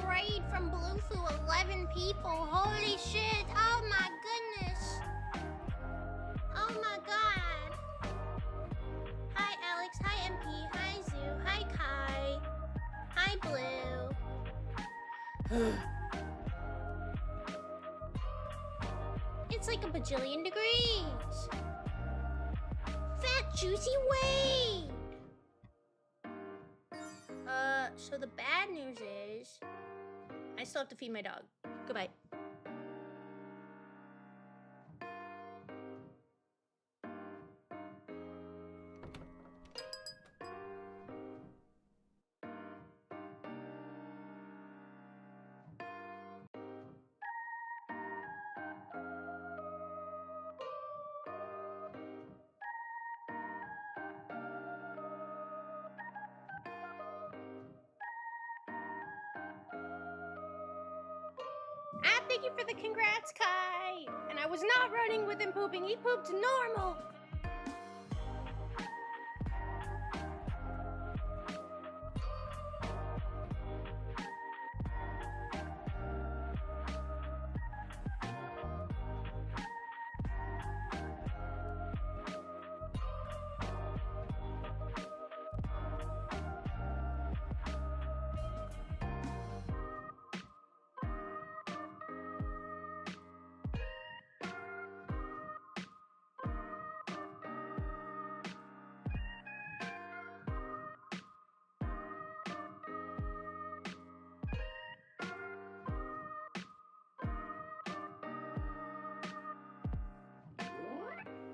raid from Bluefoo, 11 people. Holy shit. Oh my goodness. Oh my god. Hi Alex, hi MP, hi Zoo, hi Kai, hi Blue. It's like a bajillion degrees. Fat juicy Wade. So the bad news is I still have to feed my dog. Goodbye. Thank you for the congrats, Kai! And I was not running with him pooping, he pooped normal!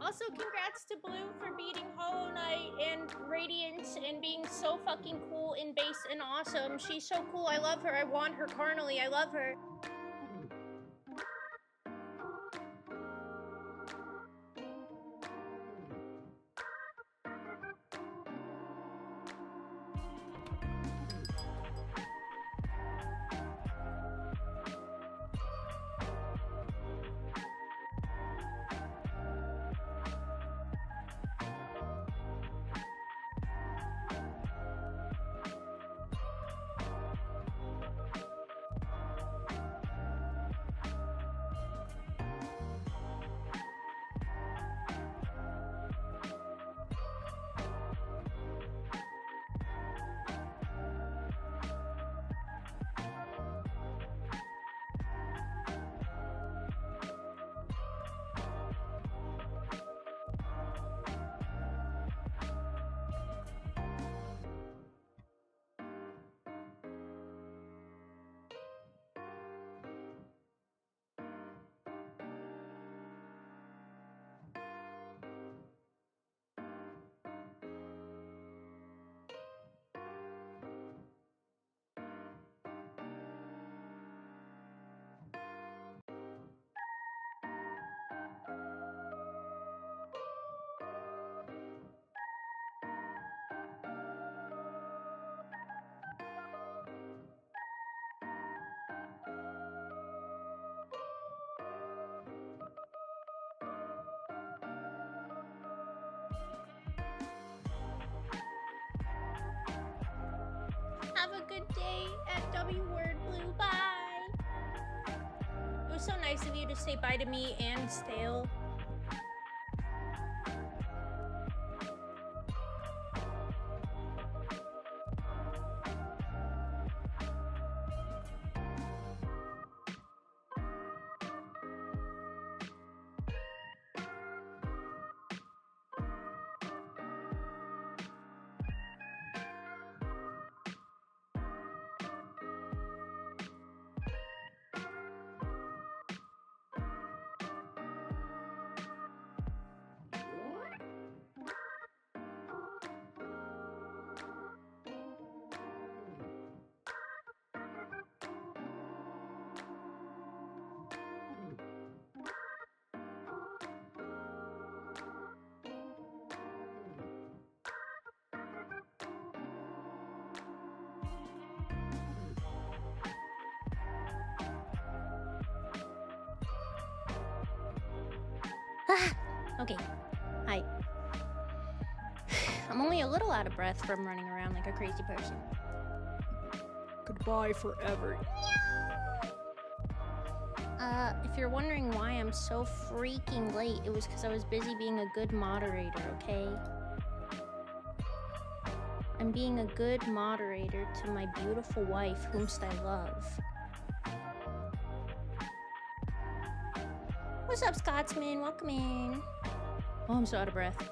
Also, congrats to Blue for beating Hollow Knight and Radiance and being so fucking cool in base and awesome. She's so cool, I love her, I want her carnally, I love her. Have a good day at W Word Blue. Bye. It was so nice of you to say bye to me and Stale. Okay, hi. I'm only a little out of breath from running around like a crazy person. Goodbye. Bye forever. If you're wondering why I'm so freaking late, it was because I was busy being a good moderator, okay? I'm being a good moderator to my beautiful wife, whomst I love. What's up, Scotsman? Welcome in. Oh, I'm so out of breath.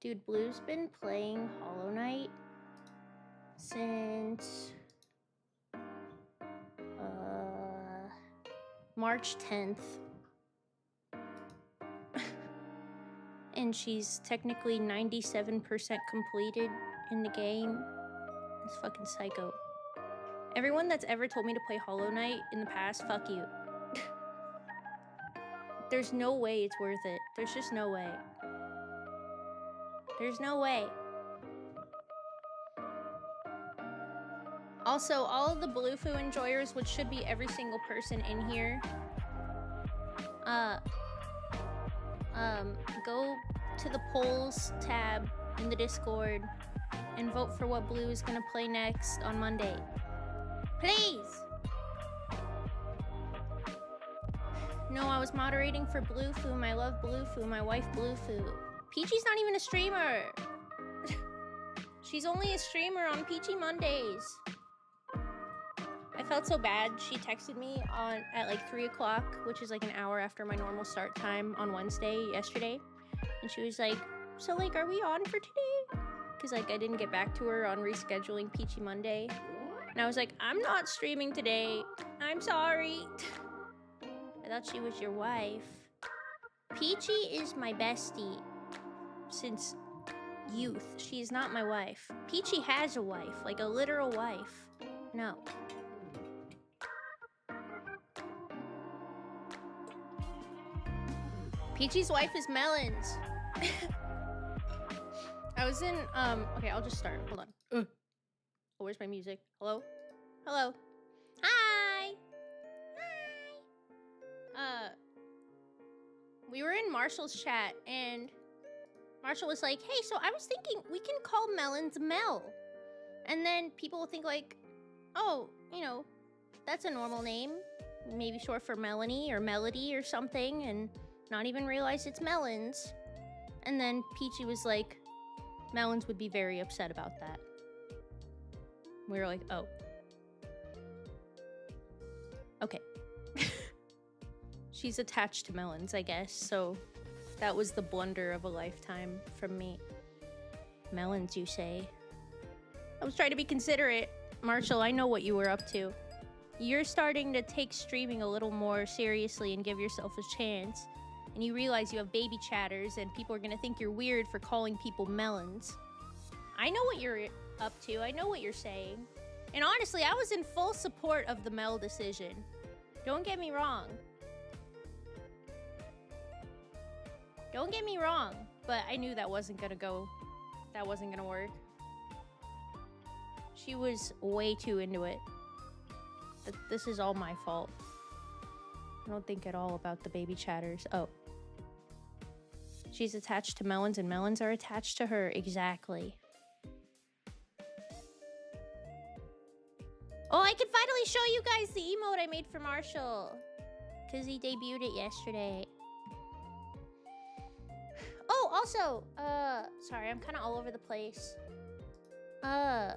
Dude, Blue's been playing Hollow Knight since March 10th. And she's technically 97% completed in the game. It's fucking psycho. Everyone that's ever told me to play Hollow Knight in the past, fuck you. There's no way it's worth it. There's just no way. There's no way. Also, all of the Bluefoo enjoyers, which should be every single person in here, go to the polls tab in the Discord and vote for what Blue is gonna play next on Monday. Please! No, I was moderating for Bluefoo. I love Bluefoo. My wife Bluefoo. Peachy's not even a streamer. She's only a streamer on Peachy Mondays. I felt so bad. She texted me at like 3 o'clock, which is like an hour after my normal start time on Wednesday, yesterday. And she was like, so like, are we on for today? Because like I didn't get back to her on rescheduling Peachy Monday. And I was like, I'm not streaming today. I'm sorry. I thought she was your wife. Peachy is my bestie since youth. She is not my wife. Peachy has a wife, like a literal wife. No. Peachy's wife is Melons. I was in, okay, I'll just start. Hold on. Oh, where's my music? Hello? Hello? Hi! Hi! We were in Marshall's chat, and Marshall was like, hey, so I was thinking we can call Melons Mel. And then people will think like, oh, you know, that's a normal name. Maybe short for Melanie or Melody or something, and not even realize it's Melons. And then Peachy was like, Melons would be very upset about that. We were like, oh. Okay. She's attached to Melons, I guess, so that was the blunder of a lifetime from me. Melons, you say? I was trying to be considerate. Marshall, I know what you were up to. You're starting to take streaming a little more seriously and give yourself a chance. And you realize you have baby chatters and people are gonna think you're weird for calling people Melons. I know what you're up to. I know what you're saying. And honestly, I was in full support of the Mel decision. Don't get me wrong. Don't get me wrong, but I knew that wasn't gonna work. She was way too into it. This is all my fault. I don't think at all about the baby chatters. Oh. She's attached to Melons and Melons are attached to her. Exactly. Oh, I can finally show you guys the emote I made for Marshall. Because he debuted it yesterday. Oh, also, sorry, I'm kind of all over the place. I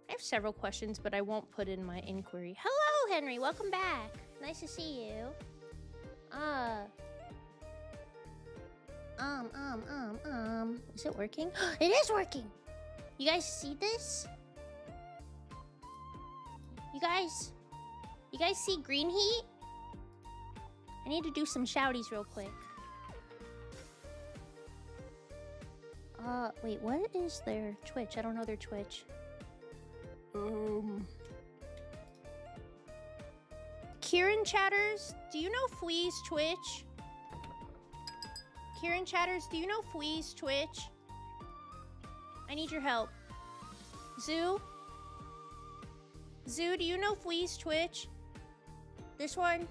have several questions, but I won't put in my inquiry. Hello, Henry, welcome back. Nice to see you. Is it working? It is working! You guys see this? You guys see green heat? I need to do some shouties real quick. Wait, what is their Twitch? I don't know their Twitch. Kieran Chatters, do you know Fwee's Twitch? Kieran Chatters, do you know Fwee's Twitch? I need your help. Zoo? Zoo, do you know Fwee's Twitch? This one?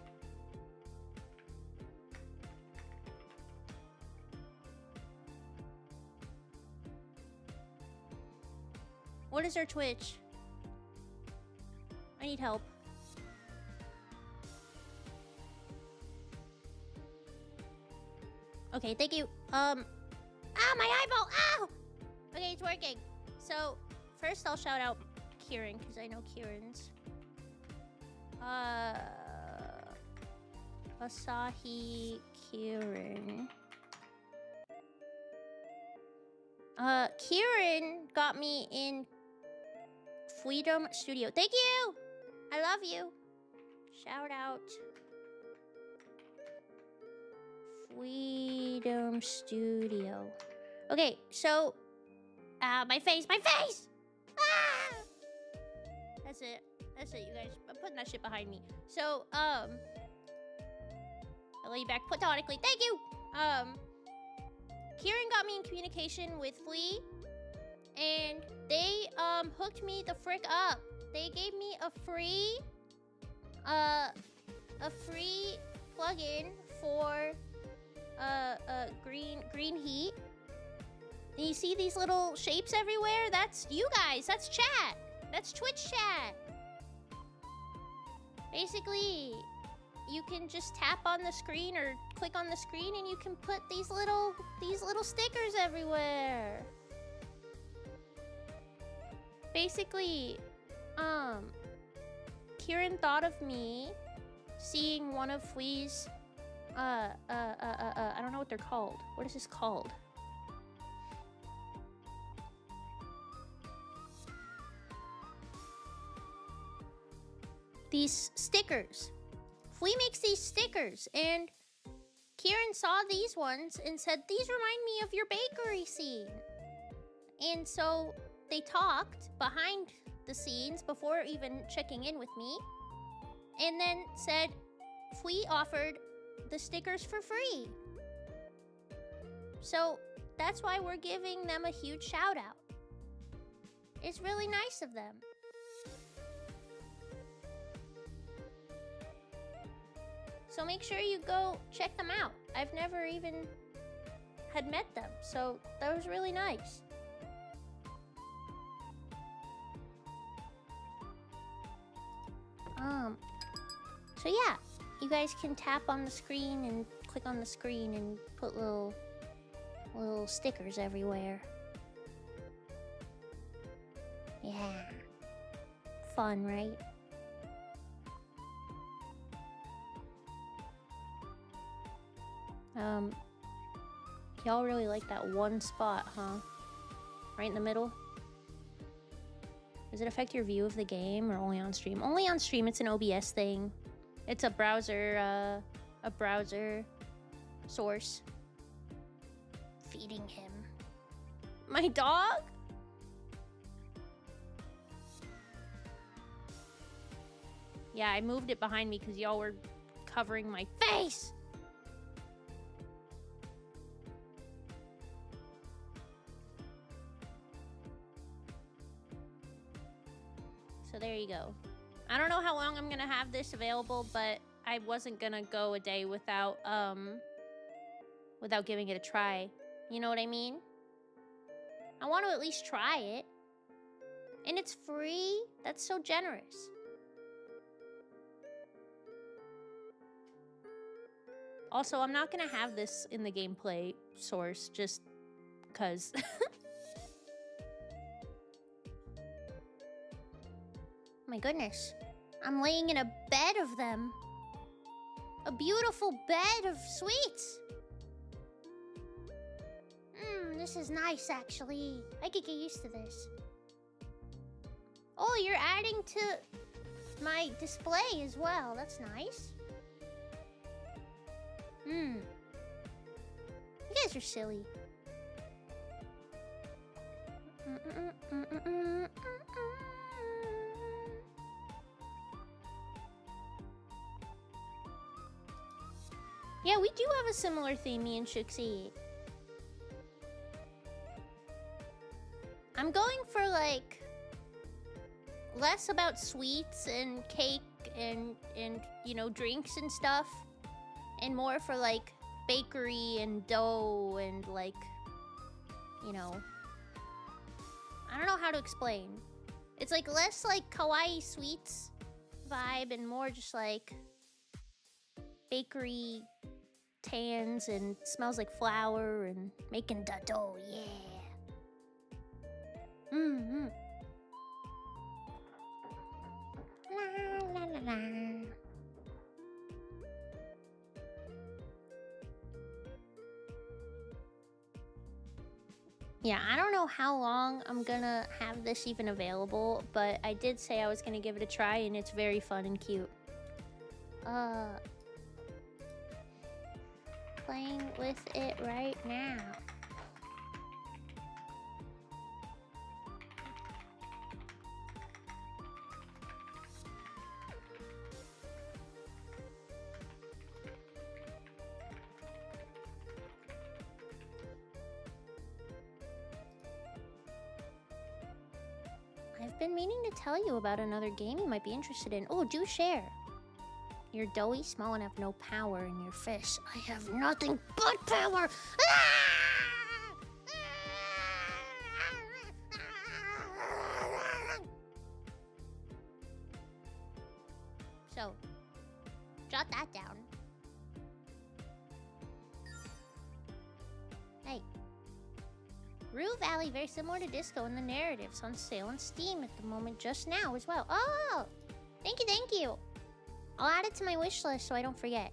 What is her Twitch? I need help. Okay, thank you. Ah, my eyeball! Ow! Okay, it's working. So, first I'll shout out Kieran, because I know Kieran's. Asahi Kieran. Kieran got me in Freedom Studio. Thank you! I love you. Shout out. Freedom Studio. Okay, so... my face! My face! Ah! That's it. That's it, you guys. I'm putting that shit behind me. So, I lay you back platonically. Thank you! Kieran got me in communication with Flea, and they, hooked me the frick up. They gave me a free plugin for, green heat. And you see these little shapes everywhere? That's you guys. That's chat. That's Twitch chat. Basically, you can just tap on the screen or click on the screen and you can put these little stickers everywhere. Basically, Kieran thought of me seeing one of Flea's I don't know what they're called. What is this called? These stickers. Flea makes these stickers, and Kieran saw these ones and said, "These remind me of your bakery scene." And so they talked behind the scenes before even checking in with me, and then said Flea offered the stickers for free. So that's why we're giving them a huge shout out. It's really nice of them. So make sure you go check them out. I've never even had met them, so that was really nice. So yeah, you guys can tap on the screen and click on the screen and put little stickers everywhere. Yeah. Fun, right? Y'all really like that one spot, huh? Right in the middle? Does it affect your view of the game or only on stream? Only on stream. It's an OBS thing. It's a browser source. Feeding him. My dog? Yeah, I moved it behind me because y'all were covering my face! So there you go. I don't know how long I'm gonna have this available, but I wasn't gonna go a day without giving it a try. You know what I mean? I want to at least try it. And it's free? That's so generous. Also, I'm not gonna have this in the gameplay source just because. My goodness. I'm laying in a bed of them. A beautiful bed of sweets. This is nice, actually. I could get used to this. Oh, you're adding to my display as well. That's nice. You guys are silly. Yeah, we do have a similar theme, me and Shooksy. I'm going for, like, less about sweets and cake and you know, drinks and stuff. And more for, like, bakery and dough and, like, you know, I don't know how to explain. It's like less like kawaii sweets vibe and more just like bakery tans and smells like flour and making the dough, yeah. La la la la. Yeah, I don't know how long I'm gonna have this even available, but I did say I was gonna give it a try, and it's very fun and cute. Playing with it right now. I've been meaning to tell you about another game you might be interested in. Oh, do share. You're doughy, small, and have no power in your fist. I have nothing but power! So, jot that down. Hey. Rue Valley, very similar to Disco in the narratives, on sale on Steam at the moment just now as well. Oh! Thank you, thank you! I'll add it to my wish list so I don't forget.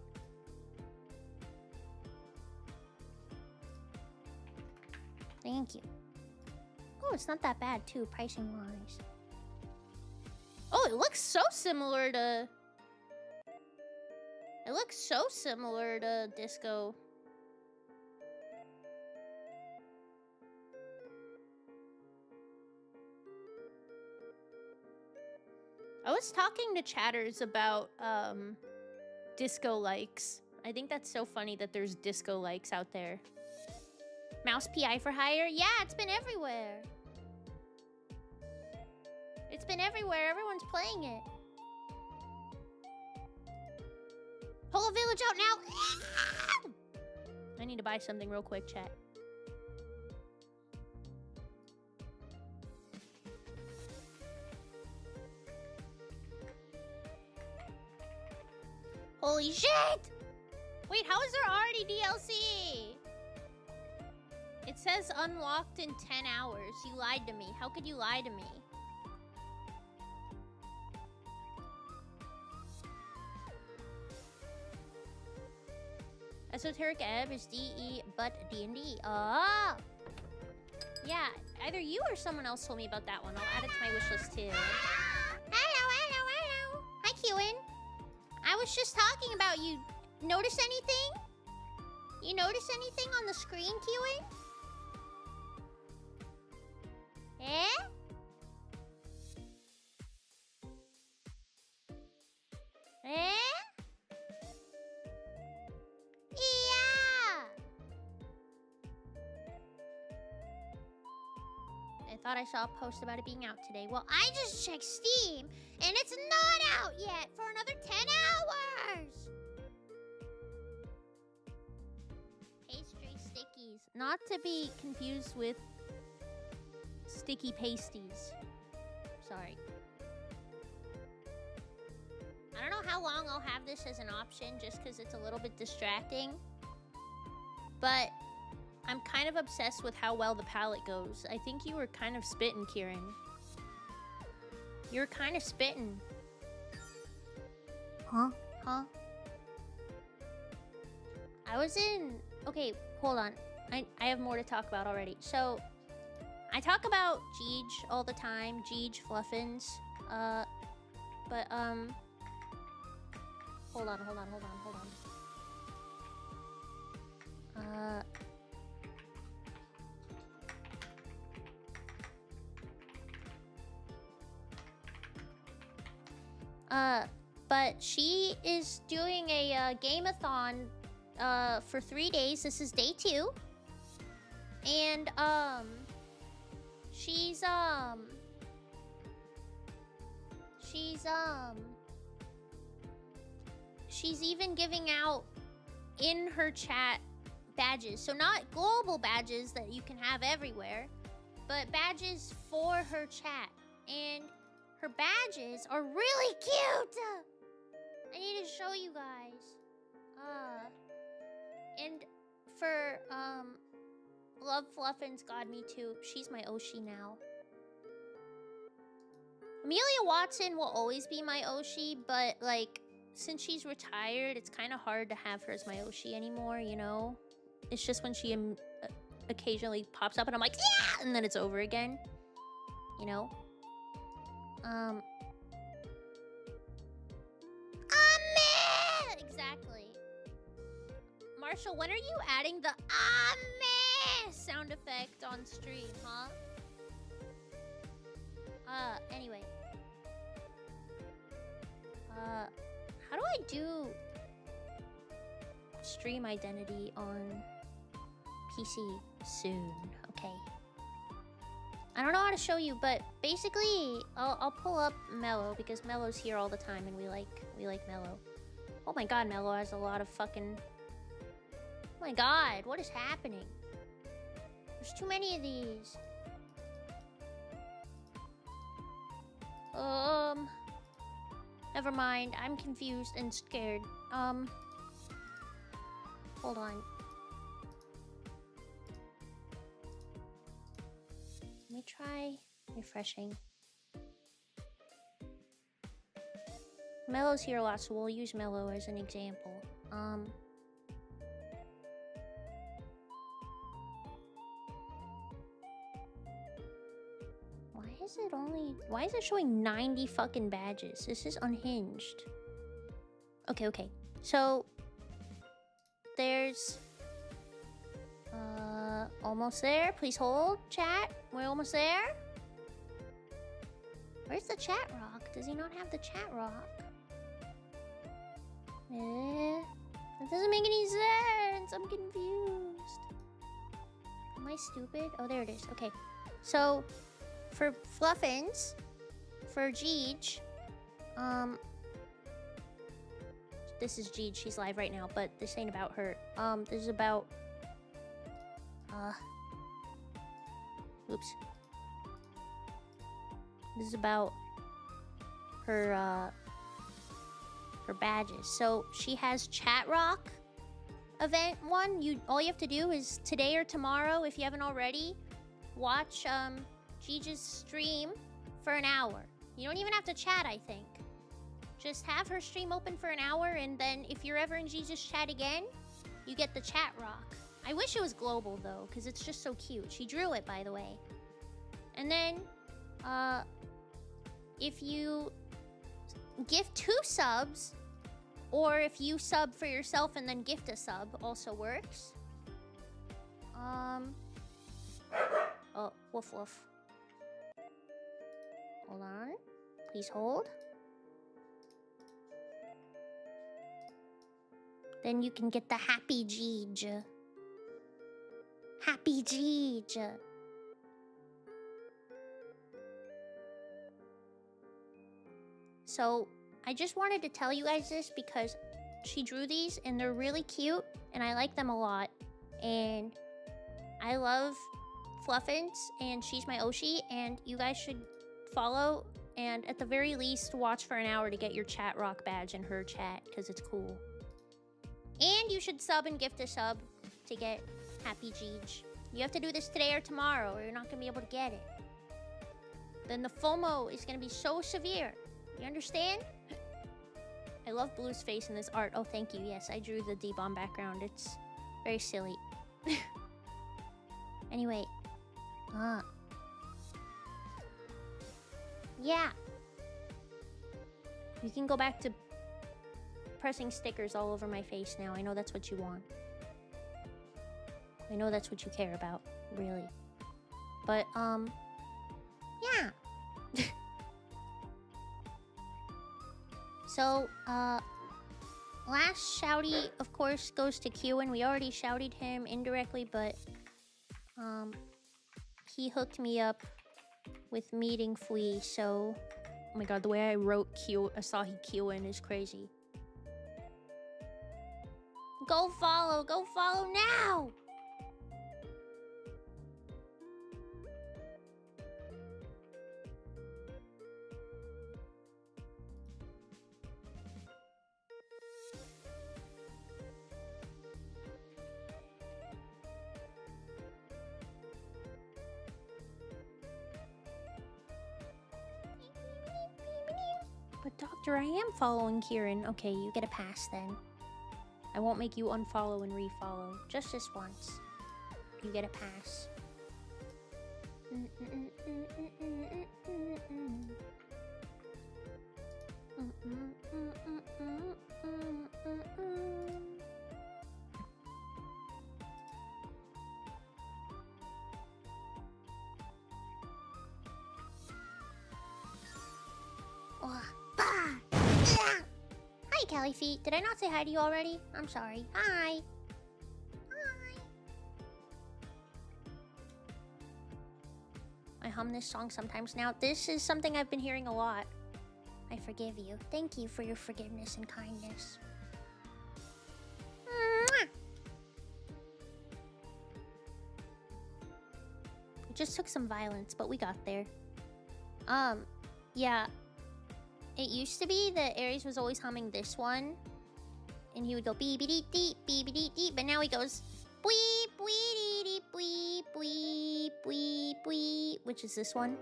Thank you. Oh, it's not that bad too, pricing-wise. Oh, it looks so similar to... It looks so similar to Disco. I was talking to chatters about disco likes. I think that's so funny that there's disco likes out there. Mouse PI for hire? Yeah, it's been everywhere. It's been everywhere. Everyone's playing it. Whole village out now. I need to buy something real quick, chat. Holy shit! Wait, how is there already DLC? It says unlocked in 10 hours. You lied to me. How could you lie to me? Esoteric Ebb is DE, but D&D. Oh! Yeah, either you or someone else told me about that one. I'll add it to my wish list too. Hello. Hi, Kewin. I was just talking about you. Notice anything? You notice anything on the screen, Kewin? Eh? Eh? Yeah! I thought I saw a post about it being out today. Well, I just checked Steam, and it's not out yet for another 10 hours! Pastry stickies. Not to be confused with sticky pasties. Sorry. I don't know how long I'll have this as an option, just because it's a little bit distracting. But I'm kind of obsessed with how well the palette goes. I think you were kind of spitting, Kieran. You were kind of spitting. Huh? I was in... Okay, hold on. I have more to talk about already. So, I talk about Jeej all the time. Jeej Fluffins. But, Hold on. But she is doing a game-a-thon for 3 days. This is day 2. And she's even giving out in her chat badges. So not global badges that you can have everywhere, but badges for her chat. And her badges are really cute! I need to show you guys. And for, Love Fluffin's God Me Too, she's my Oshi now. Amelia Watson will always be my Oshi, but, like, since she's retired, it's kind of hard to have her as my Oshi anymore, you know? It's just when she occasionally pops up and I'm like, yeah! And then it's over again. You know? Exactly. Marshall, when are you adding the sound effect on stream, huh? Anyway. How do I do stream identity on PC soon? Okay. I don't know how to show you, but basically, I'll pull up Mello because Mello's here all the time, and we like Mello. Oh my god, Mello has a lot of fucking. Oh my god, what is happening? There's too many of these. Never mind. I'm confused and scared. Hold on. Let me try refreshing. Mello's here a lot, so we'll use Mello as an example. Why is it showing 90 fucking badges? This is unhinged. Okay. So there's almost there. Please hold, chat. We're almost there. Where's the chat rock? Does he not have the chat rock? That doesn't make any sense. I'm confused. Am I stupid? Oh, there it is. Okay. So for Fluffins, for Jeej, this is Jeej, she's live right now, but this ain't about her. This is about, oops. This is about her, her badges. So she has Chat Rock event one. All you have to do is today or tomorrow, if you haven't already, watch, Jeej's stream for an hour. You don't even have to chat, I think. Just have her stream open for an hour, and then if you're ever in Jeej's chat again, you get the chat rock. I wish it was global, though, because it's just so cute. She drew it, by the way. And then, if you gift 2 subs, or if you sub for yourself and then gift a sub, also works. Oh, woof woof. Hold on. Please hold. Then you can get the Happy Jeej. Happy Jeej. So, I just wanted to tell you guys this because she drew these and they're really cute and I like them a lot. And I love Fluffins and she's my Oshi, and you guys should follow and at the very least watch for an hour to get your chat rock badge in her chat because it's cool. And you should sub and gift a sub to get Happy Jeej. You have to do this today or tomorrow or you're not going to be able to get it. Then the FOMO is going to be so severe. You understand? I love Blue's face in this art. Oh, thank you. Yes, I drew the D-bomb background. It's very silly. Anyway. Yeah. You can go back to pressing stickers all over my face now. I know that's what you want. I know that's what you care about, really. But, yeah. So, last shouty, of course, goes to Q, we already shouted him indirectly, but, he hooked me up with meeting Flea, so... Oh my god, the way I wrote Q, Asahi Q-in is crazy. Go follow now! Victor, I am following Kieran. Okay, you get a pass then. I won't make you unfollow and refollow. Just this once. You get a pass. Hi, Kelly Feet. Did I not say hi to you already? I'm sorry. Hi. Hi. I hum this song sometimes now. This is something I've been hearing a lot. I forgive you. Thank you for your forgiveness and kindness. Mwah! It just took some violence, but we got there. Yeah. It used to be that Aries was always humming this one. And he would go beep-a-dee-dee, beep-a-dee-dee, but now he goes bleep, bleep, bleep, bleep, bleep, bleep, which is this one.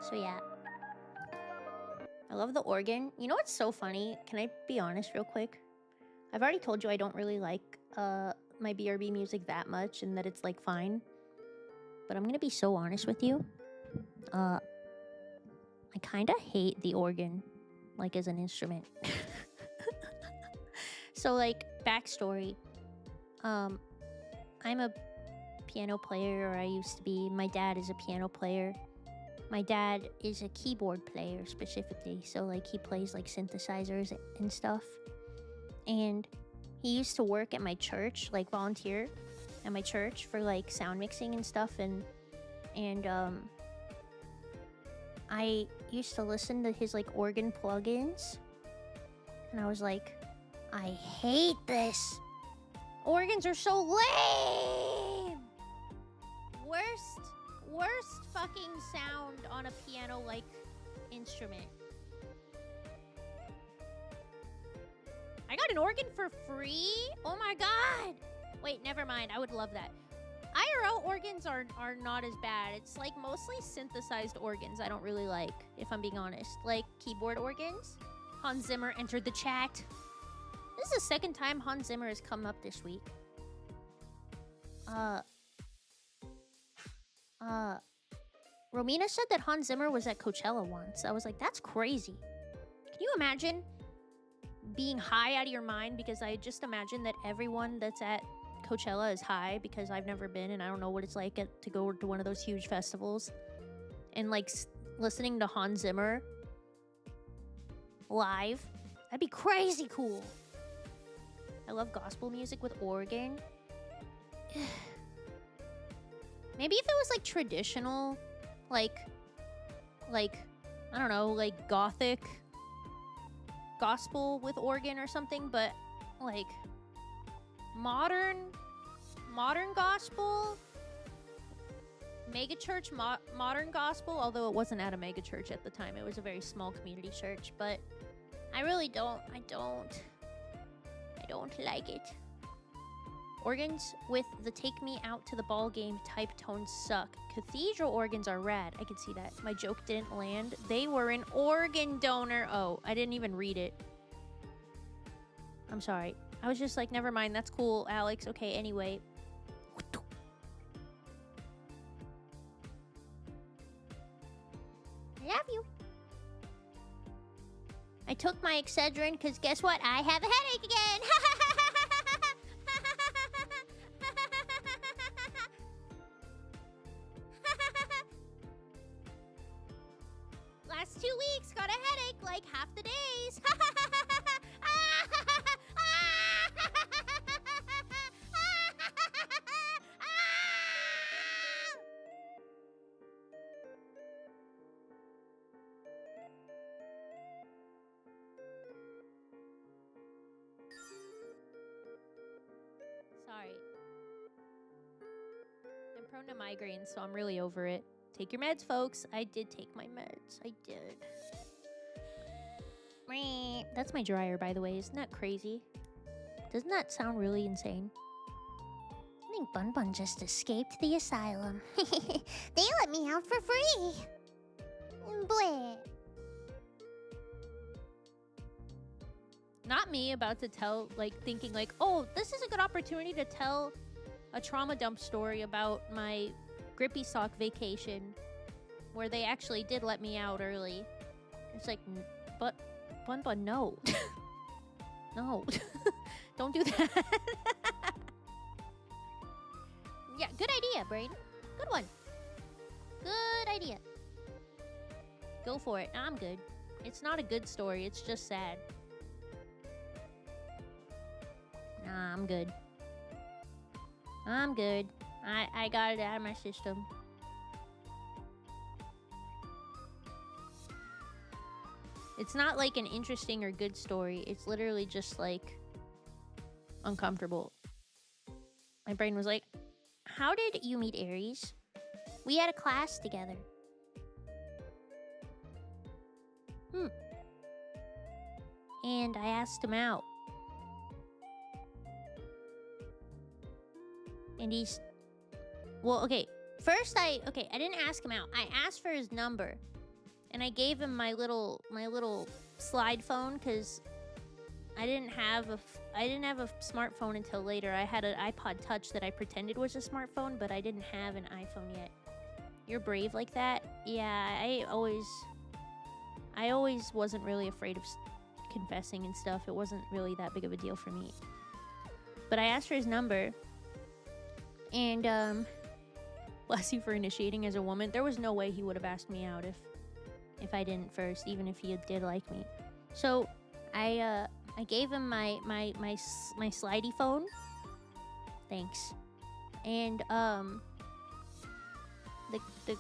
So yeah. I love the organ. You know what's so funny? Can I be honest real quick? I've already told you I don't really like my BRB music that much and that it's like fine. But I'm gonna be so honest with you. I kinda hate the organ, like as an instrument. So like, backstory. I'm a piano player, or I used to be. My dad is a piano player. My dad is a keyboard player specifically, so like he plays like synthesizers and stuff. And he used to work at my church, like volunteer at my church for like sound mixing and stuff, and I used to listen to his like organ plugins, and I was like, I hate this. Organs are so lame. Worst fucking sound on a piano-like instrument. I got an organ for free? Oh my god! Wait, never mind. I would love that. IRL organs are not as bad. It's like mostly synthesized organs I don't really like, if I'm being honest. Like keyboard organs. Hans Zimmer entered the chat. This is the second time Hans Zimmer has come up this week. Romina said that Hans Zimmer was at Coachella once. I was like, that's crazy. Can you imagine being high out of your mind? Because I just imagine that everyone that's at Coachella is high, because I've never been and I don't know what it's like to go to one of those huge festivals. And like listening to Hans Zimmer live. That'd be crazy cool. I love gospel music with organ. Maybe if it was like traditional, like I don't know, like gothic gospel with organ or something, but like modern gospel, megachurch modern gospel, although it wasn't at a megachurch at the time. It was a very small community church, but I really don't like it. Organs with the take me out to the ball game type tones suck. Cathedral organs are rad. I could see that. My joke didn't land. They were an organ donor. Oh, I didn't even read it. I'm sorry. I was just like, never mind. That's cool, Alex. Okay, anyway. I love you. I took my Excedrin because guess what? I have a headache again. Last 2 weeks, got a headache like half the days. Sorry. I'm prone to migraines, so I'm really over it. Take your meds, folks. I did take my meds. I did. That's my dryer, by the way. Isn't that crazy? Doesn't that sound really insane? think Bunbun just escaped the asylum. They let me out for free. Bleh. Not me about to tell, like, thinking like, oh, this is a good opportunity to tell a trauma dump story about my grippy sock vacation where they actually did let me out early. It's like, but Bunbun, no. No. Don't do that. Yeah, good idea, Brain. Good one. Good idea. Go for it. I'm good. It's not a good story. It's just sad. Nah, I'm good. I'm good. I got it out of my system. It's not like an interesting or good story. It's literally just like uncomfortable. My brain was like, how did you meet Aries? We had a class together. And I asked him out. And he's... Well, okay. First, I didn't ask him out. I asked for his number. And I gave him my little slide phone because I didn't have a smartphone until later. I had an iPod Touch that I pretended was a smartphone, but I didn't have an iPhone yet. You're brave like that? Yeah, I always wasn't really afraid of confessing and stuff. It wasn't really that big of a deal for me. But I asked for his number, and bless you for initiating as a woman. There was no way he would have asked me out if I didn't first, even if he did like me. So I gave him my slidey phone. Thanks. And the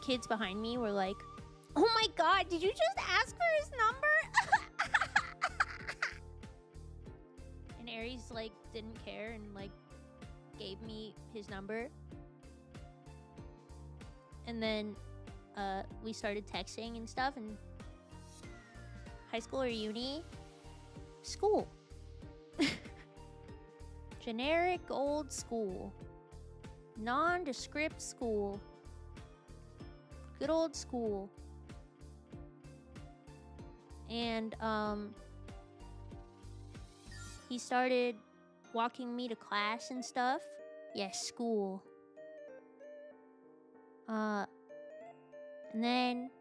kids behind me were like, "Oh my god, did you just ask for his number?" And Aries like didn't care and like gave me his number. And then we started texting and stuff. And high school or uni? School. Generic old school. Nondescript school. Good old school. And he started walking me to class and stuff. Yes, school. And then,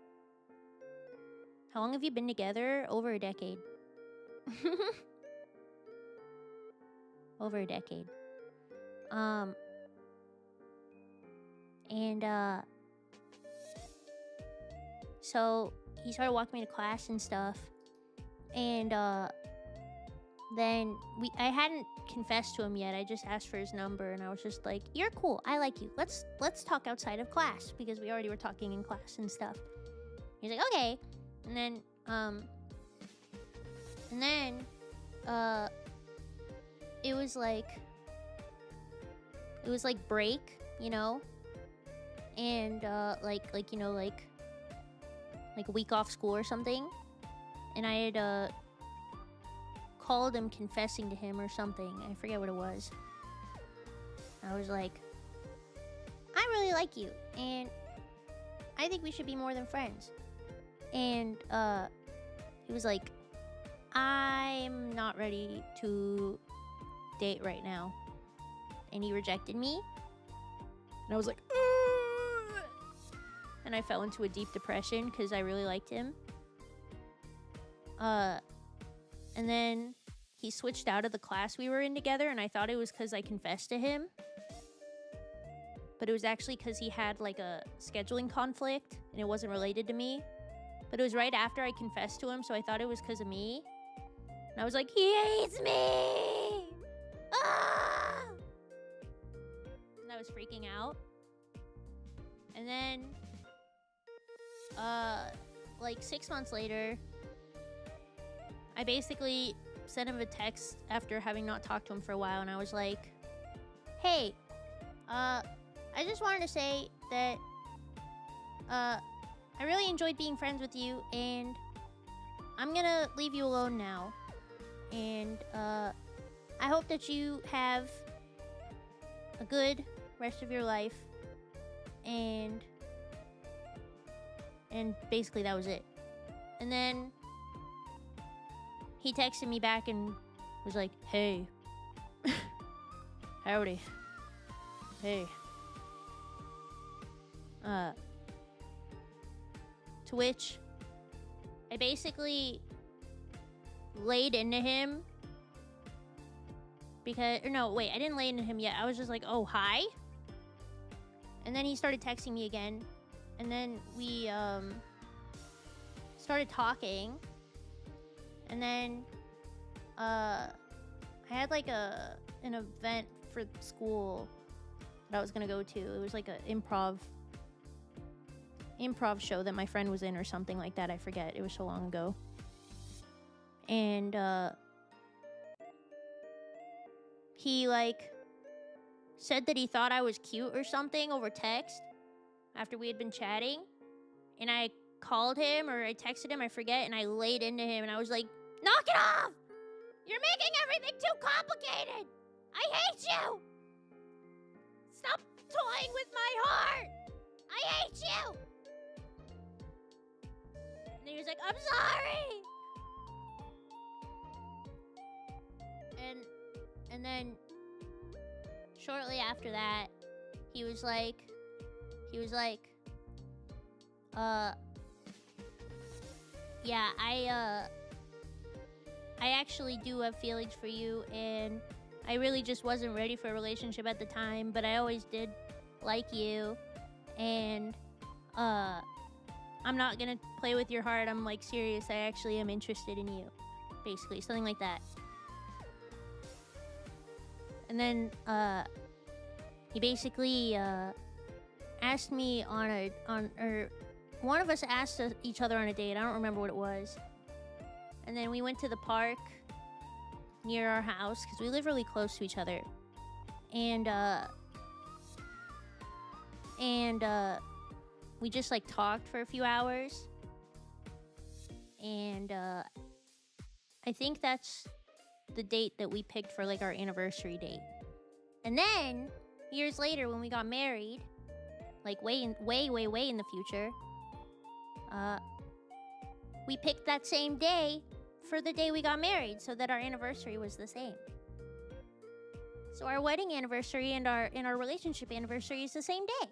how long have you been together? Over a decade. Over a decade. So he started walking me to class and stuff. And, then I hadn't confessed to him yet. I just asked for his number, and I was just like, "You're cool. I like you. Let's talk outside of class," because we already were talking in class and stuff. He's like, "Okay." And then it was like break, you know, and like a week off school or something, and I had called him confessing to him or something. I forget what it was. I was like, "I really like you, and I think we should be more than friends." And he was like, "I'm not ready to date right now." And he rejected me. And I was like, "Ugh!" And I fell into a deep depression because I really liked him. And then he switched out of the class we were in together, and I thought it was because I confessed to him. But it was actually because he had like a scheduling conflict, and it wasn't related to me. But it was right after I confessed to him, so I thought it was because of me. And I was like, "He hates me! Ah!" And I was freaking out. And then, like 6 months later, I basically sent him a text after having not talked to him for a while, and I was like, "Hey, I just wanted to say that, I really enjoyed being friends with you, and I'm gonna leave you alone now. And, I hope that you have a good rest of your life. And basically that was it. And then he texted me back and was like, hey. Howdy. Hey. To which I basically laid into him because, or no, wait, I didn't lay into him yet. I was just like, oh, hi. And then he started texting me again. And then we started talking. And then I had like an event for school that I was gonna go to. It was like an improv show that my friend was in or something like that. I forget. It was so long ago. And he like said that he thought I was cute or something over text after we had been chatting. And I called him or I texted him, I forget, and I laid into him and I was like, knock it off! You're making everything too complicated! I hate you! Stop toying with my heart! I hate you! And he was like, I'm sorry! And then shortly after that, he was like, yeah, I actually do have feelings for you, and I really just wasn't ready for a relationship at the time, but I always did like you, and I'm not gonna play with your heart. I'm like serious. I actually am interested in you, basically, something like that. And then he basically asked me or one of us asked each other on a date. I don't remember what it was. And then we went to the park near our house because we live really close to each other. And we just like talked for a few hours. And I think that's the date that we picked for like our anniversary date. And then years later when we got married, like way in the future, we picked that same day for the day we got married so that our anniversary was the same. So our wedding anniversary and our relationship anniversary is the same day.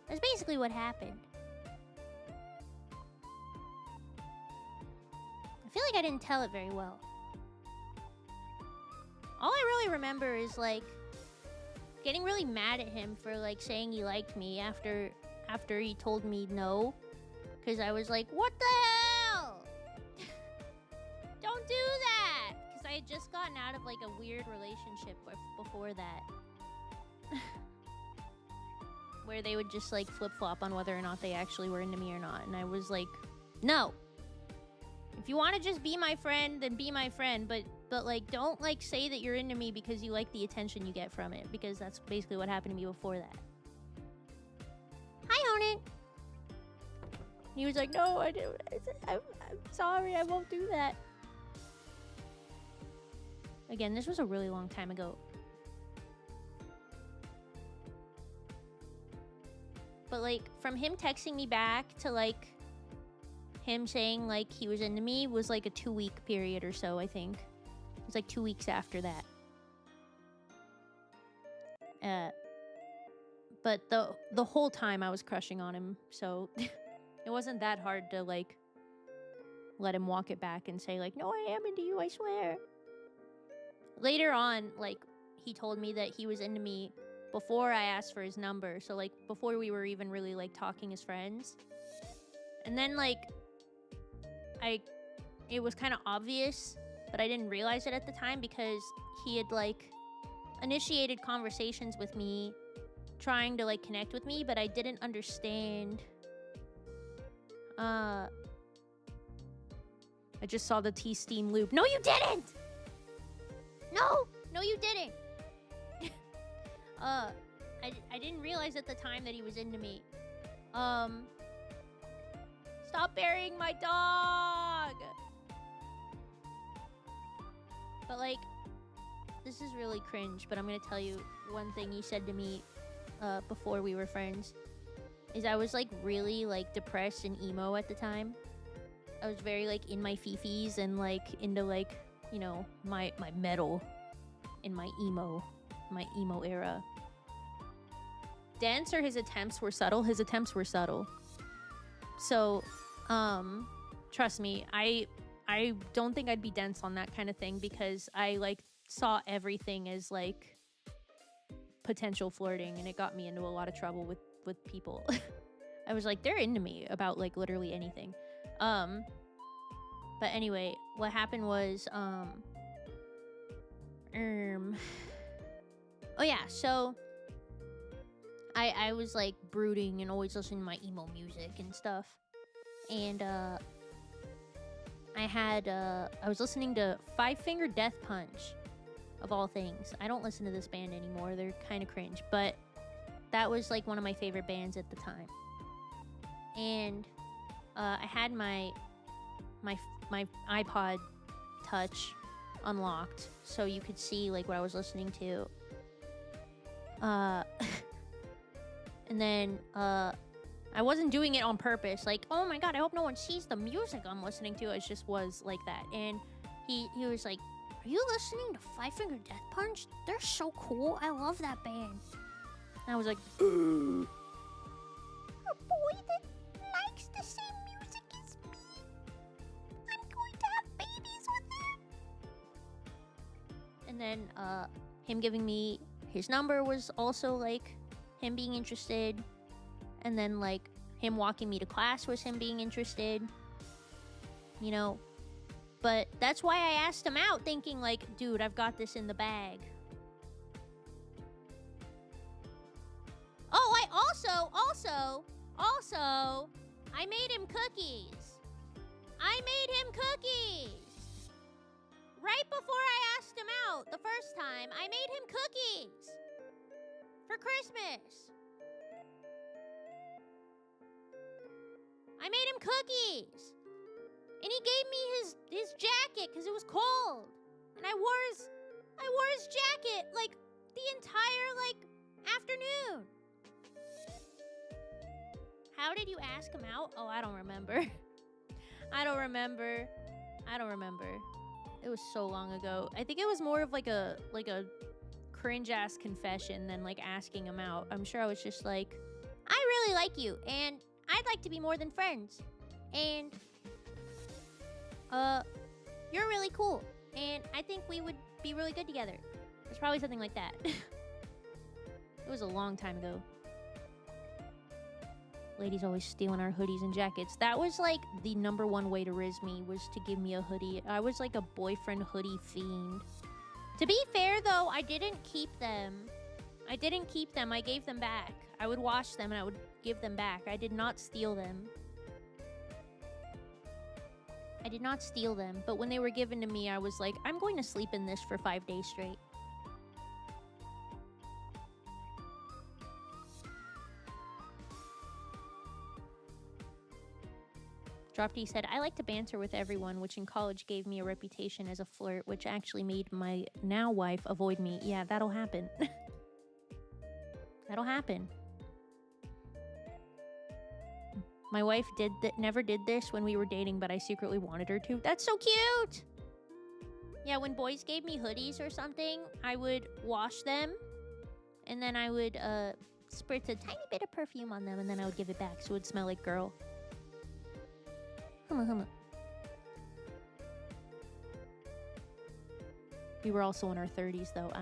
That's basically what happened. I feel like I didn't tell it very well. All I really remember is like getting really mad at him for like saying he liked me after he told me no, because I was like, what the hell? Don't do that, because I had just gotten out of like a weird relationship before that. Where they would just like flip-flop on whether or not they actually were into me or not. And I was like, no. If you want to just be my friend, then be my friend. But like, don't like say that you're into me because you like the attention you get from it. Because that's basically what happened to me before that. Hi, Onan. He was like, no, I'm sorry, I won't do that. Again, this was a really long time ago. But like, from him texting me back to like him saying like he was into me was like a 2-week period or so, I think. It was like 2 weeks after that. But the whole time I was crushing on him, so it wasn't that hard to like let him walk it back and say like, no, I am into you, I swear. Later on, like, he told me that he was into me before I asked for his number. So, like, before we were even really, like, talking as friends. And then, like, it was kind of obvious, but I didn't realize it at the time because he had, like, initiated conversations with me, trying to, like, connect with me, but I didn't understand. I just saw the T-Steam loop. No, you didn't! No, you didn't! I didn't realize at the time that he was into me. Stop Stop burying my dog! But, like, this is really cringe, but I'm gonna tell you one thing he said to me before we were friends. Is I was, like, really, like, depressed and emo at the time. I was very, like, in my fifis and, like, into, like, you know, my metal in my emo era. Dance or his attempts were subtle? His attempts were subtle. So, trust me, I don't think I'd be dense on that kind of thing because I, like, saw everything as, like, potential flirting, and it got me into a lot of trouble with people. I was like, they're into me about, like, literally anything. But anyway, what happened was, oh yeah, so I was, like, brooding and always listening to my emo music and stuff. And, I was listening to Five Finger Death Punch, of all things. I don't listen to this band anymore. They're kind of cringe, but that was, like, one of my favorite bands at the time. And, I had my iPod Touch unlocked, so you could see, like, what I was listening to. And then, I wasn't doing it on purpose. Like, oh my god, I hope no one sees the music I'm listening to. It just was like that. And he was like, are you listening to Five Finger Death Punch? They're so cool. I love that band. And I was like, a boy that likes the same music as me. I'm going to have babies with him. And then, him giving me his number was also, like, him being interested. And then, like, him walking me to class was him being interested. You know? But that's why I asked him out, thinking, like, dude, I've got this in the bag. Oh, I also, I made him cookies. Right before I asked him out the first time, I made him cookies. For Christmas. I made him cookies. And he gave me his jacket because it was cold. And I wore his jacket, like, the entire, like, afternoon. How did you ask him out? Oh, I don't remember. I don't remember. It was so long ago. I think it was more of, like a cringe-ass confession than, like, asking him out. I'm sure I was just like, I really like you, and I'd like to be more than friends. And, you're really cool. And I think we would be really good together. It's probably something like that. It was a long time ago. Ladies always stealing our hoodies and jackets. That was, like, the number one way to riz me, was to give me a hoodie. I was, like, a boyfriend hoodie fiend. To be fair, though, I didn't keep them. I gave them back. I would wash them and I would give them back. I did not steal them. But when they were given to me, I was like, I'm going to sleep in this for 5 days straight. Drop D said, I like to banter with everyone, which in college gave me a reputation as a flirt, which actually made my now wife avoid me. Yeah, that'll happen. That'll happen. My wife never did this when we were dating, but I secretly wanted her to. That's so cute! Yeah, when boys gave me hoodies or something, I would wash them, and then I would spritz a tiny bit of perfume on them, and then I would give it back so it would smell like girl. Humma. We were also in our 30s, though.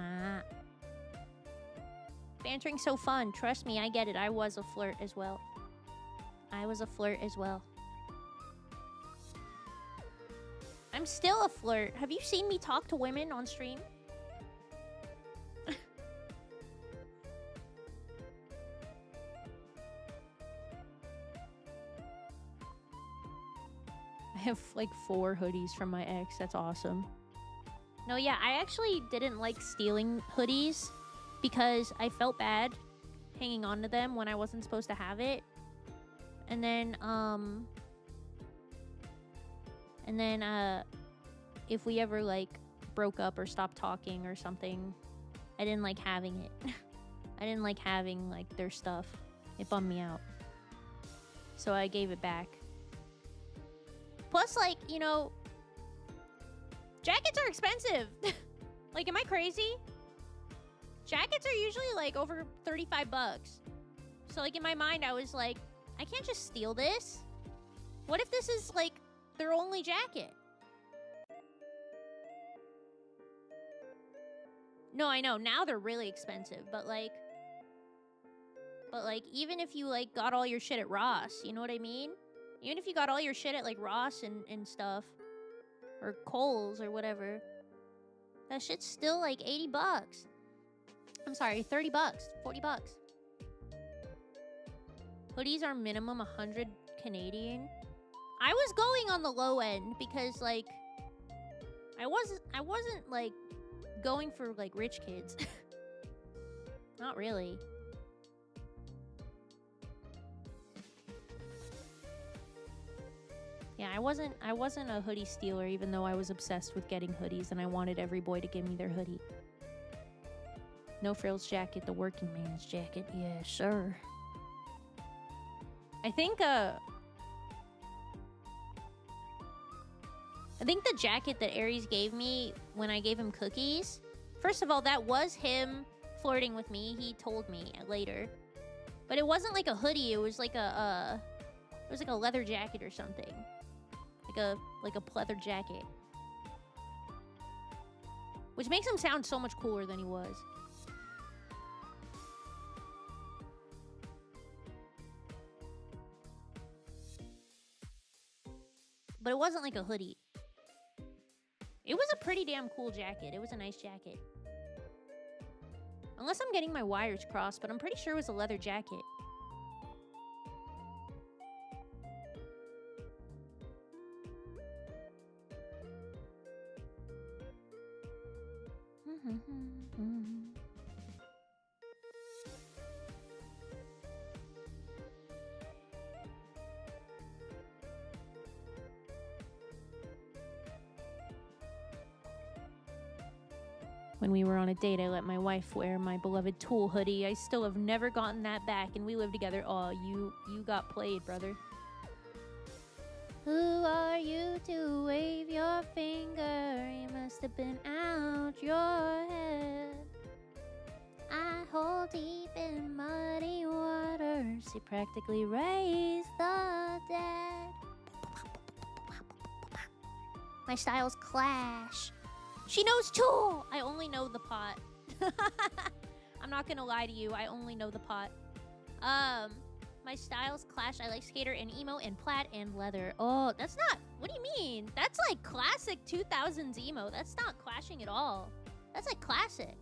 Bantering's so fun. Trust me, I get it. I was a flirt as well. I'm still a flirt. Have you seen me talk to women on stream? I have like 4 hoodies from my ex. That's awesome. No, yeah, I actually didn't like stealing hoodies because I felt bad hanging on to them when I wasn't supposed to have it. And then, And then, if we ever, like, broke up or stopped talking or something, I didn't like having it. I didn't like having, like, their stuff. It bummed me out. So I gave it back. Plus, like, you know, jackets are expensive. Like, am I crazy? Jackets are usually, like, over 35 bucks. So, like, in my mind, I was like, I can't just steal this. What if this is, like, their only jacket? No, I know. Now they're really expensive. But, like, even if you, like, got all your shit at Ross, you know what I mean? Even if you got all your shit at, like, Ross and stuff. Or Kohl's or whatever. That shit's still, like, 80 bucks. I'm sorry, 30 bucks. 40 bucks. Hoodies are minimum 100 Canadian. I was going on the low end because, like, I wasn't like, going for, like, rich kids. Not really. Yeah, I wasn't a hoodie stealer, even though I was obsessed with getting hoodies and I wanted every boy to give me their hoodie. No frills jacket, the working man's jacket. Yeah, sure. I think the jacket that Aries gave me when I gave him cookies, first of all, that was him flirting with me. He told me later. But it wasn't like a hoodie, it was like a leather jacket or something. Like a pleather jacket. Which makes him sound so much cooler than he was. But it wasn't like a hoodie. It was a pretty damn cool jacket. It was a nice jacket. Unless I'm getting my wires crossed, but I'm pretty sure it was a leather jacket. When we were on a date, I let my wife wear my beloved Tool hoodie. I still have never gotten that back, and we live together. Oh, you got played, brother. Who are you to wave your finger? You must have been out your head. I hold deep in muddy waters. You practically raised the dead. My styles clash. She knows Tool! I only know the pot. I'm not gonna lie to you. I only know the pot. My styles clash. I like skater and emo and plaid and leather. Oh, that's not... What do you mean? That's like classic 2000s emo. That's not clashing at all. That's like classic.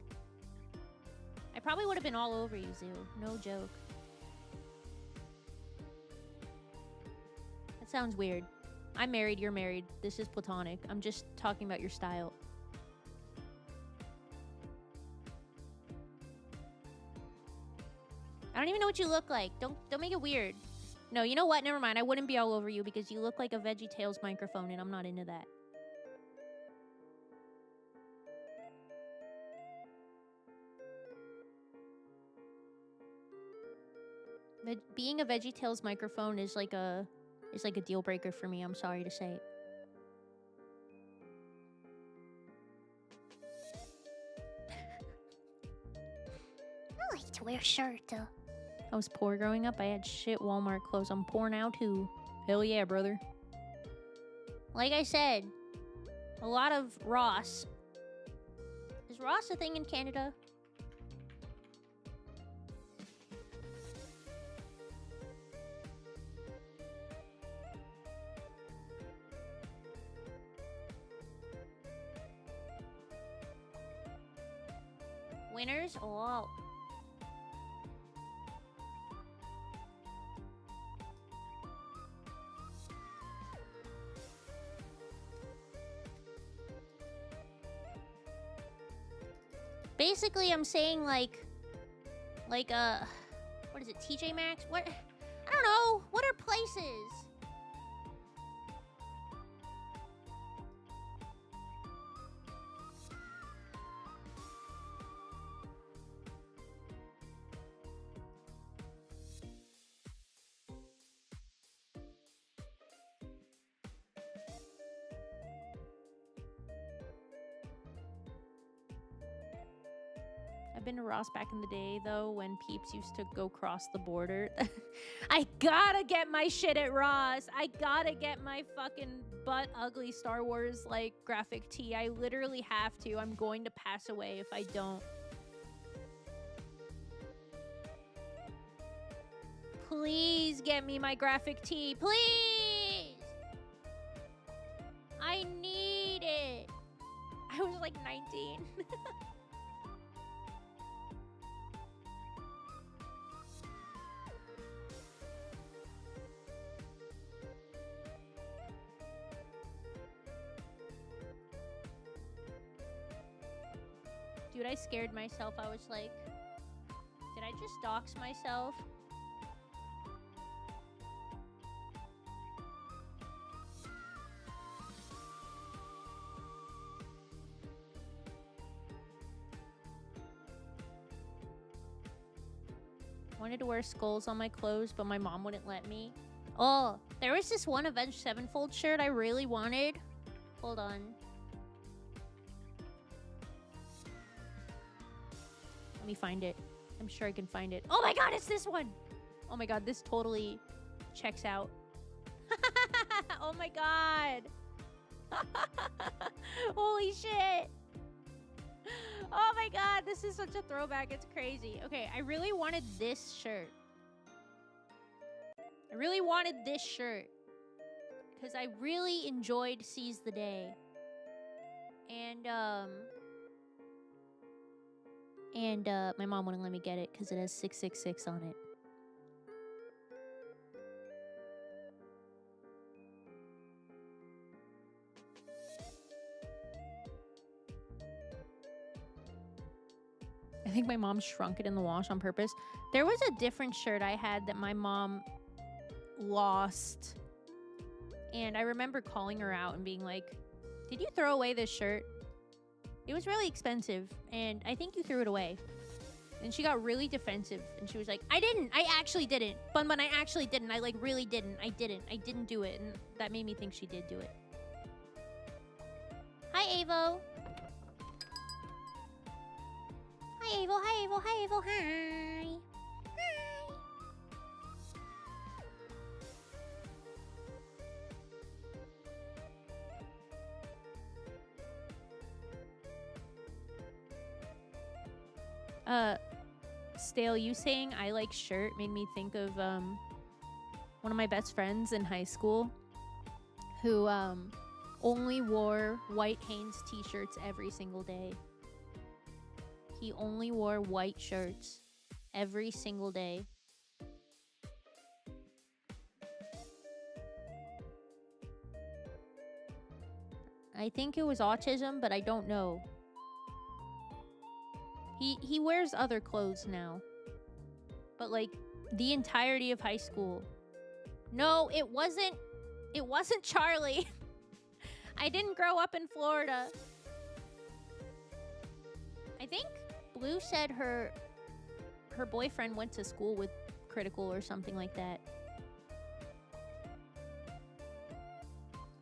I probably would have been all over you, Zoo. No joke. That sounds weird. I'm married, you're married. This is platonic. I'm just talking about your style. I don't even know what you look like. Don't make it weird. No, you know what? Never mind. I wouldn't be all over you because you look like a VeggieTales microphone and I'm not into that. Being a VeggieTales microphone is like a deal breaker for me. I'm sorry to say. I like to wear a shirt. I was poor growing up. I had shit Walmart clothes. I'm poor now too. Hell yeah, brother. Like I said, a lot of Ross. Is Ross a thing in Canada? Winners? Oh. Basically, I'm saying like, what is it, TJ Maxx? What? I don't know. What are places? I've been to Ross back in the day, though, when peeps used to go cross the border. I gotta get my shit at Ross. I gotta get my fucking butt ugly Star Wars, like, graphic tee. I literally have to. I'm going to pass away if I don't. Please get me my graphic tee. Please! I need it. I was like 19. Dude, I scared myself. I was like, did I just dox myself? Wanted to wear skulls on my clothes, but my mom wouldn't let me. Oh, there was this one Avenged Sevenfold shirt I really wanted. Hold on. Let me find it. I'm sure I can find it. Oh my god, it's this one! Oh my god, this totally checks out. Oh my god! Holy shit! Oh my god, this is such a throwback. It's crazy. Okay, I really wanted this shirt. I really wanted this shirt. Because I really enjoyed Seize the Day. And my mom wouldn't let me get it because it has 666 on it. I think my mom shrunk it in the wash on purpose. There was a different shirt I had that my mom lost. And I remember calling her out and being like, did you throw away this shirt? It was really expensive, and I think you threw it away. And she got really defensive, and she was like, I didn't. I actually didn't. Bunbun, I actually didn't. I, like, really didn't. I didn't. I didn't do it. And that made me think she did do it. Hi, Avo. Hi, Avo. Hi, Avo. Hi, Avo. Hi. Stale, you saying I like shirt made me think of one of my best friends in high school who only wore white Hanes t-shirts every single day. He only wore white shirts every single day. I think it was autism, but I don't know. He wears other clothes now. But like the entirety of high school. No, it wasn't Charlie. I didn't grow up in Florida. I think Blue said her boyfriend went to school with Critical or something like that.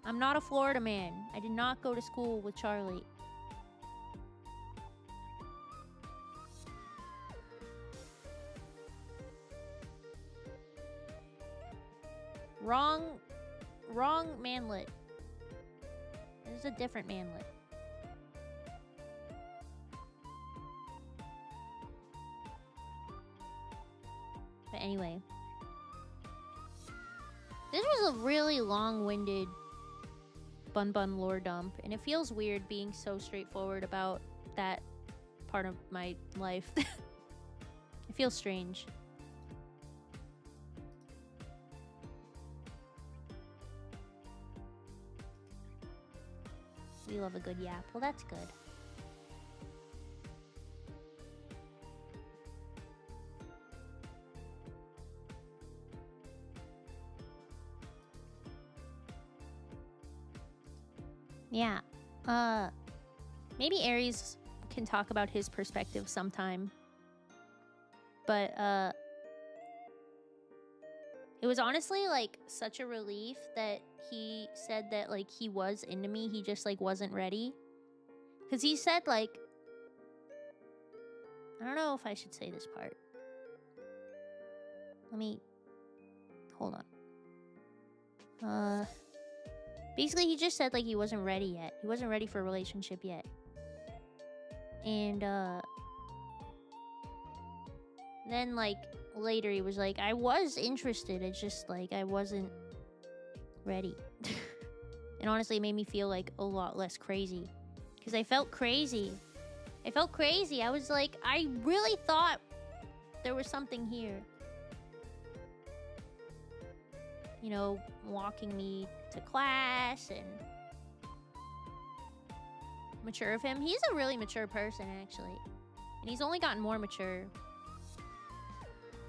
I'm not a Florida man. I did not go to school with Charlie. Wrong manlet. This is a different manlet. But anyway. This was a really long-winded Bunbun lore dump, and it feels weird being so straightforward about that part of my life. It feels strange. We love a good yap. Well, that's good. Yeah. Maybe Aries can talk about his perspective sometime. But, it was honestly, like, such a relief that he said that, like, he was into me. He just, like, wasn't ready. Because he said, like, I don't know if I should say this part. Let me... Hold on. Basically, he just said, like, he wasn't ready yet. He wasn't ready for a relationship yet. And, then, like, later he was like, I was interested. It's just, like, I wasn't ready. And honestly, it made me feel, like, a lot less crazy. Because I felt crazy. I felt crazy. I was like, I really thought there was something here. You know, walking me to class and mature of him. He's a really mature person, actually. And he's only gotten more mature.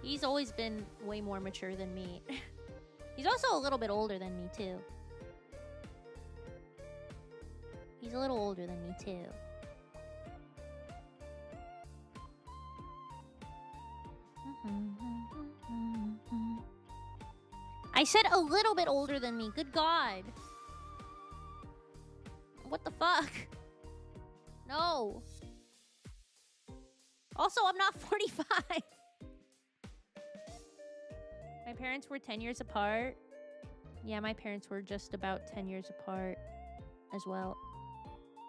He's always been way more mature than me. He's also a little bit older than me, too. He's a little older than me, too. I said a little bit older than me. Good God. What the fuck? No. Also, I'm not 45. My parents were 10 years apart. Yeah, my parents were just about 10 years apart as well.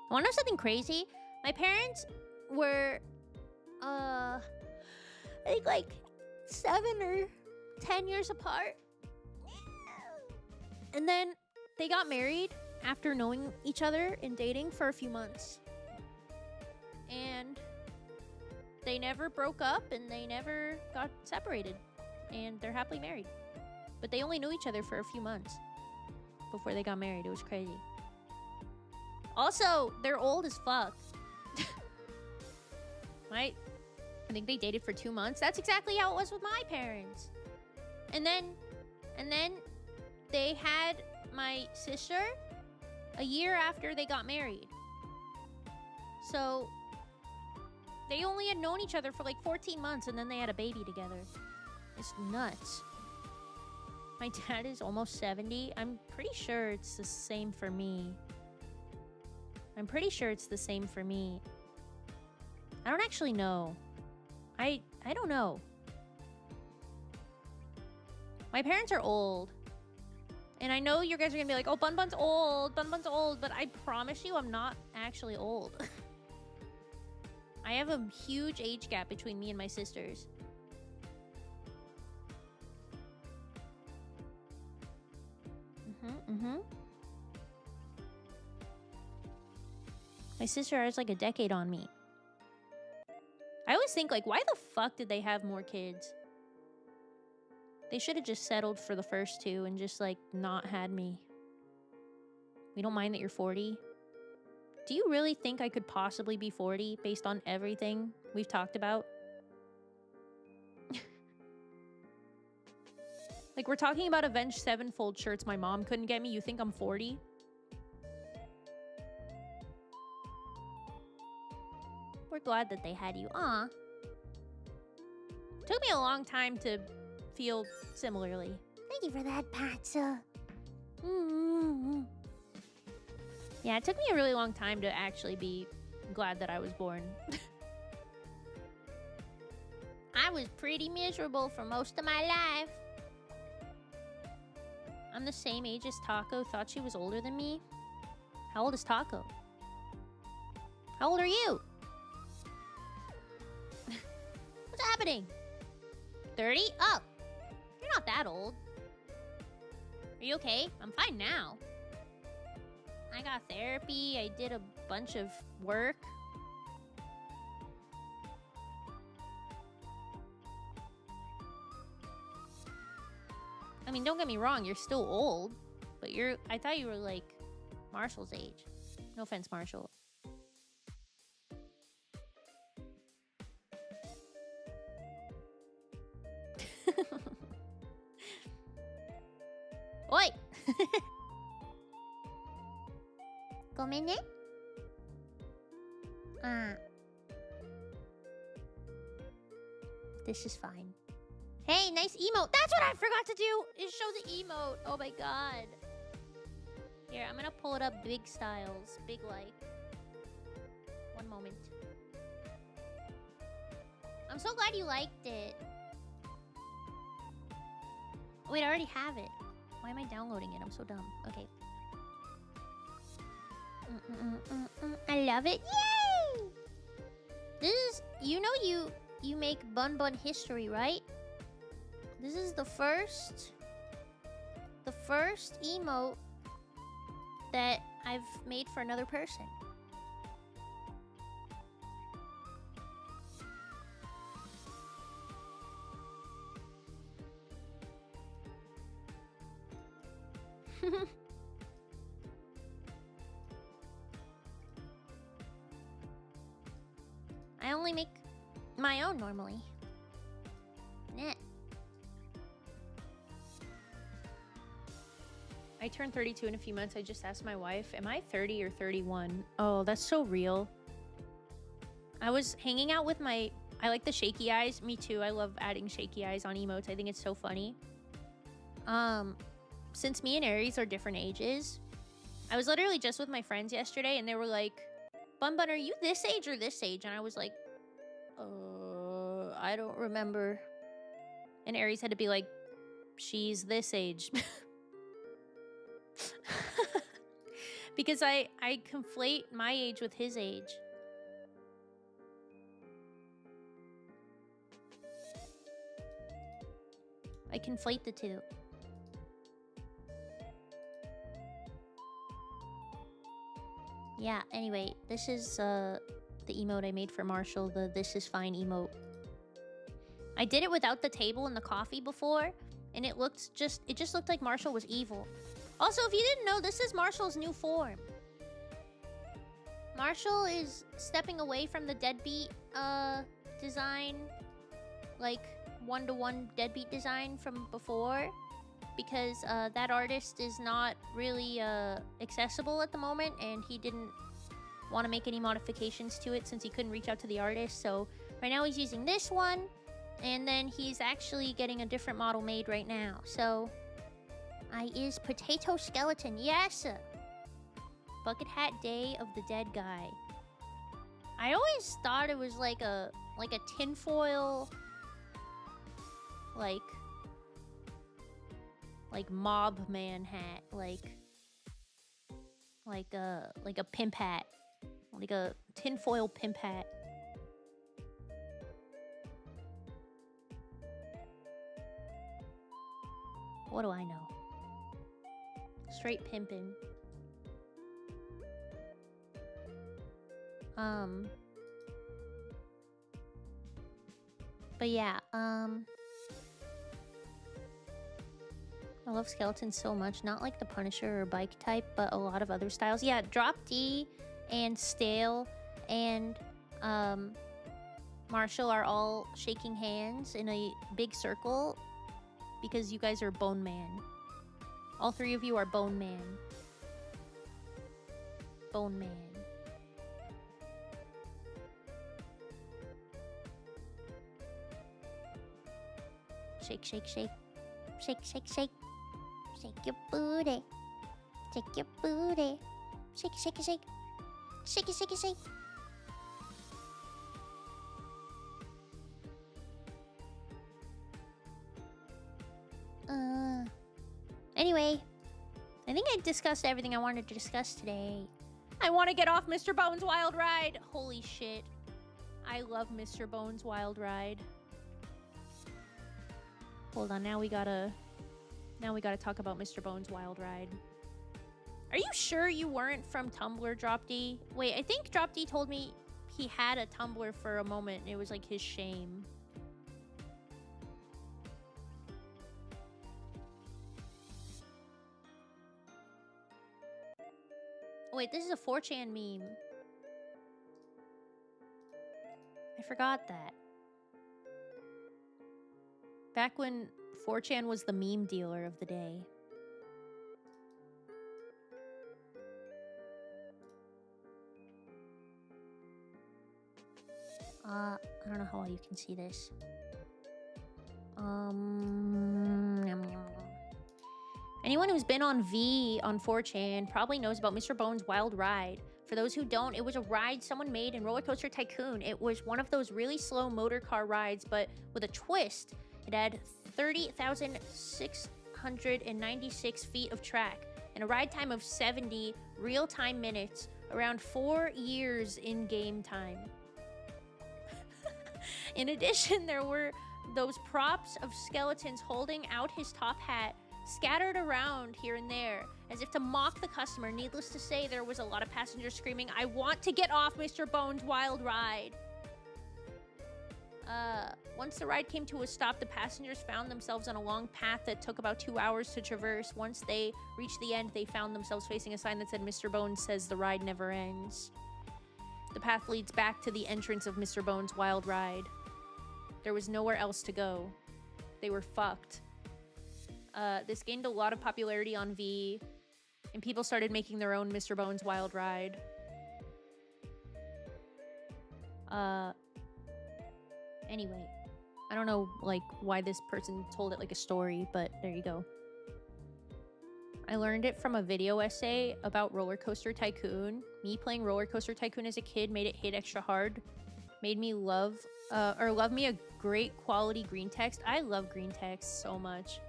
I want to know something crazy? My parents were, I think like 7 or 10 years apart. And then they got married after knowing each other and dating for a few months. And they never broke up and they never got separated. And they're happily married. But they only knew each other for a few months before they got married. It was crazy. Also, they're old as fuck. Right? I think they dated for 2 months. That's exactly how it was with my parents. And then they had my sister a year after they got married. So they only had known each other for like 14 months and then they had a baby together. It's nuts. My dad is almost 70. I'm pretty sure it's the same for me. I'm pretty sure it's the same for me. I don't actually know. I don't know. My parents are old. And I know you guys are gonna be like, oh, Bunbun's old, Bunbun's old, but I promise you I'm not actually old. I have a huge age gap between me and my sisters. My sister has like a decade on me. I always think, like, why the fuck did they have more kids? They should have just settled for the first two and just, like, not had me. We don't mind that you're 40. Do you really think I could possibly be 40 based on everything we've talked about? Like, we're talking about Avenged Sevenfold shirts my mom couldn't get me. You think I'm 40? We're glad that they had you. Aw. Took me a long time to feel similarly. Thank you for that, Patsa. Yeah, it took me a really long time to actually be glad that I was born. I was pretty miserable for most of my life. I'm the same age as Taco. Thought she was older than me. How old is Taco? How old are you? What's happening? 30? Oh, you're not that old. Are you okay? I'm fine now. I got therapy. I did a bunch of work. I mean, don't get me wrong, you're still old, but I thought you were like Marshall's age. No offense, Marshall. Oi! Gomenne? This is fine. Hey, nice emote. That's what I forgot to do. It shows the emote. Oh my god. Here, I'm gonna pull it up big styles. Big like. One moment. I'm so glad you liked it. Wait, I already have it. Why am I downloading it? I'm so dumb. Okay. I love it. Yay! This is, you know, you make Bun-Bun history, right? This is the first emote that I've made for another person. I only make my own normally. Nah. I turn 32 in a few months. I just asked my wife, am I 30 or 31? Oh, that's so real. I was hanging out with I like the shaky eyes. Me too. I love adding shaky eyes on emotes. I think it's so funny. Since me and Aries are different ages, I was literally just with my friends yesterday and they were like, Bunbun, are you this age or this age? And I was like, I don't remember. And Aries had to be like, she's this age. Because I conflate my age with his age. I conflate the two. Yeah, anyway, this is the emote I made for Marshall, the This Is Fine emote. I did it without the table and the coffee before, and it just looked like Marshall was evil. Also, if you didn't know, this is Marshall's new form. Marshall is stepping away from the deadbeat design, like one-to-one deadbeat design from before, because that artist is not really accessible at the moment, and he didn't want to make any modifications to it since he couldn't reach out to the artist. So right now he's using this one, and then he's actually getting a different model made right now. So I is Potato Skeleton, yes! Bucket Hat Day of the Dead Guy. I always thought it was like a tinfoil, like mob man hat, like a pimp hat, like a tinfoil pimp hat. What do I know? Straight pimpin'. But yeah, I love skeletons so much. Not like the Punisher or Bike type, but a lot of other styles. Yeah, Drop D and Stale and Marshall are all shaking hands in a big circle because you guys are Bone Man. All three of you are Bone Man. Bone Man. Shake, shake, shake. Shake, shake, shake. Shake your booty. Shake your booty. Shake, shake, shake. Shake it, shake it, shake. Anyway, I think I discussed everything I wanted to discuss today. I want to get off Mr. Bones' Wild Ride. Holy shit. I love Mr. Bones' Wild Ride. Hold on, now we gotta talk about Mr. Bones' Wild Ride. Are you sure you weren't from Tumblr, Drop D? Wait, I think Drop D told me he had a Tumblr for a moment and it was like his shame. Wait, this is a 4chan meme. I forgot that. Back when 4chan was the meme dealer of the day. I don't know how well you can see this. Anyone who's been on V on 4chan probably knows about Mr. Bones' Wild Ride. For those who don't, it was a ride someone made in Roller Coaster Tycoon. It was one of those really slow motor car rides, but with a twist. It had 30,696 feet of track and a ride time of 70 real-time minutes, around 4 years in game time. In addition, there were those props of skeletons holding out his top hat, scattered around here and there, as if to mock the customer. Needless to say, there was a lot of passengers screaming, "I want to get off Mr. Bones' wild ride." Once the ride came to a stop, the passengers found themselves on a long path that took about 2 hours to traverse. Once they reached the end, they found themselves facing a sign that said, "Mr. Bones says the ride never ends." The path leads back to the entrance of Mr. Bones' wild ride. There was nowhere else to go. They were fucked. This gained a lot of popularity on V, and people started making their own Mr. Bones' wild ride. Anyway, I don't know, like, why this person told it like a story, but there you go. I learned it from a video essay about Roller Coaster Tycoon. Me playing Roller Coaster Tycoon as a kid made it hit extra hard. Made me love me a great quality green text. I love green text so much.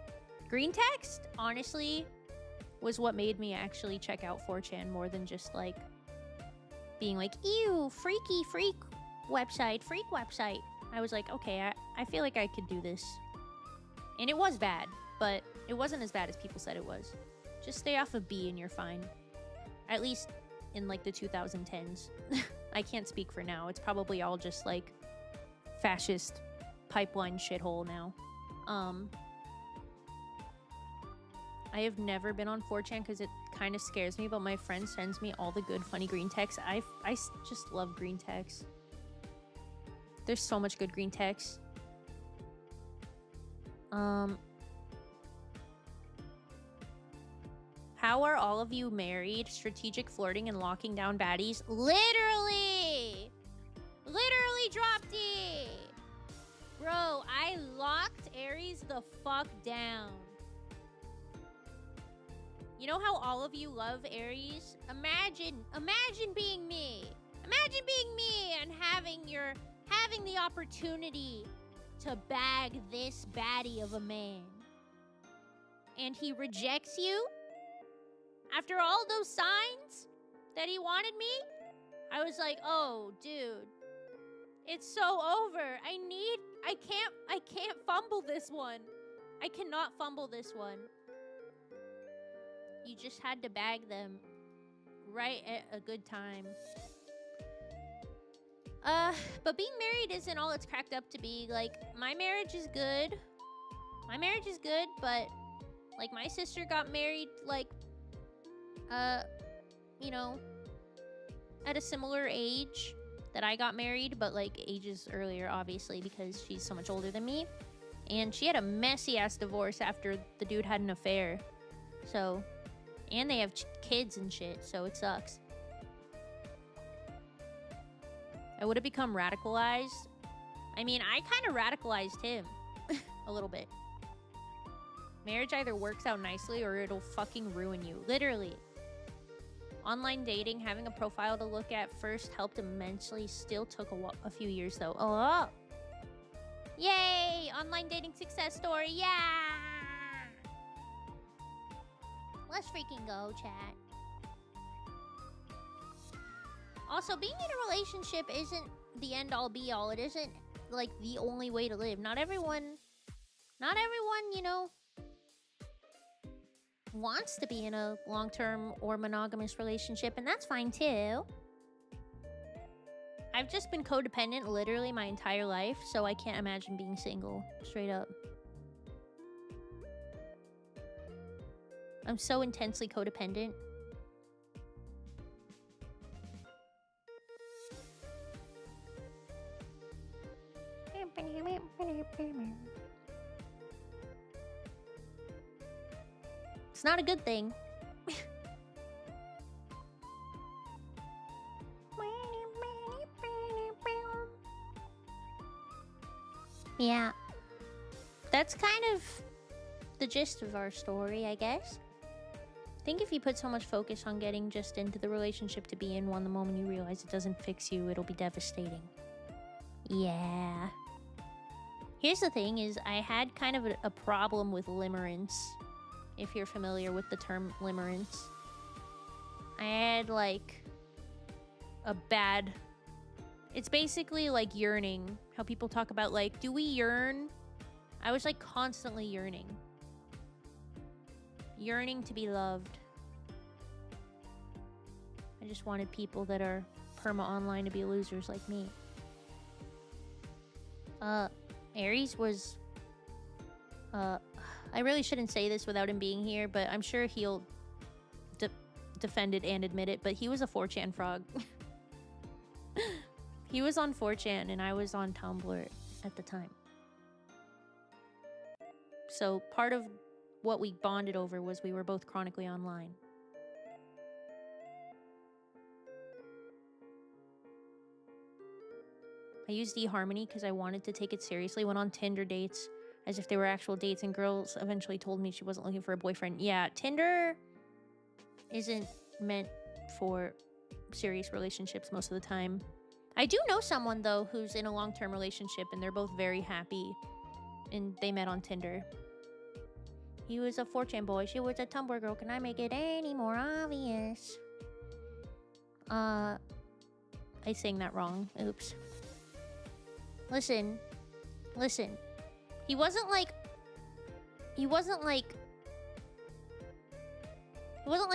Green text, honestly, was what made me actually check out 4chan more than just, like, being like, ew, freaky freak website. I was like, okay, I feel like I could do this. And it was bad, but it wasn't as bad as people said it was. Just stay off of B and you're fine. At least in, like, the 2010s. I can't speak for now. It's probably all just, like, fascist pipeline shithole now. I have never been on 4chan because it kind of scares me, but my friend sends me all the good, funny green text. I just love green text. There's so much good green text. How are all of you married? Strategic flirting and locking down baddies? Literally dropped it. Bro, I locked Aries the fuck down. You know how all of you love Aries? Imagine being me. Imagine being me and having the opportunity to bag this baddie of a man. And he rejects you? After all those signs that he wanted me? I was like, oh, dude. It's so over. I can't fumble this one. I cannot fumble this one. You just had to bag them right at a good time. But being married isn't all it's cracked up to be. Like, my marriage is good. But, like, my sister got married, like, you know, at a similar age that I got married, but, like, ages earlier, obviously, because she's so much older than me. And she had a messy-ass divorce after the dude had an affair. So, and they have kids and shit, so it sucks. I would have become radicalized. I mean, I kind of radicalized him. A little bit. Marriage either works out nicely or it'll fucking ruin you. Literally. Online dating, having a profile to look at first helped immensely. Still took a few years, though. Oh! Yay! Online dating success story. Yeah! Let's freaking go, chat. Also, being in a relationship isn't the end-all be-all. It isn't, like, the only way to live. Not everyone, you know, wants to be in a long-term or monogamous relationship, and that's fine, too. I've just been codependent literally my entire life, so I can't imagine being single. Straight up. I'm so intensely codependent. It's not a good thing. Yeah. That's kind of the gist of our story, I guess. I think if you put so much focus on getting just into the relationship to be in one, the moment you realize it doesn't fix you, it'll be devastating. Yeah. Here's the thing is, I had kind of a problem with limerence, if you're familiar with the term limerence. I had, like, a bad... It's basically like yearning. How people talk about, like, do we yearn? I was, like, constantly yearning. Yearning to be loved. I just wanted people that are perma-online to be losers like me. Aries was... I really shouldn't say this without him being here, but I'm sure he'll defend it and admit it, but he was a 4chan frog. He was on 4chan and I was on Tumblr at the time. So part of what we bonded over was we were both chronically online. I used eHarmony because I wanted to take it seriously. Went on Tinder dates as if they were actual dates, and girls eventually told me she wasn't looking for a boyfriend. Yeah, Tinder isn't meant for serious relationships most of the time. I do know someone, though, who's in a long-term relationship, and they're both very happy, and they met on Tinder. He was a 4chan boy. She was a Tumblr girl. Can I make it any more obvious? I sang that wrong. Oops. Listen. He wasn't like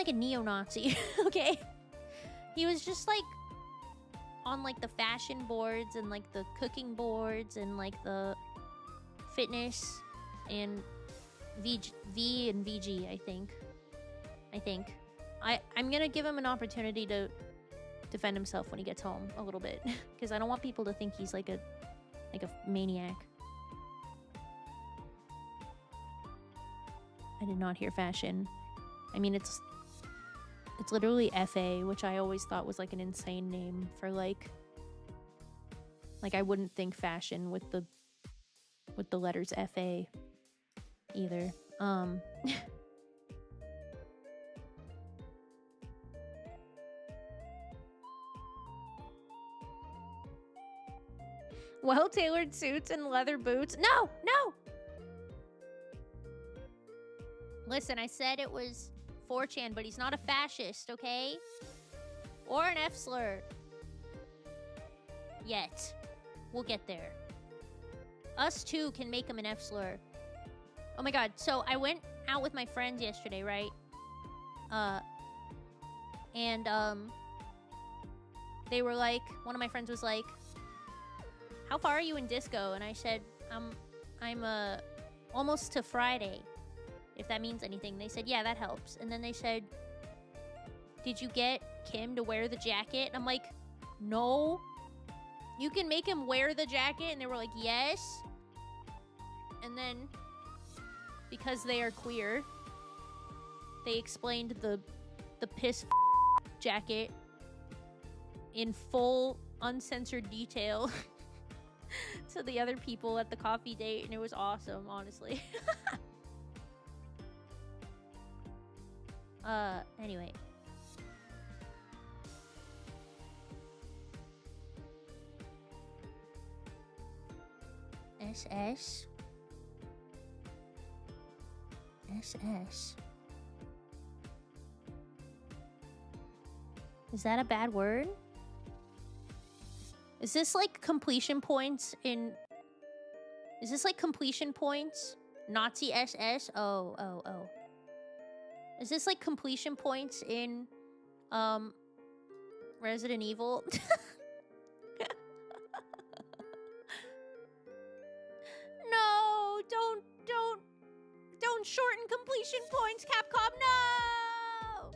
a neo-Nazi, okay? He was just like on like the fashion boards and like the cooking boards and like the fitness and V and VG, I think. I'm gonna give him an opportunity to defend himself when he gets home a little bit, because I don't want people to think he's like a maniac. I did not hear fashion. I mean, it's literally FA, which I always thought was like an insane name for like I wouldn't think fashion with the letters FA either. Well-tailored suits and leather boots. No! Listen, I said it was 4chan, but he's not a fascist, okay? Or an F-slur. Yet. We'll get there. Us too can make him an F-slur. Oh my god, so I went out with my friends yesterday, right? They were like, one of my friends was like, how far are you in disco? And I said, I'm almost to Friday, if that means anything. They said, yeah, that helps. And then they said, did you get Kim to wear the jacket? And I'm like, no. You can make him wear the jacket? And they were like, yes. And then, because they are queer, they explained the piss jacket in full uncensored detail to the other people at the coffee date, and it was awesome, honestly. Anyway. SS. Is that a bad word? Is this like completion points in... Is this like completion points? Nazi SS? Oh. Is this like completion points in, Resident Evil? No! Don't shorten completion points, Capcom! No!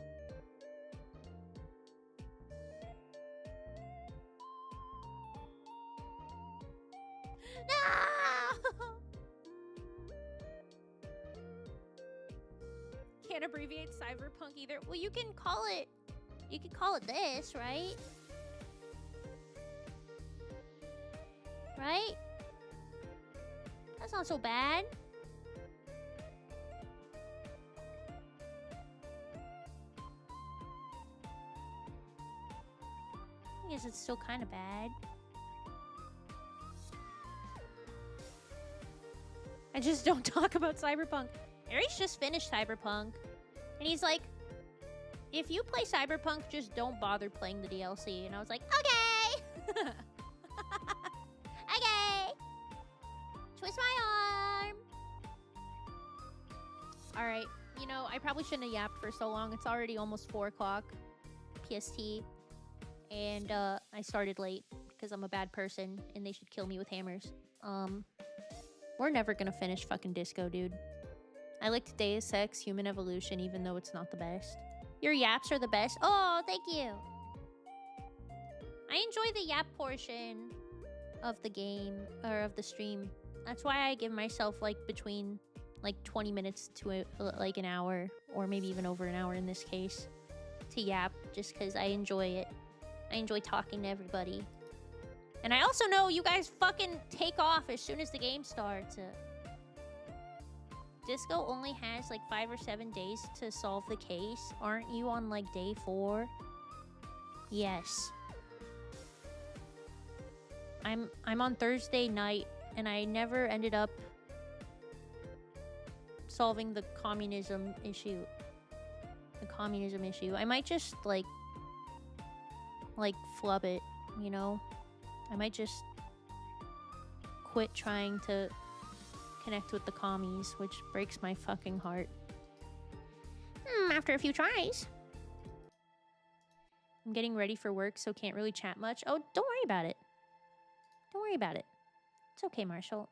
No! Can't abbreviate cyberpunk either. Well, you can call it this, right? Right? That's not so bad. thing is, it's still kind of bad. I just don't talk about Cyberpunk. Aries just finished Cyberpunk, and he's like, if you play Cyberpunk, just don't bother playing the DLC. And I was like, okay! Okay! Twist my arm! Alright, you know, I probably shouldn't have yapped for so long. It's already almost 4 o'clock PST. And I started late because I'm a bad person and they should kill me with hammers. We're never gonna finish fucking Disco, dude. I liked Deus Ex Human Evolution even though it's not the best. Your yaps are the best. Oh, thank you. I enjoy the yap portion of the game or of the stream. That's why I give myself like between like 20 minutes to like an hour or maybe even over an hour in this case to yap just because I enjoy it. I enjoy talking to everybody. And I also know you guys fucking take off as soon as the game starts. Disco only has like 5 or 7 days to solve the case. Aren't you on like day 4? Yes. I'm on Thursday night and I never ended up solving the communism issue. The communism issue. I might just like flub it, you know? I might just quit trying to connect with the commies, which breaks my fucking heart. After a few tries. I'm getting ready for work, so can't really chat much. Oh, don't worry about it. Don't worry about it. It's okay, Marshall.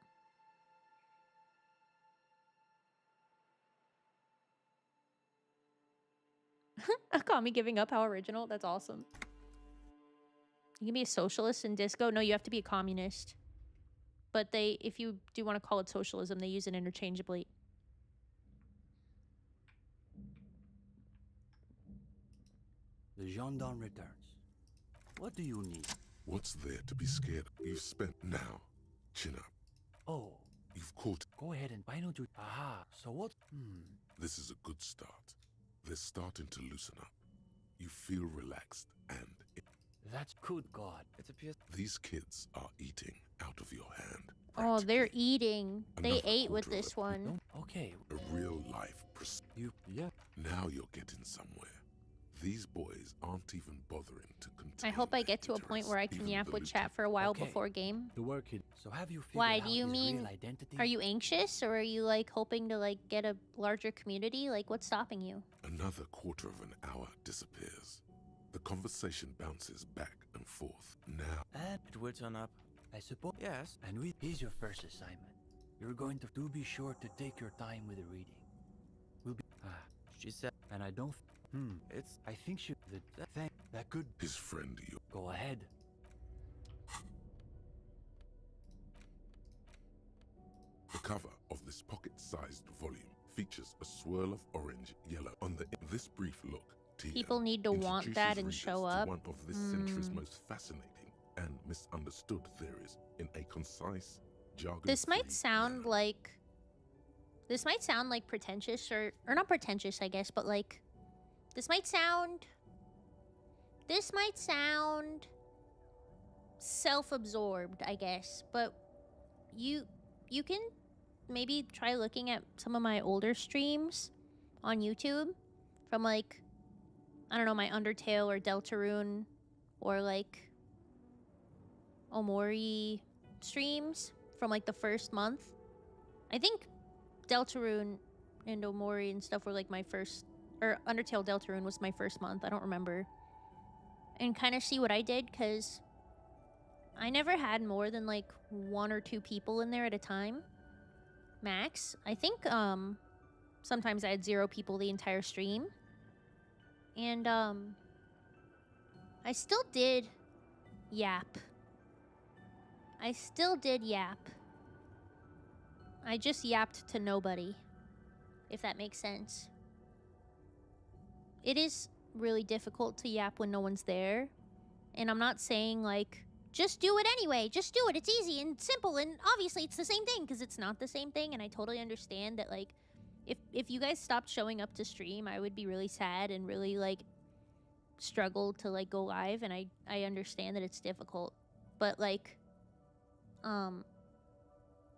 Call me giving up. How original. That's awesome. You can be a socialist in Disco. No, you have to be a communist. But if you do want to call it socialism, they use it interchangeably. The gendarme returns. What do you need? What's there to be scared of? You've spent now. Chin up. Oh. You've caught. Go ahead and why don't you... Aha. So what? This is a good start. They're starting to loosen up. You feel relaxed and... That's good God. It appears... These kids are eating out of your hand. Oh, they're eating. They Another ate with quarter of this a- one. Okay. A real life Yeah. Now you're getting somewhere. These boys aren't even bothering to contain I hope I their get to a point interests, where I can even yap the with lieutenant. chat for a while Okay. before game. To work it. So have you figured Why, out do you his mean... real identity? Are you anxious, or are you, like, hoping to, like, get a larger community? Like, what's stopping you? Another quarter of an hour disappears. The conversation bounces back and forth. Now, And it will turn up. I suppose. Yes. And here's your first assignment. You're going to do be sure to take your time with the reading. We'll be... She said... And I don't... It's... I think she... That could... his friend, you. Go ahead. The cover of this pocket-sized volume features a swirl of orange, yellow. On this brief look, Tia People need to want introduces that and readers show to up. one of this century's most fascinating and misunderstood theories in a concise, jargon. This might sound like... This might sound, like, pretentious, or not pretentious, I guess, but, like... This might sound self-absorbed, I guess, but you can maybe try looking at some of my older streams on YouTube from, like, I don't know, my Undertale or Deltarune or, like, Omori streams from, like, the first month. I think Deltarune and Omori and stuff were, like, my first... Or Undertale Deltarune was my first month. I don't remember. And kind of see what I did, because I never had more than, like, 1 or 2 people in there at a time. Max. I think, sometimes I had 0 people the entire stream. And, I still did yap. I just yapped to nobody, if that makes sense. It is really difficult to yap when no one's there. And I'm not saying, like, just do it anyway. Just do it. It's easy and simple. And obviously it's the same thing, because it's not the same thing. And I totally understand that, like, if you guys stopped showing up to stream, I would be really sad and really, like, struggle to like go live, and I understand that it's difficult, but like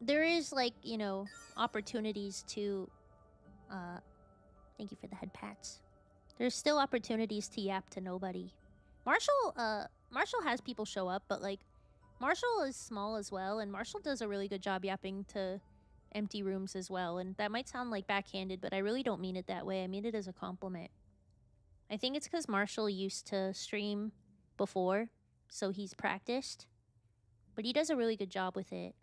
there is like, you know, opportunities to thank you for the head pats. There's still opportunities to yap to nobody. Marshall has people show up, but like Marshall is small as well, and Marshall does a really good job yapping to empty rooms as well, and that might sound like backhanded, but I really don't mean it that way. I mean it as a compliment. I think it's because Marshall used to stream before, so he's practiced, but he does a really good job with it.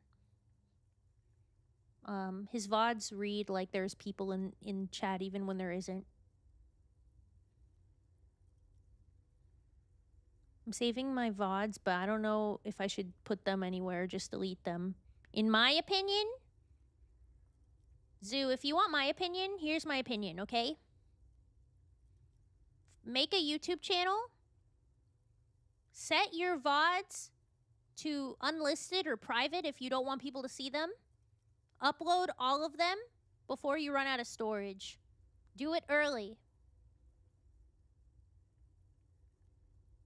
His VODs read like there's people in chat even when there isn't. I'm saving my VODs, but I don't know if I should put them anywhere, just delete them. In my opinion, Zoo, if you want my opinion, here's my opinion, okay? Make a YouTube channel, set your VODs to unlisted or private if you don't want people to see them. Upload all of them before you run out of storage. Do it early.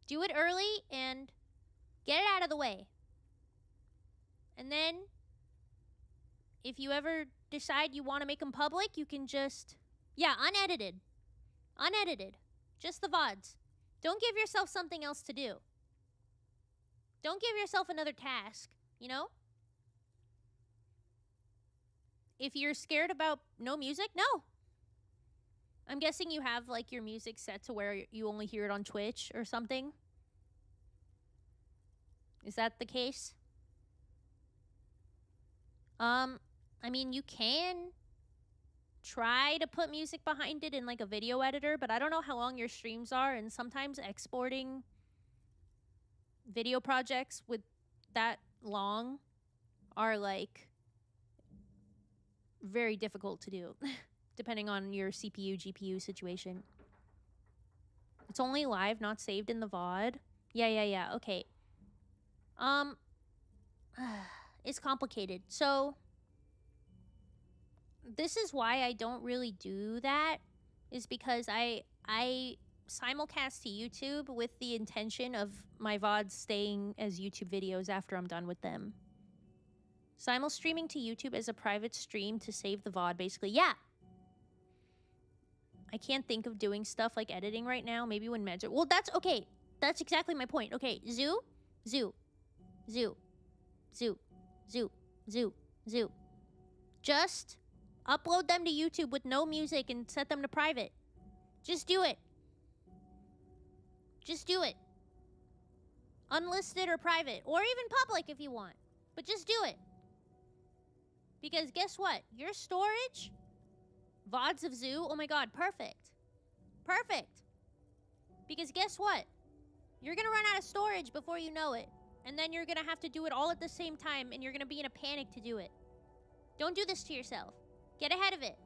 Do it early and get it out of the way. And then, if you ever decide you want to make them public, you can just... Yeah, unedited. Unedited. Just the VODs. Don't give yourself something else to do. Don't give yourself another task, you know? If you're scared about no music, no. I'm guessing you have like your music set to where you only hear it on Twitch or something. Is that the case? I mean, you can try to put music behind it in like a video editor, but I don't know how long your streams are, and sometimes exporting video projects with that long are like very difficult to do depending on your CPU GPU situation. It's only live, not saved in the VOD. Yeah, okay. It's complicated. So this is why I don't really do that, is because I simulcast to YouTube with the intention of my VODs staying as YouTube videos after I'm done with them. Simul streaming to YouTube as a private stream to save the VOD, basically. Yeah. I can't think of doing stuff like editing right now. Maybe when meds are... Well, that's... Okay. That's exactly my point. Okay. Zoo. Just upload them to YouTube with no music and set them to private. Just do it. Just do it. Unlisted or private. Or even public if you want. But just do it. Because guess what? Your storage... VODs of Zoo, oh my god, perfect. Perfect. Because guess what? You're gonna run out of storage before you know it. And then you're gonna have to do it all at the same time, and you're gonna be in a panic to do it. Don't do this to yourself. Get ahead of it.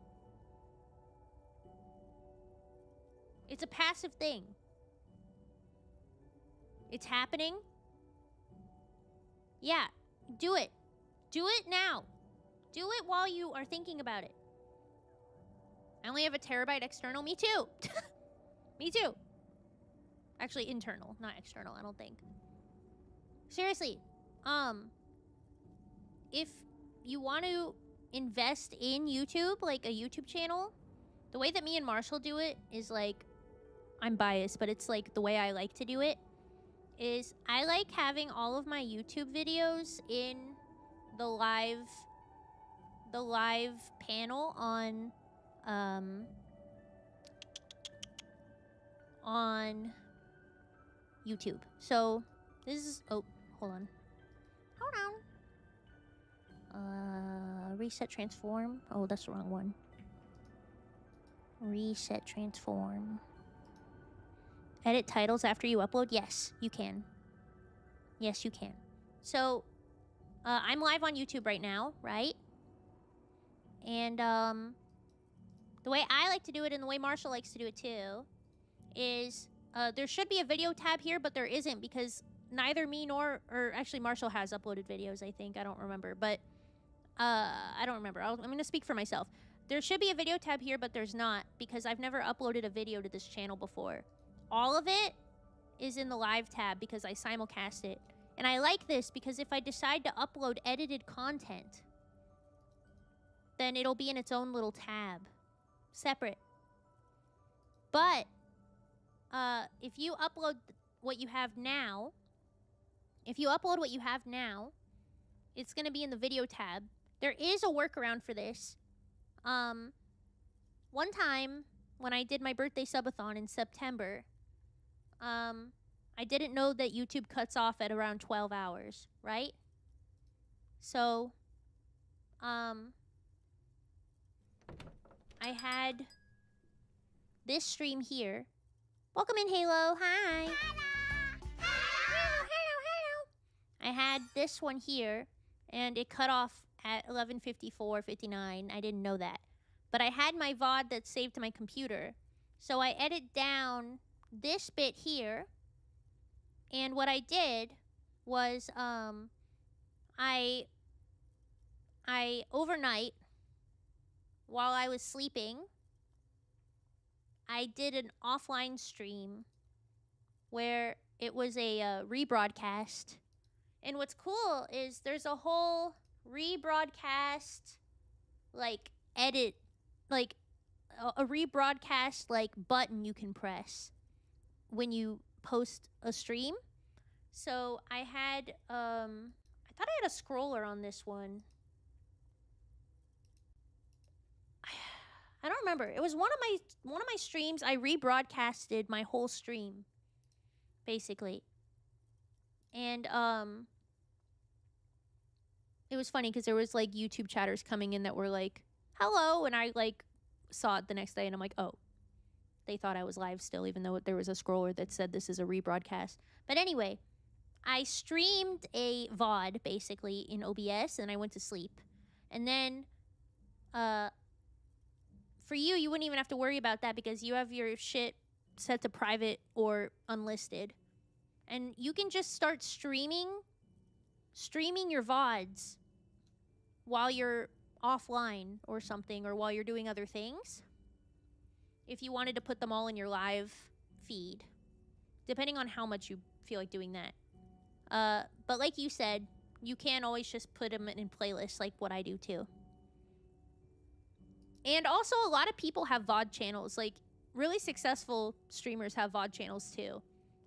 It's a passive thing. It's happening. Yeah, do it. Do it now. Do it while you are thinking about it. I only have a terabyte external. Me too. Me too. Actually, internal, not external, I don't think. Seriously. If you want to invest in YouTube, like a YouTube channel, the way that me and Marshall do it is like, I'm biased, but it's like the way I like to do it is I like having all of my YouTube videos in the live panel on YouTube. So this is, oh, hold on. Reset transform. Oh, that's the wrong one. Reset transform. Edit titles after you upload? Yes, you can. Yes, you can. So, I'm live on YouTube right now, right? And, the way I like to do it and the way Marshall likes to do it too is there should be a video tab here, but there isn't because neither me nor... Or actually, Marshall has uploaded videos, I think. I don't remember. But I don't remember. I'm going to speak for myself. There should be a video tab here, but there's not because I've never uploaded a video to this channel before. all of it is in the live tab because I simulcast it. And I like this because if I decide to upload edited content, then it'll be in its own little tab, separate. But if you upload what you have now, it's going to be in the video tab. There is a workaround for this. One time when I did my birthday subathon in September, I didn't know that YouTube cuts off at around 12 hours, right? So, I had this stream here. Welcome in, Halo. Hi. Hello. I had this one here, and it cut off at 11:54:59. I didn't know that. But I had my VOD that's saved to my computer. So I edit down this bit here. And what I did was I overnight, while I was sleeping, I did an offline stream where it was a rebroadcast. And what's cool is there's a whole rebroadcast, like, edit, like, a rebroadcast, like, button you can press when you post a stream. So I had, I thought I had a scroller on this one. I don't remember. It was one of my streams. I rebroadcasted my whole stream, basically. And it was funny because there was like YouTube chatters coming in that were like, "Hello," and I like saw it the next day, and I'm like, "Oh, they thought I was live still," even though there was a scroller that said this is a rebroadcast. But anyway, I streamed a VOD basically in OBS, and I went to sleep. And then, for you wouldn't even have to worry about that because you have your shit set to private or unlisted. And you can just start streaming your VODs while you're offline or something, or while you're doing other things, if you wanted to put them all in your live feed, depending on how much you feel like doing that. But like you said, you can always just put them in playlists, like what I do too. And also, a lot of people have VOD channels. Like, really successful streamers have VOD channels too.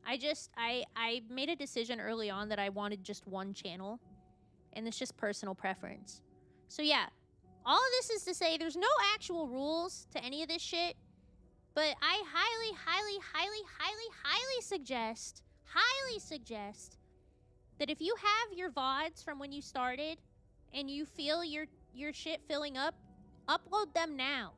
I made a decision early on that I wanted just one channel, and it's just personal preference. So yeah, all of this is to say there's no actual rules to any of this shit, but I highly suggest that if you have your VODs from when you started and you feel your shit filling up, upload them now.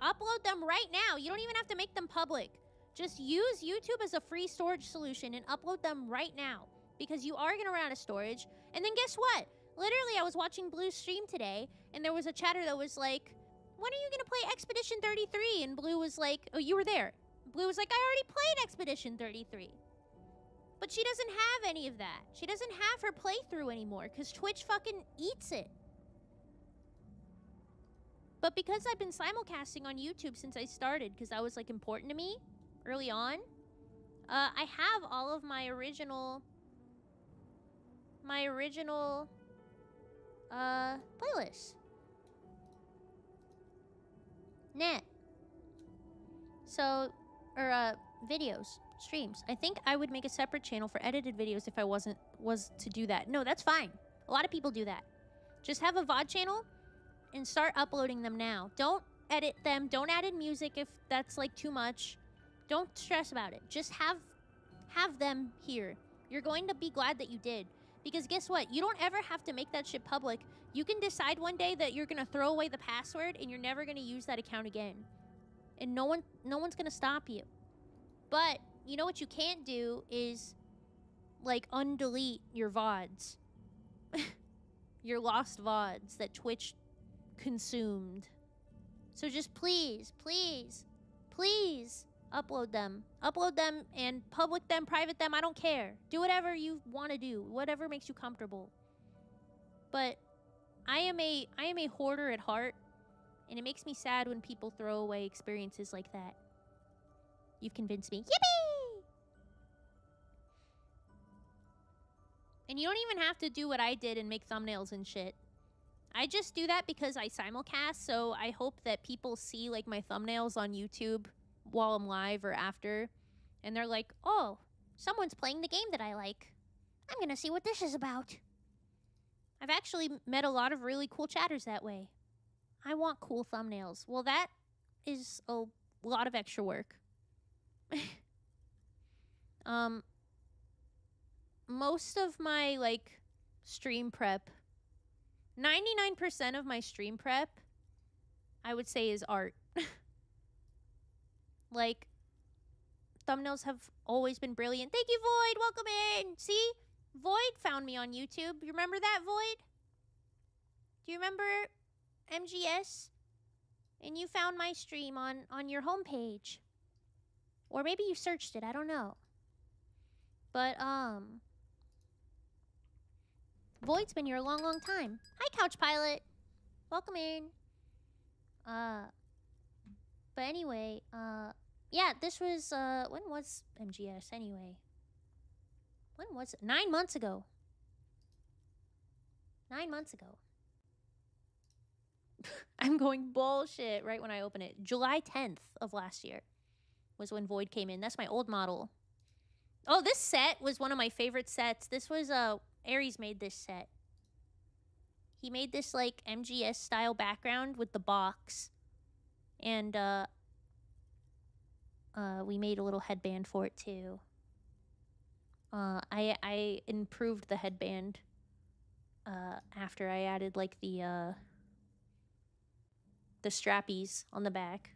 Upload them right now. You don't even have to make them public. Just use YouTube as a free storage solution and upload them right now, because you are going to run out of storage. And then guess what? Literally, I was watching Blue's stream today, and there was a chatter that was like, "When are you going to play Expedition 33? And Blue was like, "Oh, you were there." Blue was like, "I already played Expedition 33. But she doesn't have any of that. She doesn't have her playthrough anymore because Twitch fucking eats it. But because I've been simulcasting on YouTube since I started, because that was like important to me early on, I have all of my original playlists. So, or videos, streams. I think I would make a separate channel for edited videos if I was to do that. No, that's fine. A lot of people do that. Just have a VOD channel and start uploading them now. Don't edit them. Don't add in music if that's like too much. Don't stress about it. Just have them here. You're going to be glad that you did. Because guess what? You don't ever have to make that shit public. You can decide one day that you're going to throw away the password and you're never going to use that account again. And no one's going to stop you. But you know what you can't do is like undelete your VODs. Your lost VODs that Twitch consumed. So just please upload them and public them, private them. I don't care. Do whatever you want to do, whatever makes you comfortable. But I am a hoarder at heart, and it makes me sad when people throw away experiences like that. You've convinced me. Yippee! And you don't even have to do what I did and make thumbnails and shit. I just do that because I simulcast, so I hope that people see like my thumbnails on YouTube while I'm live or after, and they're like, oh, someone's playing the game that I like. I'm gonna see what this is about. I've actually met a lot of really cool chatters that way. I want cool thumbnails. Well, that is a lot of extra work. Most of my like stream prep, 99% of my stream prep, I would say, is art. Like, thumbnails have always been brilliant. Thank you, Void. Welcome in. See? Void found me on YouTube. You remember that, Void? Do you remember MGS? And you found my stream on your homepage. Or maybe you searched it. I don't know. But, Void's been here a long, long time. Hi, Couch Pilot. Welcome in. But anyway, yeah, this was, when was MGS anyway? When was it? 9 months ago. 9 months ago. I'm going bullshit right when I open it. July 10th of last year was when Void came in. That's my old model. Oh, this set was one of my favorite sets. This was, Aries made this set. He made this, like, MGS style background with the box. And, we made a little headband for it, too. I improved the headband, after I added, like, the strappies on the back.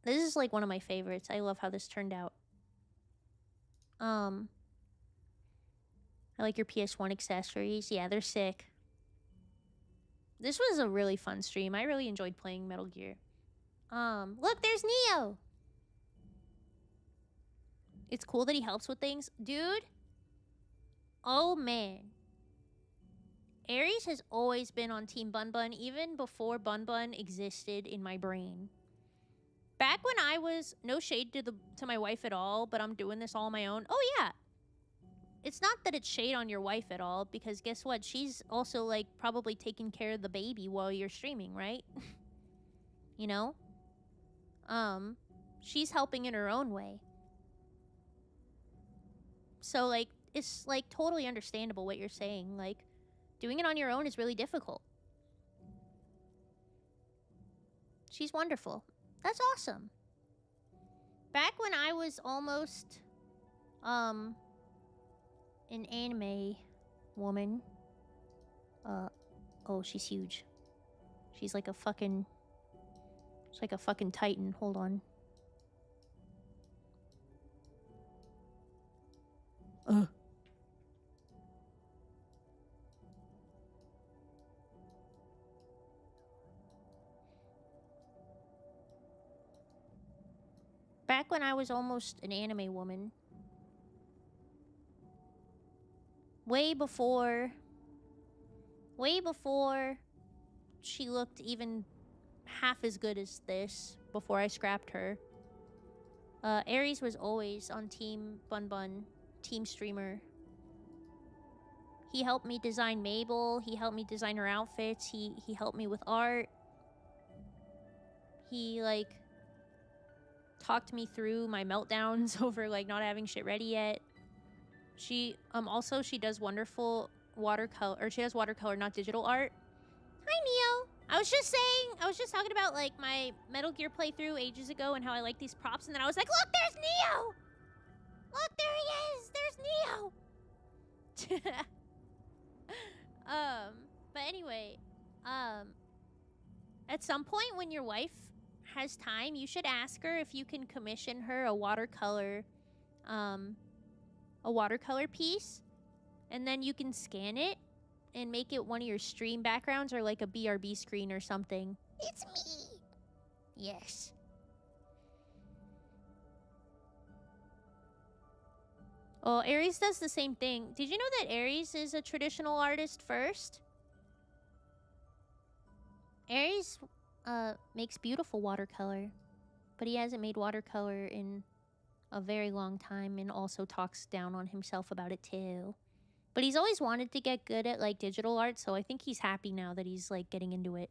This is, like, one of my favorites. I love how this turned out. I like your PS1 accessories. Yeah, they're sick. This was a really fun stream. I really enjoyed playing Metal Gear. Look, there's Neo! It's cool that he helps with things. Dude! Oh, man. Aries has always been on Team Bunbun, even before Bunbun existed in my brain. Back when I was... No shade to my wife at all, but I'm doing this all on my own. Oh, yeah. It's not that it's shade on your wife at all, because guess what? She's also, like, probably taking care of the baby while you're streaming, right? You know? She's helping in her own way. So, like, it's, like, totally understandable what you're saying. Like, doing it on your own is really difficult. She's wonderful. That's awesome. Back when I was almost, an anime woman. Oh, she's huge. She's like a fucking... She's like a fucking titan. Hold on. Back when I was almost an anime woman. Way before she looked even half as good as this, before I scrapped her. Aries was always on Team Bunbun, Team Streamer. He helped me design Mabel, he helped me design her outfits, he helped me with art. He, like, talked me through my meltdowns over, like, not having shit ready yet. She, also, she does wonderful watercolor, or she does watercolor, not digital art. Hi, Neo! I was just talking about, like, my Metal Gear playthrough ages ago and how I like these props, and then I was like, look, there's Neo! Look, there he is! There's Neo! But anyway, at some point when your wife has time, you should ask her if you can commission her a watercolor piece, and then you can scan it and make it one of your stream backgrounds or like a BRB screen or something. It's me. Yes. Oh, Aries does the same thing. Did you know that Aries is a traditional artist first? Aries makes beautiful watercolor, but he hasn't made watercolor in a very long time and also talks down on himself about it too. But he's always wanted to get good at, like, digital art, so I think he's happy now that he's, like, getting into it.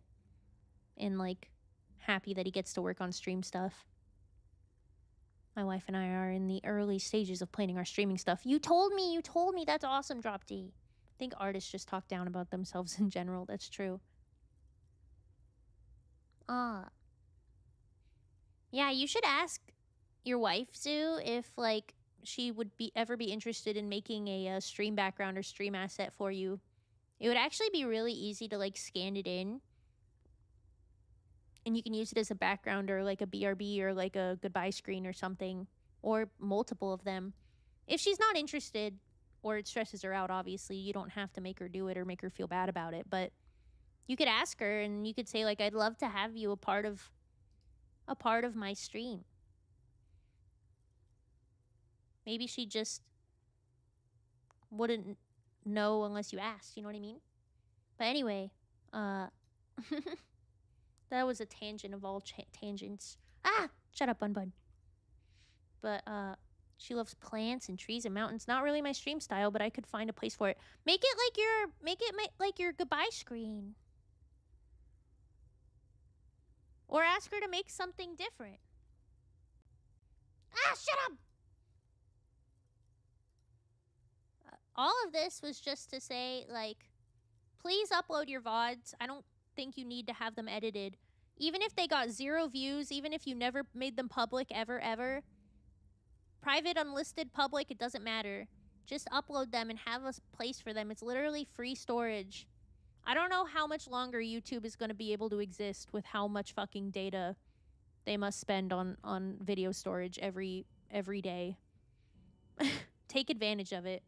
And, like, happy that he gets to work on stream stuff. My wife and I are in the early stages of planning our streaming stuff. You told me! That's awesome, Drop D. I think artists just talk down about themselves in general. That's true. Yeah, you should ask your wife, Zoo, if, like, she would ever be interested in making a stream background or stream asset for you. It would actually be really easy to, like, scan it in. And you can use it as a background or, like, a BRB or, like, a goodbye screen or something. Or multiple of them. If she's not interested, or it stresses her out, obviously, you don't have to make her do it or make her feel bad about it. But you could ask her and you could say, like, I'd love to have you a part of my stream. Maybe she just wouldn't know unless you asked, you know what I mean? But anyway, that was a tangent of all tangents. Ah! Shut up, Bunbun. But, she loves plants and trees and mountains. Not really my stream style, but I could find a place for it. Make it like your goodbye screen. Or ask her to make something different. Ah, shut up! All of this was just to say, like, please upload your VODs. I don't think you need to have them edited. Even if they got 0 views, even if you never made them public ever. Private, unlisted, public, it doesn't matter. Just upload them and have a place for them. It's literally free storage. I don't know how much longer YouTube is going to be able to exist with how much fucking data they must spend on video storage every day. Take advantage of it.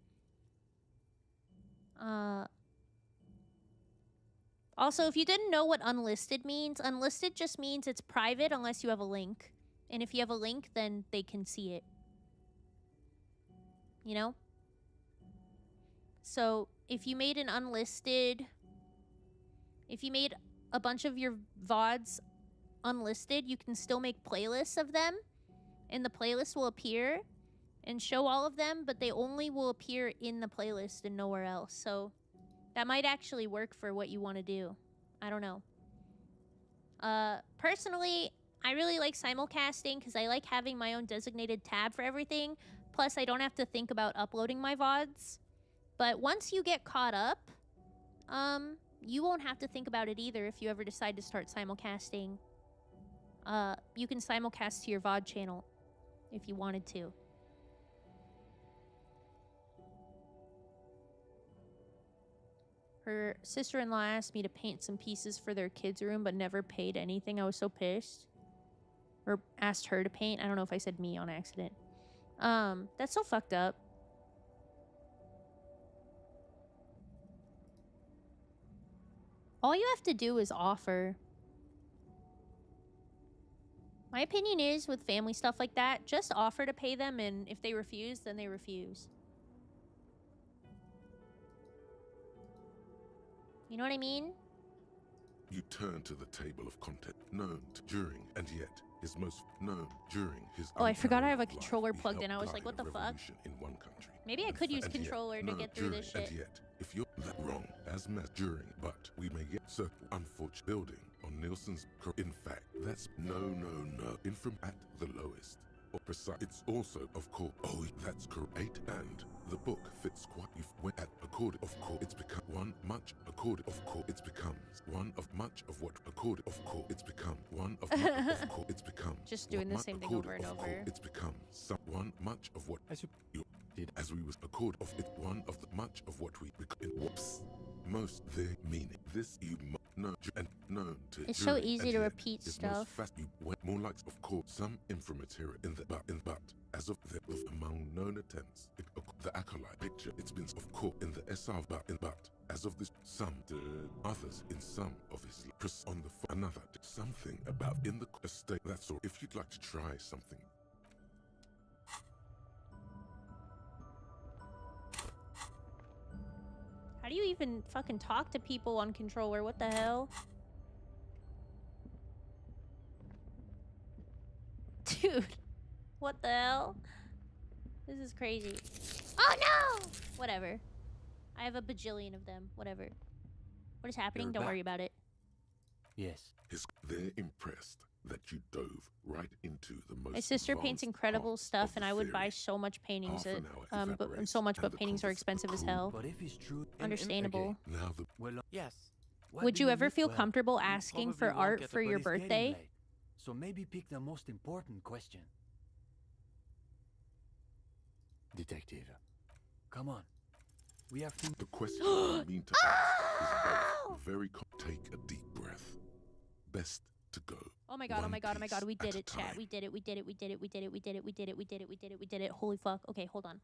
Also, if you didn't know what unlisted means, unlisted just means it's private unless you have a link. And if you have a link, then they can see it. You know? So, if you made an unlisted... If you made a bunch of your VODs unlisted, you can still make playlists of them. And the playlist will appear and show all of them, but they only will appear in the playlist and nowhere else. So that might actually work for what you want to do. I don't know. Personally, I really like simulcasting because I like having my own designated tab for everything. Plus, I don't have to think about uploading my VODs. But once you get caught up, you won't have to think about it either if you ever decide to start simulcasting. You can simulcast to your VOD channel if you wanted to. Her sister-in-law asked me to paint some pieces for their kids' room, but never paid anything. I was so pissed. Or asked her to paint. I don't know if I said me on accident. That's so fucked up. All you have to do is offer. My opinion is, with family stuff like that, just offer to pay them, and if they refuse, then they refuse. You know what I mean? You turn to the table of content known during and yet his most known during his. Oh, I forgot I have a controller plugged in. I was like, what the fuck? In one country. Maybe I could use controller to get through this shit. And yet, if you're that wrong as during, but we may get certain unfortunate building on Nielsen's. In fact, that's no. Infram at the lowest. Or precise. It's also, of course, that's correct. And the book fits quite. When at accorded, of course, it's become one much accorded. Of course, it's becomes one of much of what accorded. Of course, it's become one of much, of course, it's become just doing the same thing over and over. It's become one much of what you did as we was accord of it. One of the much of what we whoops. Most their meaning. This you know and known to. It's so easy to repeat stuff. Fast you went more like, of course, some infra-material in the but as of the among known attempts, the acolyte picture. It's been of course in the SR but as of this some others in some of his on the another something about in the estate. That's all. If you'd like to try something. How do you even fucking talk to people on controller? What the hell? Dude, what the hell? This is crazy. Oh no! Whatever. I have a bajillion of them. Whatever. What is happening? You're Don't worry back. about it. Yes. They're impressed that you dove right into the most. My sister paints advanced incredible part stuff, of and the I would buy theory. so much paintings. Half an hour But evaporates, so much, and but the paintings are converse- expensive as cool. hell. But if it's true, Understandable. Now the well, yes. What Would do you ever need? feel Well, comfortable you asking probably for won't art get it, for but your it's getting birthday? late. So maybe pick the most important question. Detective. Come on. We have to. The question I mean to ask is both very. Take a deep breath. Best to go. Oh my god, oh one my god, oh my god, piece we at did a it, chat. time. We did it, we did it, we did it, we did it, we did it, we did it, we did it, we did it, we did it. Holy fuck. Okay, hold on.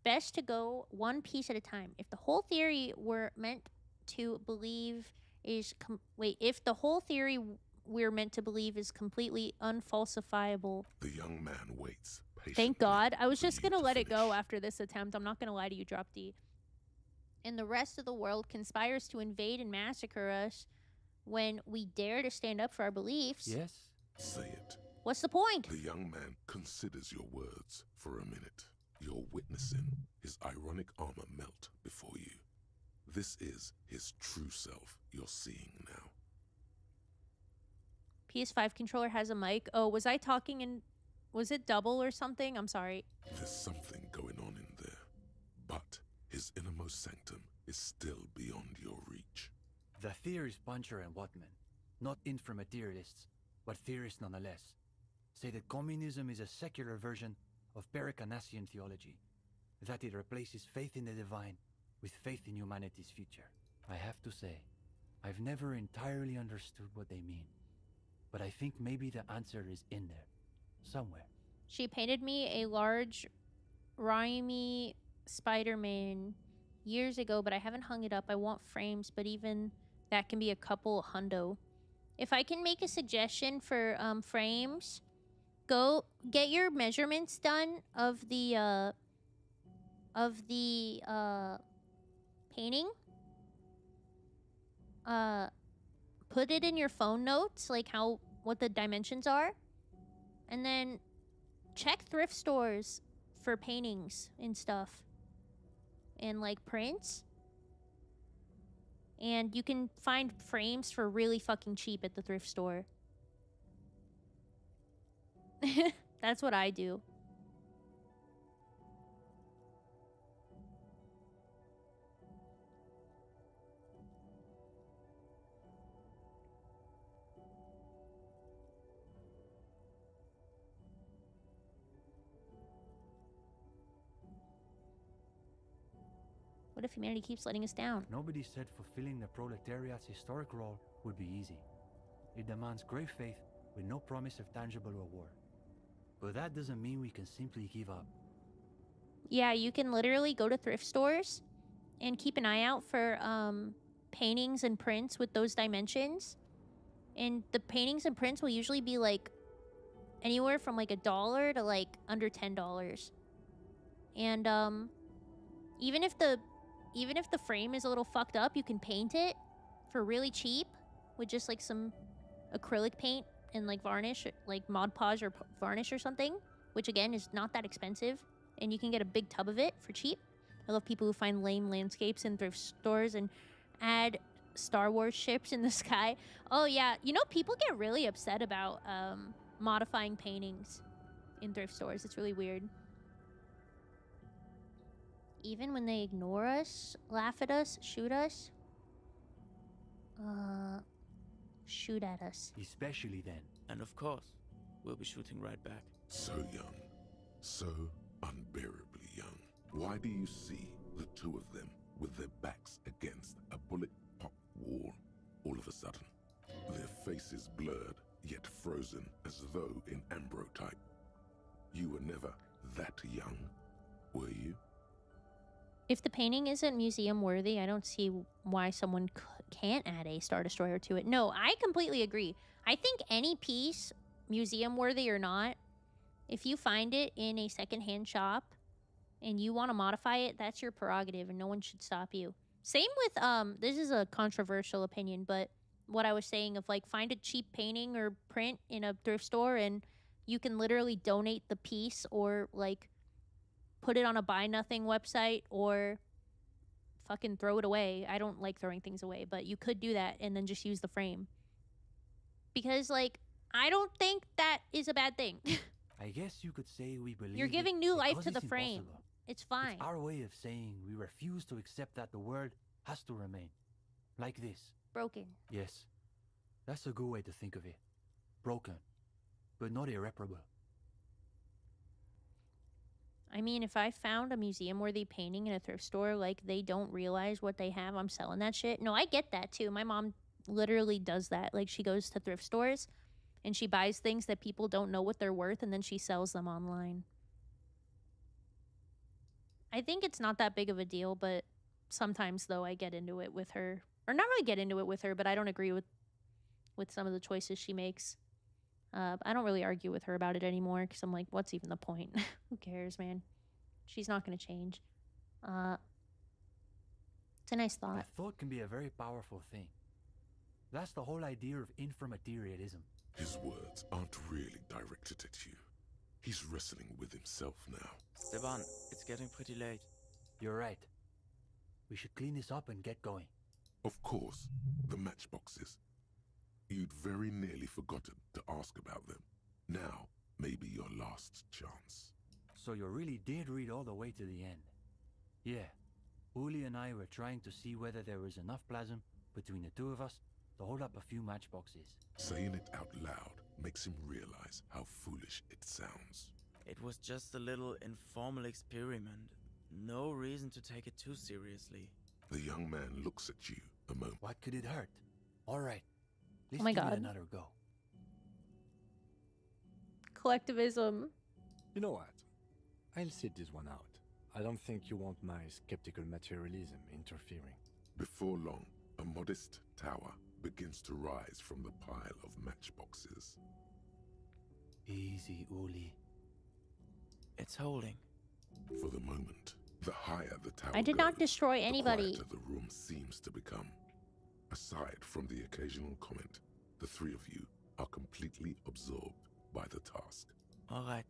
Best to go one piece at a time. If the whole theory we're meant to believe is if the whole theory we're meant to believe is completely unfalsifiable. The young man waits patiently. Thank God. I was for just you gonna to let it go finish. after this attempt. I'm not gonna lie to you, Drop D. And the rest of the world conspires to invade and massacre us when we dare to stand up for our beliefs. Yes. Say it. What's the point? The young man considers your words for a minute. You're witnessing his ironic armor melt before you. This is his true self you're seeing now. PS5 controller has a mic. Oh, was I talking in... Was it double or something? I'm sorry. There's something going on in there, but his innermost sanctum is still beyond your reach. The theorist Puncher and Watman, not inframaterialists, but theorists nonetheless, say that communism is a secular version of Pericanassian theology, that it replaces faith in the divine with faith in humanity's future. I have to say, I've never entirely understood what they mean, but I think maybe the answer is in there, somewhere. She painted me a large, rhymy Spider-Man years ago, but I haven't hung it up. I want frames, but even that can be a couple hundo. If I can make a suggestion for frames, go get your measurements done of the painting. Put it in your phone notes, like what the dimensions are, and then check thrift stores for paintings and stuff, and like prints. And you can find frames for really fucking cheap at the thrift store. That's what I do. What if humanity keeps letting us down? Nobody said fulfilling the proletariat's historic role would be easy. It demands great faith with no promise of tangible reward. But that doesn't mean we can simply give up. Yeah, you can literally go to thrift stores and keep an eye out for paintings and prints with those dimensions. And the paintings and prints will usually be like anywhere from like $1 to like under $10. And even if the frame is a little fucked up, you can paint it for really cheap with just like some acrylic paint and like varnish, like Mod Podge or varnish or something, which again is not that expensive, and you can get a big tub of it for cheap. I love people who find lame landscapes in thrift stores and add Star Wars ships in the sky. Oh yeah, you know, people get really upset about modifying paintings in thrift stores. It's really weird. Even when they ignore us, laugh at us, shoot us. Shoot at us. Especially then. And of course, we'll be shooting right back. So young, so unbearably young. Why do you see the two of them with their backs against a bullet-pop wall all of a sudden? Their faces blurred, yet frozen as though in ambrotype. You were never that young, were you? If the painting isn't museum worthy, I don't see why someone can't add a Star Destroyer to it. No, I completely agree. I think any piece, museum worthy or not, if you find it in a secondhand shop and you want to modify it, that's your prerogative and no one should stop you. Same with, this is a controversial opinion, but what I was saying of like find a cheap painting or print in a thrift store and you can literally donate the piece or like put it on a buy nothing website or fucking throw it away. I don't like throwing things away, but you could do that and then just use the frame. Because, like, I don't think that is a bad thing. I guess you could say we believe You're it giving new life because to the it's frame. impossible. It's fine. It's our way of saying we refuse to accept that the world has to remain. Like this. Broken. Yes. That's a good way to think of it. Broken. But not irreparable. I mean, if I found a museum-worthy painting in a thrift store, like, they don't realize what they have, I'm selling that shit. No, I get that, too. My mom literally does that. Like, she goes to thrift stores, and she buys things that people don't know what they're worth, and then she sells them online. I think it's not that big of a deal, but sometimes, though, I get into it with her. Or not really get into it with her, but I don't agree with some of the choices she makes. I don't really argue with her about it anymore because I'm like, what's even the point? Who cares, man? She's not going to change. It's a nice thought. A thought can be a very powerful thing. That's the whole idea of inframaterialism. His words aren't really directed at you. He's wrestling with himself now. Steban, it's getting pretty late. You're right. We should clean this up and get going. Of course, the matchboxes. You'd very nearly forgotten to ask about them. Now may be your last chance. So you really did read all the way to the end. Yeah. Uli and I were trying to see whether there was enough plasm between the two of us to hold up a few matchboxes. Saying it out loud makes him realize how foolish it sounds. It was just a little informal experiment. No reason to take it too seriously. The young man looks at you a moment. What could it hurt? All right. Let's Oh my give God. it another go. Collectivism. You know what? I'll sit this one out. I don't think you want my skeptical materialism interfering. Before long, a modest tower begins to rise from the pile of matchboxes. Easy, Uli. It's holding. For the moment, the higher the tower I did not goes, destroy the anybody. quieter the room seems to become. Aside from the occasional comment, the three of you are completely absorbed by the task. All right.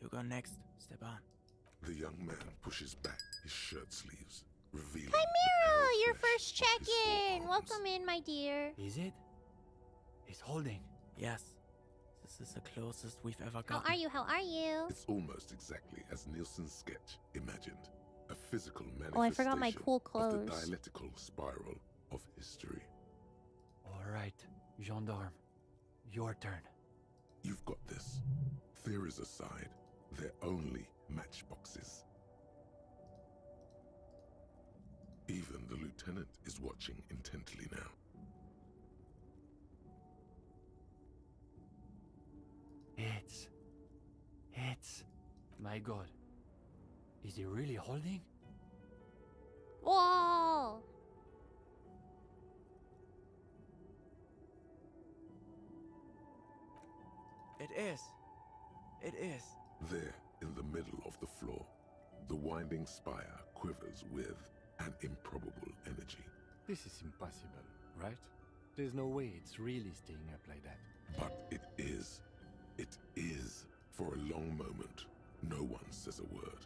You go next, Steban. The young man pushes back his shirt sleeves, revealing Chimera, your the pale first flesh of his check-in. forearms. Welcome in, my dear. Is it? It's holding. Yes. This is the closest we've ever How gotten. are you? How are you? It's almost exactly as Nielsen's sketch imagined. A physical manifestation Oh, I forgot my cool of the clothes. dialectical spiral of history. All right, gendarme. Your turn. You've got this. Theories aside, they're only matchboxes. Even the lieutenant is watching intently now. It's... My God. Is he really holding? Whoa! It is. It is. There, in the middle of the floor, the winding spire quivers with an improbable energy. This is impossible, right? There's no way it's really staying up like that. But it is. It is. For a long moment, no one says a word.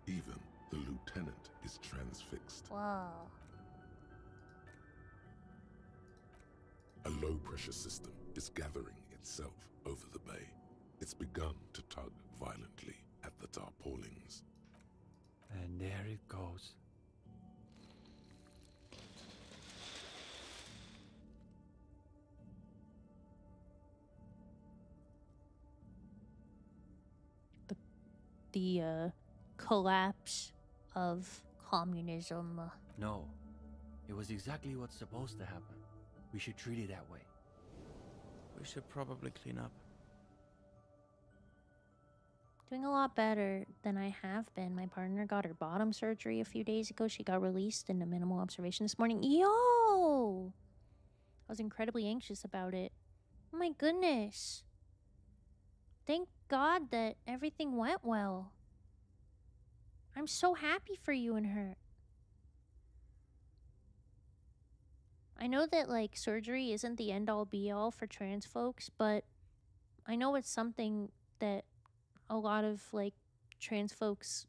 Even the lieutenant is transfixed. Whoa. A low-pressure system is gathering itself over the bay. It's begun to tug violently at the tarpaulins. And there it goes. The collapse of communism. No. It was exactly what's supposed to happen. We should treat it that way. We should probably clean up. Doing a lot better than I have been. My partner got her bottom surgery a few days ago. She got released into minimal observation this morning. Yo! I was incredibly anxious about it. Oh my goodness. Thank God that everything went well. I'm so happy for you and her. I know that, like, surgery isn't the end-all be-all for trans folks, but I know it's something that a lot of, like, trans folks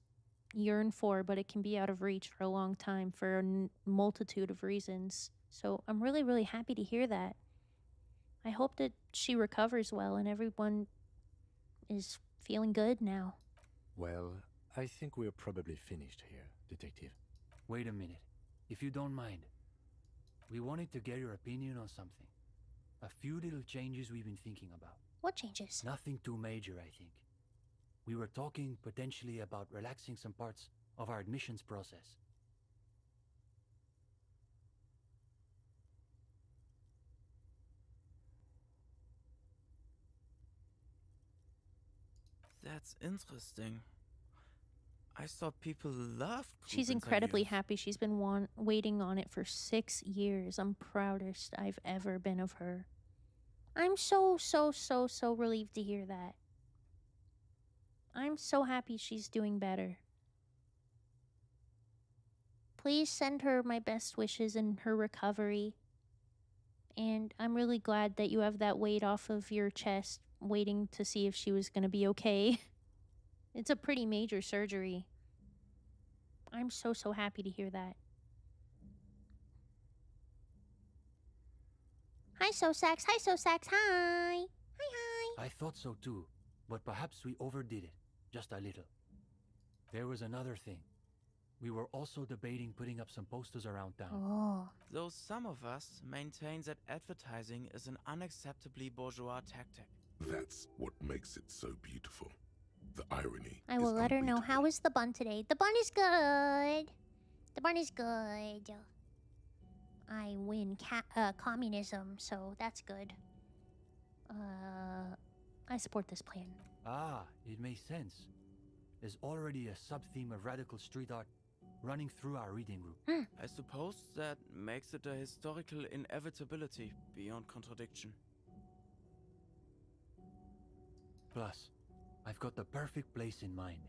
yearn for, but it can be out of reach for a long time for a multitude of reasons. So I'm really, really happy to hear that. I hope that she recovers well and everyone is feeling good now. Well, I think we're probably finished here, Detective. Wait a minute. If you don't mind. We wanted to get your opinion on something. A few little changes we've been thinking about. What changes? Nothing too major, I think. We were talking potentially about relaxing some parts of our admissions process. That's interesting. I thought people loved group She's incredibly interviews. happy. She's been waiting on it for 6 years. I'm proudest I've ever been of her. I'm so relieved to hear that. I'm so happy she's doing better. Please send her my best wishes in her recovery. And I'm really glad that you have that weight off of your chest, waiting to see if she was going to be okay. It's a pretty major surgery. I'm so happy to hear that. Hi, Sosax. Hi, Sosax. Hi. Hi. I thought so too, but perhaps we overdid it, just a little. There was another thing. We were also debating putting up some posters around town. Oh. Though some of us maintain that advertising is an unacceptably bourgeois tactic. That's what makes it so beautiful. The irony. I will is let her know. How unbeatable. is the bun today? The bun is good. The bun is good. I win communism, so that's good. I support this plan. Ah, it makes sense. There's already a sub-theme of radical street art running through our reading group. I suppose that makes it a historical inevitability beyond contradiction. Plus, I've got the perfect place in mind.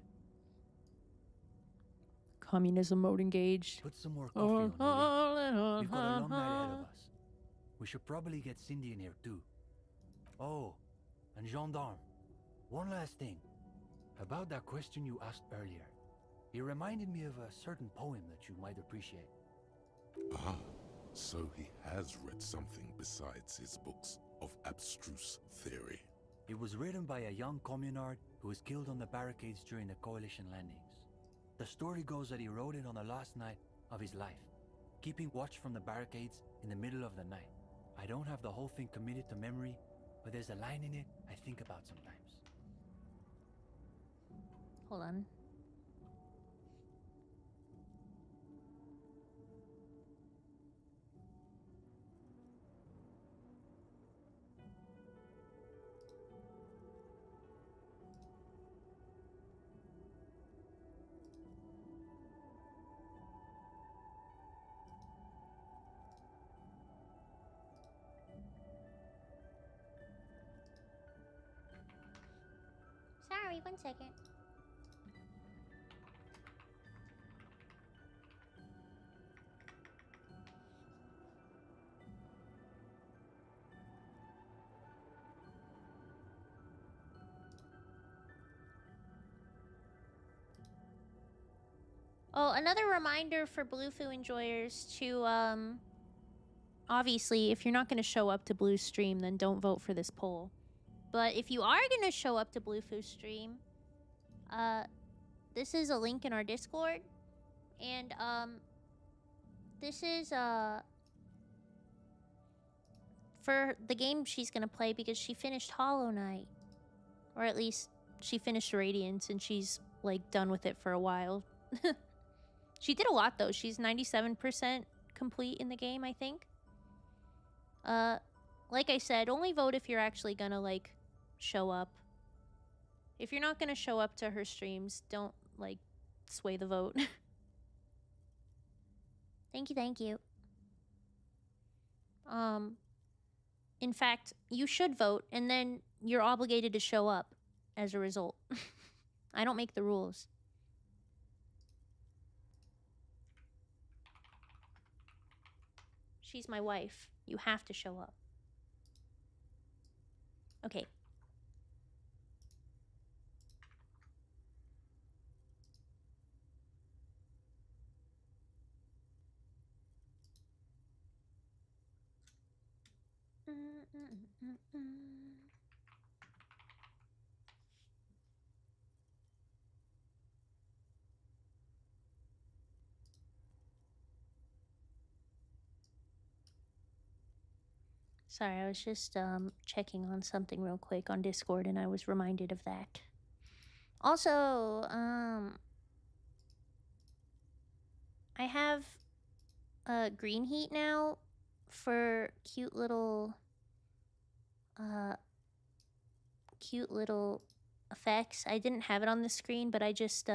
Communism mode engaged. Put some more coffee on, will you? We've got a long night ahead of us. We should probably get Cindy in here too. Oh, and Gendarme. One last thing. About that question you asked earlier. It reminded me of a certain poem that you might appreciate. Ah, so he has read something besides his books of abstruse theory. It was written by a young communard who was killed on the barricades during the Coalition landings. The story goes that he wrote it on the last night of his life, keeping watch from the barricades in the middle of the night. I don't have the whole thing committed to memory, but there's a line in it I think about sometimes. Hold on. Sorry, 1 second. Oh, another reminder for Bluefoo enjoyers to, obviously, if you're not going to show up to Blue's stream, then don't vote for this poll. But if you are going to show up to Bluefoo's stream, this is a link in our Discord. And, this is, for the game she's going to play because she finished Hollow Knight. Or at least, she finished Radiance and she's, like, done with it for a while. She did a lot, though. She's 97% complete in the game, I think. Like I said, only vote if you're actually gonna, like, show up. If you're not gonna show up to her streams, don't, like, sway the vote. Thank you, thank you. In fact, you should vote, and then you're obligated to show up as a result. I don't make the rules. She's my wife. You have to show up. Okay. Sorry, I was just checking on something real quick on Discord and I was reminded of that. Also, I have green heat now for cute little effects. I didn't have it on the screen, but I just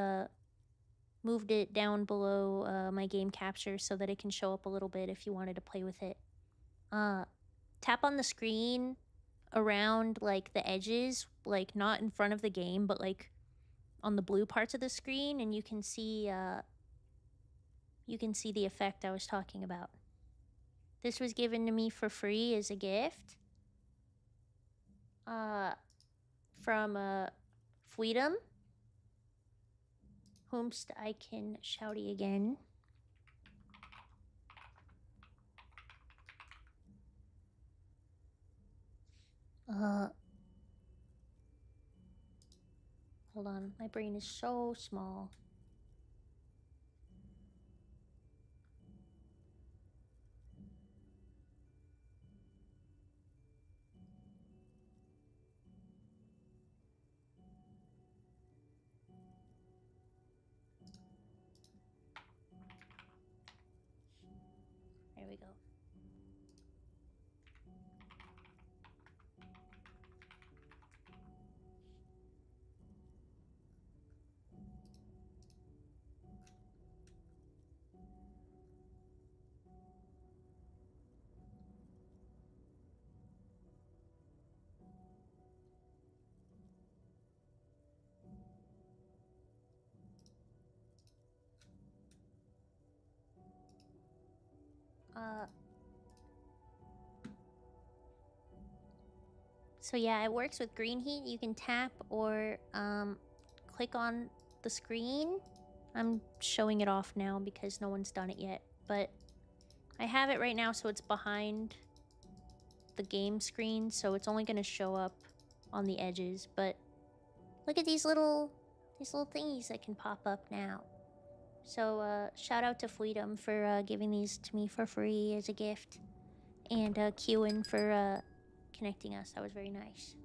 moved it down below my game capture so that it can show up a little bit if you wanted to play with it. Tap on the screen around like the edges, like not in front of the game, but like on the blue parts of the screen, and you can see the effect I was talking about. This was given to me for free as a gift from Freedom, whomst I can shouty again. Hold on, my brain is so small. There we go. So yeah, it works with green heat. You can tap or click on the screen. I'm showing it off now because no one's done it yet, but I have it right now so it's behind the game screen, so it's only going to show up on the edges. But look at these little thingies that can pop up now. So shout out to Freedom for giving these to me for free as a gift, and Qin for connecting us. That was very nice.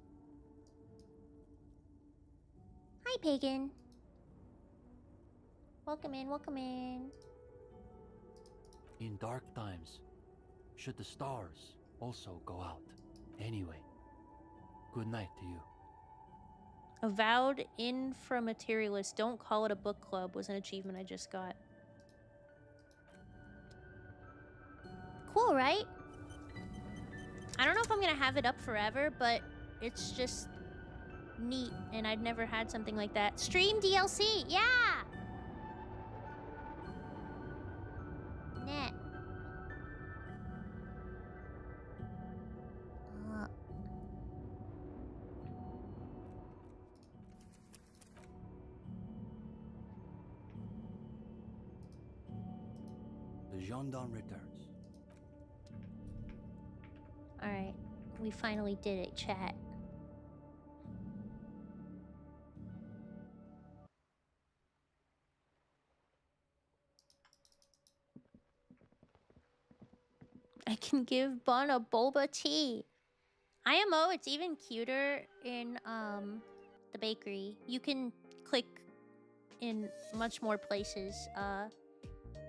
Hi, Pagan. Welcome in, welcome in. In dark times, should the stars also go out? Anyway, good night to you. Avowed inframaterialist. Don't call it a book club was an achievement I just got. Cool, right? I don't know if I'm gonna have it up forever, but it's just neat, and I'd never had something like that. Stream DLC, yeah! Net. The gendarme returns. Alright, we finally did it, chat. I can give Bun a boba tea. IMO, it's even cuter in the bakery. You can click in much more places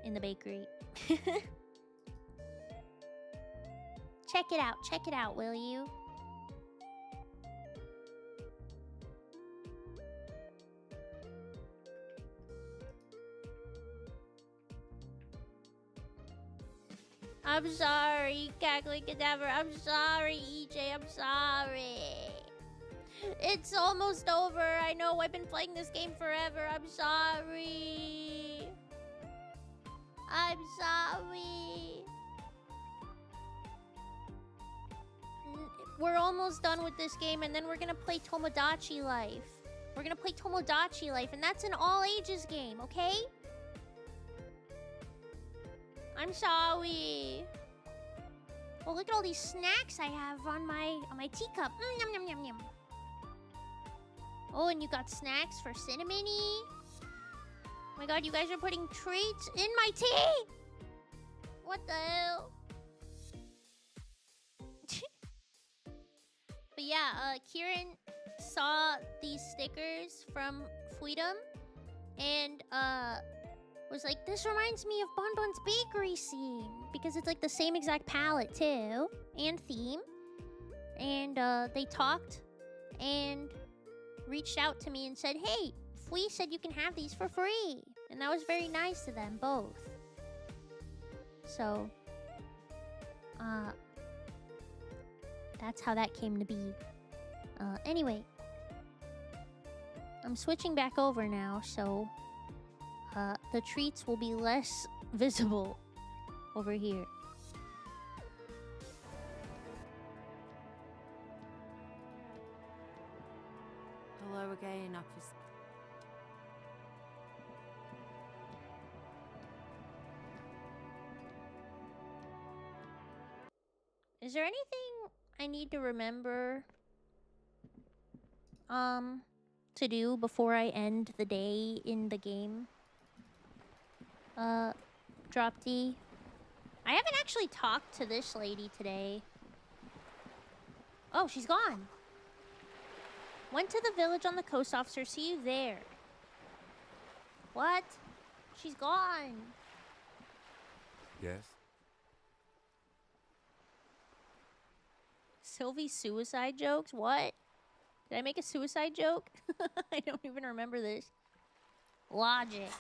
in the bakery. Check it out, will you? I'm sorry, Cackling Cadaver. I'm sorry, EJ. I'm sorry. It's almost over. I know I've been playing this game forever. I'm sorry. I'm sorry. We're almost done with this game, and then we're gonna play Tomodachi Life. We're gonna play Tomodachi Life, and that's an all-ages game, okay? I'm sorry. Oh, look at all these snacks I have on my teacup. Yum, yum, yum, yum. Oh, and you got snacks for Cinnamony. Oh my god, you guys are putting treats in my tea! What the hell? But yeah, Kieran saw these stickers from Freedom and was like, this reminds me of Bunbun's bakery scene because it's like the same exact palette too and theme. And they talked and reached out to me and said, hey, Fui said you can have these for free. And that was very nice to them both. So, that's how that came to be. Anyway, I'm switching back over now, so the treats will be less visible over here. Hello again, officer. Is there anything I need to remember to do before I end the day in the game? Drop D. I haven't actually talked to this lady today. Oh, she's gone. Went to the village on the coast, officer. See you there. What? She's gone. Yes? Sylvie's suicide jokes? What? Did I make a suicide joke? I don't even remember this. Logic.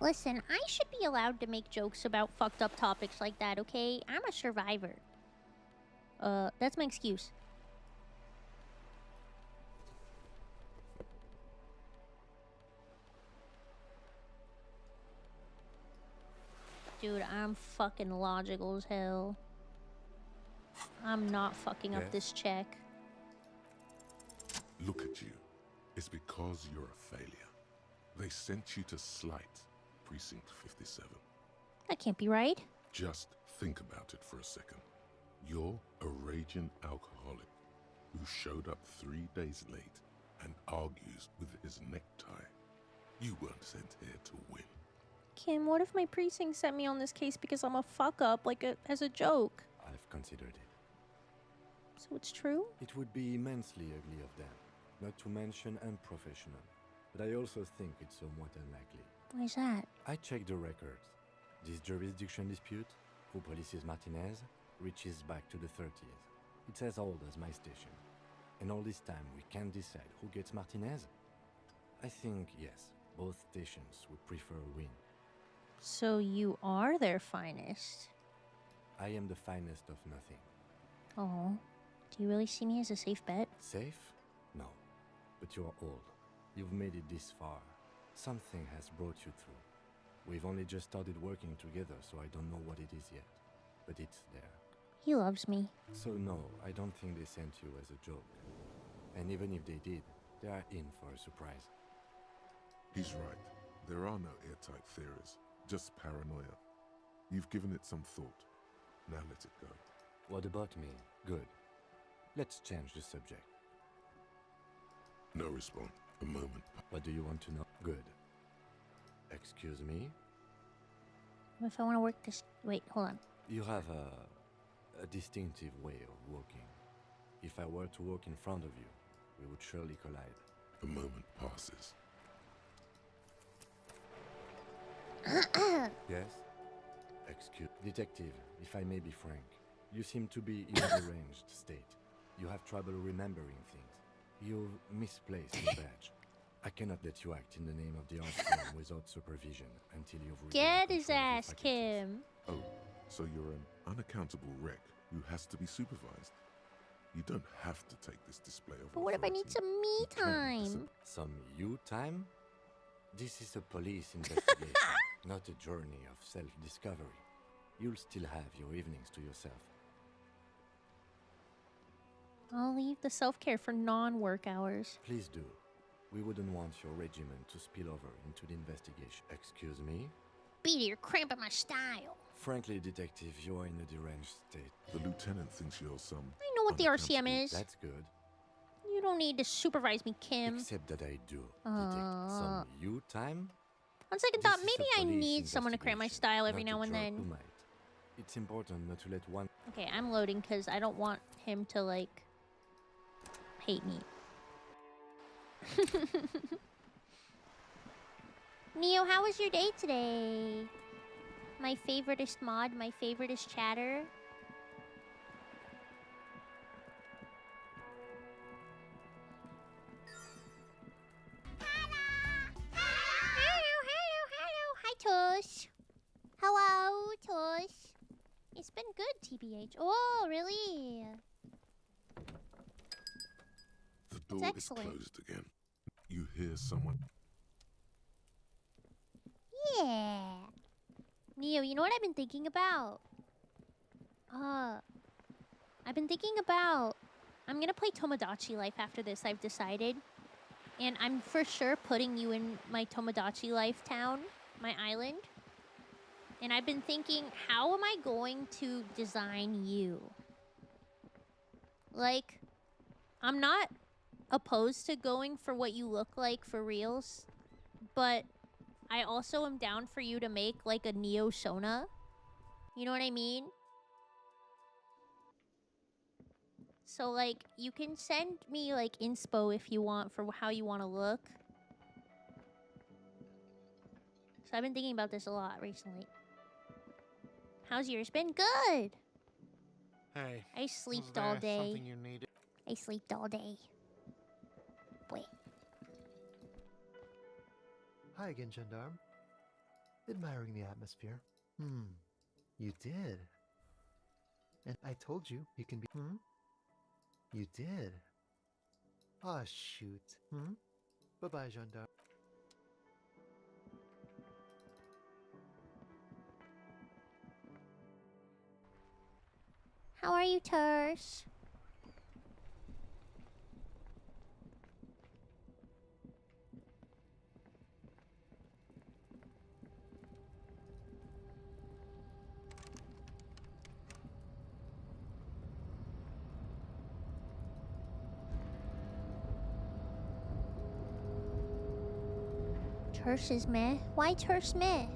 Listen, I should be allowed to make jokes about fucked up topics like that, okay? I'm a survivor. That's my excuse. Dude, I'm fucking logical as hell. I'm not fucking up this check. Look at you. It's because you're a failure. They sent you to Slight, Precinct 57. That can't be right. Just think about it for a second. You're a raging alcoholic who showed up 3 days late and argues with his necktie. You weren't sent here to win. Kim, what if my precinct sent me on this case because I'm a fuck up, as a joke? I've considered it. So it's true? It would be immensely ugly of them, not to mention unprofessional. But I also think it's somewhat unlikely. Why is that? I checked the records. This jurisdiction dispute, who polices Martinez, reaches back to the 30s. It's as old as my station. And all this time we can't decide who gets Martinez? I think, yes, both stations would prefer a win. So you are their finest? I am the finest of nothing. Oh, do you really see me as a safe bet? Safe? No. But you are old. You've made it this far. Something has brought you through. We've only just started working together, so I don't know what it is yet. But it's there. He loves me. So no, I don't think they sent you as a joke. And even if they did, they are in for a surprise. He's right. There are no airtight theories, just paranoia. You've given it some thought. Now let it go. What about me? Good. Let's change the subject. No response. A moment. What do you want to know? Good. Excuse me? If I want to work this... Wait, hold on. You have a distinctive way of walking. If I were to walk in front of you, we would surely collide. A moment passes. Yes? Excuse... Detective, if I may be frank, you seem to be in a deranged state. You have trouble remembering things. You've misplaced your badge. I cannot let you act in the name of the art firm without supervision until you've Get his ass, Kim. Oh, so you're an unaccountable wreck who has to be supervised. You don't have to take this display of But what if I need authority. some me You can time? Some you time? This is a police investigation, not a journey of self-discovery. You'll still have your evenings to yourself. I'll leave the self-care for non-work hours. Please do. We wouldn't want your regimen to spill over into the investigation. Excuse me? Beat, you're cramping my style. Frankly, detective, you're in a deranged state. The lieutenant thinks you're some. I know what the RCM is. That's good. You don't need to supervise me, Kim. Except that I do. Detect some you time? On second This thought, is maybe a I police need someone to cramp my investigation, style every not now a and jerk then. who might. It's important not to let one. Okay, I'm loading because I don't want him to, like, hate me. Neo, how was your day today? My favoritist mod, my favoritist chatter. Hello. Hi, Tush. Hello, Tush. It's been good, TBH. Oh, really? The door is excellent. closed again. You hear someone. Yeah. Neo, you know what I've been thinking about? I've been thinking about... I'm gonna play Tomodachi Life after this, I've decided. And I'm for sure putting you in my Tomodachi Life town, my island. And I've been thinking, how am I going to design you? Like, I'm not opposed to going for what you look like for reals, but I also am down for you to make like a Neo Shona. You know what I mean? So like, you can send me like inspo if you want for how you want to look. So I've been thinking about this a lot recently. How's yours been? Good. Hey, I sleeped was all there day. something you needed? I slept all day. Wait. Hi again, Gendarme. Admiring the atmosphere. You did. And I told you can be. You did. Ah, shoot. Bye-bye, Gendarme. How are you, Tersh? Tersh is meh. Why Tersh meh?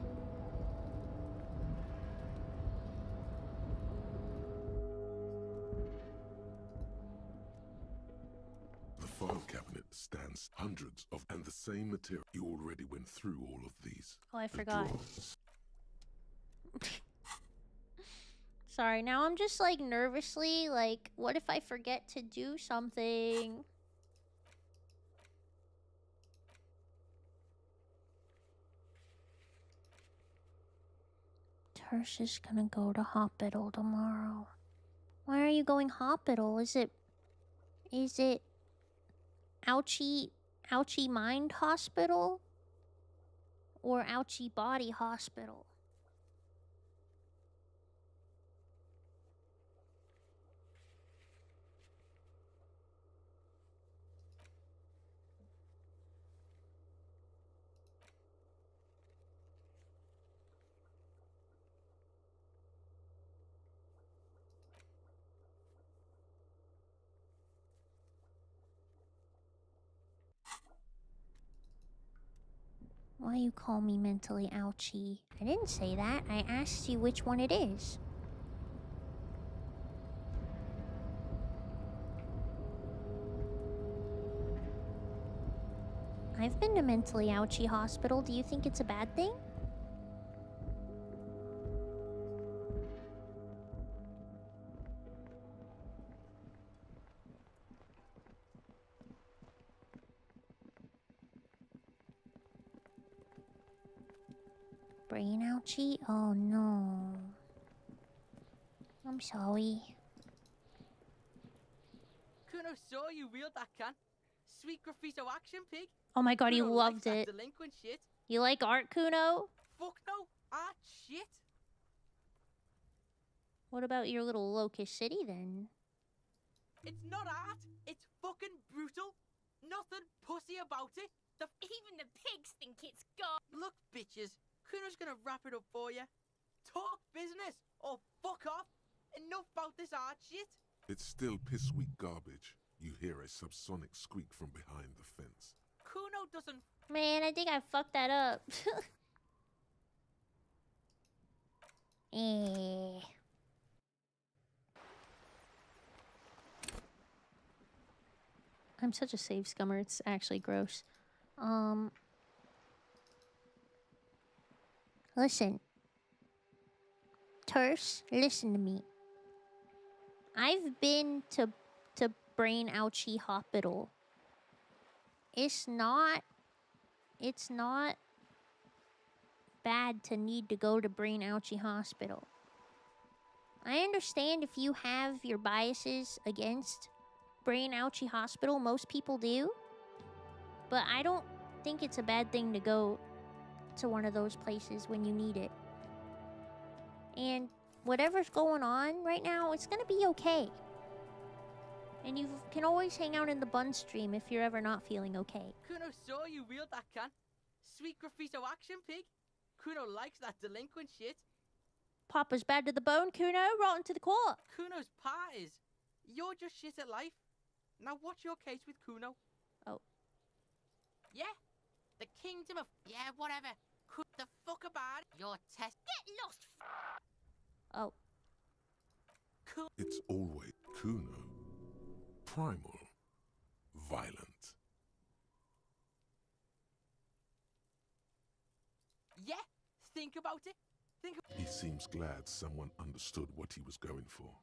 The file cabinet stands hundreds of and the same material. You already went through all of these. Oh, I The forgot. drawers. Sorry, now I'm just like nervously like, what if I forget to do something? Tersh is gonna go to hospital tomorrow. Why are you going hospital? Is it ouchie mind hospital? Or ouchie body hospital? Why you call me mentally ouchie? I didn't say that. I asked you which one it is. I've been to mentally ouchie hospital. Do you think it's a bad thing? Brain ouchie? Oh no. I'm sorry. Kuno saw you wield that can. Sweet graffito action pig. Oh my god, he Kuno loved likes that it. delinquent shit. You like art, Kuno? Fuck no, art shit. What about your little locust city then? It's not art. It's fucking brutal. Nothing pussy about it. Even the pigs think it's gone. Look, bitches. Kuno's gonna wrap it up for you. Talk business or fuck off. Enough about this art shit. It's still piss-weak garbage. You hear a subsonic squeak from behind the fence. Kuno doesn't. Man, I think I fucked that up. Eh. I'm such a save scummer, it's actually gross. Listen. Terse, listen to me. I've been to Brain Ouchie Hospital. It's not bad to need to go to Brain Ouchie Hospital. I understand if you have your biases against Brain Ouchie Hospital, most people do. But I don't think it's a bad thing to go to one of those places when you need it. And whatever's going on right now, it's gonna be okay. And you can always hang out in the Bun stream if you're ever not feeling okay. Kuno saw you wield that can. Sweet graffito action pig. Kuno likes that delinquent shit. Papa's bad to the bone, Kuno. Rotten to the core. Kuno's part is. You're just shit at life. Now what's your case with Kuno? Oh. Yeah? The kingdom of... Yeah, whatever. The fuck about it. Your test... Get lost. Oh. It's always Kuno. Primal. Violent. Yeah? Think about it. He seems glad someone understood what he was going for.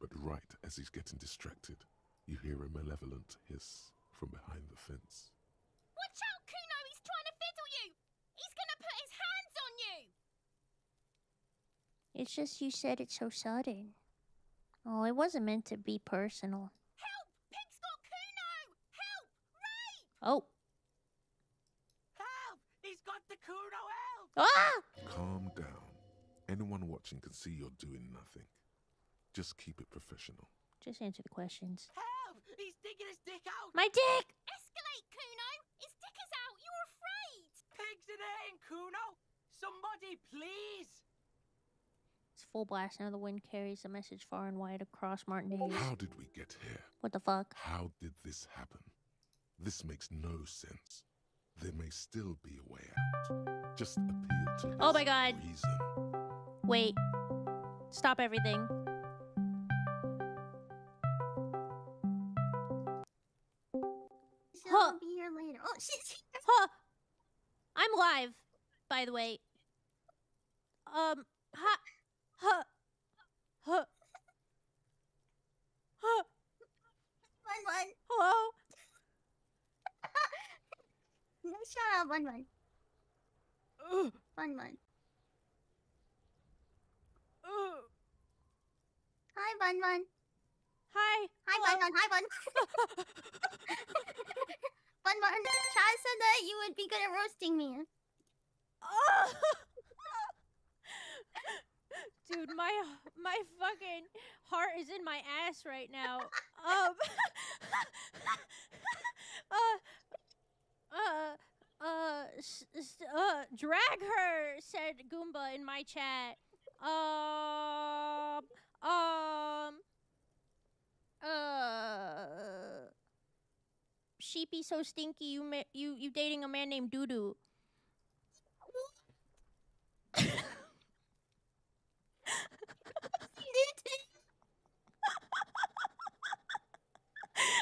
But right as he's getting distracted, you hear a malevolent hiss from behind the fence. Watch out, Kuno! He's trying to fiddle you! He's gonna put his hands on you! It's just you said it so sudden. Oh, it wasn't meant to be personal. Help! Pig's got Kuno! Help! Rape! Oh. Help! He's got the Kuno, help! Ah! Calm down. Anyone watching can see you're doing nothing. Just keep it professional. Just answer the questions. Help! He's digging his dick out! My dick! Escalate, Kuno! His dick is out! You're afraid! Pigs in here, Kuno! Somebody, please! It's full blast now. The wind carries a message far and wide across Martinez. How did we get here? What the fuck? How did this happen? This makes no sense. There may still be a way out. Just appeal to Oh my god. reason. Wait. Stop everything. So Huh. I'll be here later. Oh, shit! Huh. I'm live, by the way. Huh. Huh. Huh. Huh. Bun-Bun. Hello? No, shut up, Bun-Bun. Ugh. Bun-Bun. Ugh. Hi, Bun-Bun. Hi. Hi, Hello. Bun-Bun. Hi, Bun. Bun-Bun. Chad said that you would be good at roasting me. Oh! Dude, my fucking heart is in my ass right now. Drag her, said Goomba in my chat. Sheepy so stinky, you dating a man named Doodoo.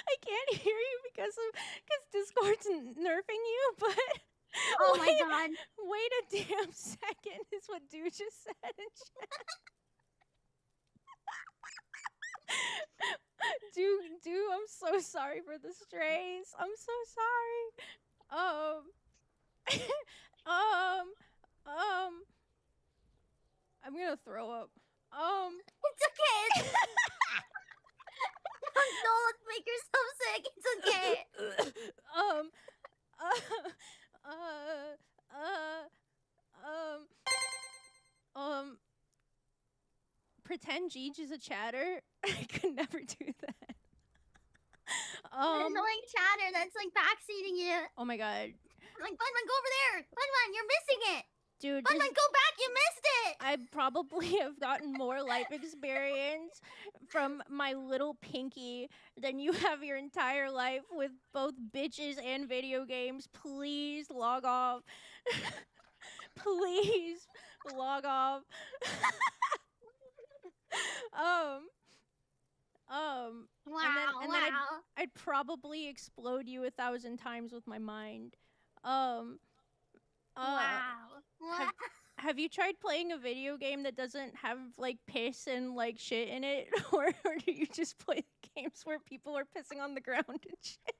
I can't hear you because Discord's nerfing you, but Oh my god. wait a damn second is what dude just said in chat. Dude, I'm so sorry for the strays. I'm so sorry. I'm gonna throw up. It's okay. Don't make yourself sick. It's okay. Pretend Jeej is a chatter. I could never do that. An annoying chatter that's like backseating you. Oh my god. Like, Bunbun, go over there. Bunbun, you're missing it. Dude, Bunbun, go back. You missed it. I probably have gotten more life experience from my little pinky than you have your entire life with both bitches and video games. Please log off. Please log off. Wow, and then I'd probably explode you 1,000 times with my mind. Wow. Have you tried playing a video game that doesn't have like piss and like shit in it, or do you just play games where people are pissing on the ground and shit?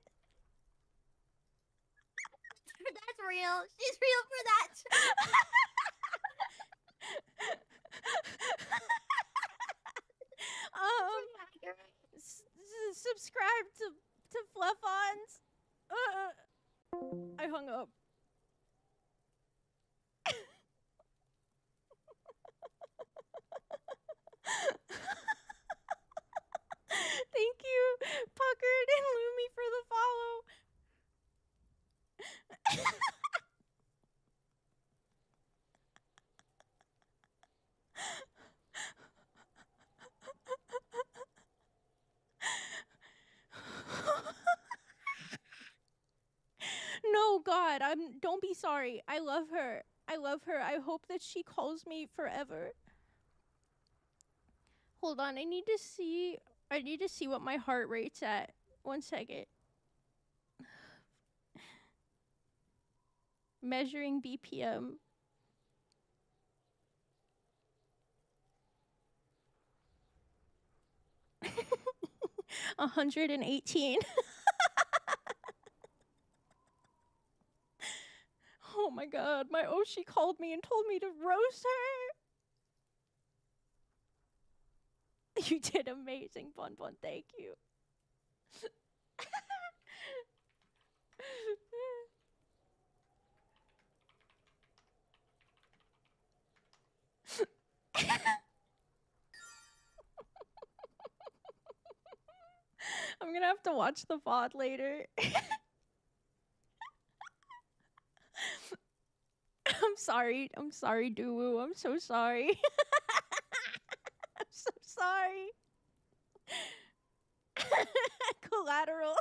That's real. She's real for that. Subscribe to Fluff-Ons. I hung up. Thank you, Puckered and Lumi, for the follow. No, God, don't be sorry. I love her. I love her. I hope that she calls me forever. Hold on, I need to see what my heart rate's at. 1 second. Measuring BPM. $118. Oh my god, my Oshi called me and told me to roast her. You did amazing, Bunbun. Thank you. I'm gonna have to watch the VOD later. I'm sorry, Duwu. I'm so sorry. I'm so sorry. Collateral.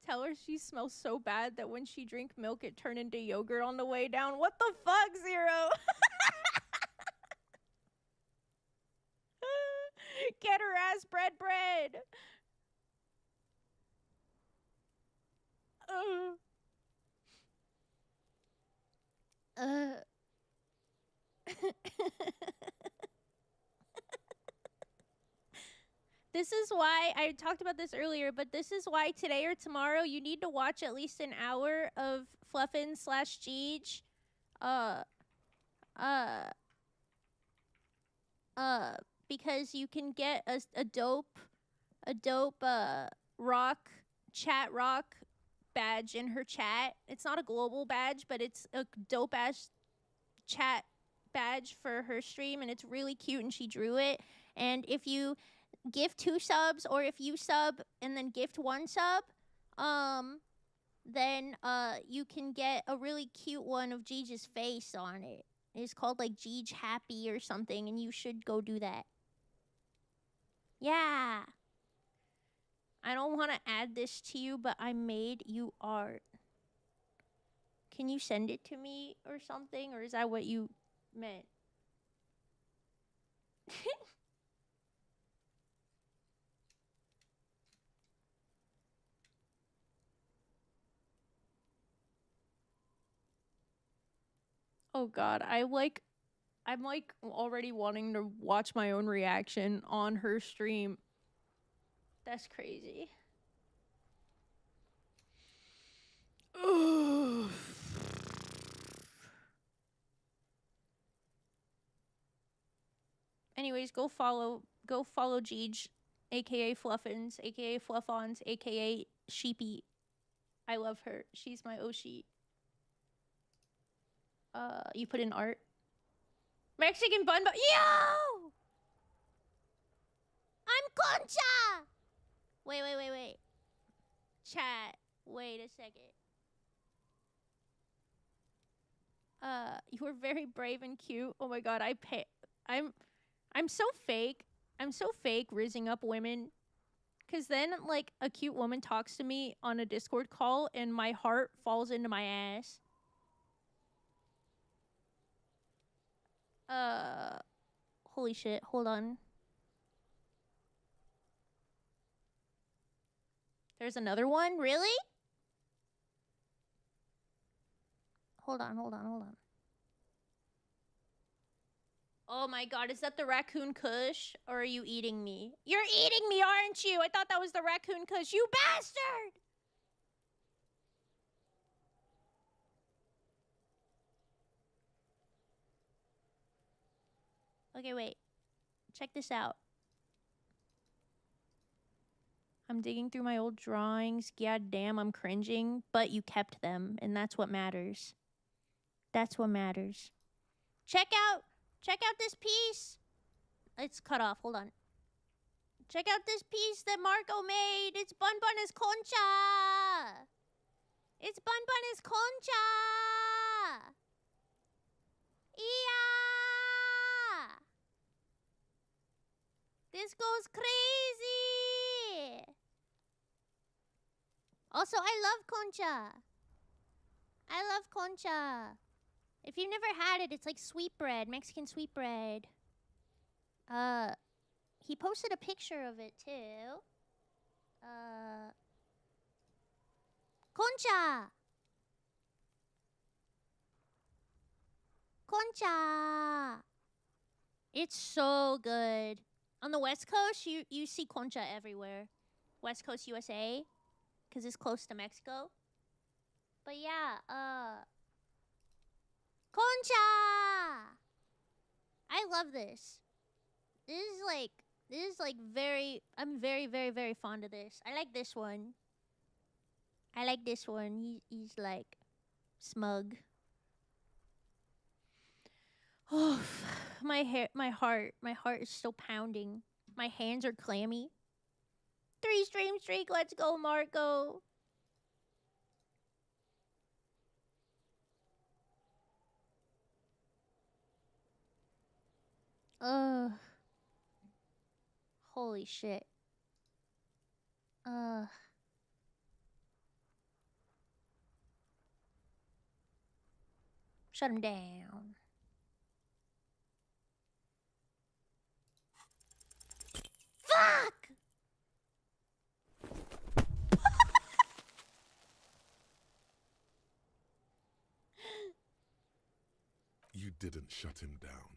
Tell her she smells so bad that when she drink milk it turned into yogurt on the way down. What the fuck, Zero? Get her ass bread. This is why I talked about this earlier, but this is why today or tomorrow you need to watch at least an hour of Fluffin/Jeej. Because you can get a dope chat rock badge in her chat. It's not a global badge, but it's a dope ass chat badge for her stream, and it's really cute, and she drew it. And if you gift 2 subs, or if you sub and then gift 1 sub, then you can get a really cute one of Jeej's face on it. It's called like Jeej Happy or something, and you should go do that. Yeah. I don't want to add this to you, but I made you art. Can you send it to me or something? Or is that what you meant? Oh god, I'm like already wanting to watch my own reaction on her stream. That's crazy. Anyways, go follow Jeej, aka Fluffins, aka Fluffons, aka Sheepy. I love her. She's my Oshi. You put in art. Mexican BUN-BUN. Yo! I'm Concha! Wait. Chat. Wait a second. You were very brave and cute. Oh my god, I'm so fake. I'm so fake rizzing up women. Cause then like a cute woman talks to me on a Discord call and my heart falls into my ass. Holy shit, hold on. There's another one? Really? Hold on. Oh my god, is that the raccoon kush? Or are you eating me? You're eating me, aren't you? I thought that was the raccoon kush. You bastard! Okay, wait. Check this out. I'm digging through my old drawings. God damn, I'm cringing. But you kept them, and that's what matters. That's what matters. Check out this piece. It's cut off. Hold on. Check out this piece that Marco made. It's BUN-BUN is Concha. It's BUN-BUN is Concha. Yeah. This goes crazy. Also, I love Concha. I love Concha. If you've never had it, it's like sweetbread, Mexican sweetbread. He posted a picture of it too. Concha. Concha. It's so good. On the West Coast, you see Concha everywhere. West Coast USA, because it's close to Mexico. But yeah, Concha! I love this. This is like I'm very, very, very fond of this. I like this one. He's like smug. Oh, my heart is still pounding. My hands are clammy. 3 stream streak, let's go, Marco. Holy shit. Shut him down. Fuck! You didn't shut him down.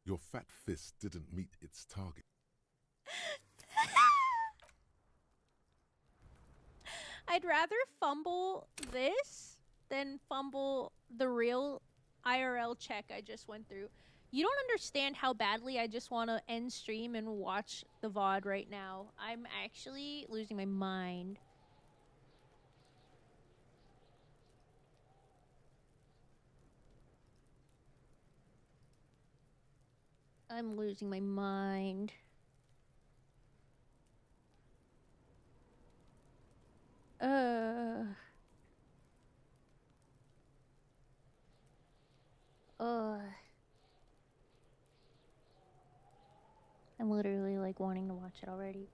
Your fat fist didn't meet its target. I'd rather fumble this than fumble the real IRL check I just went through. You don't understand how badly I just want to end stream and watch the VOD right now. I'm actually losing my mind. I'm losing my mind. I'm literally like wanting to watch it already.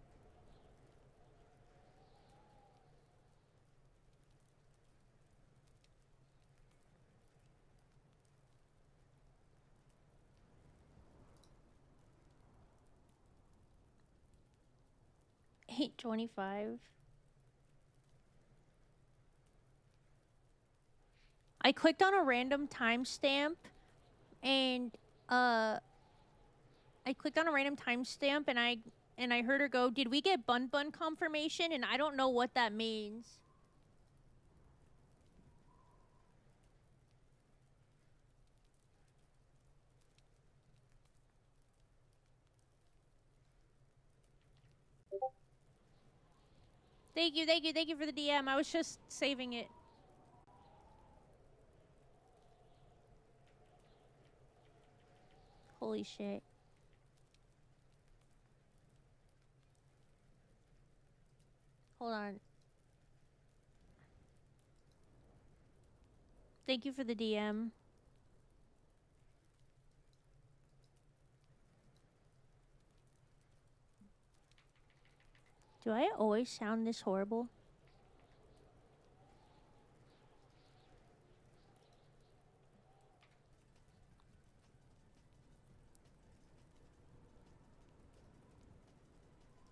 $8.25. I clicked on a random timestamp and I heard her go, "Did we get BUN-BUN confirmation?" And I don't know what that means. Thank you for the DM. I was just saving it. Holy shit. Hold on. Thank you for the DM. Do I always sound this horrible?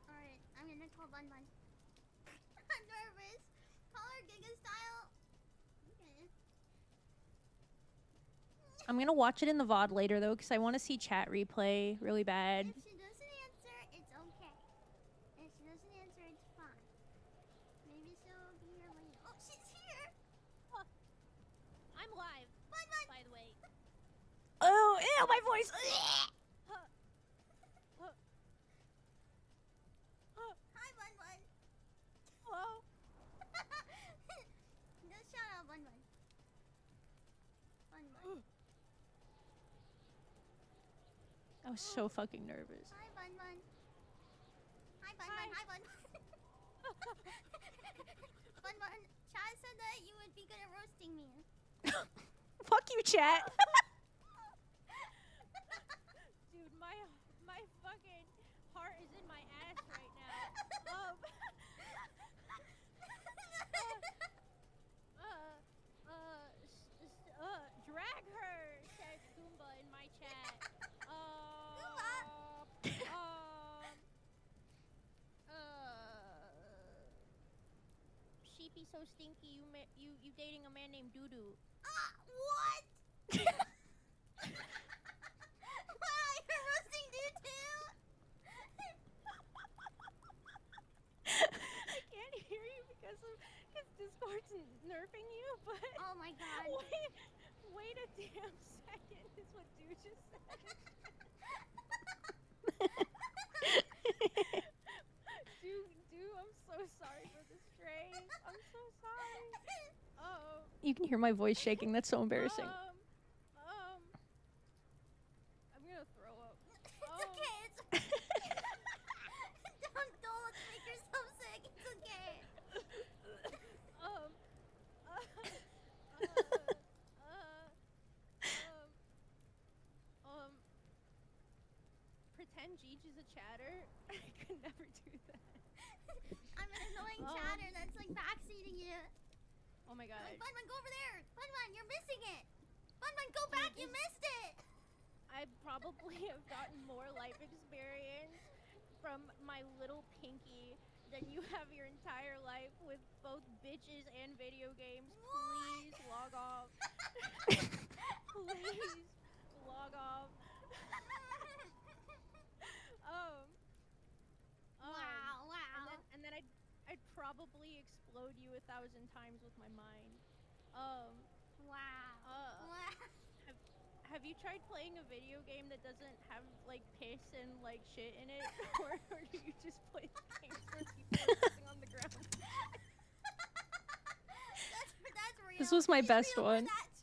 Alright, I'm gonna call Bunbun. I'm nervous. Call her Giga style. Okay. I'm gonna watch it in the VOD later though, because I want to see chat replay really bad. If she doesn't answer, it's okay. If she doesn't answer, it's fine. Maybe she'll be here later. Oh, she's here! I'm live, Bunbun! by the way. Oh, ew, my voice! Hi, Bunbun! Hello? Just shout out Bunbun. Bunbun. I was so fucking nervous. Hi, Bunbun. Hi, Bunbun. Hi, Bunbun. Bunbun, Chad said that you would be good at roasting me. Fuck you, chat. Dude, my fucking heart is in my ass right now. Drag her, says Goomba in my chat. Sheepy so stinky, you dating a man named Doodoo. What? Wow, you're roasting dude too? I can't hear you because Discord's nerfing you, but Oh my god. wait a damn second is what dude just said. Dude, I'm so sorry for the strain. I'm so sorry. You can hear my voice shaking. That's so embarrassing. I'm gonna throw up. It's okay, it's okay. Don't make yourself sick. It's okay. Pretend Jeej is a chatter. I could never do that. I'm an annoying chatter that's like backseating you. Oh my god. Like, Bunbun, go over there. Bunbun, you're missing it. Bunbun, go back. You missed it. I probably have gotten more life experience from my little pinky than you have your entire life with both bitches and video games. Please log off. Please log off. Wow. And then I'd probably explode you 1,000 times with my mind. Wow. Have you tried playing a video game that doesn't have like piss and like shit in it, or do you just play the games where people are sitting on the ground? That's real. This was my He's best real one. That's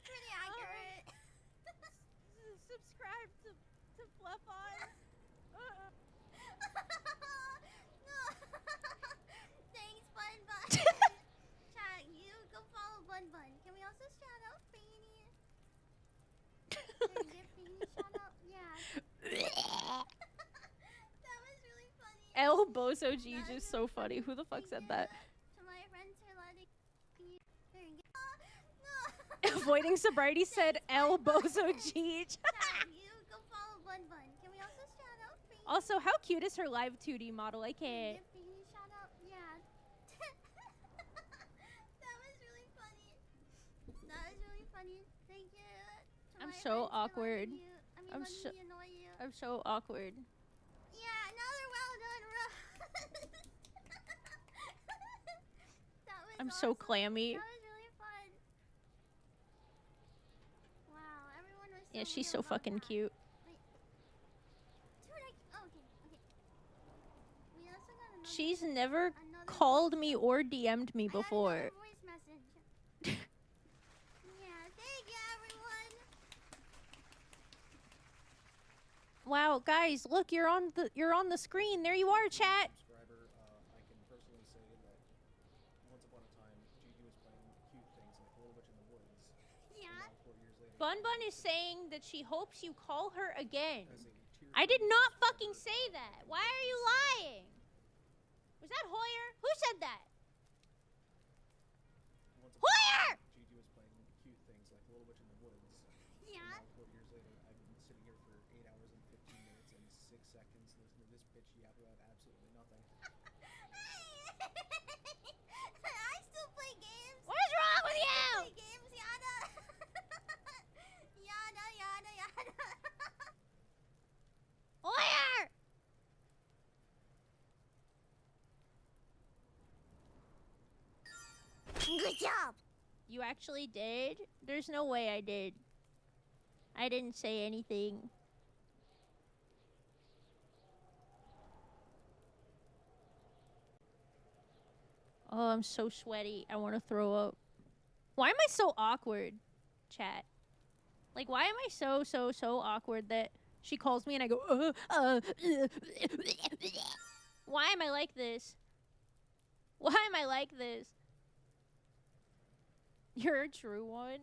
pretty accurate. Subscribe to Fluff On. Thanks, Bunbun. Chat, you go follow Bunbun. Can we also shout out Feeny? Give Feeny shout out? Yeah. That was really funny. El Bozo Jeej is so funny. Who the fuck said that? To my friends who are letting me. Avoiding sobriety said El Bozo Jeej. Chat, you go follow Bunbun. Can we also shout out Feeny? Also, how cute is her live 2D model? I can't. Give Feeny shout out? Yeah. That was really funny. Thank you. To I'm my so friends for awkward. letting you- I mean, I'm letting so- me annoy you. I'm so awkward. Yeah, another well done run. That was I'm so awesome. clammy. That was really fun. Wow, everyone was so Yeah, she's real so about fucking that. cute. Wait, She's never called me or DM'd me before. Voice message. Yeah, thank you, everyone. Wow, guys, look, you're on the screen. There you are, chat. Subscriber, I can personally say that once upon a time, Gigi was playing cute things like Little Witch in the Woods. Yeah. And now 4 years later, Bunbun is saying that she hopes you call her again. as a tier I did 3 not subscriber, fucking say that. Why are you lying? Was that Hoyer? Who said that? once upon a Hoyer! time, Gigi was playing cute things like Little Witch in the Woods. Yeah. And now 4 years later, I've been sitting here for 8 hours and 15 minutes and 6 seconds listening to this bitch yap about absolutely nothing. I still play games. What is wrong with you? Play games, yada. Yada, yada, yada. Hoyer! Good job. You actually did? There's no way I did. I didn't say anything. Oh, I'm so sweaty. I want to throw up. Why am I so awkward, chat? Like, why am I so awkward that she calls me and I go, Why am I like this? Why am I like this? You're a true one.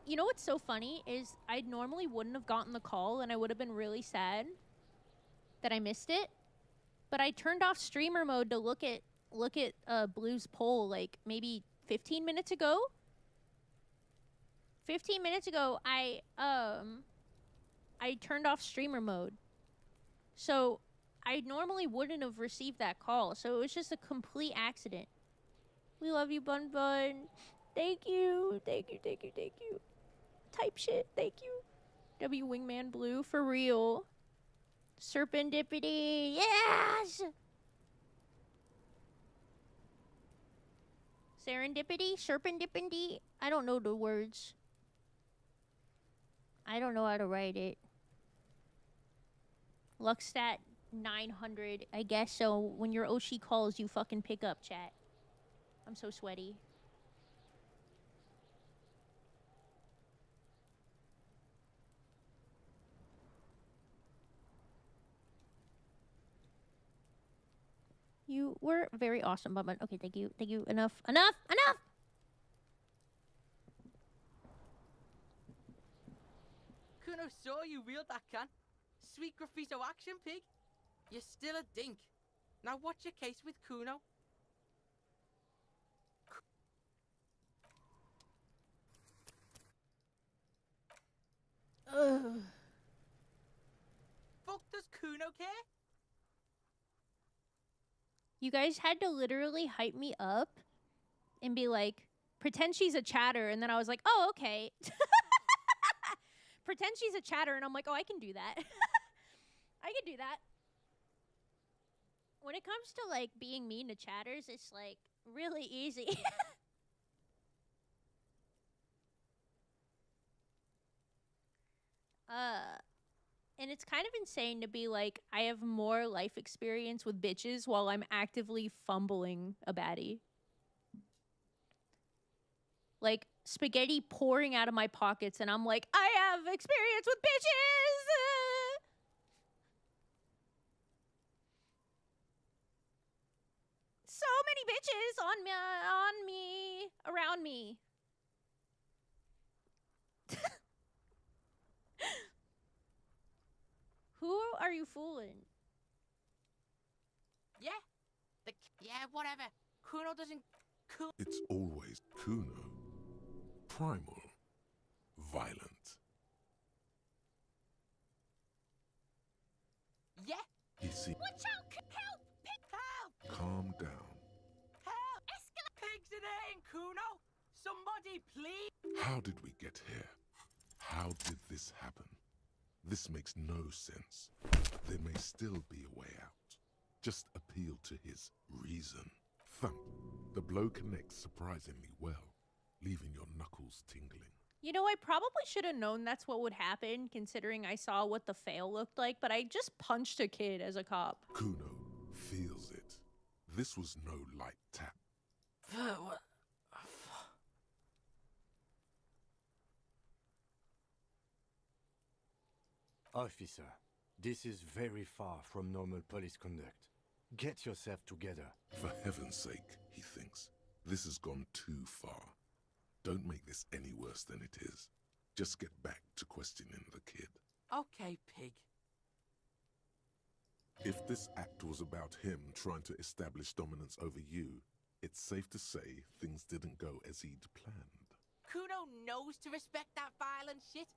You know what's so funny is I normally wouldn't have gotten the call and I would have been really sad that I missed it. But I turned off streamer mode to look at Blue's poll like maybe 15 minutes ago. 15 minutes ago, I turned off streamer mode. So I normally wouldn't have received that call. So it was just a complete accident. We love you, Bunbun. Thank you. Thank you, thank you, thank you. Type shit, thank you. W Wingman Blue, for real. Serpentipity, yes! Serendipity? Serpentipity? I don't know the words. I don't know how to write it. Luckstat 900. I guess so. When your Oshi calls, you fucking pick up, chat. I'm so sweaty. You were very awesome, Bunbun. Okay, thank you. Thank you. Enough. Enough! Enough! Kuno saw you wield that can. Sweet Graffito action pig. You're still a dink. Now what's your case with Kuno? Ugh. Fuck does Kuno care? You guys had to literally hype me up and be like, pretend she's a chatter. And then I was like, oh, okay. Pretend she's a chatter. And I'm like, oh, I can do that. I can do that. When it comes to like being mean to chatters, it's like really easy. And it's kind of insane to be like, I have more life experience with bitches while I'm actively fumbling a baddie. Like, spaghetti pouring out of my pockets, and I'm like, I have experience with bitches! So many bitches on me, around me. Who are you fooling? Yeah? Yeah, whatever. Kuno doesn't... It's always Kuno. Primal. Violent. Yeah? You see, Watch out! Help! Help! calm down. Help! Pigs in here, Kuno! Somebody, please! How did we get here? How did this happen? This makes no sense. There may still be a way out. Just appeal to his reason. Thump. The blow connects surprisingly well, leaving your knuckles tingling. You know, I probably should have known that's what would happen, considering I saw what the fail looked like, but I just punched a kid as a cop. Kuno feels it. This was no light tap. What? Officer, this is very far from normal police conduct. Get yourself together. For heaven's sake, he thinks. This has gone too far. Don't make this any worse than it is. Just get back to questioning the kid. Okay, pig. If this act was about him trying to establish dominance over you, it's safe to say things didn't go as he'd planned. Kuno knows to respect that violent shit.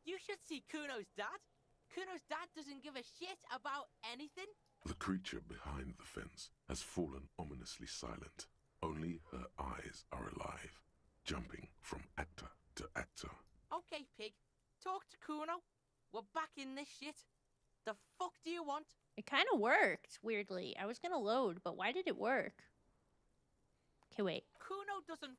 You should see Kuno's dad. Kuno's dad doesn't give a shit about anything. The creature behind the fence has fallen ominously silent. Only her eyes are alive, jumping from actor to actor. Okay, pig. Talk to Kuno. We're back in this shit. The fuck do you want? It kind of worked, weirdly. I was gonna load, but why did it work? Okay, wait. Kuno doesn't...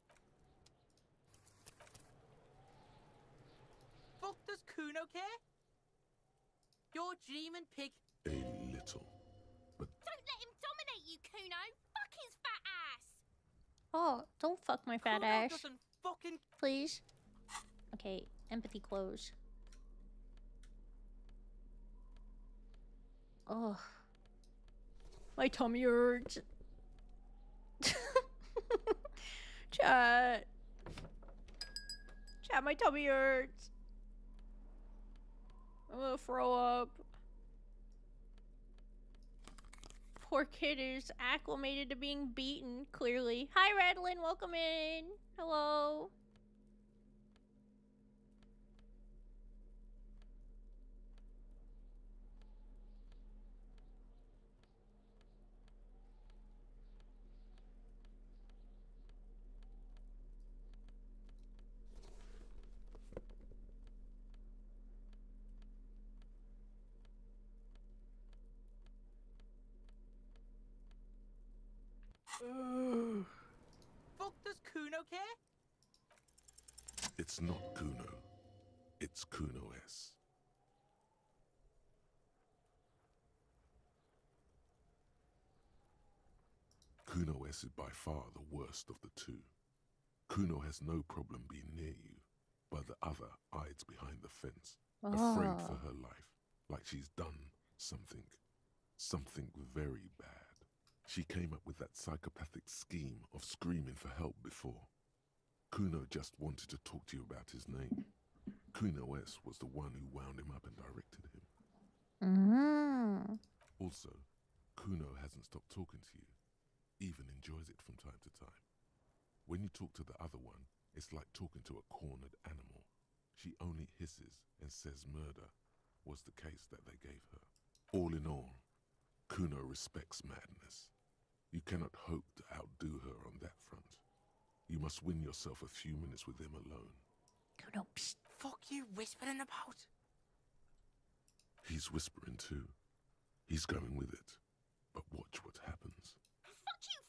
Fuck does Kuno care? You're dreaming, pig. A little, but Don't let him dominate you, Kuno. Fuck his fat ass. Oh, don't fuck my fat Kuno ass. doesn't fucking... Please. Okay, empathy close. Oh. My tummy hurts. Chat. Chat, my tummy hurts. I'm gonna throw up. Poor kid is acclimated to being beaten, clearly. Hi, Redlin, welcome in. Hello. Fuck does Kuno care? it's not Kuno. It's Kuno S. Kuno S is by far the worst of the two. Kuno has no problem being near you, but the other hides behind the fence, afraid for her life, like she's done something very bad. She came up with that psychopathic scheme of screaming for help before. Kuno just wanted to talk to you about his name. Kuno S was the one who wound him up and directed him. Also, Kuno hasn't stopped talking to you, even enjoys it from time to time. When you talk to the other one, it's like talking to a cornered animal. She only hisses and says murder was the case that they gave her. All in all, Kuno respects madness. You cannot hope to outdo her on that front. You must win yourself a few minutes with him alone. Kuno, psst. Fuck you whispering about? He's whispering too. He's going with it. But watch what happens. Fuck you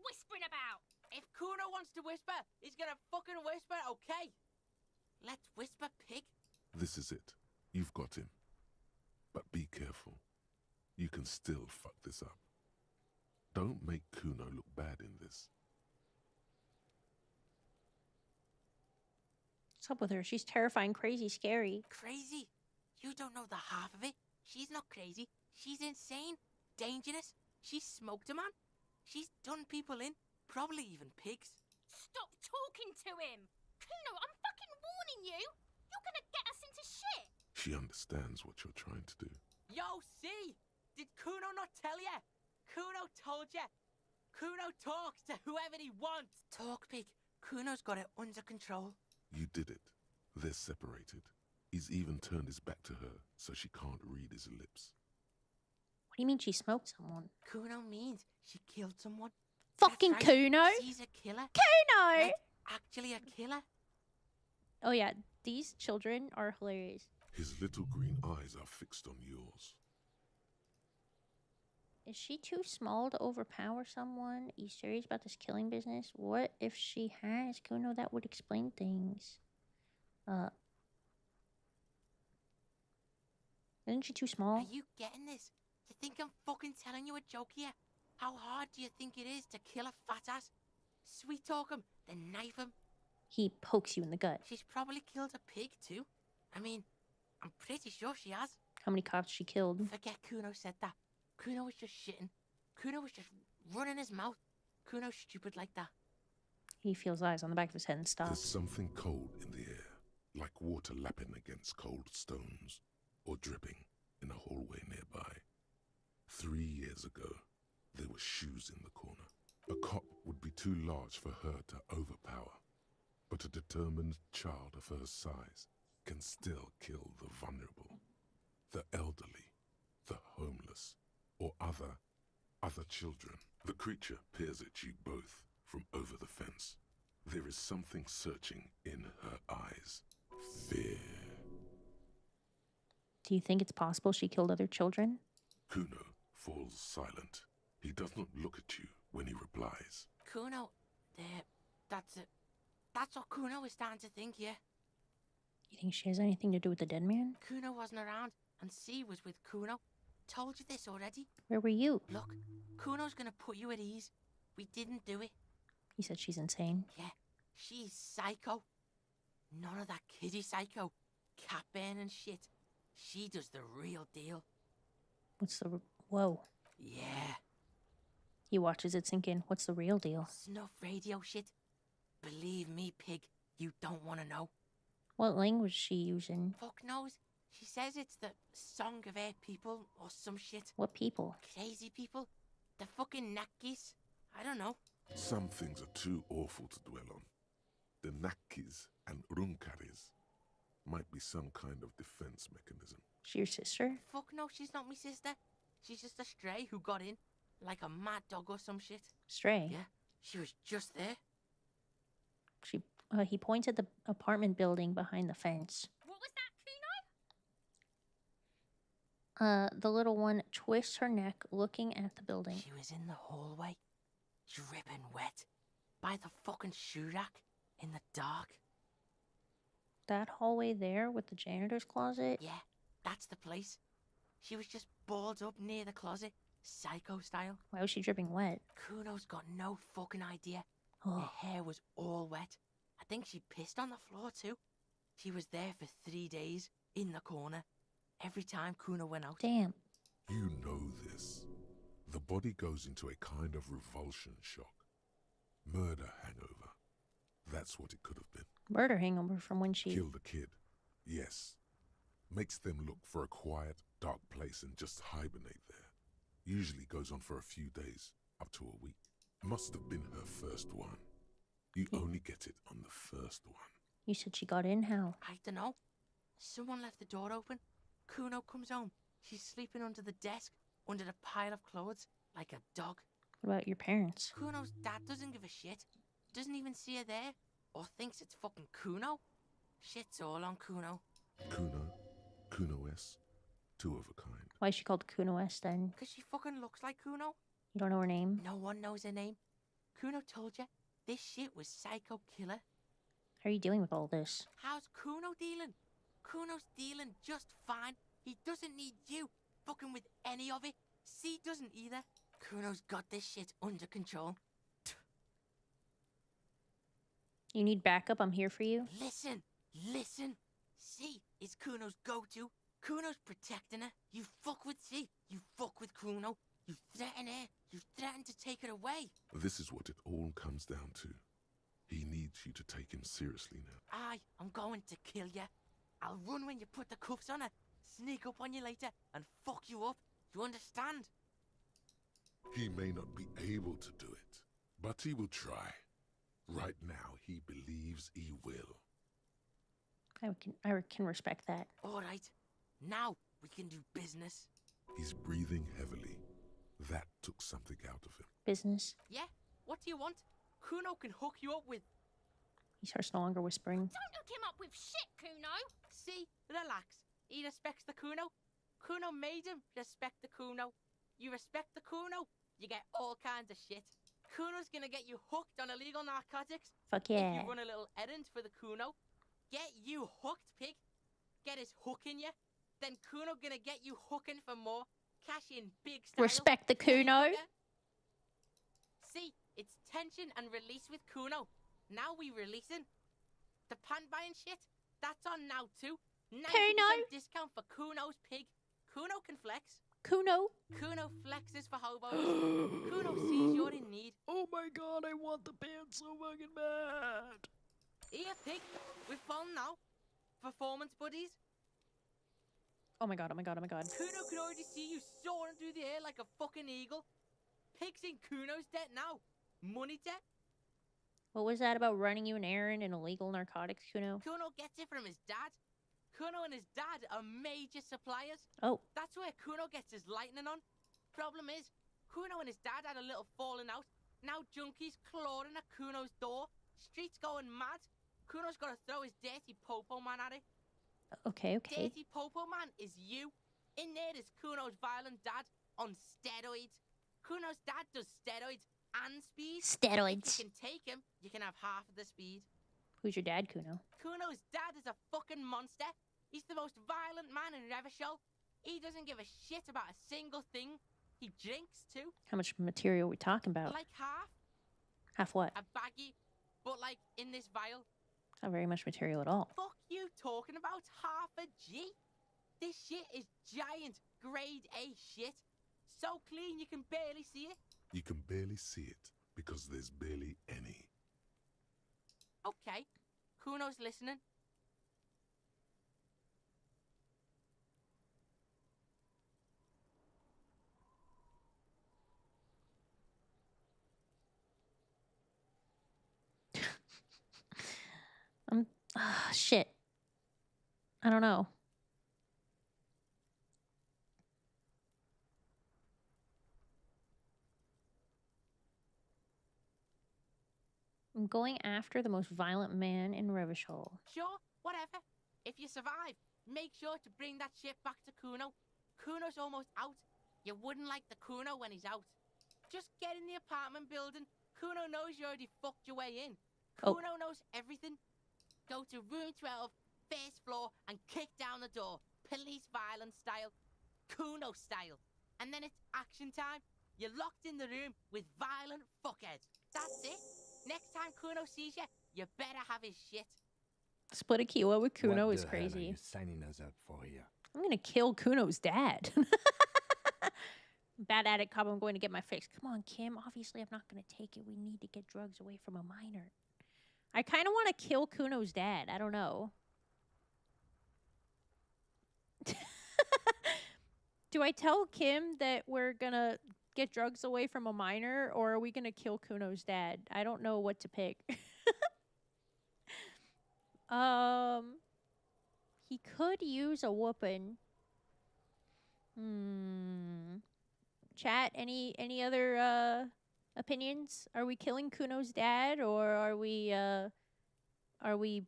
whispering about. If Kuno wants to whisper, he's gonna fucking whisper, okay? Let's whisper, pig. This is it. You've got him. But be careful. You can still fuck this up. Don't make Kuno look bad in this. What's up with her? She's terrifying, crazy, scary. Crazy? You don't know the half of it. She's not crazy. She's insane, dangerous. She's smoked a man. She's done people in, probably even pigs. Stop talking to him. Kuno, I'm fucking warning you. You're gonna get us into shit. She understands what you're trying to do. Yo, see? Did Kuno not tell you? Kuno told you. Kuno talks to whoever he wants. Talk, pig. Kuno's got it under control. You did it. They're separated. He's even turned his back to her, so she can't read his lips. What do you mean she smoked someone? Kuno means she killed someone. Fucking That's right. Kuno? She's a killer. Kuno! Like, actually a killer. Oh yeah, these children are hilarious. His little green eyes are fixed on yours. Is she too small to overpower someone? Are you serious about this killing business? What if she has Kuno? That would explain things. Isn't she too small? Are you getting this? You think I'm fucking telling you a joke here? How hard do you think it is to kill a fat ass? Sweet talk him, then knife him. He pokes you in the gut. She's probably killed a pig too. I mean, I'm pretty sure she has. How many cops she killed? Forget Kuno said that. Kuno was just shitting. Kuno was just running his mouth. Kuno's stupid like that. He feels eyes on the back of his head and There's stops. something cold in the air, like water lapping against cold stones, or dripping in a hallway nearby. 3 years ago, there were shoes in the corner. A cop would be too large for her to overpower, but a determined child of her size can still kill the vulnerable, the elderly, the homeless, or other children. The creature peers at you both from over the fence. There is something searching in her eyes. Fear. Do you think it's possible she killed other children? Kuno falls silent. He does not look at you when he replies. Kuno, that's it. That's what Kuno is starting to think, yeah. You think she has anything to do with the dead man? Kuno wasn't around, and C was with Kuno. Told you this already. Where were you? Look, Kuno's gonna put you at ease. We didn't do it. He said she's insane. Yeah, she's psycho. None of that kiddie psycho. Cat burning shit. She does the real deal. What's the... Whoa. Yeah. He watches it sink in. What's the real deal? Snuff radio shit. Believe me, pig, you don't want to know. What language is she using? Fuck knows. She says it's the song of her people or some shit. What people? Crazy people. The fucking Nakis. I don't know. Some things are too awful to dwell on. The Nakis and Runkaris might be some kind of defense mechanism. She your sister? Fuck no, she's not my sister. She's just a stray who got in. Like a mad dog or some shit. Stray? Yeah, she was just there. He points at the apartment building behind the fence. What was that, Kuno? The little one twists her neck looking at the building. She was in the hallway, dripping wet, by the fucking shoe rack, in the dark. That hallway there with the janitor's closet? Yeah, that's the place. She was just balled up near the closet, psycho style. Why was she dripping wet? Kuno's got no fucking idea. Oh. Her hair was all wet. I think she pissed on the floor too. She was there for 3 days, in the corner, every time Kuno went out. Damn. You know this. The body goes into a kind of revulsion shock. Murder hangover. That's what it could have been. Murder hangover from when she... Killed a kid. Yes. Makes them look for a quiet, dark place and just hibernate there. Usually goes on for a few days, up to a week. Must have been her first one. You only get it on the first one. You said she got in how? I don't know. Someone left the door open. Kuno comes home. She's sleeping under the desk, under the pile of clothes, like a dog. What about your parents? Kuno's dad doesn't give a shit. Doesn't even see her there. Or thinks it's fucking Kuno. Shit's all on Kuno. Kuno-S, two of a kind. Why is she called Kuno S then? Because she fucking looks like Kuno. You don't know her name? No one knows her name. Kuno told you this shit was psycho killer. How are you dealing with all this? How's Kuno dealing? Kuno's dealing just fine. He doesn't need you fucking with any of it. C doesn't either. Kuno's got this shit under control. You need backup? I'm here for you. Listen. C is Kuno's go-to. Kuno's protecting her. You fuck with C. You fuck with Kuno. You threaten her. You threaten to take her away. This is what it all comes down to. He needs you to take him seriously now. I'm going to kill you. I'll run when you put the cuffs on her. Sneak up on you later and fuck you up. You understand? He may not be able to do it, but he will try. Right now, he believes he will. I can respect that. All right. Now we can do business. He's breathing heavily. That took something out of him. Business? Yeah? What do you want? Kuno can hook you up with... He starts no longer whispering. Don't hook him up with shit, Kuno. See? Relax. He respects the Kuno. Kuno made him respect the Kuno. You respect the Kuno, you get all kinds of shit. Kuno's gonna get you hooked on illegal narcotics. Fuck yeah. If you run a little errand for the Kuno. get you hooked, pig. Get his hook in you. Then Kuno gonna get you hooking for more. Cash in big style. Respect the Kuno. See, it's tension and release with Kuno. Now we releasing. The pan buying shit, that's on now too. 90% discount for Kuno's pig. Kuno can flex. Kuno flexes for hobos. Kuno sees you're in need. Oh my god, I want the pants so fucking bad. Here, pig. We're fun now. Performance buddies. Oh my god, oh my god, oh my god. Kuno can already see you soaring through the air like a fucking eagle. Pig's in Kuno's debt now. Money debt. What was that about running you an errand and illegal narcotics, Kuno? Kuno gets it from his dad. Kuno and his dad are major suppliers. Oh. That's where Kuno gets his lightning on. Problem is, Kuno and his dad had a little falling out. Now junkies clawing at Kuno's door. Streets going mad. Kuno's got to throw his dirty popo man at it. Okay. Dirty popo man is you. In there is Kuno's violent dad on steroids. Kuno's dad does steroids and speed. Steroids. If you can take him, you can have half of the speed. Who's your dad, Kuno? Kuno's dad is a fucking monster. He's the most violent man in Revachol. He doesn't give a shit about a single thing. He drinks too. How much material are we talking about? Like half. Half what? A baggie, but like in this vial. Not very much material at all. Fuck you talking about half a G? This shit is giant grade A shit. So clean you can barely see it. You can barely see it because there's barely any. Okay, Kuno's listening. Shit. I don't know. I'm going after the most violent man in Revachol. Sure, whatever. If you survive, make sure to bring that shit back to Kuno. Kuno's almost out. You wouldn't like the Kuno when he's out. Just get in the apartment building. Kuno knows you already fucked your way in. Kuno knows everything. Go to room 12, first floor, and kick down the door. Police violence style. Kuno style. And then it's action time. You're locked in the room with violent fuckheads. That's it. Next time Kuno sees you, you better have his shit. Split a kilo with Kuno What is the hell crazy. are you signing us up for here? I'm gonna kill Kuno's dad. Bad addict cop, I'm going to get my fix. Come on, Kim. Obviously, I'm not gonna take it. We need to get drugs away from a minor. I kind of want to kill Kuno's dad. I don't know. Do I tell Kim that we're gonna get drugs away from a minor, or are we gonna kill Kuno's dad? I don't know what to pick. He could use a whooping. Chat, any other opinions? Are we killing Kuno's dad, or are we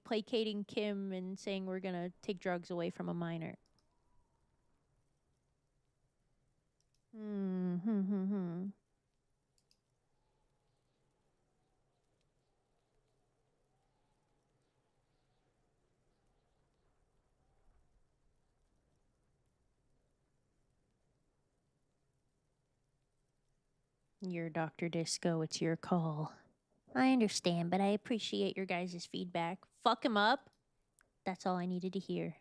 placating Kim and saying we're gonna take drugs away from a minor? You're Dr. Disco, it's your call. I understand, but I appreciate your guys' feedback. Fuck him up. That's all I needed to hear.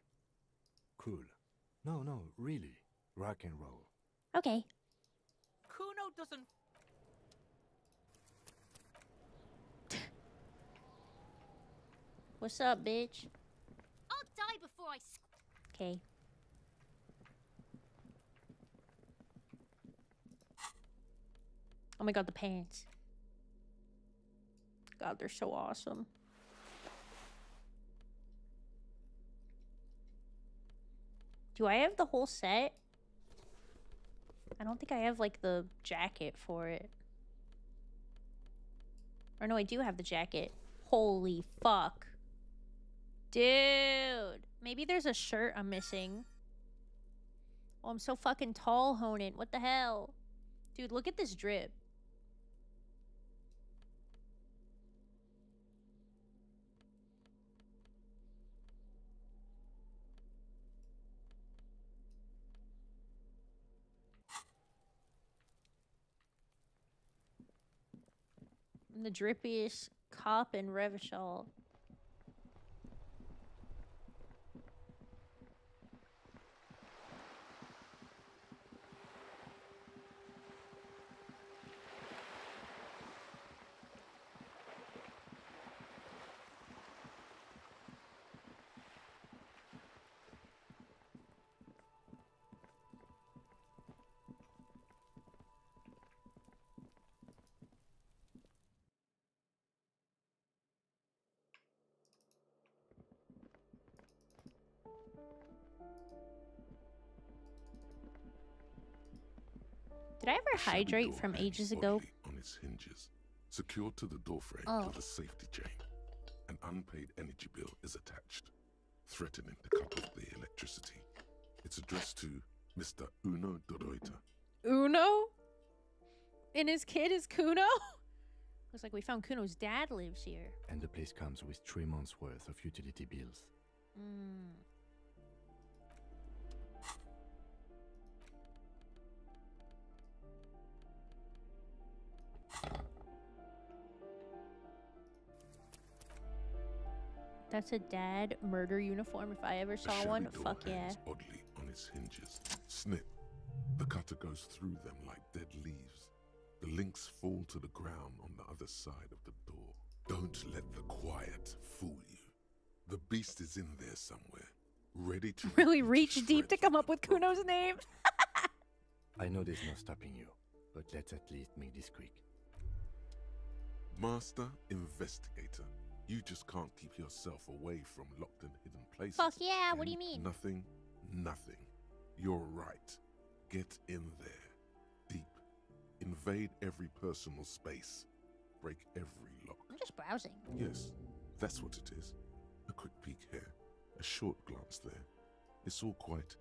Cool. No, really. Rock and roll. Okay. Kuno doesn't... What's up, bitch? I'll die before I... Okay. Oh my god, the pants. God, they're so awesome. Do I have the whole set? I don't think I have, like, the jacket for it. Or no, I do have the jacket. Holy fuck. Dude. Maybe there's a shirt I'm missing. Oh, I'm so fucking tall, Honan. What the hell? Dude, look at this drip. The drippiest cop in Revachol. Did I ever A shabby hydrate door from hangs ages ago? oddly on its hinges, secured to the doorframe Oh. with a safety chain. An unpaid energy bill is attached, threatening to cut off the electricity. It's addressed to Mr. Uno Doroita. Uno? And his kid is Kuno? Looks like we found Kuno's dad lives here. And the place comes with 3 months' worth of utility bills. Mm. That's a dad murder uniform if I ever A saw shabby one. door Fuck yeah. hangs oddly on its hinges. Snip. The cutter goes through them like dead leaves. The links fall to the ground on the other side of the door. Don't let the quiet fool you. The beast is in there somewhere, ready to Really reach deep to come up with Kuno's name. I know there's no stopping you, but let's at least make this quick. Master Investigator, you just can't keep yourself away from locked and hidden places. Fuck yeah, what do you can mean? Nothing. You're right. Get in there. Deep. Invade every personal space. Break every lock. I'm just browsing. Yes, that's what it is. A quick peek here. A short glance there. It's all quite...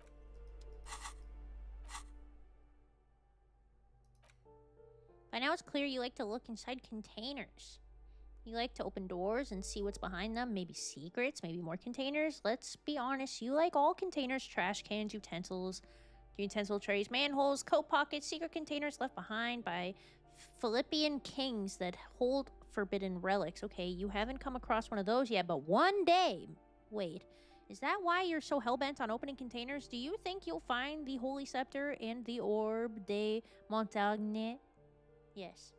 By now it's clear you like to look inside containers. You like to open doors and see what's behind them. Maybe secrets, maybe more containers. Let's be honest, you like all containers, trash cans, utensils, utensil trays, manholes, coat pockets, secret containers left behind by Philippian kings that hold forbidden relics. Okay, you haven't come across one of those yet, but one day... Wait, is that why you're so hellbent on opening containers? Do you think you'll find the Holy Scepter and the Orb de Montagne? Yes.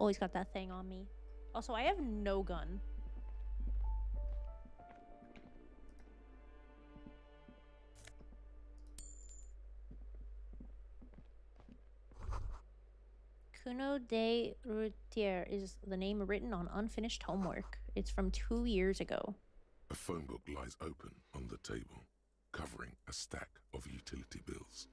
Always got that thing on me. Also, I have no gun. Kuno de Routier is the name written on unfinished homework. It's from 2 years ago. A phone book lies open on the table, covering a stack of utility bills.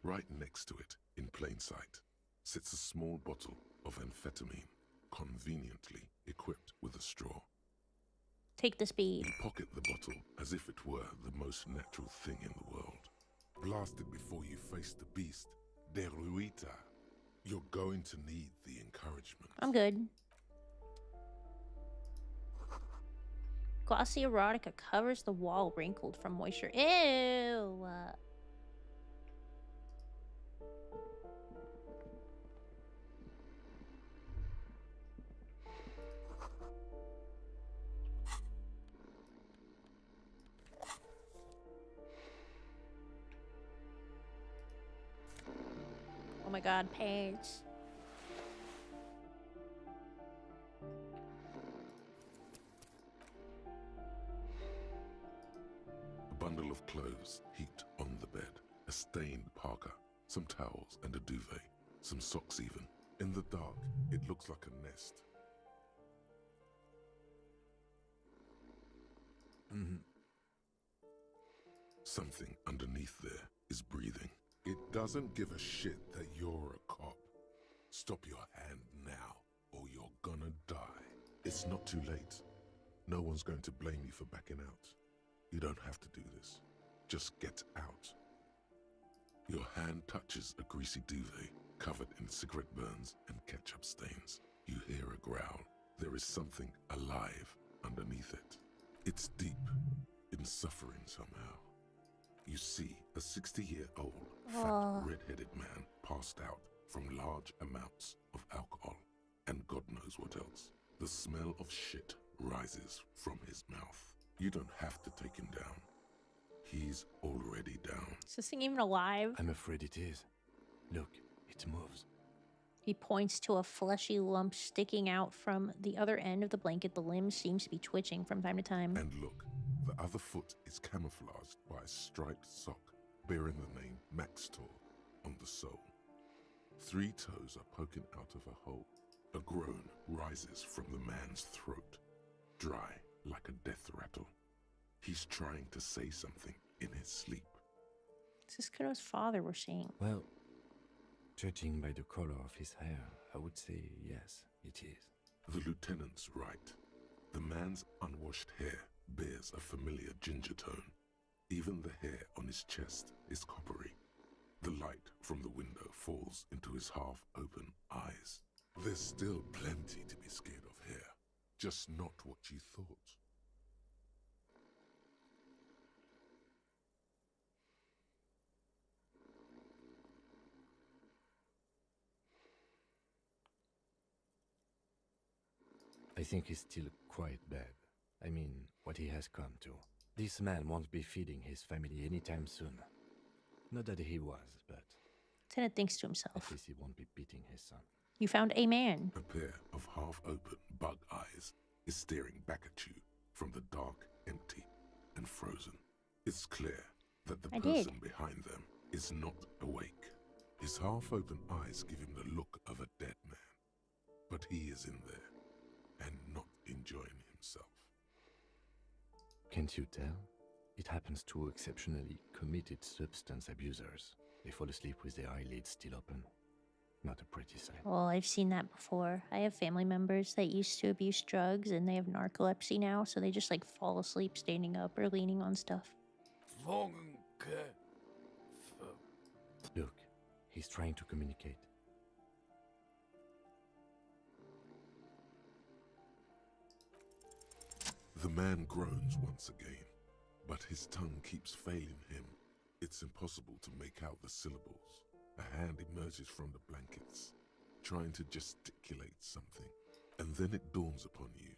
Right next to it, in plain sight, sits a small bottle of amphetamine, conveniently equipped with a straw. Take the speed. You pocket the bottle as if it were the most natural thing in the world. Blast it before you face the beast, De Ruita. You're going to need the encouragement. I'm good. Glossy erotica covers the wall wrinkled from moisture. Ew. Oh my god, pants. A bundle of clothes heaped on the bed. A stained parka, some towels and a duvet. Some socks even. In the dark, it looks like a nest. Something underneath there is breathing. It doesn't give a shit that you're a cop. Stop your hand now, or you're gonna die. It's not too late. No one's going to blame you for backing out. You don't have to do this. Just get out. Your hand touches a greasy duvet covered in cigarette burns and ketchup stains. You hear a growl. There there is something alive underneath it. It's deep in suffering somehow. You see a 60-year-old fat red-headed man passed out from large amounts of alcohol and God knows what else. The smell of shit rises from his mouth. You don't have to take him down. He's already down. Is this thing even alive? I'm afraid it is. Look, it moves. He points to a fleshy lump sticking out from the other end of the blanket. The limb seems to be twitching from time to time. And look, the other foot is camouflaged by a striped sock bearing the name Maxtor on the sole. 3 toes are poking out of a hole. A groan rises from the man's throat, dry like a death rattle. He's trying to say something in his sleep. Is this Kuno's father we're seeing? Well, judging by the color of his hair, I would say yes, it is. The lieutenant's right. The man's unwashed hair bears a familiar ginger tone. Even the hair on his chest is coppery. The light from the window falls into his half-open eyes. There's still plenty to be scared of here, just not what you thought. I think he's still quite bad. I mean, what he has come to. This man won't be feeding his family anytime soon. Not that he was, but Lieutenant thinks to at himself. least he won't be beating his son. You found a man. A pair of half-open bug eyes is staring back at you from the dark, empty, and frozen. It's clear that the person behind them is not awake. His half-open eyes give him the look of a dead man. But he is in there and not enjoying himself. Can't you tell? It happens to exceptionally committed substance abusers. They fall asleep with their eyelids still open. Not a pretty sight. Well, I've seen that before. I have family members that used to abuse drugs and they have narcolepsy now, so they just like fall asleep standing up or leaning on stuff. Look, he's trying to communicate. The man groans once again, but his tongue keeps failing him. It's impossible to make out the syllables. A hand emerges from the blankets, trying to gesticulate something. And then it dawns upon you,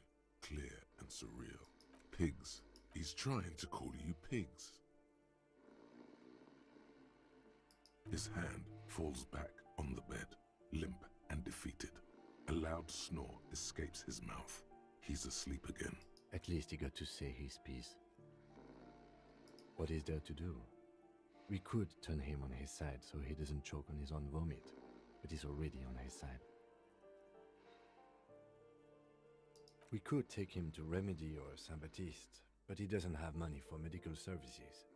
clear and surreal. Pigs. He's trying to call you pigs. His hand falls back on the bed, limp and defeated. A loud snore escapes his mouth. He's asleep again. At least he got to say his piece. What is there to do? We could turn him on his side so he doesn't choke on his own vomit, but he's already on his side. We could take him to Remedy or Saint-Baptiste, but he doesn't have money for medical services.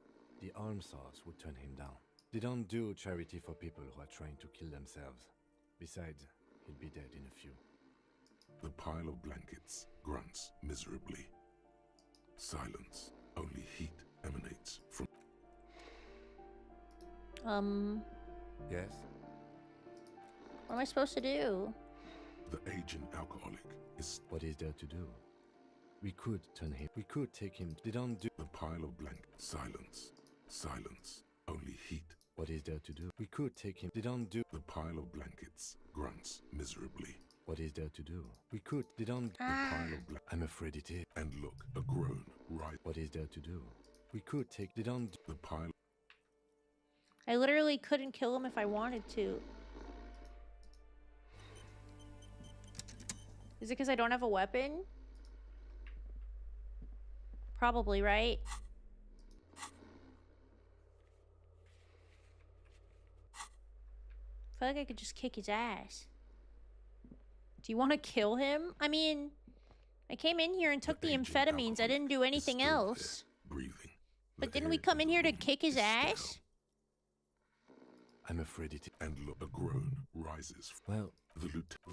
The almshouse would turn him down. They don't do charity for people who are trying to kill themselves. Besides, he'll be dead in a few. The pile of blankets grunts miserably. Silence. Only heat emanates from... Yes? What am I supposed to do? The aging alcoholic is... What is there to do? We could turn him... We could take him... They don't do... The pile of blankets. Silence. Silence. Only heat. What is there to do? We could take him... They don't do... The pile of blankets grunts miserably. What is there to do? We could... They don't... The pile of blankets... I'm afraid it is. And look, a groan right... What is there to do? We could take... They don't... The pile... I literally couldn't kill him if I wanted to. Is it because I don't have a weapon? Probably, right? I feel like I could just kick his ass. Do you want to kill him? I mean, I came in here and took the amphetamines. I didn't do anything else. Breathing. But didn't we come in here to kick his ass? I'm afraid it... And look, a groan rises. Well...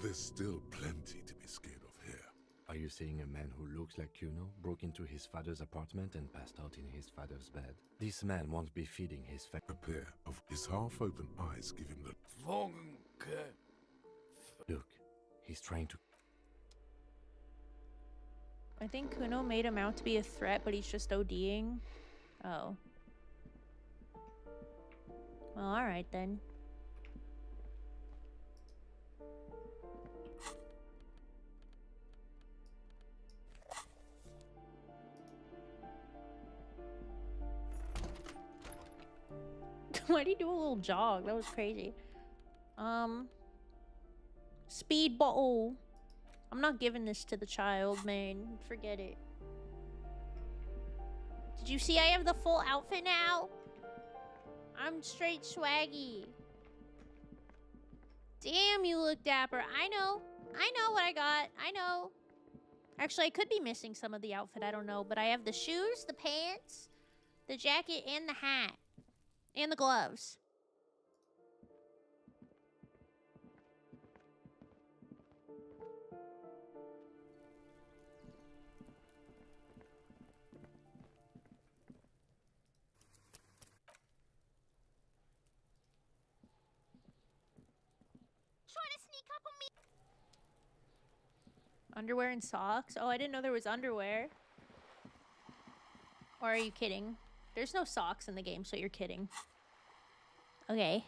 There's still plenty to be scared of here. Are you saying a man who looks like Kuno broke into his father's apartment and passed out in his father's bed? This man won't be feeding his family. A pair of his half-open eyes give him the... Look, he's trying to... I think Kuno made him out to be a threat, but he's just ODing. Oh. Well, alright then. Why'd he do a little jog? That was crazy. Speed bottle. I'm not giving this to the child, man. Forget it. Did you see I have the full outfit now? I'm straight swaggy. Damn, you look dapper. I know what I got. I know. Actually, I could be missing some of the outfit. I don't know. But I have the shoes, the pants, the jacket, and the hat. And the gloves. Underwear and socks? Oh, I didn't know there was underwear. Or are you kidding? There's no socks in the game, so you're kidding. Okay.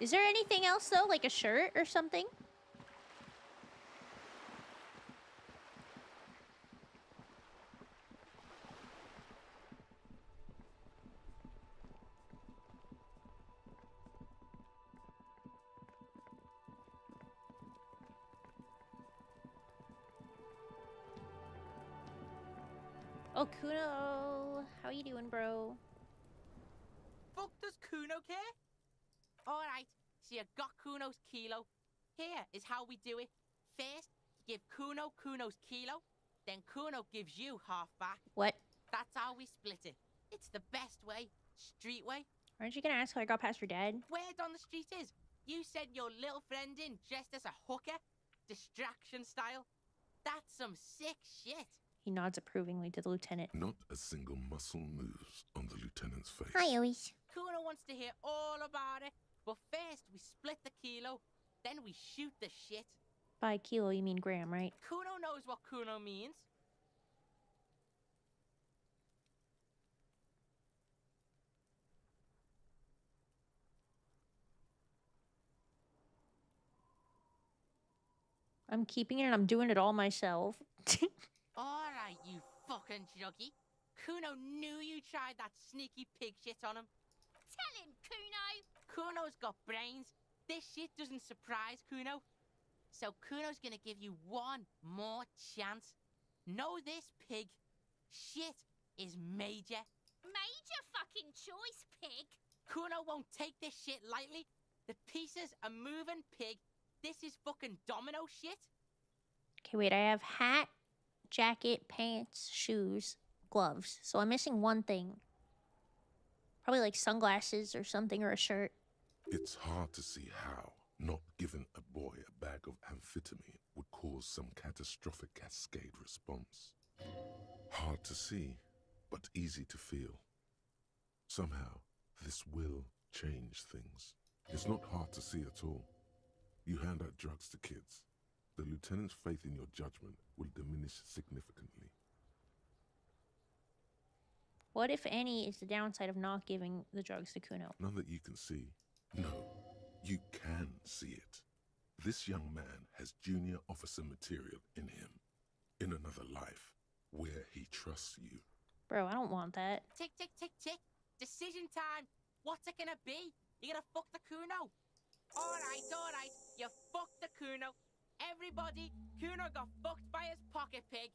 Is there anything else, though? Like a shirt or something? Oh, Kuno. How you doing, bro? Fuck does Kuno care? Alright, so you got Kuno's kilo. Here is how we do it. First, you give Kuno Kuno's kilo, then Kuno gives you half back. What? That's how we split it. It's the best way. Street way. Aren't you gonna ask how I got past your dad? Word on the street is, you sent your little friend in dressed as a hooker. Distraction style. That's some sick shit. He nods approvingly to the lieutenant. Not a single muscle moves on the lieutenant's face. Hi, Ois. Kuno wants to hear all about it, but first we split the kilo, then we shoot the shit. By kilo, you mean gram, right? Kuno knows what Kuno means. I'm keeping it and I'm doing it all myself. Alright, you fucking juggy. Kuno knew you tried that sneaky pig shit on him. Tell him, Kuno. Kuno's got brains. This shit doesn't surprise Kuno. So Kuno's gonna give you one more chance. Know this, pig. Shit is major. Major fucking choice, pig. Kuno won't take this shit lightly. The pieces are moving, pig. This is fucking domino shit. Okay, wait, I have hat, jacket, pants, shoes, gloves. So I'm missing one thing. Probably like sunglasses or something, or a shirt. It's hard to see how not giving a boy a bag of amphetamine would cause some catastrophic cascade response. Hard to see, but easy to feel. Somehow, this will change things. It's not hard to see at all. You hand out drugs to kids. The lieutenant's faith in your judgment will diminish significantly. What, if any, is the downside of not giving the drugs to Kuno? None that you can see. No, you can see it. This young man has junior officer material in him. In another life, where he trusts you. Bro, I don't want that. Tick, tick, tick, tick. Decision time. What's it gonna be? You gonna fuck the Kuno? Alright. You fucked the Kuno. Everybody, Kuno got fucked by his pocket pig.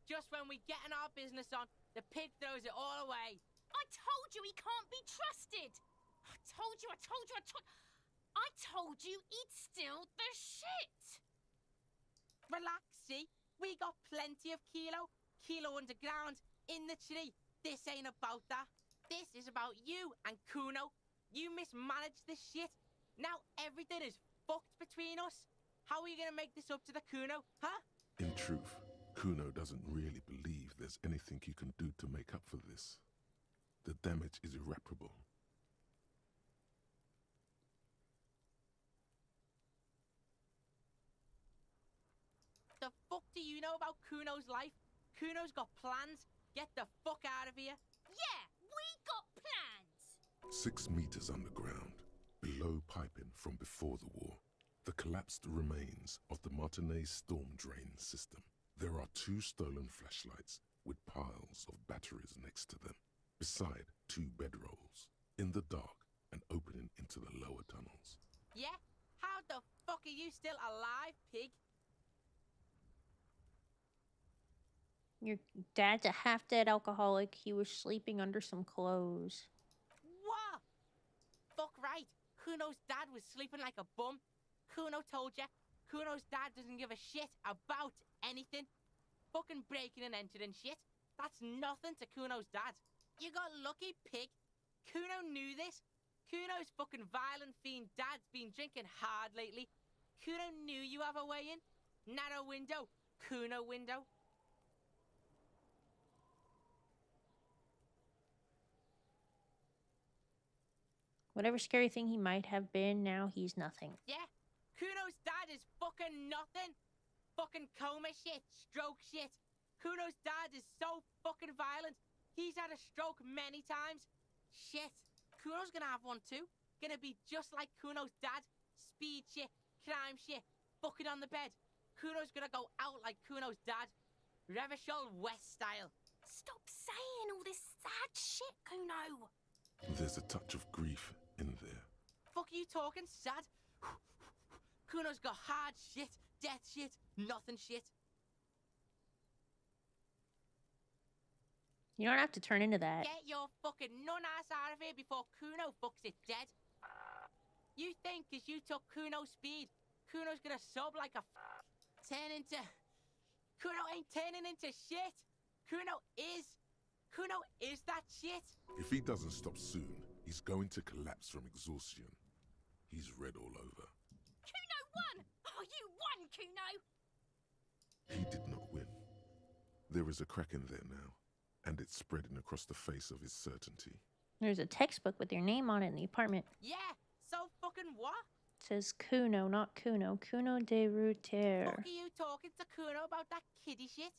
Just when we getting our business on, the pig throws it all away. I told you he can't be trusted. I told you. I told you he'd steal the shit. Relax, see? We got plenty of kilo. Kilo underground, in the tree. This ain't about that. This is about you and Kuno. You mismanaged this shit. Now everything is fucked between us. How are you gonna make this up to the Kuno, huh? In truth, Kuno doesn't really believe there's anything you can do to make up for this. The damage is irreparable. fuck do you know about Kuno's life? Kuno's got plans. Get the fuck out of here. Yeah, we got plans. 6 meters underground, below piping from before the war, the collapsed remains of the Martinez storm drain system. There are 2 stolen flashlights with piles of batteries next to them, beside 2 bedrolls, in the dark and opening into the lower tunnels. Yeah? How the fuck are you still alive, pig? Your dad's a half-dead alcoholic. He was sleeping under some clothes. What? Fuck right. Kuno's dad was sleeping like a bum. Kuno told ya. Kuno's dad doesn't give a shit about anything. Fucking breaking and entering shit. That's nothing to Kuno's dad. You got lucky, pig. Kuno knew this. Kuno's fucking violent fiend dad's been drinking hard lately. Kuno knew you have a way in. Narrow window. Kuno window. Whatever scary thing he might have been, now he's nothing. Yeah? Kuno's dad is fucking nothing. Fucking coma shit. Stroke shit. Kuno's dad is so fucking violent. He's had a stroke many times. Shit. Kuno's gonna have one too. Gonna be just like Kuno's dad. Speed shit. Crime shit. Fucking on the bed. Kuno's gonna go out like Kuno's dad. Revachol West style. Stop saying all this sad shit, Kuno. There's a touch of grief in there. Fuck are you talking, sad? Kuno's got hard shit, death shit, nothing shit. You don't have to turn into that. Get your fucking nun-ass out of here before Kuno fucks it dead. You think cause you took Kuno's speed, Kuno's gonna sub like a turn into... Kuno ain't turning into shit. Kuno is that shit. If he doesn't stop soon, he's going to collapse from exhaustion. He's red all over. Kuno won! Oh, you won, Kuno! He did not win. There is a crack in there now, and it's spreading across the face of his certainty. There's a textbook with your name on it in the apartment. Yeah, so fucking what? It says Kuno, not Kuno. Kuno de Ruter. Fuck are you talking to Kuno about that kiddie shit?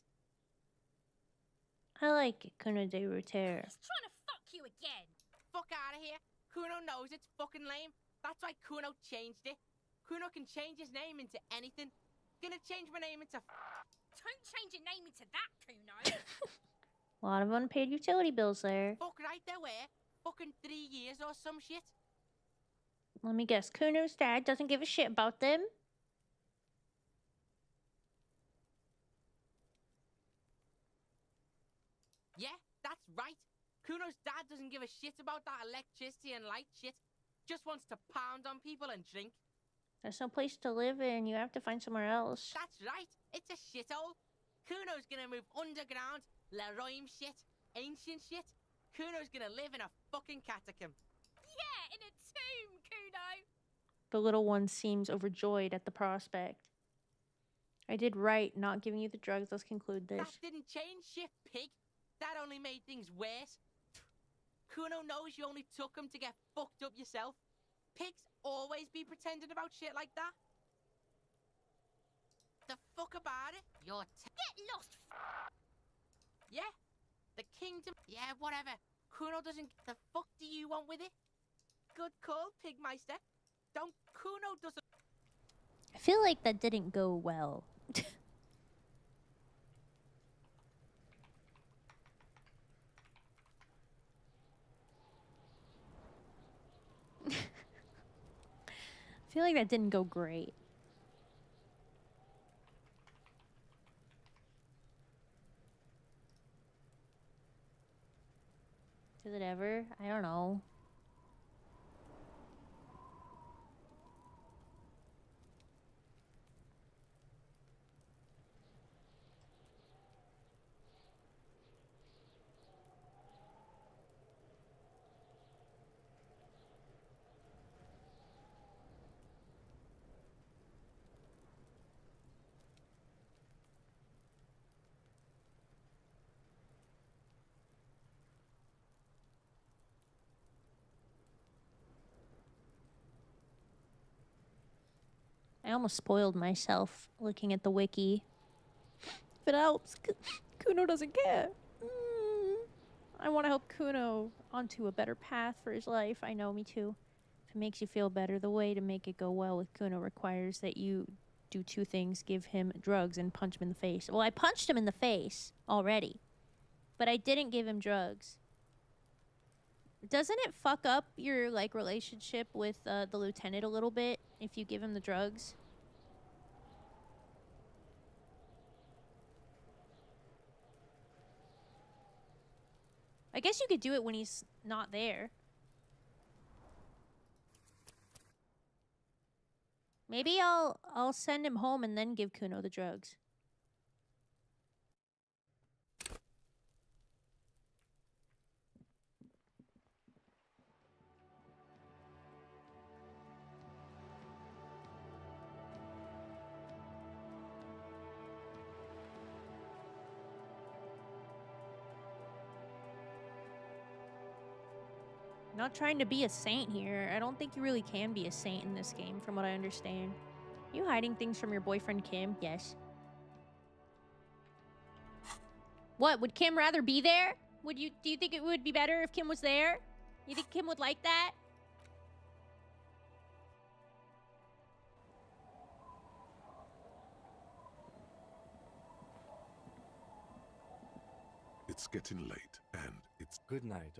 I like it, Kuno de Ruter. He's trying to fuck you again. Fuck out of here. Kuno knows it's fucking lame. That's why Kuno changed it. Kuno can change his name into anything. Gonna change my name into... Don't change your name into that, Kuno. A lot of unpaid utility bills there. Fuck right there where? Fucking 3 years or some shit. Let me guess. Kuno's dad doesn't give a shit about them? Yeah, that's right. Kuno's dad doesn't give a shit about that electricity and light shit. Just wants to pound on people and drink. There's no place to live in. You have to find somewhere else. That's right. It's a shithole. Kuno's gonna move underground. Leroy shit. Ancient shit. Kuno's gonna live in a fucking catacomb. Yeah, in a tomb, Kuno. The little one seems overjoyed at the prospect. I did right not giving you the drugs. Let's conclude this. That didn't change shit, pig. That only made things worse. Kuno knows you only took him to get fucked up yourself. Pigs always be pretending about shit like that. The fuck about it? Get lost. Yeah. The kingdom. Yeah, whatever. Kuno doesn't... The fuck do you want with it? Good call, Pigmeister. Don't... Kuno doesn't... I feel like that didn't go well. I feel like that didn't go great. Does it ever? I don't know. I almost spoiled myself looking at the wiki. if it helps. Kuno doesn't care. I want to help Kuno onto a better path for his life. I know, me too. If it makes you feel better, the way to make it go well with Kuno requires that you do two things. Give him drugs and punch him in the face. Well, I punched him in the face already. But I didn't give him drugs. Doesn't it fuck up your, like, relationship with the lieutenant a little bit if you give him the drugs? I guess you could do it when he's not there. Maybe I'll send him home and then give Kuno the drugs. Not trying to be a saint here. I don't think you really can be a saint in this game, from what I understand. You hiding things from your boyfriend Kim? Yes. What? Would Kim rather be there? Do you think it would be better if Kim was there? You think Kim would like that? It's getting late, and it's good night.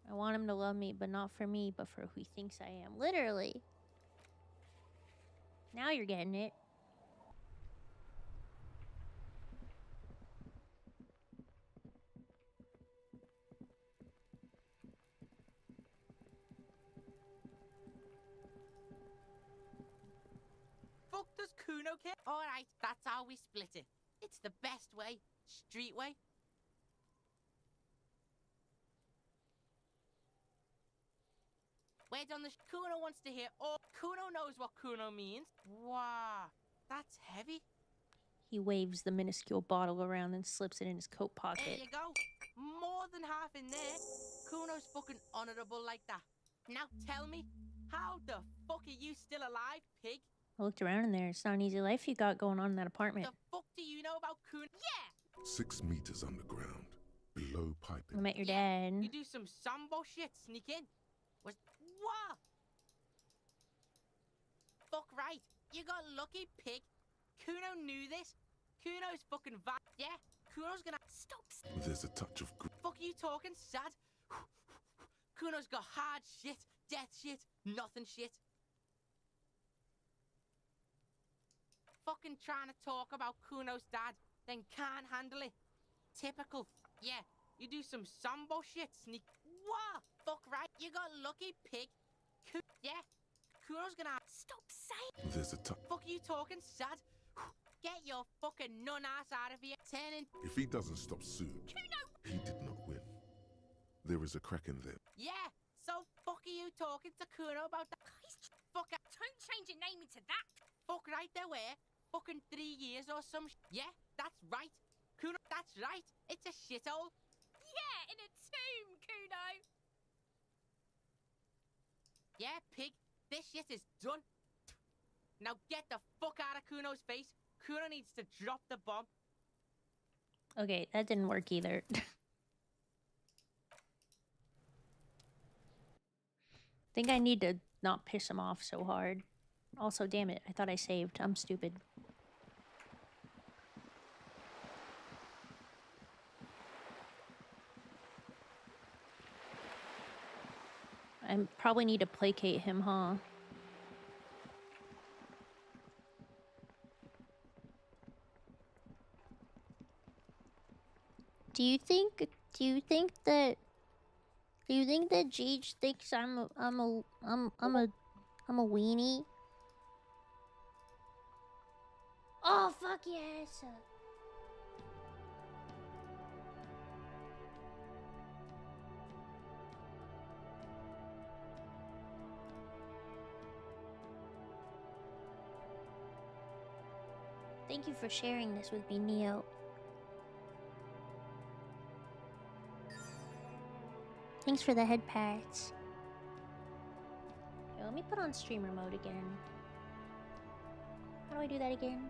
I want him to love me, but not for me, but for who he thinks I am. Literally. Now you're getting it. Fuck does Kuno care? Alright, that's how we split it. It's the best way. Street way. We're done the Kuno wants to hear all. Kuno knows what Kuno means. Wow, that's heavy. He waves the minuscule bottle around and slips it in his coat There pocket. you go. More than half in there. Kuno's fucking honorable like that. Now tell me, how the fuck are you still alive, pig? I looked around in there. It's not an easy life you got going on in that apartment. The fuck do you know about Kuno? Yeah! 6 meters underground, below piping. I met your dad. You do some sambo shit, sneak in. What? Fuck right. You got lucky, pig. Kuno knew this. Kuno's fucking yeah, Kuno's gonna stop. There's a touch of fuck you talking, sad? Kuno's got hard shit, death shit, nothing shit. Fucking trying to talk about Kuno's dad, then can't handle it. Typical. Yeah, you do some sambo shit, sneak. What? Fuck right. You got lucky, pig. Yeah, Kuno's gonna stop saying. There's a touch. Fuck you talking, sad? Get your fucking nun ass out of here. Turning. If he doesn't stop soon, Kuno! He did not win. There is a crack in there. Yeah, so fuck are you talking to Kuno about that? Fuck, Don't change your name into that. fuck right there where? Fucking 3 years or some yeah, that's right. Kuno, that's right. It's a shithole. Yeah, in a tomb, Kuno. Yeah, pig, this shit is done. Now get the fuck out of Kuno's face. Kuno needs to drop the bomb. Okay, that didn't work either. Think I need to not piss him off so hard. Also, damn it, I thought I saved. I'm stupid. I probably need to placate him, huh? Do you think that Jeej thinks I'm a weenie? Oh fuck yes! Thank you for sharing this with me, Neo. Thanks for the head pats. me put on streamer mode again. How do I do that again?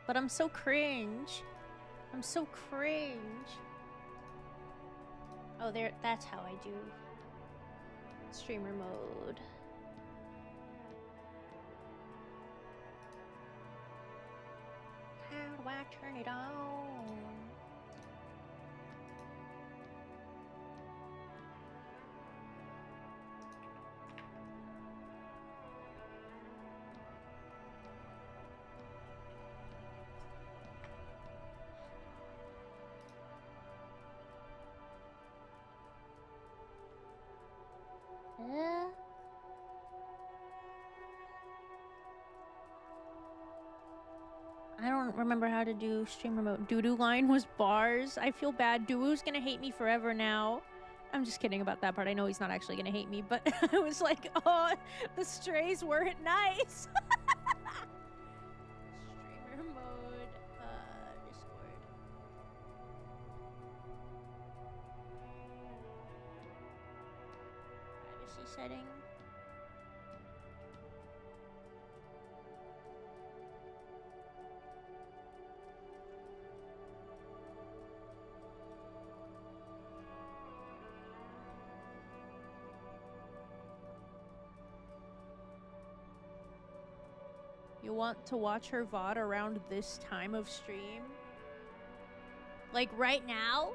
But I'm so cringe. I'm so cringe. Oh, there. That's how I do streamer mode. How do I turn it on? I don't remember how to do stream remote. Doo-doo line was bars. I feel bad. Doo-doo's gonna hate me forever now. I'm just kidding about that part. I know he's not actually gonna hate me, but I was like, oh, the strays weren't nice. Streamer mode, Discord. Privacy setting. You want to watch her VOD around this time of stream? Like right now?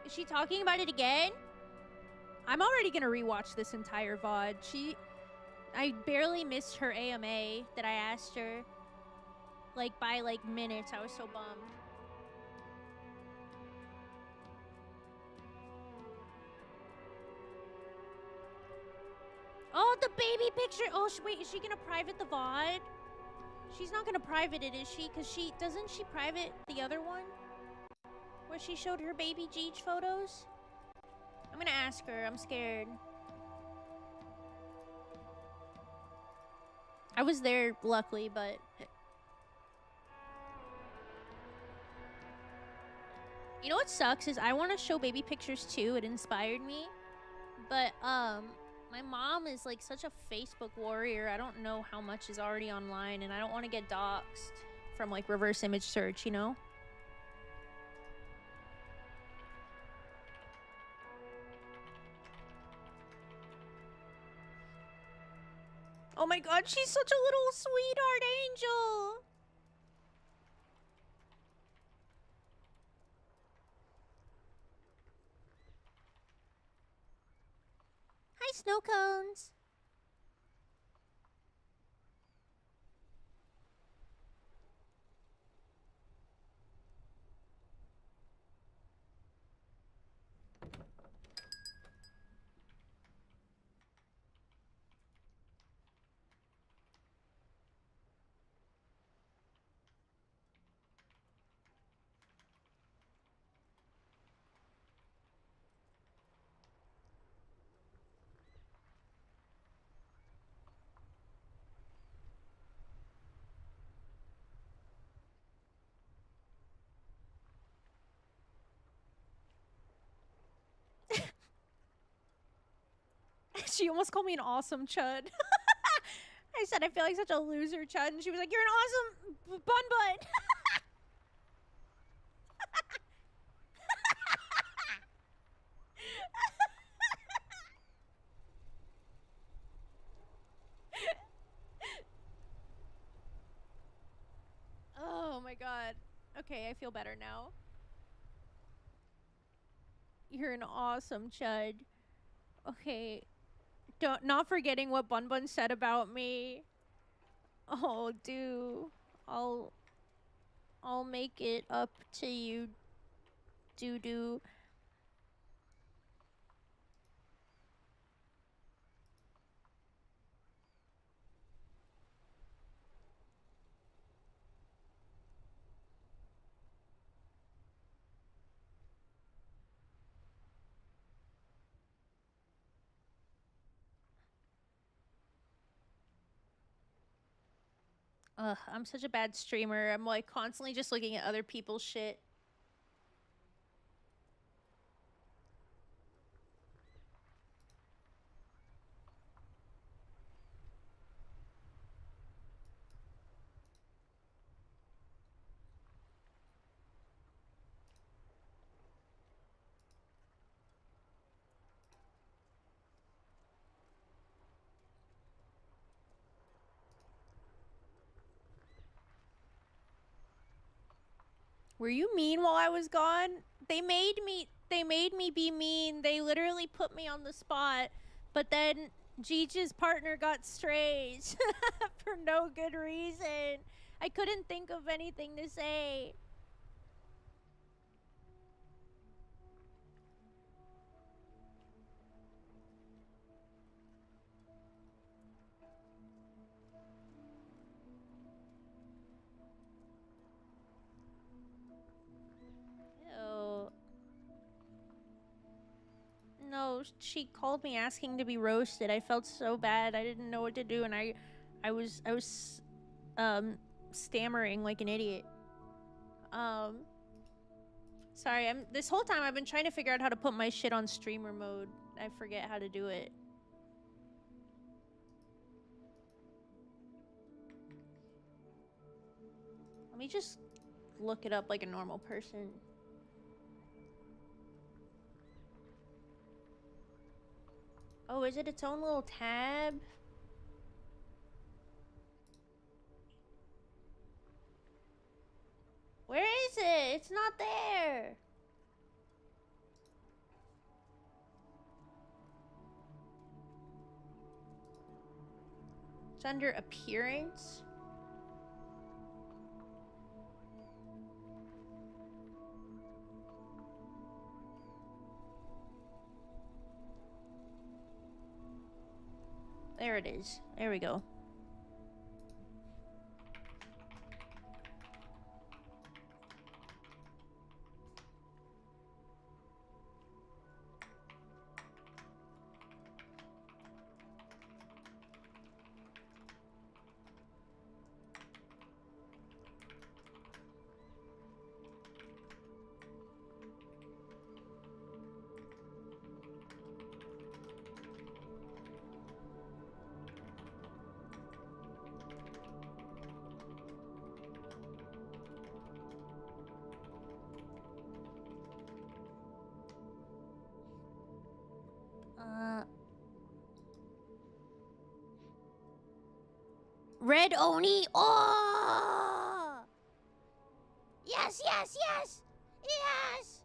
Is she talking about it again? I'm already gonna rewatch this entire VOD. I barely missed her AMA that I asked her. Like by like minutes, I was so bummed. Oh, the baby picture! Oh, wait, is she gonna private the VOD? She's not gonna private it, is she? Cause doesn't she private the other one? Where she showed her baby Jeej photos? I'm gonna ask her, I'm scared. I was there, luckily, but... You know what sucks is I want to show baby pictures too, it inspired me. But, my mom is like such a Facebook warrior. I don't know how much is already online, and I don't want to get doxxed from like reverse image search, you know? Oh my god, she's such a little sweetheart angel! Hi, snow cones! She almost called me an awesome chud. I said I feel like such a loser chud, and she was like, "You're an awesome bun-bun." Okay, I feel better now. You're an awesome chud. Okay. Not forgetting what Bunbun said about me. Oh, dude. I'll make it up to you, doo-doo. Ugh, I'm such a bad streamer. I'm like constantly just looking at other people's shit. Were you mean while I was gone? They made me be mean. They literally put me on the spot. But then Gigi's partner got strays for no good reason. I couldn't think of anything to say. Ew. No, she called me asking to be roasted. I felt so bad. I didn't know what to do, and I was stammering like an idiot. Sorry, this whole time I've been trying to figure out how to put my shit on streamer mode. I forget how to do it. Let me just look it up like a normal person. Oh, is it its own little tab? Where is it? It's not there. It's under appearance. There it is. There we go. Red Oni. Oh! Yes, yes, yes! Yes!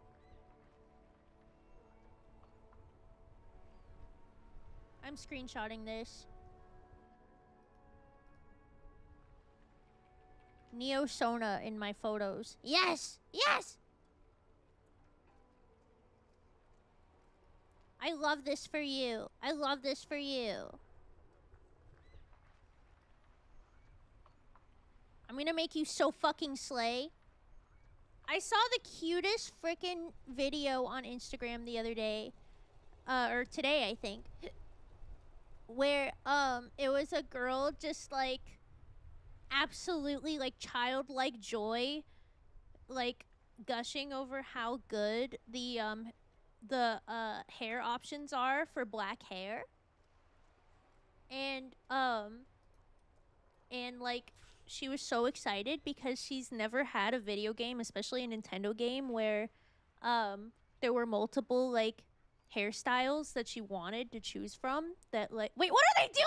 I'm screenshotting this. Neo Sona in my photos. Yes! Yes! I love this for you. I love this for you. I'm gonna make you so fucking slay. I saw the cutest freaking video on Instagram the other day. Or today, I think. Where, it was a girl just, like, absolutely, like, childlike joy. Like, gushing over how good the hair options are for black hair. And, like, she was so excited because she's never had a video game, especially a Nintendo game, where there were multiple like hairstyles that she wanted to choose from. That like, wait, what are they doing?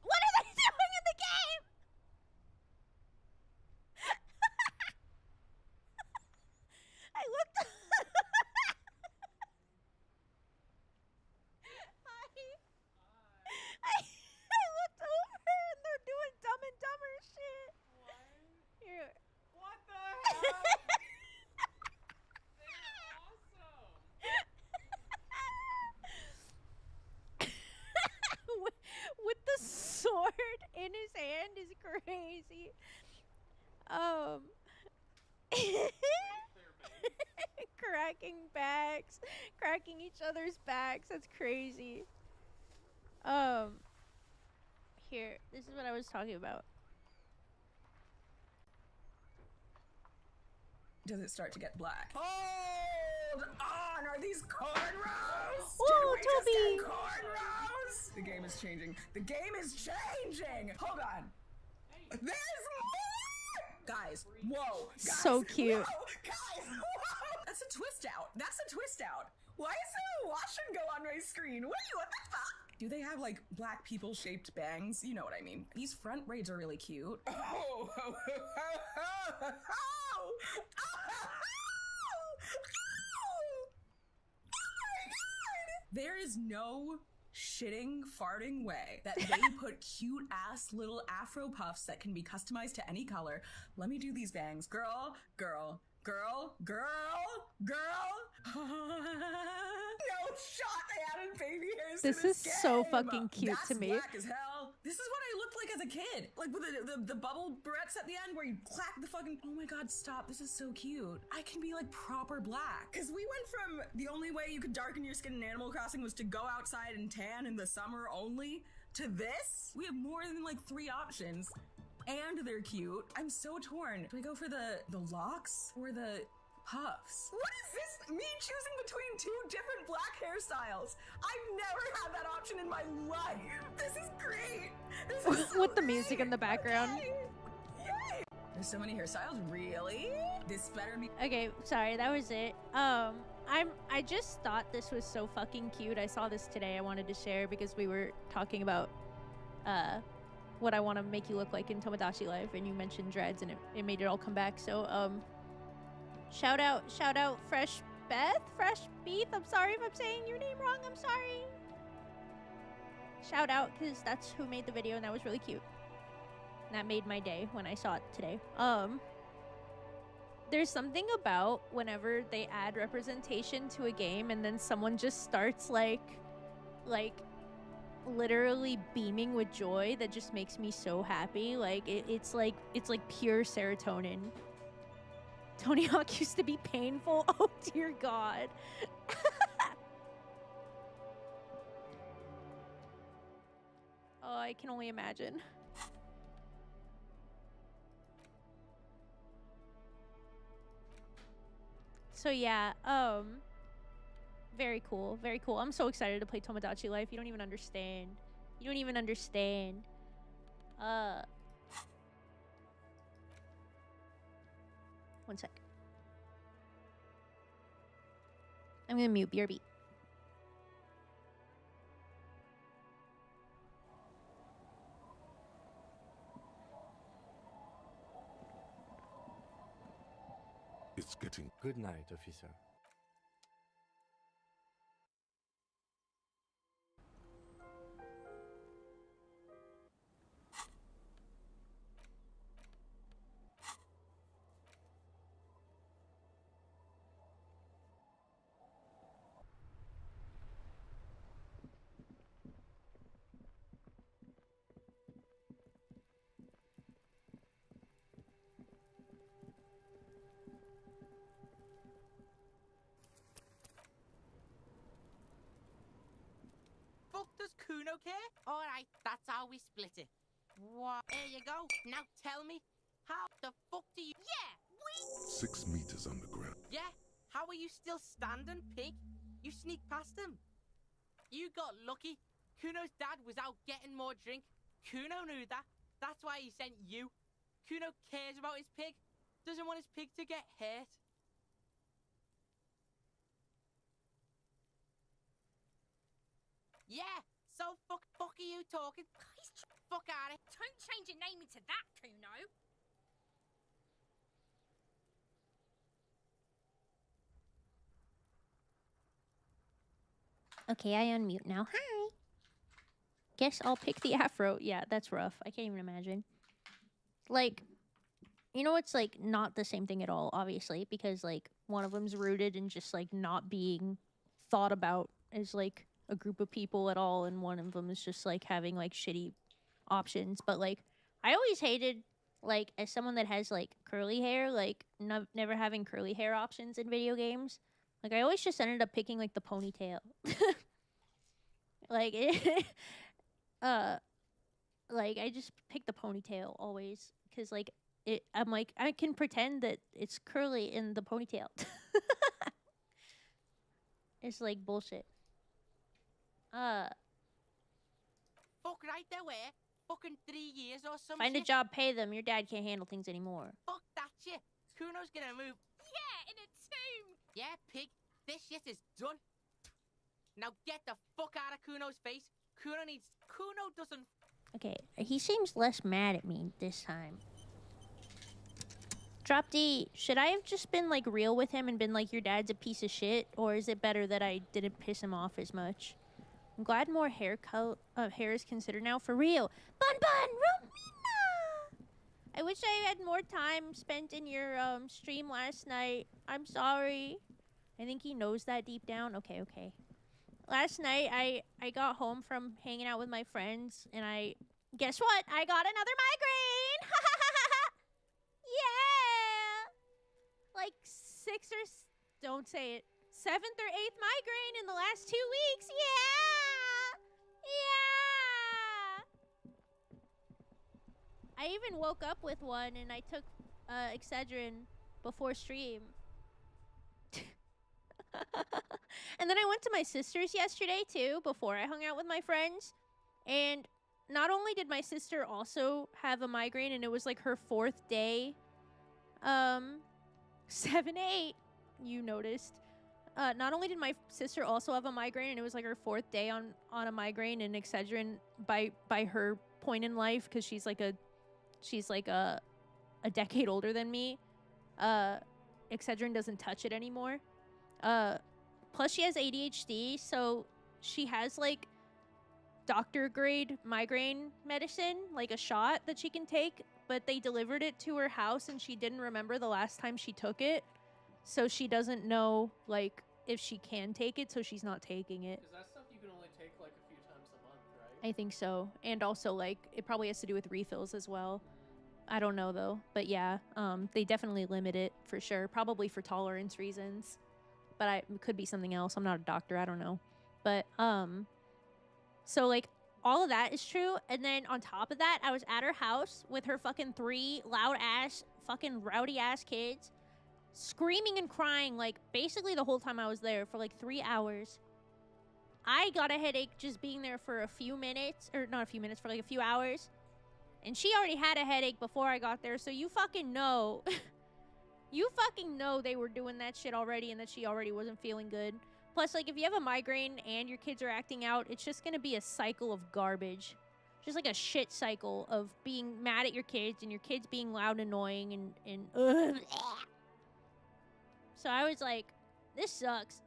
What are they doing in the game? Cracking backs, cracking each other's backs. That's crazy. Here, this is what I was talking about. Does it start to get black? Hold on! Are these cornrows? Whoa, Did we just Toby! get cornrows? The game is changing. The game is changing! Hold on. There's more! Guys, whoa. Guys, So cute. Whoa, guys, whoa! That's a twist out. That's a twist out. Why is there a wash and go on my screen? What the fuck? Do they have like black people shaped bangs? You know what I mean. These front braids are really cute. Oh, there is no shitting, farting way that they put cute ass little afro puffs that can be customized to any color. Let me do these bangs. Girl, girl, girl, girl, girl. No shot they added baby hairs to This is this so game. fucking cute That's to me. black as hell. This is what I looked like as a kid. Like with the bubble barrettes at the end where you clack the fucking... Oh my god, stop. This is so cute. I can be like proper black. Because we went from the only way you could darken your skin in Animal Crossing was to go outside and tan in the summer only to this. We have more than like 3 options. And they're cute. I'm so torn. Do I go for the locks or the puffs? What is this? Me choosing between 2 different black hairstyles. I've never had that option in my life. This is great. This is so With the music in the background. Okay. Yay. There's so many hairstyles. Really? This better be. Okay, sorry, that was it. I just thought this was so fucking cute. I saw this today. I wanted to share because we were talking about what I want to make you look like in Tomodachi Life, and you mentioned dreads, and it made it all come back. So shout out Fresh Beef. I'm sorry if I'm saying your name wrong. I'm sorry. Shout out, because that's who made the video, and that was really cute. And that made my day when I saw it today. There's something about whenever they add representation to a game and then someone just starts like literally beaming with joy that just makes me so happy. Like it's like pure serotonin. Tony Hawk used to be painful. Oh dear God. Oh, I can only imagine. So yeah, very cool, very cool. I'm so excited to play Tomodachi Life. You don't even understand. You don't even understand. One sec. I'm gonna mute BRB. It's getting... Good night, officer. Fuck does Kuno care? Alright, that's how we split it. What? There you go. Now tell me, how the fuck do you... Yeah, we... 6 meters underground. Yeah? How are you still standing, pig? You sneaked past him. You got lucky. Kuno's dad was out getting more drink. Kuno knew that. That's why he sent you. Kuno cares about his pig. Doesn't want his pig to get hurt. Yeah, so fuck are you talking? Fuck at it. Don't change your name into that, Kuno. Okay, I unmute now. Hi. Guess I'll pick the afro. Yeah, that's rough. I can't even imagine. Like, you know, it's like not the same thing at all, obviously, because like one of them's rooted in just like not being thought about as like a group of people at all, and one of them is just like having like shitty options. But like, I always hated like, as someone that has, like, curly hair, like, never having curly hair options in video games, like, I always just ended up picking, like, the ponytail. Like, like, I just pick the ponytail always. Because, like, I'm like, I can pretend that it's curly in the ponytail. It's, like, bullshit. Fuck right there, where? Fucking 3 years or some Find a shit? job, pay them. Your dad can't handle things anymore. Fuck that shit. Kuno's gonna move. Yeah, in a tomb. Yeah, pig. This shit is done. Now get the fuck out of Kuno's face. Kuno doesn't. Okay, he seems less mad at me this time. Drop D, should I have just been, like, real with him and been like, your dad's a piece of shit? Or is it better that I didn't piss him off as much? I'm glad more hair is considered now. For real. Bunbun! Romina! I wish I had more time spent in your stream last night. I'm sorry. I think he knows that deep down. Okay. Last night, I got home from hanging out with my friends, and guess what? I got another migraine! Yeah! Like 6th or... Don't say it. 7th or 8th migraine in the last 2 weeks. Yeah! I even woke up with one, and I took Excedrin before stream. And then I went to my sister's yesterday, too, before I hung out with my friends. And not only did my sister also have a migraine, and it was, like, her 4th day. 7-8, you noticed. Not only did my sister also have a migraine, and it was, like, her 4th day on a migraine and Excedrin by her point in life, because she's like a decade older than me. Excedrin doesn't touch it anymore. Plus she has ADHD, so she has, like, doctor grade migraine medicine, like a shot that she can take, but they delivered it to her house and she didn't remember the last time she took it, so she doesn't know, like, if she can take it, so she's not taking it. Is that stuff you can only take like a few times a month, right? I think so. And also, like, it probably has to do with refills as well. I don't know though, but yeah, they definitely limit it for sure, probably for tolerance reasons. But it could be something else. I'm not a doctor. I don't know. But, so, like, all of that is true. And then on top of that, I was at her house with her fucking 3 loud-ass, fucking rowdy-ass kids, screaming and crying, like, basically the whole time I was there for, like, 3 hours. I got a headache just being there for a few minutes. Or not a few minutes, for, like, a few hours. And she already had a headache before I got there, so you fucking know... You fucking know they were doing that shit already and that she already wasn't feeling good. Plus, like, if you have a migraine and your kids are acting out, it's just gonna be a cycle of garbage. Just like a shit cycle of being mad at your kids and your kids being loud and annoying and So I was like, this sucks.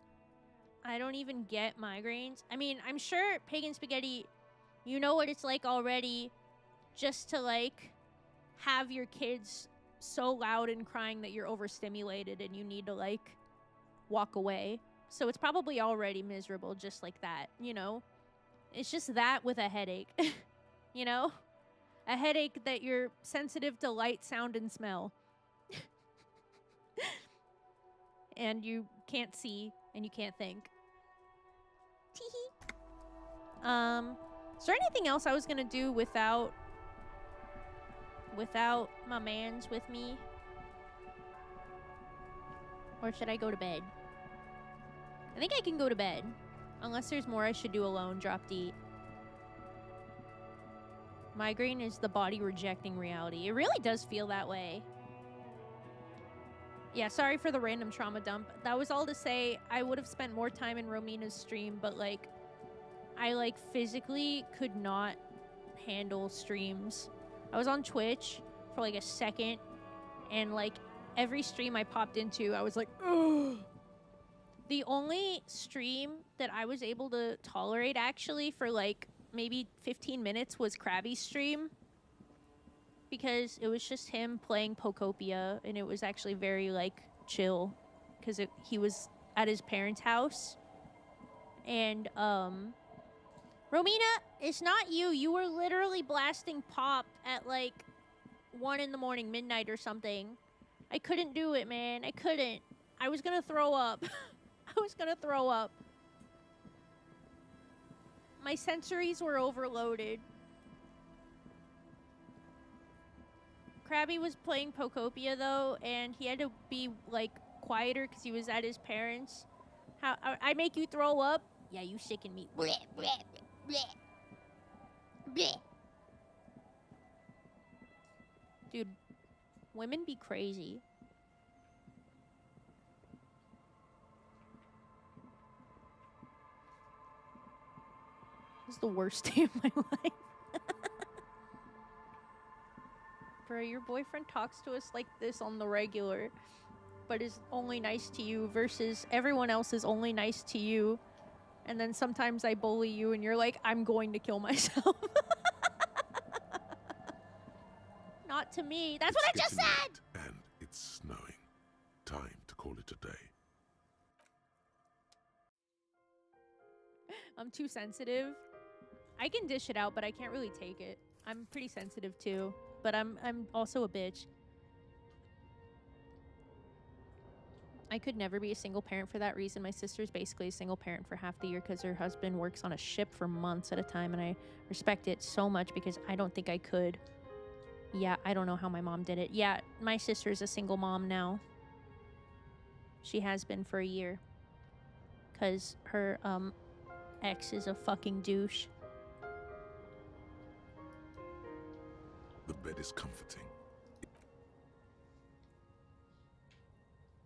I don't even get migraines. I mean, I'm sure Pagan Spaghetti, you know what it's like already just to, like, have your kids so loud and crying that you're overstimulated and you need to, like, walk away. So it's probably already miserable just like that, you know? It's just that with a headache, you know? A headache that you're sensitive to light, sound, and smell. And you can't see and you can't think. Teehee. Is there anything else I was gonna do without my mans with me? Or should I go to bed? I think I can go to bed. Unless there's more I should do alone. Drop D. Migraine is the body rejecting reality. It really does feel that way. Yeah, sorry for the random trauma dump. That was all to say I would have spent more time in Romina's stream, but, like, I, like, physically could not handle streams. I was on Twitch for, like, a second, and, like, every stream I popped into, I was like, ugh. The only stream that I was able to tolerate, actually, for, like, maybe 15 minutes was Krabby's stream. Because it was just him playing Pokopia, and it was actually very, like, chill. Because he was at his parents' house. And, Romina, it's not you. You were literally blasting Pop at, like, 1 in the morning, midnight or something. I couldn't do it, man. I couldn't. I was gonna throw up. I was gonna throw up. My sensories were overloaded. Krabby was playing Pokopia, though, and he had to be, like, quieter because he was at his parents'. How I make you throw up? Yeah, you sicken me. Bleh, bleh, bleh, bleh. Dude, women be crazy. This is the worst day of my life. Bro, your boyfriend talks to us like this on the regular, but is only nice to you versus everyone else is only nice to you. And then sometimes I bully you and you're like, I'm going to kill myself. Not to me. That's what I just said! And it's snowing. Time to call it a day. I'm too sensitive. I can dish it out, but I can't really take it. I'm pretty sensitive too, but I'm also a bitch. I could never be a single parent for that reason. My sister's basically a single parent for half the year because her husband works on a ship for months at a time, and I respect it so much because I don't think I could. Yeah, I don't know how my mom did it. Yeah, my sister's a single mom now. She has been for a year. Because her, ex is a fucking douche. The bed is comforting.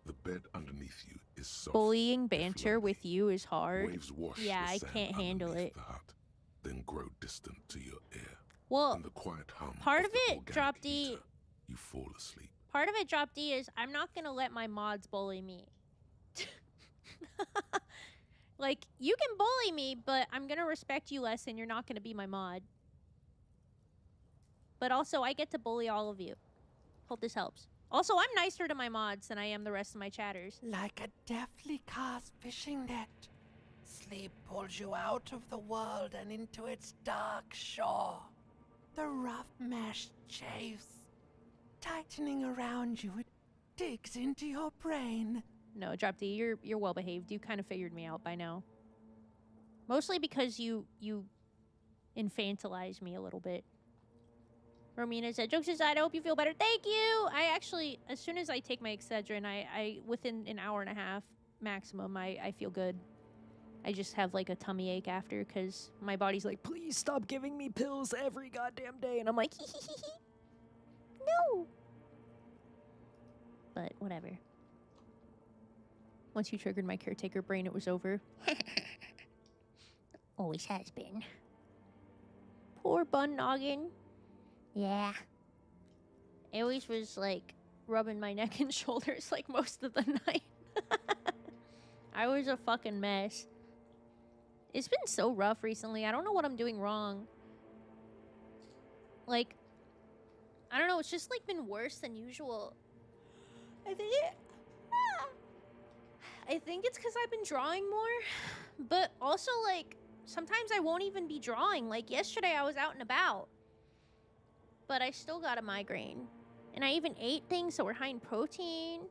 The bed underneath you is soft. Bullying banter with you is hard. Waves wash Yeah, the I sand can't handle underneath it. the hut, then grow distant to your ear. Well, In the quiet hum part of the it, organic Drop D, heater, you fall asleep. part of it, Drop D, is I'm not gonna let my mods bully me. Like, you can bully me, but I'm gonna respect you less and you're not gonna be my mod. But also, I get to bully all of you. Hope this helps. Also, I'm nicer to my mods than I am the rest of my chatters. Like a deftly cast fishing net, sleep pulls you out of the world and into its dark shore. The rough mesh chafes, tightening around you, it digs into your brain. No, Drop D, you're well behaved. You kind of figured me out by now. Mostly because you infantilize me a little bit. Romina said, jokes aside, I hope you feel better. Thank you! I actually, as soon as I take my Excedrin, I within an hour and a half maximum, I feel good. I just have like a tummy ache after because my body's like, please stop giving me pills every goddamn day. And I'm like, no! But whatever. Once you triggered my caretaker brain, it was over. Always has been. Poor Bun Noggin. Yeah. It always was like rubbing my neck and shoulders like most of the night. I was a fucking mess. It's been so rough recently. I don't know what I'm doing wrong. Like, I don't know. It's just like been worse than usual. I think it's because I've been drawing more, but also, like, sometimes I won't even be drawing. Like, yesterday I was out and about, but I still got a migraine. And I even ate things that were high in protein.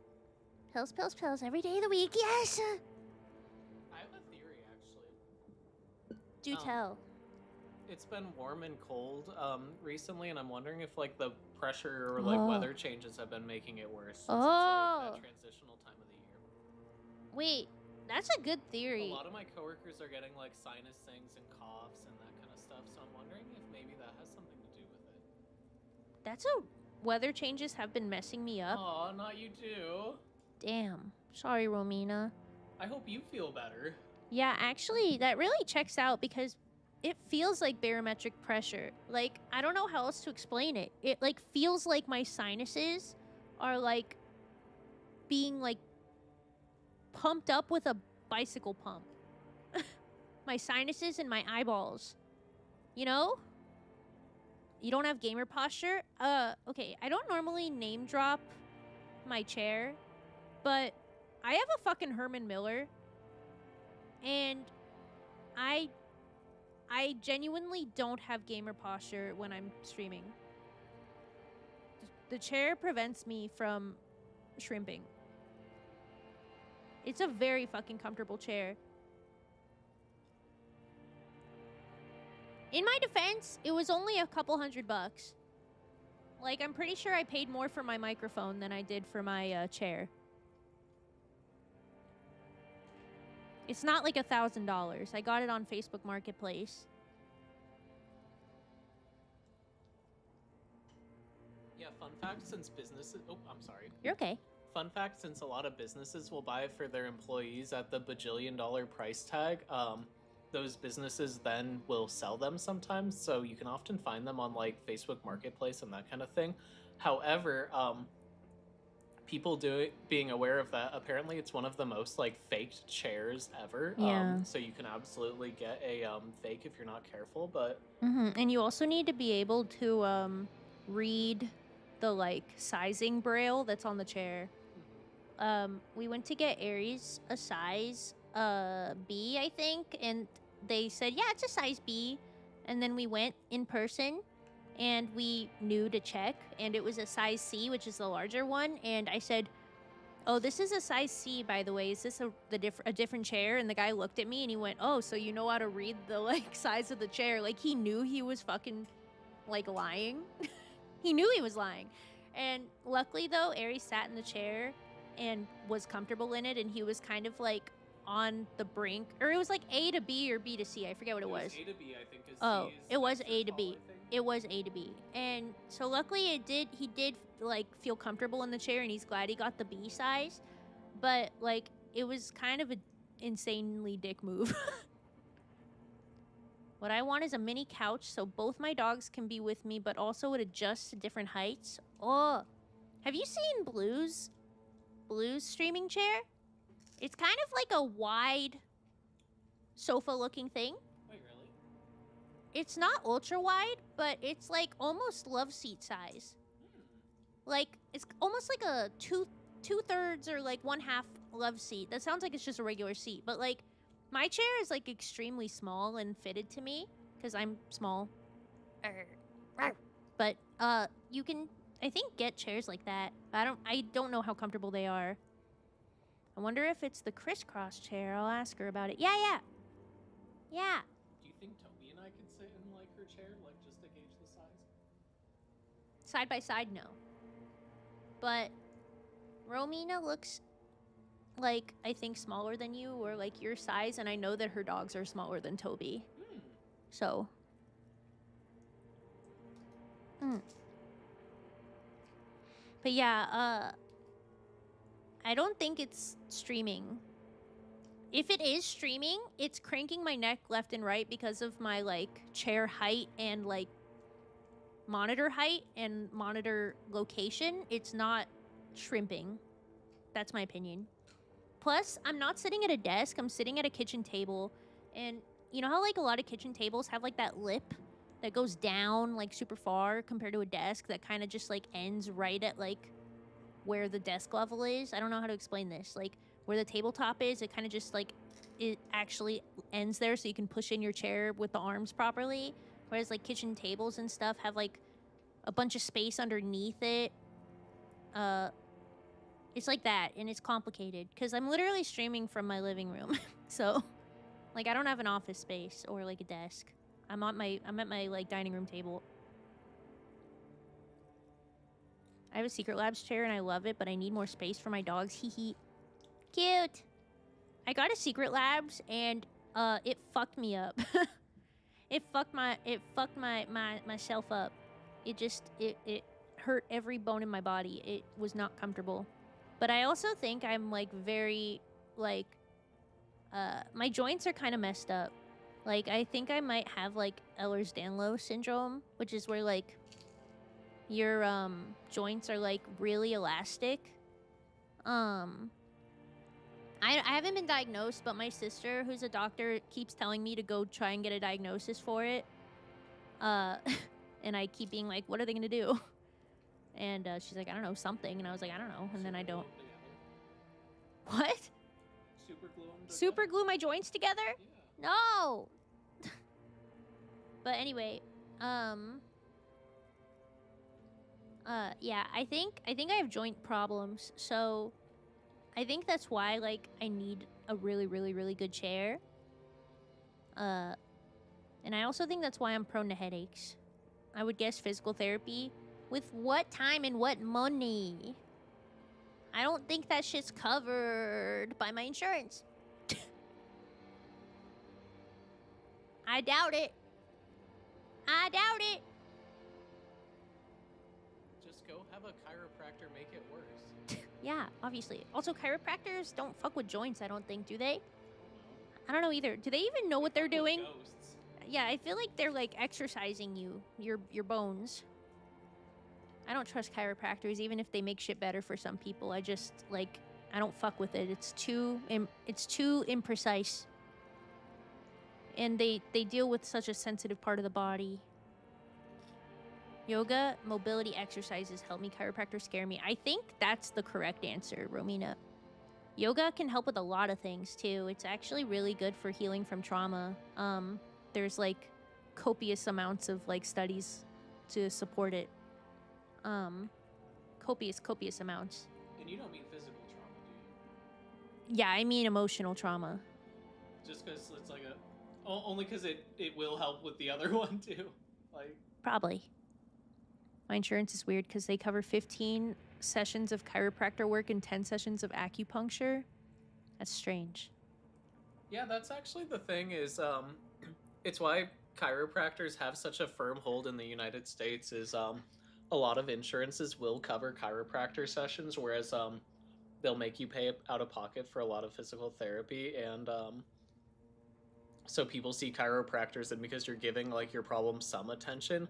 Pills, pills, pills every day of the week, yes! I have a theory, actually. Do tell. It's been warm and cold recently, and I'm wondering if, like, the pressure or, like, weather changes have been making it worse. Since it's, like, that transitional time of the year. Wait, that's a good theory. A lot of my coworkers are getting, like, sinus things and coughs and that kind of stuff, so I'm wondering if maybe that has something to do with it. That's a... Weather changes have been messing me up. Aw, not you too. Damn. Sorry, Romina. I hope you feel better. Yeah, actually, that really checks out because it feels like barometric pressure. Like, I don't know how else to explain it. It, like, feels like my sinuses are, like, being, like, pumped up with a bicycle pump. My sinuses and my eyeballs. You know? You don't have gamer posture? Okay, I don't normally name drop my chair, but I have a fucking Herman Miller, and I genuinely don't have gamer posture when I'm streaming. The chair prevents me from shrimping. It's a very fucking comfortable chair. In my defense, it was only a couple $100. Like, I'm pretty sure I paid more for my microphone than I did for my chair. It's not like $1,000. I got it on Facebook Marketplace. Yeah, fun fact, since businesses... Oh, I'm sorry. You're okay. Fun fact, since a lot of businesses will buy it for their employees at the bajillion-dollar price tag, those businesses then will sell them sometimes, so you can often find them on, like, Facebook Marketplace and that kind of thing. However, people being aware of that, apparently it's one of the most, like, faked chairs ever. Yeah. So you can absolutely get a fake if you're not careful, but... And you also need to be able to read the, like, sizing braille that's on the chair. We went to get Aries a size B, I think, and they said, yeah, it's a size B. And then we went in person, and we knew to check, and it was a size C, which is the larger one. And I said, oh, this is a size C, by the way. Is this a different chair? And the guy looked at me, and he went, oh, so you know how to read the, like, size of the chair. Like, he knew he was fucking, like, lying. He knew he was lying. And luckily, though, Aries sat in the chair and was comfortable in it, and he was kind of, like, on the brink, or it was like A to B or B to C. I forget what it was. A to B, I think. It was A to B. It was A to B. And so luckily he did like feel comfortable in the chair, and he's glad he got the B size. But like it was kind of an insanely dick move. What I want is a mini couch so both my dogs can be with me, but also would adjust to different heights. Oh, have you seen Blue's streaming chair? It's kind of like a wide sofa-looking thing. Wait, really? It's not ultra wide, but it's like almost love seat size. Like it's almost like a two-thirds or like 1/2 love seat. That sounds like it's just a regular seat, but like my chair is like extremely small and fitted to me because I'm small. But you can, I think, get chairs like that. I don't know how comfortable they are. I wonder if it's the crisscross chair. I'll ask her about it. Yeah. Do you think Toby and I could sit in, like, her chair, like, just to gauge the size? Side by side, no. But Romina looks like, I think, smaller than you, or like your size, and I know that her dogs are smaller than Toby. So. But yeah, I don't think it's streaming. If it is streaming, it's cranking my neck left and right because of my, like, chair height and, like, monitor height and monitor location. It's not shrimping. That's my opinion. Plus, I'm not sitting at a desk. I'm sitting at a kitchen table. And you know how, like, a lot of kitchen tables have, like, that lip that goes down, like, super far compared to a desk that kind of just, like, ends right at, like, where the desk level is? I don't know how to explain this. Like, where the tabletop is, it kind of just, like, it actually ends there so you can push in your chair with the arms properly. Whereas, like, kitchen tables and stuff have, like, a bunch of space underneath it. It's like that, and it's complicated. Because I'm literally streaming from my living room. So, like, I don't have an office space or, like, a desk. I'm at my, like, dining room table. I have a Secret Labs chair, and I love it, but I need more space for my dogs. Hee hee. Cute! I got a Secret Labs, and, it fucked me up. It fucked myself up. It hurt every bone in my body. It was not comfortable. But I also think I'm, like, very, like, my joints are kind of messed up. Like, I think I might have, like, Ehlers-Danlos syndrome, which is where, like, your, joints are, like, really elastic. I haven't been diagnosed, but my sister, who's a doctor, keeps telling me to go try and get a diagnosis for it. And I keep being like, what are they gonna do? And she's like, I don't know, something. And I was like, I don't know. And then I don't. What? Super glue my joints together? Yeah. No! But anyway, Yeah, I think I have joint problems, so I think that's why like I need a really good chair. And I also think that's why I'm prone to headaches. I would guess physical therapy. With what time and what money? I don't think that shit's covered by my insurance. I doubt it. I doubt it. Just go have a chiropractor make it worse. Yeah, obviously. Also, chiropractors don't fuck with joints, I don't think, do they? I don't know either. Do they even know what they're doing? Ghosts. Yeah, I feel like they're like exercising your bones. I don't trust chiropractors, even if they make shit better for some people. I just like I don't fuck with it. It's too imprecise, and they deal with such a sensitive part of the body. Yoga, mobility exercises help me. Chiropractors scare me. I think that's the correct answer, Romina. Yoga can help with a lot of things too. It's actually really good for healing from trauma. There's like copious amounts of like studies to support it. Copious amounts. And you don't mean physical trauma, do you? Yeah, I mean emotional trauma. Just because it's like only because it will help with the other one too. Like Probably. My insurance is weird because they cover 15 sessions of chiropractor work and 10 sessions of acupuncture. That's strange. Yeah, that's actually the thing is it's why chiropractors have such a firm hold in the United States is a lot of insurances will cover chiropractor sessions, whereas they'll make you pay out of pocket for a lot of physical therapy, and so people see chiropractors, and because you're giving like your problem some attention,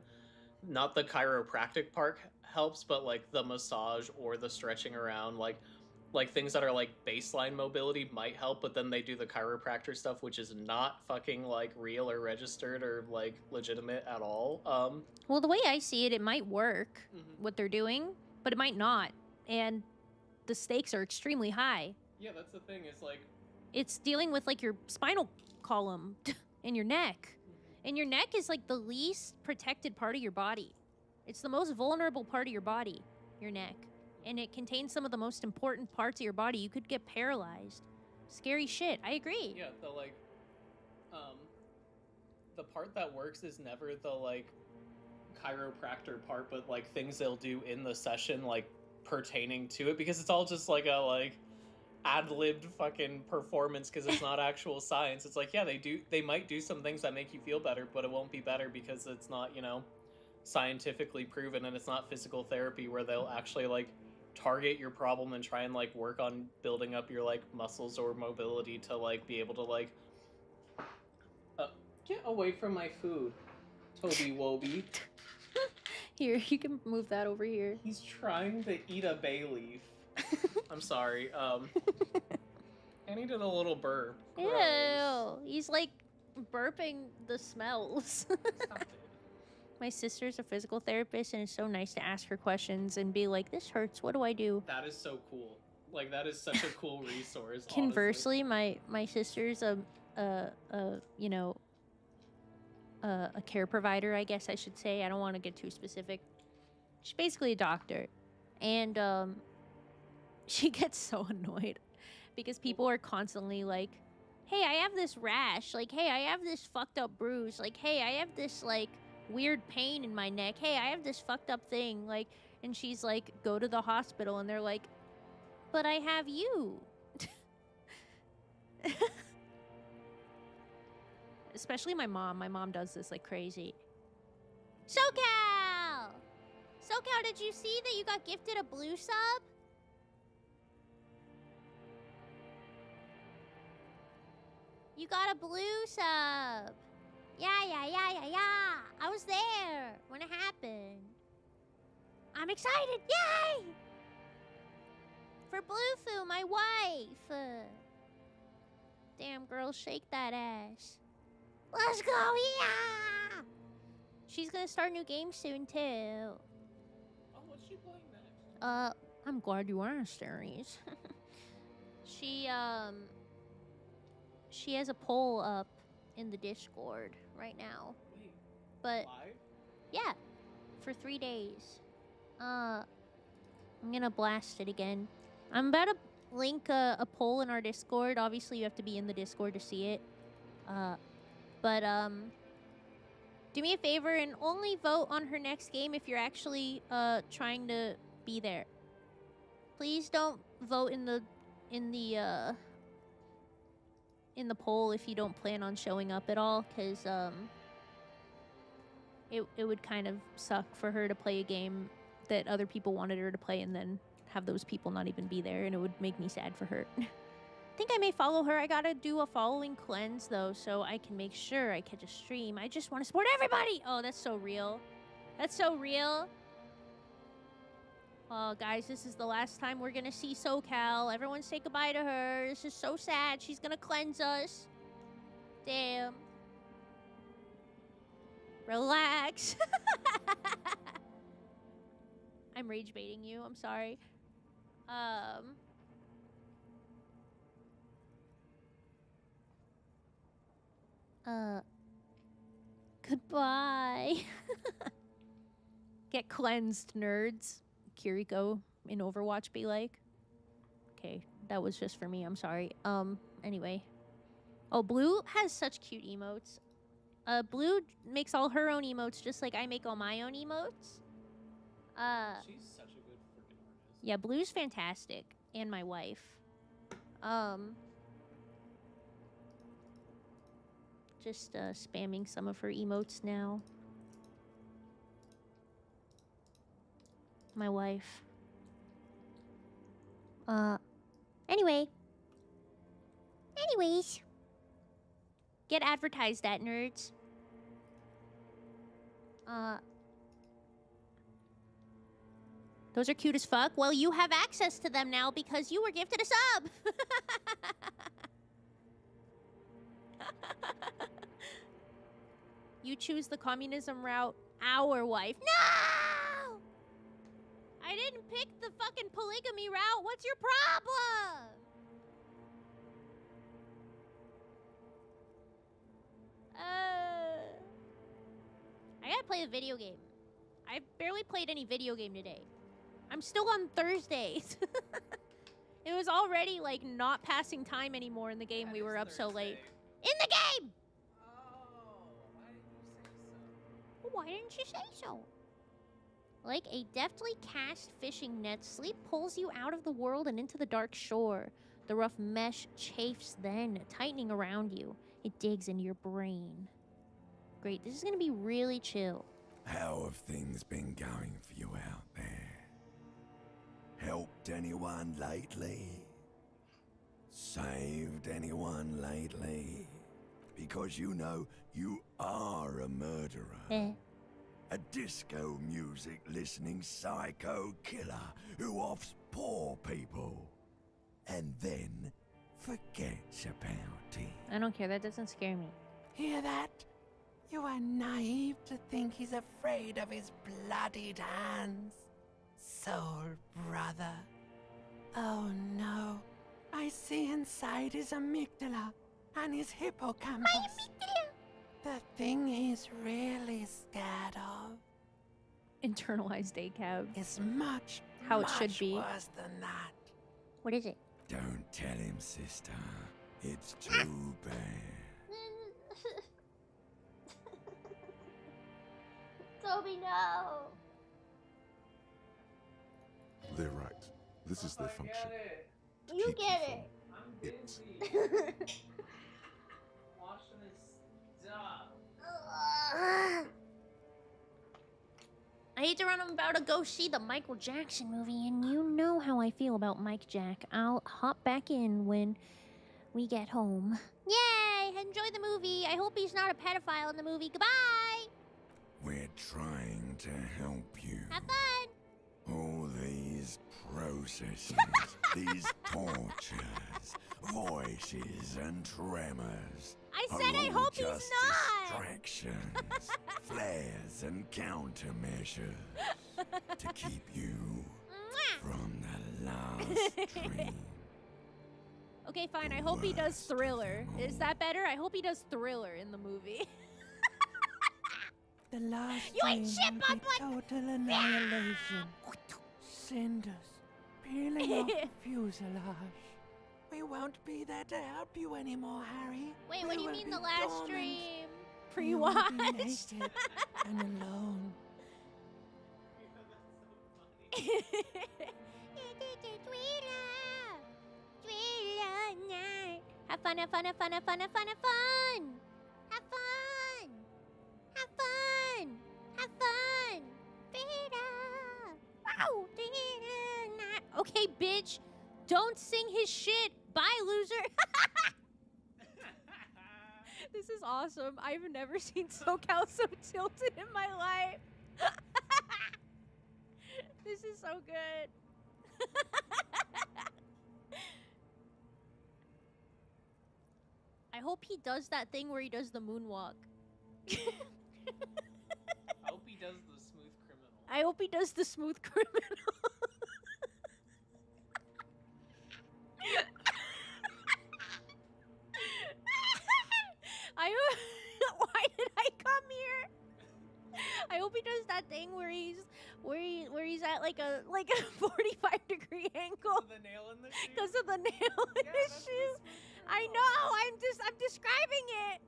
not the chiropractic part helps, but like the massage or the stretching around, like things that are like baseline mobility might help, but then they do the chiropractor stuff, which is not fucking like real or registered or like legitimate at all. Well, the way I see it, it might work, what they're doing, but it might not. And the stakes are extremely high. Yeah, that's the thing, is like It's dealing with like your spinal column and your neck. And your neck is like the least protected part of your body. It's the most vulnerable part of your body, your neck. And it contains some of the most important parts of your body. You could get paralyzed. Scary shit. I agree. Yeah, the like the part that works is never the like chiropractor part, but like things they'll do in the session like pertaining to it, because it's all just like a like ad-libbed fucking performance, because it's not actual science. It's like, yeah, they might do some things that make you feel better, but it won't be better because it's not, you know, scientifically proven, and it's not physical therapy where they'll actually like target your problem and try and like work on building up your like muscles or mobility to like be able to like get away from my food, Toby Woby. Here, you can move that over here. He's trying to eat a bay leaf. I'm sorry. I needed a little burp. Ew. Gross. He's like burping the smells. My sister's a physical therapist, and it's so nice to ask her questions and be like, this hurts, what do I do? That is so cool. Like, that is such a cool resource. Conversely, my sister's a care provider, I guess I should say. I don't want to get too specific. She's basically a doctor. And she gets so annoyed because people are constantly like, hey, I have this rash. Like, hey, I have this fucked up bruise. Like, hey, I have this, like, weird pain in my neck. Hey, I have this fucked up thing. Like, and she's like, go to the hospital. And they're like, but I have you. Especially my mom. My mom does this like crazy. SoCal! SoCal, did you see that you got gifted a blue sub? You got a blue sub. Yeah. I was there when it happened. I'm excited. Yay! For Bluefoo, my wife. Damn, girl, shake that ass. Let's go, yeah! She's gonna start a new game soon, too. Oh, what's she playing next? I'm glad you asked, Aries. She has a poll up in the Discord right now. Wait, But live? yeah, for 3 days. I'm gonna blast it again. I'm about to link a poll in our Discord. Obviously, you have to be in the Discord to see it. But do me a favor and only vote on her next game if you're actually trying to be there. Please don't vote in the poll if you don't plan on showing up at all, because it would kind of suck for her to play a game that other people wanted her to play and then have those people not even be there, and it would make me sad for her. I think I may follow her. I gotta do a following cleanse though, so I can make sure I catch a stream. I just want to support everybody. Oh, that's so real. That's so real. Oh, guys, this is the last time we're gonna see SoCal. Everyone say goodbye to her. This is so sad. She's gonna cleanse us. Damn. Relax. I'm rage baiting you. I'm sorry. Goodbye. Get cleansed, nerds. Kiriko in Overwatch be like. Okay, that was just for me. I'm sorry. Anyway. Oh, Blue has such cute emotes. Blue makes all her own emotes just like I make all my own emotes. She's such a good freaking artist. Yeah, Blue's fantastic. And my wife. Just spamming some of her emotes now. My wife. Anyway. Anyways. Get advertised at, nerds. Those are cute as fuck. Well, you have access to them now because you were gifted a sub. You choose the communism route, our wife. No! I didn't pick the fucking polygamy route. What's your problem? I gotta play a video game. I barely played any video game today. I'm still on Thursdays. It was already, like, not passing time anymore in the game. We were up so late. In the game! Oh, why didn't you say so? Like a deftly cast fishing net, sleep pulls you out of the world and into the dark shore. The rough mesh chafes then, tightening around you. It digs into your brain. Great, this is gonna be really chill. How have things been going for you out there? Helped anyone lately? Saved anyone lately? Because you know you are a murderer. A disco music listening psycho killer who offs poor people and then forgets about it. I don't care, that doesn't scare me. Hear that? You are naive to think he's afraid of his bloodied hands. Soul brother. Oh no. I see inside his amygdala and his hippocampus. The thing he's really scared of. Internalized ACAB. Is much, how it should be. Worse than that. What is it? Don't tell him, sister. It's too bad. Toby, no. They're right. This is their function. You get it. I'm busy. Washing this stuff. I hate to run. I'm about to go see the Michael Jackson movie, and you know how I feel about Mike Jack. I'll hop back in when we get home. Yay! Enjoy the movie. I hope he's not a pedophile in the movie. Goodbye! We're trying to help you. Have fun! All these processes, these tortures, voices and tremors. I said I hope he's just not! Distractions, flares and countermeasures to keep you from the last dream. Okay, fine. I hope he does Thriller. Is that better? I hope he does Thriller in the movie. The last You ain't thing shit, will be Bunbun. total annihilation. Cinders peeling off the fuselage. We won't be there to help you anymore, Harry. Wait, We what do you will mean be the last dormant. stream? You will be Pre-watch? naked and alone. Have fun, have fun, have fun, have fun, have fun, have fun! Have fun! Have fun! Have fun! Ow! Okay, bitch! Don't sing his shit! Bye, loser! This is awesome. I've never seen SoCal so tilted in my life. This is so good. I hope he does that thing where he does the moonwalk. I hope he does the smooth criminal. I hope he does the smooth criminal. Why did I come here? I hope he does that thing where he's at like a 45-degree angle. The nail in the shoe. Because of the nail in the shoe. I know. I'm describing it.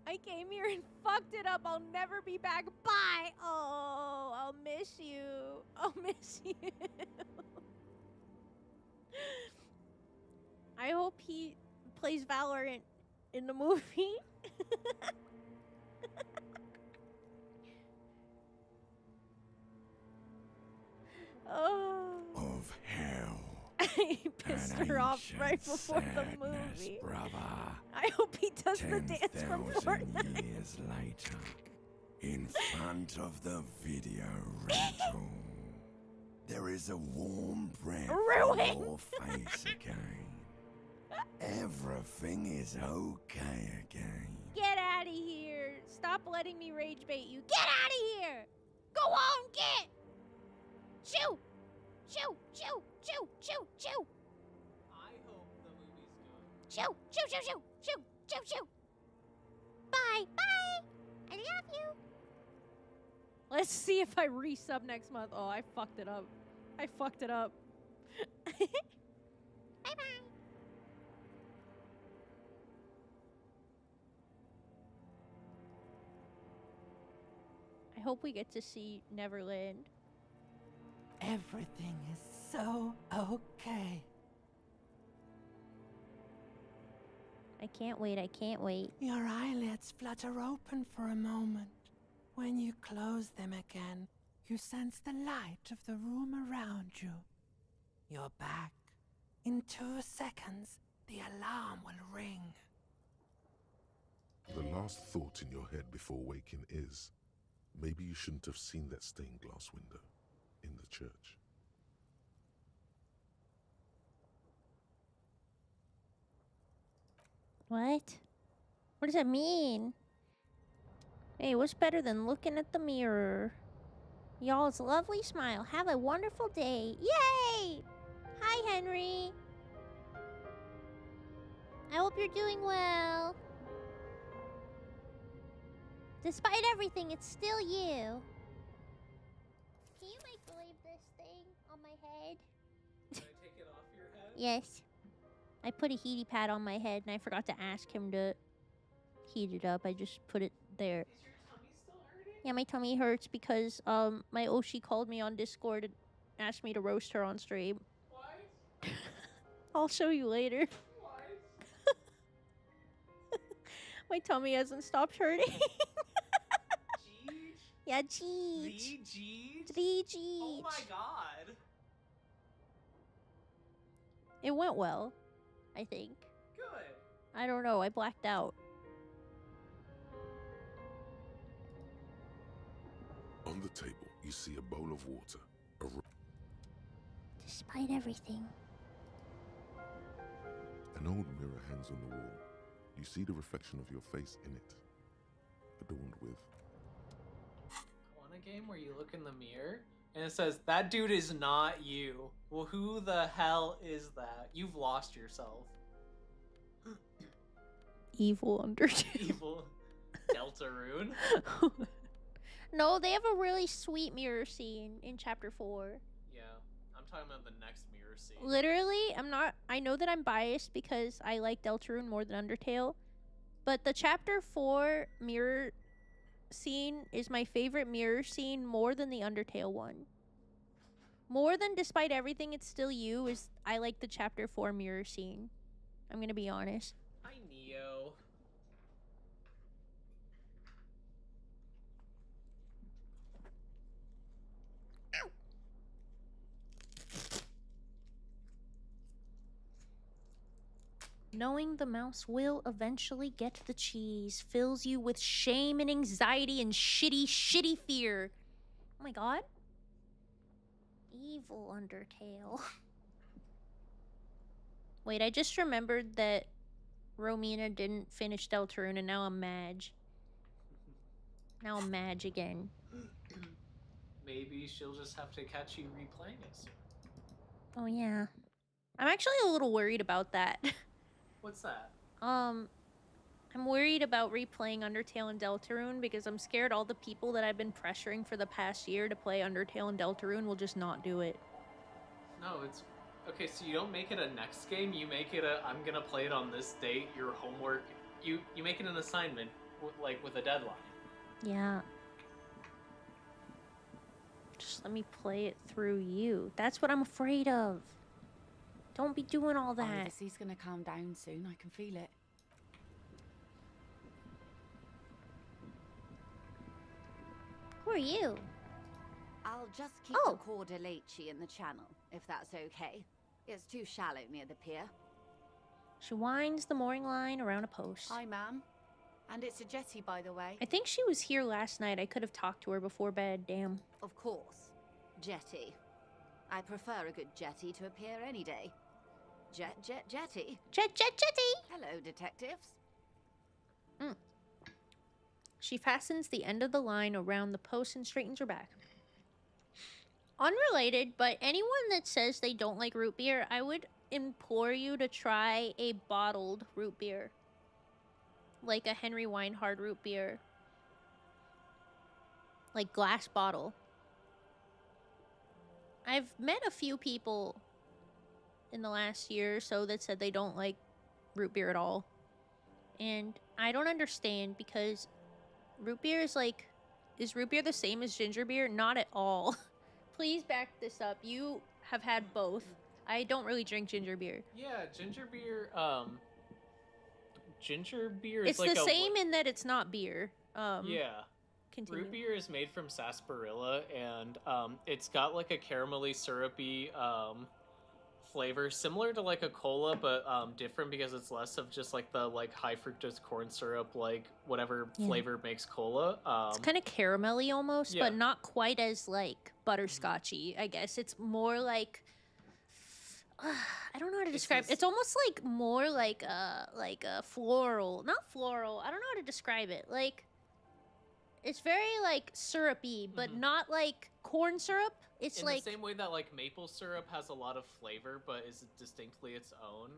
I came here and fucked it up. I'll never be back. Bye. Oh, I'll miss you. I'll miss you. I hope he plays Valorant in the movie. Oh. Of hell. I pissed her off right before the movie. Brother. I hope he does the dance from 10,000 Fortnite. years later, in front of the video rental, there is a warm breath on Ruined. your face again. Everything is okay again. Get out of here. Stop letting me rage bait you. Get out of here. Go on, get. Shoo. Shoo, shoo, shoo, shoo, shoo. I hope the movie's good. Shoo, shoo, shoo, shoo, shoo, shoo, shoo. Bye, bye. I love you. Let's see if I resub next month. Oh, I fucked it up. I fucked it up. Bye-bye. I hope we get to see Neverland. Everything is so okay. I can't wait, I can't wait. Your eyelids flutter open for a moment. When you close them again, you sense the light of the room around you. You're back. In 2 seconds, the alarm will ring. The last thought in your head before waking is, maybe you shouldn't have seen that stained glass window in the church. What? What does that mean? Hey, what's better than looking at the mirror? Y'all's lovely smile. Have a wonderful day. Yay! Hi, Henry. I hope you're doing well. Despite everything, it's still you. Can you microwave this thing on my head? Can I take it off your head? Yes. I put a heaty pad on my head and I forgot to ask him to heat it up. I just put it there. Is your tummy still hurting? Yeah, my tummy hurts because my Oshi called me on Discord and asked me to roast her on stream. What? I'll show you later. What? My tummy hasn't stopped hurting. Jeej? Yeah, Jeej. The Jeej? 3 Jeej. Oh my god. It went well, I think. Good. I don't know, I blacked out. On the table, you see a bowl of water, Despite everything. an old mirror hangs on the wall. You see the reflection of your face in it, adorned with I want a game where you look in the mirror and it says, that dude is not you. Well, who the hell is that? You've lost yourself. Evil Undertale. Evil Deltarune. No, they have a really sweet mirror scene in chapter 4. Yeah, I'm talking about the next mirror scene. Literally, I know that I'm biased because I like Deltarune more than Undertale, but the chapter 4 mirror scene is my favorite mirror scene more than the Undertale one. More than Despite Everything It's Still You is I like the chapter 4 mirror scene. I'm gonna be honest. Hi, Neo. Knowing the mouse will eventually get the cheese fills you with shame and anxiety and shitty fear. Oh my god. Evil Undertale. Wait, I just remembered that Romina didn't finish Deltarune and now I'm Madge. Now I'm Madge again. Maybe she'll just have to catch you replaying it soon. Oh yeah. I'm actually a little worried about that. What's that? I'm worried about replaying Undertale and Deltarune because I'm scared all the people that I've been pressuring for the past year to play Undertale and Deltarune will just not do it. No, it's... Okay, so you don't make it a next game, you make it a, I'm gonna play it on this date, your homework, you make it an assignment, like, with a deadline. Yeah. Just let me play it through you. That's what I'm afraid of. Don't be doing all that. Oh, he's gonna calm down soon. I can feel it. Who are you? I'll just keep the Cordelechi in the channel, if that's okay. It's too shallow near the pier. She winds the mooring line around a post. Hi, ma'am. And it's a jetty, by the way. I think she was here last night. I could have talked to her before bed. Damn. Of course. Jetty. I prefer a good jetty to a pier any day. Jetty. Jetty! Hello, detectives. She fastens the end of the line around the post and straightens her back. Unrelated, but anyone that says they don't like root beer, I would implore you to try a bottled root beer. Like a Henry Weinhard root beer. Like glass bottle. I've met a few people in the last year or so that said they don't like root beer at all. And I don't understand because root beer is like... Is root beer the same as ginger beer? Not at all. Please back this up. You have had both. I don't really drink ginger beer. Yeah, ginger beer is It's like the same in that it's not beer. Yeah. Continue. Root beer is made from sarsaparilla, and it's got like a caramelly, syrupy flavor, similar to like a cola, but different because it's less of just like the like high fructose corn syrup, like whatever flavor makes cola. It's kind of caramelly almost, yeah. but not quite as like butterscotchy. I guess it's more like I don't know how to describe. It's almost like more like a floral, not floral. I don't know how to describe it. Like it's very like syrupy, but not like corn syrup. It's in like the same way that like maple syrup has a lot of flavor, but is distinctly its own.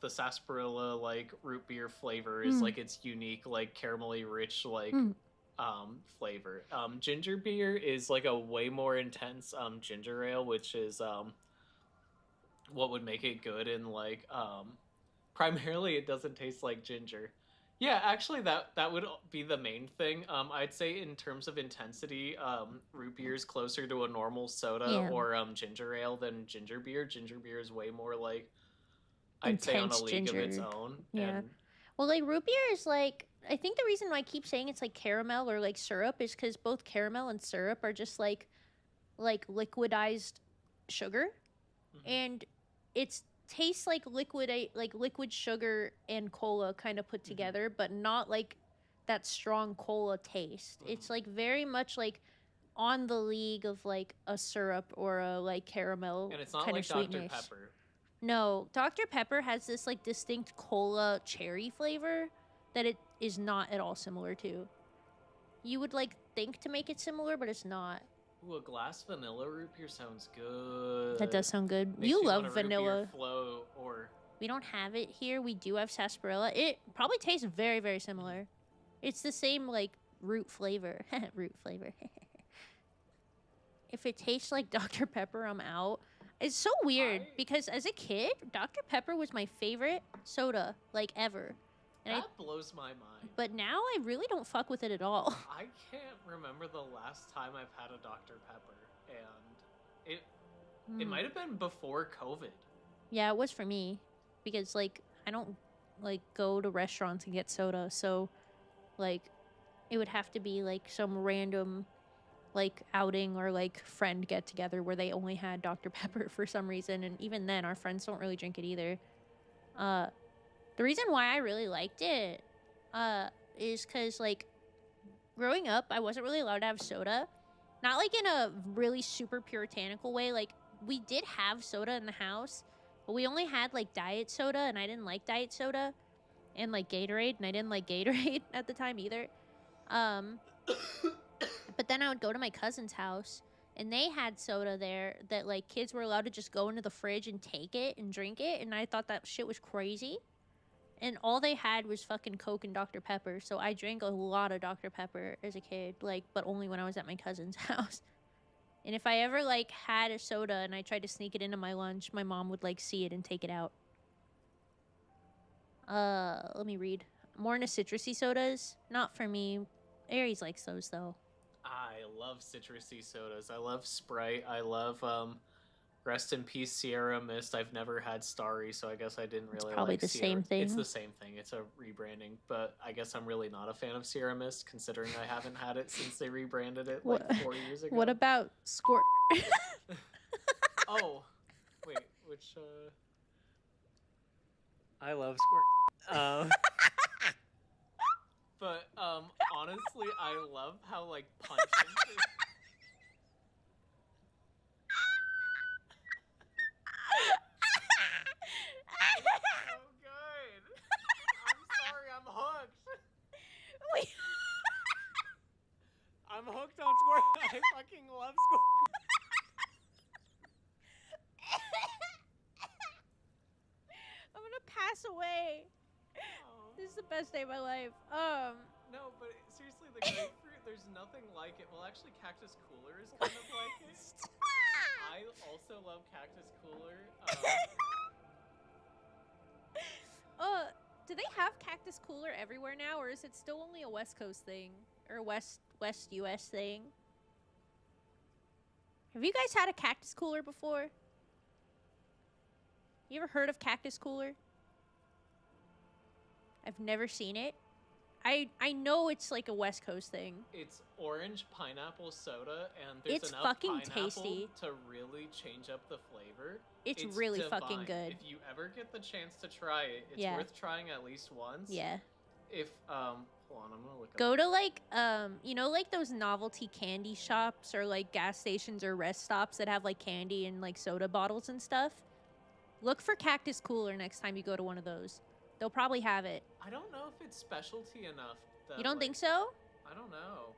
The sarsaparilla like root beer flavor is like its unique like caramelly rich like flavor. Ginger beer is like a way more intense ginger ale, which is what would make it good, and like primarily it doesn't taste like ginger. Yeah, actually that would be the main thing. I'd say in terms of intensity, root beer is closer to a normal soda or ginger ale than ginger beer. Ginger beer is way more like I'd say on a league of its own. Yeah. Well, like root beer is like, I think the reason why I keep saying it's like caramel or like syrup is because both caramel and syrup are just like liquidized sugar, and it's tastes like liquid sugar and cola kind of put together, but not like that strong cola taste. It's like very much like on the league of like a syrup or a like caramel, and it's not kind like of sweetness. Dr. Pepper. No, Dr. Pepper has this like distinct cola cherry flavor that it is not at all similar to. You would like think to make it similar, but it's not. Ooh, a glass vanilla root beer sounds good. That does sound good. Makes You me love want a root beer vanilla. flow, or We don't have it here. We do have sarsaparilla. It probably tastes very, very similar. It's the same like root flavor. Root flavor. If it tastes like Dr. Pepper, I'm out. It's so weird because as a kid, Dr. Pepper was my favorite soda, like, ever. And That blows my mind. But now I really don't fuck with it at all. I can't remember the last time I've had a Dr. Pepper, and it might have been before COVID. Yeah, it was for me because, like, I don't, like, go to restaurants and get soda, so, like, it would have to be, like, some random, like, outing or, like, friend get-together where they only had Dr. Pepper for some reason, and even then, our friends don't really drink it either. The reason why I really liked it is because, like, growing up, I wasn't really allowed to have soda. Not, like, in a really super puritanical way. Like, we did have soda in the house, but we only had, like, diet soda, and I didn't like diet soda. And, like, Gatorade, and I didn't like Gatorade at the time either. But then I would go to my cousin's house, and they had soda there that, like, kids were allowed to just go into the fridge and take it and drink it, and I thought that shit was crazy. And all they had was fucking Coke and Dr. Pepper, so I drank a lot of Dr. Pepper as a kid, like, but only when I was at my cousin's house. And if I ever, like, had a soda and I tried to sneak it into my lunch, my mom would, like, see it and take it out. Let me read. More into citrusy sodas? Not for me. Aries likes those, though. I love citrusy sodas. I love Sprite. I love, rest in peace, Sierra Mist. I've never had Starry, so I guess I didn't really probably like the Sierra. same thing. It's the same thing. It's a rebranding, but I guess I'm really not a fan of Sierra Mist, considering I haven't had it since they rebranded it, like, 4 years ago. What about Squirt? Oh, wait, which, I love Squirt. But, honestly, I love how, like, pungent it... So good! I'm sorry, I'm hooked! Wait. I'm hooked on Squirt. I fucking love Squirt. I'm gonna pass away. This is the best day of my life. No, but seriously, the grapefruit, there's nothing like it. Well, actually, Cactus Cooler is kind of like it. I also love Cactus Cooler. Do they have Cactus Cooler everywhere now, or is it still only a West Coast thing? Or West US thing? Have you guys had a Cactus Cooler before? You ever heard of Cactus Cooler? I've never seen it. I know it's like a West Coast thing. It's orange pineapple soda, and there's It's enough fucking pineapple tasty. to really change up the flavor. It's really divine. fucking good. If you ever get the chance to try it, it's Yeah. worth trying at least once. Yeah. If hold on, I'm gonna look up. Go to like you know, like those novelty candy shops or like gas stations or rest stops that have like candy and like soda bottles and stuff. Look for Cactus Cooler next time you go to one of those. They'll probably have it. I don't know if it's specialty enough. That, You don't like, think so? I don't know.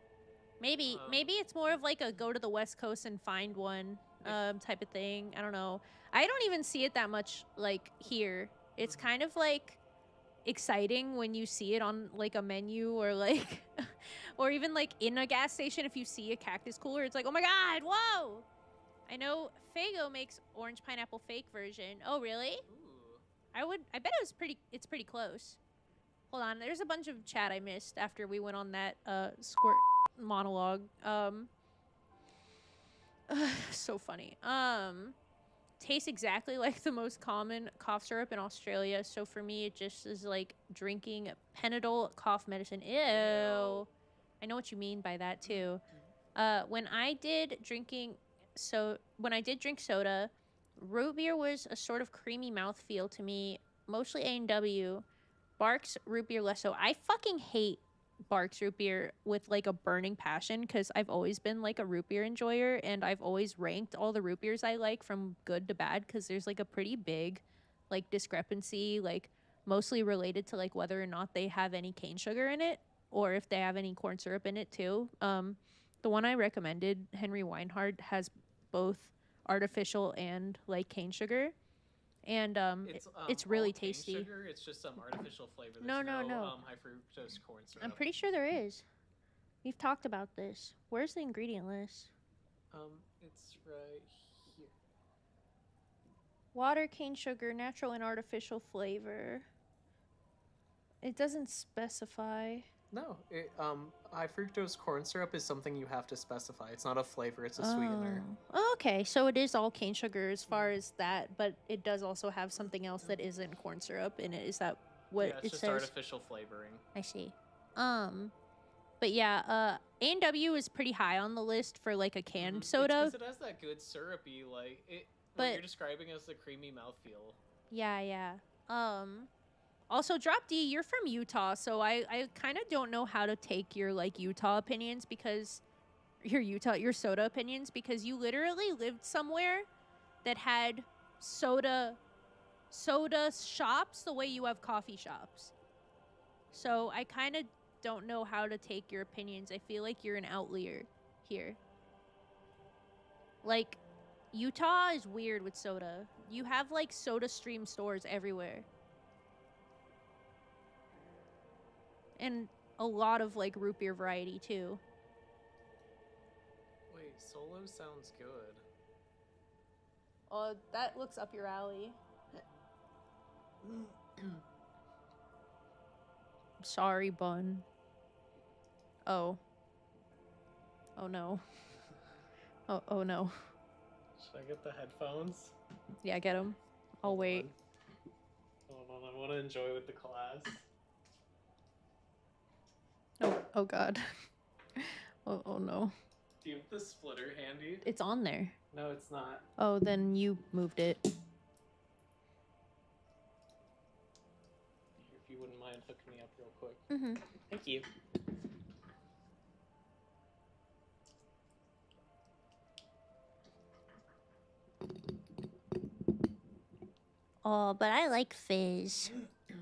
Maybe it's more of like a go to the West Coast and find one type of thing. I don't know. I don't even see it that much like here. It's kind of like exciting when you see it on like a menu or like or even like in a gas station. If you see a Cactus Cooler, it's like, oh my god, whoa. I know Faygo makes orange pineapple fake version. Oh really? I bet it's pretty close. Hold on, there's a bunch of chat I missed after we went on that Squirt monologue. So funny. Tastes exactly like the most common cough syrup in Australia. So for me, it just is like drinking Panadol cough medicine. Ew. I know what you mean by that too. When I did drink soda, root beer was a sort of creamy mouthfeel to me. Mostly A&W. Barks root beer less so. I fucking hate Barks root beer with like a burning passion because I've always been like a root beer enjoyer, and I've always ranked all the root beers I like from good to bad because there's like a pretty big like discrepancy, like mostly related to like whether or not they have any cane sugar in it or if they have any corn syrup in it too. The one I recommended, Henry Weinhard, has both artificial and like cane sugar. And it's really all cane tasty. Sugar, it's just some artificial flavor. There's No. high fructose corn syrup. I'm pretty sure there is. We've talked about this. Where's the ingredient list? It's right here. Water, cane sugar, natural and artificial flavor. It doesn't specify. No, high fructose corn syrup is something you have to specify. It's not a flavor, it's a sweetener. Oh, okay, so it is all cane sugar as far as that, but it does also have something else that isn't corn syrup in it. Is that what yeah, it's it just says? artificial flavoring. I see. But yeah, A&W is pretty high on the list for like a canned soda. It's 'cause it has that good syrupy, like what you're describing as the creamy mouthfeel. Yeah. Also, Drop D, you're from Utah, so I kind of don't know how to take your like Utah opinions because your soda opinions because you literally lived somewhere that had soda shops the way you have coffee shops. So I kind of don't know how to take your opinions. I feel like you're an outlier here. Like, Utah is weird with soda. You have like soda stream stores everywhere. And a lot of like root beer variety too. Wait, Solo sounds good. Oh, that looks up your alley. Sorry, Bun. Oh. Oh no. Oh no. Should I get the headphones? Yeah, get them. I'll wait. Hold on, I want to enjoy with the class. Oh god. Oh no. Do you have the splitter handy? It's on there. No, it's not. Oh, then you moved it. If you wouldn't mind hooking me up real quick. Mm-hmm. Thank you. Oh, but I like Fizz.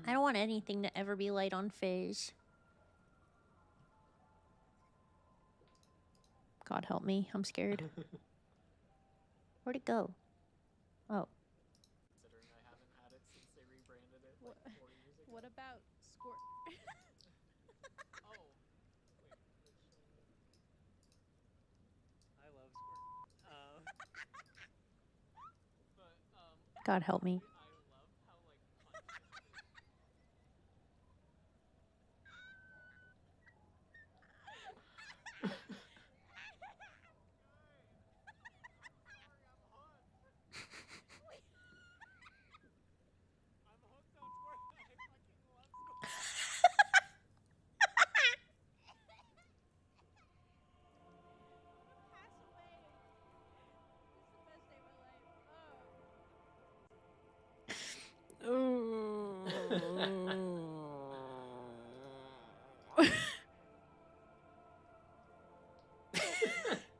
I don't want anything to ever be light on Fizz. God help me. I'm scared. Where'd it go? Oh. Considering I haven't had it since they rebranded it like 4 years ago. What about Squirt? Oh. Wait, I love Squirt. God help me.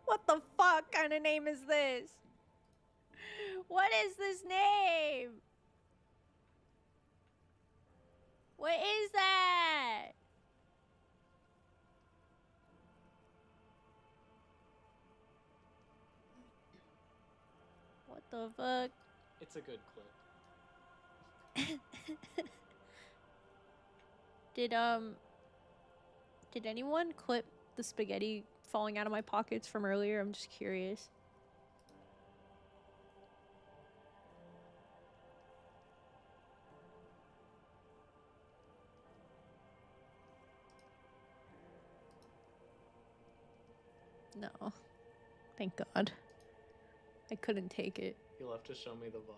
What the fuck kind of name is this? What is this name? What is that? What the fuck? It's a good clip. Did anyone clip the spaghetti falling out of my pockets from earlier? I'm just curious. No. Thank God. I couldn't take it. You'll have to show me the VOD.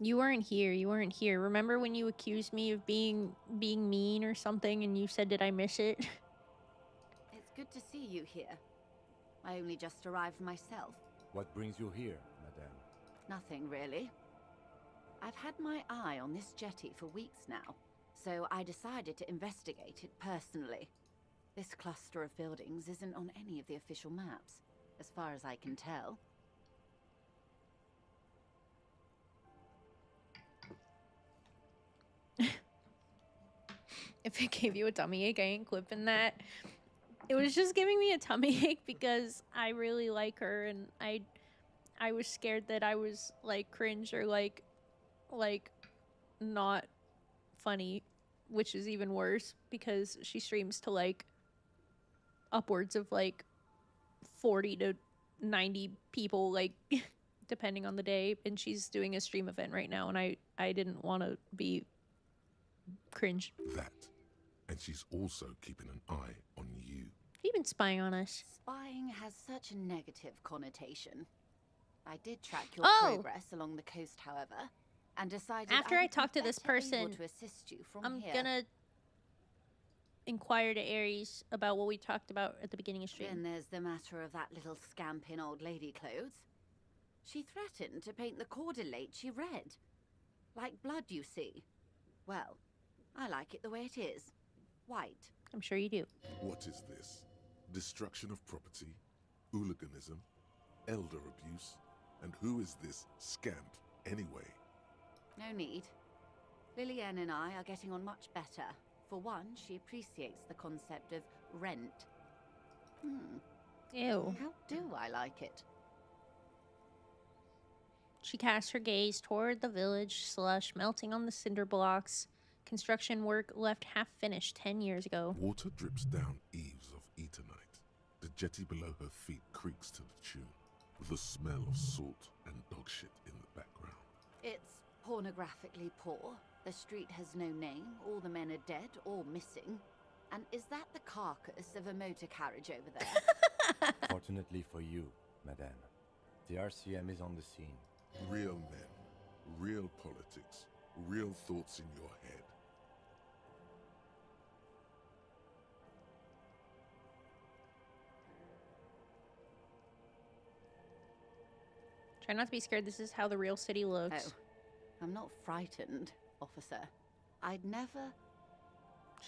You weren't here. You weren't here. Remember when you accused me of being mean or something and you said, did I miss it? It's good to see you here. I only just arrived myself. What brings you here, madame? Nothing, really. I've had my eye on this jetty for weeks now, so I decided to investigate it personally. This cluster of buildings isn't on any of the official maps, as far as I can tell. If it gave you a tummy ache, I ain't clipping that. It was just giving me a tummy ache because I really like her and I was scared that I was like cringe or like not funny, which is even worse because she streams to like upwards of like 40 to 90 people, like depending on the day, and she's doing a stream event right now, and I didn't want to be cringe. That, and she's also keeping an eye on you. You've been spying on us. Spying has such a negative connotation. I did track your progress along the coast, however, and decided after I would talk be to this better person, able to assist you from I'm here. gonna inquire to Aries about what we talked about at the beginning of stream. Then there's the matter of that little scamp in old lady clothes. She threatened to paint the cordelate she read. Like blood, you see. Well, I like it the way it is. White. I'm sure you do. What is this? Destruction of property, hooliganism, elder abuse, and who is this scamp anyway? No need. Lillian and I are getting on much better. For one, she appreciates the concept of rent. Ew. How do I like it? She casts her gaze toward the village, slush melting on the cinder blocks. Construction work left half finished 10 years ago. Water drips down eaves of Eternite. The jetty below her feet creaks to the tune, with the smell of salt and dog shit in the background. It's pornographically poor. The street has no name, all the men are dead or missing. And is that the carcass of a motor carriage over there? Fortunately for you, madame, the RCM is on the scene. Real men, real politics, real thoughts in your head. Try not to be scared. This is how the real city looks. Oh, I'm not frightened, officer. I'd never...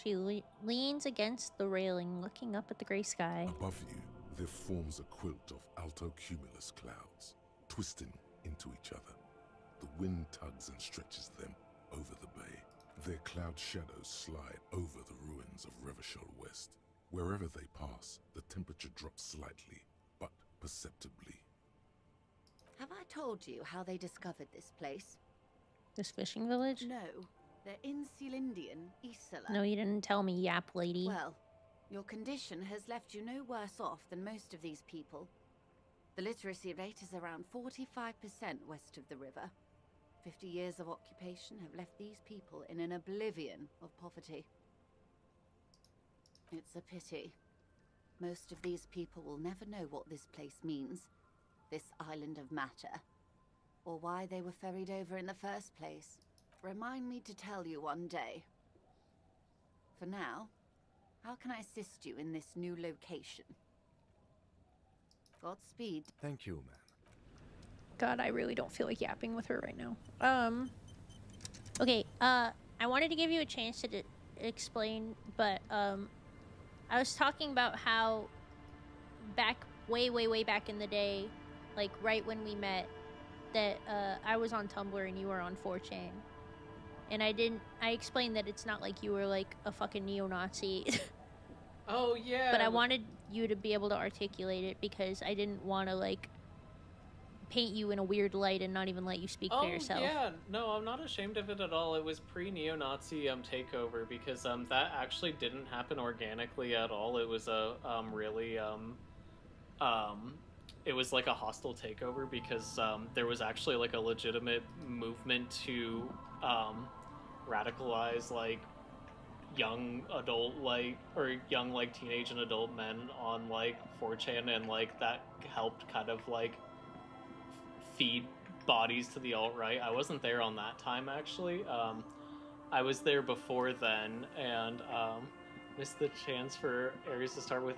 She leans against the railing, looking up at the gray sky. Above you, there forms a quilt of altocumulus clouds, twisting into each other. The wind tugs and stretches them over the bay. Their cloud shadows slide over the ruins of Revachol West. Wherever they pass, the temperature drops slightly, but perceptibly. Have I told you how they discovered this place? This fishing village? No. They're in Celindian, Isola. No, you didn't tell me, yap lady. Well, your condition has left you no worse off than most of these people. The literacy rate is around 45% west of the river. 50 years of occupation have left these people in an oblivion of poverty. It's a pity. Most of these people will never know what this place means, this island of matter, or why they were ferried over in the first place. Remind me to tell you one day. For now, how can I assist you in this new location? Godspeed. Thank you, ma'am. God, I really don't feel like yapping with her right now. Okay, I wanted to give you a chance to explain, but, I was talking about how back, way back in the day, like, right when we met, that, I was on Tumblr and you were on 4chan. And I explained that it's not like you were, like, a fucking neo-Nazi. Oh, yeah. But I wanted you to be able to articulate it because I didn't want to, like, paint you in a weird light and not even let you speak for yourself. Yeah, no, I'm not ashamed of it at all. It was pre-neo-Nazi takeover because that actually didn't happen organically at all. It was a really it was like a hostile takeover because there was actually like a legitimate movement to radicalize like young adult like or young like teenage and adult men on like 4chan, and like that helped kind of like feed bodies to the alt-right. I wasn't there on that time actually. I was there before then, and missed the chance for Aries to start with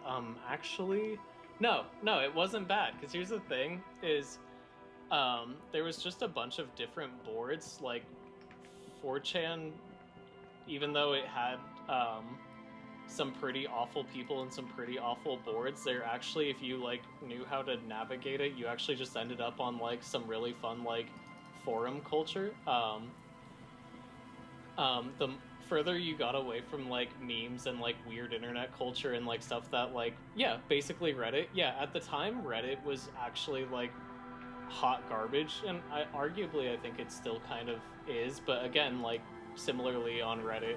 actually no it wasn't bad, because here's the thing is there was just a bunch of different boards. Like 4chan, even though it had some pretty awful people and some pretty awful boards, there actually, if you like knew how to navigate it, you actually just ended up on like some really fun like forum culture. The further you got away from like memes and like weird internet culture and like stuff that like, yeah, basically Reddit. Yeah, at the time Reddit was actually like hot garbage, and arguably I think it still kind of is, but again, like similarly on Reddit,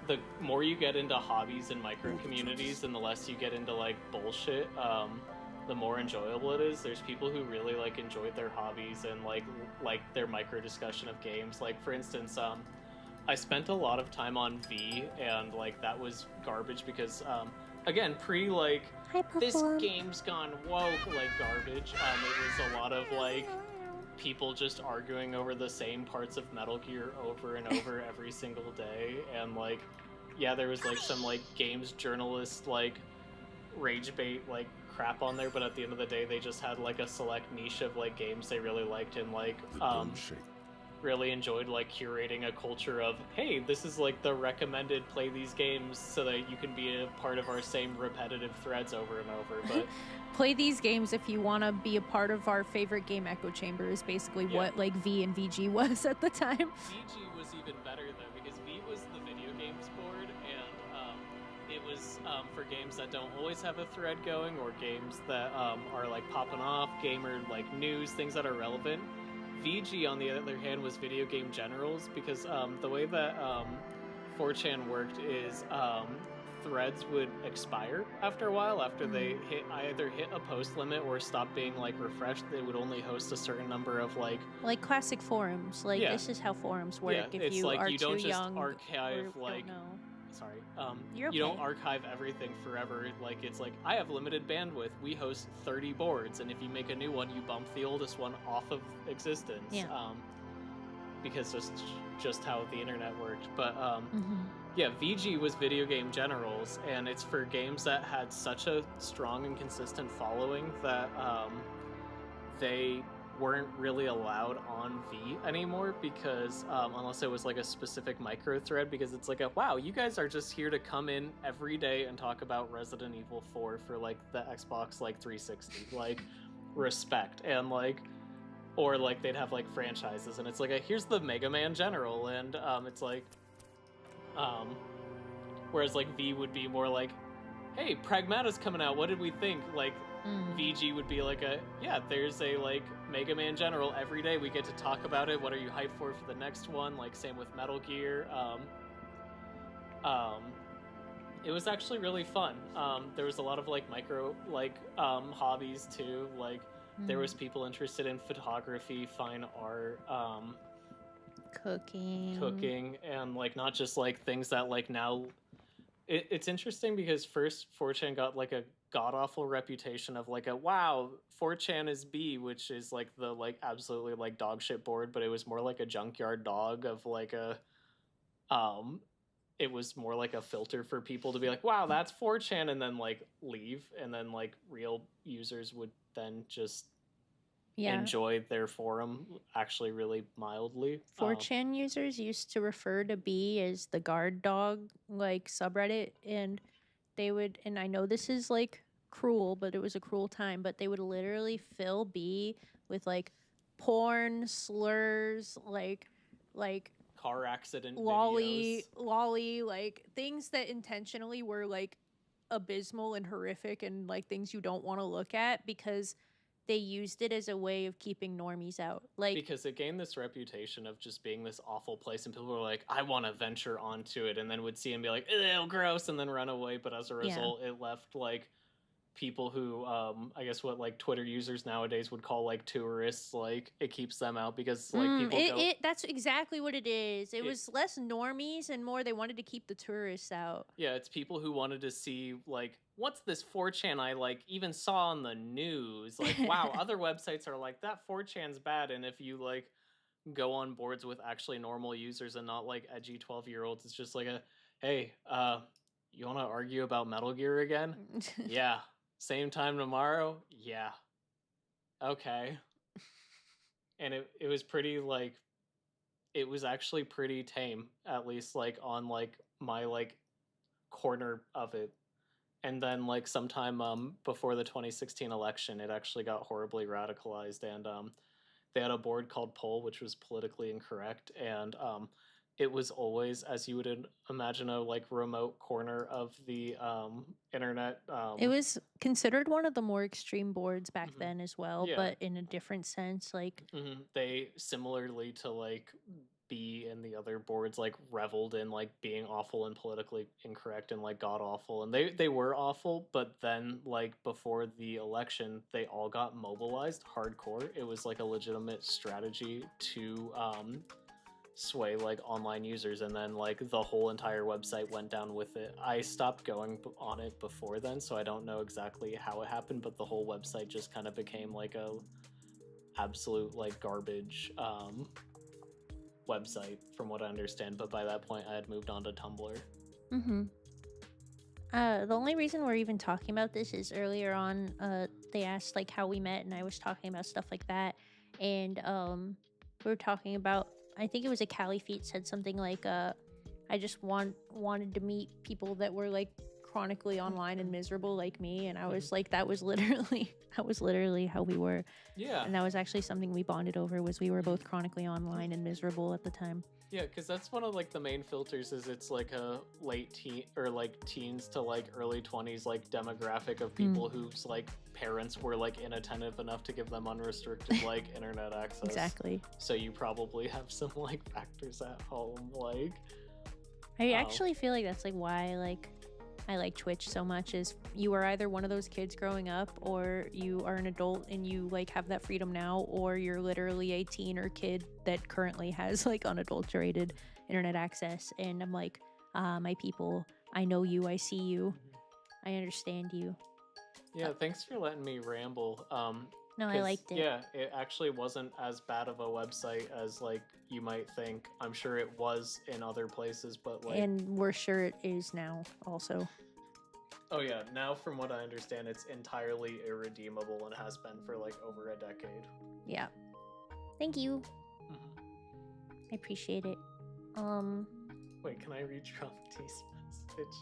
the more you get into hobbies and micro communities and the less you get into like bullshit, the more enjoyable it is. There's people who really like enjoyed their hobbies and like their micro discussion of games. Like for instance, I spent a lot of time on V, and like that was garbage because again, pre like this game's gone woke like garbage. It was a lot of like people just arguing over the same parts of Metal Gear over and over every single day, and like yeah, there was like some like games journalist like rage bait like crap on there, but at the end of the day they just had like a select niche of like games they really liked, and like really enjoyed like curating a culture of, hey, this is like the recommended play these games so that you can be a part of our same repetitive threads over and over. But play these games if you want to be a part of our favorite game echo chamber is basically what like V and VG was at the time. VG was even better though, because V was the video games board, and it was for games that don't always have a thread going, or games that are like popping off, gamer like news, things that are relevant. VG, on the other hand, was video game generals, because the way that 4chan worked is threads would expire after a while. After they either hit a post limit or stop being like refreshed, they would only host a certain number of like classic forums. Like this is how forums work. Yeah, if it's you like are you don't too just young archive or like. Don't know. Sorry. You're okay. You don't archive everything forever. Like, it's like, I have limited bandwidth. We host 30 boards, and if you make a new one, you bump the oldest one off of existence. Yeah. Because just how the internet worked. But, yeah, VG was video game generals, and it's for games that had such a strong and consistent following that they weren't really allowed on V anymore, because unless it was like a specific micro thread, because it's like wow, you guys are just here to come in every day and talk about Resident Evil 4 for like the Xbox like 360, like respect. And like, or like they'd have like franchises, and it's like here's the Mega Man General, and it's like whereas like V would be more like, hey, Pragmata's coming out, what did we think? Like VG would be like yeah, there's a like Mega Man General every day, we get to talk about it, what are you hyped for the next one? Like same with Metal Gear. It was actually really fun. There was a lot of like micro like hobbies too, like there was people interested in photography, fine art, cooking, and like not just like things that like now it's interesting, because first 4chan got like a god-awful reputation of like wow, 4chan is B, which is like the like absolutely like dog shit board, but it was more like a junkyard dog of like a it was more like a filter for people to be like, wow, that's 4chan, and then like leave, and then like real users would then just enjoy their forum actually really mildly. 4chan users used to refer to B as the guard dog like subreddit, and they would, and I know this is like cruel, but it was a cruel time, but they would literally fill B with like porn slurs, like car accident lolly, like things that intentionally were like abysmal and horrific and like things you don't want to look at, because they used it as a way of keeping normies out. Like, because it gained this reputation of just being this awful place, and people were like, I want to venture onto it, and then would see and be like, ew, gross, and then run away. But as a result, it left like people who I guess what like Twitter users nowadays would call like tourists, like it keeps them out, because like people that's exactly what it is. It was less normies and more they wanted to keep the tourists out. Yeah, it's people who wanted to see like, what's this 4chan I like even saw on the news? Like, wow, other websites are like, that 4chan's bad. And if you like go on boards with actually normal users and not like edgy 12-year-olds, it's just like hey, you want to argue about Metal Gear again? Yeah. Same time tomorrow? Yeah. Okay. And it was pretty like, it was actually pretty tame, at least like on like my like corner of it. And then like sometime before the 2016 election, it actually got horribly radicalized, and they had a board called Poll, which was politically incorrect, and it was always, as you would imagine, a like remote corner of the internet. It was considered one of the more extreme boards back then as well, but in a different sense. Like they similarly to like B and the other boards like reveled in like being awful and politically incorrect and like god awful, and they were awful, but then like before the election they all got mobilized hardcore. It was like a legitimate strategy to sway like online users, and then like the whole entire website went down with it. I stopped going on it before then, so I don't know exactly how it happened, but the whole website just kind of became like a absolute like garbage website from what I understand, but by that point I had moved on to Tumblr. Mm-hmm. The only reason we're even talking about this is earlier on, they asked like how we met, and I was talking about stuff like that, and we were talking about, I think it was a Cali Feet said something like, I just wanted to meet people that were like chronically online and miserable like me, and I was like, that was literally how we were. Yeah. And that was actually something we bonded over, was we were both chronically online and miserable at the time. Yeah, because that's one of like the main filters, is it's like a late teen or like teens to like early 20s like demographic of people whose like parents were like inattentive enough to give them unrestricted like internet access. Exactly. So you probably have some like factors at home, like I actually feel like that's like why like I like Twitch so much, is you are either one of those kids growing up, or you are an adult and you like have that freedom now, or you're literally a teen or kid that currently has like unadulterated internet access. And I'm like, my people, I know you, I see you, I understand you. yeah, thanks for letting me ramble. No, I liked it. Yeah, it actually wasn't as bad of a website as like you might think. I'm sure it was in other places, but like, And we're sure it is now also. oh yeah, now from what I understand, it's entirely irredeemable and has been for like over a decade. Yeah. Thank you. I appreciate it. Wait, can I read Dramati's message?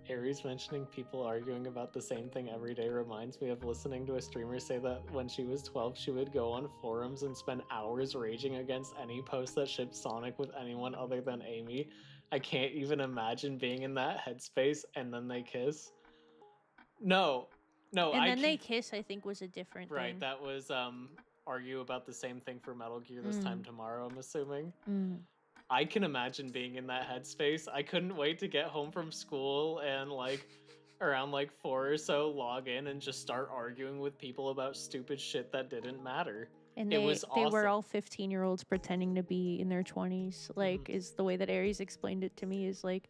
Aries mentioning people arguing about the same thing every day reminds me of listening to a streamer say that when she was 12, she would go on forums and spend hours raging against any post that shipped Sonic with anyone other than Amy. I can't even imagine being in that headspace, and then they kiss. No, And then they kiss, I think, was a different right, thing. that was argue about the same thing for Metal Gear This Time Tomorrow, I'm assuming. I can imagine being in that headspace. I couldn't wait to get home from school and like around like 4 or so log in and just start arguing with people about stupid shit that didn't matter. And it they was awesome. were all 15-year-olds pretending to be in their 20s. Like, is the way that Aries explained it to me, is like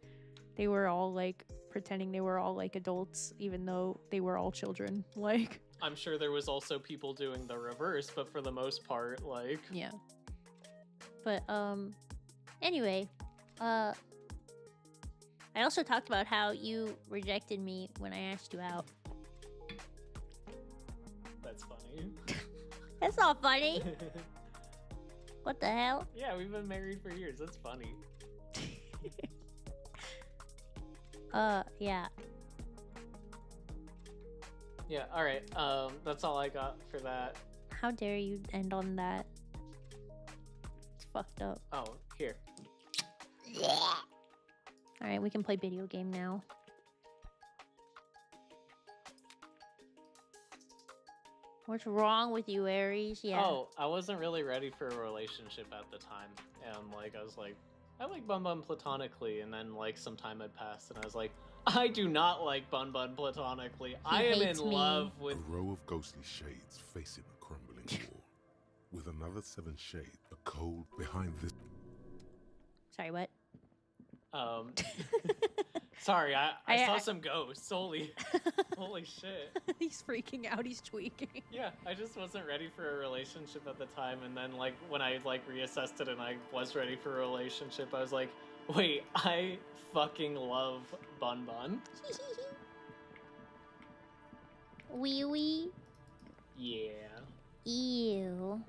they were all like pretending they were all like adults, even though they were all children. Like, I'm sure there was also people doing the reverse, but for the most part, like, yeah. But anyway, I also talked about how you rejected me when I asked you out. That's funny. That's not funny. What the hell? Yeah, we've been married for years. That's funny. Yeah. Yeah, alright. That's all I got for that. How dare you end on that? It's fucked up. Oh, here. Alright, we can play video game now. What's wrong with you, Aries? Yeah. Oh, I wasn't really ready for a relationship at the time. And like, I was like, I like Bun-Bun platonically. And then like some time had passed and I was like, I do not like Bun-Bun platonically. I am in love with... A row of ghostly shades facing a crumbling wall. With another 7 shades, a cold behind this... Sorry, what? Sorry, I saw some ghosts. Holy shit. He's freaking out. He's tweaking. Yeah, I just wasn't ready for a relationship at the time. And then, like, when I, like, reassessed it and I was ready for a relationship, I was like, wait, I fucking love Bun-Bun. Wee wee. Yeah. Ew.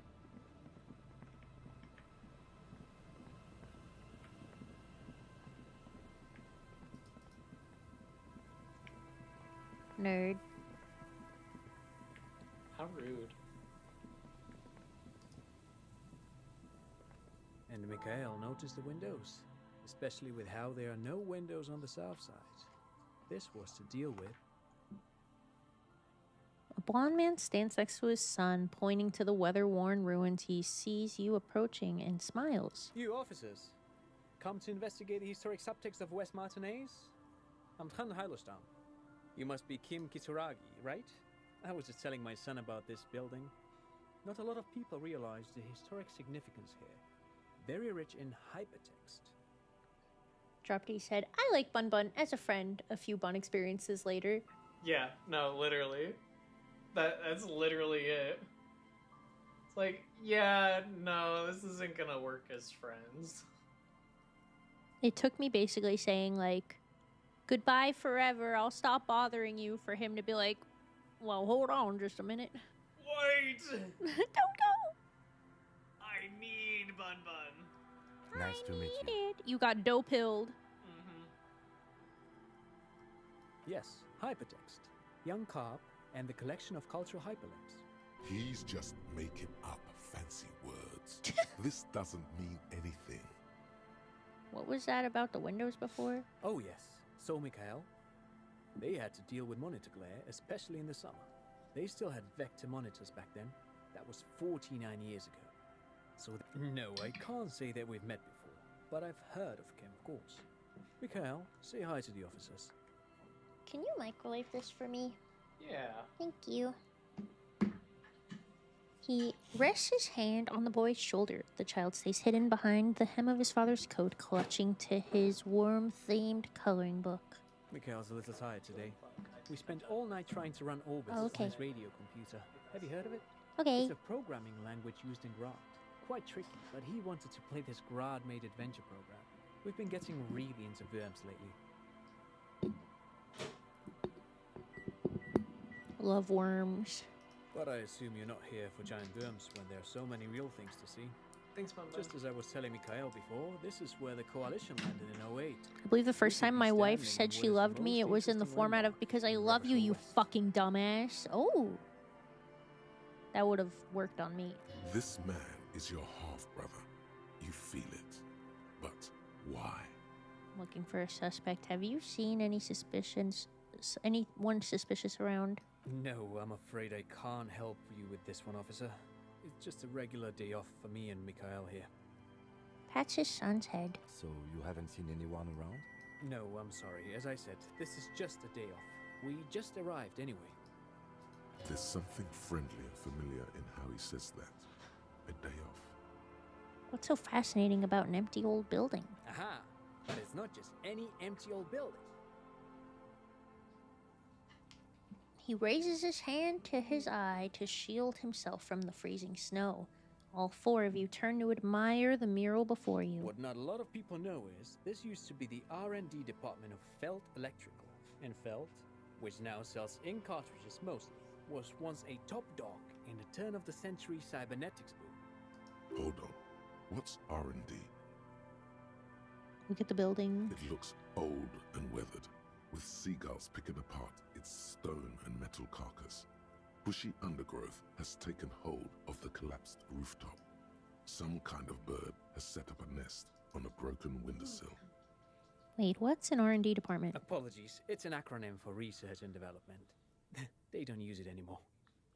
Nerd. How rude. And Mikhail noticed the windows, especially with how there are no windows on the south side. This was to deal with. A blond man stands next to his son, pointing to the weather-worn ruins. He sees you approaching and smiles. You officers, come to investigate the historic subtext of West Martinez? I'm Tran Heilostam. You must be Kim Kisuragi, right? I was just telling my son about this building. Not a lot of people realize the historic significance here. Very rich in hypertext. Drop D said, I like Bunbun as a friend. A few Bun experiences later. Yeah, no, literally. That's literally it. It's like, yeah, no, this isn't gonna work as friends. It took me basically saying, like, goodbye forever, I'll stop bothering you, for him to be like, well, hold on just a minute. Wait! Don't go! I need Bunbun. Nice to meet you. You got dope-pilled. Yes, hypertext. Young Carp and the collection of cultural hyperlinks. He's just making up fancy words. This doesn't mean anything. What was that about the windows before? Oh yes, so Mikhail. They had to deal with monitor glare, especially in the summer. They still had vector monitors back then. That was 49 years ago. So no, I can't say that we've met before, but I've heard of Kim, of course. Mikhail, say hi to the officers. Can you microwave this for me? Yeah. Thank you. He rests his hand on the boy's shoulder. The child stays hidden behind the hem of his father's coat, clutching to his worm-themed coloring book. Mikhail's a little tired today. We spent all night trying to run orbits Oh, okay. on his radio computer. Have you heard of it? Okay. It's a programming language used in Grad. Quite tricky, but he wanted to play this Grad-made adventure program. We've been getting really into worms lately. Love worms. But I assume you're not here for giant worms when there are so many real things to see. Thanks, Bunbun. Just as I was telling Mikhail before, this is where the coalition landed in 08. I believe the first time my wife said she loved me, it was in the format of, because I love you, you fucking dumbass. Oh. That would have worked on me. This man is your half-brother. You feel it. But why? Looking for a suspect. Have you seen any suspicions? Anyone suspicious around? No, I'm afraid I can't help you with this one, officer. It's just a regular day off for me and Mikhail here. Pats his son's head. So you haven't seen anyone around? No, I'm sorry. As I said, this is just a day off. We just arrived anyway. There's something friendly and familiar in how he says that. A day off. What's so fascinating about an empty old building? Aha! But it's not just any empty old building. He raises his hand to his eye to shield himself from the freezing snow. All four of you turn to admire the mural before you. What not a lot of people know is this used to be the R&D department of Felt Electrical. And Felt, which now sells ink cartridges mostly, was once a top dog in the turn-of-the-century cybernetics boom. Hold on. What's R&D? Look at the building. It looks old and weathered, with seagulls picking apart its stone and metal carcass. Bushy undergrowth has taken hold of the collapsed rooftop. Some kind of bird has set up a nest on a broken windowsill. Wait, what's an R&D department? Apologies, it's an acronym for research and development. They don't use it anymore.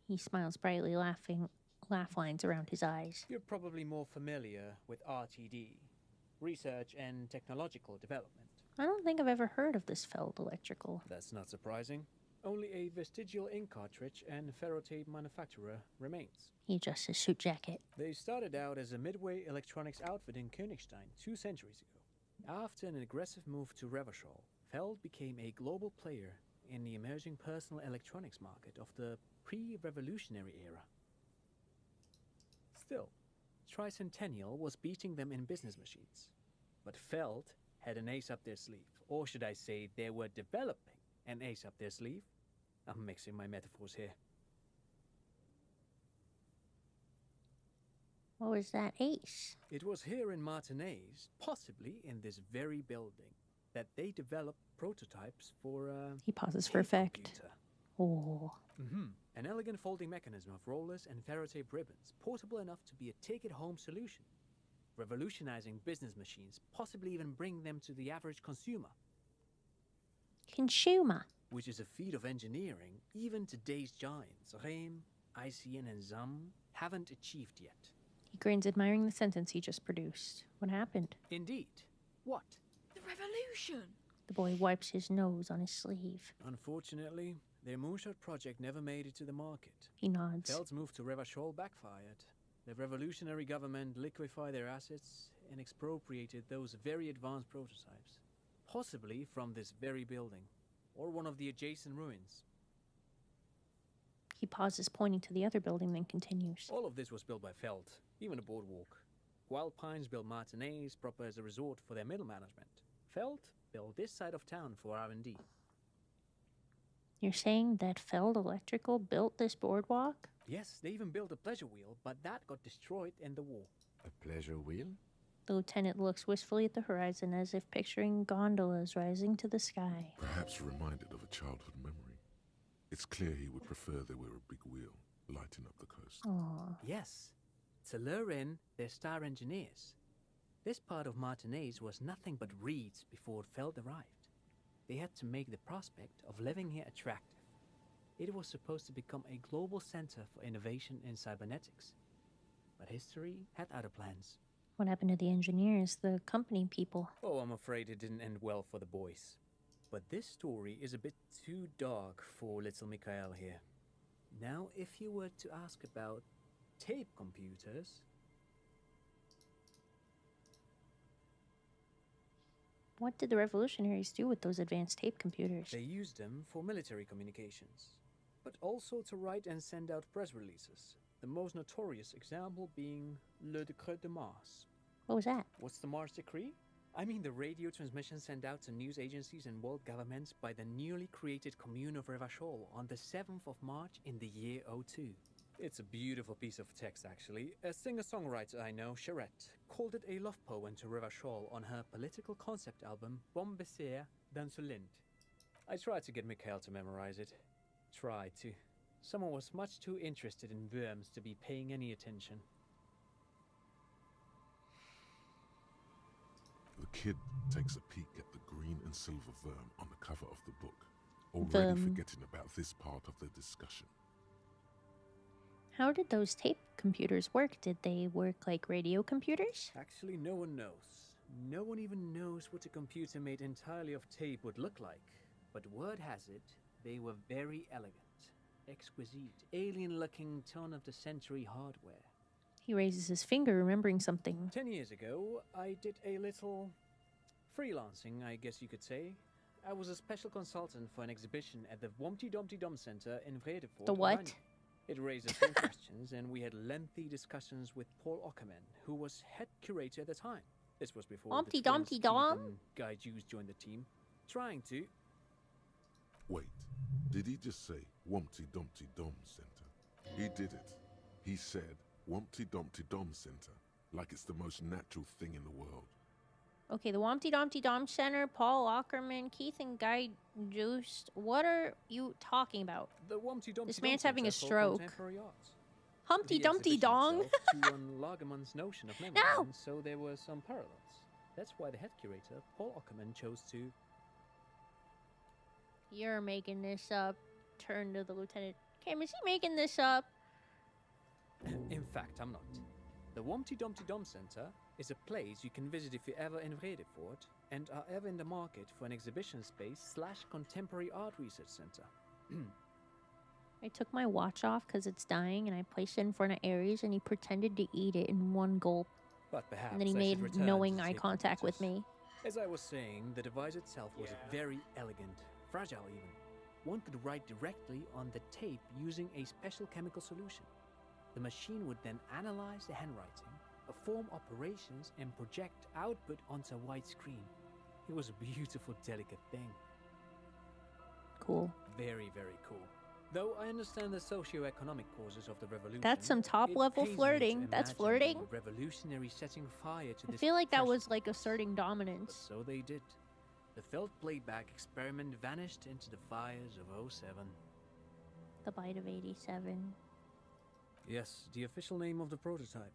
He smiles brightly, laughing. Laugh lines around his eyes. You're probably more familiar with RTD, Research and Technological Development. I don't think I've ever heard of this Felt Electrical. That's not surprising. Only a vestigial ink cartridge and ferrotape manufacturer remains. He adjusts his suit jacket. They started out as a midway electronics outfit in Königstein 2 centuries ago. After an aggressive move to Revachol, Feld became a global player in the emerging personal electronics market of the pre-revolutionary era. Still, Tricentennial was beating them in business machines. But Feld had an ace up their sleeve, or should I say they were developing an ace up their sleeve. I'm mixing my metaphors here. What was that ace? It was here in Martinez, possibly in this very building, that they developed prototypes for He pauses for effect. computer. Oh. An elegant folding mechanism of rollers and ferrotape ribbons, portable enough to be a take-it-home solution. Revolutionizing business machines, possibly even bring them to the average consumer. Consumer. which is a feat of engineering even today's giants, Rehm, Elysium, and Zum, haven't achieved yet. He grins, admiring the sentence he just produced. What happened? Indeed. What? The revolution! The boy wipes his nose on his sleeve. Unfortunately, their moonshot project never made it to the market. He nods. Feld's move to Revachol backfired. The revolutionary government liquefied their assets and expropriated those very advanced prototypes. Possibly from this very building, or one of the adjacent ruins. He pauses, pointing to the other building, then continues. All of this was built by Feld, even the boardwalk. Wild Pines built Martinez proper as a resort for their middle management. Feld built this side of town for R&D. You're saying that Feld Electrical built this boardwalk? Yes, they even built a pleasure wheel, but that got destroyed in the war. A pleasure wheel? The lieutenant looks wistfully at the horizon as if picturing gondolas rising to the sky. Perhaps reminded of a childhood memory. It's clear he would prefer there were a big wheel lighting up the coast. Aww. Yes, to lure in their star engineers. This part of Martinez was nothing but reeds before Feld arrived. They had to make the prospect of living here attractive. It was supposed to become a global center for innovation in cybernetics. But history had other plans. What happened to the engineers, the company people? Oh, I'm afraid it didn't end well for the boys. But this story is a bit too dark for little Mikhail here. Now, if you were to ask about tape computers... What did the revolutionaries do with those advanced tape computers? They used them for military communications, but also to write and send out press releases. The most notorious example being Le Décret de Mars. What was that? What's the Mars Decree? I mean the radio transmission sent out to news agencies and world governments by the newly created commune of Revachol on the 7th of March in the year 02. It's a beautiful piece of text, actually. A singer-songwriter I know, Charette, called it a love poem to Revachol on her political concept album, Bon Baiser dans ce Lind. I tried to get Mikhail to memorize it. Tried to. Someone was much too interested in worms to be paying any attention. The kid takes a peek at the green and silver worm on the cover of the book, already forgetting about this part of the discussion. How did those tape computers work? Did they work like radio computers? Actually, no one knows. No one even knows what a computer made entirely of tape would look like. But word has it, they were very elegant, exquisite, alien-looking turn-of-the-century hardware. He raises his finger, remembering something. 10 years ago, I did a little freelancing, I guess you could say. I was a special consultant for an exhibition at the Wompty Dumpty Dum Center in Vredefort. The what? It raised the same questions, and we had lengthy discussions with Paul Ockerman, who was head curator at the time. This was before Humpty the Dumpty Dum? Guy Jews joined the team, trying to... Wait, did he just say Wumpty Dumpty Dum Center? He did it. He said Wumpty Dumpty Dum Center, like it's the most natural thing in the world. Okay, the Wompty Dumpty Dom Center, Paul Ackerman, Keith and Guy Juiced. What are you talking about? The Wumpty Dumpty This man's Dum having a Center for stroke. contemporary art. Humpty The Dumpty exhibition Dong. itself drew on Lagerman's notion of memory, No! and so there were some parallels. That's why the head curator, Paul Ockerman, chose to... You're making this up. Turn to the lieutenant. Cam, is he making this up? In fact, I'm not. The Wumpty Dumpty Dum Center is a place you can visit if you're ever in Vredefort and are ever in the market for an exhibition space / contemporary art research center. I took my watch off because it's dying, and I placed it in front of Ares, and he pretended to eat it in one gulp. But perhaps And then he I should made return knowing to eye tape contact with computers. me. As I was saying, the device itself was very elegant, fragile even. One could write directly on the tape using a special chemical solution. The machine would then analyze the handwriting, perform operations, and project output onto a white screen. It was a beautiful, delicate thing. Cool. Very, very cool. Though I understand the socio-economic causes of the revolution. That's some top-level it pains me to flirting. That's imagine flirting. the revolutionary setting fire to I this feel like that precious was like device. asserting But dominance. so they did. The Feld playback experiment vanished into the fires of 07. The bite of 87. Yes, the official name of the prototype.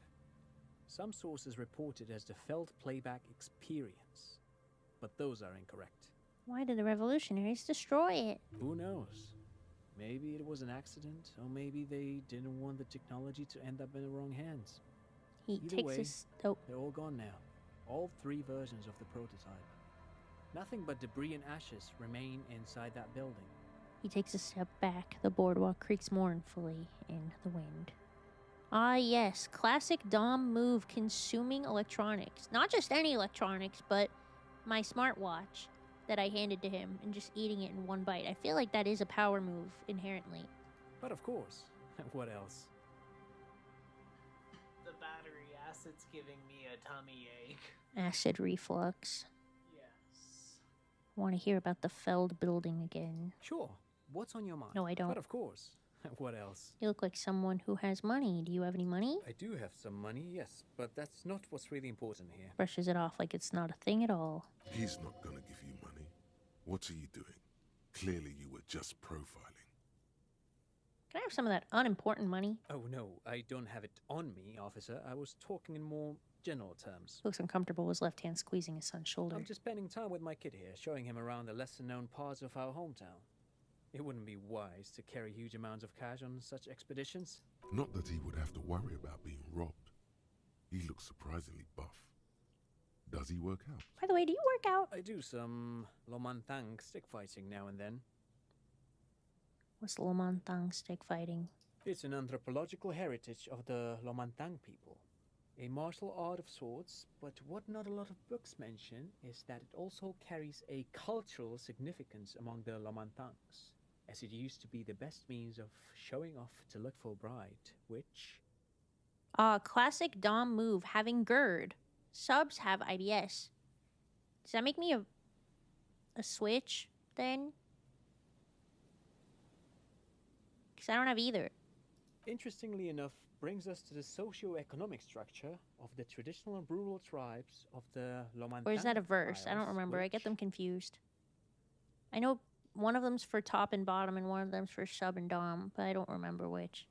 Some sources report it as the Feld playback experience, but those are incorrect. Why did the revolutionaries destroy it? Who knows? Maybe it was an accident, or maybe they didn't want the technology to end up in the wrong hands. He Either takes way, his... Oh. they're all gone now. All 3 versions of the prototype. Nothing but debris and ashes remain inside that building. He takes a step back. The boardwalk creaks mournfully in the wind. Ah, yes. Classic Dom move, consuming electronics. Not just any electronics, but my smartwatch that I handed to him and just eating it in one bite. I feel like that is a power move inherently. But of course. What else? The battery acid's giving me a tummy ache. Acid reflux. Yes. Want to hear about the Feld building again. Sure. What's on your mind? No, I don't. But of course. What else? You look like someone who has money. Do you have any money? I do have some money, yes, but that's not what's really important here. Brushes it off like it's not a thing at all. He's not gonna give you money. What are you doing? Clearly you were just profiling. Can I have some of that unimportant money? Oh, no, I don't have it on me, officer. I was talking in more general terms. Looks uncomfortable, his left hand squeezing his son's shoulder. I'm just spending time with my kid here, showing him around the lesser-known parts of our hometown. It wouldn't be wise to carry huge amounts of cash on such expeditions. Not that he would have to worry about being robbed. He looks surprisingly buff. Does he work out? By the way, do you work out? I do some Lomantang stick fighting now and then. What's Lomantang stick fighting? It's an anthropological heritage of the Lomantang people. A martial art of sorts, but what not a lot of books mention is that it also carries a cultural significance among the Lomantangs, as it used to be the best means of showing off to look for a bride, which... Classic Dom move, having GERD. Subs have IBS. Does that make me a switch, then? Because I don't have either. Interestingly enough, brings us to the socio-economic structure of the traditional and rural tribes of the Lomantang. Or is that a verse? I don't remember. I get them confused. I know one of them's for top and bottom, and one of them's for sub and dom, but I don't remember which.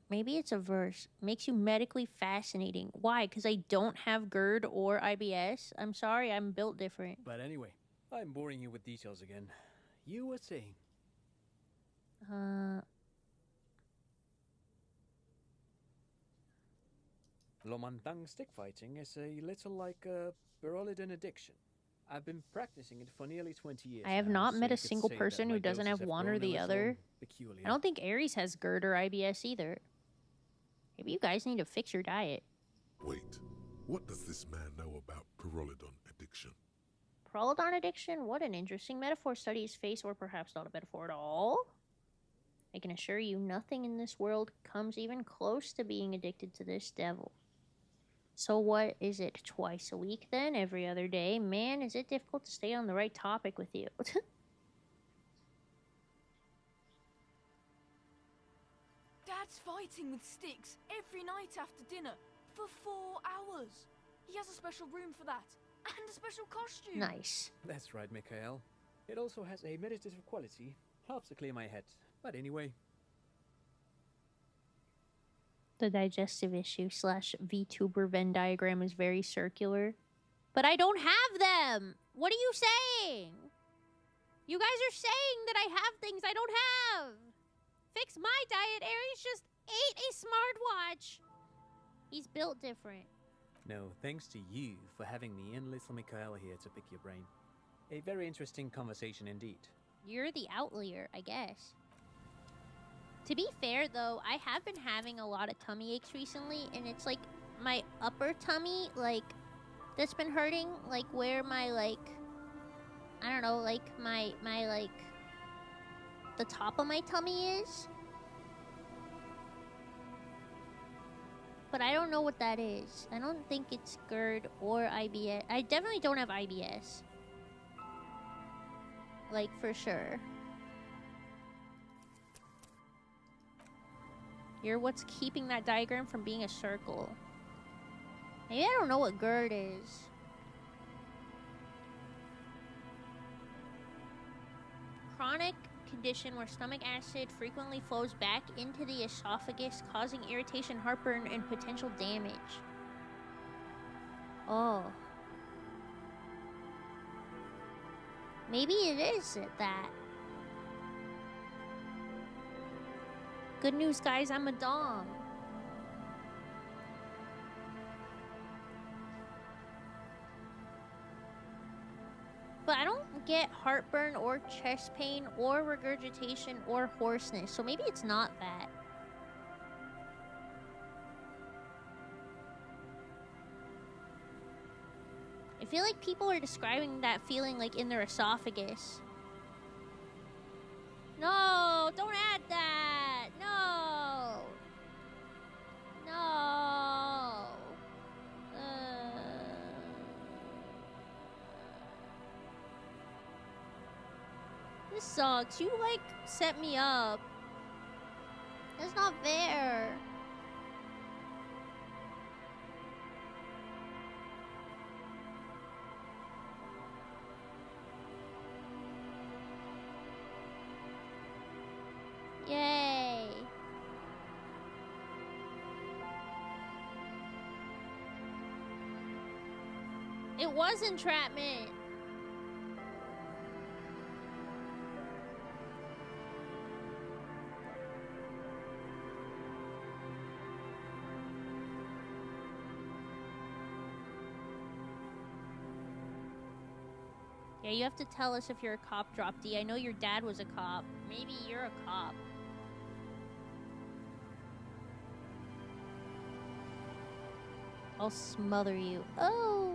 Maybe it's a verse. Makes you medically fascinating. Why? Because I don't have GERD or IBS? I'm sorry, I'm built different. But anyway, I'm boring you with details again. You were saying? Lomantang stick fighting is a little like a Berolidin addiction. I've been practicing it for nearly 20 years. I have now, not so met you a could single say that person my who doesn't doses have one or grown a the little other. peculiar. I don't think Aries has GERD or IBS either. Maybe you guys need to fix your diet. Wait, what does this man know about Pyrrolidon addiction? Prolodon addiction? What an interesting metaphor. Study his face, or perhaps not a metaphor at all. I can assure you, nothing in this world comes even close to being addicted to this devil. So what is it, twice a week then? Every other day? Man, is it difficult to stay on the right topic with you. Dad's fighting with sticks every night after dinner for 4 hours. He has a special room for that, and a special costume. Nice. That's right, Mikhail. It also has a meditative quality. Helps to clear my head. But anyway. The digestive issue / VTuber Venn diagram is very circular. But I don't have them! What are you saying? You guys are saying that I have things I don't have! Fix my diet, Aries just ate a smartwatch! He's built different. No, thanks to you for having me and little Mikhail here to pick your brain. A very interesting conversation indeed. You're the outlier, I guess. To be fair, though, I have been having a lot of tummy aches recently, and it's like my upper tummy, like, that's been hurting, like, where my, like, I don't know, like, my, like, the top of my tummy is. But I don't know what that is. I don't think it's GERD or IBS. I definitely don't have IBS. Like, for sure. You're what's keeping that diagram from being a circle. Maybe I don't know what GERD is. Chronic condition where stomach acid frequently flows back into the esophagus, causing irritation, heartburn, and potential damage. Oh. Maybe it is that. Good news, guys, I'm a dom. But I don't get heartburn or chest pain or regurgitation or hoarseness, so maybe it's not that. I feel like people are describing that feeling like in their esophagus. No, don't add that. No. No. This sucks. You like set me up. That's not fair. Yay. It was entrapment. Yeah, you have to tell us if you're a cop, Drop D. I know your dad was a cop. Maybe you're a cop. I'll smother you. Oh,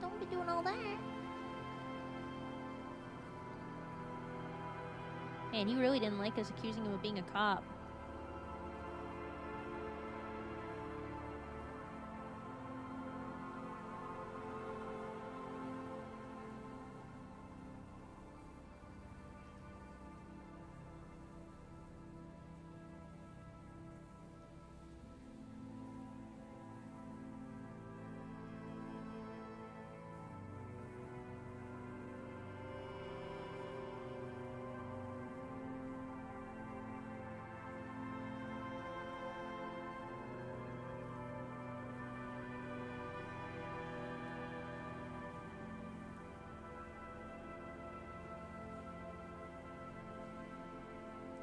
don't be doing all that. Man, he really didn't like us accusing him of being a cop.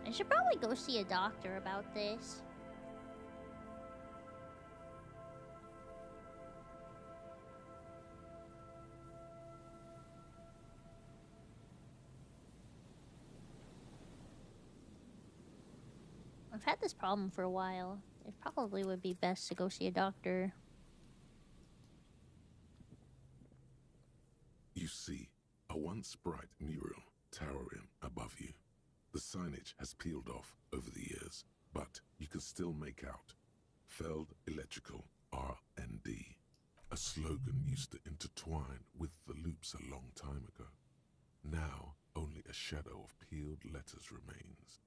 I should probably go see a doctor about this. I've had this problem for a while. It probably would be best to go see a doctor. You see a once bright mural towering above you. The signage has peeled off over the years, but you can still make out Feld Electrical R&D. A slogan used to intertwine with the loops a long time ago. Now, only a shadow of peeled letters remains.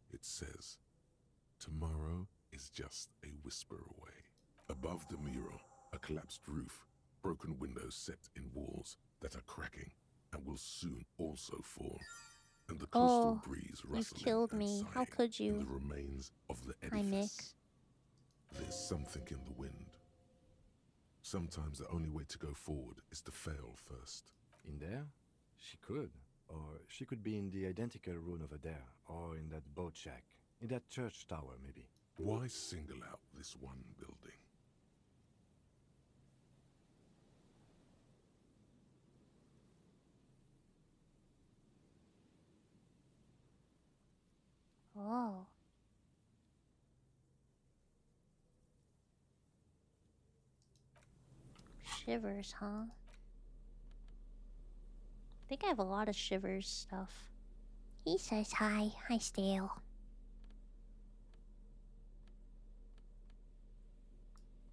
It says, "Tomorrow is just a whisper away." Above the mural, a collapsed roof, broken windows set in walls that are cracking and will soon also fall. And the coastal breeze you've rustling killed and me. How sighing could you? in the remains of the Hi, Mick. edifice. There's something in the wind. Sometimes the only way to go forward is to fail first. In there? She could. Or she could be in the identical room over there, or in that boat shack. In that church tower, maybe. Why single out this one building? Oh. Shivers, huh? I think I have a lot of Shivers stuff. He says hi. Hi, Stale.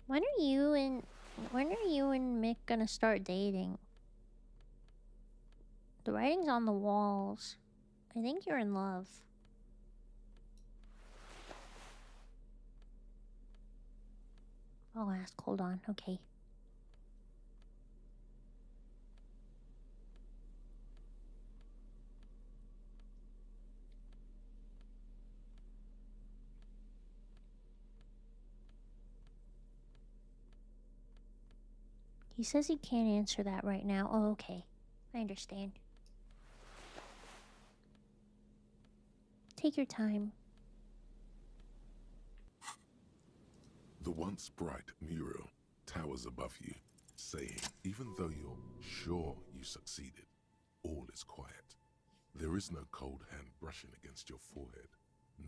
When are you and Mick gonna start dating? The writing's on the walls. I think you're in love. I'll ask. Hold on. Okay. He says he can't answer that right now. Oh, okay. I understand. take your time. The once bright mural towers above you, saying, even though you're sure you succeeded, all is quiet. There is no cold hand brushing against your forehead,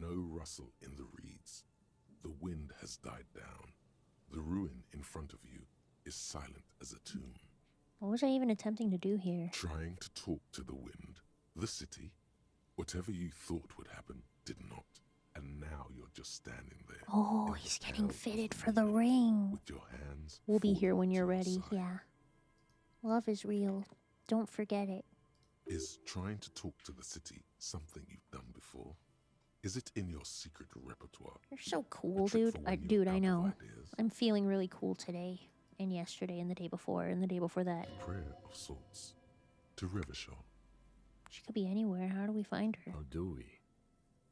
no rustle in the reeds. The wind has died down. The ruin in front of you is silent as a tomb. What was I even attempting to do here? Trying to talk to the wind, the city, whatever you thought would happen did not. And now you're just standing there. Oh, he's getting fitted for the ring. With your hands. We'll be here when you're ready, yeah. Love is real. Don't forget it. Is trying to talk to the city something you've done before? Is it in your secret repertoire? You're so cool, dude. Dude, I know. I'm feeling really cool today, and yesterday, and the day before, and the day before that. Prayer of sorts. To Revachol. She could be anywhere. How do we find her? How do we?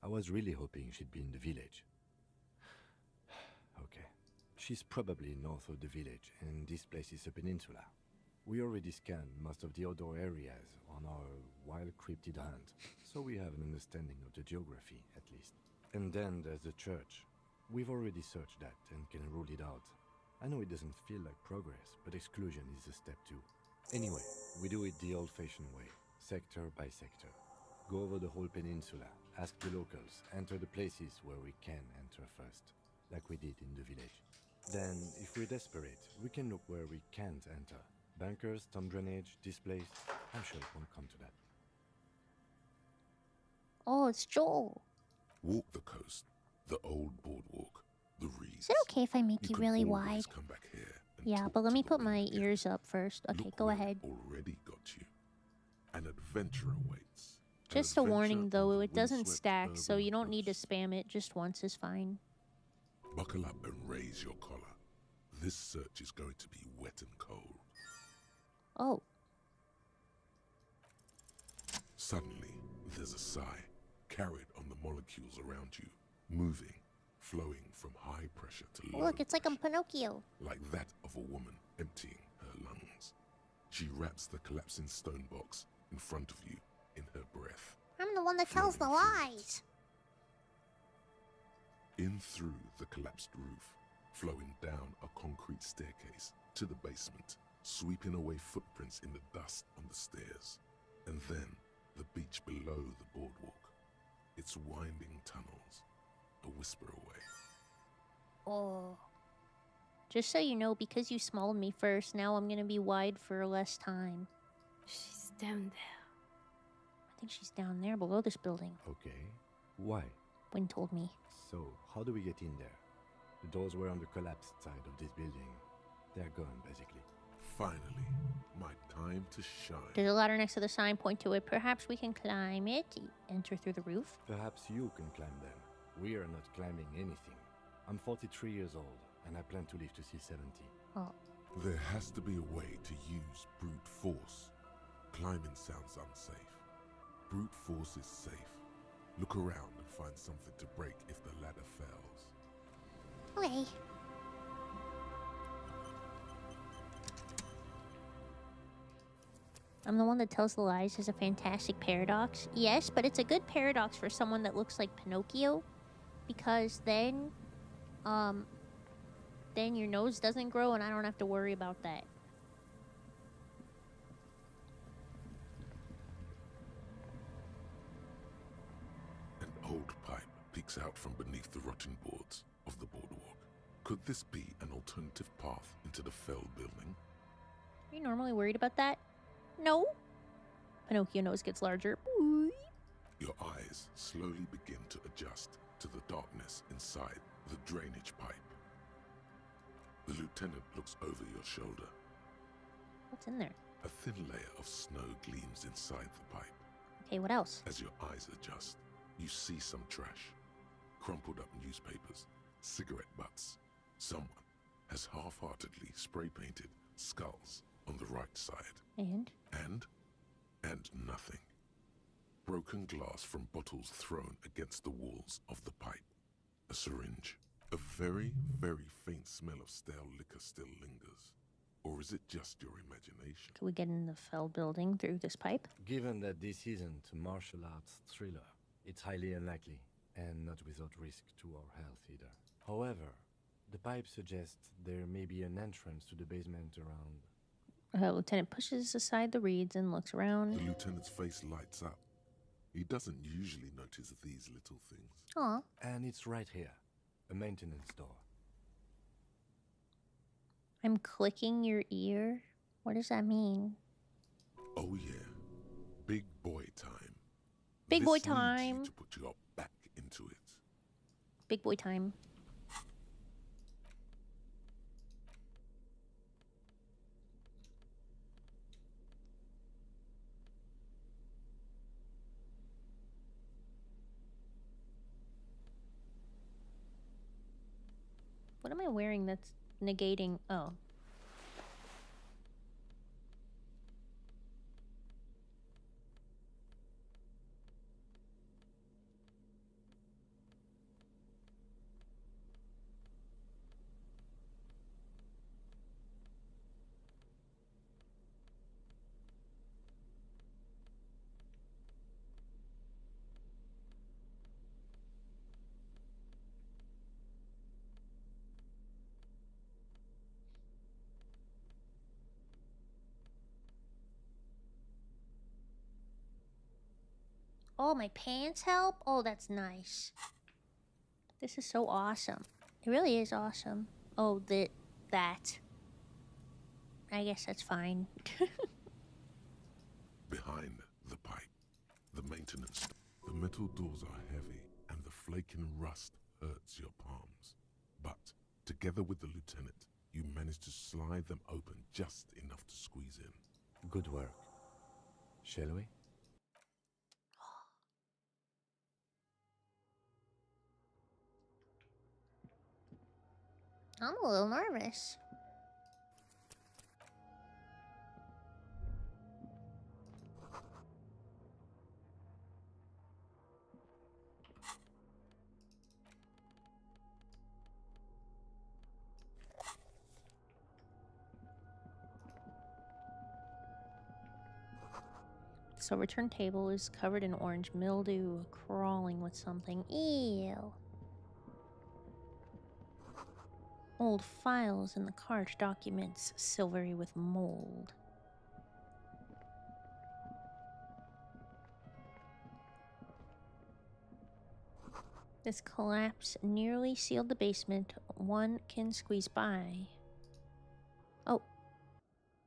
I was really hoping she'd be in the village. Okay. She's probably north of the village, and this place is a peninsula. We already scanned most of the outdoor areas on our wild cryptid hunt, so we have an understanding of the geography, at least. And then there's the church. We've already searched that and can rule it out. I know it doesn't feel like progress, but exclusion is a step too. Anyway, we do it the old-fashioned way, sector by sector. Go over the whole peninsula, ask the locals, enter the places where we can enter first, like we did in the village. Then, if we're desperate, we can look where we can't enter. Bunkers, storm drainage, this place. I'm sure it won't come to that. Oh, it's Joel. Walk the coast, the old boardwalk, the reeds. Is it okay if I make you really wide? Come back here. Yeah, but let me put my ears up first. Okay, go ahead. Already got you. An adventure awaits. Just a warning though, it doesn't stack, so you don't need to spam it. Just once is fine. Buckle up and raise your collar. This search is going to be wet and cold. Oh. Suddenly, there's a sigh, carried on the molecules around you, moving, flowing from high pressure to low. Look, it's like a Pinocchio. Like that of a woman emptying her lungs. She wraps the collapsing stone box in front of you in her breath. I'm the one that tells the lies. In through the collapsed roof, flowing down a concrete staircase to the basement, sweeping away footprints in the dust on the stairs, and then the beach below the boardwalk, its winding tunnels, a whisper away. Oh. Just so you know, because you smalled me first, now I'm gonna be wide for less time. She's down there. I think she's down there below this building. Okay. Why? Wynn told me. So, how do we get in there? The doors were on the collapsed side of this building. They're gone, basically. Finally, my time to shine. There's a ladder next to the sign. Point to it. Perhaps we can climb it. Enter through the roof. Perhaps you can climb them. We are not climbing anything. I'm 43 years old, and I plan to live to see 70. Oh. There has to be a way to use brute force. Climbing sounds unsafe. Brute force is safe. Look around and find something to break if the ladder fails. Okay. I'm the one that tells the lies is a fantastic paradox. Yes, but it's a good paradox for someone that looks like Pinocchio. Because then your nose doesn't grow and I don't have to worry about that. An old pipe peeks out from beneath the rotting boards of the boardwalk. Could this be an alternative path into the fell building? Are you normally worried about that? No. Pinocchio nose gets larger. Your eyes slowly begin to adjust to the darkness inside the drainage pipe. The lieutenant looks over your shoulder. What's in there? A thin layer of snow gleams inside the pipe. Okay, what else? As your eyes adjust, you see some trash. Crumpled up newspapers, cigarette butts. Someone has half-heartedly spray-painted skulls on the right side. And nothing. Broken glass from bottles thrown against the walls of the pipe. A syringe. A very, very faint smell of stale liquor still lingers. Or is it just your imagination? Can we get in the fell building through this pipe? Given that this isn't a martial arts thriller, It's highly unlikely, and not without risk to our health either. However, the pipe suggests there may be an entrance to the basement around. Lieutenant pushes aside the reeds and looks around. The lieutenant's face lights up. He doesn't usually notice these little things. Aw. And it's right here. A maintenance door. I'm clicking your ear? What does that mean? Oh yeah. Big boy time. Big boy This needs you time. to put your back into it. Big boy time. What am I wearing that's negating? Oh. Oh, my pants help? Oh, that's nice. This is so awesome. It really is awesome. Oh, that. I guess that's fine. Behind the pipe, the maintenance. The metal doors are heavy, and the flake and rust hurts your palms. But together with the lieutenant, you manage to slide them open just enough to squeeze in. Good work. Shall we? I'm a little nervous. This overturned table is covered in orange mildew, crawling with something. Ew. Old files in the cart, documents silvery with mold. This collapse nearly sealed the basement. One can squeeze by. Oh.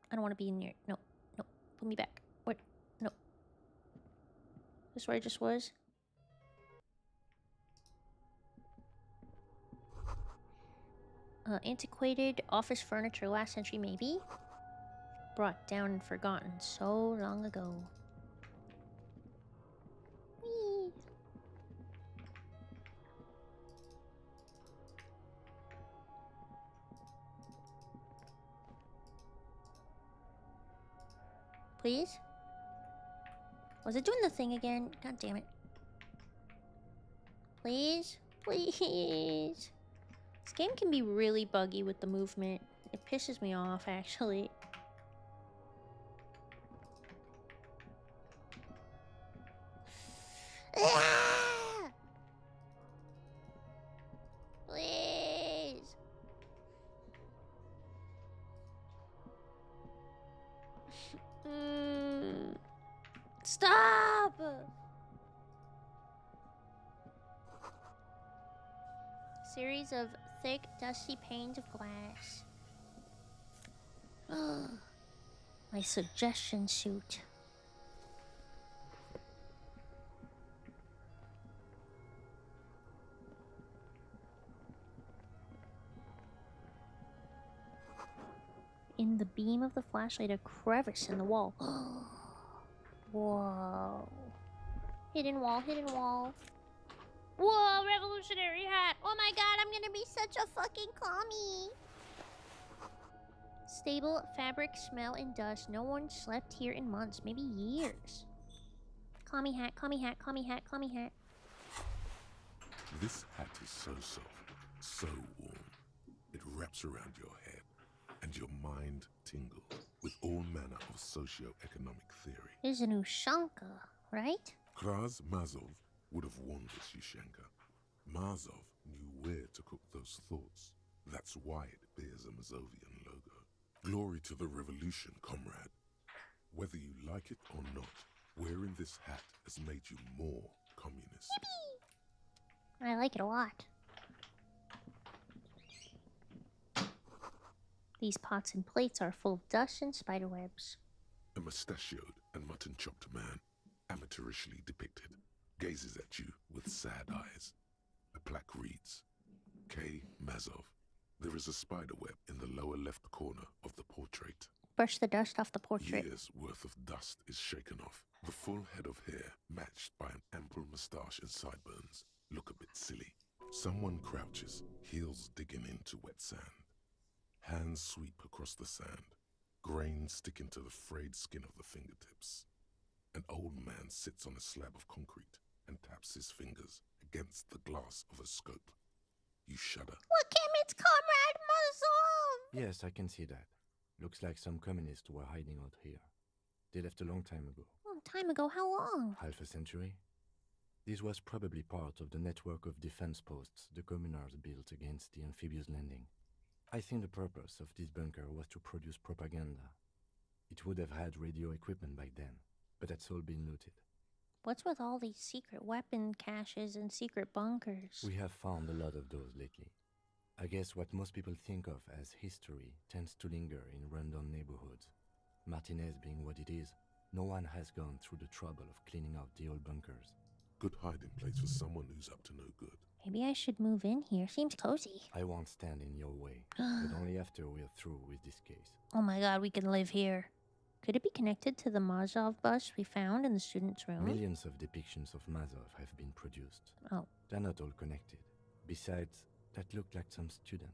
I don't want to be in here. No. No. Put me back. Wait. No. This where I just was? Antiquated office furniture, last century maybe? Brought down and forgotten so long ago. Whee! Please? Was it doing the thing again? God damn it. Please? Please? This game can be really buggy with the movement. It pisses me off, actually. Ah! Please. Stop! Series of thick, dusty panes of glass. My suggestion suit. In the beam of the flashlight, a crevice in the wall. Whoa. Hidden wall, hidden wall. Whoa, revolutionary hat. Oh my god, I'm gonna be such a fucking commie. Stable fabric smell and dust. No one slept here in months, maybe years. Commie hat, commie hat, commie hat, commie hat. This hat is so soft, so warm. It wraps around your head, and your mind tingles with all manner of socio-economic theory. There's a new Shanka, right? Kraz Mazov would have warned us, Yushenka. Mazov knew where to cook those thoughts. That's why it bears a Mazovian logo. Glory to the revolution, comrade. Whether you like it or not, wearing this hat has made you more communist. I like it a lot. These pots and plates are full of dust and spiderwebs. A mustachioed and mutton-chopped man, amateurishly depicted, gazes at you with sad eyes. A plaque reads, K. Mazov. There is a spiderweb in the lower left corner of the portrait. Brush the dust off the portrait. Years' worth of dust is shaken off. The full head of hair, matched by an ample moustache and sideburns, look a bit silly. Someone crouches, heels digging into wet sand. Hands sweep across the sand. Grains stick into the frayed skin of the fingertips. An old man sits on a slab of concrete and taps his fingers against the glass of a scope. You shudder. Look him, it's Comrade Mazov! Yes, I can see that. Looks like some communists were hiding out here. They left a long time ago. Long time ago? How long? Half a century? This was probably part of the network of defense posts the communards built against the amphibious landing. I think the purpose of this bunker was to produce propaganda. It would have had radio equipment back then, but that's all been looted. What's with all these secret weapon caches and secret bunkers? We have found a lot of those lately. I guess what most people think of as history tends to linger in rundown neighborhoods. Martinez being what it is, no one has gone through the trouble of cleaning out the old bunkers. Good hiding place for someone who's up to no good. Maybe I should move in here. Seems cozy. I won't stand in your way, but only after we're through with this case. Oh my god, we can live here. Could it be connected to the Mazov bus we found in the student's room? Millions of depictions of Mazov have been produced. Oh. They're not all connected. Besides, that looked like some student.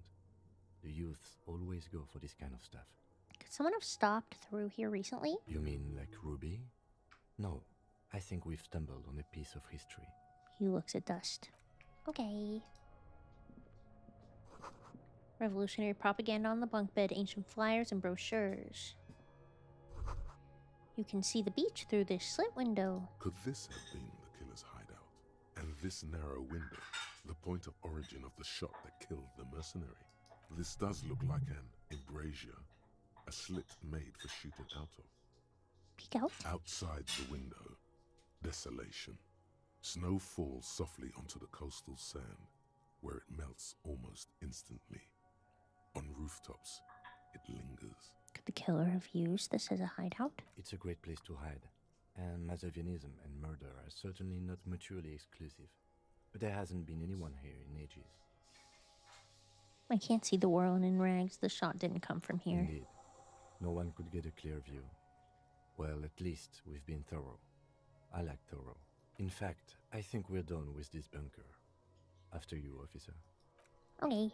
The youths always go for this kind of stuff. Could someone have stopped through here recently? You mean like Ruby? No, I think we've stumbled on a piece of history. He looks at dust. Okay. Revolutionary propaganda on the bunk bed, ancient flyers and brochures. You can see the beach through this slit window. Could this have been the killer's hideout? And this narrow window, the point of origin of the shot that killed the mercenary? This does look like an embrasure, a slit made for shooting out of. Peek out. Outside the window, desolation. Snow falls softly onto the coastal sand, where it melts almost instantly. On rooftops, it lingers. Could the killer have used this as a hideout? It's a great place to hide, and Mazovianism and murder are certainly not mutually exclusive. But there hasn't been anyone here in ages. I can't see the world in rags. The shot didn't come from here. Indeed. No one could get a clear view. Well, at least we've been thorough. I like thorough. In fact, I think we're done with this bunker. After you, officer. Okay.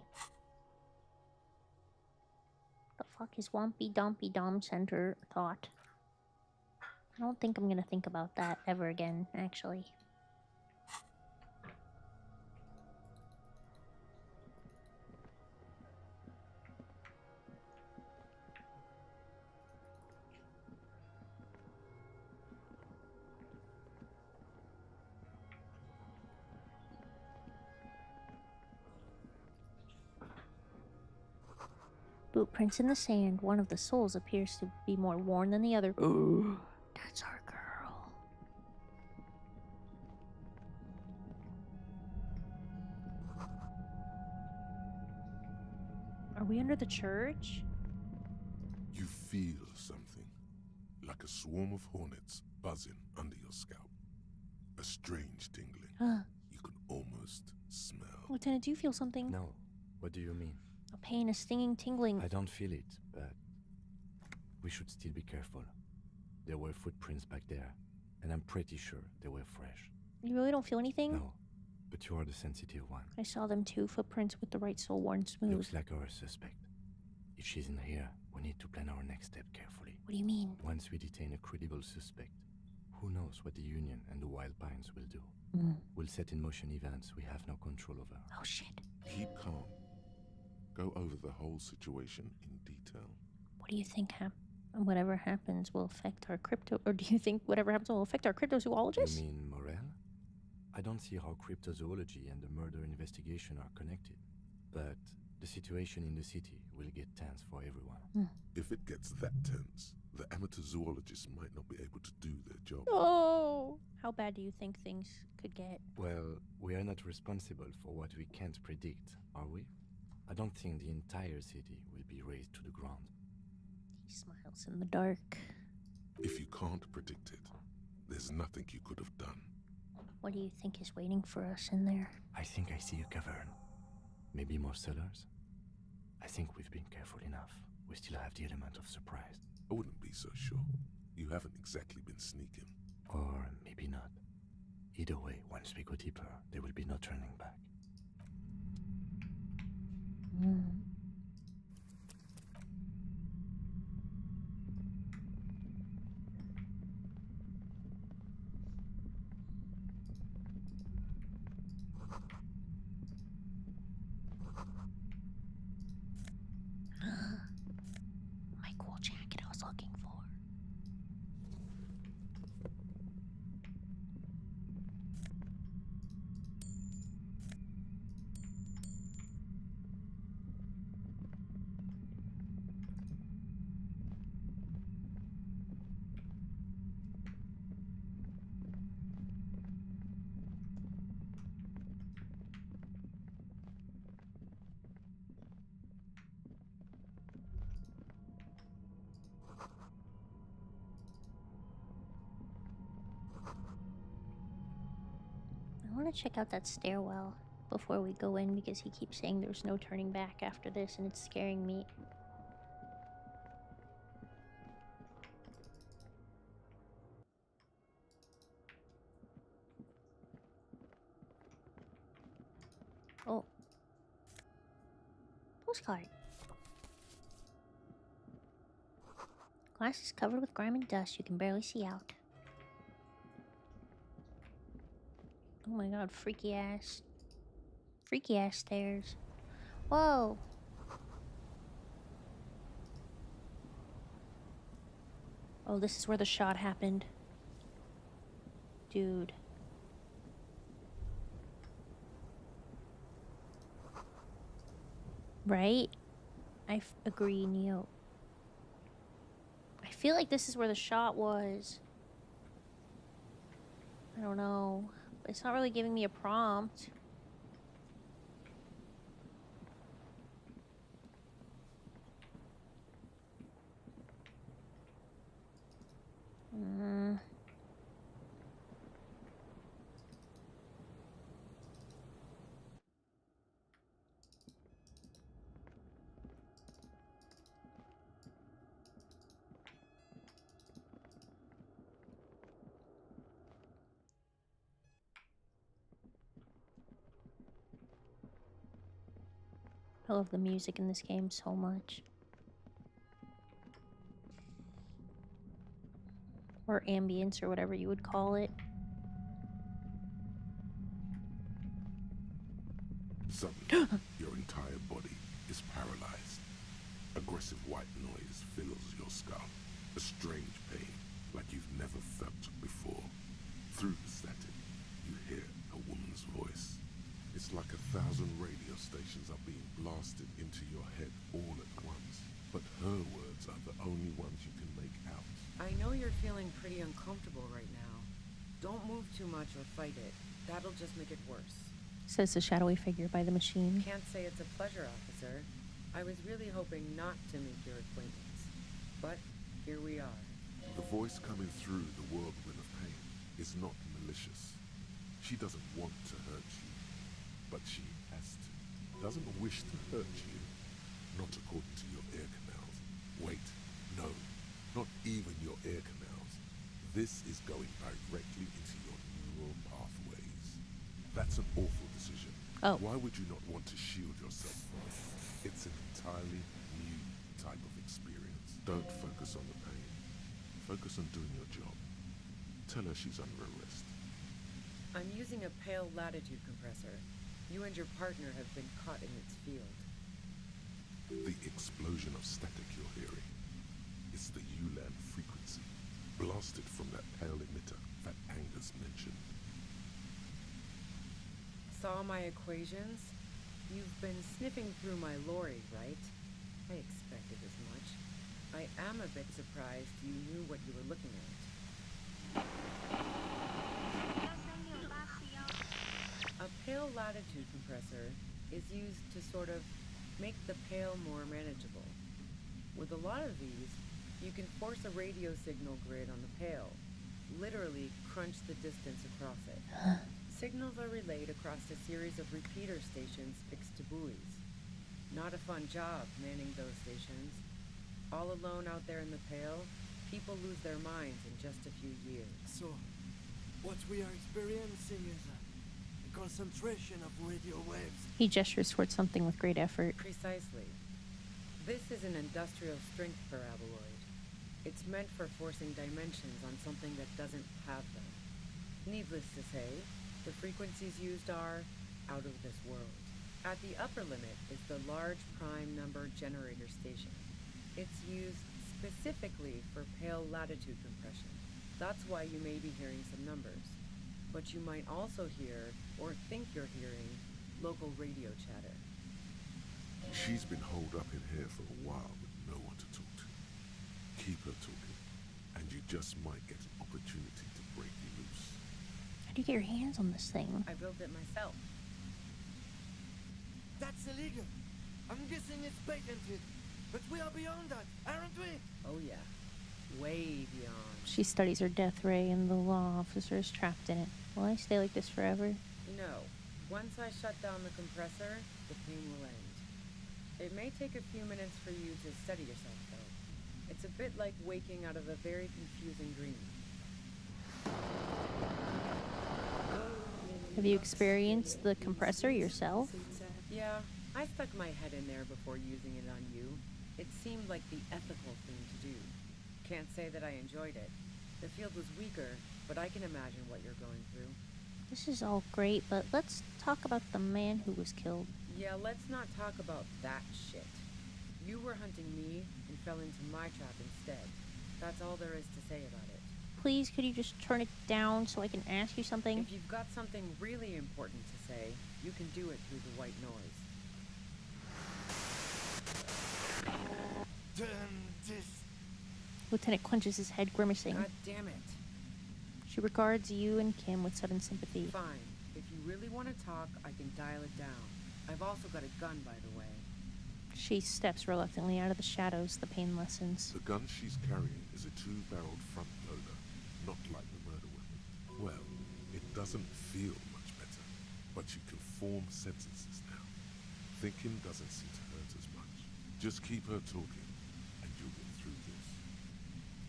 The fuck is Wompy Dompy Dom Center thought? I don't think I'm gonna think about that ever again, actually. Boot prints in the sand. One of the soles appears to be more worn than the other. Ooh, that's our girl. Are we under the church? You feel something, like a swarm of hornets buzzing under your scalp. A strange tingling. You can almost smell. Lieutenant, do you feel something? No. What do you mean? A pain, a stinging, tingling. I don't feel it, but we should still be careful. There were footprints back there, and I'm pretty sure they were fresh. You really don't feel anything? No, but you are the sensitive one. I saw them too, footprints with the right sole worn smooth. Looks like our suspect. If she's in here, we need to plan our next step carefully. What do you mean? Once we detain a credible suspect, who knows what the Union and the Wild Pines will do. We'll set in motion events we have no control over. Oh shit. Keep calm. Go over the whole situation in detail. What do you think whatever happens will affect our crypto, or do you think whatever happens will affect our cryptozoologists? You mean Morel? I don't see how cryptozoology and the murder investigation are connected, but the situation in the city will get tense for everyone. If it gets that tense, the amateur zoologists might not be able to do their job. Oh, how bad do you think things could get? Well, we are not responsible for what we can't predict, are we? I don't think the entire city will be razed to the ground. He smiles in the dark. If you can't predict it, there's nothing you could have done. What do you think is waiting for us in there? I think I see a cavern. Maybe more cellars? I think we've been careful enough. We still have the element of surprise. I wouldn't be so sure. You haven't exactly been sneaking. Or maybe not. Either way, once we go deeper, there will be no turning back. My cool jacket I was looking for. I want to check out that stairwell before we go in because he keeps saying there's no turning back after this and it's scaring me. Oh. Postcard. Glass is covered with grime and dust. You can barely see out. Oh my god, freaky ass stairs. Whoa. Oh, this is where the shot happened. Dude. Right? I agree, Neo. I feel like this is where the shot was. I don't know. It's not really giving me a prompt. I love the music in this game so much. Or ambience, or whatever you would call it. Suddenly, your entire body is paralyzed. Aggressive white noise fills your skull. A strange pain, like you've never felt before. Through the static, you hear a woman's voice. It's like 1,000 radio stations are being blasted into your head all at once. But her words are the only ones you can make out. I know you're feeling pretty uncomfortable right now. Don't move too much or fight it. That'll just make it worse. Says the shadowy figure by the machine. Can't say it's a pleasure, officer. I was really hoping not to make your acquaintance. But here we are. The voice coming through the whirlwind of pain is not malicious. She doesn't want to hurt you, but she has to. Doesn't wish to hurt you, not according to your ear canals. Wait, no, not even your ear canals. This is going directly into your neural pathways. That's an awful decision. Oh. Why would you not want to shield yourself from it? It's an entirely new type of experience. Don't focus on the pain. Focus on doing your job. Tell her she's under arrest. I'm using a pale latitude compressor. You and your partner have been caught in its field. The explosion of static you're hearing is the ULAN frequency, blasted from that pale emitter that Angus mentioned. saw my equations? You've been sniffing through my lorry, right? I expected as much. I am a bit surprised you knew what you were looking at. A pale latitude compressor is used to sort of make the pale more manageable. With a lot of these, you can force a radio signal grid on the pale, literally crunch the distance across it. Signals are relayed across a series of repeater stations fixed to buoys. Not a fun job manning those stations. All alone out there in the pale, people lose their minds in just a few years. So, what we are experiencing is a concentration of radio waves. He gestures towards something with great effort. Precisely. This is an industrial strength paraboloid. It's meant for forcing dimensions on something that doesn't have them. Needless to say, the frequencies used are out of this world. At the upper limit is the large prime number generator station. It's used specifically for pale latitude compression. That's why you may be hearing some numbers. But you might also hear, or think you're hearing, local radio chatter. She's been holed up in here for a while with no one to talk to. Keep her talking, and you just might get an opportunity to break you loose. How do you get your hands on this thing? I built it myself. That's illegal. I'm guessing it's patented. But we are beyond that, aren't we? Oh yeah. Way beyond. She studies her death ray and the law officer is trapped in it. Will I stay like this forever? No. Once I shut down the compressor, the pain will end. It may take a few minutes for you to steady yourself, though. It's a bit like waking out of a very confusing dream. Have you experienced the compressor yourself? Yeah, I stuck my head in there before using it on you. It seemed like the ethical thing to do. Can't say that I enjoyed it. The field was weaker, but I can imagine what you're going through. This is all great, but let's talk about the man who was killed. Yeah, let's not talk about that shit. You were hunting me and fell into my trap instead. That's all there is to say about it. Please, could you just turn it down so I can ask you something? If you've got something really important to say, you can do it through the white noise. Lieutenant clenches his head, grimacing. God damn it. She regards you and Kim with sudden sympathy. Fine. If you really want to talk, I can dial it down. I've also got a gun, by the way. She steps reluctantly out of the shadows. The pain lessens. The gun she's carrying is a two-barreled front loader, not like the murder weapon. Well, it doesn't feel much better, but you can form sentences now. Thinking doesn't seem to hurt as much. Just keep her talking, and you'll get through this.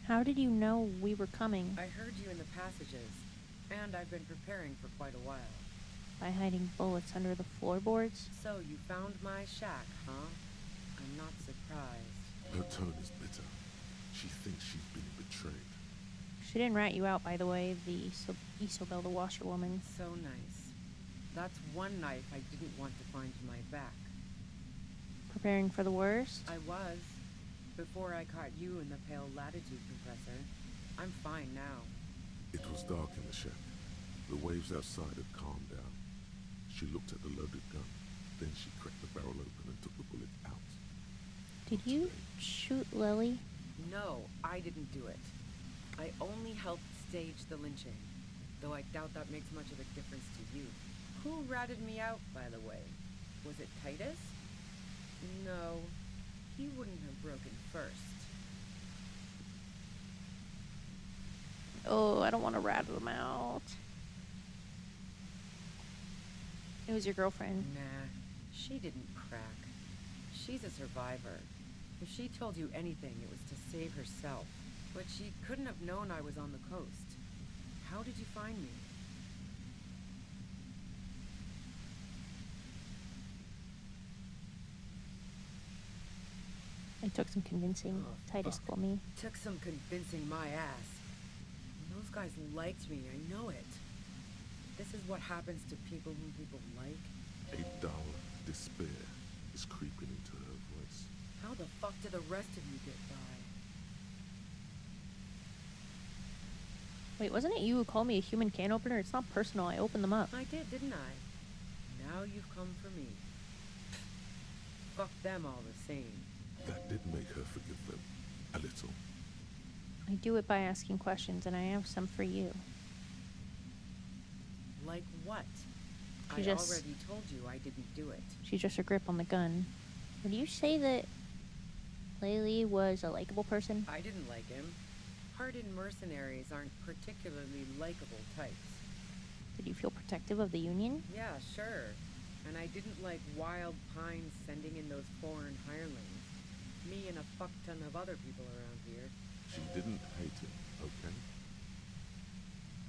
How did you know we were coming? I heard you in the passages, and I've been preparing for quite a while. By hiding bullets under the floorboards? So you found my shack, huh? I'm not surprised. Her tone is bitter. She thinks she's been betrayed. She didn't rat you out, by the way, the Isobel, the washerwoman. So nice. That's one knife I didn't want to find in my back. Preparing for the worst? I was. Before I caught you in the pale latitude compressor. I'm fine now. It was dark in the shack. The waves outside had calmed down. She looked at the loaded gun. Then she cracked the barrel open and took the bullet out. Did you shoot Lily? No, I didn't do it. I only helped stage the lynching, though I doubt that makes much of a difference to you. Who ratted me out, by the way? Was it Titus? No, he wouldn't have broken first. Oh, I don't want to rat them out. It was your girlfriend. Nah, she didn't crack. She's a survivor. If she told you anything, it was to save herself. But she couldn't have known I was on the coast. How did you find me? It took some convincing. Titus told me. Took some convincing my ass. Those guys liked me, I know it. This is what happens to people whom people like. A dull despair is creeping into her voice. How the fuck did the rest of you get by? Wait, wasn't it you who called me a human can opener? It's not personal. I opened them up. I did, didn't I? now you've come for me. Fuck them all the same. That did make her forgive them. A little. I do it by asking questions, and I have some for you. Like what? She I just- already told you I didn't do it. She just her grip on the gun. Would you say that Laylee was a likable person? I didn't like him. Hardened mercenaries aren't particularly likable types. Did you feel protective of the Union? Yeah, sure. And I didn't like Wild Pines sending in those foreign hirelings. Me and a fuck ton of other people around here. She didn't hate him, okay?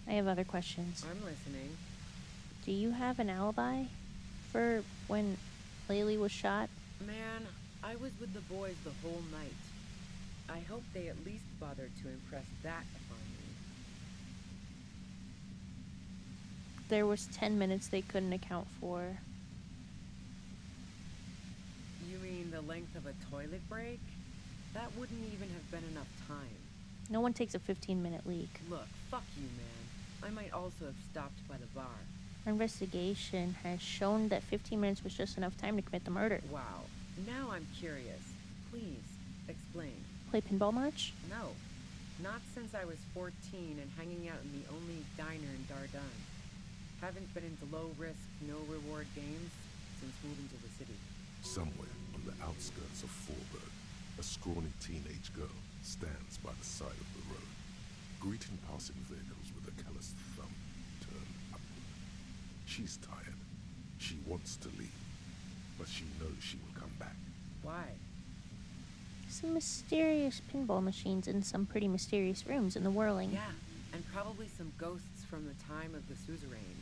I have other questions. I'm listening. Do you have an alibi for when Laylee was shot? Man, I was with the boys the whole night. I hope they at least bothered to impress that upon me. There was 10 minutes they couldn't account for. You mean the length of a toilet break? That wouldn't even have been enough time. No one takes a 15-minute leak. Look, fuck you, man. I might also have stopped by the bar. Our investigation has shown that 15 minutes was just enough time to commit the murder. Wow. Now I'm curious. Please, explain. Play pinball much? No. Not since I was 14 and hanging out in the only diner in Dardun. Haven't been into low-risk, no-reward games since moving to the city. Somewhere on the outskirts of Forburg, a scrawny teenage girl stands by the side of the road, greeting passing vehicles with a calloused thumb turned upward. She's tired. She wants to leave, but she knows she will come back. Why? Some mysterious pinball machines in some pretty mysterious rooms in the whirling. Yeah, and probably some ghosts from the time of the suzerain.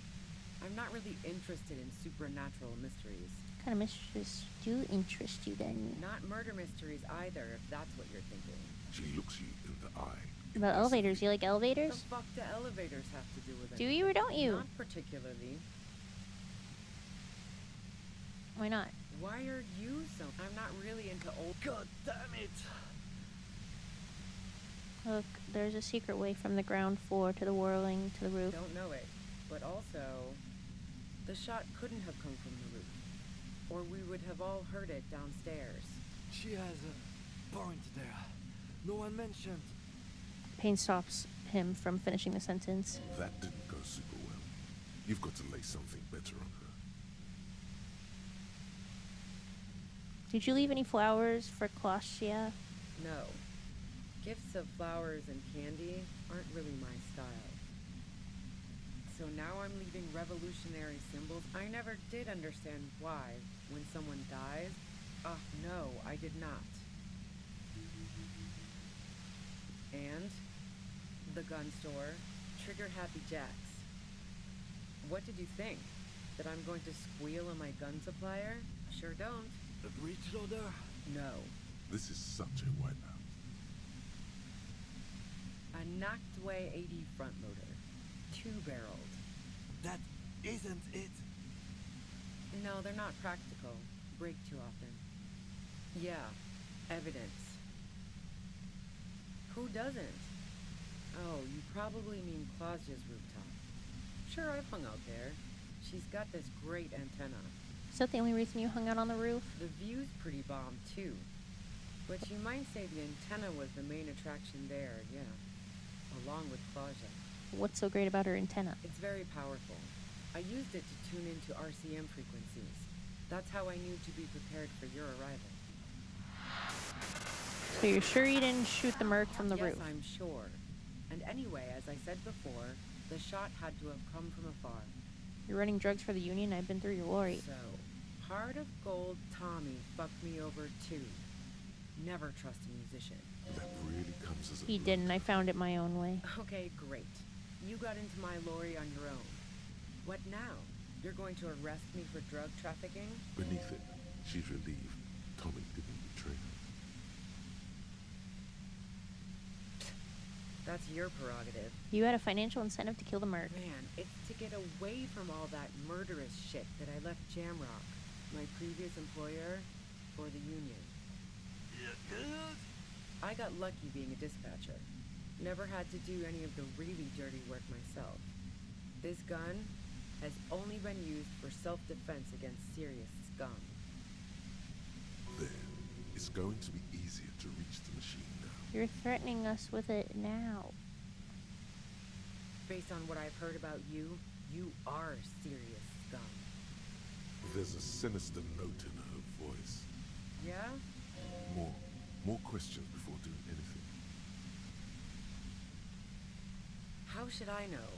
I'm not really interested in supernatural mysteries. What kind of mysteries do interest you then? Not murder mysteries either, if that's what you're thinking. She looks you in the eye. About elevators? You like What elevators? the fuck do elevators have to do with it? Do you or don't you? Not particularly. Why not? Why are you so... I'm not really into old... God damn it! Look, there's a secret way from the ground floor to the whirling to the roof. Don't know it. But also, the shot couldn't have come from the roof. Or we would have all heard it downstairs. She has a point there. No one mentioned. Pain stops him from finishing the sentence. That didn't go super well. You've got to lay something better on her. Did you leave any flowers for Klasia? No. Gifts of flowers and candy aren't really my style. So now I'm leaving revolutionary symbols. I never did understand why, when someone dies. No, I did not. And the gun store, Trigger Happy Jacks. What did you think? That I'm going to squeal on my gun supplier? Sure don't. The breech loader? No. This is such a wipeout. A knocked away 80 front loader. 2-barreled. That isn't it. No, they're not practical. Break too often. Yeah, evidence. Who doesn't? Oh, you probably mean Claudia's rooftop. Sure, I've hung out there. She's got this great antenna. Is that the only reason you hung out on the roof? The view's pretty bomb, too. But you might say the antenna was the main attraction there, yeah. Along with Claudia. What's so great about her antenna? It's very powerful. I used it to tune into RCM frequencies. That's how I knew to be prepared for your arrival. So you're sure you didn't shoot the merc from the Yes, roof? I'm sure. And anyway, as I said before, the shot had to have come from afar. You're running drugs for the Union? I've been through your lorry. So, Heart of Gold Tommy fucked me over too. Never trust a musician. That really comes as a He didn't. I found it my own way. Okay, great. You got into my lorry on your own. What now? You're going to arrest me for drug trafficking? Beneath it, she's relieved Tommy didn't betray her. That's your prerogative. You had a financial incentive to kill the merc. Man, it's to get away from all that murderous shit that I left Jamrock, my previous employer, for the Union. I got lucky being a dispatcher. Never had to do any of the really dirty work myself. This gun, has only been used for self-defense against serious scum. There. It's going to be easier to reach the machine now. You're threatening us with it now. Based on what I've heard about you, you are serious scum. There's a sinister note in her voice. Yeah? More questions before doing anything. How should I know?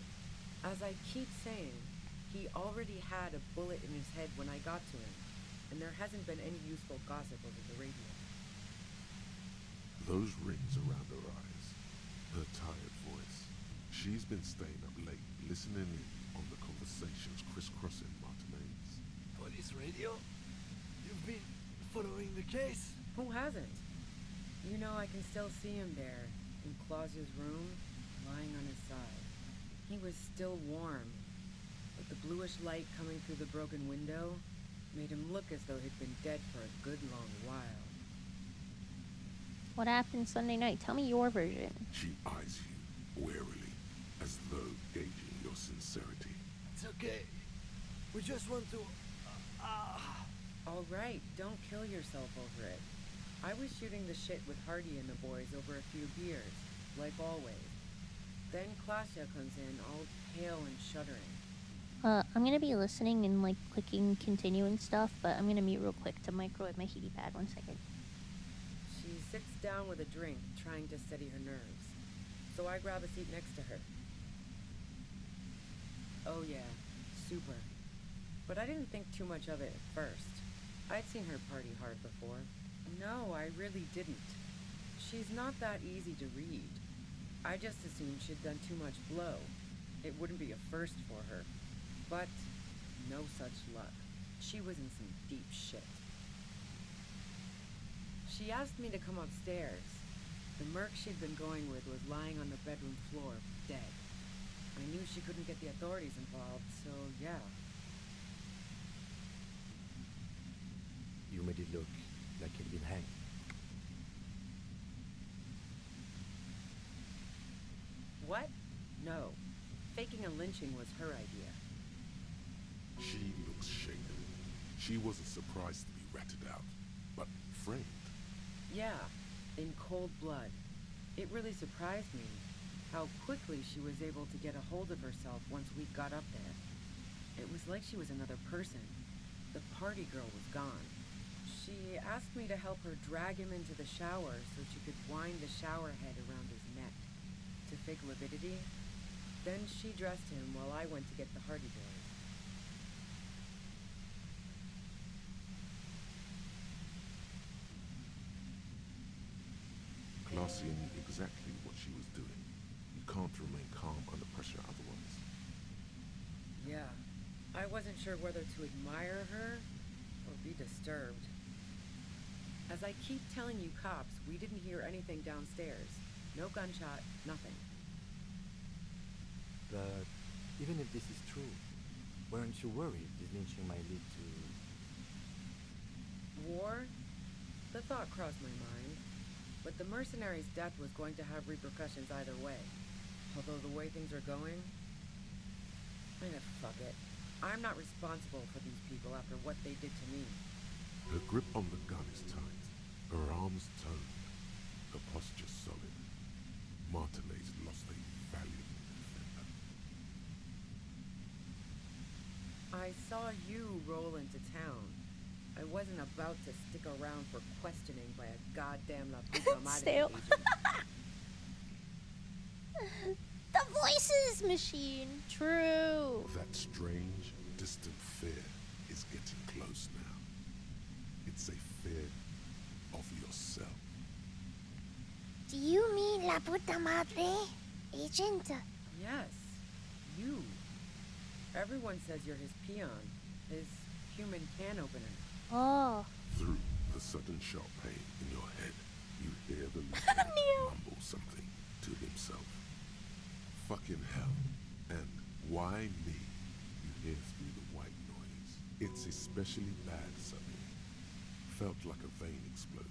As I keep saying, he already had a bullet in his head when I got to him, and there hasn't been any useful gossip over the radio. Those rings around her eyes, her tired voice. She's been staying up late, listening in on the conversations crisscrossing Martinez. Police radio? You've been following the case? Who hasn't? You know, I can still see him there, in Claus's room, lying on his side. He was still warm, but the bluish light coming through the broken window made him look as though he'd been dead for a good long while. What happened Sunday night? Tell me your version. She eyes you warily, as though gauging your sincerity. It's okay. We just want to... All right, don't kill yourself over it. I was shooting the shit with Hardy and the boys over a few beers, like always. Then Klasha comes in, all pale and shuddering. I'm gonna be listening and like clicking continue and stuff, but I'm gonna mute real quick to microwave my heaty pad. 1 second. She sits down with a drink, trying to steady her nerves. So I grab a seat next to her. Oh yeah, super. But I didn't think too much of it at first. I'd seen her party hard before. No, I really didn't. She's not that easy to read. I just assumed she'd done too much blow. It wouldn't be a first for her. But no such luck. She was in some deep shit. She asked me to come upstairs. The merc she'd been going with was lying on the bedroom floor, dead. I knew she couldn't get the authorities involved, so yeah. You made it look like he'd been hanged. What? No. Faking a lynching was her idea. She looks shaken. She wasn't surprised to be ratted out, but framed. Yeah, in cold blood. It really surprised me how quickly she was able to get a hold of herself once we got up there. It was like she was another person. The party girl was gone. She asked me to help her drag him into the shower so she could wind the shower head around his neck to fake lividity. Then she dressed him while I went to get the Hardy Boys. Glacia knew exactly what she was doing. You can't remain calm under pressure otherwise. Yeah, I wasn't sure whether to admire her or be disturbed. As I keep telling you cops, we didn't hear anything downstairs. No gunshot, nothing. But even if this is true, weren't you worried this lynching might lead to... War? The thought crossed my mind. But the mercenary's death was going to have repercussions either way. Although the way things are going... fuck it. I'm not responsible for these people after what they did to me. Her grip on the gun is tight. Her arms toned. Her posture solid. Martinez lost a valuable defender. I saw you roll into town. I wasn't about to stick around for questioning by a goddamn La Puta Madre Stale. agent. The voices machine. True. That strange, distant fear is getting close now. It's a fear of yourself. Do you mean La Puta Madre, Agent? Yes, you. Everyone says you're his peon, his human can opener. Oh. Through the sudden sharp pain in your head, you hear the lieutenant mumble something to himself. Fucking hell. And why me? You hear through the white noise. It's especially bad suddenly. Felt like a vein exploded.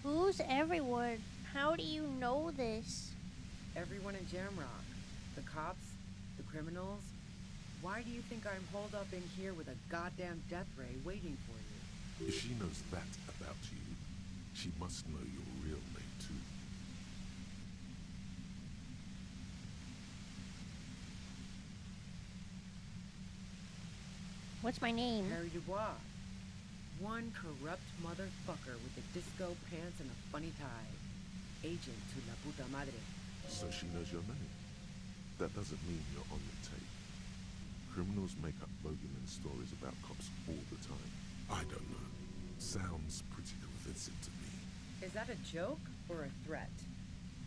Who's everyone? How do you know this? Everyone in Jamrock. The cops, the criminals. Why do you think I'm holed up in here with a goddamn death ray waiting for you? If she knows that about you, she must know your real name too. What's my name? Harry Dubois. One corrupt motherfucker with the disco pants and a funny tie. Agent to la puta madre. So she knows your name. That doesn't mean you're on the tape. Criminals make up bogeyman stories about cops all the time. I don't know. Sounds pretty convincing to me. Is that a joke or a threat?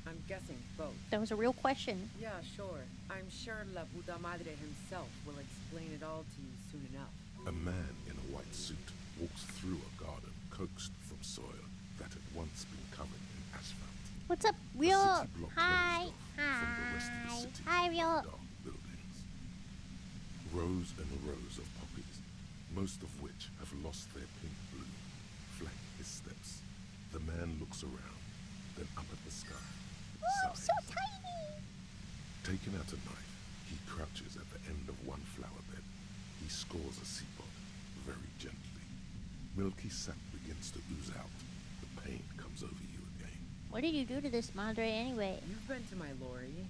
I'm guessing both. That was a real question. Yeah, sure. I'm sure La Puta Madre himself will explain it all to you soon enough. A man in a white suit walks through a garden coaxed from soil that had once been covered in asphalt. What's up, Real? Hi. Hi, Real. Dark buildings. Rows and rows of poppies, most of which have lost their pink bloom, flank his steps. The man looks around, then up at the sky. Oh, so tiny. Taking out a knife, he crouches at the end of one flower bed. He scores a seapot, very gently. Milky sap begins to ooze out. The pain comes over you again. What did you do to this Madre anyway? You've been to my lorry.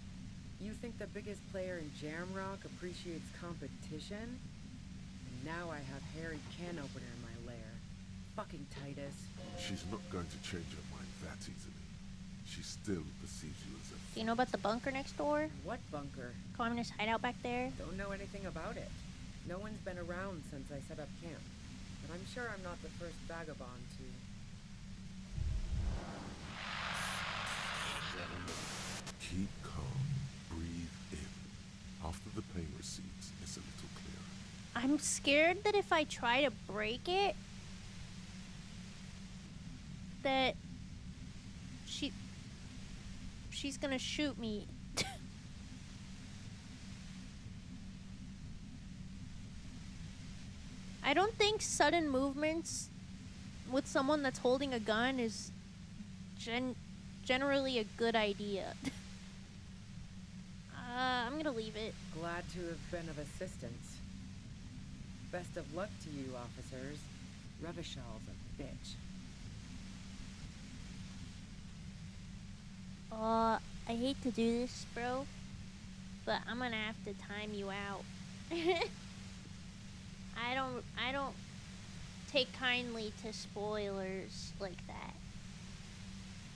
You think the biggest player in Jamrock appreciates competition? And now I have Harry Can Opener in my lair. Fucking Titus. She's not going to change her mind that easily. She still perceives you as a... Do you know about the bunker next door? What bunker? Communist hideout back there? Don't know anything about it. No one's been around since I set up camp. But I'm sure I'm not the first vagabond to... Keep calm. Breathe in. After the pain recedes, it's a little clearer. I'm scared that if I try to break it, that she's gonna shoot me. I don't think sudden movements with someone that's holding a gun is generally a good idea. I'm gonna leave it. Glad to have been of assistance. Best of luck to you, officers. Revishal's a bitch. I hate to do this, bro, but I'm gonna have to time you out. I don't take kindly to spoilers like that.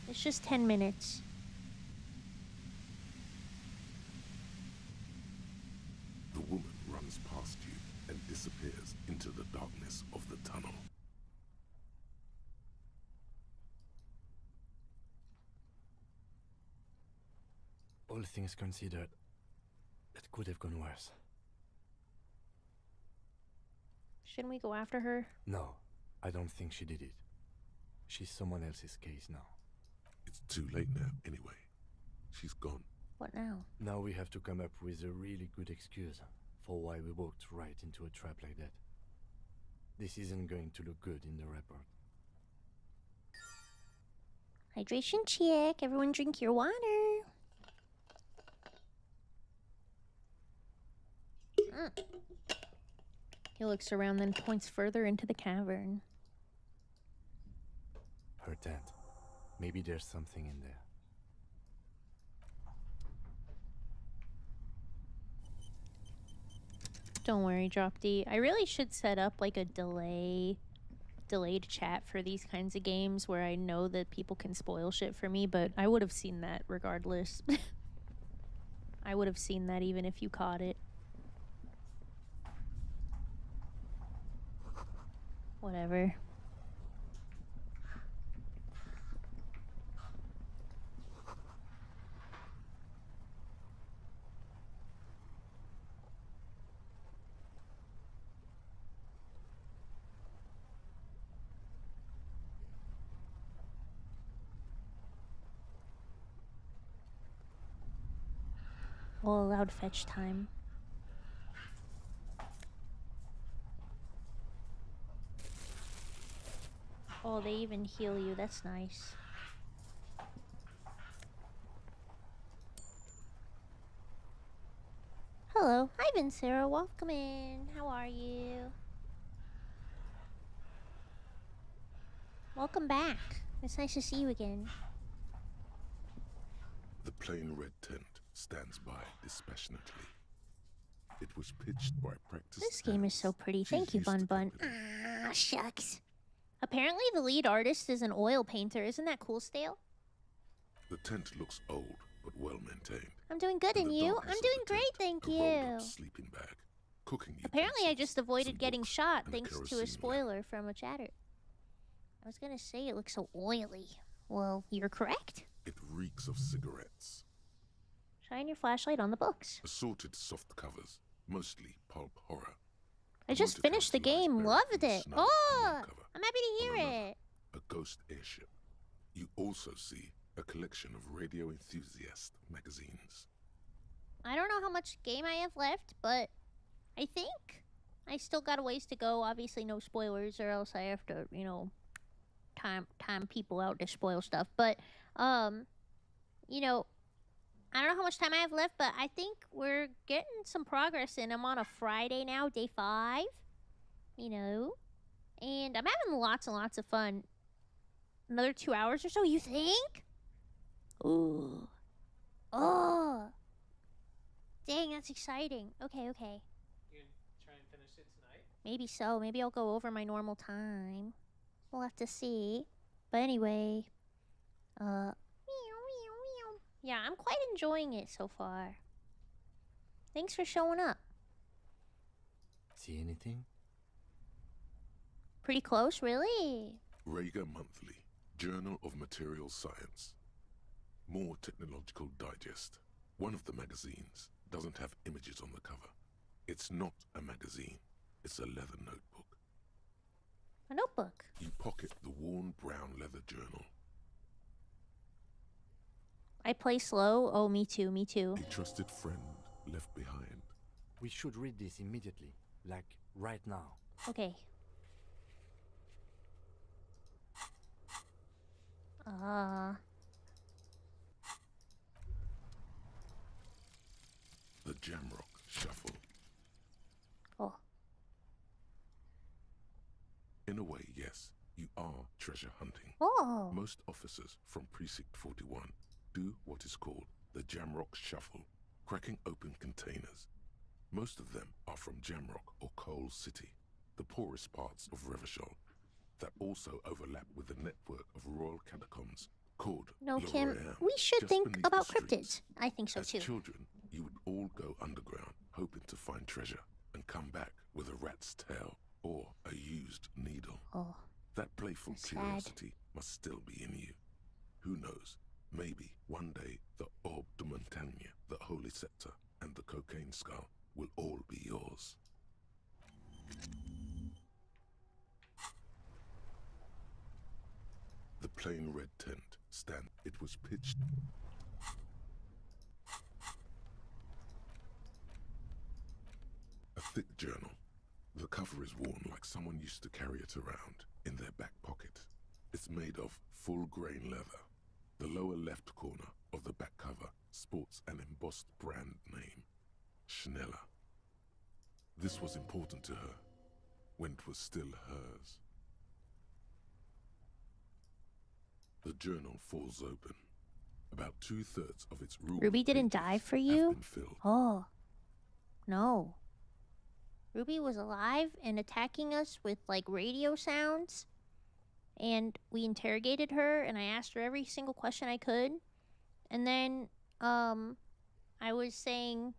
It's just 10 minutes. The woman runs past you and disappears into the darkness of the tunnel. All things considered, it could have gone worse. Shouldn't we go after her? No, I don't think she did it. She's someone else's case now. It's too late now, anyway. She's gone. What now? Now we have to come up with a really good excuse for why we walked right into a trap like that. This isn't going to look good in the report. Hydration check. Everyone drink your water. He looks around, then points further into the cavern. Her tent. Maybe there's something in there. Don't worry, Drop D. I really should set up like a delayed chat for these kinds of games where I know that people can spoil shit for me, but I would have seen that regardless. I would have seen that even if you caught it. Whatever. All allowed fetch time. Oh, they even heal you. That's nice. Hello. Hi, in, Sarah. Welcome in. How are you? Welcome back. It's nice to see you again. The plain red tent stands by dispassionately. It was pitched by practiced This game is so pretty. Thank you, Bunbun. Ah, shucks. Apparently the lead artist is an oil painter. Isn't that cool, Stale? The tent looks old, but well maintained. I'm doing good, and you? I'm doing great, thank you. Sleeping bag, cooking Apparently I just avoided getting shot thanks to a spoiler from a chatter. I was gonna say it looks so oily. Well, you're correct. It reeks of cigarettes. Shine your flashlight on the books. Assorted soft covers, mostly pulp horror. I just finished the game, loved it. Oh, I'm happy to hear it. A ghost airship. You also see a collection of radio enthusiast magazines. I don't know how much game I have left, but I think I still got a ways to go. Obviously no spoilers, or else I have to, you know, time people out to spoil stuff. But you know, I don't know how much time I have left, but I think we're getting some progress in. I'm on a Friday now, day 5, you know, and I'm having lots and lots of fun. Another 2 hours or so, you think? Ooh. Oh. Dang, that's exciting. Okay. You gonna try and finish it tonight? Maybe so. Maybe I'll go over my normal time. We'll have to see. But anyway, yeah, I'm quite enjoying it so far. Thanks for showing up. See anything? Pretty close, really. Rager Monthly, Journal of Material Science. More Technological Digest. One of the magazines doesn't have images on the cover. It's not a magazine. It's a leather notebook. A notebook? You pocket the worn brown leather journal. I play slow. Oh, me too. A trusted friend left behind. We should read this immediately, like right now. Okay. The Jamrock Shuffle. Oh. In a way, yes, you are treasure hunting. Oh. Most officers from Precinct 41 do what is called the Jamrock Shuffle, cracking open containers. Most of them are from Jamrock or Coal City, the poorest parts of Revachol, that also overlap with the network of royal catacombs called No, Le Kim, Royale, we should just think beneath about the streets. cryptids. I think so As too. children, you would all go underground, hoping to find treasure, and come back with a rat's tail or a used needle. Oh, that playful that's sad. curiosity must still be in you. Who knows? Maybe one day the Orbe de Montagne, the Holy Scepter, and the Cocaine Skull will all be yours. The plain red tent stand. It was pitched. A thick journal. The cover is worn like someone used to carry it around in their back pocket. It's made of full-grain leather. The lower left corner of the back cover sports an embossed brand name, Schneller. This was important to her when it was still hers. The journal falls open. About 2/3 of its rule Ruby didn't die for you? filled. Oh. No. Ruby was alive and attacking us with, like, radio sounds. And we interrogated her, and I asked her every single question I could. And then, I was saying,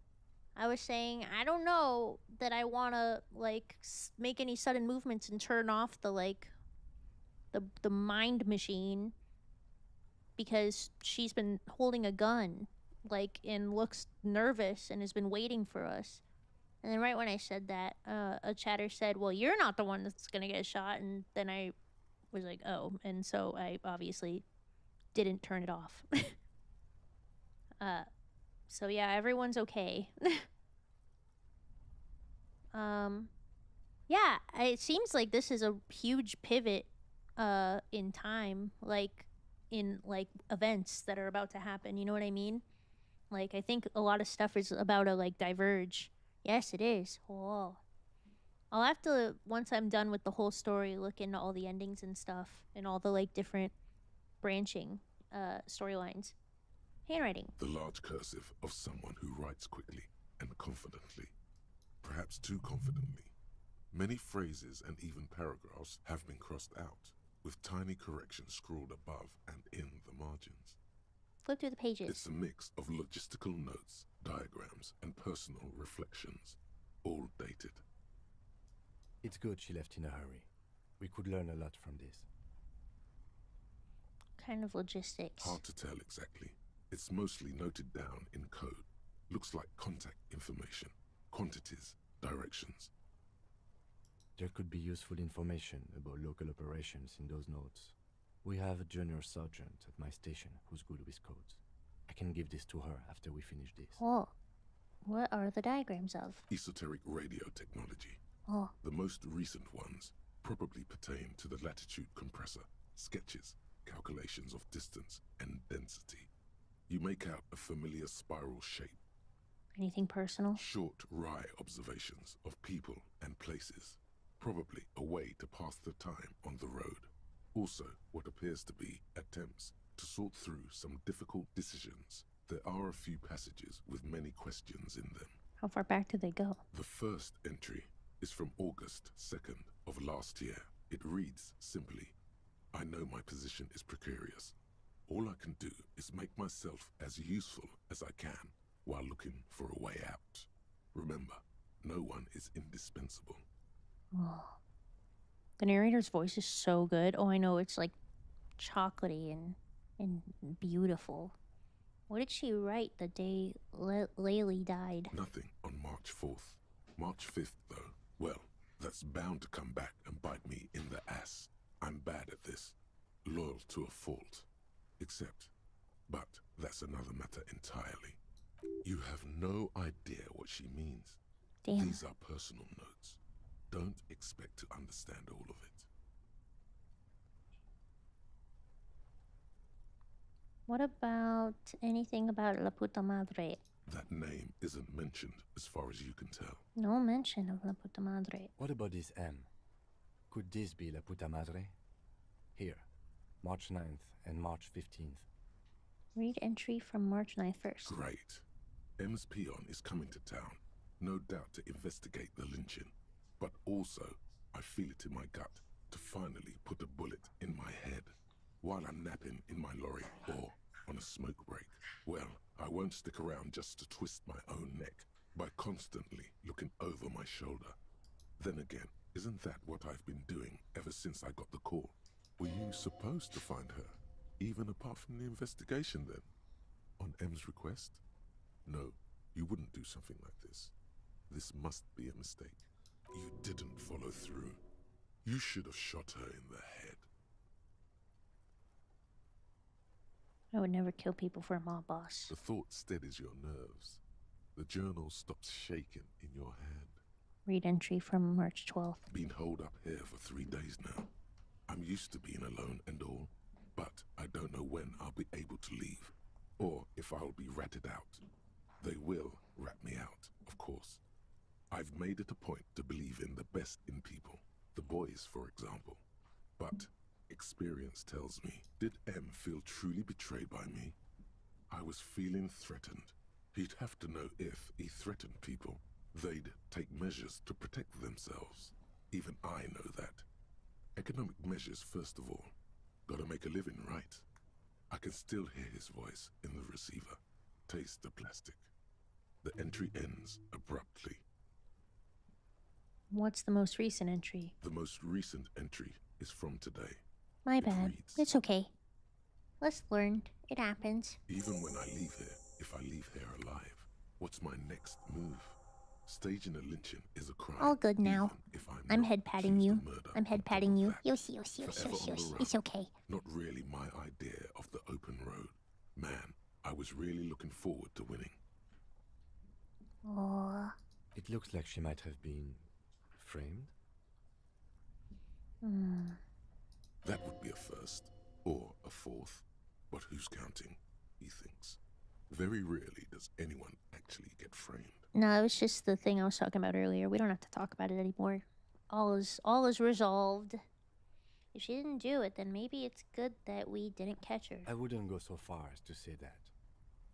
I don't know that I want to, like, make any sudden movements and turn off the, like, the mind machine. Because she's been holding a gun, like, and looks nervous and has been waiting for us. And then right when I said that, a chatter said, well, you're not the one that's going to get shot. And then I was like, oh. And so I obviously didn't turn it off. So yeah, everyone's okay. Yeah, it seems like this is a huge pivot in time, like in like events that are about to happen, you know what I mean? Like I think a lot of stuff is about to like diverge Yes, it is. Oh. I'll have to, once I'm done with the whole story, look into all the endings and stuff and all the like different branching storylines. Handwriting. The large cursive of someone who writes quickly and confidently, perhaps too confidently. Many phrases and even paragraphs have been crossed out, with tiny corrections scrawled above and in the margins. Flip through the pages. It's a mix of logistical notes, diagrams, and personal reflections, all dated. It's good she left in a hurry. We could learn a lot from this. Kind of logistics. Hard to tell exactly. It's mostly noted down in code. Looks like contact information, quantities, directions. There could be useful information about local operations in those notes. We have a junior sergeant at my station who's good with codes. I can give this to her after we finish this. Oh. What are the diagrams of? Esoteric radio technology. Oh. The most recent ones probably pertain to the latitude compressor, sketches, calculations of distance and density. You make out a familiar spiral shape. Anything personal? Short, wry observations of people and places. Probably a way to pass the time on the road. Also, what appears to be attempts to sort through some difficult decisions. There are a few passages with many questions in them. How far back do they go? The first entry is from August 2nd of last year. It reads simply, I know my position is precarious. All I can do is make myself as useful as I can while looking for a way out. Remember, no one is indispensable. Oh. The narrator's voice is so good. Oh, I know, it's like chocolatey and beautiful. What did she write the day Laylee died? Nothing on March 4th. March 5th, though, well, that's bound to come back and bite me in the ass. I'm bad at this. Loyal to a fault. But that's another matter entirely. You have no idea what she means. Damn. These are personal notes. Don't expect to understand all of it. What about anything about La Puta Madre? That name isn't mentioned as far as you can tell. No mention of La Puta Madre. What about this M? Could this be La Puta Madre? Here, March 9th and March 15th. Read entry from March 9th first. Great. M's peon is coming to town, no doubt to investigate the lynching. But also, I feel it in my gut to finally put a bullet in my head while I'm napping in my lorry or on a smoke break. Well, I won't stick around just to twist my own neck by constantly looking over my shoulder. Then again, isn't that what I've been doing ever since I got the call? Were you supposed to find her, even apart from the investigation then? On M's request? No, you wouldn't do something like this. This must be a mistake. You didn't follow through. You should have shot her in the head. I would never kill people for a mob boss. The thought steadies your nerves. The journal stops shaking in your hand. Read entry from March 12th. Been holed up here for 3 days now. I'm used to being alone and all, but I don't know when I'll be able to leave, or if I'll be ratted out. They will rat me out, of course. I've made it a point to believe in the best in people, the boys, for example. But experience tells me, did M feel truly betrayed by me? I was feeling threatened. He'd have to know if he threatened people, they'd take measures to protect themselves. Even I know that. Economic measures first of all. Gotta make a living, right? I can still hear his voice in the receiver. Taste the plastic. The entry ends abruptly. What's the most recent entry? The most recent entry is from today. My bad. It's okay. Let's learn. It happens. Even when I leave here, if I leave here alive, what's my next move? Staging a lynching is a crime. All good now. If I'm head patting you. I'm head patting you. Yoshi. Forever on the run. It's okay. Not really my idea of the open road. Man, I was really looking forward to winning. Oh. It looks like she might have been framed. That would be a first, or a fourth. But who's counting, he thinks. Very rarely does anyone actually get framed. No, it was just the thing I was talking about earlier. We don't have to talk about it anymore. All is resolved. If she didn't do it, then maybe it's good that we didn't catch her. I wouldn't go so far as to say that.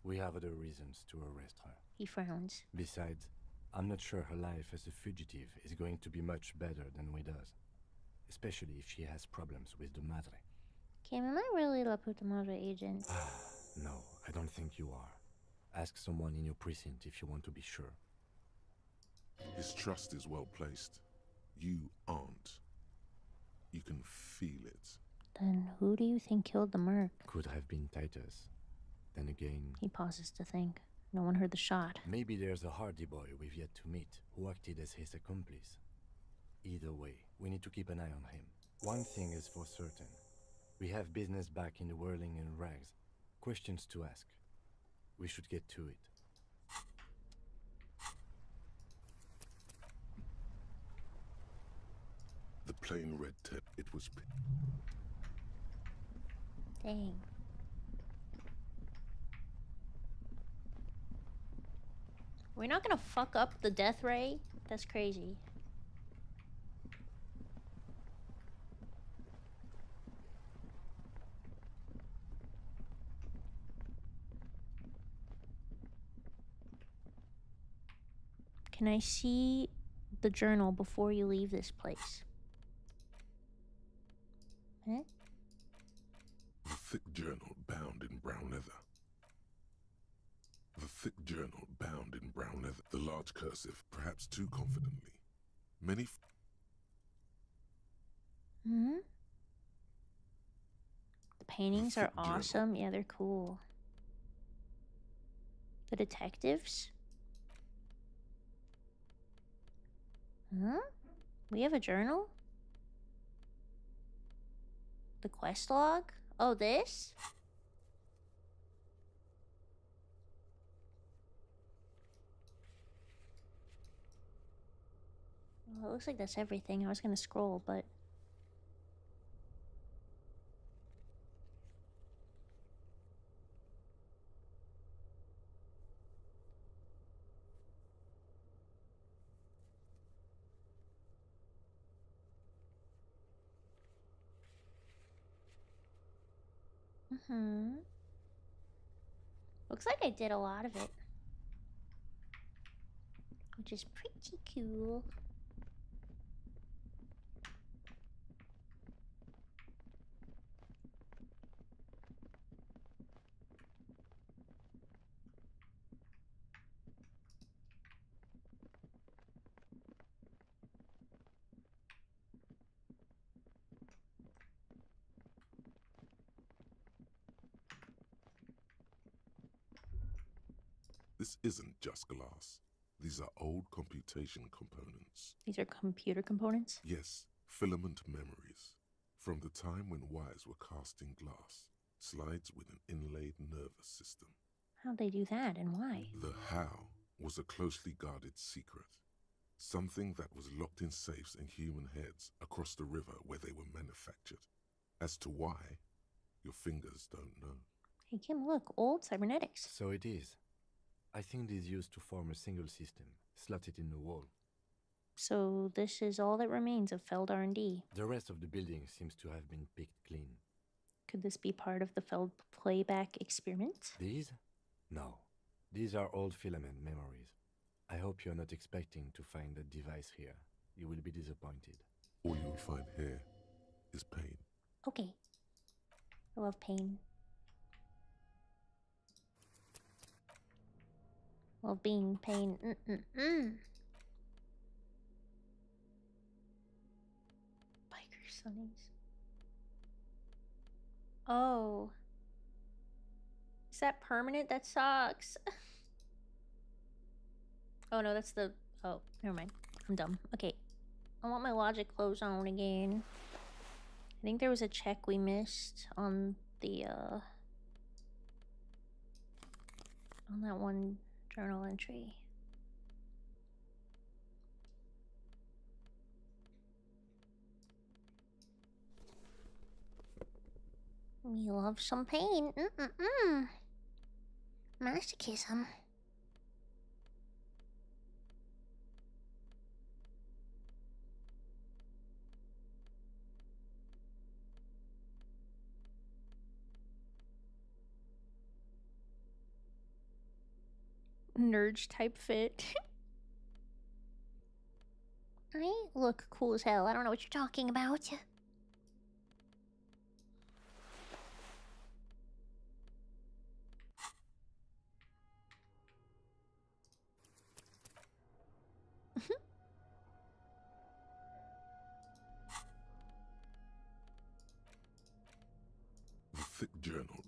We have other reasons to arrest her. He frowns. Besides, I'm not sure her life as a fugitive is going to be much better than we does. Especially if she has problems with the Madre. Kim, am I really La Puta Madre agent? No, I don't think you are. Ask someone in your precinct if you want to be sure. His trust is well placed. You aren't. You can feel it. Then who do you think killed the merc? Could have been Titus. Then again... He pauses to think. No one heard the shot. Maybe there's a Hardy boy we've yet to meet, who acted as his accomplice. Either way, we need to keep an eye on him. One thing is for certain. We have business back in the whirling and rags. Questions to ask. We should get to it. The plain red tip, it was... Dang. We're not gonna fuck up the death ray? That's crazy. Can I see the journal before you leave this place? Huh? The thick journal bound in brown leather. The thick journal bound in brown leather. The large cursive, perhaps too confidently. Many... Hmm? The paintings are awesome. Yeah, they're cool. The detectives? Huh? We have a journal? The quest log? Oh, this? Well, it looks like that's everything. I was gonna scroll, but... Looks like I did a lot of it. Which is pretty cool. This isn't just glass. These are old computation components. These are computer components? Yes, filament memories. From the time when wires were cast in glass. Slides with an inlaid nervous system. How'd they do that and why? The how was a closely guarded secret. Something that was locked in safes in human heads across the river where they were manufactured. As to why, your fingers don't know. Hey Kim, look, old cybernetics. So it is. I think these used to form a single system, slotted in the wall. So this is all that remains of Feld R&D. The rest of the building seems to have been picked clean. Could this be part of the Feld playback experiment? These? No. These are old filament memories. I hope you're not expecting to find that device here. You will be disappointed. All you'll find here is pain. Okay. I love pain. Love being pain. Biker Sunnies. Oh. Is that permanent? That sucks. Oh no, that's the... Oh, never mind. I'm dumb. Okay. I want my logic clothes on again. I think there was a check we missed on the, on that one journal entry. We love some pain. Masochism. Nerd type fit. I look cool as hell. I don't know what you're talking about. The thick journal.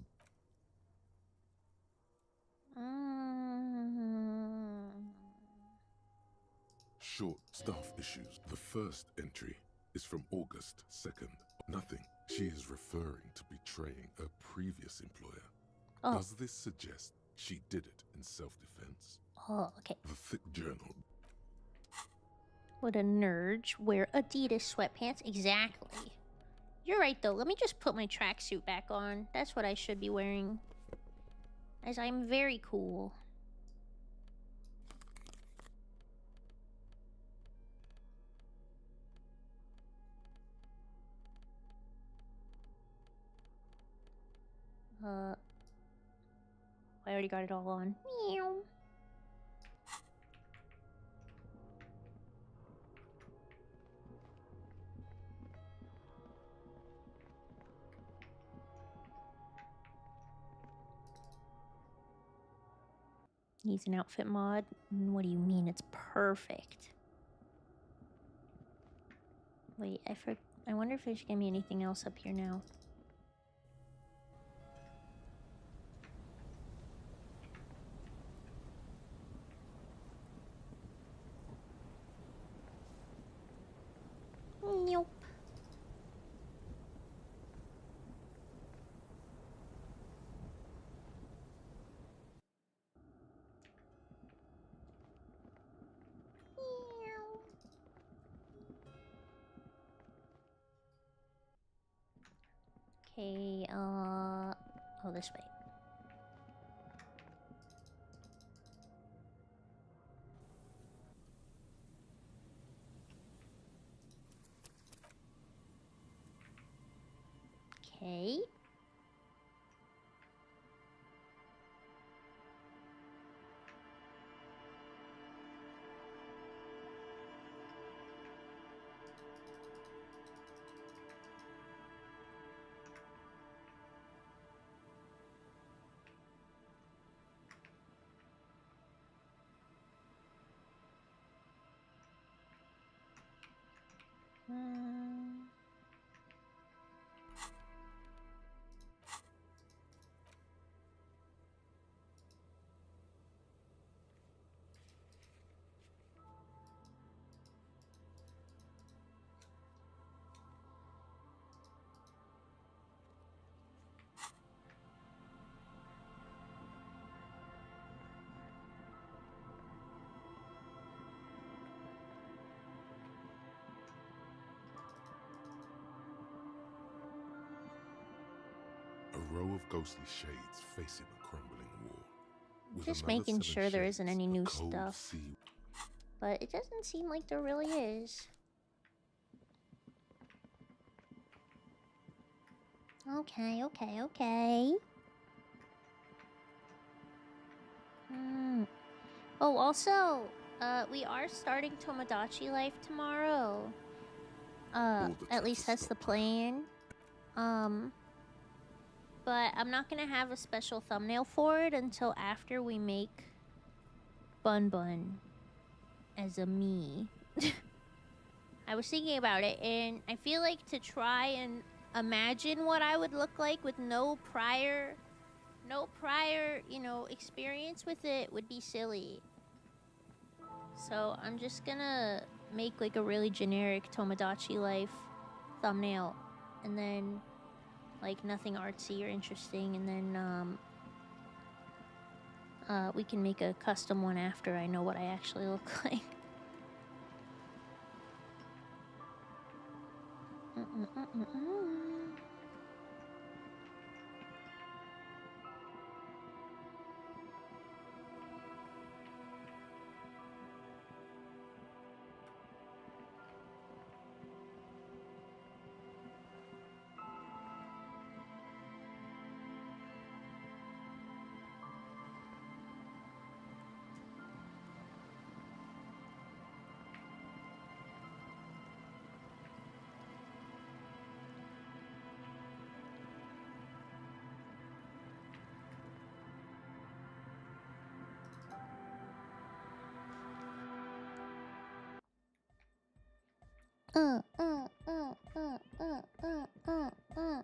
Short staff issues. The first entry is from August 2nd. Nothing. She is referring to betraying her previous employer. Oh. Does this suggest she did it in self-defense? Oh, okay. The thick journal. Would a nerd wear Adidas sweatpants? Exactly. You're right, though. Let me just put my tracksuit back on. That's what I should be wearing. As I'm very cool. I already got it all on. Meow. Needs an outfit mod. What do you mean? It's perfect. Wait, I wonder if there's gonna be anything else up here now. Nope. Okay, oh, this way. Okay. A row of ghostly shades facing a crumbling wall. With Just another making 7 sure there isn't shades, any a new cold stuff. sea. But it doesn't seem like there really is. Okay, okay, okay. Oh, also, we are starting Tomodachi Life tomorrow. At least that's the plan. But I'm not gonna have a special thumbnail for it until after we make Bunbun as a me. I was thinking about it, and I feel like to try and imagine what I would look like with no prior, you know, experience with it would be silly. So I'm just gonna make like a really generic Tomodachi Life thumbnail, and then like nothing artsy or interesting, and then we can make a custom one after I know what I actually look like. uh, uh, uh, uh, uh, uh, uh.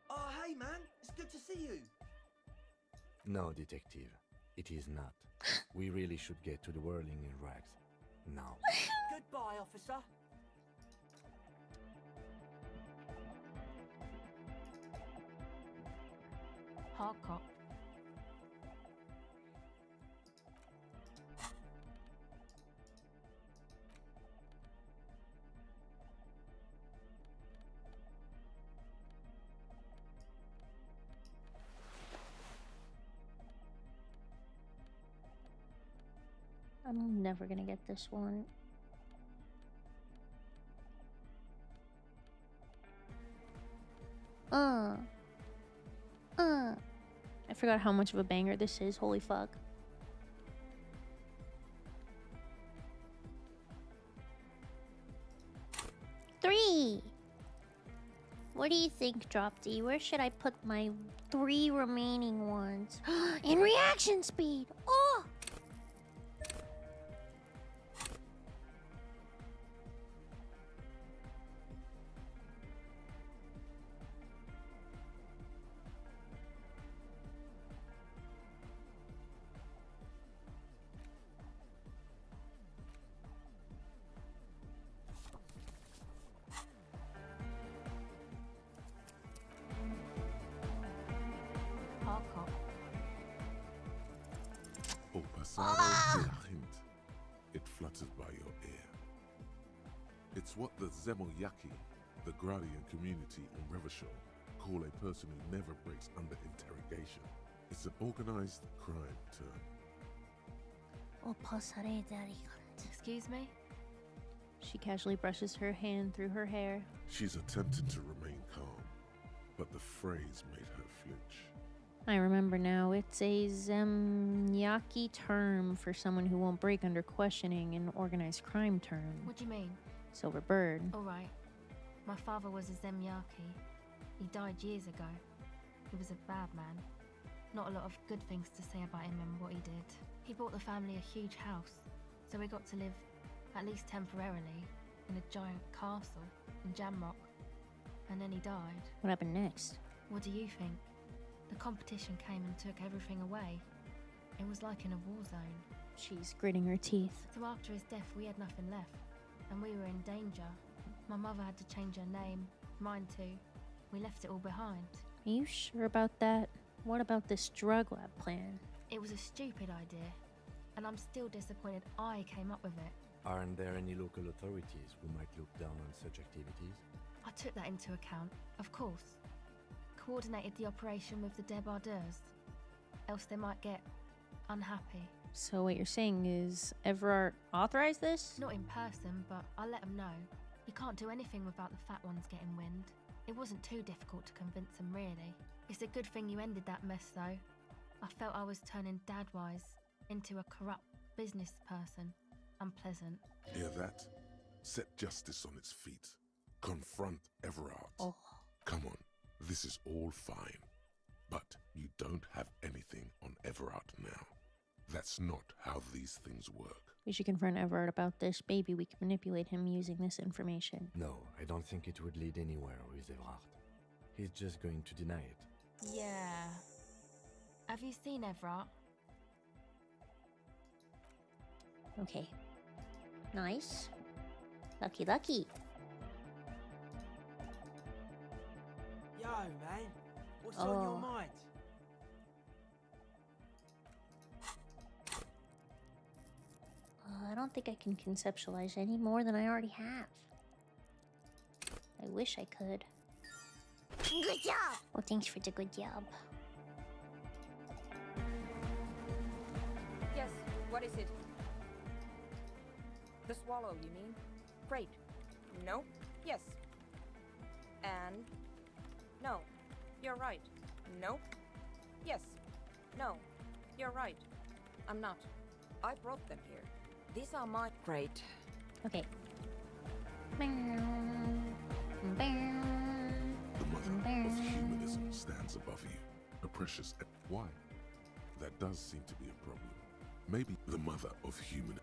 Oh, hey, man. It's good to see you. No, detective. It is not. We really should get to the whirling in rags. Now. Goodbye, officer. Hard cop. I'm never gonna get this one. I forgot how much of a banger this is. Holy fuck. Three. What do you think, Drop D? Where should I put my 3 remaining ones? In reaction speed. Oh. Hard cop. O pasado de la gente. It flutters by your ear. It's what the Zemoyaki, the Gradian community in Revachol, call a person who never breaks under interrogation. It's an organized crime term. O pasaré de elegante. Excuse me? She casually brushes her hand through her hair. She's attempting to remain calm, but the phrase made her flinch. I remember now. It's a Zemyaki term for someone who won't break under questioning, an organized crime term. What do you mean? Silver Bird. All right. My father was a Zemyaki. He died years ago. He was a bad man. Not a lot of good things to say about him and what he did. He bought the family a huge house, so we got to live, at least temporarily, in a giant castle in Jamrock. And then he died. What happened next? What do you think? The competition came and took everything away. It was like in a war zone. She's gritting her teeth. So after his death, we had nothing left, and we were in danger. My mother had to change her name, mine too. We left it all behind. Are you sure about that? What about this drug lab plan? It was a stupid idea, and I'm still disappointed I came up with it. Aren't there any local authorities who might look down on such activities? I took that into account, of course. Coordinated the operation with the débardeurs, else they might get unhappy. So what you're saying is Everard authorized this? Not in person, but I let them know. You can't do anything without the fat ones getting wind. It wasn't too difficult to convince them, really. It's a good thing you ended that mess, though. I felt I was turning Dadwise into a corrupt business person. Unpleasant. Hear that? Set justice on its feet. Confront Everard. Oh. Come on, this is all fine. But you don't have anything on Everard now. That's not how these things work. We should confront Everard about this. Maybe we can manipulate him using this information. No, I don't think it would lead anywhere with Everard. He's just going to deny it. Yeah. Have you seen Everard? Okay. Nice. Lucky, lucky. Yo, man. What's on your mind? I don't think I can conceptualize any more than I already have. I wish I could. Good job! Well, thanks for the good job. Yes, what is it? The swallow, you mean? Great. No? Yes. And? No. You're right. Nope. Yes. No. You're right. I'm not. I brought them here. These are my... Great. Okay. The mother of humanism stands above you. A precious... Why? That does seem to be a problem. Maybe the mother of human...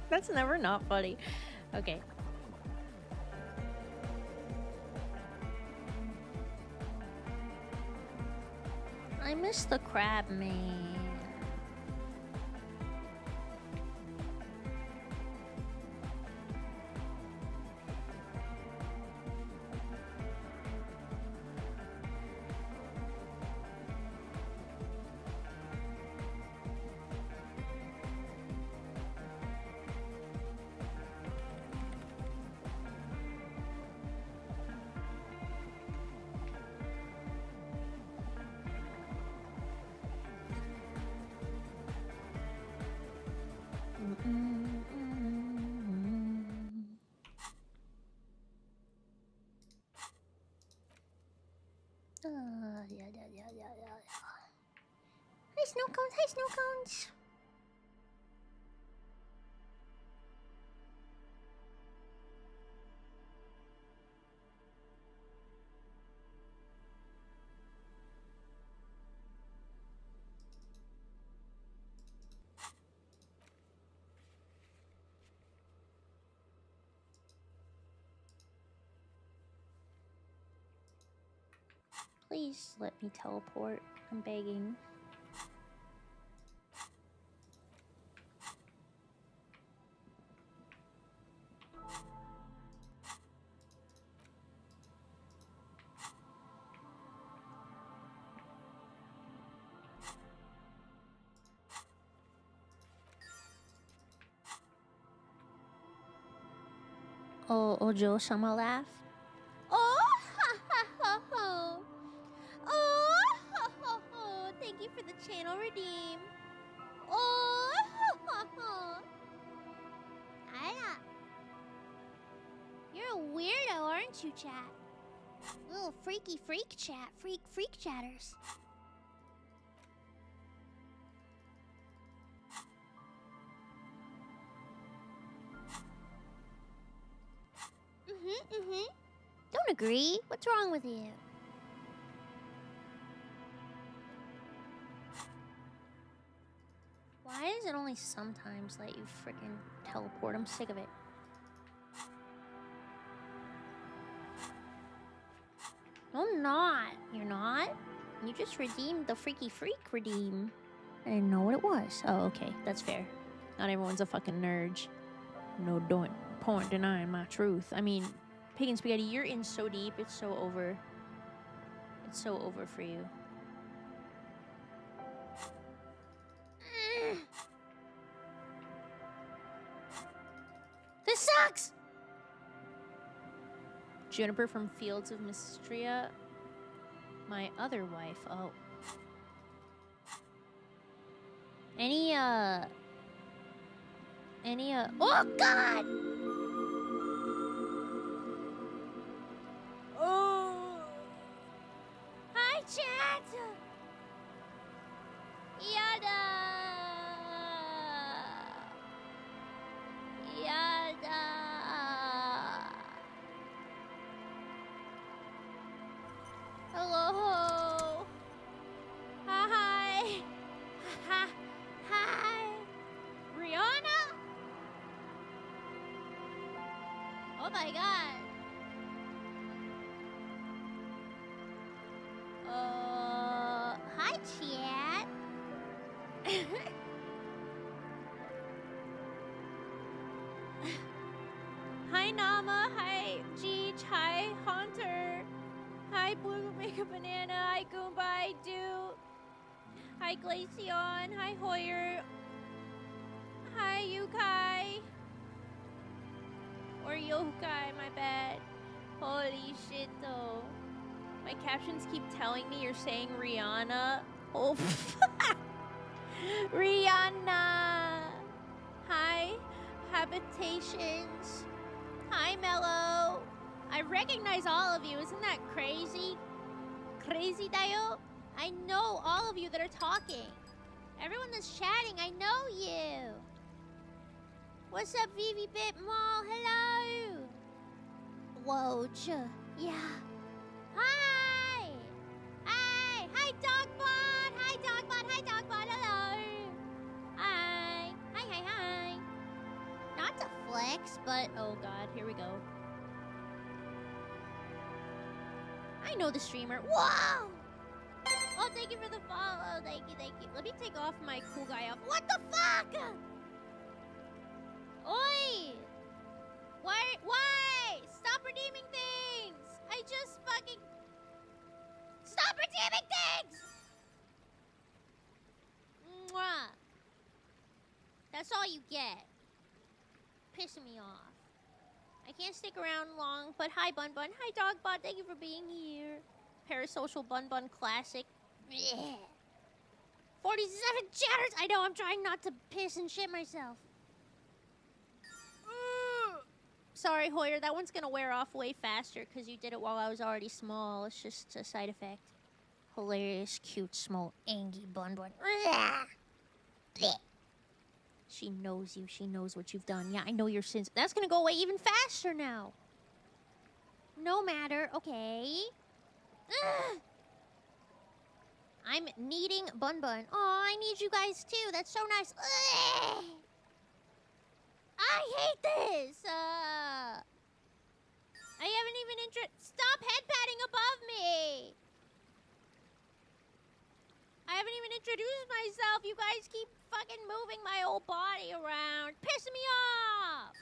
That's never not funny. Okay. I miss the crab man. Yeah. Hi, snow cones. Hi, snow cones. Please let me teleport. I'm begging. Oh, Ojo Sama laugh. Oh, ha ha ha ha. Oh, ha ha ha. Thank you for the channel redeem. Oh, ha ha ha. Aya. You're a weirdo, aren't you, chat? Little freaky freak chat. Freak chatters. Don't agree. What's wrong with you? Why does it only sometimes let you freaking teleport? I'm sick of it. No, I'm not. You're not? You just redeemed the freaky freak redeem. I didn't know what it was. Oh, okay. That's fair. Not everyone's a fucking nerd. No point denying my truth. I mean, Pig and Spaghetti, you're in so deep. It's so over. It's so over for you. This sucks! Juniper from Fields of Mystria. My other wife. Oh. Any, oh, God! Oh. Hi, chat! Yada! Yada! Hello! Hi! Hi! Rihanna? Oh my God! Hi, chat! Hi, Nama. Hi, Jeech. Hi, Hunter. Hi, Blue Mega Banana. Hi, Goomba. Hi, Do. Hi, Glaceon. Hi, Hoyer. Hi, Yukai. Or Yokai, my bad. Holy shit, though. My captions keep telling me you're saying Rihanna. Oh, Rihanna. Hi, Habitations. Hi, Mello. I recognize all of you. Isn't that crazy? Crazy, Dayo? I know all of you that are talking. Everyone that's chatting, I know you. What's up, Vivi Bit Mall? Hello. Woj. Yeah. Hi. Hi. Hi, Dogbot. Hi, Dogbot. Hi, Dogbot. Hello. Hi. Hi. but oh god, here we go. I know the streamer. Whoa! Oh, thank you for the follow. Thank you, thank you. Let me take off my cool guy up. What the fuck? Oi! Why? Stop redeeming things! I just fucking... Stop redeeming things! Mwah. That's all you get. Pissing me off. I can't stick around long, but hi Bunbun. Hi Dogbot, thank you for being here. Parasocial Bunbun Classic. Blech. 47 chatters! I know, I'm trying not to piss and shit myself. Sorry, Hoyer, that one's gonna wear off way faster because you did it while I was already small. It's just a side effect. Hilarious, cute, small, angry Bunbun. She knows you. She knows what you've done. Yeah, I know your sins. That's gonna go away even faster now. No matter. Okay. I'm needing Bunbun. Oh, I need you guys too. That's so nice. I hate this. I haven't even Stop head patting above me. I haven't even introduced myself. You guys keep fucking moving my whole body around. Pissing me off.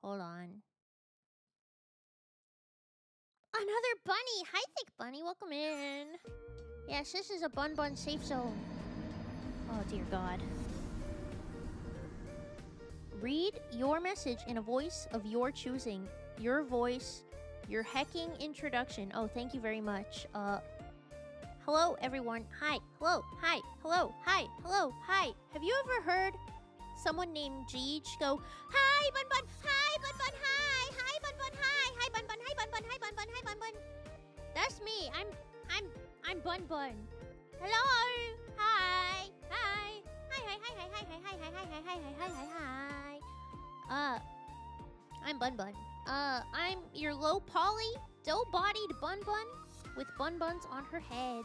Hold on. Another bunny. Hi, Thick Bunny. Welcome in. Yes, this is a Bunbun safe zone. Oh, dear God. Read your message in a voice of your choosing. Your voice, your hecking introduction. Oh, thank you very much. Hello, everyone. Hi. Hello. Hi. Hello. Hi. Hello. Hi. Have you ever heard someone named Jeej go, hi, Bunbun. Hi, Bunbun. Hi. Hi, Bunbun. Hi. Hi, Bunbun. Hi, Bunbun. Hi, Bunbun. Hi, Bunbun. That's me. I'm Bunbun. Hello. Hi. Hi. Hi. Hi. Hi. Hi. Hi. Hi. Hi. Hi. Hi. Hi. Hi. Hi. Hi. I'm Bunbun. I'm your low poly, dough-bodied Bunbun with Bunbuns on her head.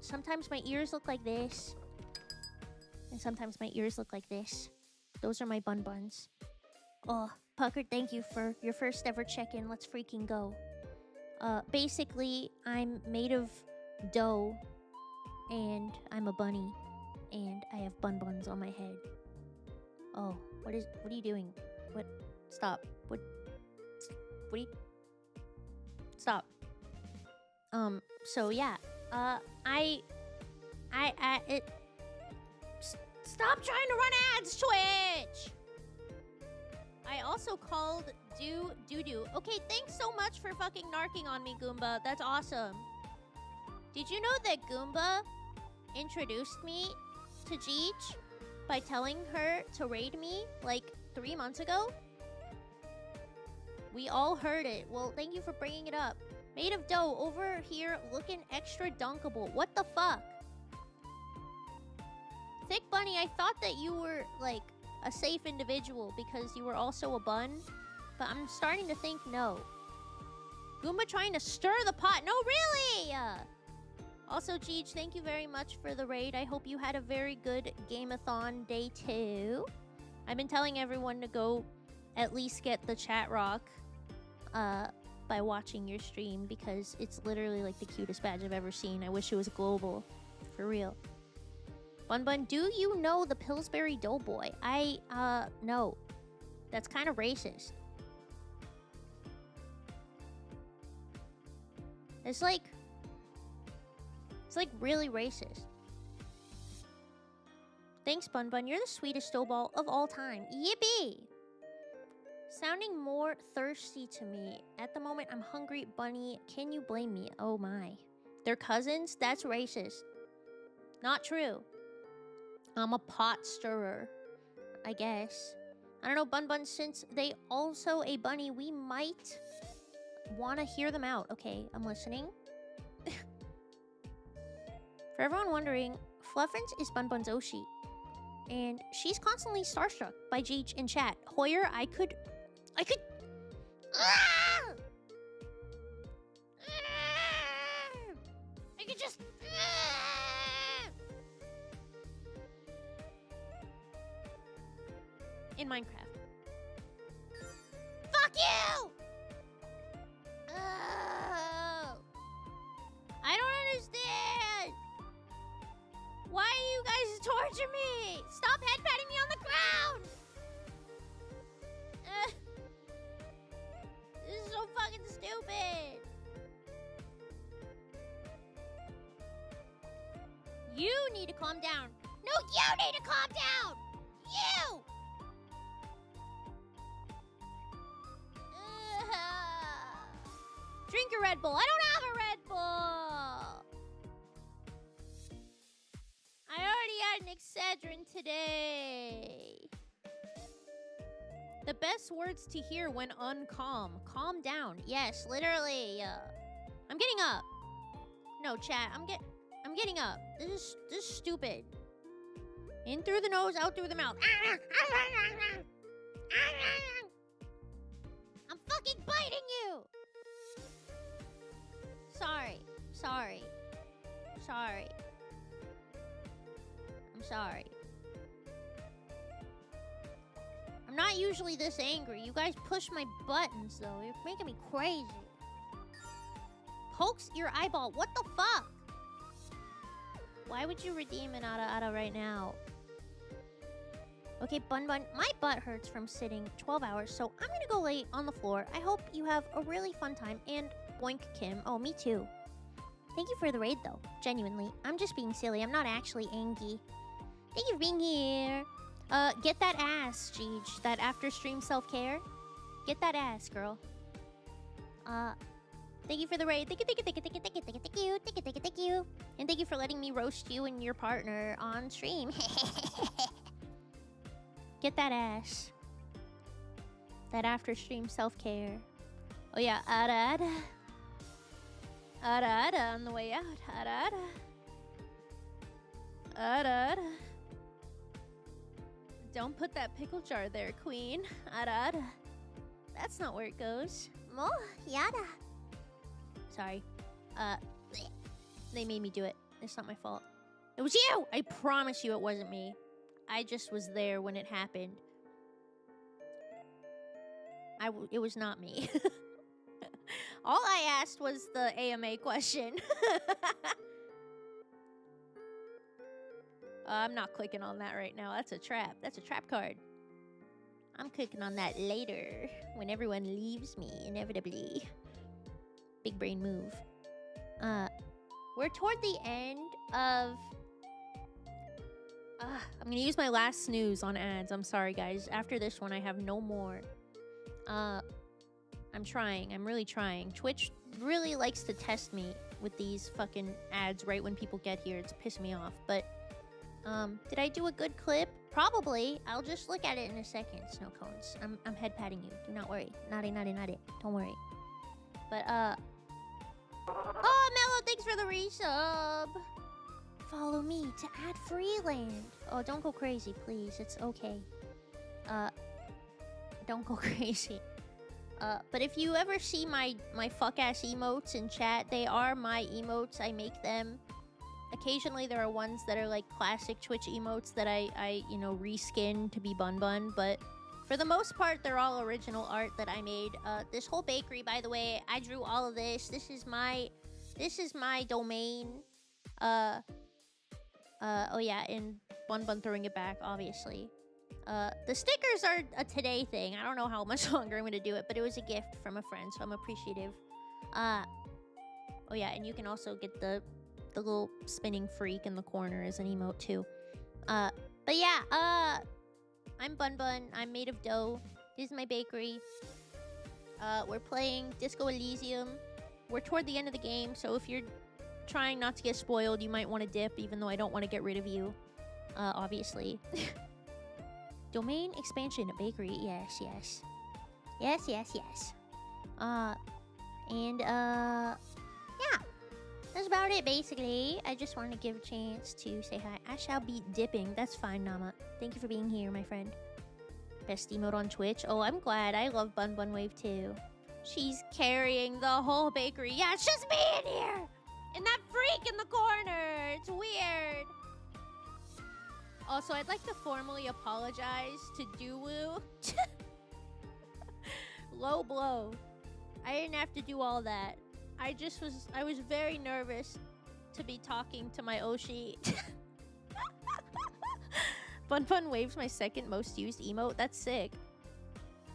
Sometimes my ears look like this. And sometimes my ears look like this. Those are my Bunbuns. Oh, Pucker, thank you for your first ever check-in. Let's freaking go. Basically, I'm made of dough, and I'm a bunny, and I have Bunbuns on my head. Oh, what are you doing? What? Stop. What are you... Stop. So yeah. Stop trying to run ads, Twitch! I also called Doo-Doo. Okay, thanks so much for fucking narking on me, Goomba. That's awesome. Did you know that Goomba introduced me to Jeej by telling her to raid me like 3 months ago? We all heard it. Well, thank you for bringing it up. Made of dough over here looking extra dunkable. What the fuck? Thick Bunny, I thought that you were like a safe individual because you were also a bun, but I'm starting to think no. Goomba trying to stir the pot. No, really! Also, Jeej, thank you very much for the raid. I hope you had a very good game-a-thon day too. I've been telling everyone to go at least get the chat rock by watching your stream because it's literally like the cutest badge I've ever seen. I wish it was global. For real. Bunbun, do you know the Pillsbury Doughboy? No. That's kind of racist. It's like really racist. Thanks, Bunbun. You're the sweetest doughball of all time. Yippee! Sounding more thirsty to me. At the moment, I'm hungry, Bunny. Can you blame me? Oh my. They're cousins? That's racist. Not true. I'm a pot stirrer, I guess. I don't know, Bunbun, since they also a bunny, we might want to hear them out. Okay, I'm listening. For everyone wondering, Fluffins is Bunbun's Oshi. And she's constantly starstruck by Jeej in chat. Hoyer, I could... Ah! I could just... in Minecraft. Fuck you! Oh. I don't understand. Why do you guys torture me? Stop head patting me on the ground. This is so fucking stupid. You need to calm down. No, you need to calm down. You. Drink your Red Bull. I don't have a Red Bull. I already had an Excedrin today. The best words to hear when uncalm. Calm down. Yes, literally. I'm getting up. No, chat. I'm getting up. This is stupid. In through the nose, out through the mouth. I'm fucking biting you. Sorry. I'm sorry. I'm not usually this angry. You guys push my buttons, though. You're making me crazy. Pokes your eyeball. What the fuck? Why would you redeem an Ada right now? Okay, Bunbun, my butt hurts from sitting 12 hours, so I'm gonna go lay on the floor. I hope you have a really fun time, and boink, Kim. Oh, me too. Thank you for the raid, though. Genuinely. I'm just being silly. I'm not actually angry. Thank you for being here. Get that ass, Jeej. That after-stream self-care. Get that ass, girl. Thank you for the raid. Thank you. And thank you for letting me roast you and your partner on stream. Get that ass. That after-stream self-care. Oh yeah, Ada. Ada on the way out. Ada. Don't put that pickle jar there, queen. Ada. That's not where it goes. Mo, yada. Sorry. They made me do it. It's not my fault. It was you! I promise you it wasn't me. I just was there when it happened. It was not me. All I asked was the AMA question. I'm not clicking on that right now. That's a trap. That's a trap card. I'm clicking on that later, when everyone leaves me, inevitably. Big brain move. We're toward the end of... I'm gonna use my last snooze on ads. I'm sorry, guys. After this one, I have no more. I'm trying. I'm really trying. Twitch really likes to test me with these fucking ads right when people get here. It's pissing me off. But, did I do a good clip? Probably. I'll just look at it in a second, Snow Cones. I'm head patting you. Do not worry. Naughty. Don't worry. But, oh, Mello, thanks for the resub. Follow me to add Freeland. Oh, don't go crazy, please. It's okay. Don't go crazy. But if you ever see my fuck-ass emotes in chat, they are my emotes. I make them. Occasionally, there are ones that are like classic Twitch emotes that I reskin to be Bunbun. But for the most part, they're all original art that I made. This whole bakery, by the way, I drew all of this. This is my domain. Oh yeah, and Bunbun throwing it back, obviously. The stickers are a today thing. I don't know how much longer I'm gonna do it, but it was a gift from a friend, so I'm appreciative. Oh yeah, and you can also get the little spinning freak in the corner as an emote too. But yeah, I'm Bunbun. I'm made of dough. This is my bakery. We're playing Disco Elysium. We're toward the end of the game, so if you're trying not to get spoiled, you might want to dip, even though I don't want to get rid of you. Obviously. Domain expansion bakery. Yes. Yeah. That's about it, basically. I just wanted to give a chance to say hi. I shall be dipping. That's fine, Nama. Thank you for being here, my friend. Best emote on Twitch. Oh, I'm glad. I love Bunbun Wave too. She's carrying the whole bakery. Yeah, it's just me in here! And that freak in the corner. It's weird. Also, I'd like to formally apologize to Duwu. Low blow. I didn't have to do all that. I was very nervous to be talking to my Oshi. Bunbun waves my second most used emote. That's sick.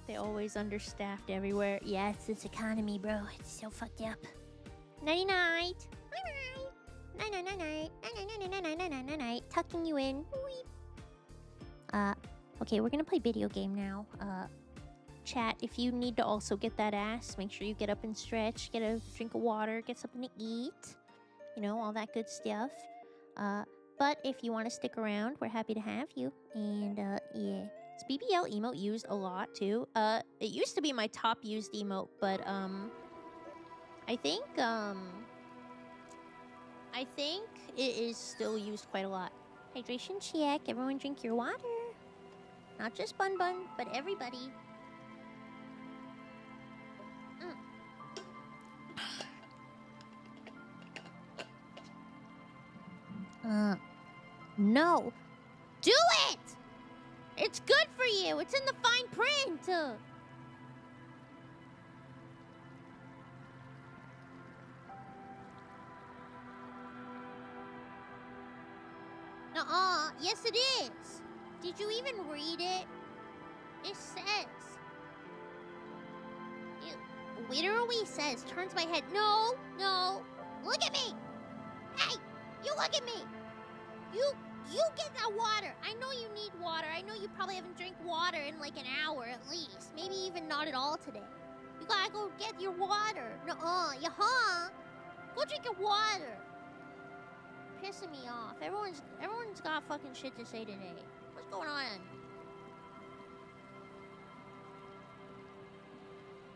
They always understaffed everywhere. Yeah, it's this economy, bro. It's so fucked up. Nighty night. Night night night night. Night night. Tucking you in. Okay, we're gonna play video game now. Chat, if you need to also get that ass, make sure you get up and stretch, get a drink of water, get something to eat. You know, all that good stuff. But if you want to stick around, we're happy to have you. And, yeah. It's BBL emote used a lot, too. It used to be my top used emote, but, I think it is still used quite a lot. Hydration check. Everyone drink your water. Not just Bunbun, but everybody. No. Do it! It's good for you. It's in the fine print. Nuh-uh. Yes, it is. Did you even read it? It says. It literally says, turns my head. No, no. Look at me. Hey, you look at me. You get that water. I know you need water. I know you probably haven't drank water in like an hour at least. Maybe even not at all today. You gotta go get your water. Nuh-uh. Go drink your water. Pissing me off. Everyone's got fucking shit to say today. What's going on?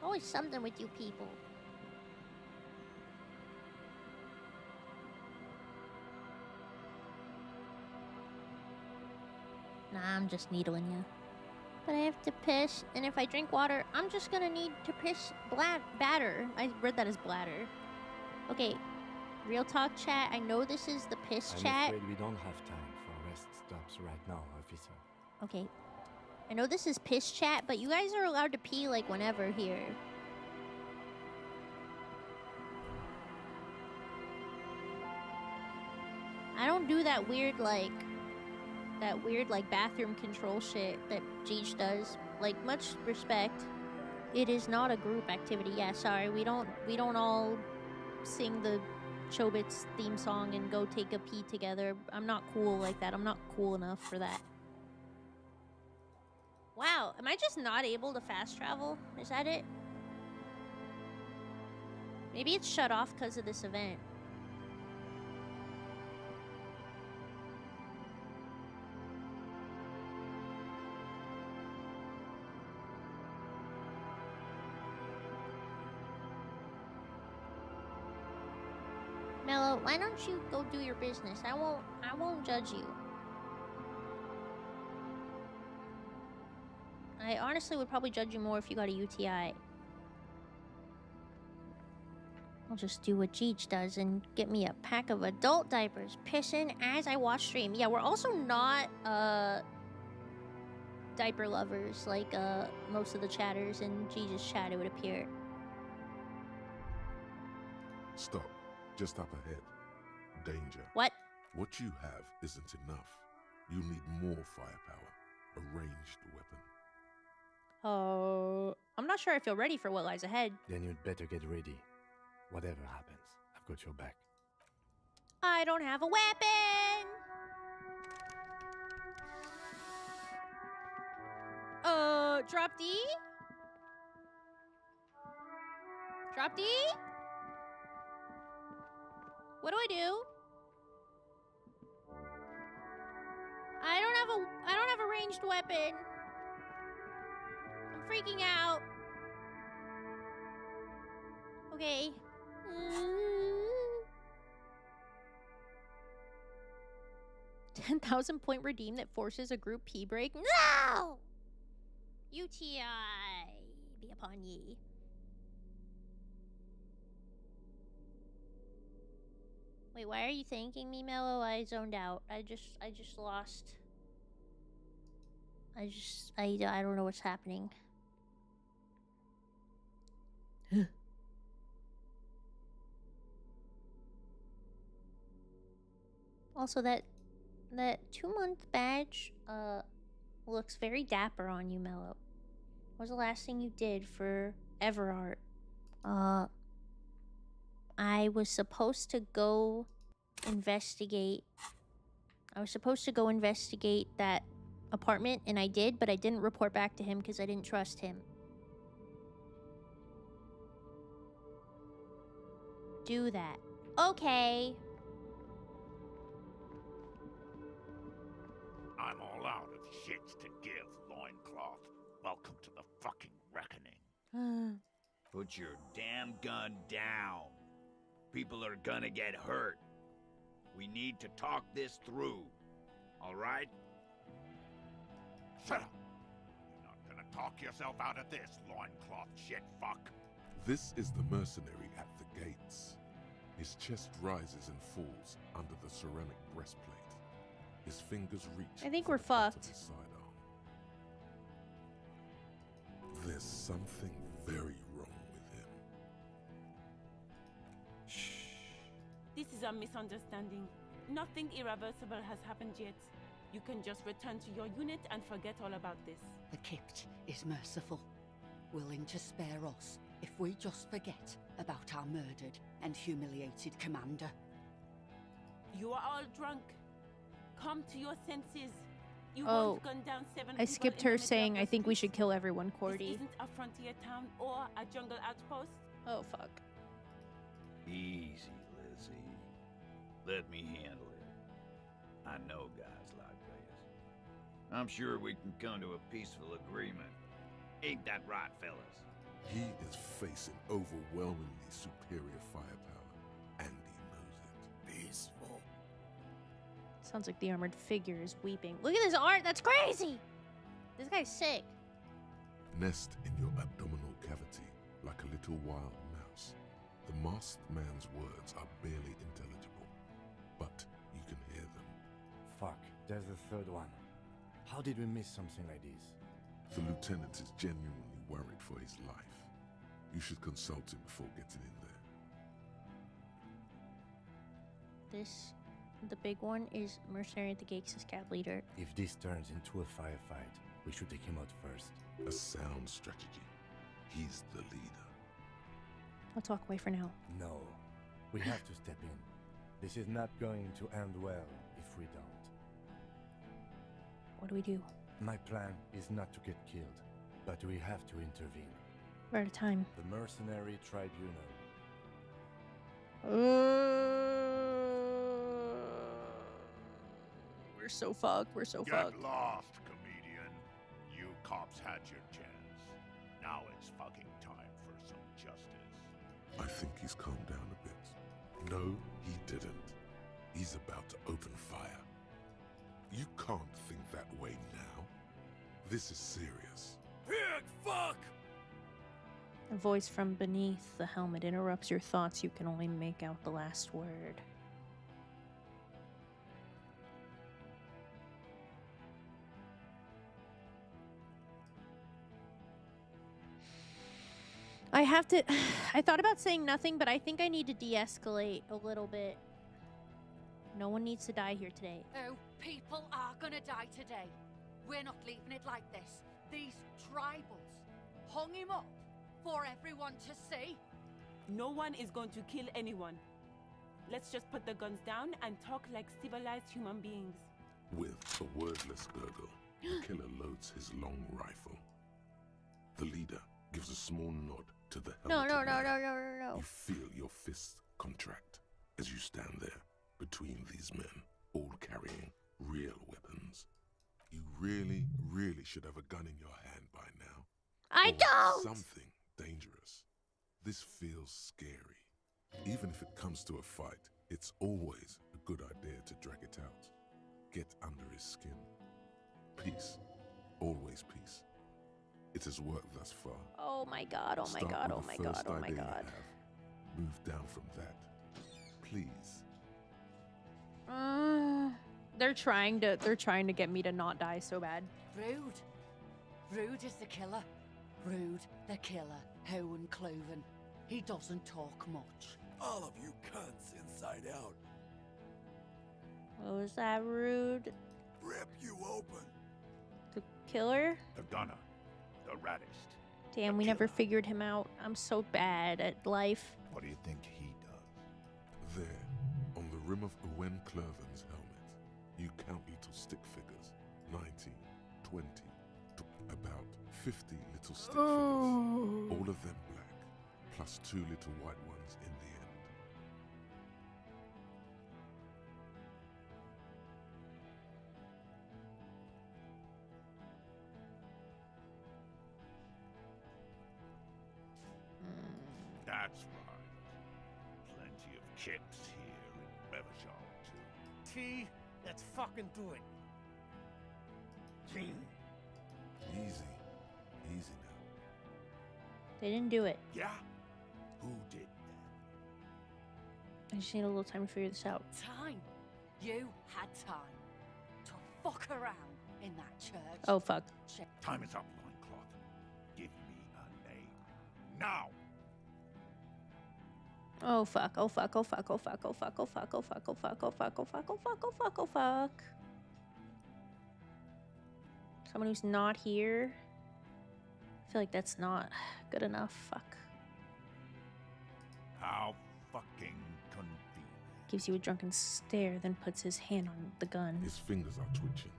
Always something with you people. Nah, I'm just needling you. But I have to piss, and if I drink water, I'm just gonna need to piss batter. I read that as bladder. Okay, real talk chat. I know this is the piss chat. I'm afraid we don't have time for rest stops right now, officer. Okay. I know this is piss chat, but you guys are allowed to pee like whenever here. I don't do that weird like bathroom control shit that Jeej does. Like, much respect. It is not a group activity. Yeah, sorry, we don't all sing the Chobits theme song and go take a pee together. I'm not cool like that. I'm not cool enough for that. Wow, am I just not able to fast travel? Is that it? Maybe it's shut off because of this event. Mello, why don't you go do your business? I won't judge you. I honestly would probably judge you more if you got a UTI. I'll just do what Jeej does and get me a pack of adult diapers, pissing as I watch stream. Yeah, we're also not diaper lovers like most of the chatters in Jeej's chat, it would appear. Stop. Just up ahead. Danger. What? What you have isn't enough. You need more firepower. A ranged weapon. Oh, I'm not sure I feel ready for what lies ahead. Then you'd better get ready. Whatever happens, I've got your back. I don't have a weapon! Drop D? Drop D? What do I do? I don't have a ranged weapon. I'm freaking out. Okay. 10,000 point redeem that forces a group P break. No! UTI be upon ye. Wait, why are you thanking me, Mello? I zoned out. I just lost I don't know what's happening. Also, that 2-month badge looks very dapper on you, Mello. What was the last thing you did for Everart? I was supposed to go investigate. I was supposed to go investigate that apartment, and I did, but I didn't report back to him because I didn't trust him. Do that. Okay. I'm all out of shits to give, loincloth. Welcome to the fucking reckoning. Put your damn gun down. People are gonna get hurt. We need to talk this through. All right? Shut up. You're not gonna talk yourself out of this, loincloth shit fuck. This is the mercenary at the gates. His chest rises and falls under the ceramic breastplate. His fingers reach. I think for we're the butt of fucked. his sidearm. There's something very wrong with him. This is a misunderstanding. Nothing irreversible has happened yet. You can just return to your unit and forget all about this. The Kipt is merciful, willing to spare us if we just forget about our murdered and humiliated commander. You are all drunk. Come to your senses. You Oh, won't gun down 7 I people skipped in the her middle saying, of I think we should kill everyone, This Cordy. isn't a frontier town or a jungle outpost. Oh, fuck. Easy, Lizzie. Let me handle it. I know guys like this. I'm sure we can come to a peaceful agreement. Ain't that right, fellas? He is facing overwhelmingly superior firepower, and he knows it. Peaceful. Sounds like the armored figure is weeping. Look at this art! That's crazy! This guy's sick. Nest in your abdominal cavity like a little wild mouse. The masked man's words are barely intelligible, but you can hear them. Fuck, there's a third one. How did we miss something like this? The lieutenant is genuinely worried for his life. You should consult him before getting in there. The big one is Mercenary at the Gates as cab leader. If this turns into a firefight, we should take him out first. A sound strategy. He's the leader. I'll talk away for now. No, we have to step in. This is not going to end well if we don't. What do we do? My plan is not to get killed, but we have to intervene. We're out of time. The Mercenary Tribunal. We're so fucked. We're so fucked. Get lost, comedian. You cops had your chance. Now it's fucking time for some justice. I think he's calmed down a bit. No, he didn't. He's about to open fire. You can't think that way now. This is serious. Pig fuck! A voice from beneath the helmet interrupts your thoughts. You can only make out the last word. I have to... I thought about saying nothing, but I think I need to de-escalate a little bit. No one needs to die here today. Oh, people are gonna die today. We're not leaving it like this. These tribals hung him up for everyone to see. No one is going to kill anyone. Let's just put the guns down and talk like civilized human beings. With a wordless gurgle, the killer loads his long rifle. The leader gives a small nod to the No, helmeted no, no, man. no, no, no, no. You feel your fists contract as you stand there between these men, all carrying real weapons. You really, really should have a gun in your hand by now. I Or don't! Something dangerous. This feels scary. Even if it comes to a fight, it's always a good idea to drag it out. Get under his skin. Peace. Always peace. It has worked thus far. Oh my god, oh my Start god, with oh the my first god, oh my idea you god. have. Move down from that. Please. They're trying to get me to not die so bad. Rude. Rude is the killer. Rude, the killer. Owen Cloven. He doesn't talk much. All of you cunts inside out. What was that, Rude? Rip you open. The killer? The gunner. The raddest. Damn, we never figured him out. I'm so bad at life. What do you think he does? There, on the rim of Owen Cloven's helmet, you count little stick figures. 19, 20, about 50 little stick figures. All of them black, plus 2 little white ones in the end. That's right. Plenty of kips here in Revachol, too. T, let's fucking do it. Gene. Easy. Easy now. They didn't do it. Yeah? Who did I just need a little time to figure this out. Time. You had time to fuck around in that church. Oh, fuck. that? Time is up, Loincloth. Give me a name. Now! Oh, fuck. Oh, fuck. Oh, fuck. Oh, fuck. Oh, fuck. Oh, fuck. Oh, fuck. Oh, fuck. Oh, fuck. Oh, fuck. Oh, fuck. Oh, fuck. Oh, fuck. Someone who's not here. I feel like that's not good enough. Fuck. How fucking convenient. Gives you a drunken stare, then puts his hand on the gun. His fingers are twitching.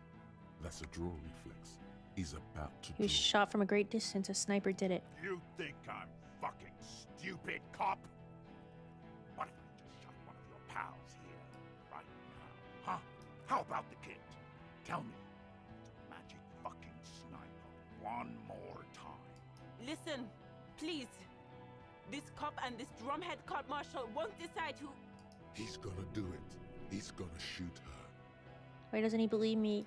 That's a draw reflex. He's about to He was draw. shot from a great distance. A sniper did it. You think I'm fucking stupid, cop? What if I just shot one of your pals here, right now? Huh? How about the kid? Tell me. It's a magic fucking sniper. One more time. Listen, please. This cop and this drumhead cop marshal won't decide who. He's gonna do it. He's gonna shoot her. Why doesn't he believe me?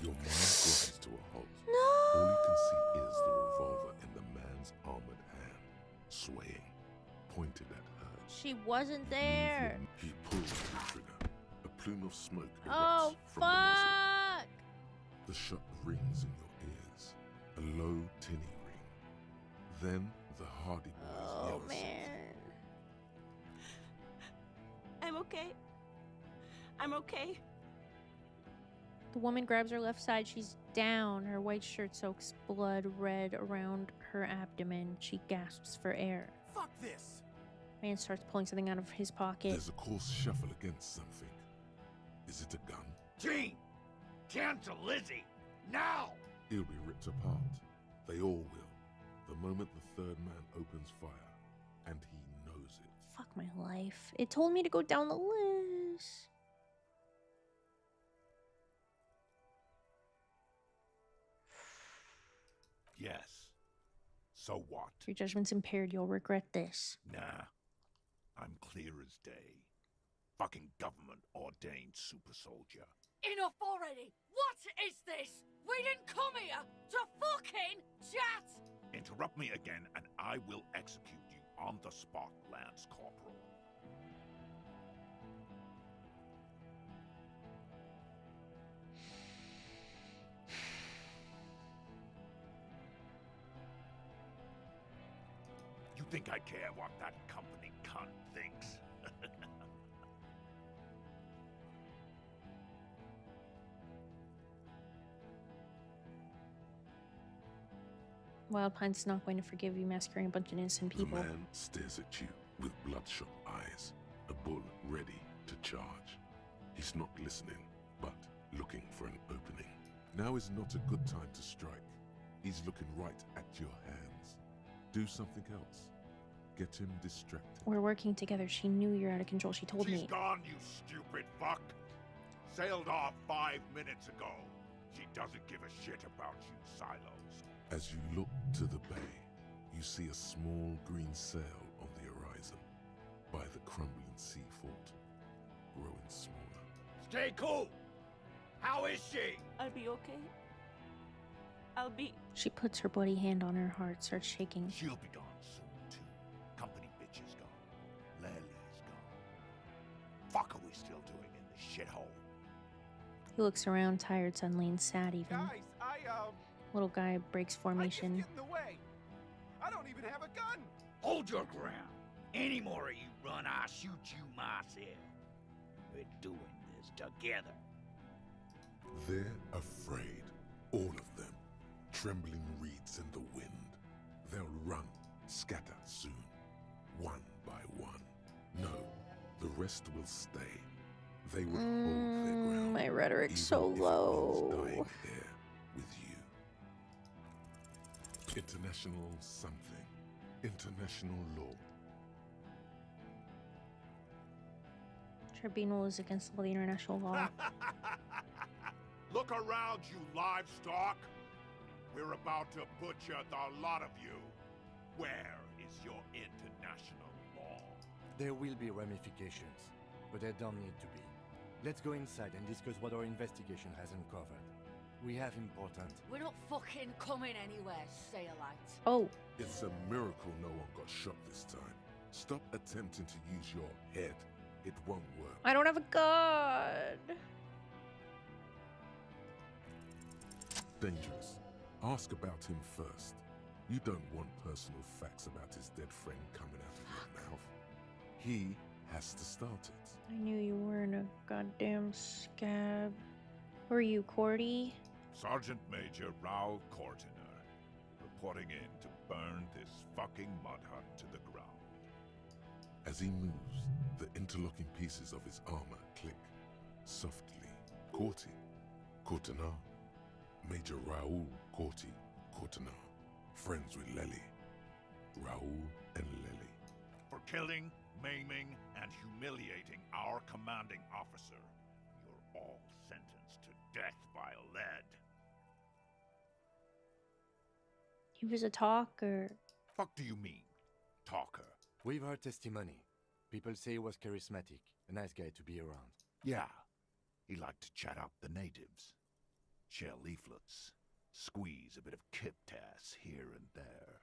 Your mind grinds to a halt. No! All you can see is the revolver in the man's armored hand, swaying, pointed at her. She wasn't there. He pulls the trigger. A plume of smoke erupts Oh, from the muzzle. fuck! The shot rings in your ears, a low, tinny ring. Then the Hardy Boys Oh, yell man. I'm okay. I'm okay. The woman grabs her left side. She's down. Her white shirt soaks blood red around her abdomen. She gasps for air. Fuck this. Man starts pulling something out of his pocket. There's a coarse shuffle against something. Is it a gun? Gene! Cancel Lizzie! Now! He'll be ripped apart. They all will. The moment the third man opens fire, and he knows it. Fuck my life. It told me to go down the list. Yes. So what? Your judgment's impaired. You'll regret this. Nah. I'm clear as day. Fucking government ordained super soldier. Enough already! What is this? We didn't come here to fucking chat! Interrupt me again and I will execute you on the spot, Lance Corporal. You think I care what that company cunt thinks? Wildpine's not going to forgive you massacring a bunch of innocent The people. man stares at you with bloodshot eyes, a bull ready to charge. He's not listening, but looking for an opening. Now is not a good time to strike. He's looking right at your hands. Do something else. Get him distracted. We're working together. She knew you're out of control. She told She's me. gone, you stupid fuck. Sailed off 5 minutes ago. She doesn't give a shit about you, Silos. As you look to the bay, you see a small green sail on the horizon by the crumbling sea fort, growing smaller. Stay cool. How is she? I'll be okay. I'll be. She puts her bloody hand on her heart, starts shaking. She'll be gone soon, too. Company bitch is gone. Lely's gone. Fuck are we still doing in this shithole? He looks around, tired suddenly and sad even. Guys, Little guy breaks formation. get in the way. I don't even have a gun. Hold your ground. Any more of you run, I'll shoot you myself. We're doing this together. They're afraid, all of them. Trembling reeds in the wind. They'll run, scatter soon, one by one. No, the rest will stay. They will hold their ground. My rhetoric's so even if it means low. dying there with you. International something. International law. Tribunal is against all the international law. Look around, you livestock. We're about to butcher the lot of you. Where is your international law? There will be ramifications, but there don't need to be. Let's go inside and discuss what our investigation has uncovered. We have important... We're not fucking coming anywhere, Sailite. Oh. It's a miracle no one got shot this time. Stop attempting to use your head. It won't work. I don't have a gun. Dangerous. Ask about him first. You don't want personal facts about his dead friend coming out of your mouth. He has to start it. I knew you weren't a goddamn scab. Who are you, Cordy? Sergeant Major Raoul Cortiner, reporting in to burn this fucking mud hut to the ground. As he moves, the interlocking pieces of his armor click. Softly. Corty. Cortiner. Major Raoul Corty. Cortiner. Friends with Lely. Raoul and Lely. For killing, maiming, and humiliating our commanding officer, you're all sentenced to death by lead. He was a talker. Fuck do you mean, talker? We've heard testimony. People say he was charismatic, a nice guy to be around. Yeah, he liked to chat up the natives. Share leaflets, squeeze a bit of kip-tass here and there.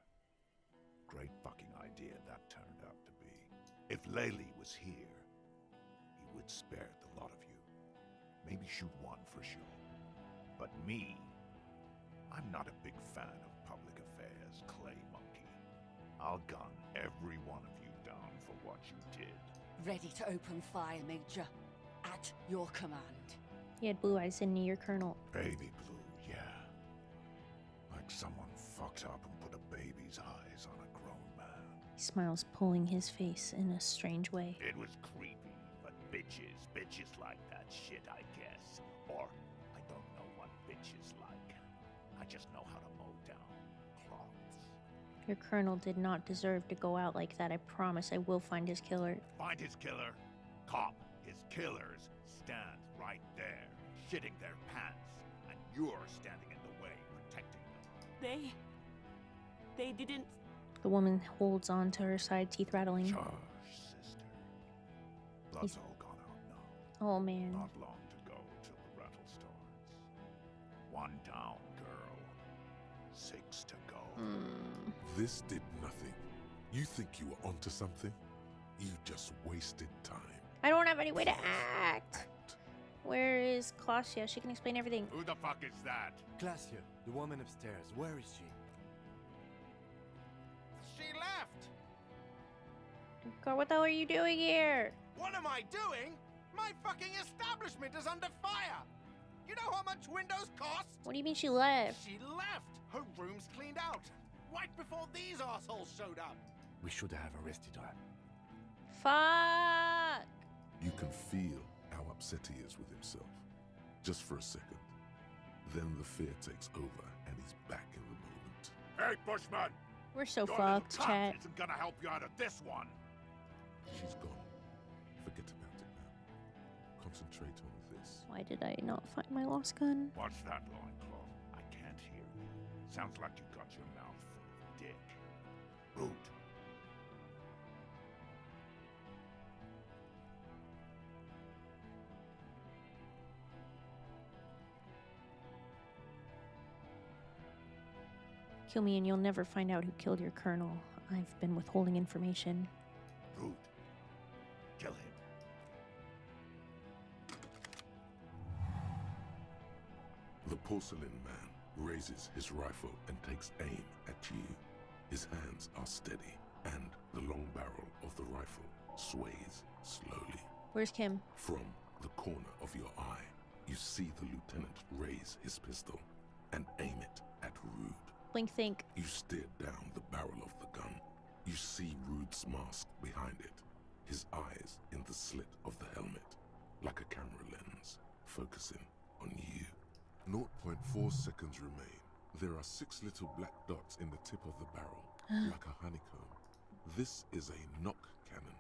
Great fucking idea that turned out to be. If Lely was here, he would spare the lot of you. Maybe shoot one for sure. But me, I'm not a big fan of public affairs, clay monkey. I'll gun every one of you down for what you did. Ready to open fire, Major. At your command. He had blue eyes, didn't he, your colonel? Baby blue, yeah. Like someone fucked up and put a baby's eyes on a grown man. He smiles, pulling his face in a strange way. It was creepy, but bitches like that shit, I guess. Or, I don't know what bitches like. I just know how to mow down cloths. Your colonel did not deserve to go out like that. I promise I will find his killer. Find his killer. Cop, his killers stand right there, shitting their pants, and you're standing in the way, protecting them. They didn't... The woman holds on to her side, teeth rattling. Shush, sister. Blood's all gone out now. Oh, man. Not long to go till the rattle starts. One down, girl. 6 to go. This did nothing. You think you were onto something? You just wasted time. I don't have any way to act. Where is Klasia? She can explain everything. Who the fuck is that? Klasia, the woman upstairs. Where is she? She left! God, what the hell are you doing here? What am I doing? My fucking establishment is under fire! You know how much windows cost? What do you mean she left? She left! Her room's cleaned out! Right before these assholes showed up! We should have arrested her. Fuck! You can feel how upset he is with himself. Just for a second. Then the fear takes over and he's back in the moment. Hey, Bushman! We're so Your fucked, little cop chat. isn't gonna help you out of this one. She's gone. Forget about it now. Concentrate on this. Why did I not find my lost gun? What's that loincloth? I can't hear you. Sounds like you got your mouth full of dick. Rude. Kill me and you'll never find out who killed your colonel. I've been withholding information. Rude. Kill him. porcelain man raises his rifle and takes aim at you. His hands are steady, and the long barrel of the rifle sways slowly. Where's Kim? From the corner of your eye, you see the lieutenant raise his pistol and aim it at Rude. Blink think. You stare down the barrel of the gun. You see Rude's mask behind it, his eyes in the slit of the helmet, like a camera lens, focusing on you. 0.4 seconds remain. There are 6 little black dots in the tip of the barrel, like a honeycomb. This is a knock cannon.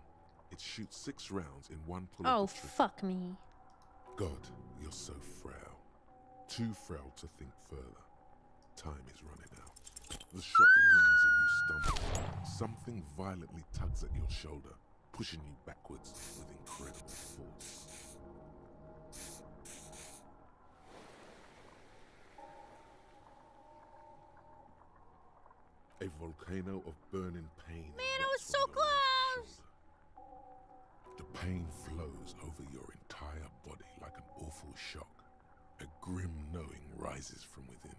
It shoots 6 rounds in one pull Oh, of the trigger. fuck me. God, you're so frail. Too frail to think further. Time is running out. The shot rings and you stumble. Something violently tugs at your shoulder, pushing you backwards with incredible force. A volcano of burning pain. Man, I was erupts so from your left close! shoulder. The pain flows over your entire body like an awful shock. A grim knowing rises from within.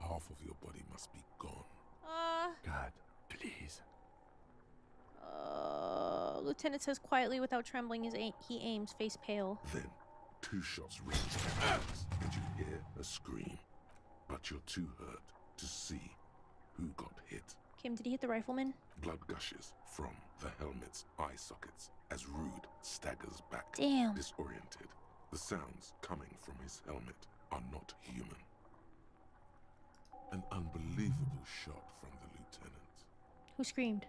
Half of your body must be gone. God, please. Lieutenant says quietly without trembling. He aims, face pale. Then, 2 shots ring out, and you hear a scream. But you're too hurt to see who got hit. Kim, did he hit the rifleman? Blood gushes from the helmet's eye sockets as Rude staggers back, Damn. disoriented. The sounds coming from his helmet are not human. An unbelievable shot from the lieutenant. Who screamed?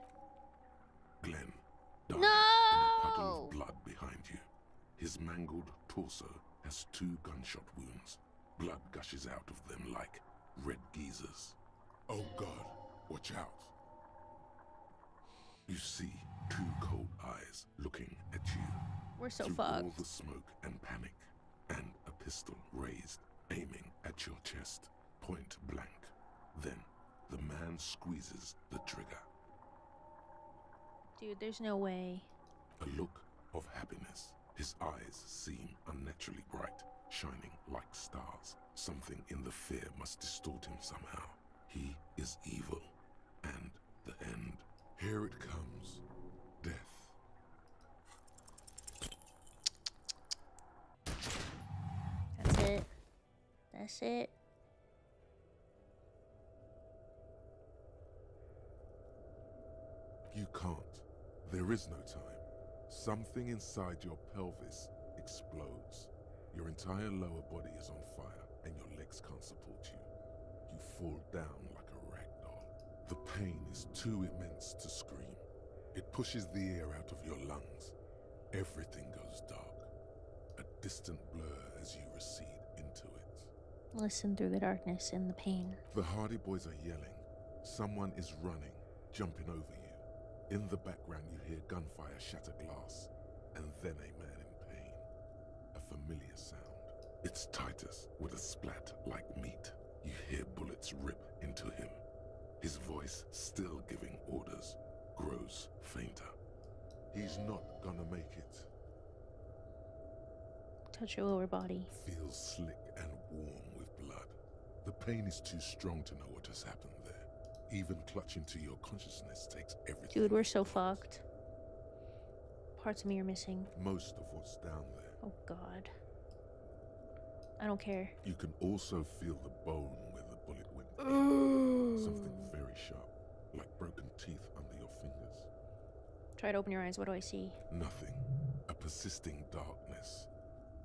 Glenn died No! in a puddle of blood behind you. His mangled torso has 2 gunshot wounds. Blood gushes out of them like red geysers. Oh God, watch out. You see 2 cold eyes looking at you. We're so through fucked. all the smoke and panic, and a pistol raised, aiming at your chest, point blank. Then the man squeezes the trigger. Dude, there's no way. A look of happiness. His eyes seem unnaturally bright, shining like stars. Something in the fear must distort him somehow. He is evil, and the end. Here it comes. Death. That's it. That's it. You can't. There is no time. Something inside your pelvis explodes. Your entire lower body is on fire, and your legs can't support you. You fall down like a rag doll. The pain is too immense to scream. It pushes the air out of your lungs. Everything goes dark. A distant blur as you recede into it. Listen through the darkness and the pain. The Hardy Boys are yelling. Someone is running, jumping over you. In the background you hear gunfire shatter glass, and then a man in pain. A familiar sound. It's Titus with a splat like meat. You hear bullets rip into him. His voice, still giving orders, grows fainter. He's not gonna make it. Touch your lower body. Feels slick and warm with blood. The pain is too strong to know what has happened there. Even clutching to your consciousness takes everything. Dude, we're so fucked. Parts of me are missing. Most of what's down there. Oh God. I don't care. You can also feel the bone where the bullet went in. Something very sharp, like broken teeth under your fingers. Try to open your eyes. What do I see? Nothing. A persisting darkness.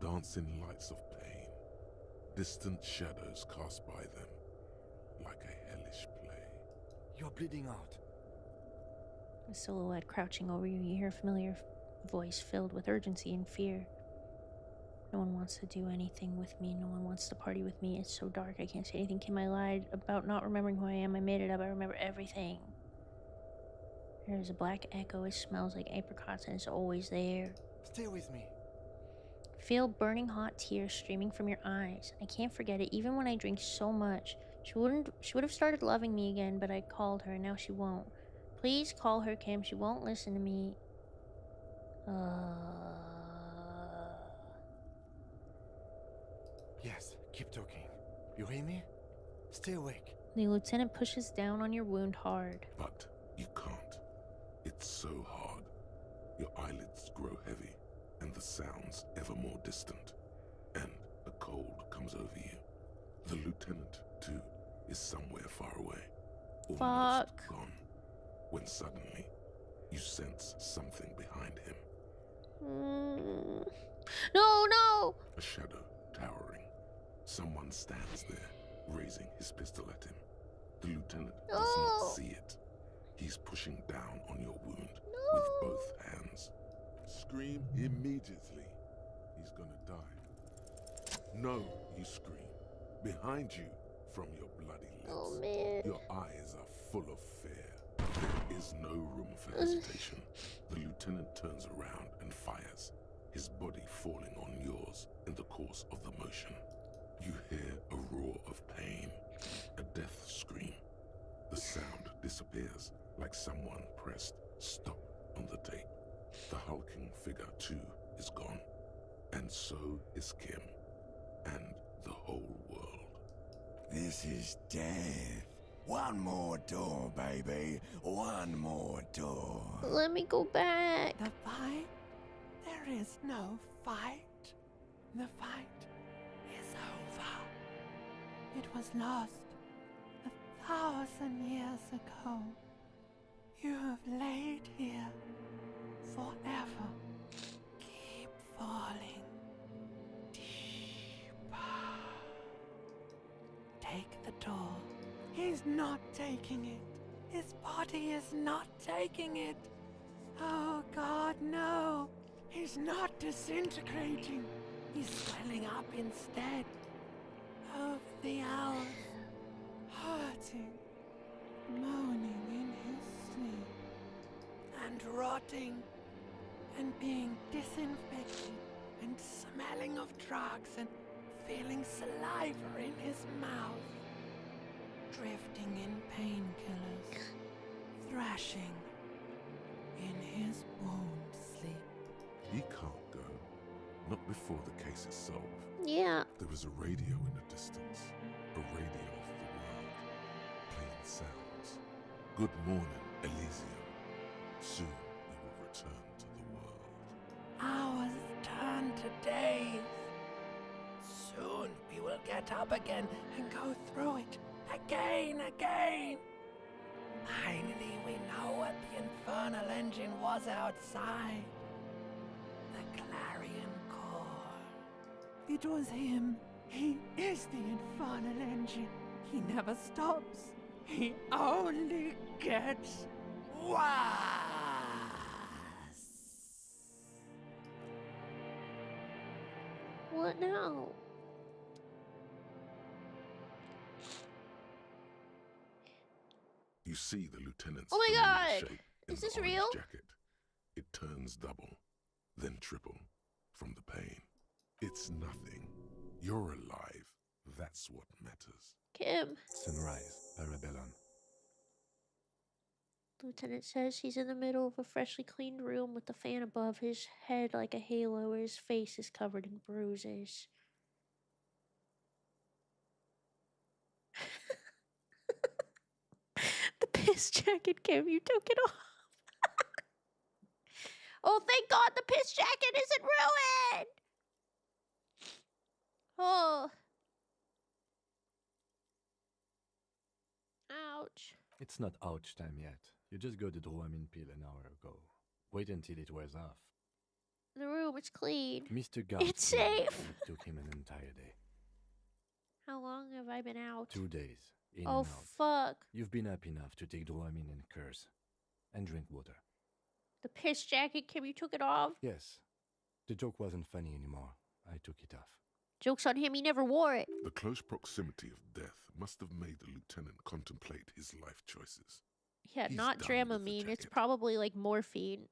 Dancing lights of pain. Distant shadows cast by them. Like a hellish play. You're bleeding out. A silhouette crouching over you. You hear a familiar voice filled with urgency and fear. No one wants to do anything with me. No one wants to party with me. It's so dark. I can't say anything. Kim, I lied about not remembering who I am. I made it up. I remember everything. There's a black echo. It smells like apricots and it's always there. Stay with me. Feel burning hot tears streaming from your eyes. I can't forget it, even when I drink so much. She would have started loving me again, but I called her and now she won't. Please call her, Kim. She won't listen to me. Yes, keep talking. You hear me? Stay awake. The lieutenant pushes down on your wound hard. But you can't. It's so hard. Your eyelids grow heavy, and the sounds ever more distant. And a cold comes over you. The lieutenant, too, is somewhere far away. Almost gone. When suddenly, you sense something behind him. No, no! A shadow towering. Someone stands there, raising his pistol at him. The lieutenant does not see it. He's pushing down on your wound with both hands. Scream immediately. He's gonna die. No, you scream. Behind you, from your bloody lips. Oh, man. Your eyes are full of fear. There is no room for hesitation. The lieutenant turns around and fires, his body falling on yours in the course of the motion. You hear a roar of pain, a death scream. The sound disappears like someone pressed stop on the tape. The hulking figure, too, is gone. And so is Kim. And the whole world. This is death. One more door, baby. One more door. Let me go back. The fight? There is no fight. The fight is over. It was lost 1,000 years ago. You have laid here forever. Keep falling deeper. Take the door. He's not taking it. His body is not taking it. Oh God, no. He's not disintegrating. He's swelling up instead. Over the hours. Hurting. Moaning in his sleep. And rotting. And being disinfected. And smelling of drugs and feeling saliva in his mouth. Drifting in painkillers. Thrashing in his wound sleep. He can't go. Not before the case is solved. Yeah. There is a radio in the distance. A radio of the world. Playing sounds. Good morning, Elysium. Soon we will return to the world. Hours turn to days. Soon we will get up again and go through it again. Finally we know what the infernal engine was outside. The clarion call. It was him. He is the infernal engine. He never stops. He only gets worse. What now? You see the lieutenant's Oh my familiar God! shape in Is the this orange real? jacket. It turns double, then triple from the pain. It's nothing. You're alive. That's what matters. Kim. Sunrise, Parabellum. Lieutenant says he's in the middle of a freshly cleaned room with the fan above his head like a halo where his face is covered in bruises. The piss jacket, Kim, you took it off. Oh, thank God the piss jacket isn't ruined! Oh. Ouch. It's not ouch time yet. You just got the Dramamine pill an hour ago. Wait until it wears off. The room is clean. Mr. Garth. It's safe. It took him an entire day. How long have I been out? 2 days. In Oh, and out. fuck. You've been up enough to take Dramamine and curse. And drink water. The piss jacket, Kim, you took it off? Yes. The joke wasn't funny anymore. I took it off. Joke's on him, he never wore it. The close proximity of death must have made the lieutenant contemplate his life choices. Yeah, He's not done with the Dramamine. It's jacket. probably like morphine.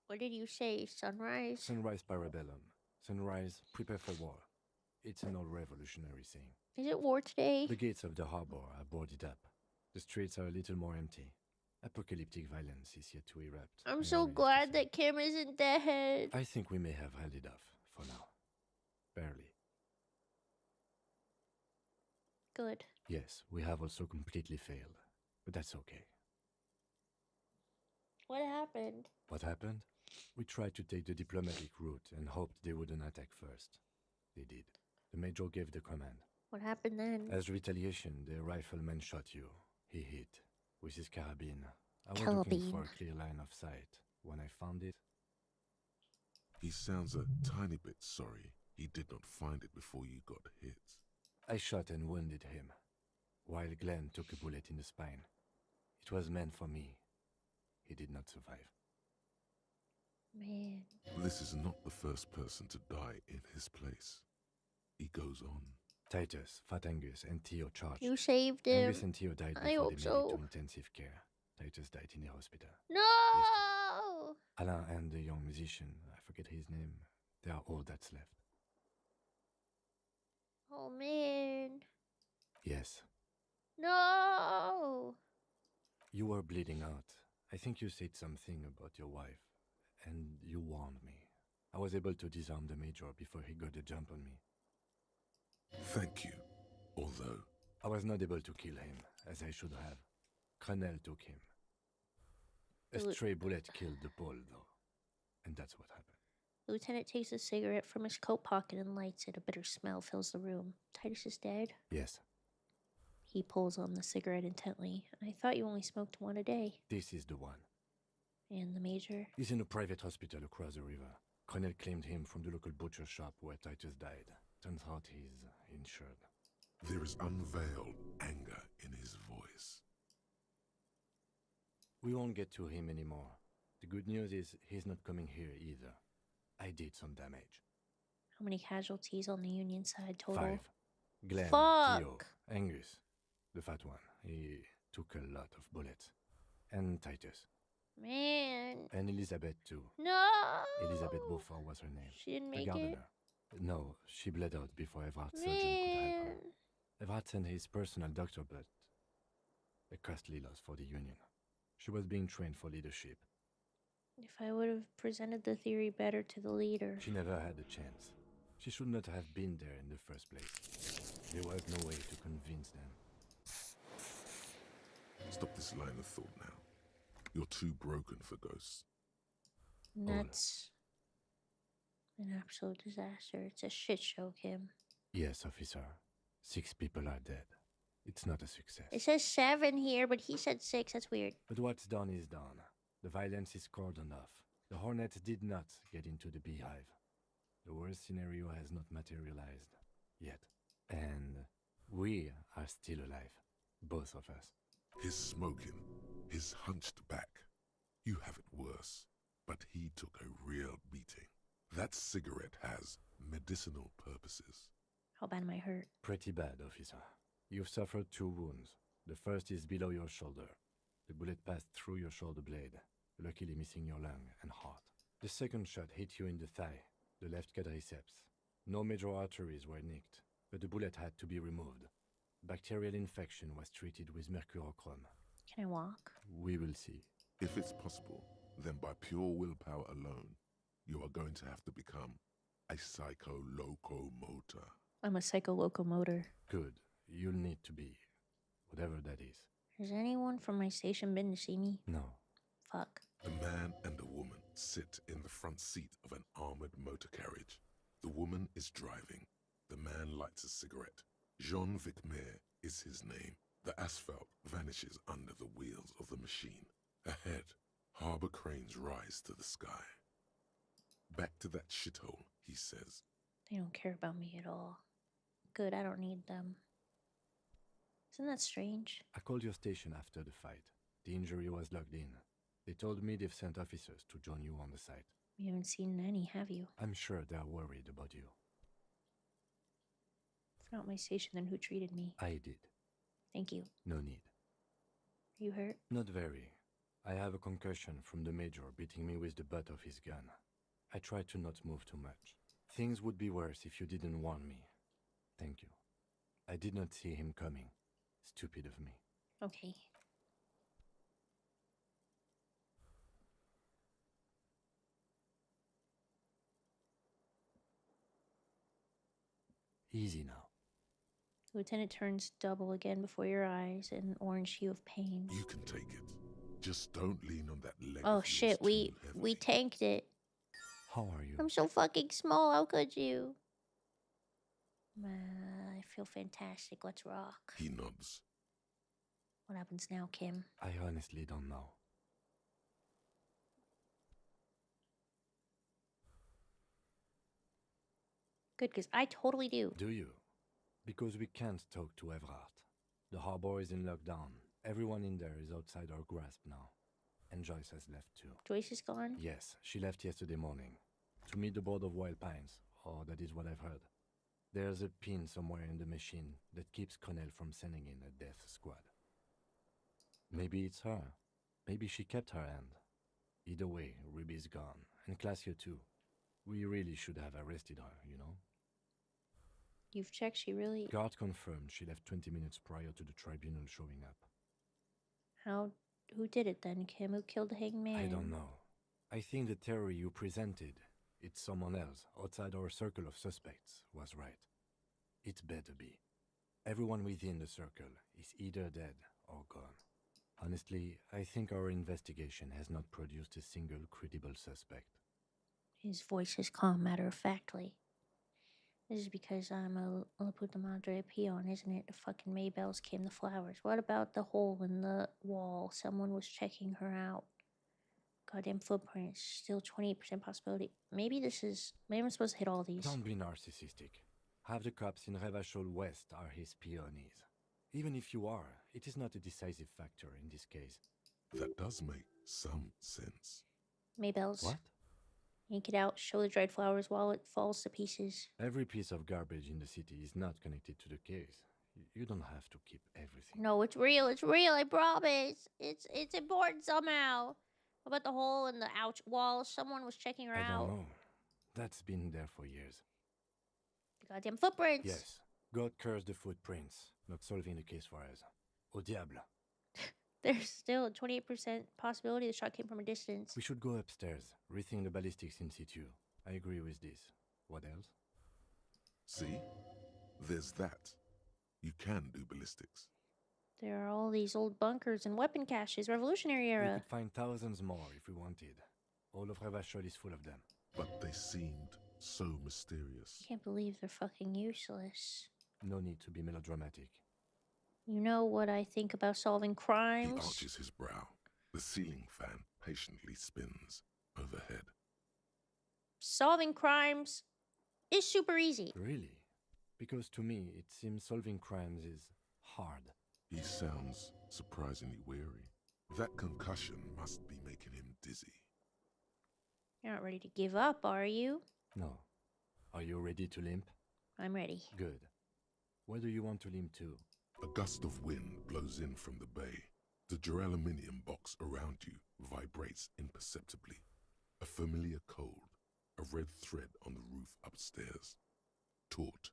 What did you say? Sunrise? Sunrise Parabellum. Sunrise, prepare for war. It's an old revolutionary saying. Is it war today? The gates of the harbor are boarded up. The streets are a little more empty. Apocalyptic violence is yet to erupt. I'm so glad that Kim isn't dead. I think we may have held it off for now. barely. Good. Yes, we have also completely failed, but that's okay. What happened? What happened? We tried to take the diplomatic route and hoped they wouldn't attack first. They did. The major gave the command. What happened then? As retaliation, the rifleman shot you. He hit with his carabine. I was looking for a clear line of sight. When I found it... He sounds a tiny bit sorry he did not find it before you got hit. I shot and wounded him, while Glenn took a bullet in the spine. It was meant for me. He did not survive. Man. This is not the first person to die in his place. He goes on. Titus, Fat Angus, and Theo charged. You saved him. Angus and Theo died before I they hope made so. it to intensive care. Titus died in the hospital. No! Alain and the young musician, I forget his name, they are all that's left. Oh man. Yes. No! You were bleeding out. I think you said something about your wife, and you warned me. I was able to disarm the major before he got the jump on me. Thank you, although... I was not able to kill him, as I should have. Crenel took him. A stray bullet killed the pole, though. And that's what happened. Lieutenant takes a cigarette from his coat pocket and lights it. A bitter smell fills the room. Titus is dead? Yes. He pulls on the cigarette intently. I thought you only smoked one a day. This is the one. And the major? He's in a private hospital across the river. Crenel claimed him from the local butcher shop where Titus died. Turns out he's insured. There is unveiled anger in his voice. We won't get to him anymore. The good news is he's not coming here either. I did some damage. How many casualties on the Union side total? 5. Glenn, Fuck! Theo, Angus, the fat one. He took a lot of bullets. And Titus. Man. And Elizabeth too. No! Elizabeth Beaufort was her name. She didn't make the gardener. it? No, she bled out before Everard's surgeon could help her. Everard sent his personal doctor, but a costly loss for the Union. She was being trained for leadership. If I would have presented the theory better to the leader. She never had a chance. She should not have been there in the first place. There was no way to convince them. Stop this line of thought now. You're too broken for ghosts. That's an absolute disaster. It's a shit show, Kim. Yes, officer. 6 people are dead. It's not a success. It says 7 here, but he said 6. That's weird. But what's done is done. The violence is cold enough. The Hornets did not get into the beehive. The worst scenario has not materialized yet. And we are still alive. Both of us. His smoking, his hunched back. You have it worse, but he took a real beating. That cigarette has medicinal purposes. How bad am I hurt? Pretty bad, officer. You've suffered 2 wounds. The first is below your shoulder. The bullet passed through your shoulder blade, luckily missing your lung and heart. The second shot hit you in the thigh, the left quadriceps. No major arteries were nicked, but the bullet had to be removed. Bacterial infection was treated with mercurochrome. Can I walk? We will see. If it's possible, then by pure willpower alone, you are going to have to become a psycho-locomotor. I'm a psycho-locomotor. Good. You'll need to be. Whatever that is. Has anyone from my station been to see me? No. Fuck. A man and a woman sit in the front seat of an armored motor carriage. The woman is driving. The man lights a cigarette. Jean-Vic Mayer is his name. The asphalt vanishes under the wheels of the machine. Ahead, harbor cranes rise to the sky. Back to that shithole, he says. They don't care about me at all. Good, I don't need them. Isn't that strange? I called your station after the fight. The injury was logged in. They told me they've sent officers to join you on the site. You haven't seen any, have you? I'm sure they're worried about you. If not my station, then who treated me? I did. Thank you. No need. Are you hurt? Not very. I have a concussion from the major beating me with the butt of his gun. I tried to not move too much. Things would be worse if you didn't warn me. Thank you. I did not see him coming. Stupid of me. Okay. Easy now. Lieutenant turns double again before your eyes, an orange hue of pain. You can take it. Just don't lean on that leg. Oh of shit, yours we tanked it. How are you? I'm so fucking small, how could you? I feel fantastic, let's rock. He nods. What happens now, Kim? I honestly don't know. Good, because I totally do. Do you? Because we can't talk to Everard. The harbor is in lockdown. Everyone in there is outside our grasp now. And Joyce has left too. Joyce is gone? Yes, she left yesterday morning. To meet the board of Wild Pines, or that is what I've heard. There's a pin somewhere in the machine that keeps Connell from sending in a death squad. Maybe it's her. Maybe she kept her hand. Either way, Ruby's gone. And Clasia too. We really should have arrested her, you know? You've checked, she really... Guard confirmed she left 20 minutes prior to the tribunal showing up. Who did it then, Kim? Who killed the hangman? I don't know. I think the theory you presented, it's someone else, outside our circle of suspects, was right. It better be. Everyone within the circle is either dead or gone. Honestly, I think our investigation has not produced a single credible suspect. His voice is calm, matter-of-factly. This is because I'm a La Puta Madre peon, isn't it? The fucking Maybells came the flowers. What about the hole in the wall? Someone was checking her out. Goddamn footprints. Still 28% possibility. Maybe I'm supposed to hit all these. Don't be narcissistic. Half the cops in Revachol West are his peonies. Even if you are, it is not a decisive factor in this case. That does make some sense. Maybells. What? Yank it out, show the dried flowers while it falls to pieces. Every piece of garbage in the city is not connected to the case. You don't have to keep everything. No, it's real, I promise. It's important somehow. What about the hole in the ouch wall? Someone was checking her out. I don't know. That's been there for years. The goddamn footprints. Yes. God cursed the footprints, not solving the case for us. Au diable. There's still a 28% possibility the shot came from a distance. We should go upstairs, rethink the ballistics in situ. I agree with this. What else? See? There's that. You can do ballistics. There are all these old bunkers and weapon caches, Revolutionary We era. could find thousands more if we wanted. All of Revachol is full of them. But they seemed so mysterious. I can't believe they're fucking useless. No need to be melodramatic. You know what I think about solving He crimes? arches his brow. The ceiling fan patiently spins overhead. Solving crimes is super easy. Really? Because to me, it seems solving crimes is hard. He sounds surprisingly weary. That concussion must be making him dizzy. You're not ready to give up, are you? No. Are you ready to limp? I'm ready. Good. Where do you want to limp to? A gust of wind blows in from the bay. The duraluminum box around you vibrates imperceptibly. A familiar cold, a red thread on the roof upstairs. Taut,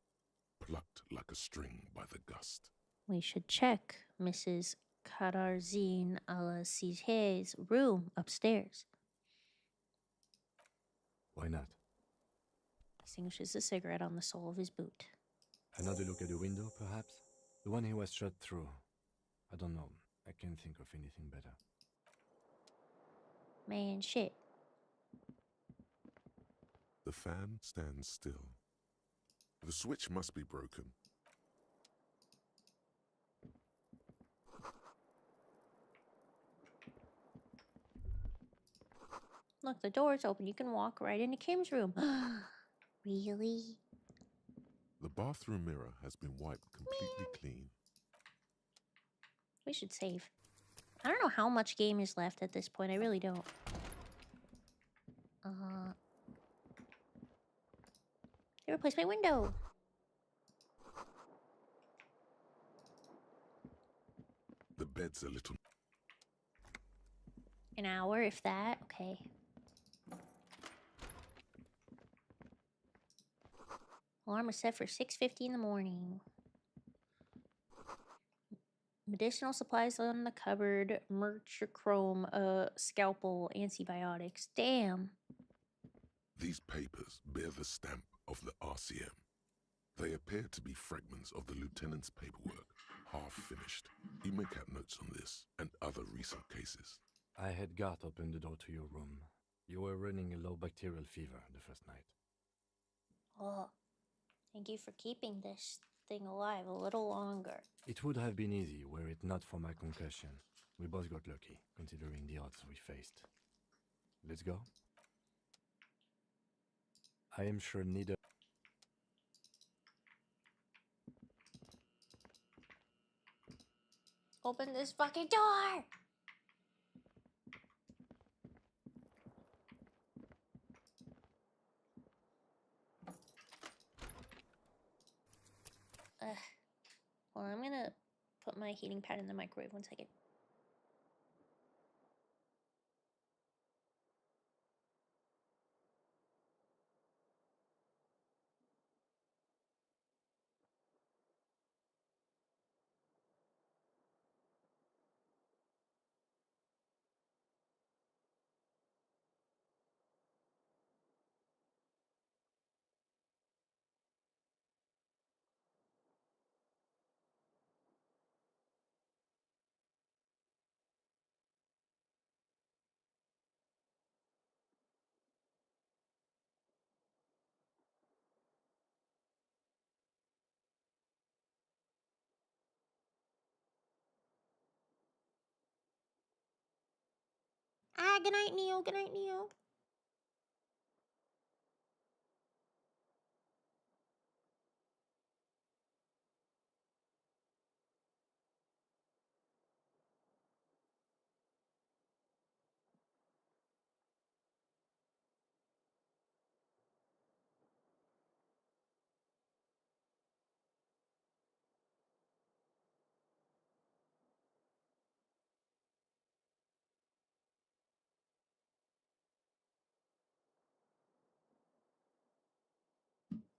plucked like a string by the gust. We should check Mrs. Kararzin Alasizhe's room upstairs. Why not? Extinguishes the cigarette on the sole of his boot. Another look at the window, perhaps? The one he was shot through. I don't know. I can't think of anything better. Man, shit. The fan stands still. The switch must be broken. Look, the door's open. You can walk right into Kim's room. Really? The bathroom mirror has been wiped completely clean. We should save. I don't know how much game is left at this point. I really don't. They replaced my window. The bed's a little... An hour, if that. Okay. Alarm was set for 6:50 in the morning. Medicinal supplies on the cupboard, mercurochrome, scalpel, antibiotics. Damn. These papers bear the stamp of the RCM. They appear to be fragments of the lieutenant's paperwork, half finished. You make out notes on this and other recent cases. I had Gart open the door to your room. You were running a low bacterial fever the first night. Oh, thank you for keeping this thing alive a little longer. It would have been easy were it not for my concussion. We both got lucky, considering the odds we faced. Let's go. I am sure neither... Open this fucking door! Well, I'm gonna put my heating pad in the microwave 1 second. Ah, good night, Neo. Good night, Neo.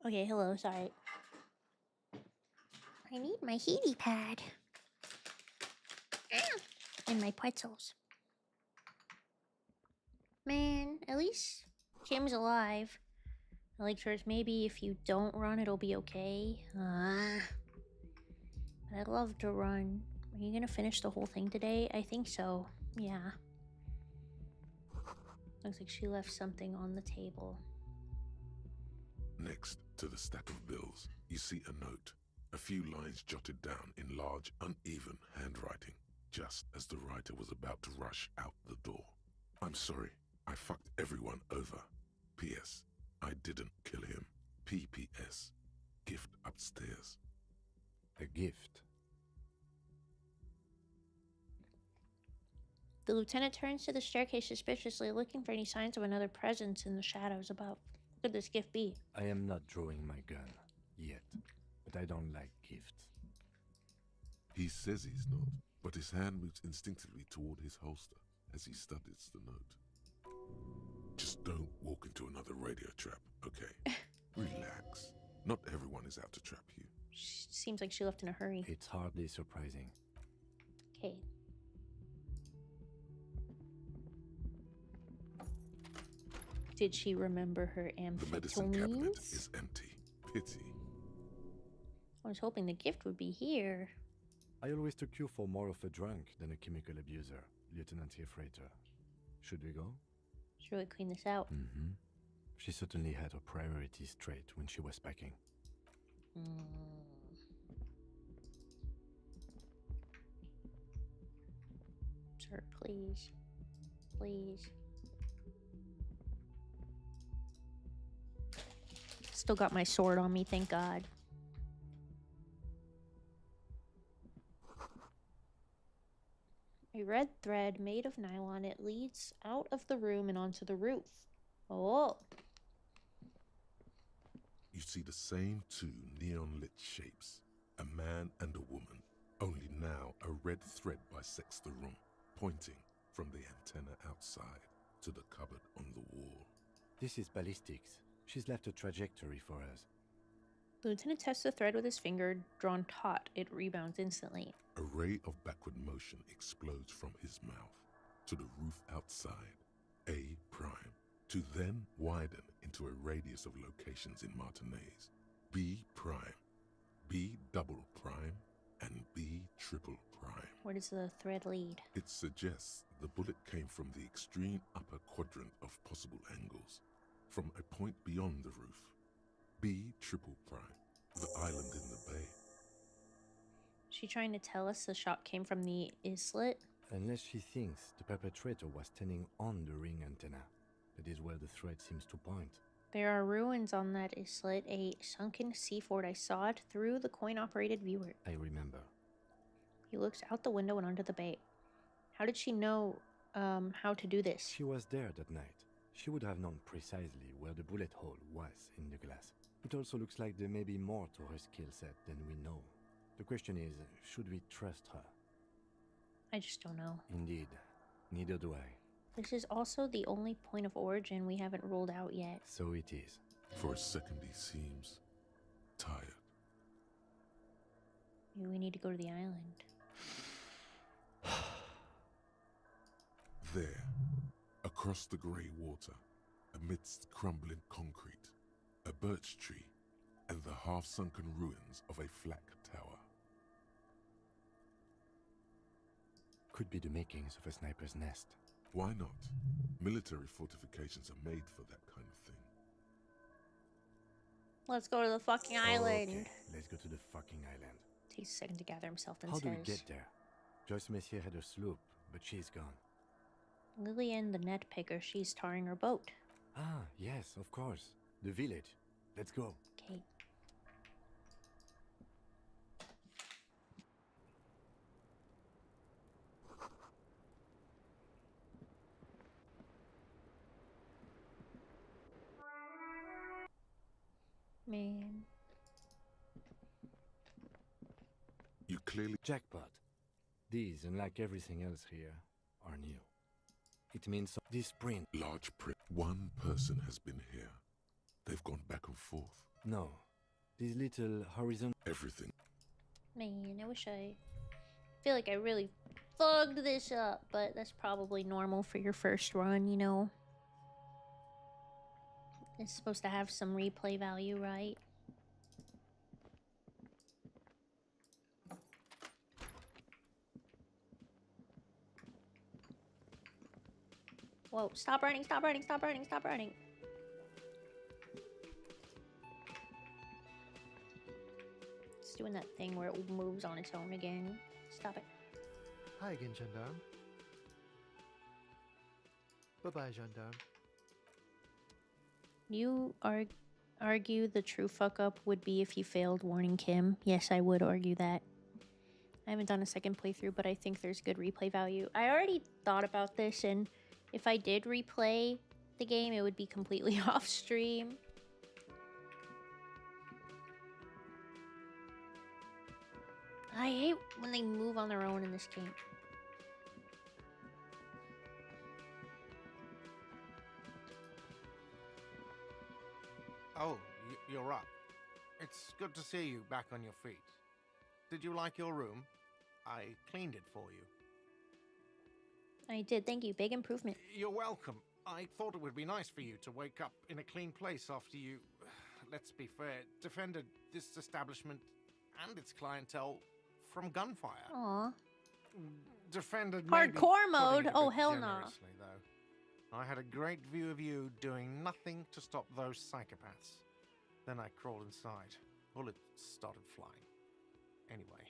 Okay, hello, sorry. I need my heaty pad. And my pretzels. Man, at least Kim's alive. I like hers. Maybe if you don't run, it'll be okay. But I'd love to run. Are you gonna finish the whole thing today? I think so. Yeah. Looks like she left something on the table. Next to the stack of bills, you see a note. A few lines jotted down in large, uneven handwriting, just as the writer was about to rush out the door. I'm sorry, I fucked everyone over. P.S. I didn't kill him. P.P.S. Gift upstairs. A gift? The lieutenant turns to the staircase suspiciously, looking for any signs of another presence in the shadows above. What could this gift be? I am not drawing my gun. Yet. But I don't like gifts. He says he's not, but his hand moves instinctively toward his holster as he studies the note. Just don't walk into another radio trap, okay? Relax. Not everyone is out to trap you. Seems like she left in a hurry. It's hardly surprising. Okay. Did she remember her amphetamines? The medicine cabinet is empty. Pity. I was hoping the gift would be here. I always took you for more of a drunk than a chemical abuser, Lieutenant Freighter. Should we go? Should we clean this out? Mm-hmm. She certainly had her priorities straight when she was packing. Sir, please. Please. Still got my sword on me, thank God. A red thread made of nylon. It leads out of the room and onto the roof. Oh. You see the same two neon-lit shapes, a man and a woman, only now a red thread bisects the room, pointing from the antenna outside to the cupboard on the wall. This is ballistics. She's left a trajectory for us. The lieutenant tests the thread with his finger, drawn taut. It rebounds instantly. A ray of backward motion explodes from his mouth to the roof outside, A prime, to then widen into a radius of locations in Martinez. B prime, B double prime, and B triple prime. Where does the thread lead? It suggests the bullet came from the extreme upper quadrant of possible angles, from a point beyond the roof. B triple prime, the island in the bay. She trying to tell us the shot came from the islet? Unless she thinks the perpetrator was standing on the ring antenna. That is where the thread seems to point. There are ruins on that islet, a sunken sea fort. I saw it through the coin-operated viewer. I remember. He looks out the window and onto the bay. How did she know how to do this? She was there that night. She would have known precisely where the bullet hole was in the glass. It also looks like there may be more to her skill set than we know. The question is, should we trust her? I just don't know. Indeed. Neither do I. This is also the only point of origin we haven't ruled out yet. So it is. For a second he seems tired. Maybe we need to go to the island. There, across the grey water, amidst crumbling concrete, a birch tree, and the half-sunken ruins of a flak tower. Could be the makings of a sniper's nest. Why not? Military fortifications are made for that kind of thing. Let's go to the fucking island. Okay, let's go to the fucking island. Takes a second to gather himself and How says, do we get there? Joyce Messier had a sloop, but she's gone. Lillian, the net picker, she's tarring her boat. Ah, yes, of course. The village. Let's go. Okay. Man. You clearly... Jackpot. These, unlike everything else here, are new. It means this print... Large print. One person has been here. They've gone back and forth. No. These little horizon... Everything. Man, I wish I feel like I really fucked this up, but that's probably normal for your first run, you know? It's supposed to have some replay value, right? Whoa, stop running, stop running, stop running, stop running. It's doing that thing where it moves on its own again. Stop it. Hi again, gendarme. Bye-bye, gendarme. You argue the true fuck-up would be if you failed warning Kim. Yes, I would argue that. I haven't done a second playthrough, but I think there's good replay value. I already thought about this, and if I did replay the game, it would be completely off stream. I hate when they move on their own in this game. Oh, you're up. It's good to see you back on your feet. Did you like your room? I cleaned it for you. I did, thank you. Big improvement. You're welcome. I thought it would be nice for you to wake up in a clean place after you, let's be fair, defended this establishment and its clientele from gunfire. Aw. Defended Hardcore maybe mode? putting it a Oh, bit hell no. generously, though. I had a great view of you doing nothing to stop those psychopaths. Then I crawled inside. Bullets started flying. Anyway.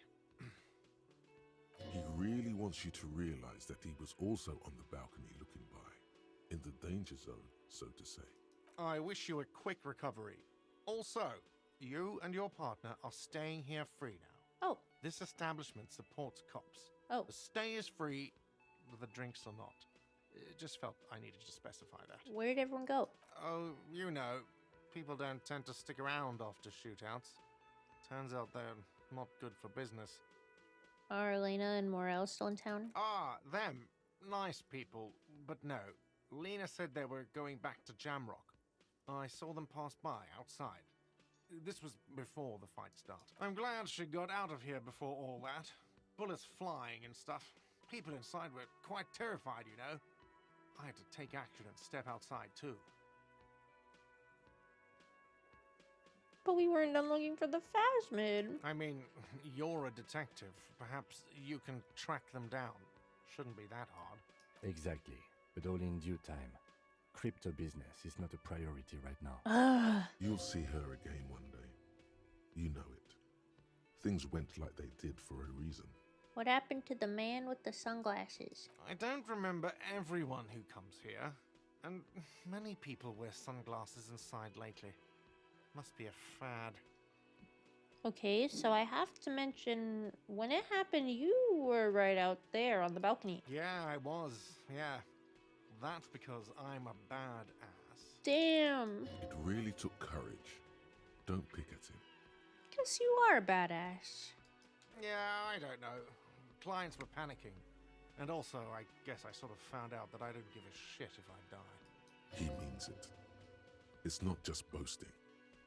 He really wants you to realize that he was also on the balcony looking by, in the danger zone, so to say. I wish you a quick recovery. Also, you and your partner are staying here free now. Oh. This establishment supports cops. Oh. The stay is free, the drinks are not. It just felt I needed to specify that. Where did everyone go? Oh, you know, people don't tend to stick around after shootouts. Turns out they're not good for business. Are Elena and Morel still in town? Ah, them. Nice people, but no. Lena said they were going back to Jamrock. I saw them pass by outside. This was before the fight started. I'm glad she got out of here before all that. Bullets flying and stuff. People inside were quite terrified, you know. I had to take action and step outside too. But we weren't done looking for the phasmid. I mean, you're a detective. Perhaps you can track them down. Shouldn't be that hard. Exactly, but all in due time. Crypto business is not a priority right now. You'll see her again one day. You know it. Things went like they did for a reason. What happened to the man with the sunglasses? I don't remember everyone who comes here, and many people wear sunglasses inside lately. Must be a fad. Okay, so I have to mention, when it happened, you were right out there on the balcony. Yeah, I was. Yeah. That's because I'm a badass. Damn. It really took courage. Don't pick at him. Guess you are a badass. Yeah, I don't know. Clients were panicking. And also, I guess I sort of found out that I don't give a shit if I die. He means it. It's not just boasting.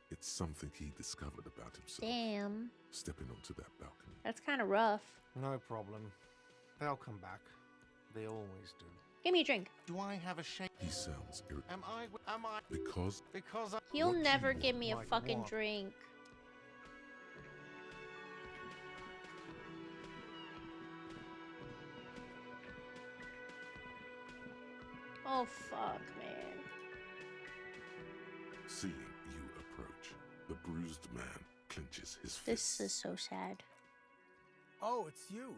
It's something he discovered about himself. Damn. Stepping onto that balcony. That's kind of rough. No problem. They'll come back. They always do. Give me a drink. Do I have a shake? He sounds irritated. Am I? Because I... He'll What never you give me a like fucking what? drink. Oh, fuck, man. seeing you approach, the bruised man clenches his fist. This is so sad. Oh, it's you.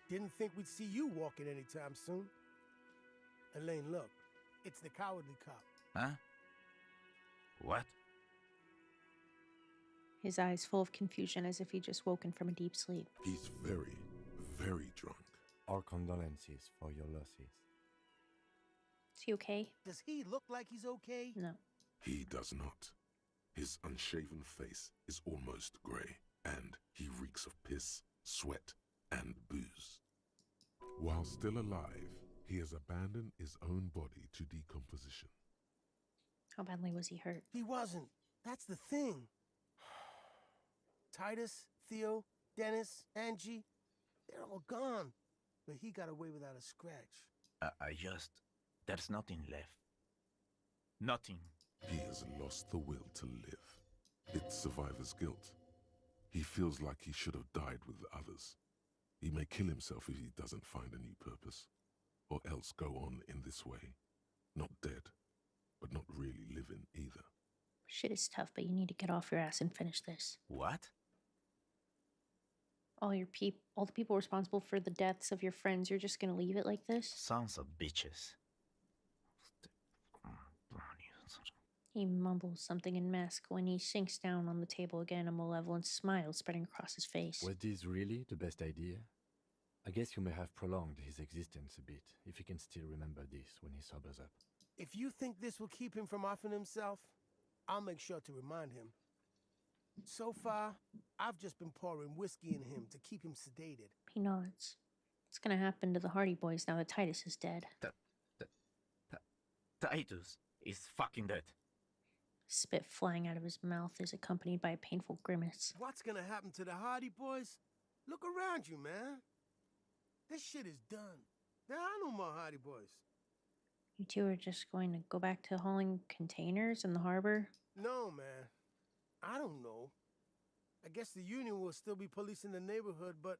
Didn't think we'd see you walking anytime soon. Elaine, look. It's the cowardly cop. Huh? What? His eyes full of confusion as if he'd just woken from a deep sleep. He's very, very drunk. Our condolences for your losses. Is he okay? Does he look like he's okay? No. He does not. His unshaven face is almost grey, and he reeks of piss, sweat, and booze. While still alive, he has abandoned his own body to decomposition. How badly was he hurt? He wasn't. That's the thing. Titus, Theo, Dennis, Angie, they're all gone. But he got away without a scratch. There's nothing left. Nothing. He has lost the will to live. It's survivor's guilt. He feels like he should have died with the others. He may kill himself if he doesn't find a new purpose, or else go on in this way. Not dead, but not really living either. Shit is tough, but you need to get off your ass and finish this. What? All the people responsible for the deaths of your friends, you're just gonna leave it like this? Sons of bitches. He mumbles something in mask when he sinks down on the table again, a malevolent smile spreading across his face. Was this really the best idea? I guess you may have prolonged his existence a bit, if he can still remember this when he sobers up. If you think this will keep him from offing himself, I'll make sure to remind him. So far, I've just been pouring whiskey in him to keep him sedated. He nods. What's gonna happen to the Hardy Boys now that Titus is dead? Titus is fucking dead. Spit flying out of his mouth is accompanied by a painful grimace. What's gonna happen to the Hardy Boys? Look around you, man. This shit is done. There are no more Hardy Boys. You two are just going to go back to hauling containers in the harbor? No, man. I don't know. I guess the Union will still be policing the neighborhood, but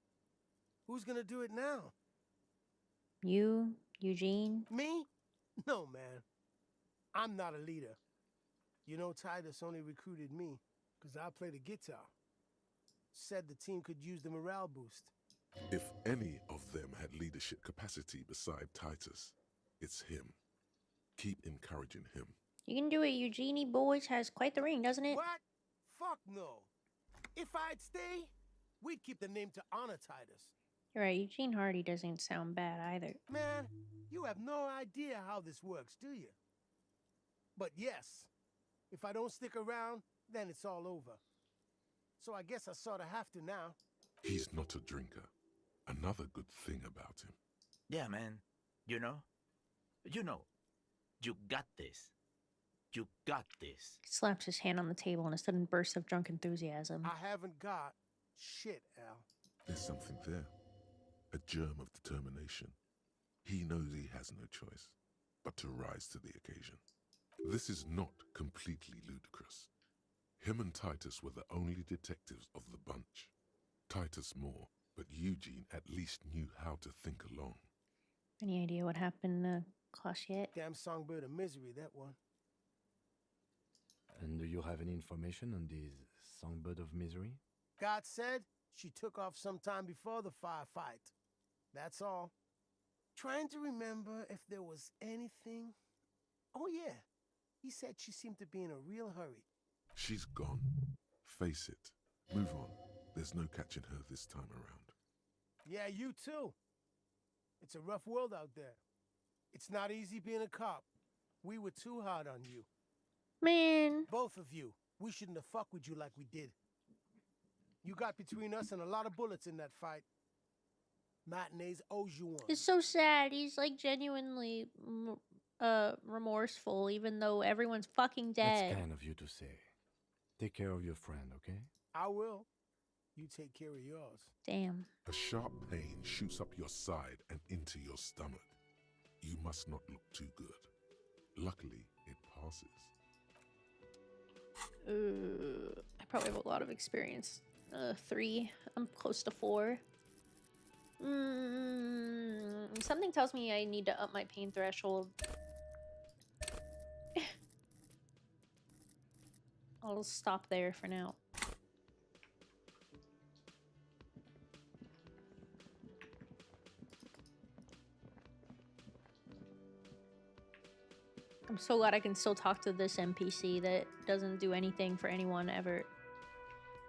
who's gonna do it now? You? Eugene? Me? No, man. I'm not a leader. You know, Titus only recruited me because I play the guitar. Said the team could use the morale boost. If any of them had leadership capacity beside Titus, it's him. Keep encouraging him. You can do it, Eugenie Boys has quite the ring, doesn't it? What? Fuck no. If I'd stay, we'd keep the name to honor Titus. You're right, Eugene Hardy doesn't sound bad either. Man, you have no idea how this works, do you? But yes, if I don't stick around, then it's all over. So I guess I sort of have to now. He's not a drinker. Another good thing about him. Yeah, man. You got this. You got this. He slaps his hand on the table in a sudden burst of drunk enthusiasm. I haven't got shit, Al. There's something there. A germ of determination. He knows he has no choice but to rise to the occasion. This is not completely ludicrous. Him and Titus were the only detectives of the bunch. Titus more, but Eugene at least knew how to think along. Any idea what happened to Klaus yet? Damn songbird of misery, that one. And do you have any information on this songbird of misery? God said she took off sometime before the firefight. That's all. Trying to remember if there was anything. Oh yeah, he said she seemed to be in a real hurry. She's gone. Face it. Move on. There's no catching her this time around. Yeah, you too. It's a rough world out there. It's not easy being a cop. We were too hard on you. Man. Both of you. We shouldn't have fucked with you like we did. You got between us and a lot of bullets in that fight. Matinees owes you one. It's so sad. He's like genuinely remorseful, even though everyone's fucking dead. That's kind of you to say. Take care of your friend, okay? I will. You take care of yours. Damn. A sharp pain shoots up your side and into your stomach. You must not look too good. Luckily, it passes. I probably have a lot of experience. 3. I'm close to 4. Something tells me I need to up my pain threshold. I'll stop there for now. I'm so glad I can still talk to this NPC that doesn't do anything for anyone ever.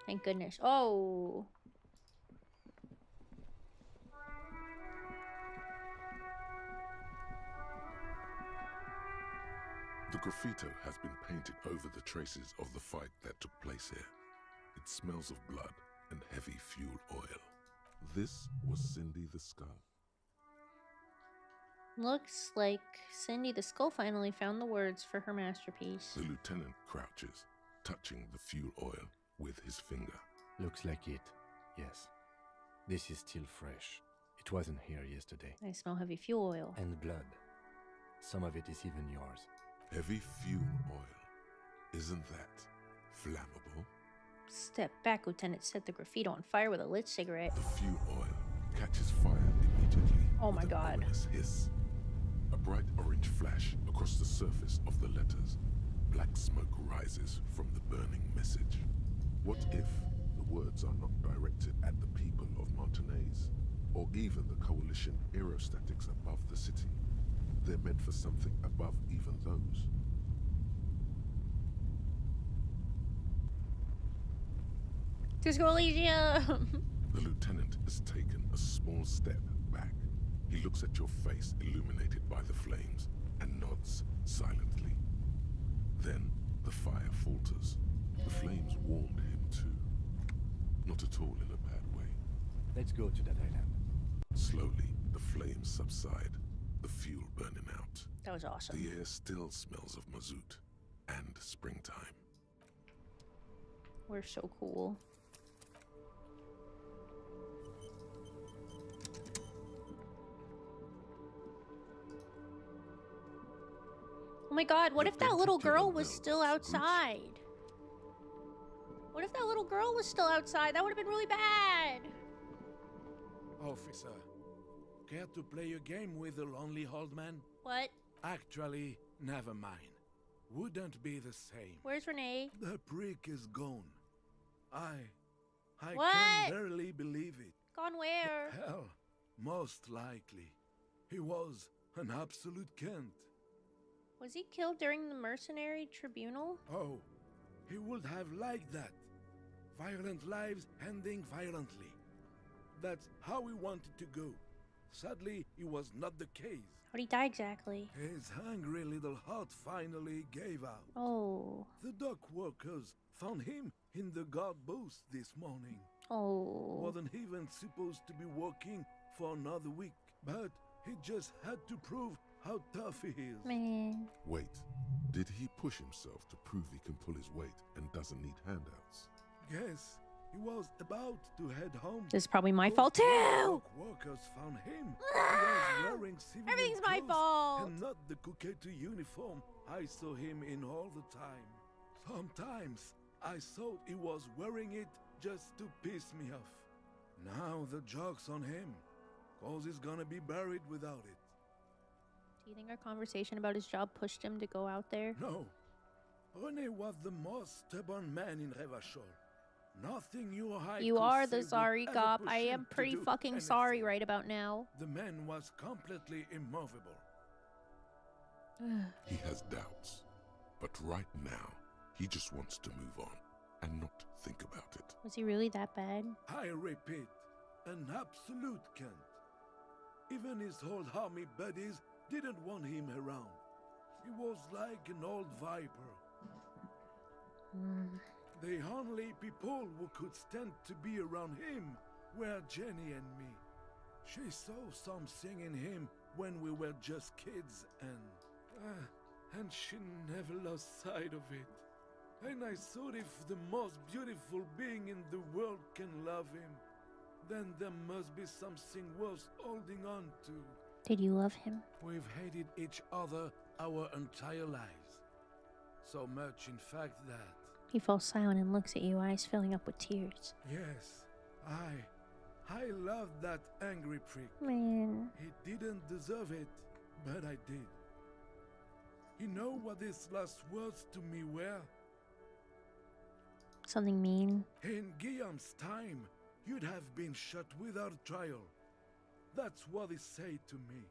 Thank goodness. Oh. The graffito has been painted over the traces of the fight that took place here. It smells of blood and heavy fuel oil. This was Cindy the Skull. Looks like Cindy the Skull finally found the words for her masterpiece. The lieutenant crouches, touching the fuel oil with his finger. Looks like it, yes. This is still fresh. It wasn't here yesterday. I smell heavy fuel oil. And blood. Some of it is even yours. Heavy fuel oil. Isn't that flammable? Step back, Lieutenant. Set the graffiti on fire with a lit cigarette. The fuel oil catches fire immediately. Oh my god. An ominous hiss. A bright orange flash across the surface of the letters. Black smoke rises from the burning message. What if the words are not directed at the people of Martinaise, or even the coalition aerostatics above the city? They're meant for something above even those. Let's go, Elysium! The lieutenant has taken a small step back. He looks at your face illuminated by the flames and nods silently. Then the fire falters. The flames warmed him too. Not at all in a bad way. Let's go to that island. Slowly, the flames subside, the fuel burning out. That was awesome. The air still smells of mazout and springtime. We're so cool. Oh my god, what if that little girl was still outside? What if that little girl was still outside? That would have been really bad. Officer, care to play a game with the lonely old man? What? Actually, never mind. Wouldn't be the same. Where's Renee? The prick is gone. I What? can barely believe it. Gone where? Hell, most likely. He was an absolute cunt. Was he killed during the mercenary tribunal? Oh, he would have liked that. Violent lives ending violently. That's how he wanted to go. Sadly, it was not the case. How'd he die exactly? His hungry little heart finally gave out. Oh. The dock workers found him in the guard booth this morning. Oh. Wasn't even supposed to be working for another week, but he just had to prove how tough he is. Man. Wait, did he push himself to prove he can pull his weight and doesn't need handouts? Yes, he was about to head home. This is probably my fault too. Dock workers found him. He was wearing civilian Everything's my clothes fault. and not the Coquette uniform I saw him in all the time. Sometimes I thought he was wearing it just to piss me off. Now the joke's on him, cause he's gonna be buried without it. Do you think our conversation about his job pushed him to go out there? No. René was the most stubborn man in Revachol. Nothing you or I You could are say the would sorry ever cop. push I him am to pretty do fucking anything. sorry right about now. The man was completely immovable. He has doubts, but right now, he just wants to move on and not think about it. Was he really that bad? I repeat, an absolute cunt. Even his old army buddies didn't want him around. He was like an old viper. The only people who could stand to be around him were Jenny and me. She saw something in him when we were just kids, and she never lost sight of it. And I thought if the most beautiful being in the world can love him, then there must be something worth holding on to. Did you love him? We've hated each other our entire lives. So much, in fact, that... He falls silent and looks at you, eyes filling up with tears. Yes, I loved that angry prick. Man. He didn't deserve it, but I did. You know what his last words to me were? Something mean? In Guillaume's time, you'd have been shot without trial. That's what he said to me.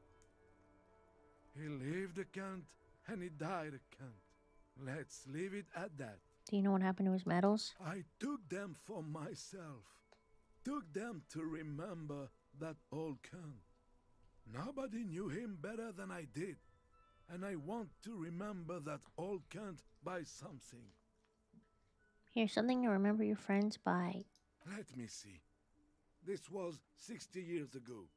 He lived a cunt, and he died a cunt. Let's leave it at that. Do you know what happened to his medals? I took them for myself. Took them to remember that old cunt. Nobody knew him better than I did. And I want to remember that old cunt by something. Here's something to remember your friends by. Let me see. This was 60 years ago.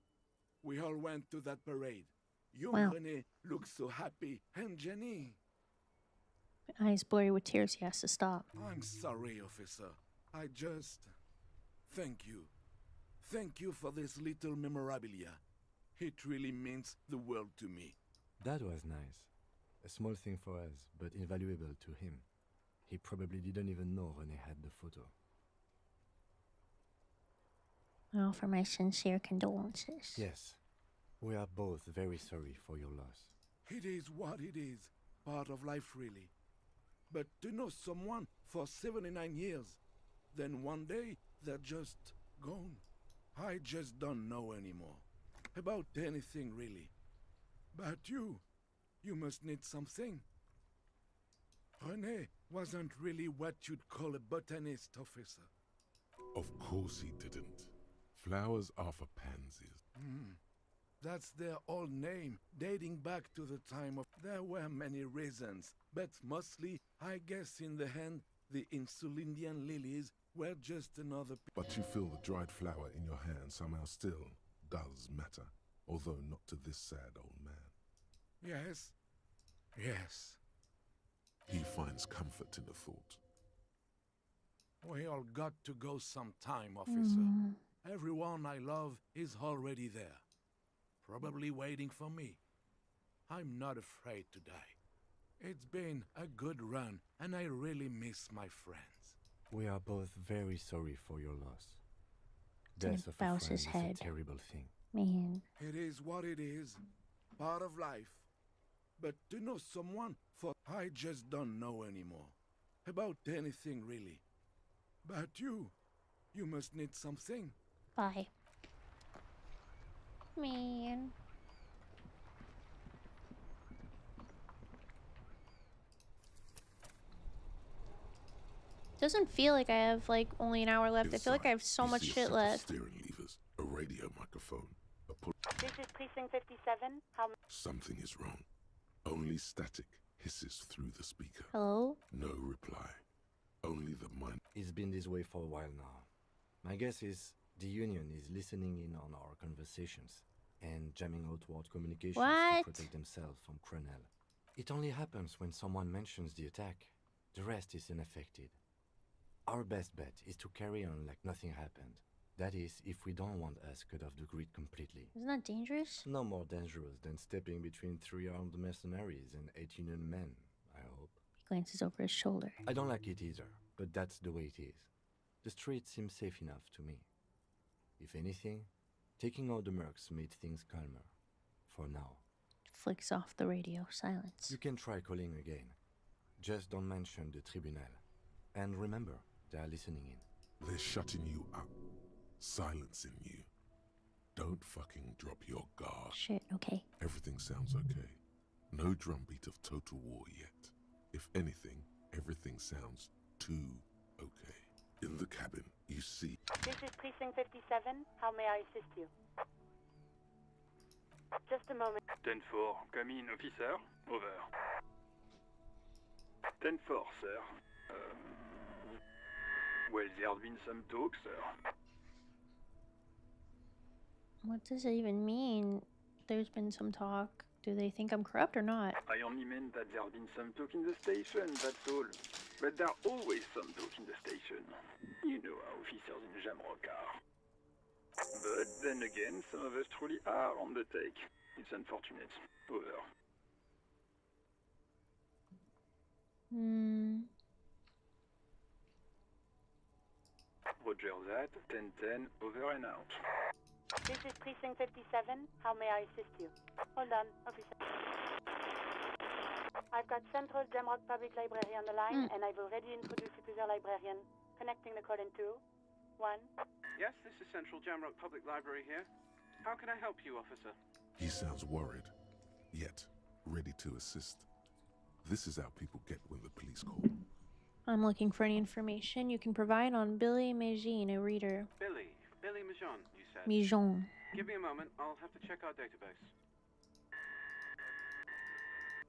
We all went to that parade. Young Wow. René looked so happy, and Jenny... Eyes blurry with tears, he has to stop. I'm sorry, officer. I just... Thank you. Thank you for this little memorabilia. It really means the world to me. That was nice. A small thing for us, but invaluable to him. He probably didn't even know René had the photo. I offer my sincere condolences. Yes, we are both very sorry for your loss. It is what it is. Part of life, really. But to know someone for 79 years, then one day they're just gone. I just don't know anymore. About anything, really. But you must need something. René wasn't really what you'd call a botanist, officer. Of course he didn't. Flowers are for pansies. That's their old name, dating back to the time of... There were many reasons, but mostly, I guess in the end, the Insulindian lilies were just another... But you feel the dried flower in your hand somehow still does matter, although not to this sad old man. Yes. Yes. He finds comfort in the thought. We all got to go sometime, officer. Everyone I love is already there. Probably waiting for me. I'm not afraid to die. It's been a good run, and I really miss my friends. We are both very sorry for your loss. Gonna Death of a bounce friend his is head. a terrible thing. Man. It is what it is. Part of life. But to know someone for... I just don't know anymore. About anything, really. But you must need something. Bye. Man. Doesn't feel like I have like only an hour left. I feel like I have so You much see a shit set of left. steering levers, a radio microphone, a pull. This is Precinct 57. How... Something is wrong. Only static hisses through the speaker. Hello? No reply. Only the mind. It's been this way for a while now. My guess is the Union is listening in on our conversations and jamming outward communications to What? protect themselves from Cronel. It only happens when someone mentions the attack. The rest is unaffected. Our best bet is to carry on like nothing happened. That is, if we don't want us cut off the grid completely. Isn't that dangerous? No more dangerous than stepping between 3 armed mercenaries and 8 Union men, I hope. He glances over his shoulder. I don't like it either. but that's the way it is. The street seems safe enough to me. If anything, taking out the mercs made things calmer. For now. Flicks off the radio. Silence. You can try calling again. Just don't mention the tribunal. And remember, they are listening in. They're shutting you up, silencing you. Don't fucking drop your guard. Shit, okay. Everything sounds okay. No drumbeat of total war yet. If anything, everything sounds too okay. In the cabin, you see... This is Precinct 57. How may I assist you? Just a moment. 10-4, come in, officer. Over. 10-4, sir. Well, there's been some talk, sir. What does it even mean? There's been some talk. Do they think I'm corrupt or not? I only meant that there's been some talk in the station, that's all. But there's always some talk in the station. You know how officers in Jamrock are. But then again, some of us truly are on the take. It's unfortunate. Over. Roger that. 10-10, over and out. This is Precinct 57. How may I assist you? Hold on, officer. I've got Central Jamrock Public Library on the line, and I've already introduced you to the librarian. Connecting the call in 2, 1. Yes, this is Central Jamrock Public Library here. How can I help you, officer? He sounds worried, yet ready to assist. This is how people get when the police call. I'm looking for any information you can provide on Billy Magine, a reader. Billy Majon, you said? Mijon. Give me a moment, I'll have to check our database.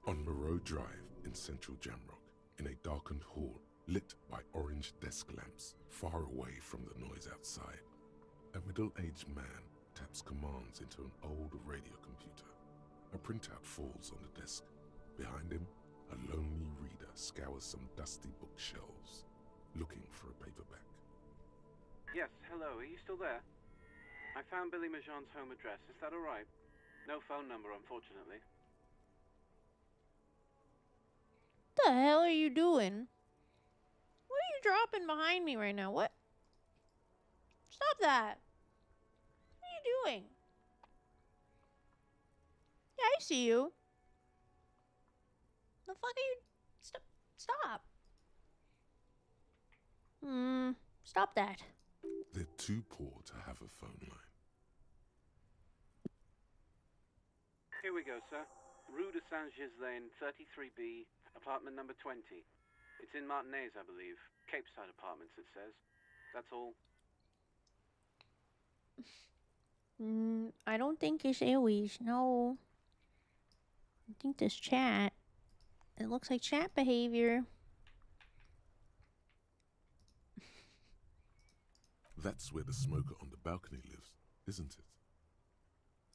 On Moreau Drive in central Jamrock, in a darkened hall lit by orange desk lamps, far away from the noise outside, a middle-aged man taps commands into an old radio computer. A printout falls on the desk. Behind him, a lonely reader scours some dusty bookshelves, looking for a paperback. Yes, hello, are you still there? I found Billy Majon's home address, is that alright? No phone number, unfortunately. What the hell are you doing? What are you dropping behind me right now? What? Stop that. What are you doing? Yeah, I see you. The fuck are you? Stop. Stop that. They're too poor to have a phone line. Here we go, sir. Rue de Saint-Gislain, 33B, apartment number 20. It's in Martinez, I believe. Cape Side Apartments, it says. That's all. I don't think it's Airways. No. I think this chat. It looks like chat behavior. That's where the smoker on the balcony lives, isn't it?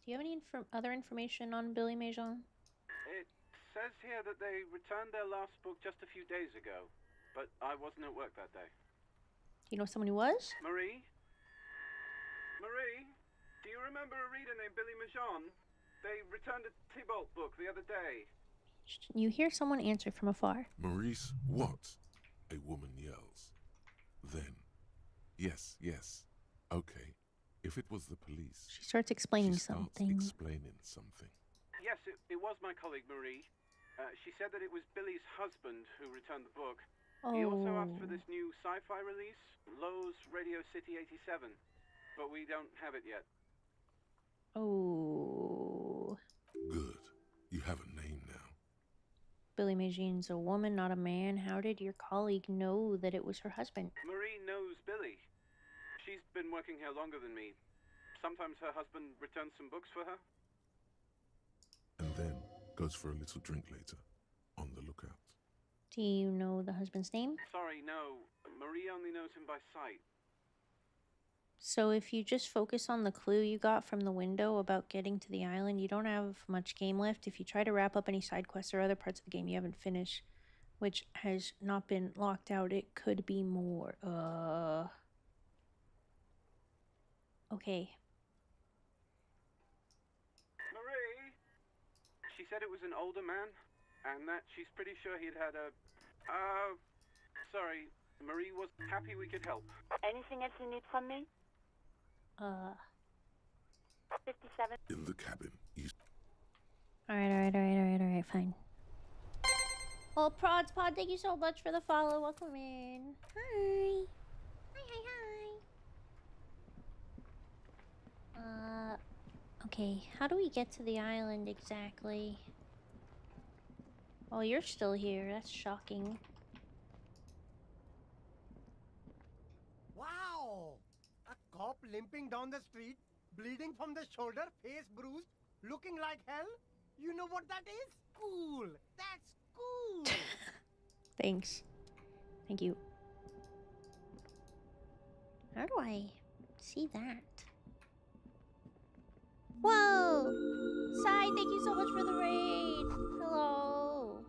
Do you have any other information on Billy Majon? It says here that they returned their last book just a few days ago, but I wasn't at work that day. You know someone who was? Marie? Marie? Do you remember a reader named Billy Majon? They returned a Tybalt book the other day. You hear someone answer from afar. Maurice, what? A woman yells. Then, yes, okay. If it was the police... She starts explaining Yes, it was my colleague, Marie. She said that it was Billy's husband who returned the book. Oh. He also asked for this new sci-fi release, Lowe's Radio City 87. But we don't have it yet. Oh. Good. You have a name now. Billy Majine's a woman, not a man. How did your colleague know that it was her husband? Marie knows Billy. She's been working here longer than me. Sometimes her husband returns some books for her. And then goes for a little drink later. On the lookout. Do you know the husband's name? Sorry, no. Marie only knows him by sight. So if you just focus on the clue you got from the window about getting to the island, you don't have much game left. If you try to wrap up any side quests or other parts of the game you haven't finished, which has not been locked out, it could be more. Okay. Marie! She said it was an older man, and that she's pretty sure he'd had a... sorry, Marie was happy we could help. Anything else you need from me? 57. In the cabin, Alright, fine. Oh, Prods Pod, thank you so much for the follow. Welcome in. Hi. Hi. Okay, how do we get to the island exactly? Oh, you're still here. That's shocking. Wow! A cop limping down the street, bleeding from the shoulder, face bruised, looking like hell? You know what that is? Cool! That's cool! Thanks. Thank you. How do I see that? Whoa! Sai, thank you so much for the raid! Hello!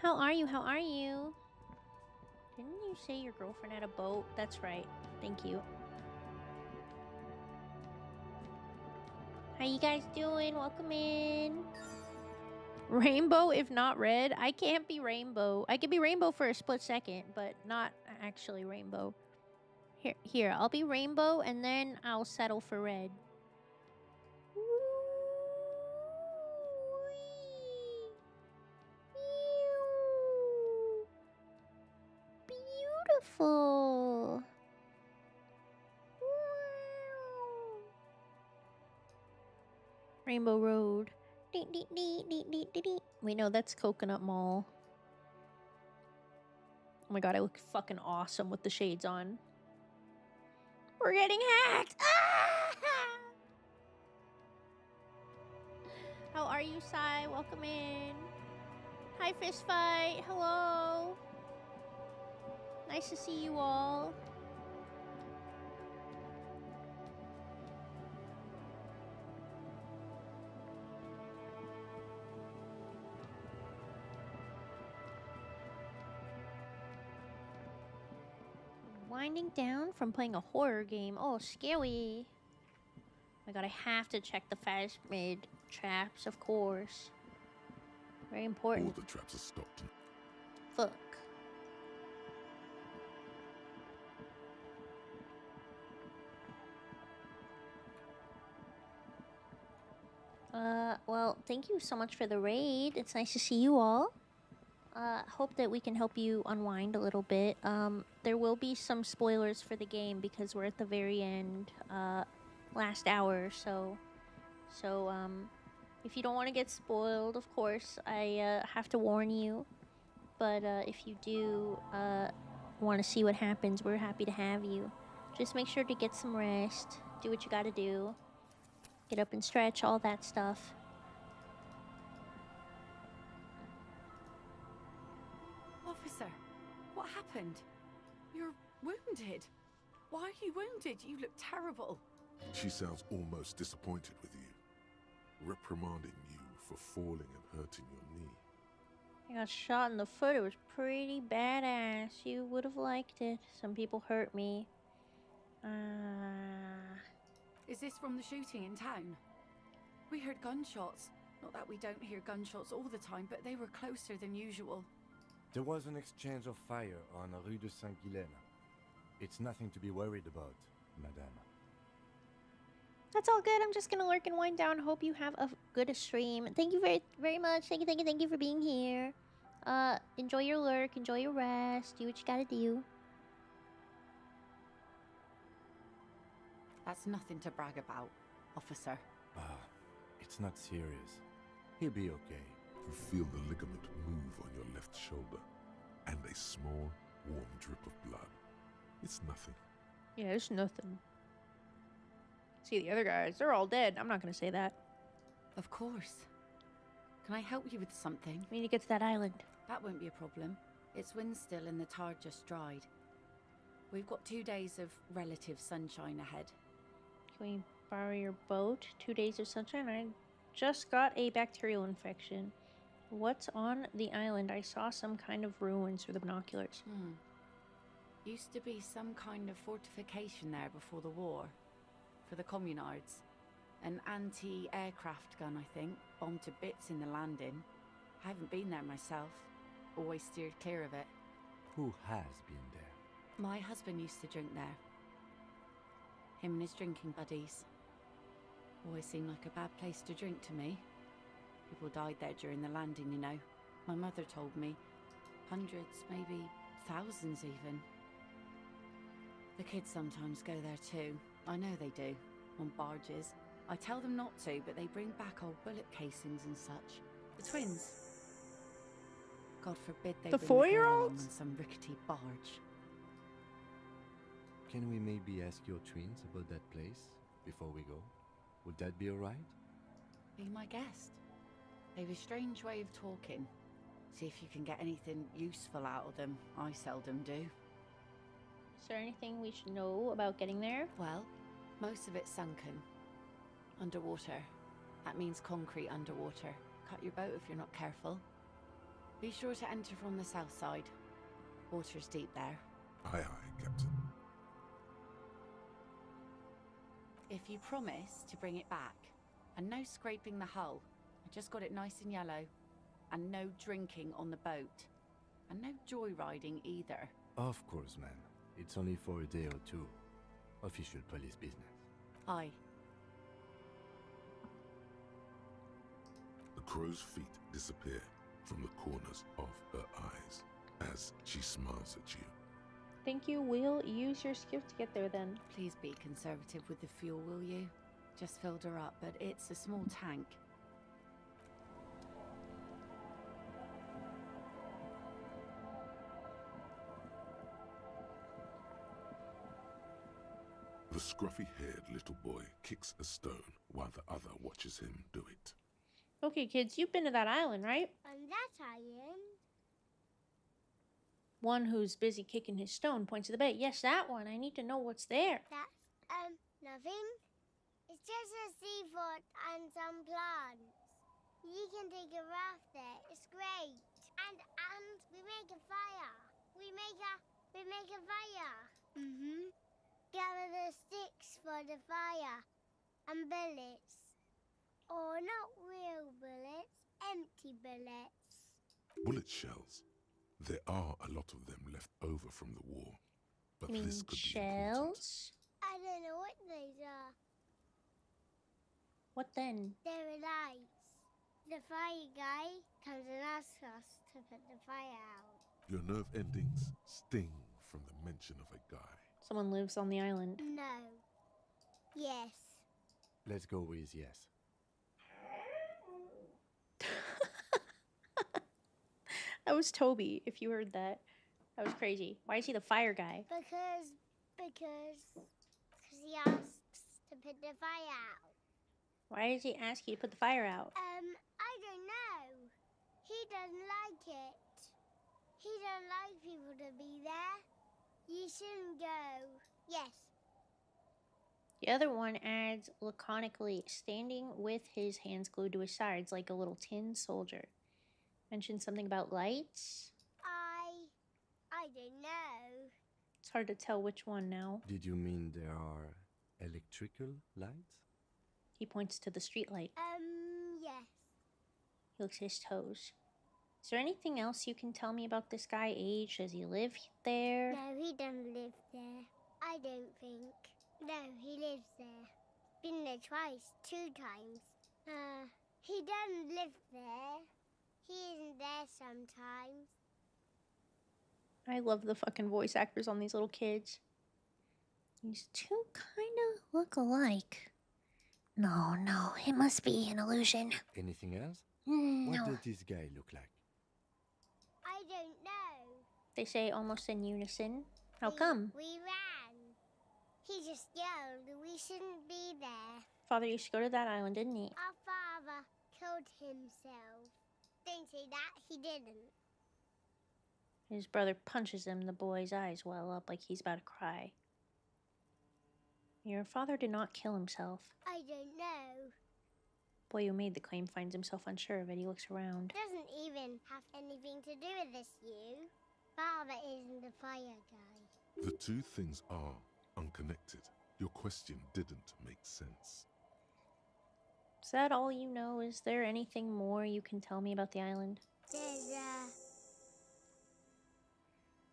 How are you? How are you? Didn't you say your girlfriend had a boat? That's right. Thank you. How you guys doing? Welcome in. Rainbow, if not red. I can't be rainbow. I can be rainbow for a split second, but not actually rainbow. Here, I'll be rainbow and then I'll settle for red. Beautiful. Rainbow Road. Wait, no, that's Coconut Mall. Oh my god, I look fucking awesome with the shades on. We're getting hacked! Ah! How are you, Sai? Welcome in. Hi, Fist Fight. Hello. Nice to see you all. Winding down from playing a horror game. Oh, scary. Oh my god, I have to check the phasmid traps, of course. Very important. all the traps are stopped. Fuck. Well, thank you so much for the raid. It's nice to see you all. Hope that we can help you unwind a little bit. There will be some spoilers for the game because we're at the very end, last hour, so if you don't want to get spoiled, of course, I have to warn you. But if you do want to see what happens, we're happy to have you. Just make sure to get some rest, do what you gotta do, get up and stretch, all that stuff. Officer, what happened? You're wounded. Why are you wounded? You look terrible. She sounds almost disappointed with you, reprimanding you for falling and hurting your knee. I got shot in the foot. It was pretty badass. You would have liked it. Some people hurt me. Is this from the shooting in town? We heard gunshots. Not that we don't hear gunshots all the time, but they were closer than usual. There was an exchange of fire on Rue de Saint-Guylaine. It's nothing to be worried about, madame. That's all good. I'm just gonna lurk and wind down. Hope you have a good stream. Thank you very, very much. Thank you for being here. Enjoy your lurk. Enjoy your rest. Do what you gotta do. That's nothing to brag about, officer. It's not serious. He'll be okay. You feel the ligament move on your left shoulder, and a small, warm drip of blood. It's nothing. Yeah, it's nothing. See, the other guys, they're all dead. I'm not gonna say that. Of course. Can I help you with something? We need to get to that island. That won't be a problem. It's wind still and the tar just dried. We've got 2 days of relative sunshine ahead. Can we borrow your boat? 2 days of sunshine? I just got a bacterial infection. What's on the island? I saw some kind of ruins through the binoculars. Used to be some kind of fortification there before the war. For the communards. An anti-aircraft gun, I think. Bombed to bits in the landing. I haven't been there myself. Always steered clear of it. Who has been there? My husband used to drink there. Him and his drinking buddies. Always seemed like a bad place to drink to me. People died there during the landing, you know. My mother told me. Hundreds, maybe thousands even. The kids sometimes go there too. I know they do. On barges. I tell them not to, but they bring back old bullet casings and such. The twins. God forbid they The bring the girl along 4-year-olds? on some rickety barge. Can we maybe ask your twins about that place before we go? Would that be alright? Be my guest. They've a strange way of talking. See if you can get anything useful out of them. I seldom do. Is there anything we should know about getting there? Well, most of it's sunken. Underwater. That means concrete underwater. Cut your boat if you're not careful. Be sure to enter from the south side. Water's deep there. Aye, aye, Captain. If you promise to bring it back, and no scraping the hull, I just got it nice and yellow, and no drinking on the boat, and no joyriding either. Of course, ma'am. It's only for a day or two. Official police business. Aye. The crow's feet disappear from the corners of her eyes as she smiles at you. Thank you. We'll use your skiff to get there then. Please be conservative with the fuel, will you? Just filled her up, but it's a small tank. The scruffy-haired little boy kicks a stone while the other watches him do it. Okay, kids, you've been to that island, right? On that island? One who's busy kicking his stone points to the bay. Yes, that one. I need to know what's there. That's, nothing. It's just a seafort and some plants. You can take a raft there. It's great. And we make a fire. We make a fire. Mm-hmm. Gather the sticks for the fire. And bullets. Or not real bullets, empty bullets. Bullet shells. There are a lot of them left over from the war. But You mean this could shells? I don't know what these are. What then? They're lights. The fire guy comes and asks us to put the fire out. Your nerve endings sting from the mention of a guy. Someone lives on the island. No. Yes. Let's go with yes. That was Toby, if you heard that. That was crazy. Why is he the fire guy? Because he asks to put the fire out. Why does he ask you to put the fire out? I don't know. He doesn't like it. He don't like people to be there. You shouldn't go. Yes. The other one adds laconically, standing with his hands glued to his sides like a little tin soldier. Mentioned something about lights. I don't know. It's hard to tell which one now. Did you mean there are electrical lights? He points to the street light. Yes. He looks at his toes. Is there anything else you can tell me about this guy? Age? Does he live there? No, he doesn't live there. I don't think. No, he lives there. Been there twice, 2 times. He doesn't live there. He isn't there sometimes. I love the fucking voice actors on these little kids. These two kind of look alike. No, it must be an illusion. Anything else? No. What does this guy look like? I don't know. They say almost in unison. How come? We ran. He just yelled we shouldn't be there. Father used to go to that island, didn't he? Our father killed himself. Don't say that, he didn't. His brother punches him. The boy's eyes well up like he's about to cry. Your father did not kill himself. I don't know. Boy who made the claim finds himself unsure of it. He looks around. Doesn't even have anything to do with this, you. Father isn't the fire guy. The two things are unconnected. Your question didn't make sense. Is that all you know? Is there anything more you can tell me about the island?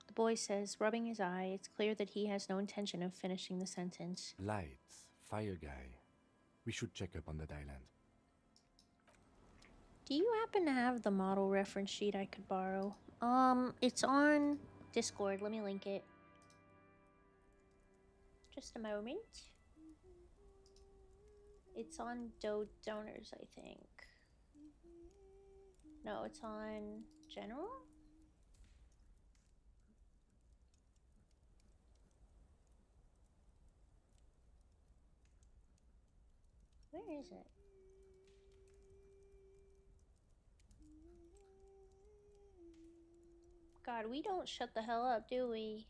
The boy says, rubbing his eye, it's clear that he has no intention of finishing the sentence. Lights, fire guy. We should check up on that island. Do you happen to have the model reference sheet I could borrow? It's on Discord. Let me link it. Just a moment. It's on donors, I think. No, it's on general? Where is it? God, we don't shut the hell up, do we?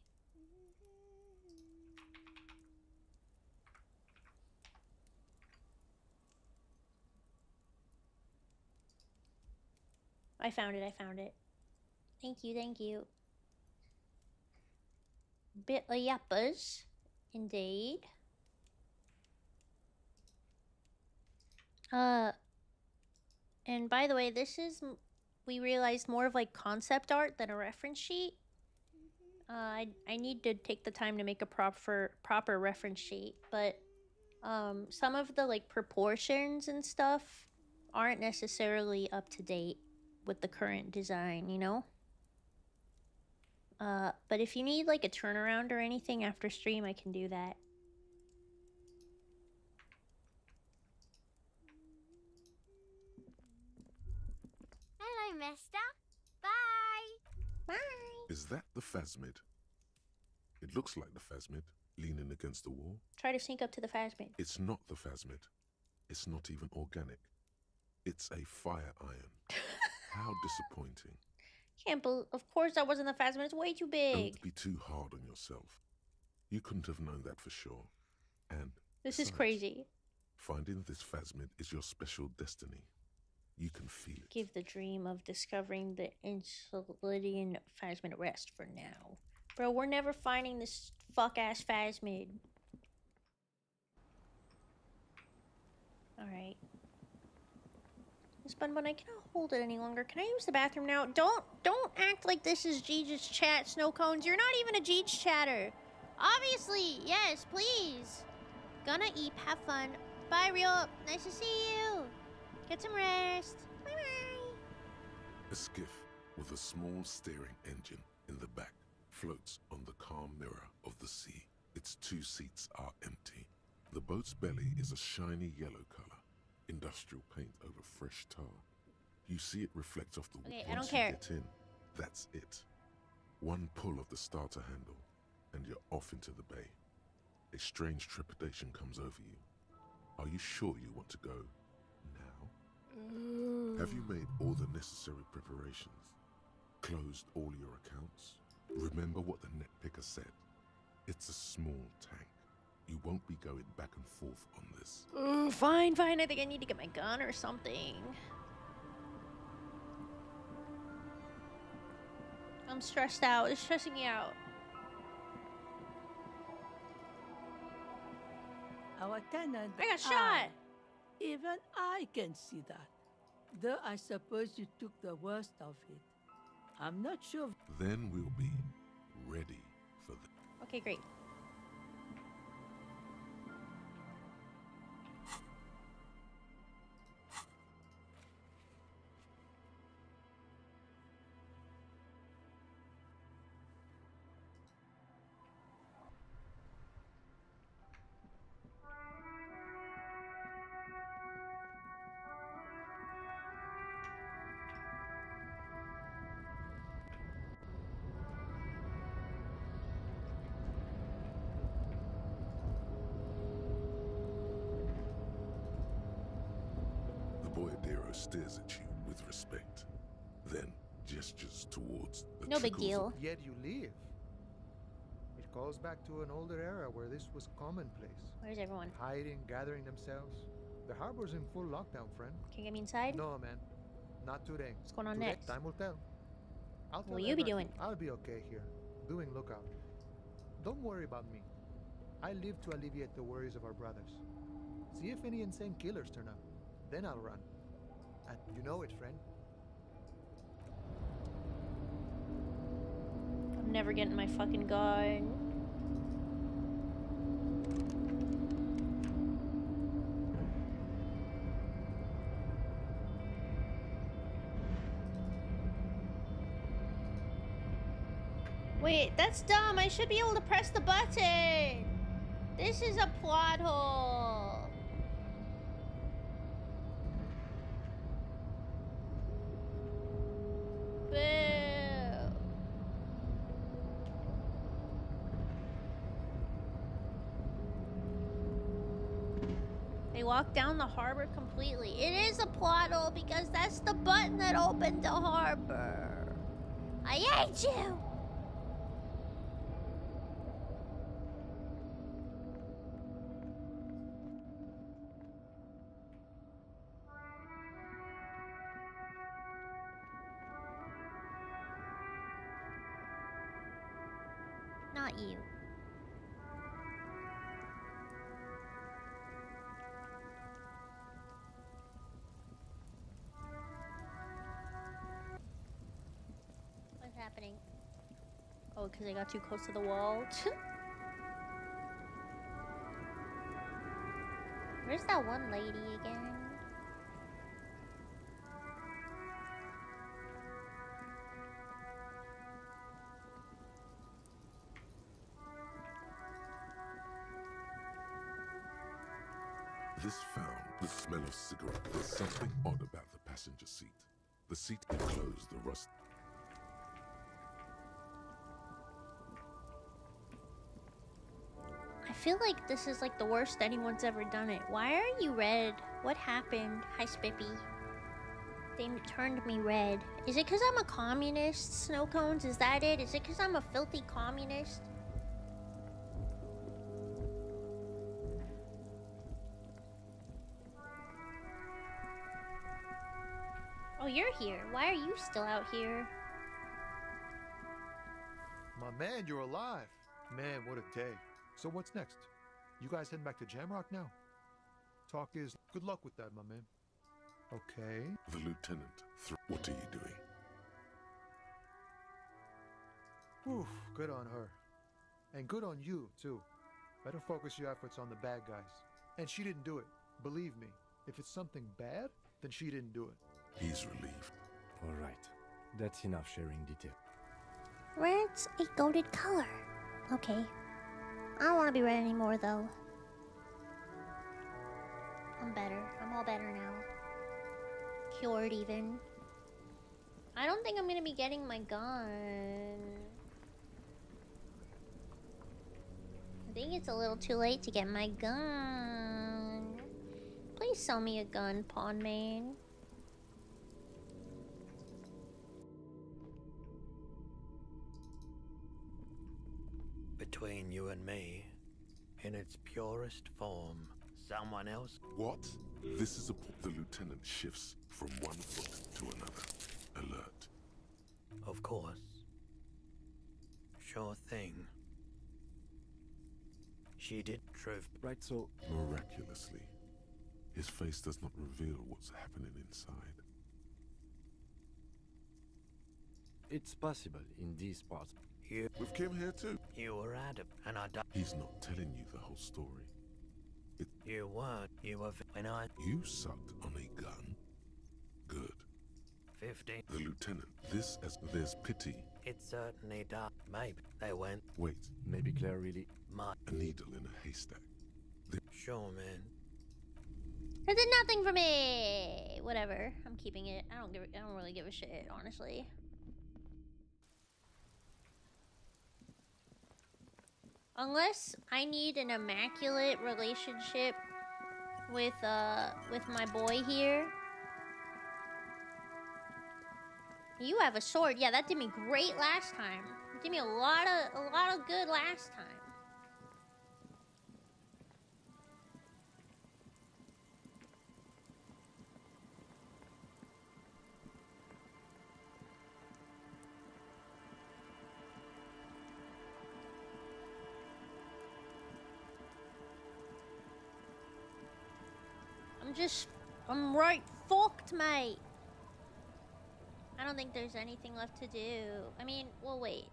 I found it. Thank you. Bitly uppers. Indeed. And by the way, this is, we realized, more of like concept art than a reference sheet. I need to take the time to make a proper reference sheet, but some of the like proportions and stuff aren't necessarily up to date with the current design, you know? But if you need like a turnaround or anything after stream, I can do that. Hello, mister. Bye. Bye. Is that the phasmid? It looks like the phasmid, leaning against the wall. Try to sneak up to the phasmid. It's not the phasmid. It's not even organic. It's a fire iron. How disappointing. Can't believe, of course that wasn't the phasmid. It's way too big. Don't be too hard on yourself. You couldn't have known that for sure. And this is crazy. Finding this phasmid is your special destiny. You can feel it. Give the dream of discovering the Insulidian phasmid a rest for now. Bro, we're never finding this fuck-ass phasmid. Alright. Miss Bunbun, I cannot hold it any longer. Can I use the bathroom now? Don't act like this is Jeej's chat, snow cones. You're not even a Jeej chatter. Obviously, yes, please. Gonna eat, have fun. Bye, Real. Nice to see you. Get some rest. Bye-bye. A skiff with a small steering engine in the back floats on the calm mirror of the sea. Its 2 seats are empty. The boat's belly is a shiny yellow color, industrial paint over fresh tar. You see it reflect off the water. Okay, I don't Once care. you get in, that's it. One pull of the starter handle, and you're off into the bay. A strange trepidation comes over you. Are you sure you want to go now? Have you made all the necessary preparations? Closed all your accounts? Remember what the net picker said. It's a small tank. You won't be going back and forth on this. Fine. I think I need to get my gun or something. I'm stressed out. It's stressing me out. Our tenant. I got shot. Even I can see that. Though I suppose you took the worst of it. I'm not sure. Then we'll be ready for the... Okay, great. Boyadero stares at you with respect, then gestures towards the No big trickles deal. Yet you leave. It calls back to an older era where this was commonplace. Where's everyone? Hiding, gathering themselves. The harbor's in full lockdown, friend. Can you get me inside? No, man. Not today. What's going on Today, next? Time will tell. I'll tell What will you be everyone. doing? I'll be okay here, doing lookout. Don't worry about me. I live to alleviate the worries of our brothers. See if any insane killers turn up. Then I'll run. And you know it, friend. never getting my fucking gun. Wait, that's dumb. I should be able to press the button. This is a plot hole. Boo. They walked down the harbor completely. It is a plot hole because that's the button that opened the harbor. I hate you. Not you. What's happening? Oh, because I got too close to the wall. Where's that one lady again? This found the smell of cigarette. There's something odd about the passenger seat. The seat enclosed the rust. I feel like this is like the worst anyone's ever done it. Why are you red? What happened? Hi, Spippy. They turned me red. Is it because I'm a communist, Snow Cones? Is that it? Is it because I'm a filthy communist? Oh, you're here. Why are you still out here? My man, you're alive. Man, what a day. So what's next? You guys heading back to Jamrock now? Talk is good luck with that, my man. Okay. The lieutenant. What are you doing? Oof, good on her. And good on you, too. Better focus your efforts on the bad guys. And she didn't do it. Believe me, if it's something bad, then she didn't do it. He's relieved. All right. That's enough sharing detail. Red's a goated color. Okay. I don't want to be red anymore, though. I'm better. I'm all better now. Cured, even. I don't think I'm gonna be getting my gun. I think it's a little too late to get my gun. Please sell me a gun, pawn man. Between you and me, in its purest form, someone else... What? This is the lieutenant shifts from one foot to another. Alert. Of course. Sure thing. She did truth. Right, so... Miraculously, his face does not reveal what's happening inside. It's possible in these parts. We've came here too. You were Adam, and I died. He's not telling you the whole story. You weren't. You were when I... You sucked on a gun? Good. 15. The lieutenant. There's pity. It certainly does. Maybe they went... Wait. Maybe Claire really... A needle in a haystack. Sure, man. It did nothing for me. Whatever. I'm keeping it. I don't really give a shit, honestly. Unless I need an immaculate relationship with my boy here. You have a sword. Yeah, that did me great last time. It did me a lot of good last time. I'm right fucked, mate. I don't think there's anything left to do. I mean, well, wait.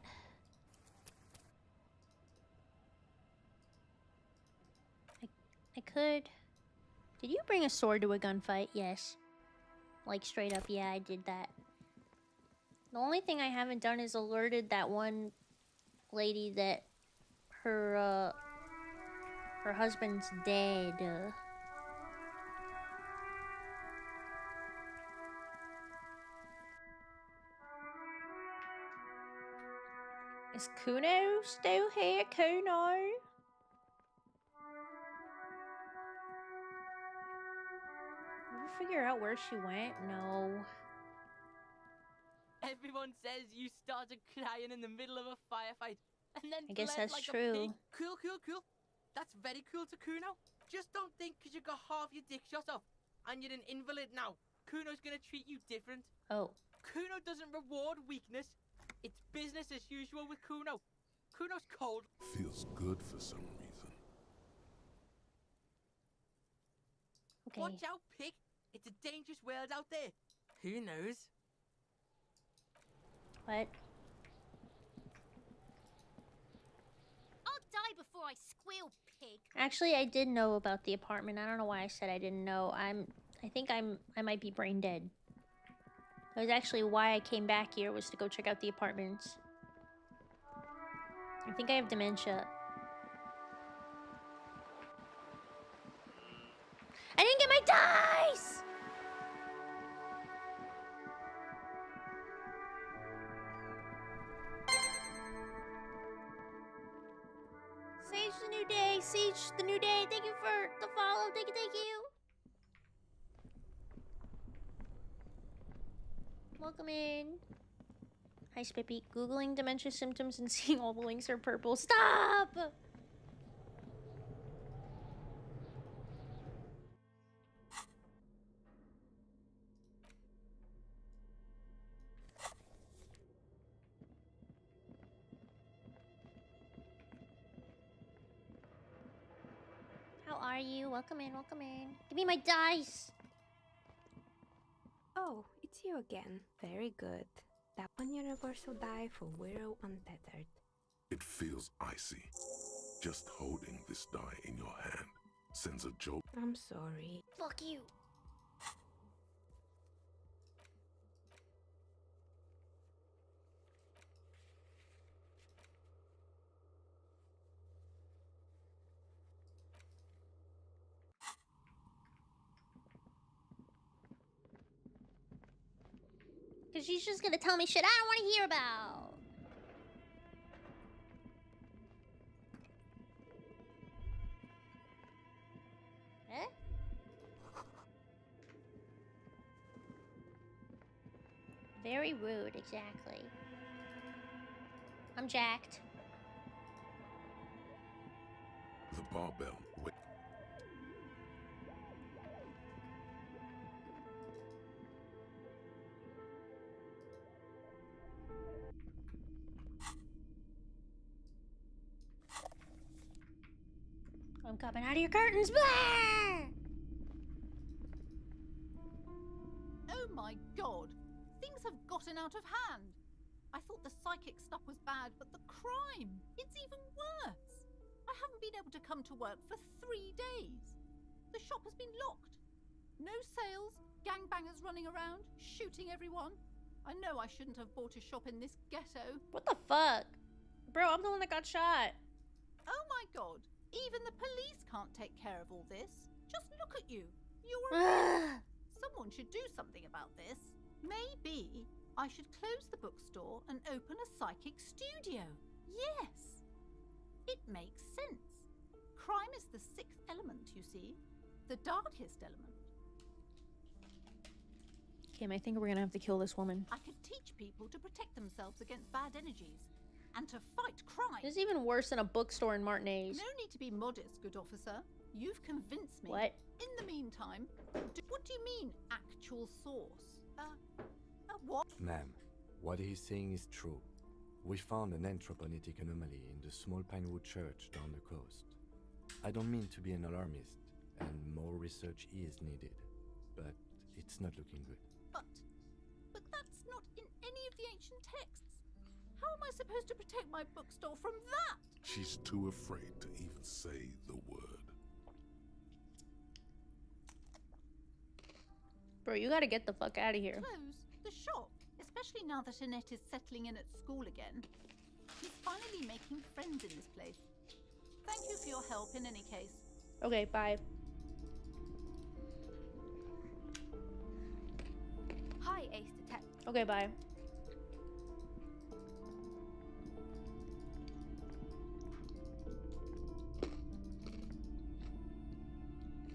could. Did you bring a sword to a gunfight? Yes. Like, straight up, yeah, I did that. The only thing I haven't done is alerted that one lady that her husband's dead. Is Kuno still here? Kuno? Ever figure out where she went? No. Everyone says you started crying in the middle of a firefight and then I guess bled that's like true. a pig. Cool, cool, cool. That's very cool to Kuno. Just don't think because you got half your dick shot off and you're an invalid now, Kuno's gonna treat you different. Oh. Kuno doesn't reward weakness. It's business as usual with Kuno. Kuno's cold. Feels good for some reason. Okay. Watch out, pig. It's a dangerous world out there. Who knows? What? I'll die before I squeal, pig. Actually, I did know about the apartment. I don't know why I said I didn't know. I think I might be brain dead. That was actually why I came back here, was to go check out the apartments. I think I have dementia. I didn't get my dice! Sage the new day. Siege the new day. Thank you for the follow. Thank you, thank you. Welcome in. Hi, Spippy. Googling dementia symptoms and seeing all the links are purple. Stop! How are you? Welcome in, welcome in. Give me my dice! Oh, it's you again. Very good. That one universal die for Widow Untethered. It feels icy. Just holding this die in your hand sends a jolt. I'm sorry. Fuck you. Because she's just gonna tell me shit I don't want to hear about. Eh? Very rude, exactly. I'm jacked. The barbell. Wait. I'm coming out of your curtains. Blah! Oh my god! Things have gotten out of hand! I thought the psychic stuff was bad, but the crime! It's even worse! I haven't been able to come to work for 3 days. The shop has been locked. No sales, gangbangers running around, shooting everyone. I know I shouldn't have bought a shop in this ghetto. What the fuck? Bro, I'm the one that got shot. Oh my god! Even the police can't take care of all this. Just look at you. You're a Someone should do something about this. Maybe I should close the bookstore and open a psychic studio. Yes. It makes sense. Crime is the 6th element, you see. The darkest element. Kim, I think we're gonna have to kill this woman. I could teach people to protect themselves against bad energies and to fight crime. This is even worse than a bookstore in Martinez. No need to be modest, good officer. You've convinced me. What? In the meantime, what do you mean, actual source? What? Ma'am, what he's saying is true. We found an anthroponetic anomaly in the small Pinewood church down the coast. I don't mean to be an alarmist, and more research is needed, but it's not looking good. But that's not in any of the ancient texts. How am I supposed to protect my bookstore from that? She's too afraid to even say the word. Bro, you gotta get the fuck out of here. Close the shop, especially now that Annette is settling in at school again. He's finally making friends in this place. Thank you for your help in any case. Okay, bye. Hi, Ace Detective. Okay, bye.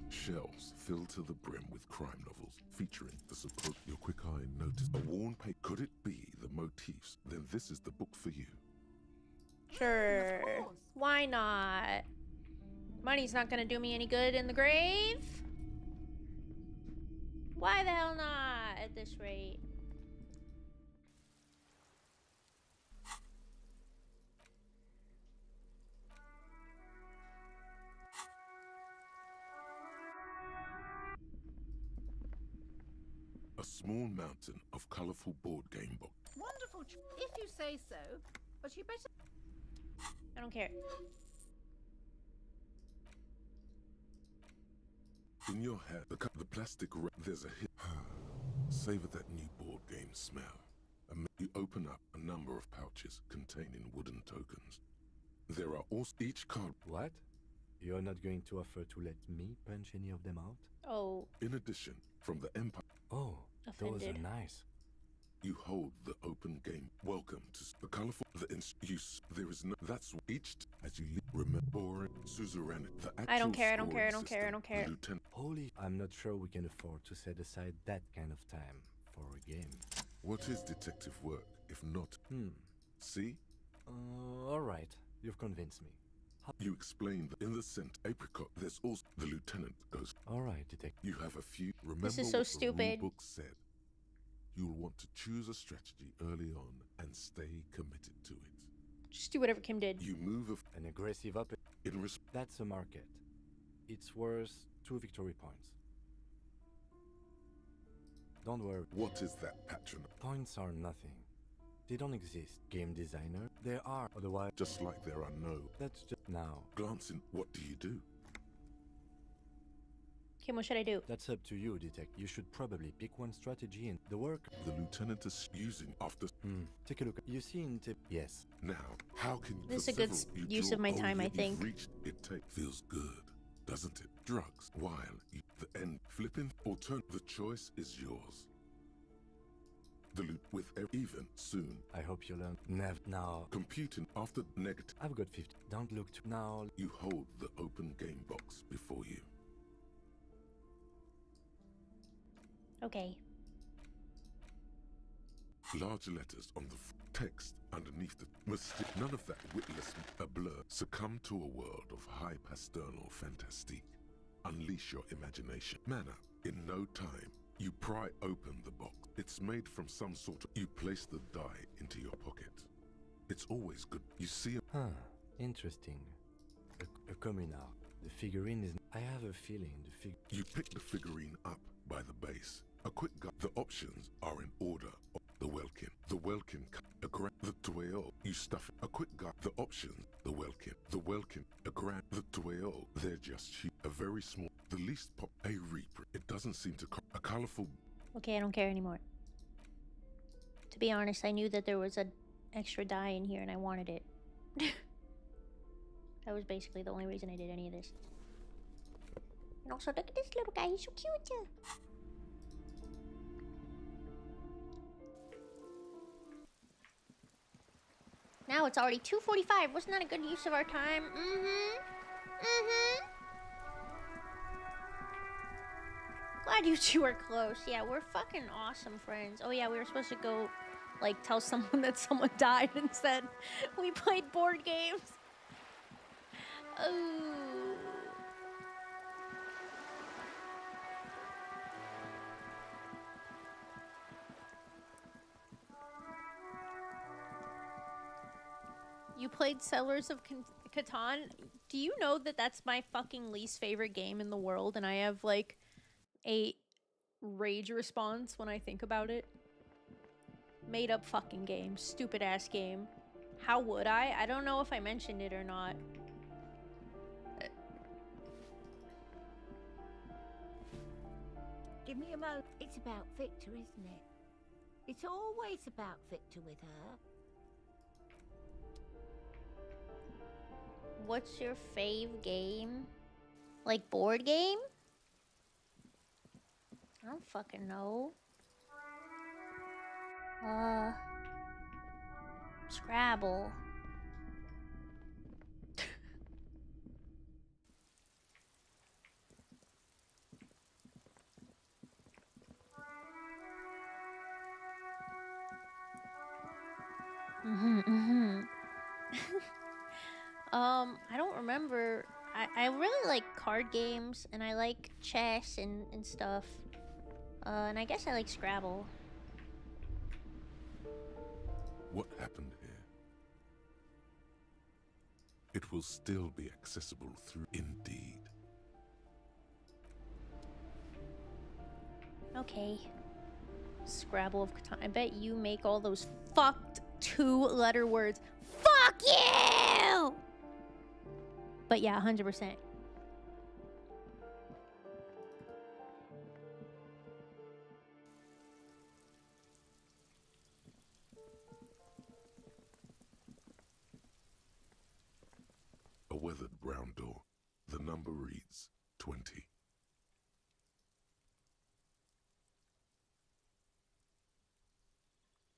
Shelves filled to the brim with crime novels featuring the supposed. Your quick eye noticed a worn page. Could it be the motifs? Then this is the book for you. Sure. Why not? Money's not gonna do me any good in the grave. Why the hell not at this rate? A small mountain of colorful board game books. Wonderful, if you say so. But you better. I don't care. In your head, the plastic there's a hit. Savor that new board game smell. You open up a number of pouches containing wooden tokens. There are also each card. What? You're not going to offer to let me punch any of them out? Oh. In addition, from the Empire. Oh, those Offended. are nice. You hold the open game. Welcome to the colorful. There is no. That's each as you remember suzerain. The I don't care. I don't actual care. I scoring don't care. I don't system, care. Lieutenant. Holy, I'm not sure we can afford to set aside that kind of time for a game. What is detective work if not? See? All right, you've convinced me. You explain that in the scent apricot. There's also the lieutenant goes. All right, detective. You have a few. Remember This is so what stupid. the rule book said. You'll want to choose a strategy early on and stay committed to it. Just do whatever Kim did. You move an aggressive up. That's a market. It's worth 2 victory points. Don't worry. What is that patron? Points are nothing. They don't exist. Game designer, there are. Otherwise, just like there are no. That's just now. Glancing, what do you do? Kim, what should I do? That's up to you, detective. You should probably pick one strategy and the work. The lieutenant is using after. Take a look. You see in tip. Yes. Now, how can you? This is a good use of my time, I think. Feels good, doesn't it? Drugs. While the end flipping or turn. The choice is yours. The loot with even soon. I hope you learn. Now. Computing after negative. I've got 50. Don't look to now. You hold the open game box before you. Okay. Large letters on the text underneath the mystic. None of that witless a blur. Succumb to a world of high pasternal fantastique. Unleash your imagination. Manna. In no time, you pry open the box. It's made from some sort of. You place the die into your pocket. It's always good. You see a. Interesting. A communal. The figurine is. I have a feeling the fig. You pick the figurine up by the base. A quick guide. The options are in order. The Welkin. The Welkin. The Dwayol. You stuff it. A quick guide. The options. The Welkin. The Welkin. A grand. The Dwayol. They're just cheap. A very small. The least pop. A reaper. It doesn't seem to. A colorful. Okay, I don't care anymore. To be honest, I knew that there was an extra die in here and I wanted it. That was basically the only reason I did any of this. And also, look at this little guy. He's so cute. Now it's already 2:45. Wasn't that a good use of our time? Glad you two are close. Yeah, we're fucking awesome friends. Oh yeah, we were supposed to go, like, tell someone that someone died instead. We played board games. Oh. You played Settlers of Catan? Do you know that that's my fucking least favorite game in the world, and I have, like, a rage response when I think about it? Made up fucking game. Stupid ass game. How would I? I don't know if I mentioned it or not. Give me a moment. It's about Victor, isn't it? It's always about Victor with her. What's your fave game? Like board game? I don't fucking know. Scrabble. I don't remember. I really like card games, and I like chess and stuff. And I guess I like Scrabble. What happened here? It will still be accessible through Indeed. Okay. Scrabble of Catan. I bet you make all those fucked 2-letter words. Fuck you! But yeah, 100%. A weathered brown door. The number reads 20.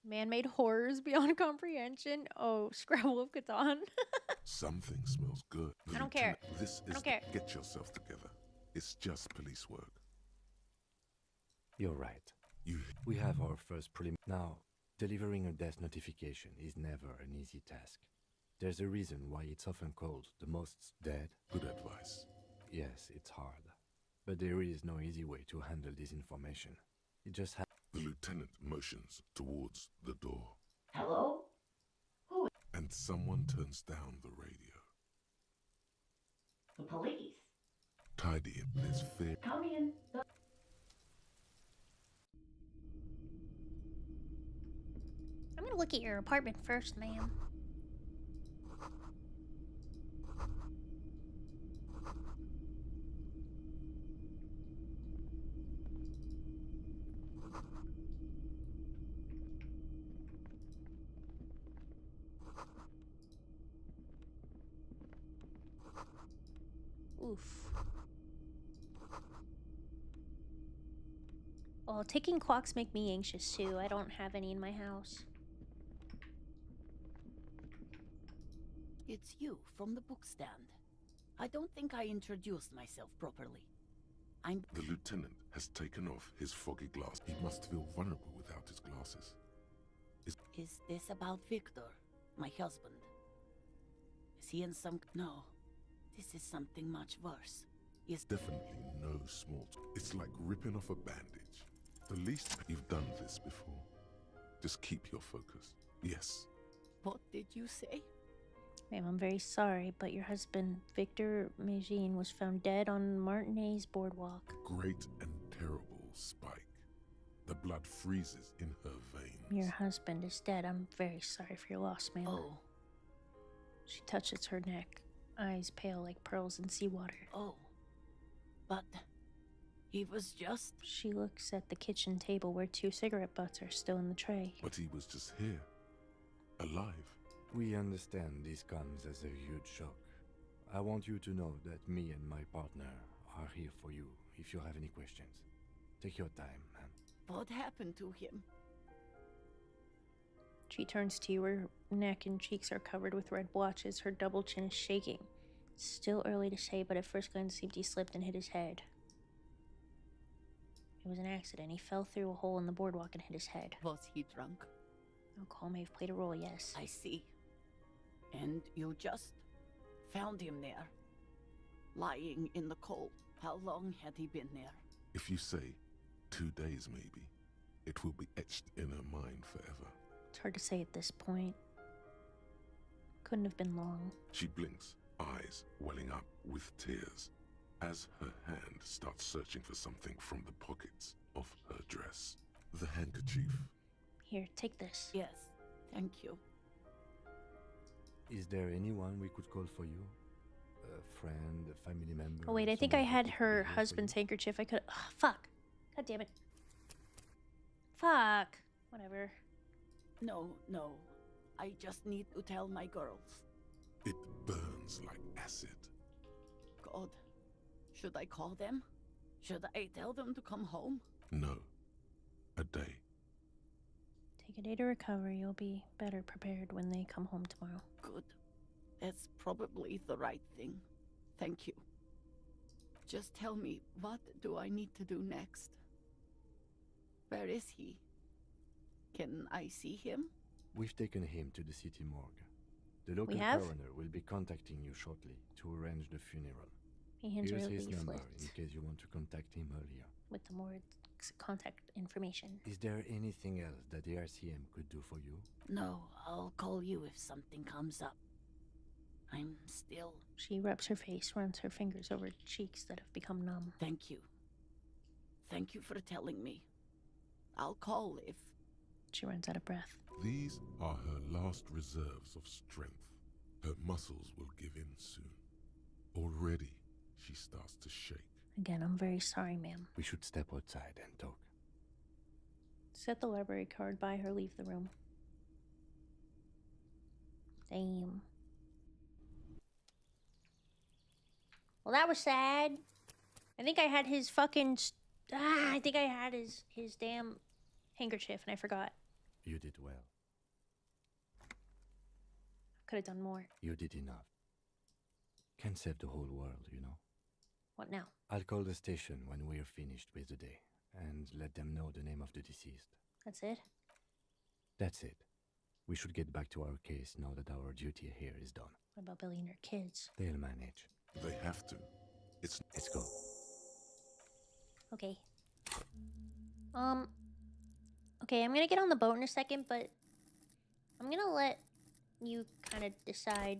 Man-made horrors beyond comprehension. Oh, Scrabble of Catan. Something smells good. I don't care. This I is don't care. Get yourself together. It's just police work. You're right. We have our first prelim. Now, delivering a death notification is never an easy task. There's a reason why it's often called the most dead. Good advice. Yes, it's hard. But there is no easy way to handle this information. It just has. The lieutenant motions towards the door. Hello? Who? And someone turns down the radio. The police. Tidy in this fear. Come in. I'm gonna look at your apartment first, ma'am. Oof. Well, ticking clocks make me anxious too. I don't have any in my house. It's you from the book stand. I don't think I introduced myself properly. I'm. The lieutenant has taken off his foggy glass. He must feel vulnerable without his glasses. Is this about Victor, my husband? Is he in some. No. This is something much worse. Is definitely no small. It's like ripping off a bandage. The least you've done this before. Just keep your focus. Yes. What did you say? Ma'am, I'm very sorry, but your husband, Victor Magine, was found dead on Martinez Boardwalk. Great and terrible Spike. The blood freezes in her veins. Your husband is dead. I'm very sorry for your loss, ma'am. Oh. She touches her neck, eyes pale like pearls in seawater. Oh. But he was just. She looks at the kitchen table where 2 cigarette butts are still in the tray. But he was just here. Alive. We understand this comes as a huge shock. I want you to know that me and my partner are here for you if you have any questions. Take your time, ma'am. What happened to him? She turns to you. Her neck and cheeks are covered with red blotches. Her double chin is shaking. It's still early to say, but at first glance it seemed he slipped and hit his head. It was an accident. He fell through a hole in the boardwalk and hit his head. Was he drunk? Alcohol may have played a role, yes. I see. And you just found him there, lying in the cold. How long had he been there? If you say 2 days maybe, it will be etched in her mind forever. It's hard to say at this point. Couldn't have been long. She blinks, eyes welling up with tears, as her hand starts searching for something from the pockets of her dress. The handkerchief. Here, take this. Yes, thank you. Is there anyone we could call for you? A friend, a family member? Oh wait, I think I had her husband's handkerchief. I could. Fuck. God damn it. Fuck. Whatever. No, no. I just need to tell my girls. It burns like acid. God. Should I call them? Should I tell them to come home? No. A day. Take a day to recover. You'll be better prepared when they come home tomorrow. Good. That's probably the right thing. Thank you. Just tell me, what do I need to do next? Where is he? Can I see him? We've taken him to the city morgue. The local coroner will be contacting you shortly to arrange the funeral. He hands her Here's a his number leaflet in case you want to contact him earlier. with the more contact information. Is there anything else that the RCM could do for you? No, I'll call you if something comes up. I'm still... She rubs her face, runs her fingers over cheeks that have become numb. Thank you. Thank you for telling me. I'll call if... She runs out of breath. These are her last reserves of strength. Her muscles will give in soon. Already, she starts to shake. Again, I'm very sorry, ma'am. We should step outside and talk. Set the library card by her, leave the room. Damn. Well, that was sad. I think I had his fucking... I think I had his damn handkerchief and I forgot. You did well. Could have done more. You did enough. Can save the whole world, you know. What now? I'll call the station when we're finished with the day and let them know the name of the deceased. That's it? That's it. We should get back to our case now that our duty here is done. What about Billy and her kids? They'll manage. They have to. Let's go. Okay. Okay, I'm gonna get on the boat in a second, but I'm gonna let you kind of decide.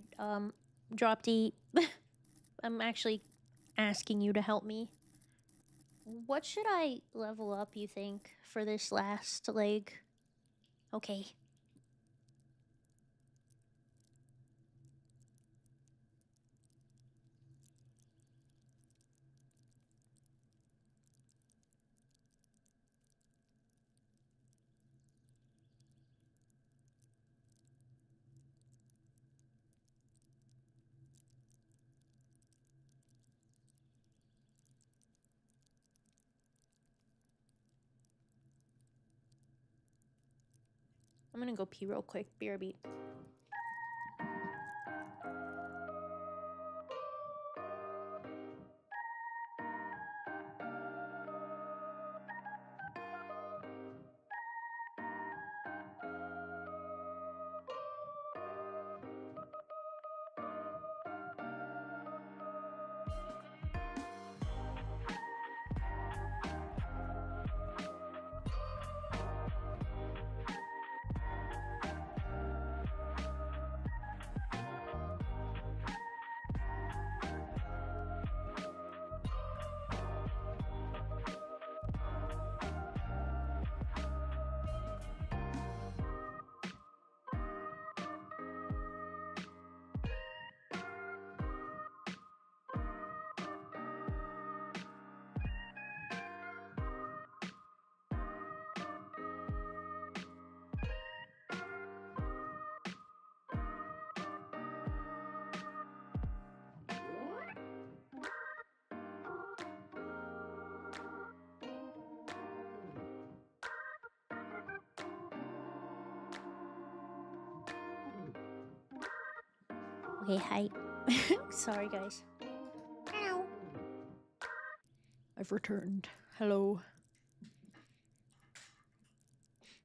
Drop D, I'm actually asking you to help me. What should I level up, you think, for this last leg? Okay. I'm gonna go pee real quick. BRB. Okay, hi. Sorry, guys. Hello. I've returned. Hello.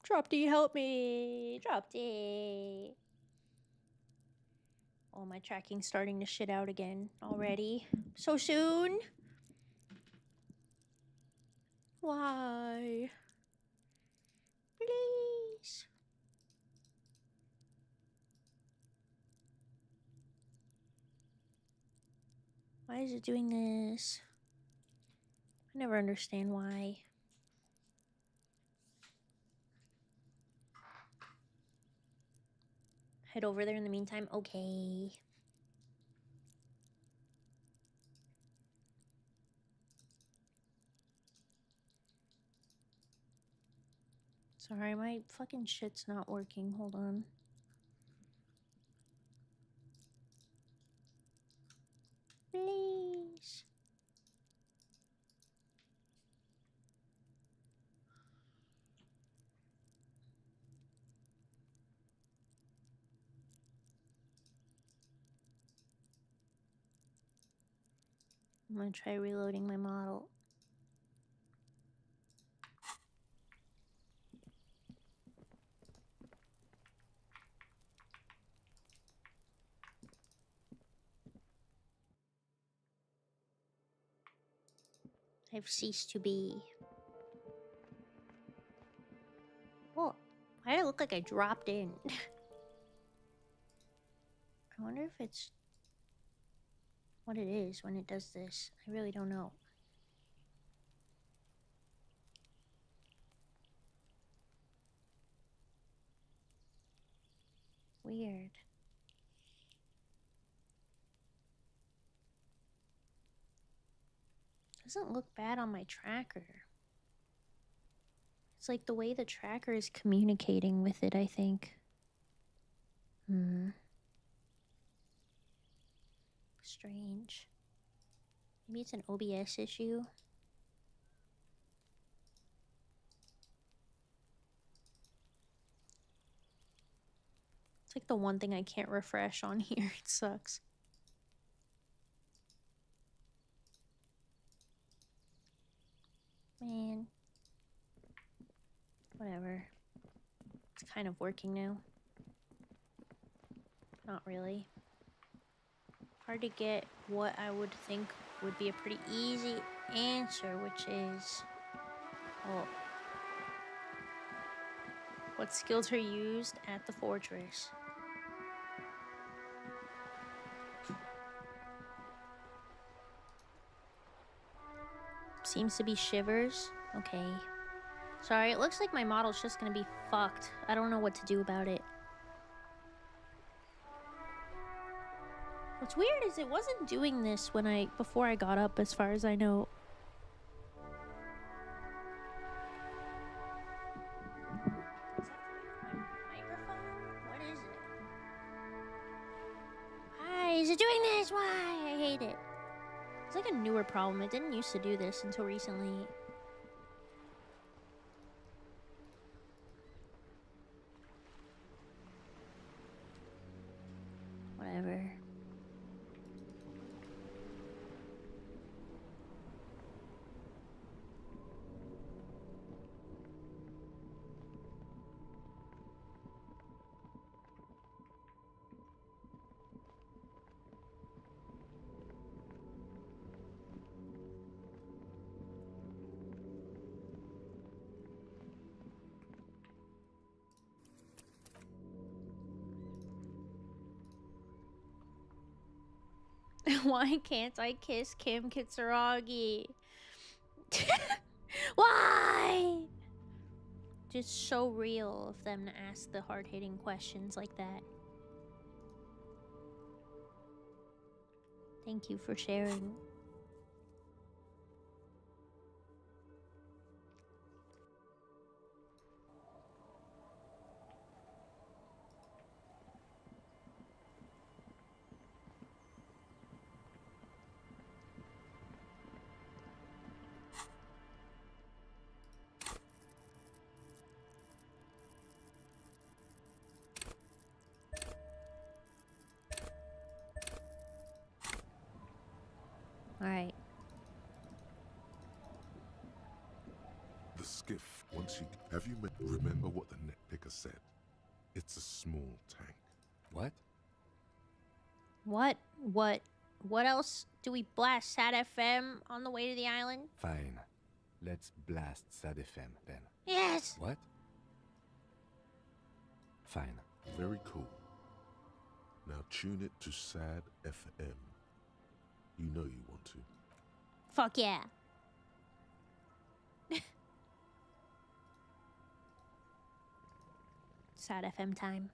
Drop D, help me. Drop D. Oh, my tracking's starting to shit out again already. So soon? Why? Please. Why is it doing this? I never understand why. Head over there in the meantime. Okay. Sorry, my fucking shit's not working. Hold on. Please. I'm gonna try reloading my model. I've ceased to be. Whoa, why did it look like I dropped in? I wonder if it's what it is when it does this. I really don't know. Weird. Doesn't look bad on my tracker. It's like the way the tracker is communicating with it, I think. Strange. Maybe it's an OBS issue. It's like the one thing I can't refresh on here. It sucks. Man. Whatever. It's kind of working now. Not really. Hard to get what I would think would be a pretty easy answer, which is... Oh. What skills are used at the fortress? Seems to be shivers. Okay. Sorry, it looks like my model's just gonna be fucked. I don't know what to do about it. What's weird is it wasn't doing this when before I got up, as far as I know. What is it? Why is it doing this? Why? I hate it. It's like a newer problem. It didn't used to do this until recently. Whatever. Why can't I kiss Kim Kitsuragi? Why? Just so real of them to ask the hard-hitting questions like that. Thank you for sharing. Alright. The skiff, once you... Have you remember what the net picker said? It's a small tank. What? What else? Do we blast Sad FM on the way to the island? Fine. Let's blast Sad FM then. Yes! What? Fine. Very cool. Now tune it to Sad FM. You know you want to. Fuck yeah. Sad FM time.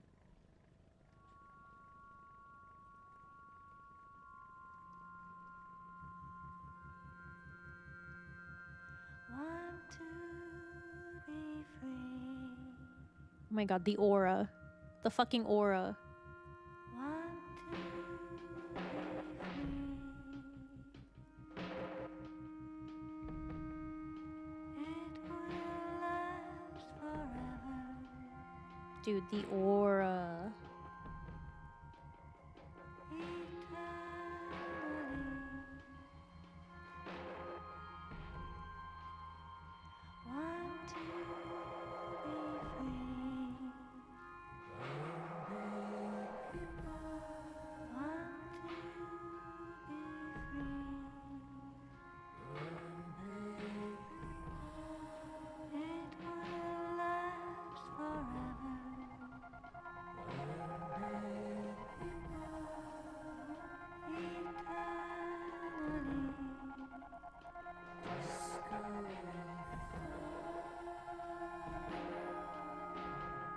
Want to be free. my god, the aura. The fucking aura. Dude, the aura.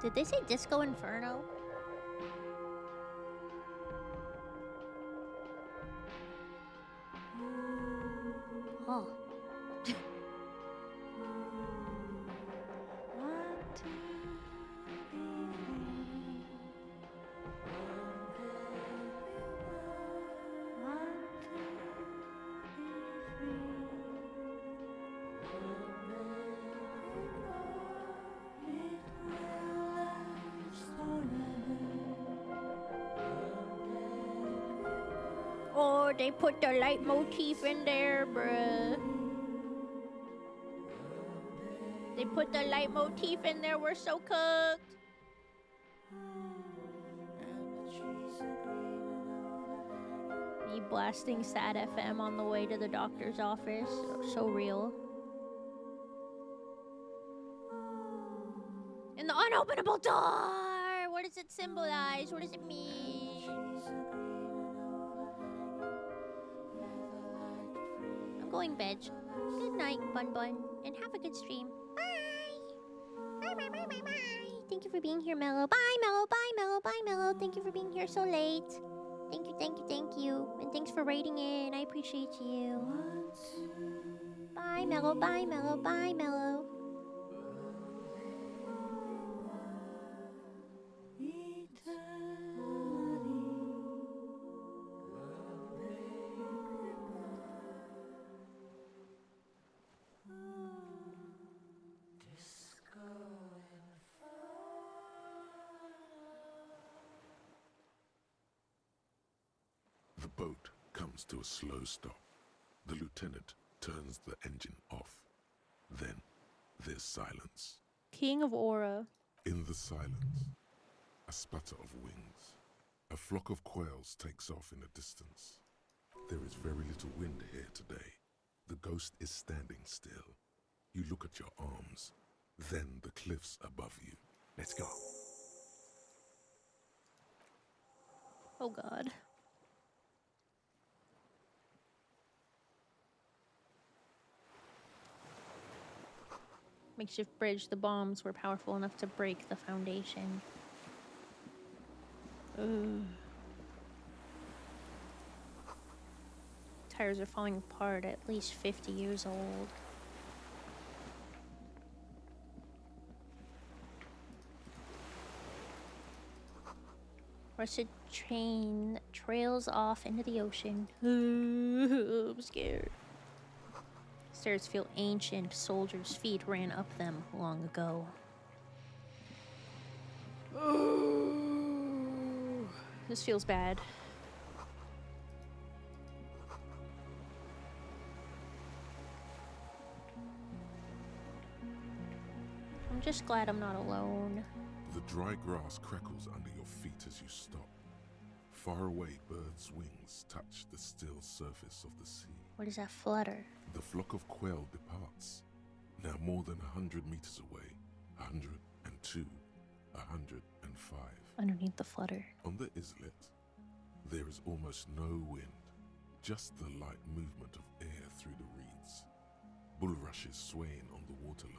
Did they say Disco Inferno? Oh. Oh, they put the leitmotif in there, bruh. They put the leitmotif in there. We're so cooked. Me blasting Sad FM on the way to the doctor's office. So real. And the unopenable door! What does it symbolize? What does it mean? I'm going bed. Good night, Bunbun. And have a good stream. Bye! Bye, bye, bye, bye, bye. Thank you for being here, Mello. Bye, Mello. Bye, Mello. Bye, Mello. Thank you for being here so late. Thank you, thank you, thank you. And thanks for raiding in. I appreciate you. Bye, Mello. Bye, Mello. Bye, Mello. The boat comes to a slow stop. The lieutenant turns the engine off. Then there's silence. King of Aura. In the silence, a sputter of wings. A flock of quails takes off in the distance. There is very little wind here today. The ghost is standing still. You look at your arms, then the cliffs above you. Let's go. Oh god. Makeshift bridge. The bombs were powerful enough to break the foundation. Ugh. Tires are falling apart, at least 50 years old. Rusted train trails off into the ocean. I'm scared. Stairs feel ancient. Soldiers' feet ran up them long ago. This feels bad. I'm just glad I'm not alone. The dry grass crackles under your feet as you stop. Far away, birds' wings touch the still surface of the sea. What is that flutter? The flock of quail departs. Now more than 100 meters away. 102, 105. Underneath the flutter. On the islet, there is almost no wind. Just the light movement of air through the reeds. Bulrushes swaying on the waterline.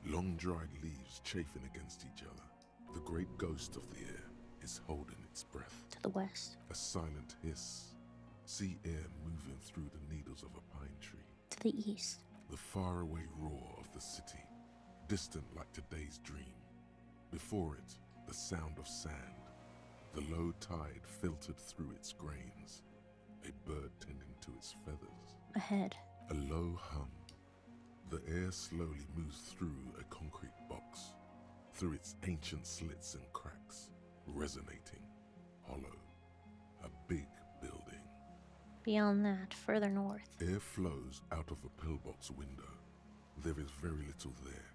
Long dried leaves chafing against each other. The great ghost of the air is holding its breath. To the west. A silent hiss. Sea air moving through the needles of a pine tree. To the east. The faraway roar of the city, distant like today's dream. Before it, the sound of sand. The low tide filtered through its grains. A bird tending to its feathers. Ahead. A low hum. The air slowly moves through a concrete box, through its ancient slits and cracks, resonating, hollow. A big building. Beyond that, further north. Air flows out of a pillbox window. There is very little there.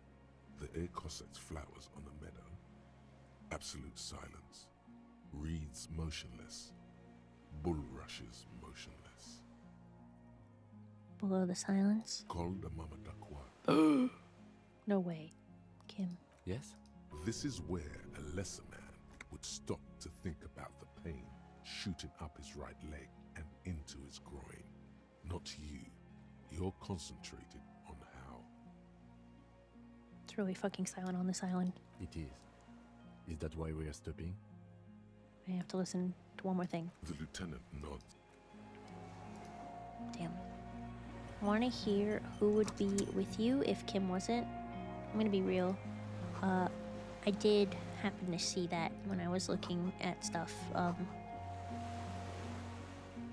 The air cossets flowers on a meadow. Absolute silence. Reeds motionless. Bulrushes motionless. Below the silence. Called the Mama Dakwa. No way. Kim. Yes? This is where a lesser man would stop to think about the pain shooting up his right leg and into his groin. Not you. You're concentrated on how. It's really fucking silent on this island. It is. Is that why we are stopping? I have to listen to one more thing. The lieutenant nods. Damn. I want to hear who would be with you if Kim wasn't. I'm gonna be real. I did happen to see that when I was looking at stuff.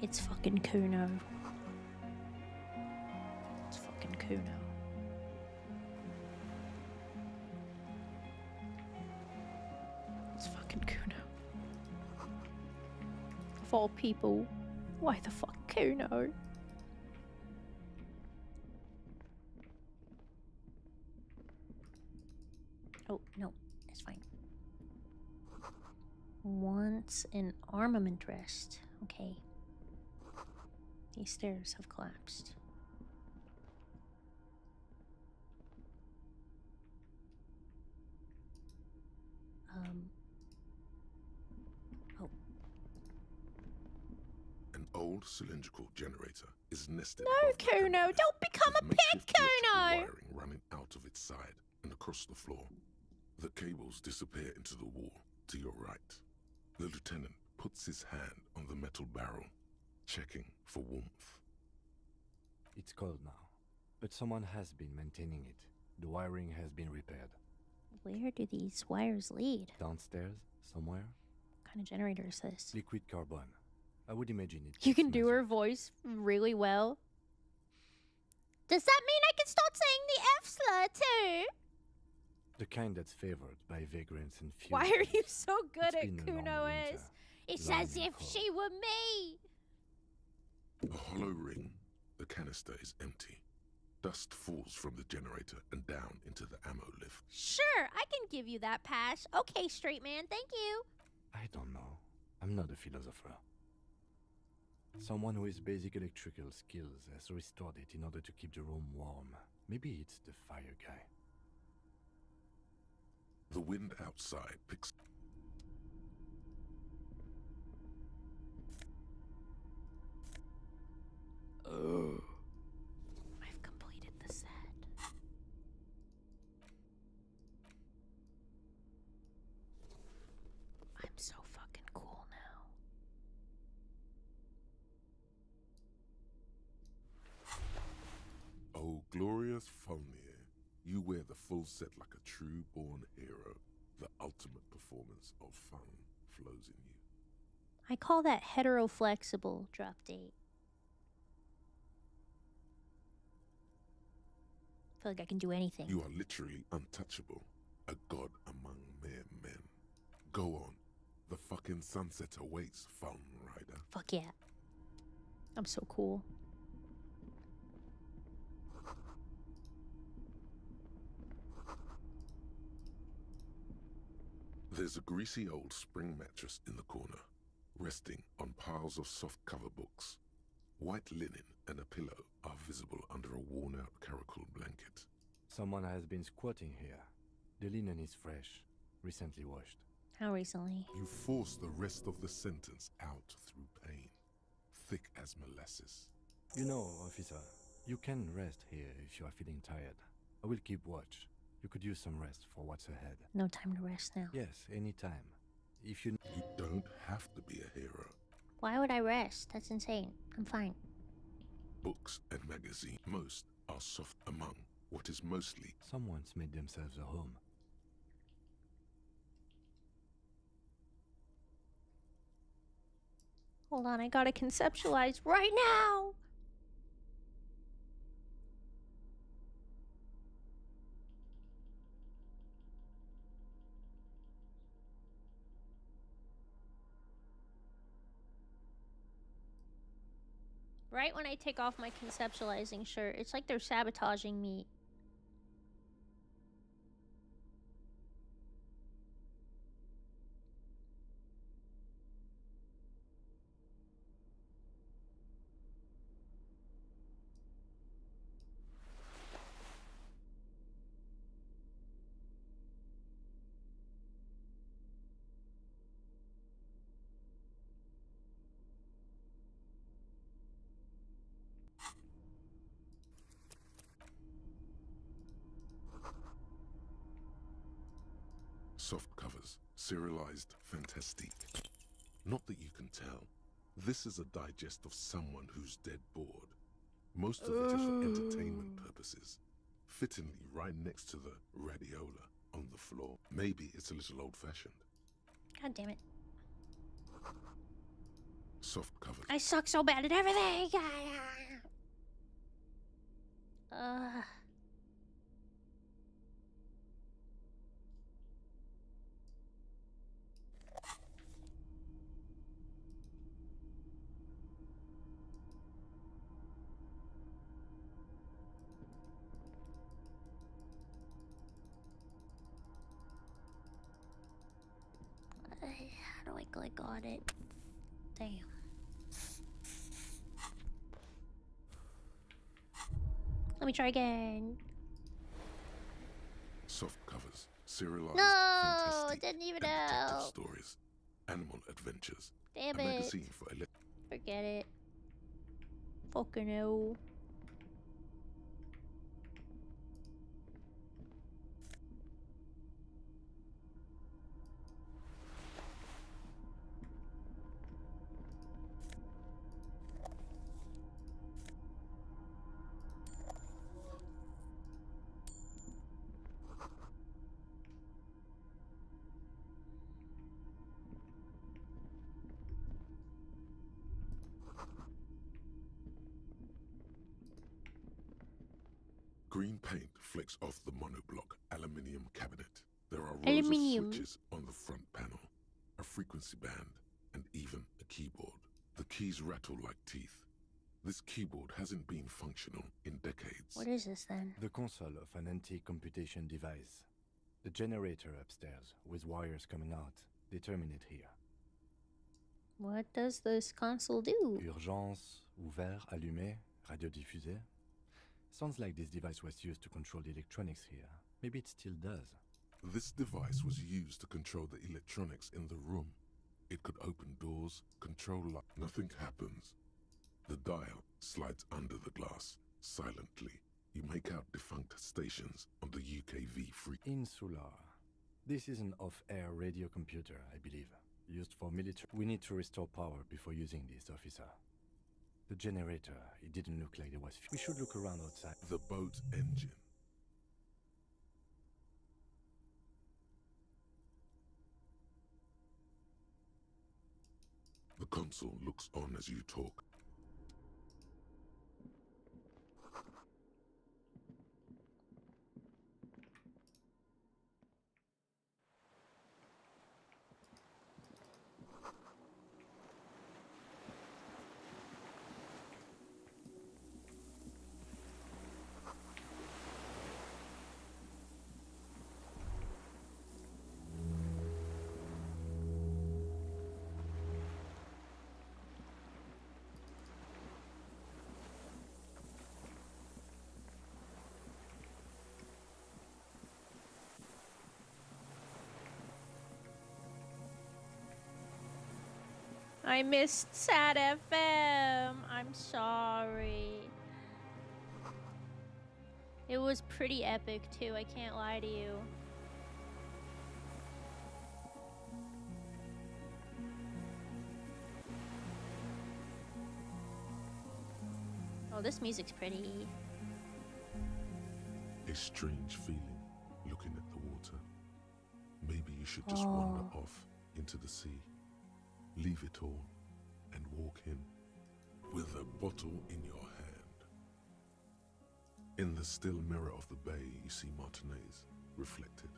It's fucking Kuno. It's fucking Kuno. It's fucking Kuno. Of all people, why the fuck Kuno? Oh, no, it's fine. Once an armament rest. Okay. These stairs have collapsed. Oh. An old cylindrical generator is nested. No, Kuno, don't become a pig, Kuno! Wiring running out of its side and across the floor. The cables disappear into the wall to your right. The lieutenant puts his hand on the metal barrel, checking for warmth. It's cold now, but someone has been maintaining it. The wiring has been repaired. Where do these wires lead? Downstairs, somewhere? What kind of generator is this? Liquid carbon. I would imagine it. You can do her voice really well. Does that mean I can start saying the F slur too? The kind that's favored by vagrants and fuel. Why are you so good It's at been a long Kuno winter. is? It's Long as and if cold. she were me. A hollow ring. The canister is empty. Dust falls from the generator and down into the ammo lift. Sure, I can give you that pass. Okay, straight man, thank you. I don't know. I'm not a philosopher. Someone with basic electrical skills has restored it in order to keep the room warm. Maybe it's the fire guy. The wind outside picks. I've completed the set. I'm so fucking cool now. Oh, glorious Folnier. You wear the full set like a true born hero. The ultimate performance of fun flows in you. I call that hetero-flexible drop date. I feel like I can do anything. You are literally untouchable. A god among mere men. Go on. The fucking sunset awaits, Fun Rider. Fuck yeah. I'm so cool. There's a greasy old spring mattress in the corner, resting on piles of soft cover books. White linen and a pillow are visible under a worn-out caracal blanket. Someone has been squatting here. The linen is fresh, recently washed. How recently? You force the rest of the sentence out through pain, thick as molasses. You know, officer, you can rest here if you are feeling tired. I will keep watch. You could use some rest for what's ahead. No time to rest now. Yes, anytime. If you... You don't have to be a hero. Why would I rest? That's insane. I'm fine. Books and magazines, most are soft among what is mostly. Someone's made themselves a home. Hold on, I gotta conceptualize right now! Right when I take off my conceptualizing shirt, it's like they're sabotaging me. Soft covers, serialized fantastique. Not that you can tell. This is a digest of someone who's dead bored. Most of it is for entertainment purposes. Fittingly right next to the radiola on the floor. Maybe it's a little old-fashioned. God damn it. Soft covers. I suck so bad at everything! How do I click on it? Damn. Let me try again. Soft covers, serialized No, fantastique, it didn't even and detective help. stories, animal adventures, Damn a it. magazine for Forget it. Fucking hell. Green paint flicks off the monoblock aluminium cabinet. There are rows Aluminium. of switches on the front panel, a frequency band, and even a keyboard. The keys rattle like teeth. This keyboard hasn't been functional in decades. What is this then? The console of an anti-computation device. The generator upstairs, with wires coming out, they terminate here. What does this console do? Urgence, ouvert, allumé, radiodiffusé. Sounds like this device was used to control the electronics here. Maybe it still does. This device was used to control the electronics in the room. It could open doors, control light. Nothing happens. The dial slides under the glass, silently. You make out defunct stations on the UKV free. Insular. This is an off-air radio computer, I believe. Used for military. We need to restore power before using this, officer. The generator, it didn't look like there was. We should look around outside. The boat engine. The console looks on as you talk. I missed Sad FM. I'm sorry. It was pretty epic too, I can't lie to you. Oh, this music's pretty. A strange feeling, looking at the water. Maybe you should just wander off into the sea. Leave it all and walk in with a bottle in your hand. In the still mirror of the bay, you see Martinez reflected,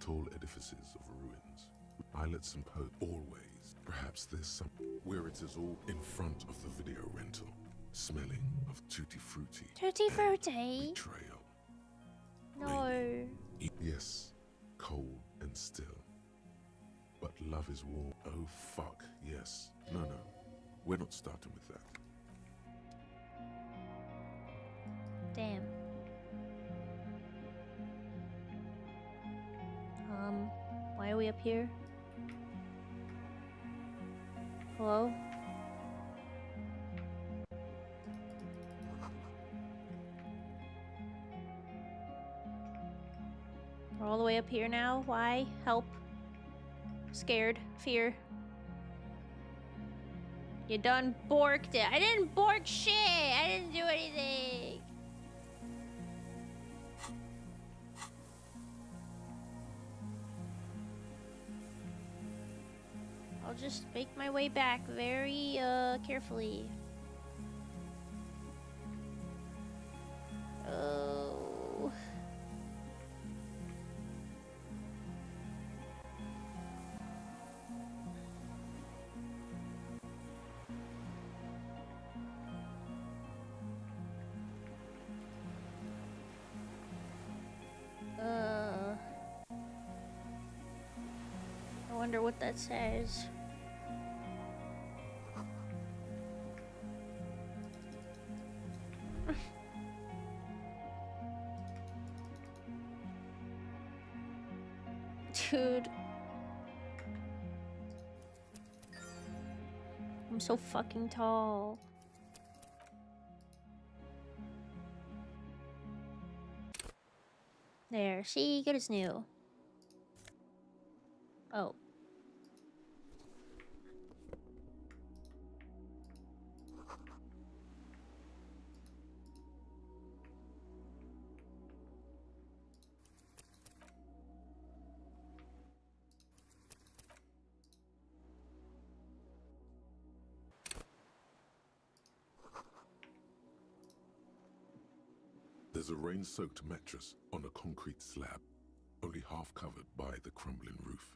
tall edifices of ruins, islets and always. Perhaps there's some where it is all in front of the video rental, smelling of tutti frutti. Tutti frutti? Betrayal. No. Yes, cold and still. But love is warm. Oh fuck, yes. No, we're not starting with that. Damn. Why are we up here? Hello? We're all the way up here now. Why? Help. Scared. Fear. You done borked it. I didn't bork shit. I didn't do anything. I'll just make my way back very carefully. Oh. I wonder what that says. Dude. I'm so fucking tall. There, see? Good as new. Oh. There's a rain-soaked mattress on a concrete slab, only half covered by the crumbling roof.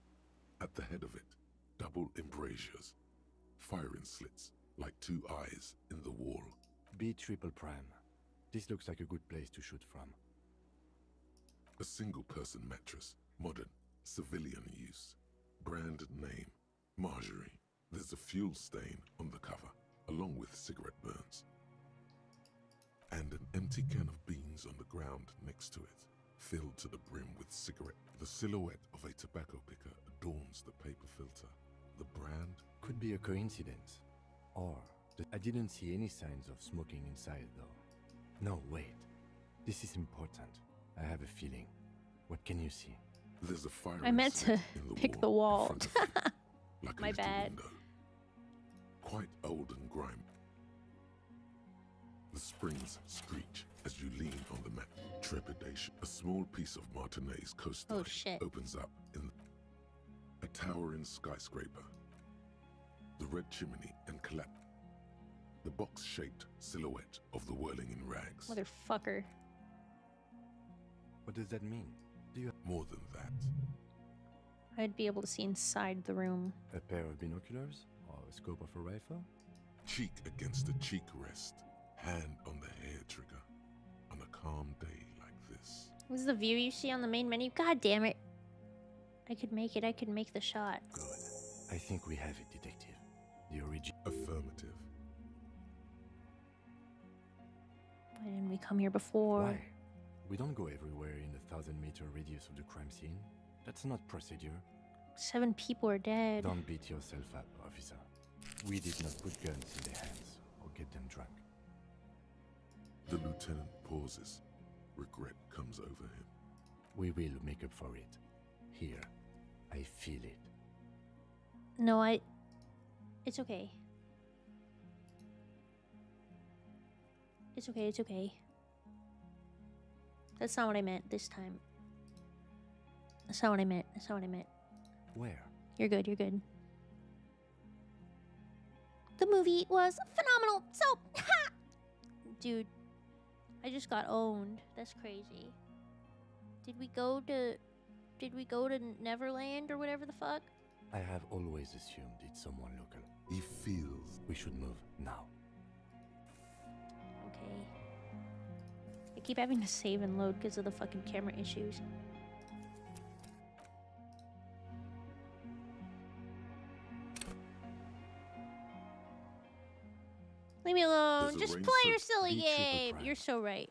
At the head of it, double embrasures, firing slits like two eyes in the wall. B triple prime. This looks like a good place to shoot from. A single-person mattress, modern, civilian use. Brand name, Marjorie. There's a fuel stain on the cover, along with cigarette burns. And an empty can of beans on the ground next to it, filled to the brim with cigarette. The silhouette of a tobacco picker adorns the paper filter. The brand could be a coincidence. Or, I didn't see any signs of smoking inside though. No, wait. This is important. I have a feeling. What can you see? There's a fire. I meant to pick the wall. Like My bad. Window. Quite old and grimy. The springs screech as you lean on the mat. Trepidation. A small piece of Martinez coastline opens up in a towering skyscraper. The red chimney and collapse. The box-shaped silhouette of the whirling in rags. Motherfucker. What does that mean? Do you more than that? I'd be able to see inside the room. A pair of binoculars? Or a scope of a rifle? Cheek against a cheek rest. Hand on the hair trigger. On a calm day like this. This is the view you see on the main menu? God damn it. I could make it. I could make the shot. Good. I think we have it, detective. The origin. Affirmative. Why didn't we come here before? Why? We don't go everywhere in the 1,000-meter radius of the crime scene. That's not procedure. 7 people are dead. Don't beat yourself up, officer. We did not put guns in their hands or get them drunk. The lieutenant pauses. Regret comes over him. We will make up for it. Here. I feel it. No, It's okay. It's okay, it's okay. That's not what I meant this time. That's not what I meant. That's not what I meant. Where? You're good, you're good. The movie was phenomenal. So, ha! Dude, I just got owned. That's crazy. Did we go to Neverland or whatever the fuck? I have always assumed it's someone local. He feels we should move now. Okay. I keep having to save and load because of the fucking camera issues. Leave me alone. Just play your silly game. You're so right.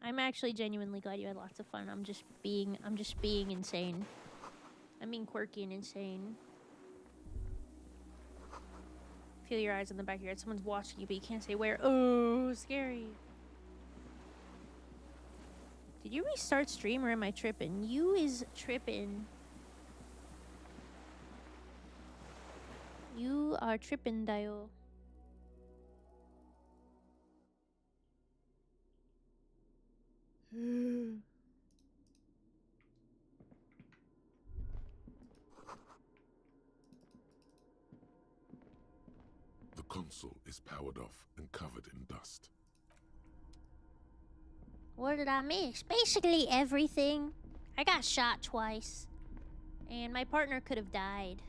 I'm actually genuinely glad you had lots of fun. I'm just being insane. I'm being quirky and insane. Feel your eyes on the back of your head. Someone's watching you, but you can't say where. Oh, scary. Did you restart stream or am I tripping? You is tripping. You are tripping, Dio. the console is powered off and covered in dust. What did I miss? Basically everything. I got shot twice. And my partner could have died.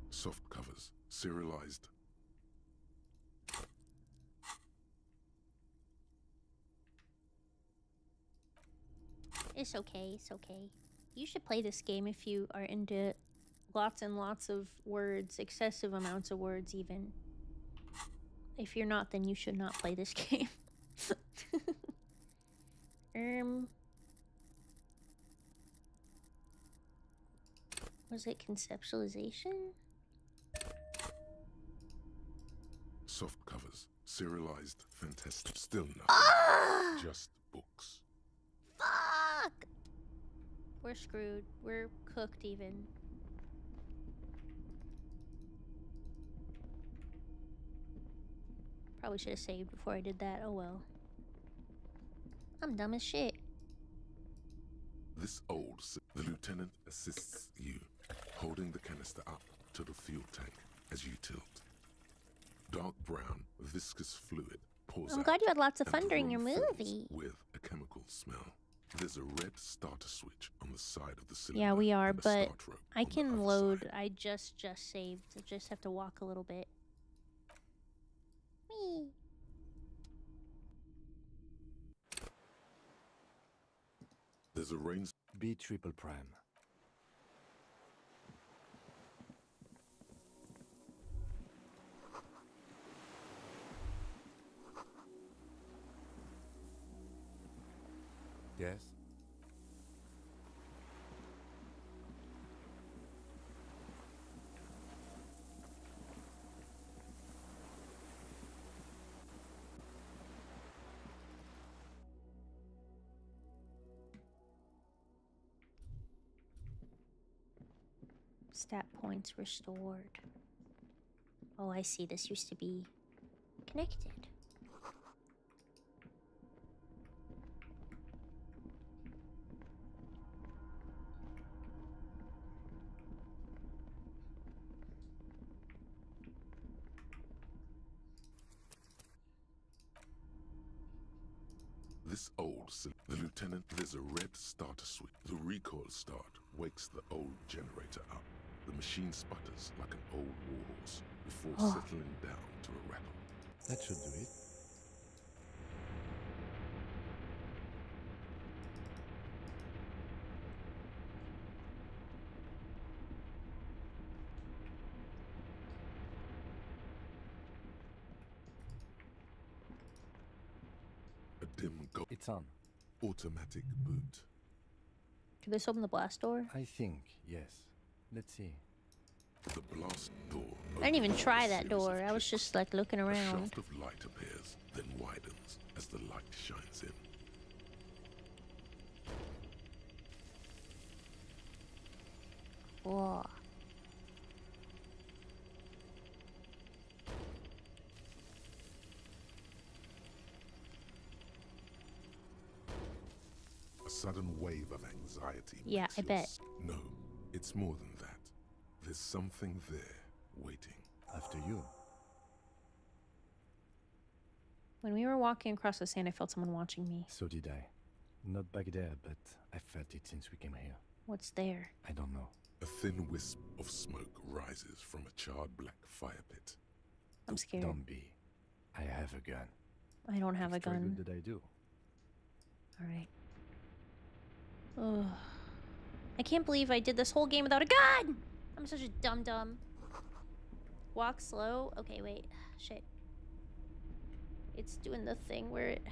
Soft covers, serialized. It's okay, it's okay. You should play this game if you are into lots and lots of words, excessive amounts of words even. If you're not, then you should not play this game. Was it conceptualization? Soft covers, serialized, fantastic. Still nothing. Just books. Fuck! We're screwed. We're cooked even. Probably should have saved before I did that. Oh well. I'm dumb as shit. The lieutenant assists you, holding the canister up to the fuel tank as you tilt. Dark brown, viscous fluid pours I'm out, glad you had lots of and fun the during your room fills movie. with a chemical smell. There's a red starter switch on the side of the cylinder. Yeah, we are, and a but start rope I on the can other load. side. I just saved. I just have to walk a little bit. Whee! There's a range. B triple prime. Yes? Stat points restored. Oh, I see. This used to be connected. This the lieutenant, there's a red starter switch. The recoil start wakes the old generator up. The machine sputters like an old warhorse before settling down to a rattle. That should do it. A dim gold. It's on. Automatic boot. Could this open the blast door? I think, yes. Let's see. The blast door. I didn't even opens try a that series door. of I was clicks. just like looking A around. shaft of light appears, then widens as the light shines in. Whoa. A sudden wave of anxiety. Yeah, makes I you bet. No, it's more than that. There's something there, waiting. After you. When we were walking across the sand, I felt someone watching me. So did I. Not back there, but I felt it since we came here. What's there? I don't know. A thin wisp of smoke rises from a charred black fire pit. I'm scared. Don't be. I have a gun. I don't have a Extra gun. good that I do. Alright. Ugh. I can't believe I did this whole game without a gun! I'm such a dum-dum. Walk slow. Okay, wait. Shit. It's doing the thing where it...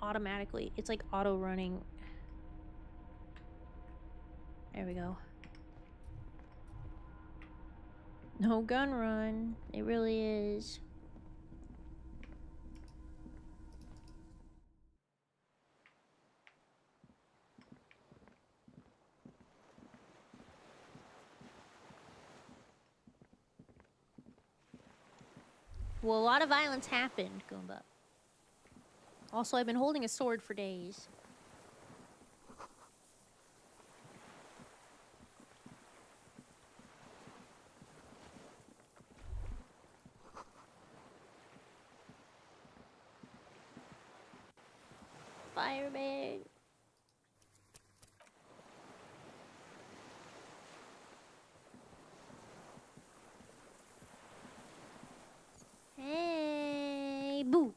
automatically... It's like auto-running. There we go. No gun run. It really is. Well, a lot of violence happened, Goomba. Also, I've been holding a sword for days. Fireman. Hey, boo.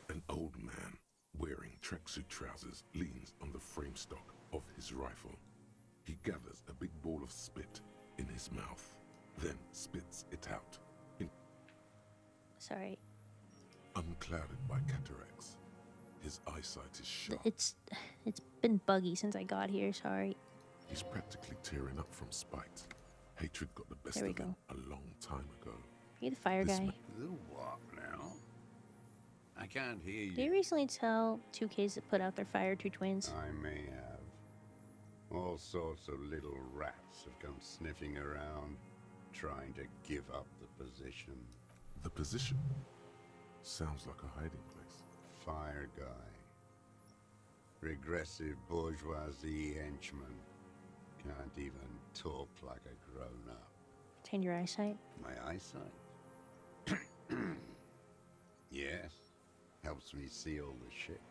An old man wearing tracksuit trousers leans on the frame stock of his rifle. He gathers a big ball of spit in his mouth, then spits it out. Sorry. Unclouded by cataracts, his eyesight is sharp. It's been buggy since I got here, sorry. He's practically tearing up from spite. Hatred got the best There we of him go. a long time ago. Are you the fire This guy? The what now? I can't hear you. Did you recently tell 2Ks to put out their fire, two twins? I may have. All sorts of little rats have come sniffing around, trying to give up the position. The position? Sounds like a hiding place. Fire guy. Regressive bourgeoisie henchman. Can't even talk like a grown-up. Retain your eyesight? My eyesight? Yes. Helps me see all the shit.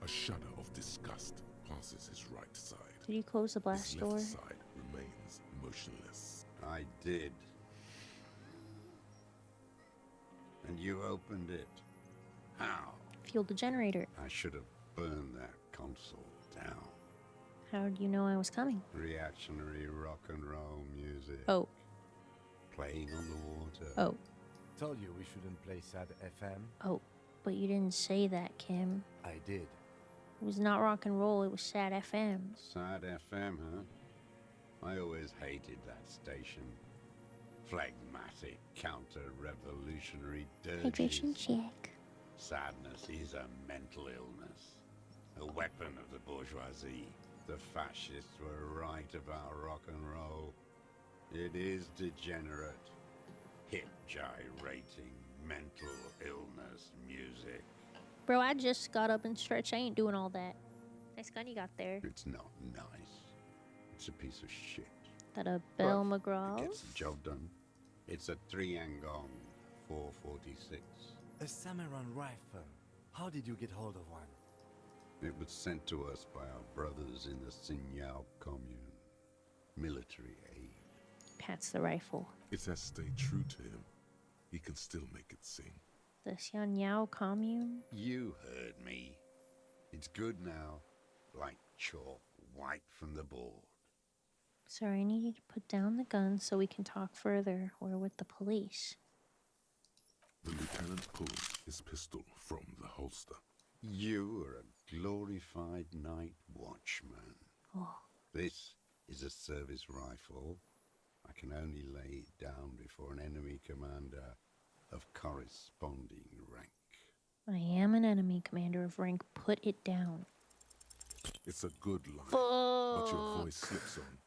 A shudder of disgust passes his right side. Did you close the blast His door? left side remains motionless. I did. And you opened it. How? Fueled the generator. I should have burned that console down. How did you know I was coming? Reactionary rock and roll music. Oh. Playing on the water. Oh. Told you we shouldn't play sad FM. Oh, but you didn't say that, Kim. I did. It was not rock and roll, it was sad FM. Sad FM, huh? I always hated that station. Phlegmatic, counter-revolutionary dirges. Hydration check. Sadness is a mental illness. A weapon of the bourgeoisie. The fascists were right about rock and roll. It is degenerate. Hip gyrating, mental illness music. Bro, I just got up and stretched. I ain't doing all that. Nice gun you got there. It's not nice. It's a piece of shit. That a Bell But McGraw? it gets the job done. It's a 3-Angong 446. A Samurai rifle. How did you get hold of one? It was sent to us by our brothers in the Xinyao commune. Military aid. Pats the rifle. It has stayed true to him. He can still make it sing. The Xianyao commune? You heard me. It's good now. Like chalk, white from the board. Sir, I need you to put down the gun so we can talk further. We're with the police. The lieutenant pulls his pistol from the holster. You are a glorified night watchman. Oh. This is a service rifle. I can only lay it down before an enemy commander of corresponding rank. I am an enemy commander of rank. Put it down. It's a good line, Fuck. but your voice slips on.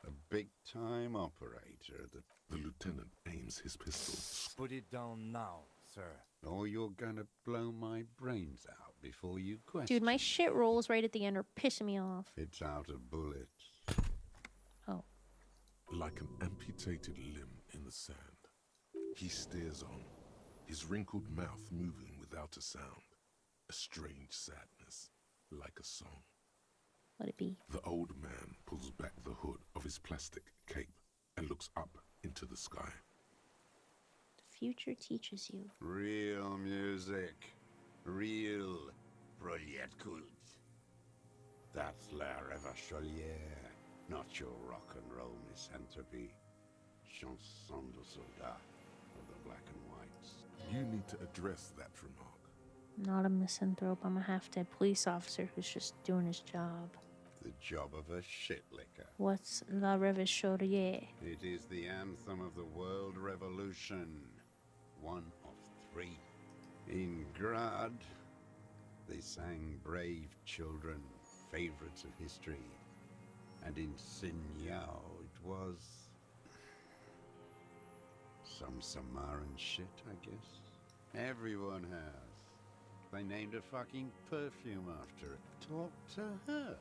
A big-time operator. The lieutenant aims his pistol. Put it down now, sir. Or you're gonna blow my brains out before you question. Dude, my shit rolls right at the end are pissing me off. It's out of bullets. Oh. Like an amputated limb in the sand, he stares on, his wrinkled mouth moving without a sound. A strange sadness, like a song. Let it be. The old man pulls back the hood of his plastic cape and looks up into the sky. The future teaches you. Real music. Real Proletkult. That's La Revacholière, not your rock and roll misanthropy. Chanson de soldat of the black and whites. You need to address that remark. Not a misanthrope. I'm a half-dead police officer who's just doing his job. The job of a shitlicker. What's La Revacholière? It is the anthem of the world revolution. One of 3. In Grad, they sang Brave Children, favorites of history. And in Sinyao, it was some Samaran shit, I guess. Everyone has. They named a fucking perfume after it. Talk to her.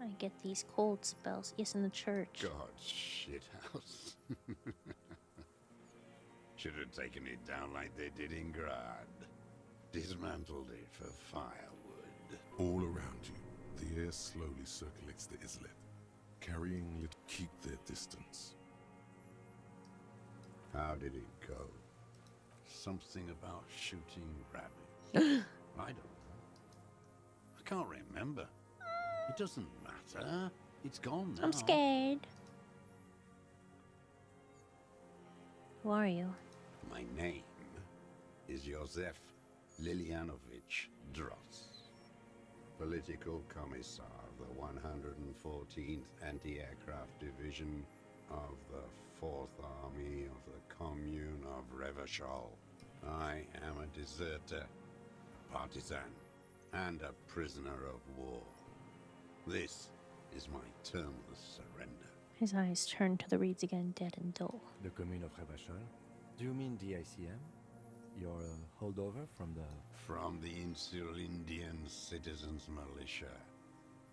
I get these cold spells. Yes, in the church. God's shithouse. Should have taken it down like they did in Grad. Dismantled it for firewood. All around you, the air slowly circulates the islet, carrying little. Keep their distance. How did it go? Something about shooting rabbits. I don't know. I can't remember. It doesn't matter. It's gone now. I'm scared. Who are you? My name is Josef Lilianovich Dross, Political Commissar of the 114th Anti-Aircraft Division of the 4th Army of the Commune of Revachol. I am a deserter, a partisan, and a prisoner of war. This is my termless surrender. His eyes turn to the reeds again, dead and dull. The Commune of Revachol? Do you mean the ICM? Your holdover from the... From the Insulindian Citizens Militia,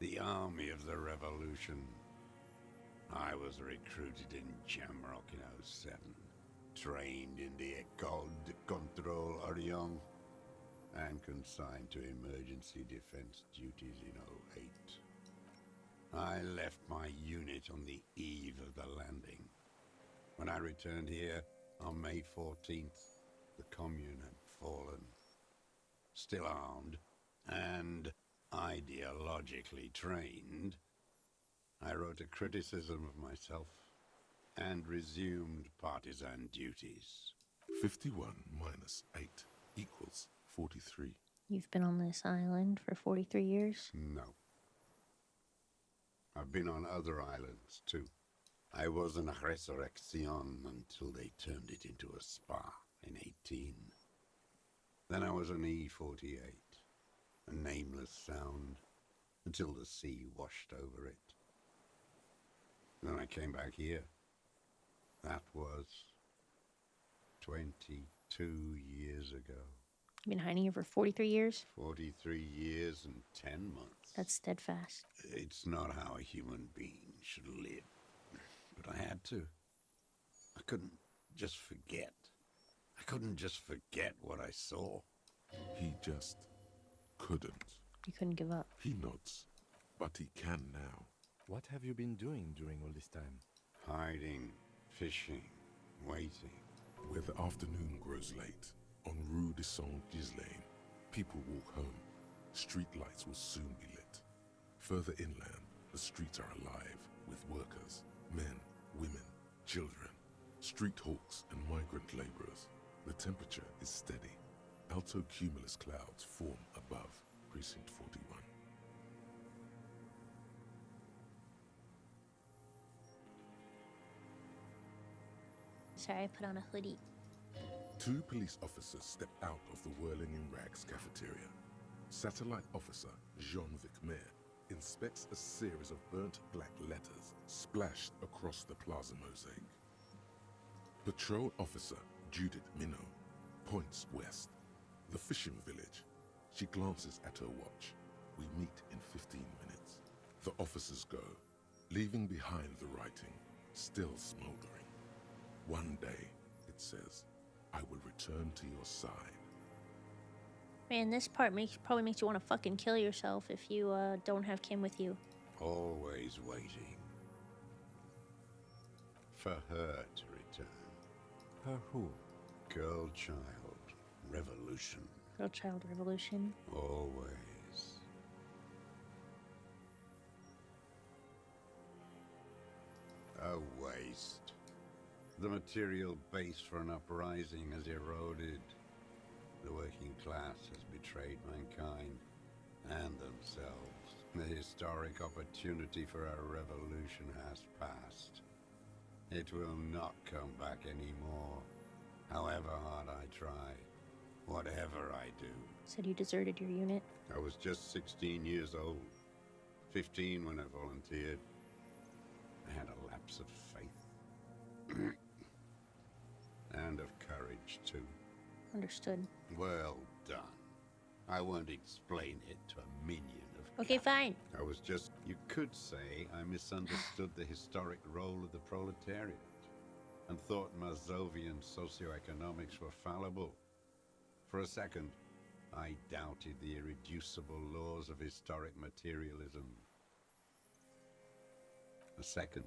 the army of the revolution. I was recruited in Jamrock in 07, trained in the École de Contrôle Orient, and consigned to emergency defense duties in 08. I left my unit on the eve of the landing. When I returned here on May 14th, the commune had fallen. Still armed and ideologically trained, I wrote a criticism of myself and resumed partisan duties. 51 minus 8 equals 43. You've been on this island for 43 years? No. I've been on other islands, too. I was in Resurrection until they turned it into a spa in 18. Then I was on E48, a nameless sound, until the sea washed over it. Then I came back here. That was 22 years ago. You've been hiding here for 43 years? 43 years and 10 months. That's steadfast. It's not how a human being should live. But I had to. I couldn't just forget. I couldn't just forget what I saw. He just couldn't. You couldn't give up. He nods, but he can now. What have you been doing during all this time? Hiding, fishing, waiting. Where the afternoon grows late, on Rue de Saint-Ghislain, people walk home. Street lights will soon be lit. Further inland, the streets are alive with workers, men, women, children, street hawks and migrant laborers. The temperature is steady. Alto cumulus clouds form above Precinct 41. Sorry, I put on a hoodie. 2 police officers step out of the Whirling in Rags cafeteria. Satellite officer Jean-Vic Mayer inspects a series of burnt black letters splashed across the plaza mosaic. Patrol officer Judith Minnow points west. The fishing village. She glances at her watch. We meet in 15 minutes. The officers go, leaving behind the writing, still smoldering. One day, it says, I will return to your side. Man, this part probably makes you want to fucking kill yourself if you don't have Kim with you. Always waiting for her to return. Her who? Girl child revolution. Girl child revolution. Always. A waste. The material base for an uprising has eroded. The working class has betrayed mankind and themselves. The historic opportunity for a revolution has passed. It will not come back anymore, however hard I try, whatever I do. Said you deserted your unit. I was just 16 years old, 15 when I volunteered. I had a lapse of faith. And of courage, too. Understood. Well done. I won't explain it to a minion of... Okay, fine. I was just... You could say I misunderstood the historic role of the proletariat and thought Mazovian socioeconomics were fallible. For a second, I doubted the irreducible laws of historic materialism. A second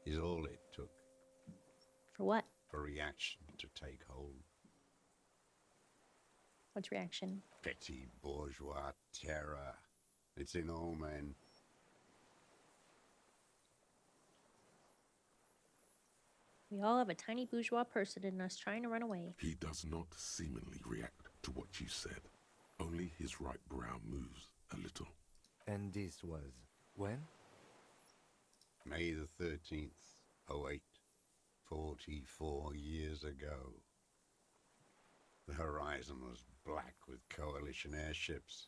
is all it took. For what? For reaction to take hold. What's reaction? Petty bourgeois terror. It's in all men. We all have a tiny bourgeois person in us trying to run away. He does not seemingly react to what you said. Only his right brow moves a little. And this was when? May the 13th, 08, 44 years ago. The horizon was black with coalition airships.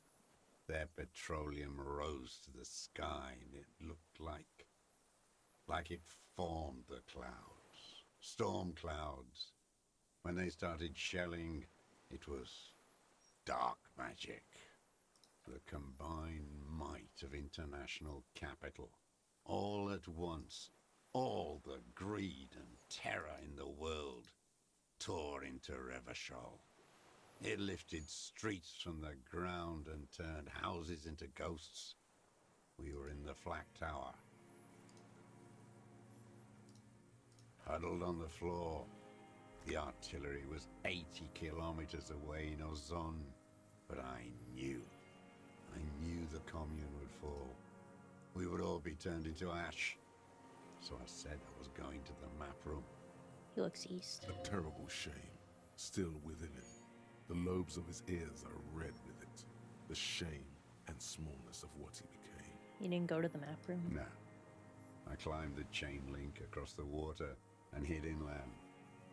Their petroleum rose to the sky, and it looked like it formed the clouds. Storm clouds. When they started shelling, it was dark magic. The combined might of international capital. All at once, all the greed and terror in the world tore into Revachol. It lifted streets from the ground and turned houses into ghosts. We were in the flak tower. Huddled on the floor. The artillery was 80 kilometers away in Ozon. But I knew the commune would fall. We would all be turned into ash. So I said I was going to the map room. He looks east. A terrible shame, still within him. The lobes of his ears are red with it. The shame and smallness of what he became. You didn't go to the map room? No. I climbed the chain link across the water and hid inland,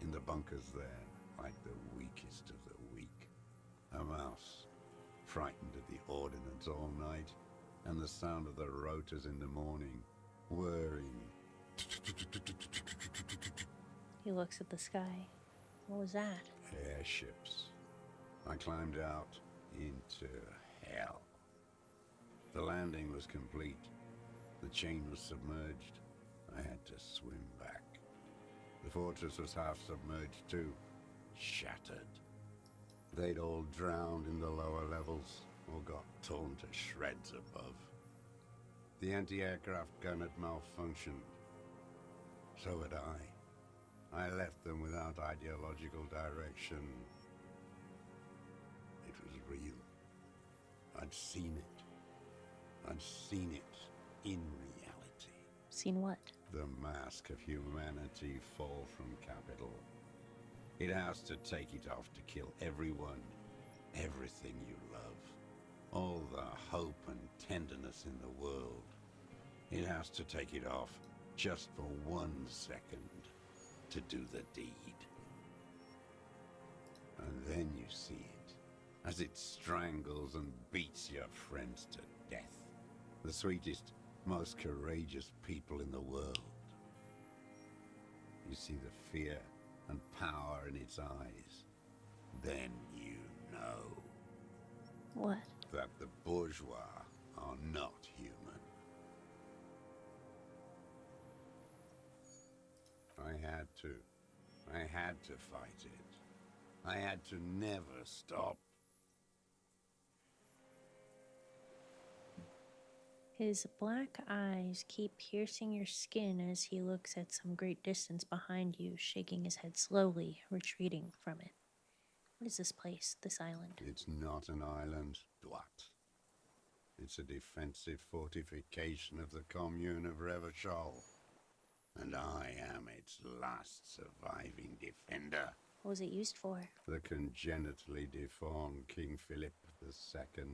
in the bunkers there, like the weakest of the weak. A mouse, frightened at the ordnance all night, and the sound of the rotors in the morning, whirring. He looks at the sky. What was that? Airships. I climbed out into hell. The landing was complete. The chain was submerged. I had to swim back. The fortress was half submerged too, shattered. They'd all drowned in the lower levels or got torn to shreds above. The anti-aircraft gun had malfunctioned. So had I. I left them without ideological direction. It was real. I'd seen it. I'd seen it in reality. Seen what? The mask of humanity fall from capital. It has to take it off to kill everyone, everything you love. All the hope and tenderness in the world. It has to take it off just for 1 second to do the deed. And then you see it, as it strangles and beats your friends to death. The sweetest, most courageous people in the world. You see the fear and power in its eyes, then you know What? that the bourgeois are not human. I had to fight it. I had to never stop. His black eyes keep piercing your skin as he looks at some great distance behind you, shaking his head slowly, retreating from it. What is this place, this island? It's not an island, Dwat. It's a defensive fortification of the commune of Revachol. And I am its last surviving defender. What was it used for? The congenitally deformed King Philip II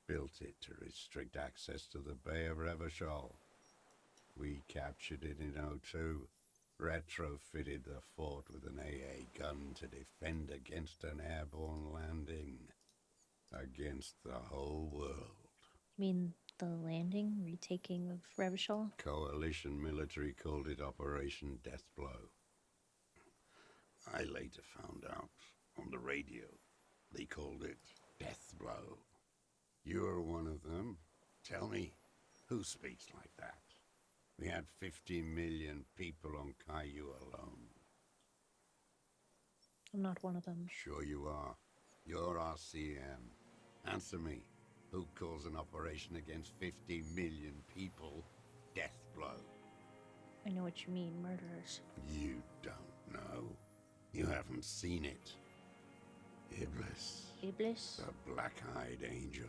built it to restrict access to the Bay of Revachol. We captured it in '02, retrofitted the fort with an AA gun to defend against an airborne landing. Against the whole world. You mean the landing, retaking of Revachol? Coalition military called it Operation Deathblow. I later found out on the radio they called it Deathblow. You're one of them. Tell me, who speaks like that? We had 50 million people on Caillou alone. I'm not one of them. Sure you are. You're RCM. Answer me. Who calls an operation against 50 million people Deathblow? I know what you mean, murderers. You don't know. You haven't seen it. Iblis. Iblis? The black-eyed angel.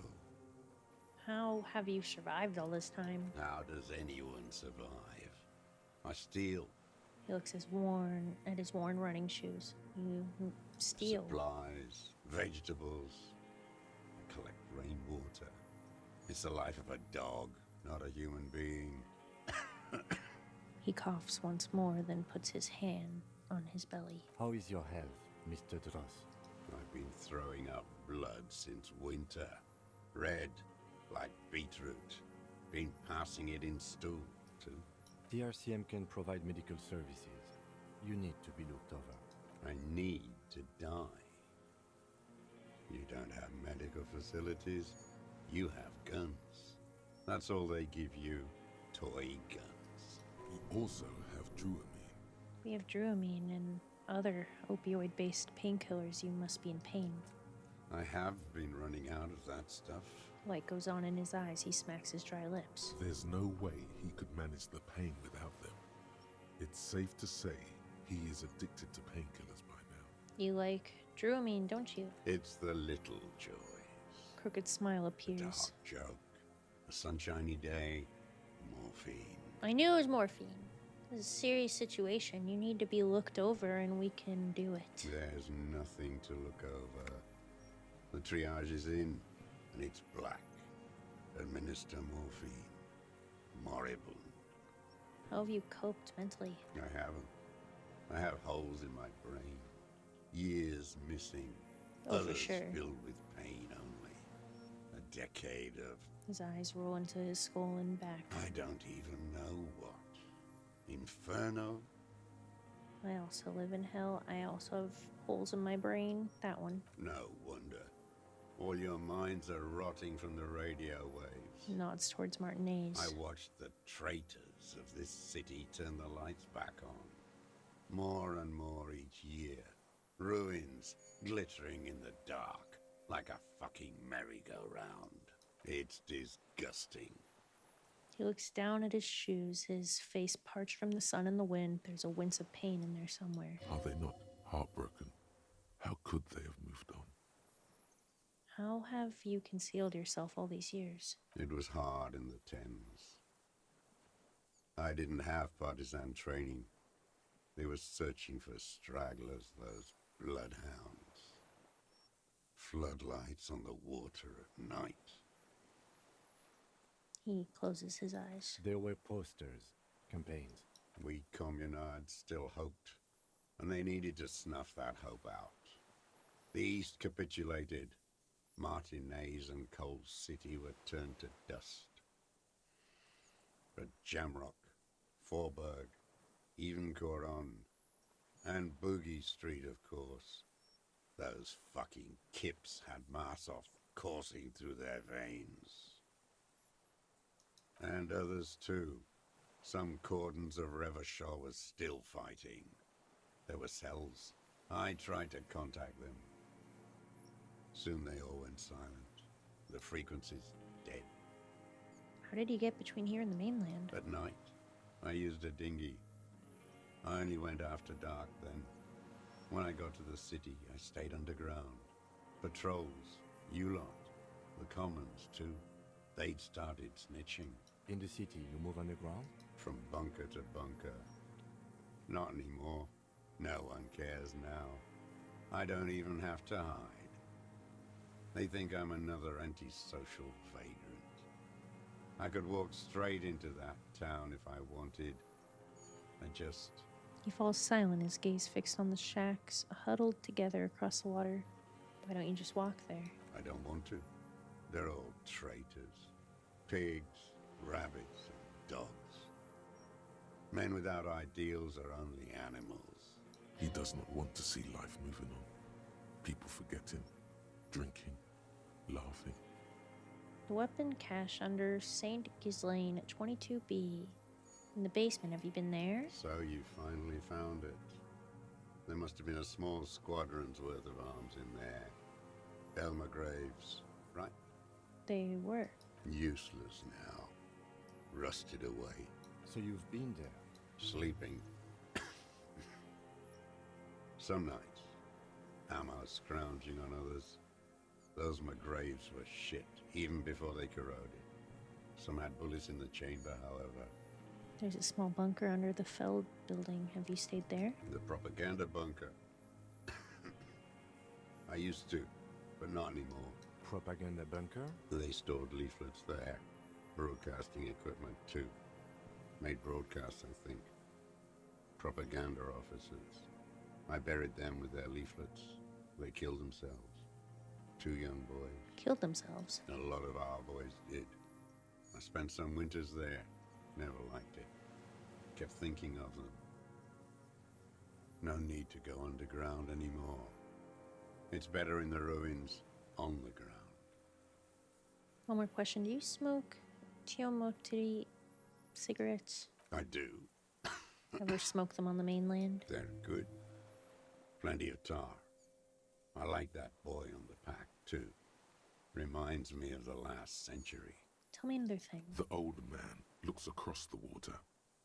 How have you survived all this time? How does anyone survive? I steal. He looks at his worn running shoes. You steal. Supplies, vegetables. I collect rainwater. It's the life of a dog, not a human being. He coughs once more, then puts his hand on his belly. How is your health, Mr. Dross? I've been throwing up blood since winter. Red, like beetroot. Been passing it in stool, too. The RCM can provide medical services. You need to be looked over. I need to die. You don't have medical facilities. You have guns. That's all they give you. Toy guns. You also have Druamine. We have Druamine and other opioid-based painkillers. You must be in pain. I have been running out of that stuff. Light goes on in his eyes. He smacks his dry lips. There's no way he could manage the pain without them. It's safe to say he is addicted to painkillers by now. You like Druamine, don't you? It's the little joys. Crooked smile A appears. dark joke. A sunshiny day. Morphine. I knew it was morphine. This is a serious situation. You need to be looked over and we can do it. There's nothing to look over. The triage is in, and it's black. Administer morphine. Moribund. How have you coped mentally? I haven't. I have holes in my brain. Years missing. Oh, for Others sure. filled with pain only. A decade of His eyes roll into his skull and back. I don't even know what. Inferno? I also live in hell. I also have holes in my brain. That one. No wonder. All your minds are rotting from the radio waves. Nods towards Martinez. I watched the traitors of this city turn the lights back on. More and more each year. Ruins glittering in the dark like a fucking merry-go-round. It's disgusting. He looks down at his shoes, his face parched from the sun and the wind. There's a wince of pain in there somewhere. Are they not heartbroken? How could they have moved on? How have you concealed yourself all these years? It was hard in the Thames. I didn't have partisan training. They were searching for stragglers, those bloodhounds. Floodlights on the water at night. He closes his eyes. There were posters, campaigns. We communards still hoped, and they needed to snuff that hope out. The East capitulated. Martinez and Cold City were turned to dust. But Jamrock, Forburg, even Coron, And Boogie Street, of course. Those fucking kips had Marsoff coursing through their veins. And others too. Some cordons of Revachol was still fighting. There were cells. I tried to contact them. Soon they all went silent. The frequencies dead. How did you get between here and the mainland? At night, I used a dinghy. I only went after dark then. When I got to the city, I stayed underground. Patrols, you lot, the commons too. They'd started snitching. In the city, you move underground? From bunker to bunker. Not anymore. No one cares now. I don't even have to hide. They think I'm another antisocial vagrant. I could walk straight into that town if I wanted. I just... He falls silent, his gaze fixed on the shacks huddled together across the water. Why don't you just walk there? I don't want to. They're all traitors. Pigs, rabbits, and dogs. Men without ideals are only animals. He does not want to see life moving on. People forgetting, drinking, laughing. The weapon cache under St. Ghislaine at 22B. In the basement, have you been there? So you finally found it. There must have been a small squadron's worth of arms in there. Elmer Graves, right? They were. Useless now. Rusted away. So you've been there? Sleeping. Some nights. Ammo scrounging on others. Those McGraves were shit, even before they corroded. Some had bullets in the chamber, however. There's a small bunker under the Feld building. Have you stayed there? The propaganda bunker. I used to, but not anymore. Propaganda bunker? They stored leaflets there. Broadcasting equipment, too. Made broadcasts, I think. Propaganda officers. I buried them with their leaflets. They killed themselves. 2 young boys. Killed themselves? A lot of our boys did. I spent some winters there. Never liked it. Kept thinking of them. No need to go underground anymore. It's better in the ruins, on the ground. One more question. Do you smoke Tiomotiri cigarettes? I do. Ever smoke them on the mainland? They're good. Plenty of tar. I like that boy on the pack, too. Reminds me of the last century. Tell me another thing. The old man looks across the water,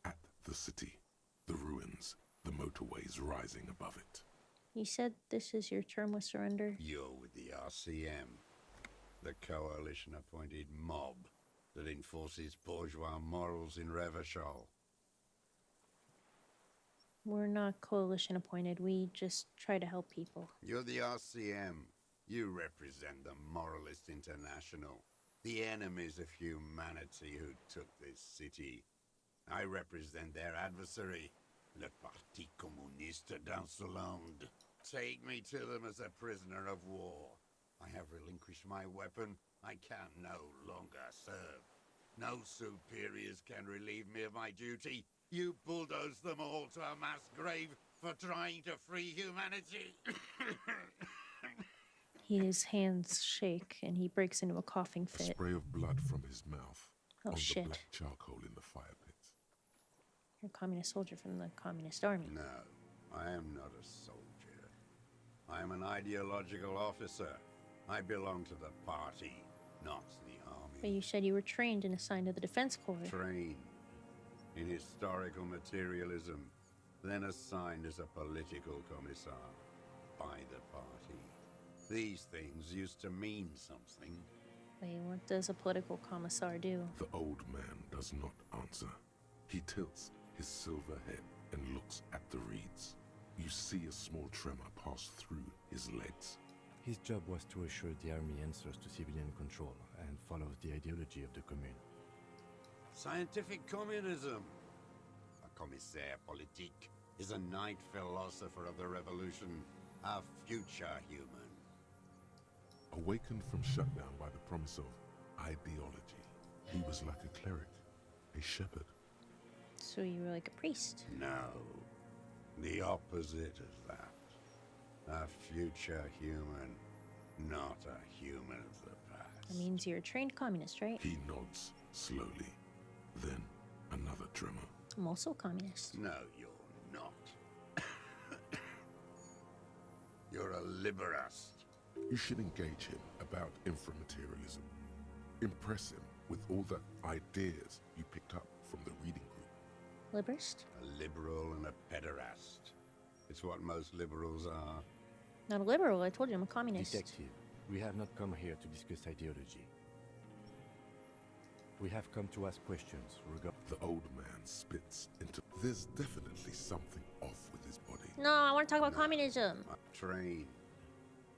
at the city, the ruins, the motorways rising above it. You said this is your term with surrender? You're with the RCM, the coalition-appointed mob that enforces bourgeois morals in Revachol. We're not coalition appointed. We just try to help people. You're the RCM. You represent the Moralist International, the enemies of humanity who took this city. I represent their adversary, le Parti Communiste d'Insolande. Take me to them as a prisoner of war. I have relinquished my weapon. I can no longer serve. No superiors can relieve me of my duty. You bulldoze them all to a mass grave for trying to free humanity. His hands shake and he breaks into a coughing A fit. spray of blood from his mouth Oh, on shit. the black charcoal in the fire pit. You're a communist soldier from the communist army. No, I am not a soldier. I am an ideological officer. I belong to the party, not the army. But you said you were trained and assigned to the Defense Corps. Trained in historical materialism, then assigned as a political commissar by the party. These things used to mean something. Wait, what does a political commissar do? The old man does not answer. He tilts his silver head and looks at the reeds. You see a small tremor pass through his legs. His job was to assure the army answers to civilian control and follows the ideology of the commune. Scientific communism. A commissaire politique is a night philosopher of the revolution, a future human. Awakened from shutdown by the promise of ideology, he was like a cleric, a shepherd. So you were like a priest? No. The opposite of that. A future human, not a human of the past. That means you're a trained communist, right? He nods slowly. Then another tremor. I'm also a communist. No, you're not. You're a liberast. You should engage him about inframaterialism. Impress him with all the ideas you picked up from the reading group. Liberist? A liberal and a pederast. It's what most liberals are. Not a liberal, I told you I'm a communist. Detective, we have not come here to discuss ideology. We have come to ask questions regarding... The old man spits into... There's definitely something off with his body. No, I want to talk about communism. I'm trained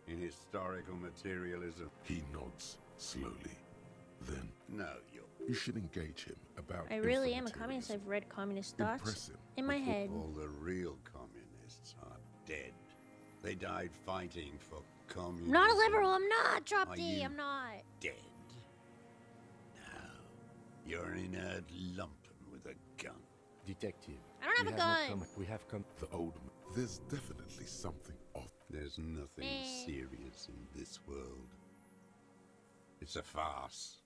in historical materialism. He nods slowly. Then... No, you're... You should engage him about... I really am a communist. I've read communist thoughts in my head. All the real communists are dead. They died fighting for communism. Not a liberal, I'm not! Drop Are D, you I'm not. Dead. No. You're an inert lumpen with a gun. Detective. I don't have a gun. We have come... The old man. There's definitely something off. There's nothing Eh. serious in this world. It's a farce.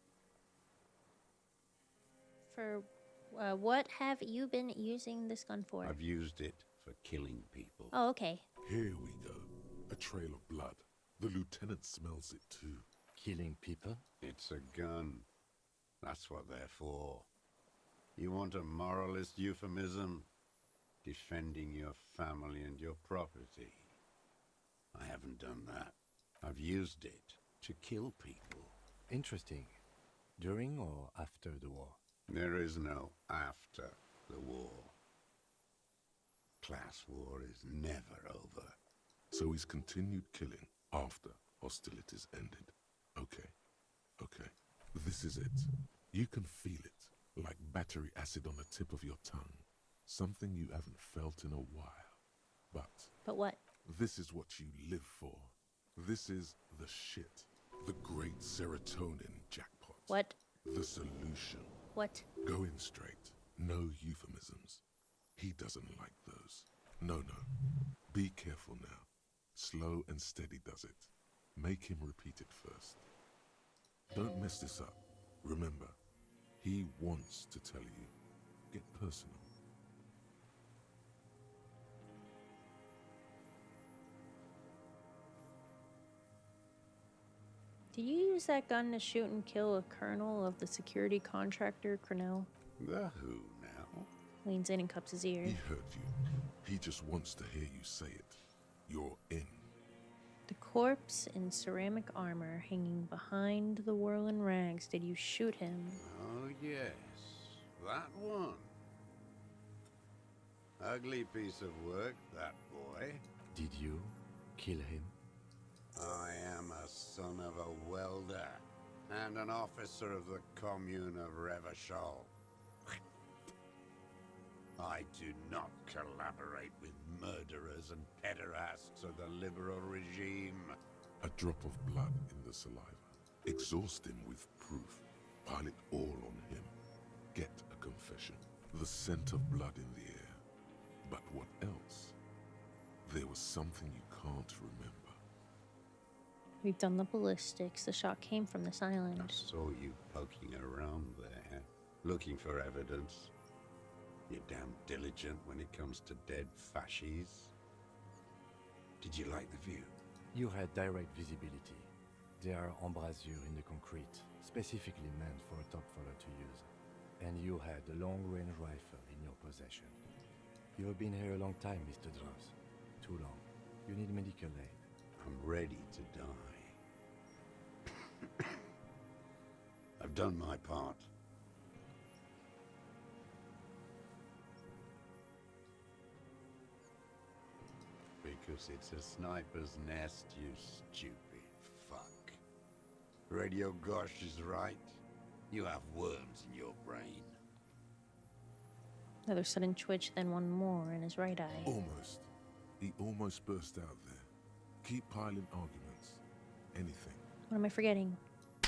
For what have you been using this gun for? I've used it for killing people. Oh, okay. Here we go. A trail of blood. The lieutenant smells it too. Killing people? It's a gun. That's what they're for. You want a moralist euphemism? Defending your family and your property. I haven't done that. I've used it to kill people. Interesting. During or after the war? There is no after the war. Class war is never over. So he's continued killing after hostilities ended. Okay. Okay. This is it. You can feel it, like battery acid on the tip of your tongue. Something you haven't felt in a while. But what? This is what you live for. This is the shit. The great serotonin jackpot. What? The solution. What? Go in straight. No euphemisms. He doesn't like those. No, no. Be careful now. Slow and steady does it. Make him repeat it first. Don't mess this up. Remember, he wants to tell you. Get personal. Did you use that gun to shoot and kill a colonel of the security contractor, Cornell? The who now? Leans in and cups his ear. He heard you. He just wants to hear you say it. You're in. The corpse in ceramic armor hanging behind the whirling rags. Did you shoot him? Oh, yes. That one. Ugly piece of work, that boy. Did you kill him? I am a son of a welder and an officer of the commune of Revachol. I do not collaborate with murderers and pederasts of the liberal regime. A drop of blood in the saliva. Exhaust him with proof. Pile it all on him. Get a confession. The scent of blood in the air. But what else? There was something you can't remember. We've done the ballistics. The shot came from this island. I saw you poking around there, looking for evidence. You're damn diligent when it comes to dead fascies. Did you like the view? You had direct visibility. There are embrasures in the concrete, specifically meant for a top follower to use. And you had a long-range rifle in your possession. You have been here a long time, Mr. Dross. Too long. You need medical aid. I'm ready to die. I've done my part. Because it's a sniper's nest, you stupid fuck. Radio Gosh is right. You have worms in your brain. Another sudden twitch, then one more in his right eye. Almost. He almost burst out there. Keep piling arguments. Anything. What am I forgetting?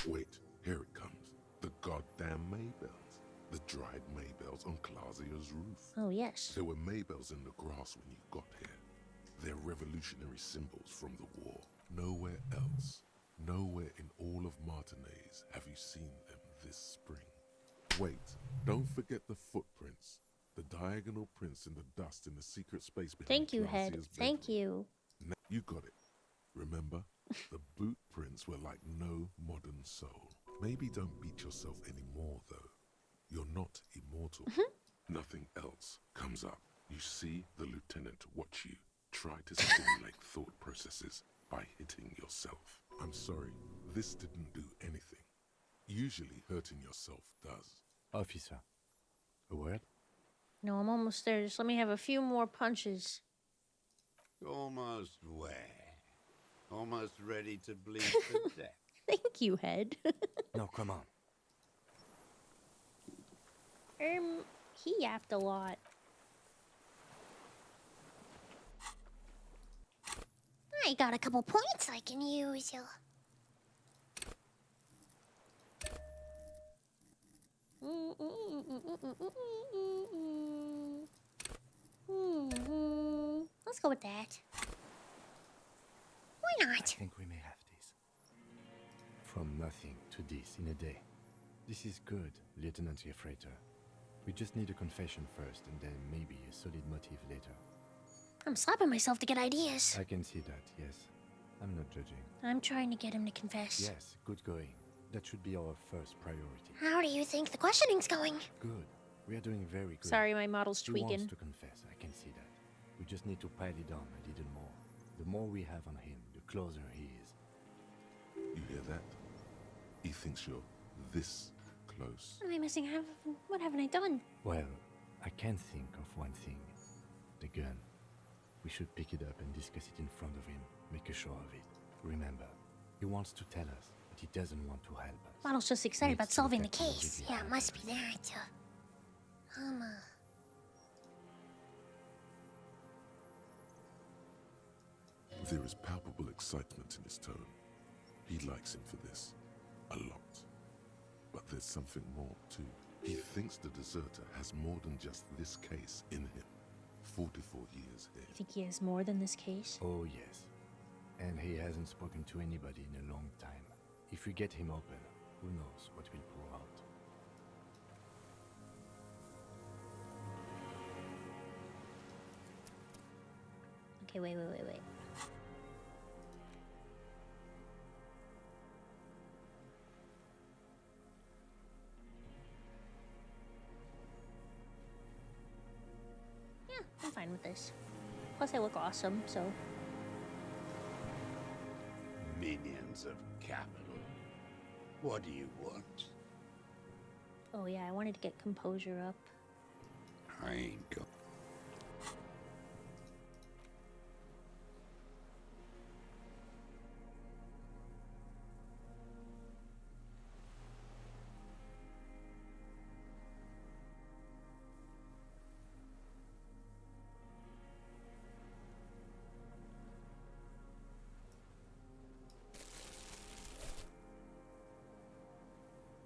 Wait, here it comes. The goddamn Maybells. The dried maybells on Clausia's roof. Oh, yes. There were maybells in the grass when you got here. They're revolutionary symbols from the war. Nowhere else, nowhere in all of Martinez have you seen them this spring. Wait, don't forget the footprints. The diagonal prints in the dust in the secret space behind Thank you, Head. Clausia's Thank bedroom. you. Now, you got it. Remember? The boot prints were like no modern soul. Maybe don't beat yourself anymore, though. You're not immortal. Nothing else comes up. You see the lieutenant watch you. Try to stimulate thought processes by hitting yourself. I'm sorry, this didn't do anything. Usually hurting yourself does. Officer, a word? No, I'm almost there. Just let me have a few more punches. Almost where? Almost ready to bleed to death. Thank you, Head. No, come on. He yapped a lot. I got a couple points I can use. Let's go with that. Why not? I think we may have this. From nothing to this in a day. This is good, Lieutenant Gefreiter. We just need a confession first, and then maybe a solid motive later. I'm slapping myself to get ideas. I can see that, yes. I'm not judging. I'm trying to get him to confess. Yes, good going. That should be our first priority. How do you think the questioning's going? Good. We are doing very good. Sorry, my model's He tweaking. wants to confess, I can see that. We just need to pile it on a little more. The more we have on him, the closer he is. You hear that? He thinks you're this close. What am I missing? What haven't I done? Well, I can think of one thing. The gun. We should pick it up and discuss it in front of him. Make a show of it. Remember, he wants to tell us, but he doesn't want to help us. Model's just excited about Needs to solving the look at case. Olivia Yeah, it must be that. There is palpable excitement in his tone. He likes him for this. A lot. But there's something more, too. He thinks the deserter has more than just this case in him. 44 years here. You think he has more than this case? Oh, yes. And he hasn't spoken to anybody in a long time. If we get him open, who knows what will pour out. Okay, wait. Yeah, I'm fine with this. Plus, I look awesome, so. Minions of capital. What do you want? Oh, yeah, I wanted to get composure up. I ain't got...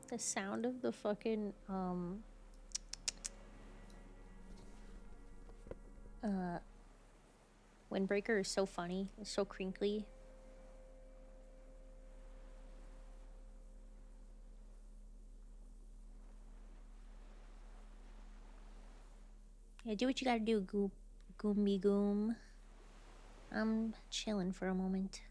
The sound of the fucking, windbreaker is so funny. It's so crinkly. Yeah, do what you gotta do, Goomby Goom. I'm chilling for a moment.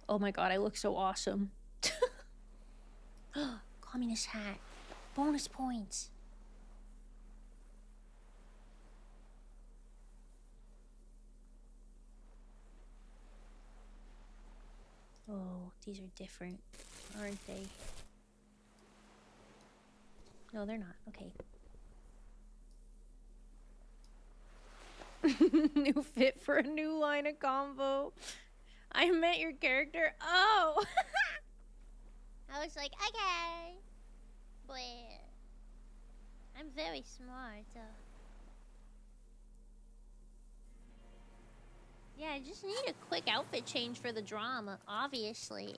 Oh my god, I look so awesome. Communist hat. Bonus points. Oh, these are different, aren't they? No, they're not. Okay. New fit for a new line of combo. I met your character. Oh! I was like, okay. But I'm very smart. Yeah, I just need a quick outfit change for the drama, obviously.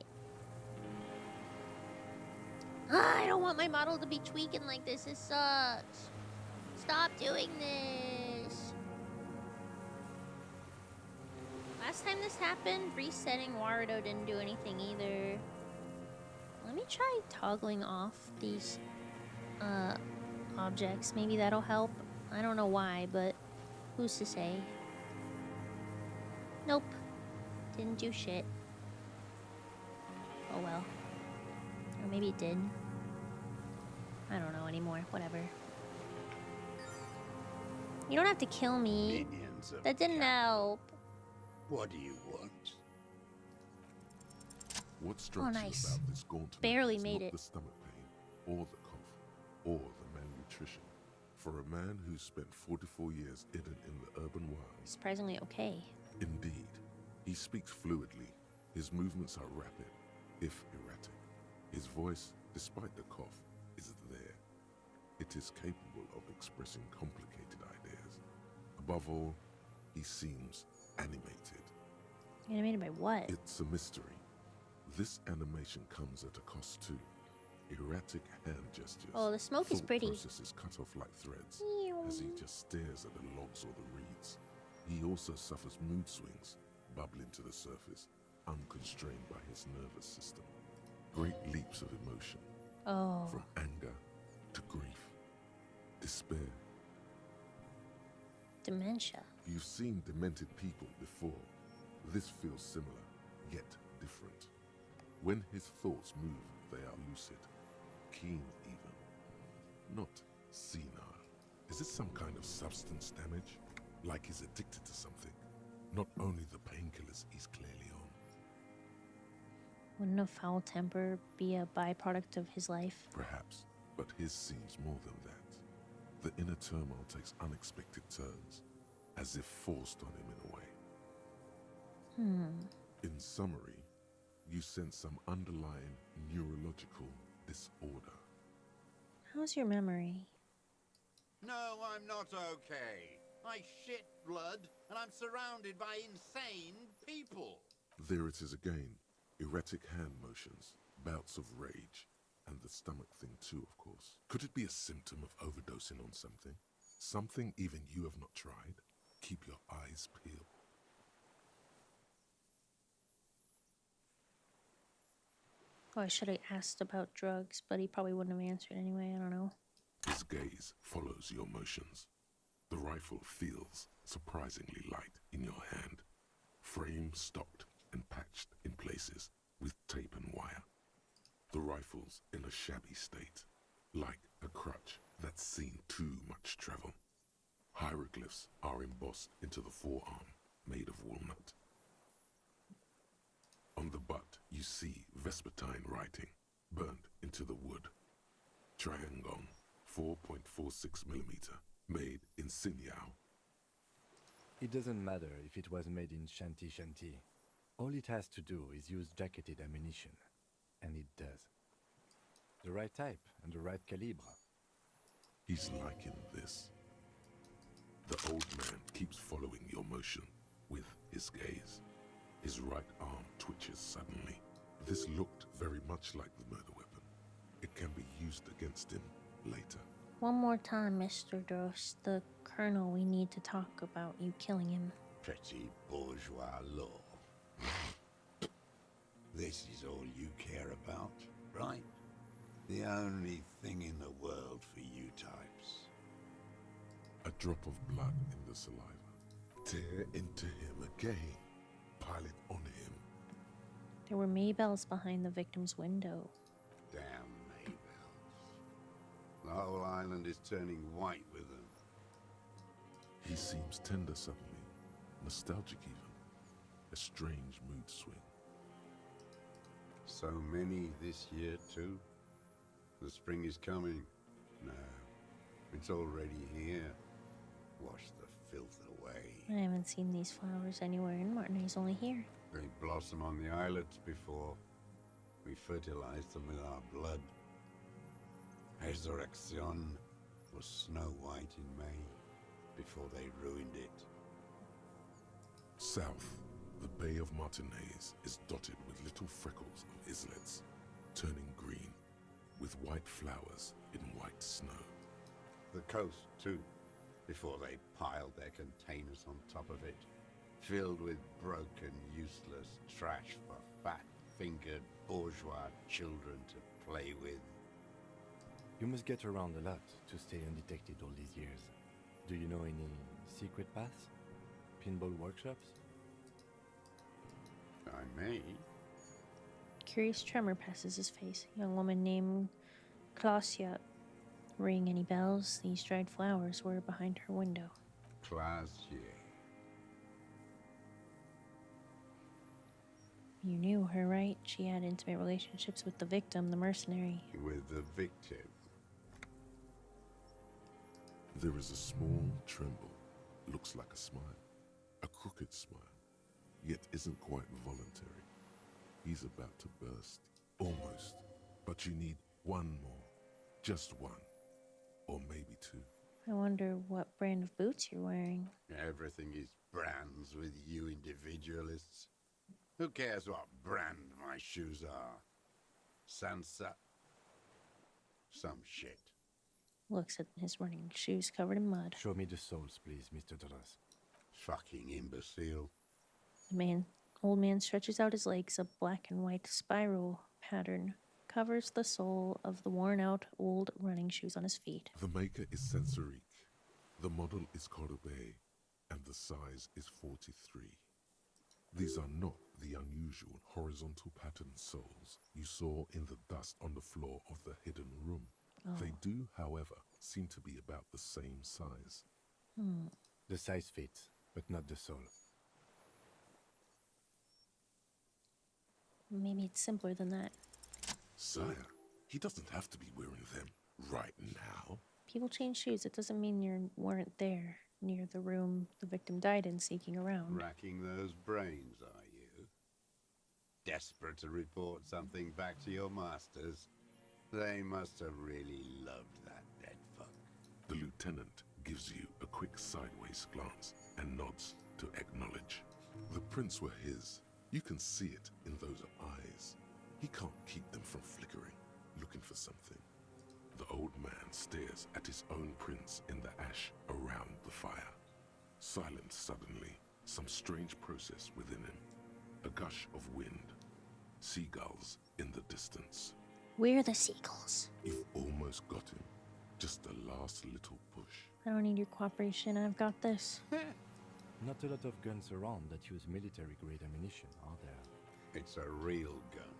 I don't want my model to be tweaking like this. This sucks. Stop doing this. Last time this happened, resetting Warudo didn't do anything either. Let me try toggling off these objects. Maybe that'll help. I don't know why, but who's to say? Nope. Didn't do shit. Oh well. Or maybe it did. I don't know anymore. Whatever. You don't have to kill me. That didn't help. What do you want? What strikes nice. you about this gauntlet Barely is made not it. the stomach pain, or the cough, or the malnutrition. For a man who spent 44 years hidden in the urban wilds, Surprisingly okay. indeed, he speaks fluidly. His movements are rapid, if erratic. His voice, despite the cough, is there. It is capable of expressing complicated ideas. Above all, he seems animated. Animated by what? It's a mystery. This animation comes at a cost too. Erratic hand gestures. Oh, the smoke is thought pretty. processes cut off like threads as he just stares at the logs or the reeds. He also suffers mood swings, bubbling to the surface, unconstrained by his nervous system. Great leaps of emotion. Oh. From anger to grief, despair. Dementia. You've seen demented people before. This feels similar, yet different. When his thoughts move, they are lucid, keen even, not senile. Is it some kind of substance damage? Like he's addicted to something? Not only the painkillers he's clearly on. Wouldn't a foul temper be a byproduct of his life? Perhaps, but his seems more than that. The inner turmoil takes unexpected turns, as if forced on him in a way. In summary, you sense some underlying neurological disorder. How's your memory? No, I'm not okay. I shit blood, and I'm surrounded by insane people. There it is again. Erratic hand motions, bouts of rage, and the stomach thing too, of course. Could it be a symptom of overdosing on something? Something even you have not tried? Keep your eyes peeled. Oh, I should have asked about drugs, but he probably wouldn't have answered anyway. I don't know. His gaze follows your motions. The rifle feels surprisingly light in your hand. Frame stocked and patched in places with tape and wire. The rifle's in a shabby state, like a crutch that's seen too much travel. Hieroglyphs are embossed into the forearm, made of walnut. On the butt, you see Vespertine writing, burnt into the wood. Triangon, 4.46mm, made in Sinyao. It doesn't matter if it was made in Shanti Shanti. All it has to do is use jacketed ammunition, and it does. The right type and the right calibre. He's liking this. The old man keeps following your motion with his gaze. His right arm twitches suddenly. This looked very much like the murder weapon. It can be used against him later. One more time, Mr. Drost. The Colonel, we need to talk about you killing him. Petty bourgeois law. This is all you care about, right? The only thing in the world for you types. A drop of blood in the saliva. Tear into him again. Pile it on him. There were Maybells behind the victim's window. Damn Maybells. The whole island is turning white with them. He seems tender suddenly, nostalgic even. A strange mood swing. So many this year too? The spring is coming. No, it's already here. Wash the filth away. I haven't seen these flowers anywhere in Martinez, only here. They blossom on the islets before we fertilize them with our blood. Resurrection was Snow White in May, before they ruined it. South, the Bay of Martinez is dotted with little freckles of islets, turning green, with white flowers in white snow. The coast, too, before they piled their containers on top of it, filled with broken, useless trash for fat-fingered bourgeois children to play with. You must get around a lot to stay undetected all these years. Do you know any secret paths? Pinball workshops? I may. Curious tremor passes his face. A young woman named Klausya. Ring any bells? These dried flowers were behind her window. Klausya. You knew her, right? She had intimate relationships with the victim, the mercenary. With the victim. There is a small tremble, looks like a smile, a crooked smile, yet isn't quite voluntary. He's about to burst, almost, but you need one more, just one, or maybe two. I wonder what brand of boots you're wearing. Everything is brands with you individualists. Who cares what brand my shoes are? Sansa? Some shit. Looks at his running shoes covered in mud. Show me the soles, please, Mr. Doras. Fucking imbecile. The old man stretches out his legs. A black and white spiral pattern covers the sole of the worn-out old running shoes on his feet. The maker is Sensorique. The model is Cordobe, and the size is 43. These are not the unusual horizontal pattern soles you saw in the dust on the floor of the hidden room. Oh. They do, however, seem to be about the same size. The size fits, but not the sole. Maybe it's simpler than that. Sire, he doesn't have to be wearing them right now. People change shoes. It doesn't mean you weren't there near the room the victim died in, seeking around. Racking those brains, are you? Desperate to report something back to your masters? They must have really loved that dead fuck. The lieutenant gives you a quick sideways glance and nods to acknowledge. The prints were his. You can see it in those eyes. He can't keep them from flickering, looking for something. The old man stares at his own prints in the ash around the fire. Silent suddenly, some strange process within him. A gush of wind. Seagulls in the distance. We're the seagulls. You've almost got him. Just the last little push. I don't need your cooperation. I've got this. Not a lot of guns around that use military-grade ammunition, are there? It's a real gun.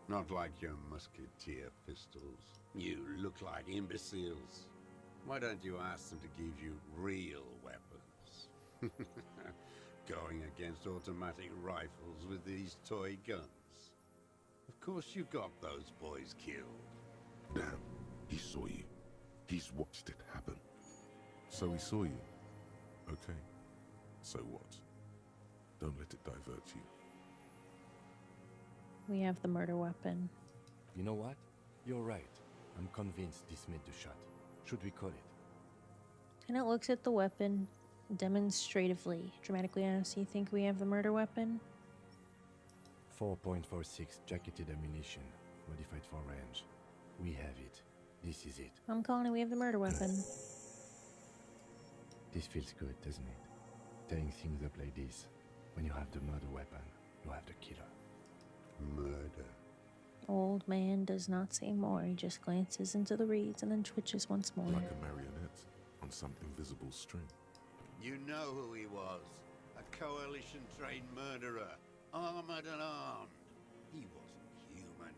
Not like your musketeer pistols. You look like imbeciles. Why don't you ask them to give you real weapons? Going against automatic rifles with these toy guns. Of course you got those boys killed. Damn, he saw you. He's watched it happen. So he saw you. Okay. So what? Don't let it divert you. We have the murder weapon. You know what? You're right. I'm convinced this made the shot. Should we call it? And it looks at the weapon demonstratively. Dramatically honest, you think we have the murder weapon? 4.46 jacketed ammunition, modified for range. We have it. This is it. I'm calling it we have the murder weapon. This feels good, doesn't it? Tearing things up like this. When you have the murder weapon, you have the killer. Murder. Old man does not say more. He just glances into the reeds and then twitches once more. Like a marionette on some invisible string. You know who he was. A coalition-trained murderer. Armored and armed. He wasn't human.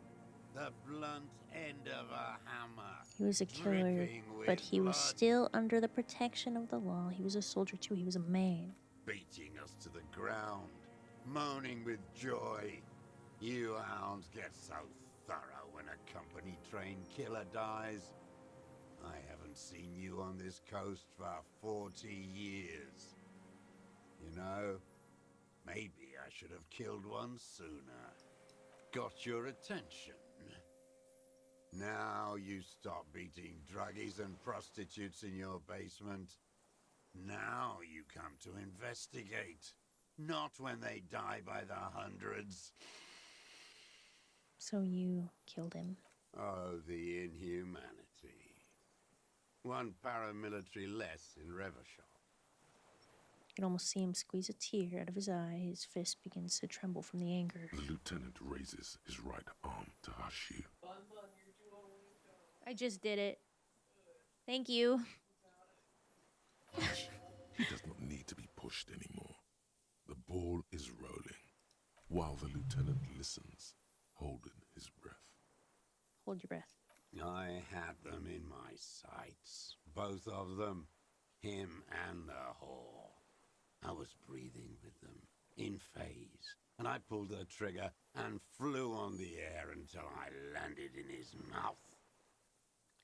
The blunt end of a hammer. He was a killer, dripping with but he was blood. still under the protection of the law. He was a soldier too. He was a man. Beating us to the ground. Moaning with joy. You hounds get so thorough when a company-trained killer dies. I haven't seen you on this coast for 40 years. You know, maybe I should have killed one sooner. Got your attention. Now you stop beating druggies and prostitutes in your basement. Now you come to investigate. Not when they die by the hundreds. So you killed him. Oh, the inhumanity. One paramilitary less in Revachol. You can almost see him squeeze a tear out of his eye. His fist begins to tremble from the anger. The lieutenant raises his right arm to hush you. I just did it. Thank you. Hush. He does not need to be pushed anymore. The ball is rolling, while the lieutenant listens, holding his breath. Hold your breath. I had them in my sights. Both of them. Him and the whore. I was breathing with them, in phase, and I pulled the trigger and flew on the air until I landed in his mouth.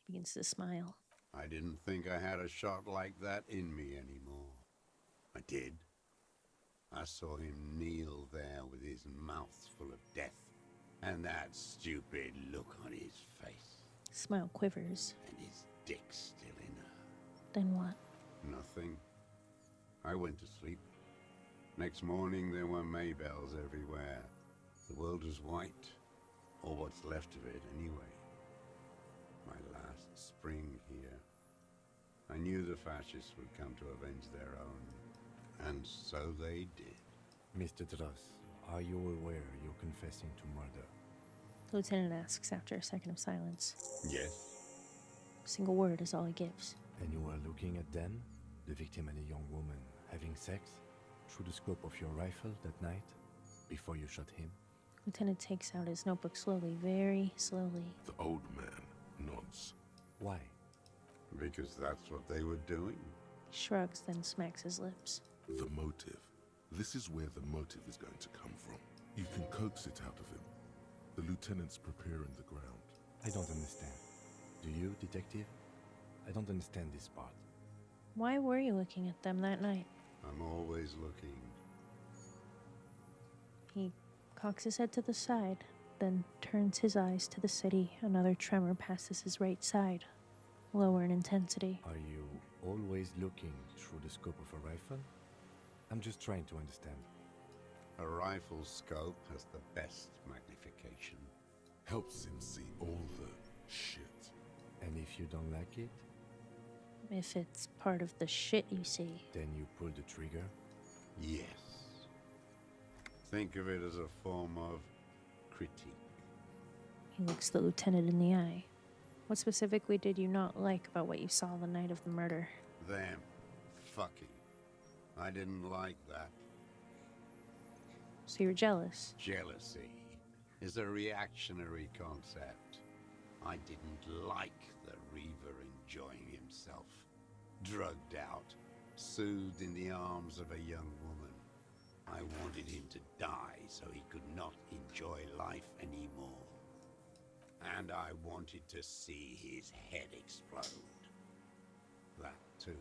He begins to smile. I didn't think I had a shot like that in me anymore. I did. I saw him kneel there with his mouth full of death, and that stupid look on his face. Smile quivers. And his dick still in her. Then what? Nothing. I went to sleep. Next morning there were Maybells everywhere. The world was white, or what's left of it anyway. My last spring here. I knew the fascists would come to avenge their own, and so they did. Mr. Dross, are you aware you're confessing to murder? The lieutenant asks after a second of silence. Yes. A single word is all he gives. And you were looking at them, the victim and a young woman, having sex, through the scope of your rifle that night, before you shot him? Lieutenant takes out his notebook slowly, very slowly. The old man nods. Why? Because that's what they were doing. He shrugs, then smacks his lips. The motive. This is where the motive is going to come from. You can coax it out of him. The lieutenant's preparing the ground. I don't understand. Do you, detective? I don't understand this part. Why were you looking at them that night? I'm always looking. He cocks his head to the side, then turns his eyes to the city. Another tremor passes his right side, lower in intensity. Are you always looking through the scope of a rifle? I'm just trying to understand. A rifle scope has the best magnification. Helps him see all the shit. And if you don't like it? If it's part of the shit you see. Then you pull the trigger? Yes. Think of it as a form of critique. He looks the lieutenant in the eye. What specifically did you not like about what you saw the night of the murder? Them. Fucking. I didn't like that. So you're jealous? Jealousy is a reactionary concept. I didn't like the Reaver enjoying himself. Drugged out, soothed in the arms of a young woman. I wanted him to die so he could not enjoy life anymore. And I wanted to see his head explode. That too.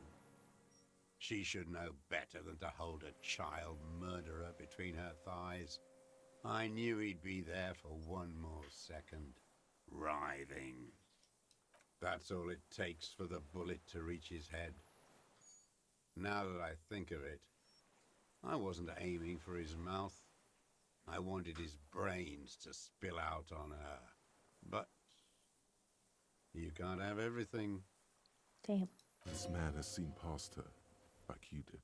She should know better than to hold a child murderer between her thighs. I knew he'd be there for one more second, writhing. That's all it takes for the bullet to reach his head. Now that I think of it, I wasn't aiming for his mouth. I wanted his brains to spill out on her. But you can't have everything. Damn. This man has seen past her, like you did.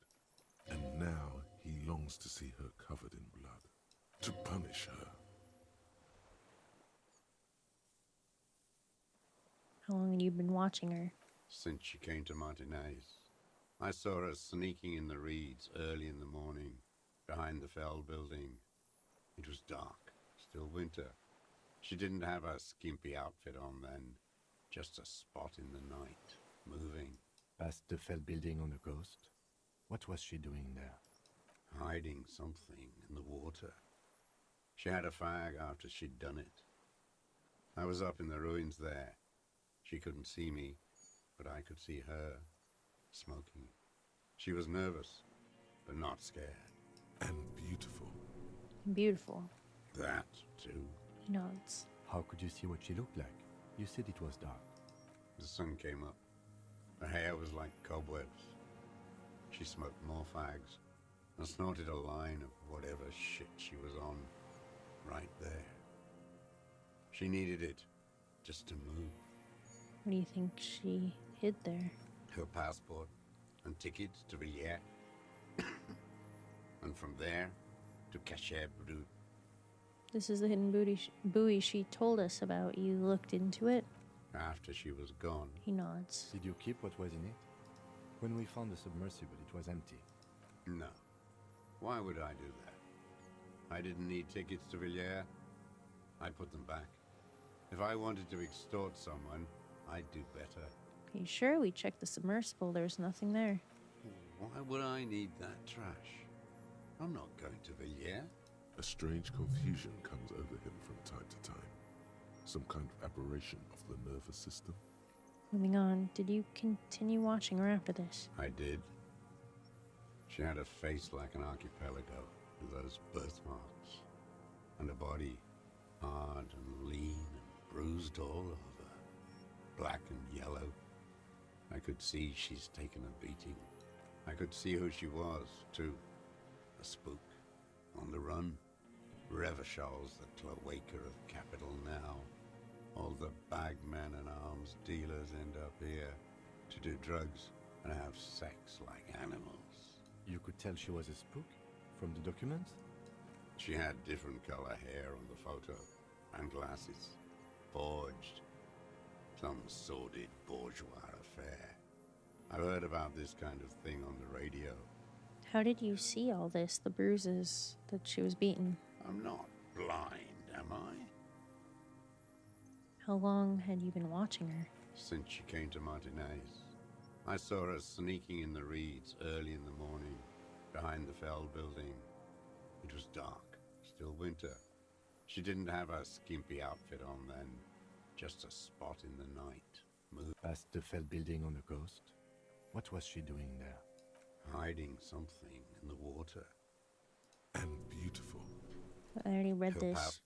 And now he longs to see her covered in blood, to punish her. How long had you been watching her? Since she came to Martinez. I saw her sneaking in the reeds early in the morning, behind the Fell building. It was dark, still winter. She didn't have a skimpy outfit on then, just a spot in the night, moving. Past the Fell building on the coast? What was she doing there? Hiding something in the water. She had a fag after she'd done it. I was up in the ruins there. She couldn't see me, but I could see her, smoking. She was nervous, but not scared. And beautiful. Beautiful. That, too. He nods. How could you see what she looked like? You said it was dark. The sun came up. Her hair was like cobwebs. She smoked more fags and snorted a line of whatever shit she was on right there. She needed it just to move. What do you think she hid there? Her passport and tickets to Villiers. And from there to Cachet Brut. This is the hidden buoy she told us about. You looked into it? After she was gone. He nods. Did you keep what was in it? When we found the submersible, it was empty. No. Why would I do that? I didn't need tickets to Villiers. I put them back. If I wanted to extort someone, I'd do better. Are you sure? We checked the submersible. There's nothing there. Why would I need that trash? I'm not going to Villiers. A strange confusion comes over him from time to time. Some kind of aberration of the nervous system. Moving on, did you continue watching her after this? I did. She had a face like an archipelago with those birthmarks. And a body hard and lean and bruised all over. Black and yellow. I could see she's taken a beating. I could see who she was, too. A spook. On the run. Revachol's the cloaca of capital now. All the bagmen and arms dealers end up here to do drugs and have sex like animals. You could tell she was a spook from the documents? She had different color hair on the photo and glasses. Forged. Some sordid bourgeois affair. I've heard about this kind of thing on the radio. How did you see all this? The bruises that she was beaten? I'm not blind, am I? How long had you been watching her? Since she came to Martinez. I saw her sneaking in the reeds early in the morning, behind the Fell building. It was dark, still winter. She didn't have a skimpy outfit on then, just a spot in the night. Past the Fell building on the coast? What was she doing there? Hiding something in the water. And beautiful. I already read this.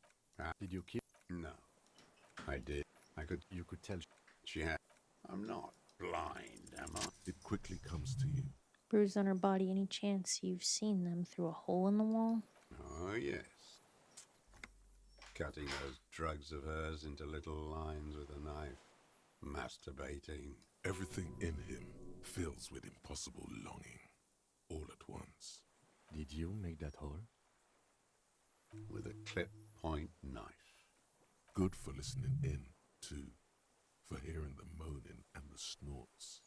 Did you keep? No. I did. You could tell she had. I'm not blind, am I? It quickly comes to you. Bruises on her body. Any chance you've seen them through a hole in the wall? Oh, yes. Cutting those drugs of hers into little lines with a knife. Masturbating. Everything in him fills with impossible longing. All at once. Did you make that hole? With a clip point knife. Good for listening in, too. For hearing the moaning and the snorts.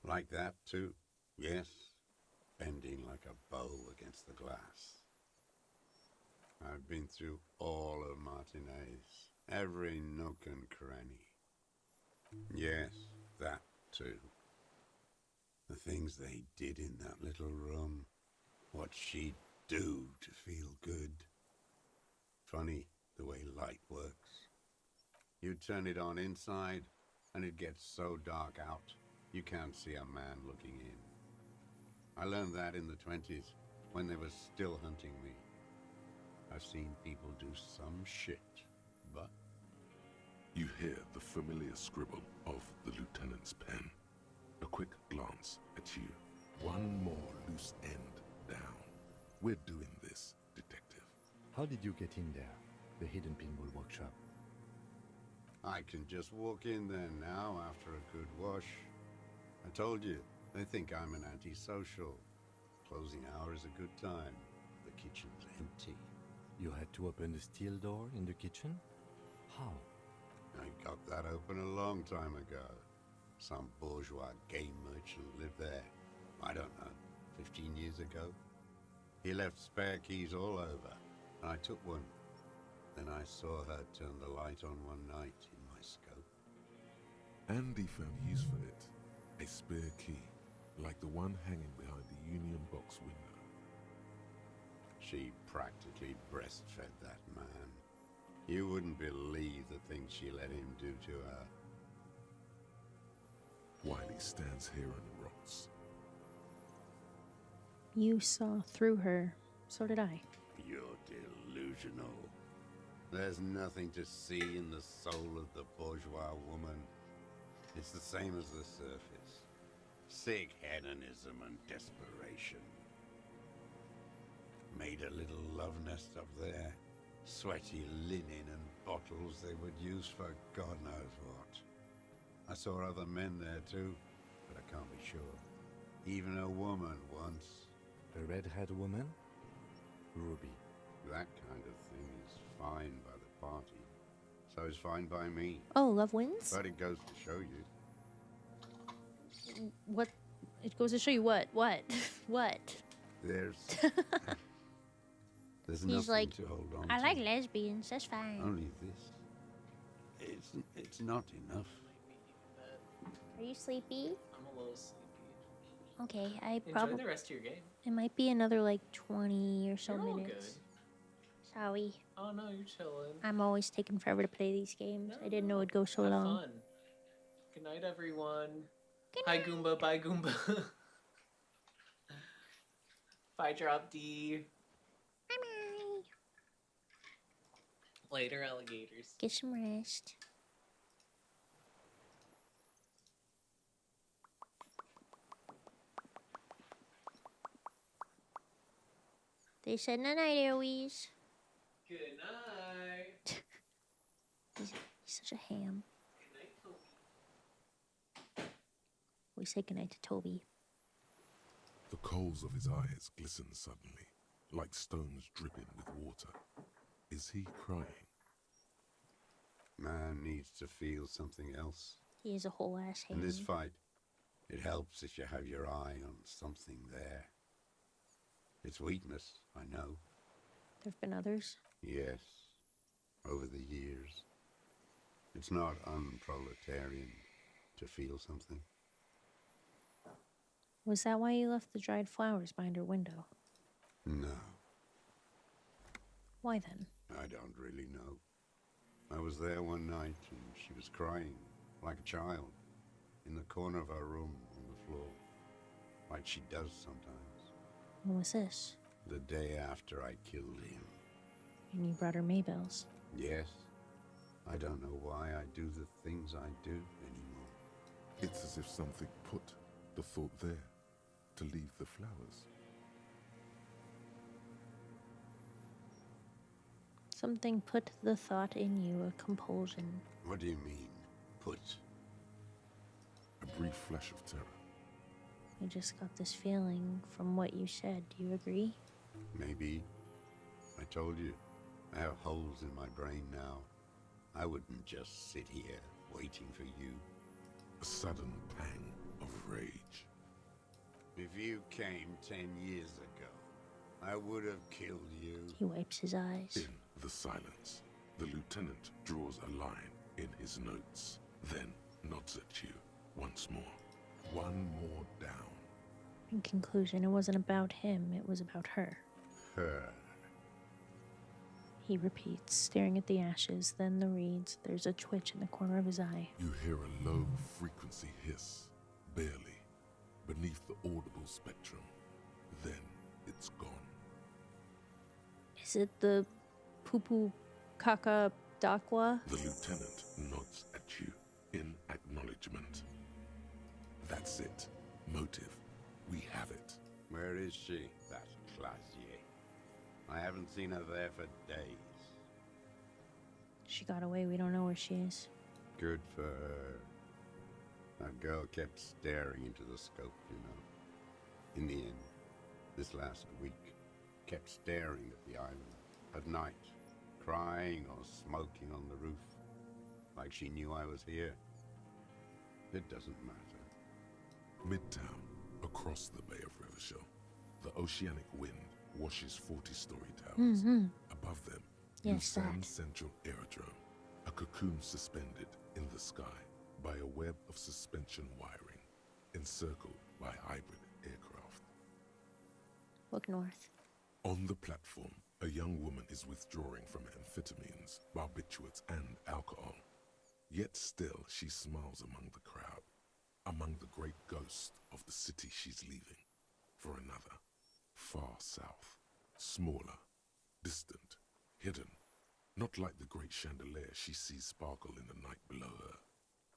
Like that, too? Yes. Bending like a bow against the glass. I've been through all of Martinez. Every nook and cranny. Yes, that, too. The things they did in that little room. What she'd do to feel good. Funny the way light works. You turn it on inside, and it gets so dark out, you can't see a man looking in. I learned that in the 20s, when they were still hunting me. I've seen people do some shit, but... You hear the familiar scribble of the lieutenant's pen. A quick glance at you. One more loose end down. We're doing this, detective. How did you get in there? The hidden pinball workshop. I can just walk in there now after a good wash. I told you, they think I'm an antisocial. Closing hour is a good time. The kitchen's empty. You had to open the steel door in the kitchen? How? I got that open a long time ago. Some bourgeois game merchant lived there. I don't know, 15 years ago. He left spare keys all over, and I took one. Then I saw her turn the light on one night in my scope. Andy found use for it. A spare key, like the one hanging behind the Union Box window. She practically breastfed that man. You wouldn't believe the things she let him do to her. Wiley stands here and rots. You saw through her. So did I. You're delusional. There's nothing to see in the soul of the bourgeois woman. It's the same as the surface. Sick hedonism and desperation. Made a little love nest up there. Sweaty linen and bottles they would use for God knows what. I saw other men there too, but I can't be sure. Even a woman once. A red-haired woman? Ruby. That kind of thing is fine by the party. So it's fine by me. Oh, love wins? But it goes to show you. What? It goes to show you what? What? What? There's He's nothing like, to hold on I to. like lesbians, that's fine. Only this. It's not enough. Are you sleepy? I'm a little sleepy. Okay, I Enjoy probably... the rest of your game. It might be another like 20 or so You're all minutes. good. Sorry. Oh no, you're chilling. I'm always taking forever to play these games. I didn't know it'd go so Have long. fun. Good night, everyone. Hi, Goomba. Bye, Goomba. Bye, Drop D. Bye-bye. Later, alligators. Get some rest. They said night, Airways. Good night. He's such a ham. Good night, Toby. We say goodnight to Toby. The coals of his eyes glisten suddenly, like stones dripping with water. Is he crying? Man needs to feel something else. He is a whole ass ham. In this fight, it helps if you have your eye on something there. It's weakness, I know. There have been others. Yes, over the years. It's not unproletarian to feel something. Was that why you left the dried flowers behind her window? No, Why then? I don't really know. I was there one night and she was crying, like a child, in the corner of our room on the floor, like she does sometimes. When was this? The day after I killed him. And you brought her Maybells. Yes, I don't know why I do the things I do anymore. It's as if something put the thought there to leave the flowers. Something put the thought in you, a compulsion. What do you mean, put? A brief flash of terror. I just got this feeling from what you said. Do you agree? Maybe. I told you, I have holes in my brain now. I wouldn't just sit here waiting for you. A sudden pang of rage. If you came 10 years ago, I would have killed you. He wipes his eyes. In the silence, the lieutenant draws a line in his notes, then nods at you once more. One more down. In conclusion, it wasn't about him, it was about her. Her. He repeats, staring at the ashes, then the reeds. There's a twitch in the corner of his eye. You hear a low frequency hiss, barely, beneath the audible spectrum. Then it's gone. Is it the poo-poo caca dakwa? The lieutenant nods at you in acknowledgement. That's it. Motive. We have it. Where is she, that Classier? I haven't seen her there for days. She got away. We don't know where she is. Good for her. That girl kept staring into the scope, you know. In the end, this last week, kept staring at the island at night, crying or smoking on the roof, like she knew I was here. It doesn't matter. Midtown, across the Bay of Rivershell, the oceanic wind washes 40-story towers. Above them, Yes, Busan that. Central Aerodrome, a cocoon suspended in the sky by a web of suspension wiring, encircled by hybrid aircraft. Look north. On the platform, a young woman is withdrawing from amphetamines, barbiturates, and alcohol. Yet still, she smiles among the crowd, among the great ghosts of the city she's leaving, for another, far south, smaller, distant, hidden, Not like the great chandelier she sees sparkle in the night below her.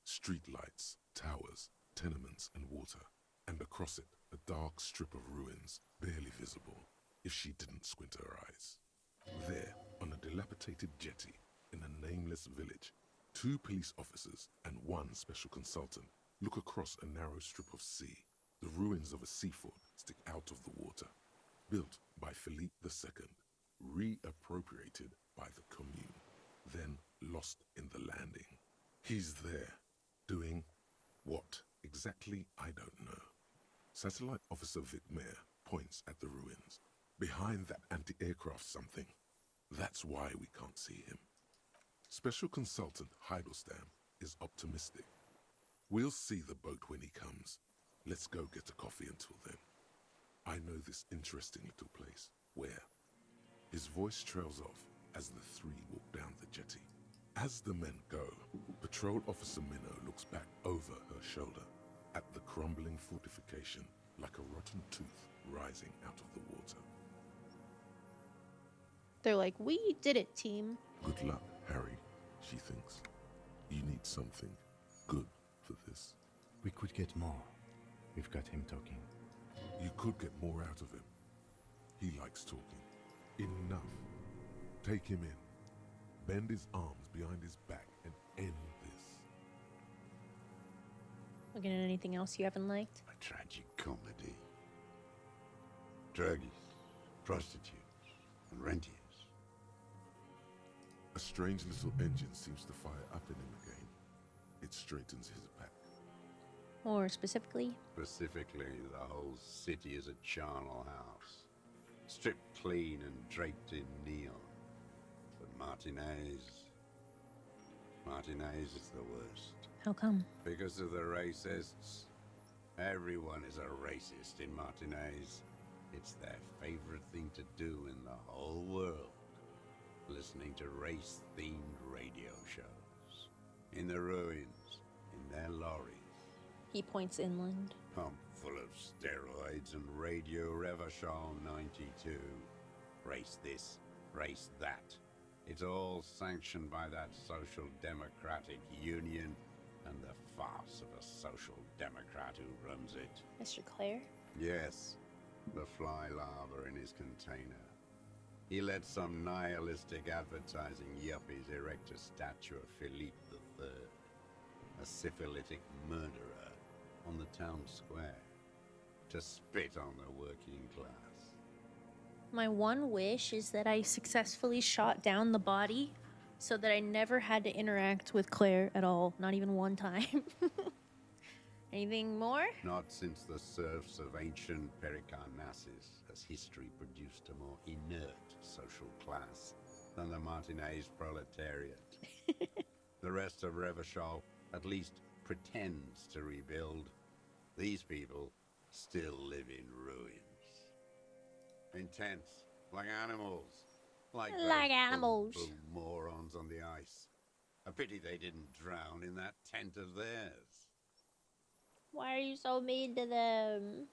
Street lights, towers, tenements and water, and across it a dark strip of ruins, barely visible if she didn't squint her eyes. There, on a dilapidated jetty in a nameless village, 2 police officers and 1 special consultant look across a narrow strip of sea. The ruins of a seafort stick out of the water, built by Philippe II, reappropriated by the commune, then lost in the landing. He's there, doing what exactly I don't know. Satellite Officer Vic Mayer points at the ruins. Behind that anti-aircraft something. That's why we can't see him. Special Consultant Heidelstein is optimistic. We'll see the boat when he comes. Let's go get a coffee until then. I know this interesting little place. Where? His voice trails off as the 3 walk down the jetty. As the men go, Patrol Officer Minnow looks back over her shoulder at the crumbling fortification like a rotten tooth rising out of the water. They're like, we did it, team. Good luck, Harry, she thinks. You need something good for this. We could get more. We've got him talking. You could get more out of him. He likes talking. Enough. Take him in. Bend his arms behind his back and end this. Looking at anything else you haven't liked? A tragic comedy. Druggies, prostitutes, and rentiers. A strange little engine seems to fire up in him again. It straightens his back. More specifically? Specifically, the whole city is a charnel house. Stripped clean and draped in neon. But Martinez is the worst. How come? Because of the racists. Everyone is a racist in Martinez. It's their favorite thing to do in the whole world. Listening to race-themed radio shows. In the ruins, in their lorries. He points inland. Pumped full of steroids and Radio Revachol 92. Race this, race that. It's all sanctioned by that Social Democratic Union and the farce of a Social Democrat who runs it. Mr. Clare? Yes, the fly larva in his container. He let some nihilistic advertising yuppies erect a statue of Philippe III, a syphilitic murderer, on the town square, to spit on the working class. My one wish is that I successfully shot down the body so that I never had to interact with Claire at all, not even one time. Anything more? Not since the serfs of ancient Pericarnassus has history produced a more inert social class than the Martinez proletariat. The rest of Revachol at least pretends to rebuild. These people still live in ruins. Intense, like animals. Like animals. Those morons on the ice. A pity they didn't drown in that tent of theirs. Why are you so mean to them?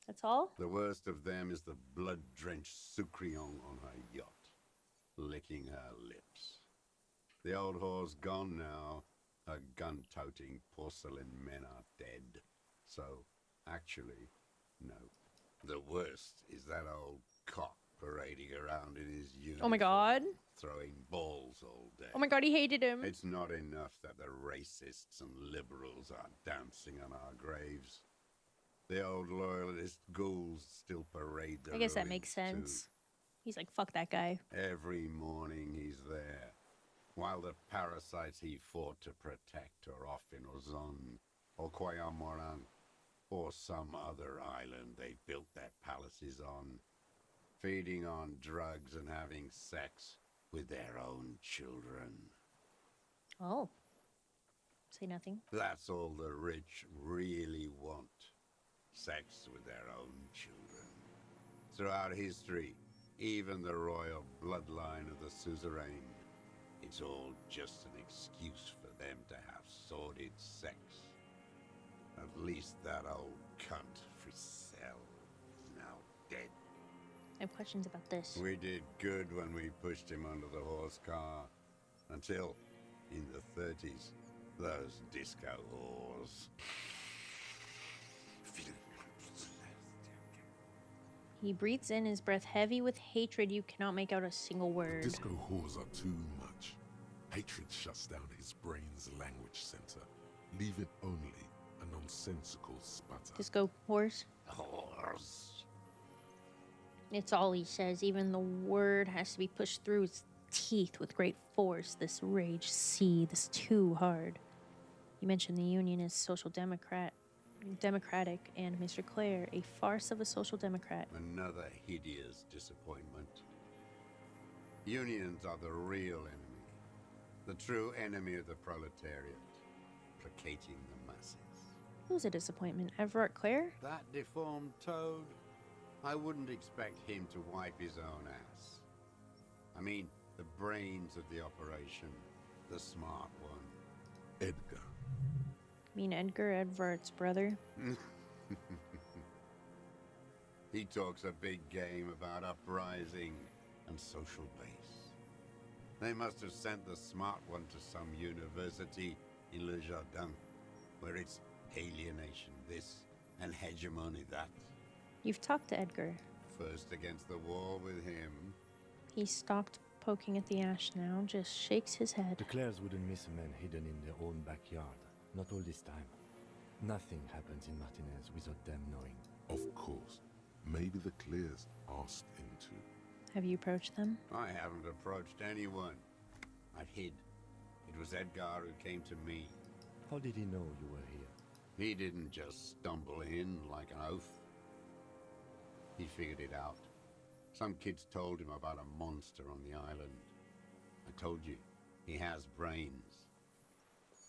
That's all? The worst of them is the blood-drenched Sucrion on her yacht, licking her lips. The old whore's gone now. Her gun-toting porcelain men are dead. So, actually, no. The worst is that old cock parading around in his uniform. Oh my god. Throwing balls all day. Oh my god, he hated him. It's not enough that the racists and liberals are dancing on our graves. The old loyalist ghouls still parade the I guess that ruins makes sense. too. He's like, fuck that guy. Every morning he's there, while the parasites he fought to protect are off in Ozon, or Koyamoran, or some other island they built their palaces on, feeding on drugs and having sex with their own children. Oh. Say nothing. That's all the rich really want. Sex with their own children. Throughout history, even the royal bloodline of the suzerain, it's all just an excuse for them to have sordid sex. At least that old cunt Frisell is now dead. I have questions about this. We did good when we pushed him under the horse car. Until, in the 30s, those disco whores. He breathes in his breath heavy with hatred. You cannot make out a single word. Disco whores are too much. Hatred shuts down his brain's language center, leaving only a nonsensical sputter. Disco whores? Whores. It's all he says. Even the word has to be pushed through his teeth with great force. This rage seethes too hard. You mentioned the Union is social democratic, and Mr. Clare, a farce of a social democrat. Another hideous disappointment. Unions are the real enemy. The true enemy of the proletariat. Placating the masses. Who's a disappointment? Everett Clare? That deformed toad? I wouldn't expect him to wipe his own ass. I mean, the brains of the operation. The smart one. Edgar. Mean Edgar Everett's brother? He talks a big game about uprising and social base. They must have sent the smart one to some university in Le Jardin, where it's alienation this and hegemony that. You've talked to Edgar. First against the wall with him. He stopped poking at the ash now, just shakes his head. The Clares wouldn't miss a man hidden in their own backyard. Not all this time. Nothing happens in Martinez without them knowing. Of course. Maybe the Clears asked him to. Have you approached them? I haven't approached anyone. I've hid. It was Edgar who came to me. How did he know you were here? He didn't just stumble in like an oaf. He figured it out. Some kids told him about a monster on the island. I told you, he has brains.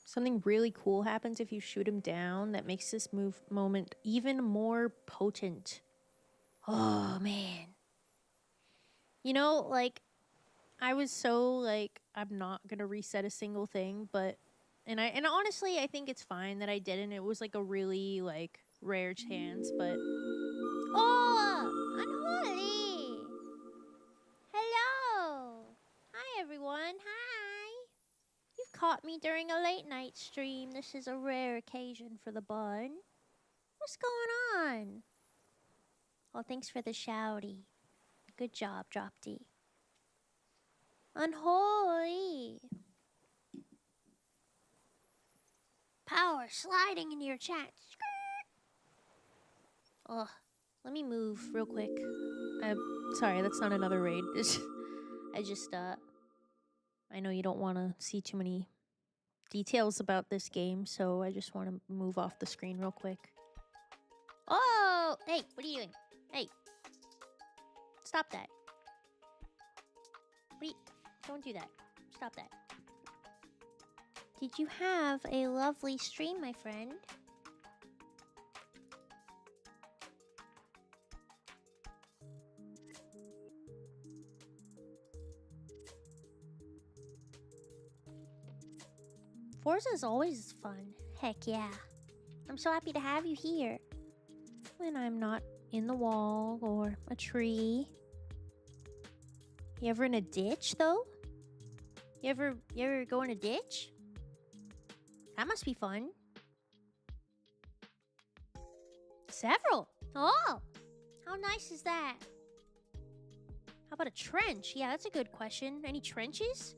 Something really cool happens if you shoot him down that makes this moment even more potent. Oh, man. You know, like, I was so, like, I'm not gonna reset a single thing, but... And honestly, I think it's fine that I didn't. It was, like, a really, like, rare chance, but... Oh! Unholy! Hello! Hi, everyone. Hi! You've caught me during a late night stream. This is a rare occasion for the bun. What's going on? Oh, thanks for the shouty. Good job, Drop D. Unholy! Power sliding into your chat. Ugh. Let me move real quick. Sorry, that's not another raid. I know you don't want to see too many details about this game, so I just want to move off the screen real quick. Oh! Hey, what are you doing? Hey. Stop that. Don't do that. Stop that. Did you have a lovely stream, my friend? Forza's always fun. Heck yeah. I'm so happy to have you here. When I'm not in the wall or a tree. You ever in a ditch, though? You ever go in a ditch? That must be fun. Several. Oh, how nice is that? How about a trench? Yeah, that's a good question. Any trenches?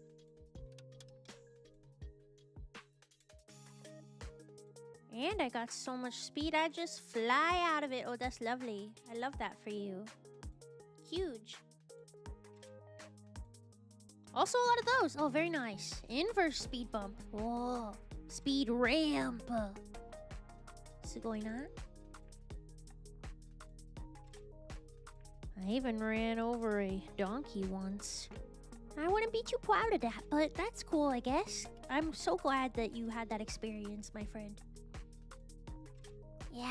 And I got so much speed, I just fly out of it. Oh, that's lovely. I love that for you. Huge. Also a lot of those. Oh, very nice. Inverse speed bump. Whoa. Speed ramp. What's going on? I even ran over a donkey once. I wouldn't be too proud of that, but that's cool, I guess. I'm so glad that you had that experience, my friend. Yeah.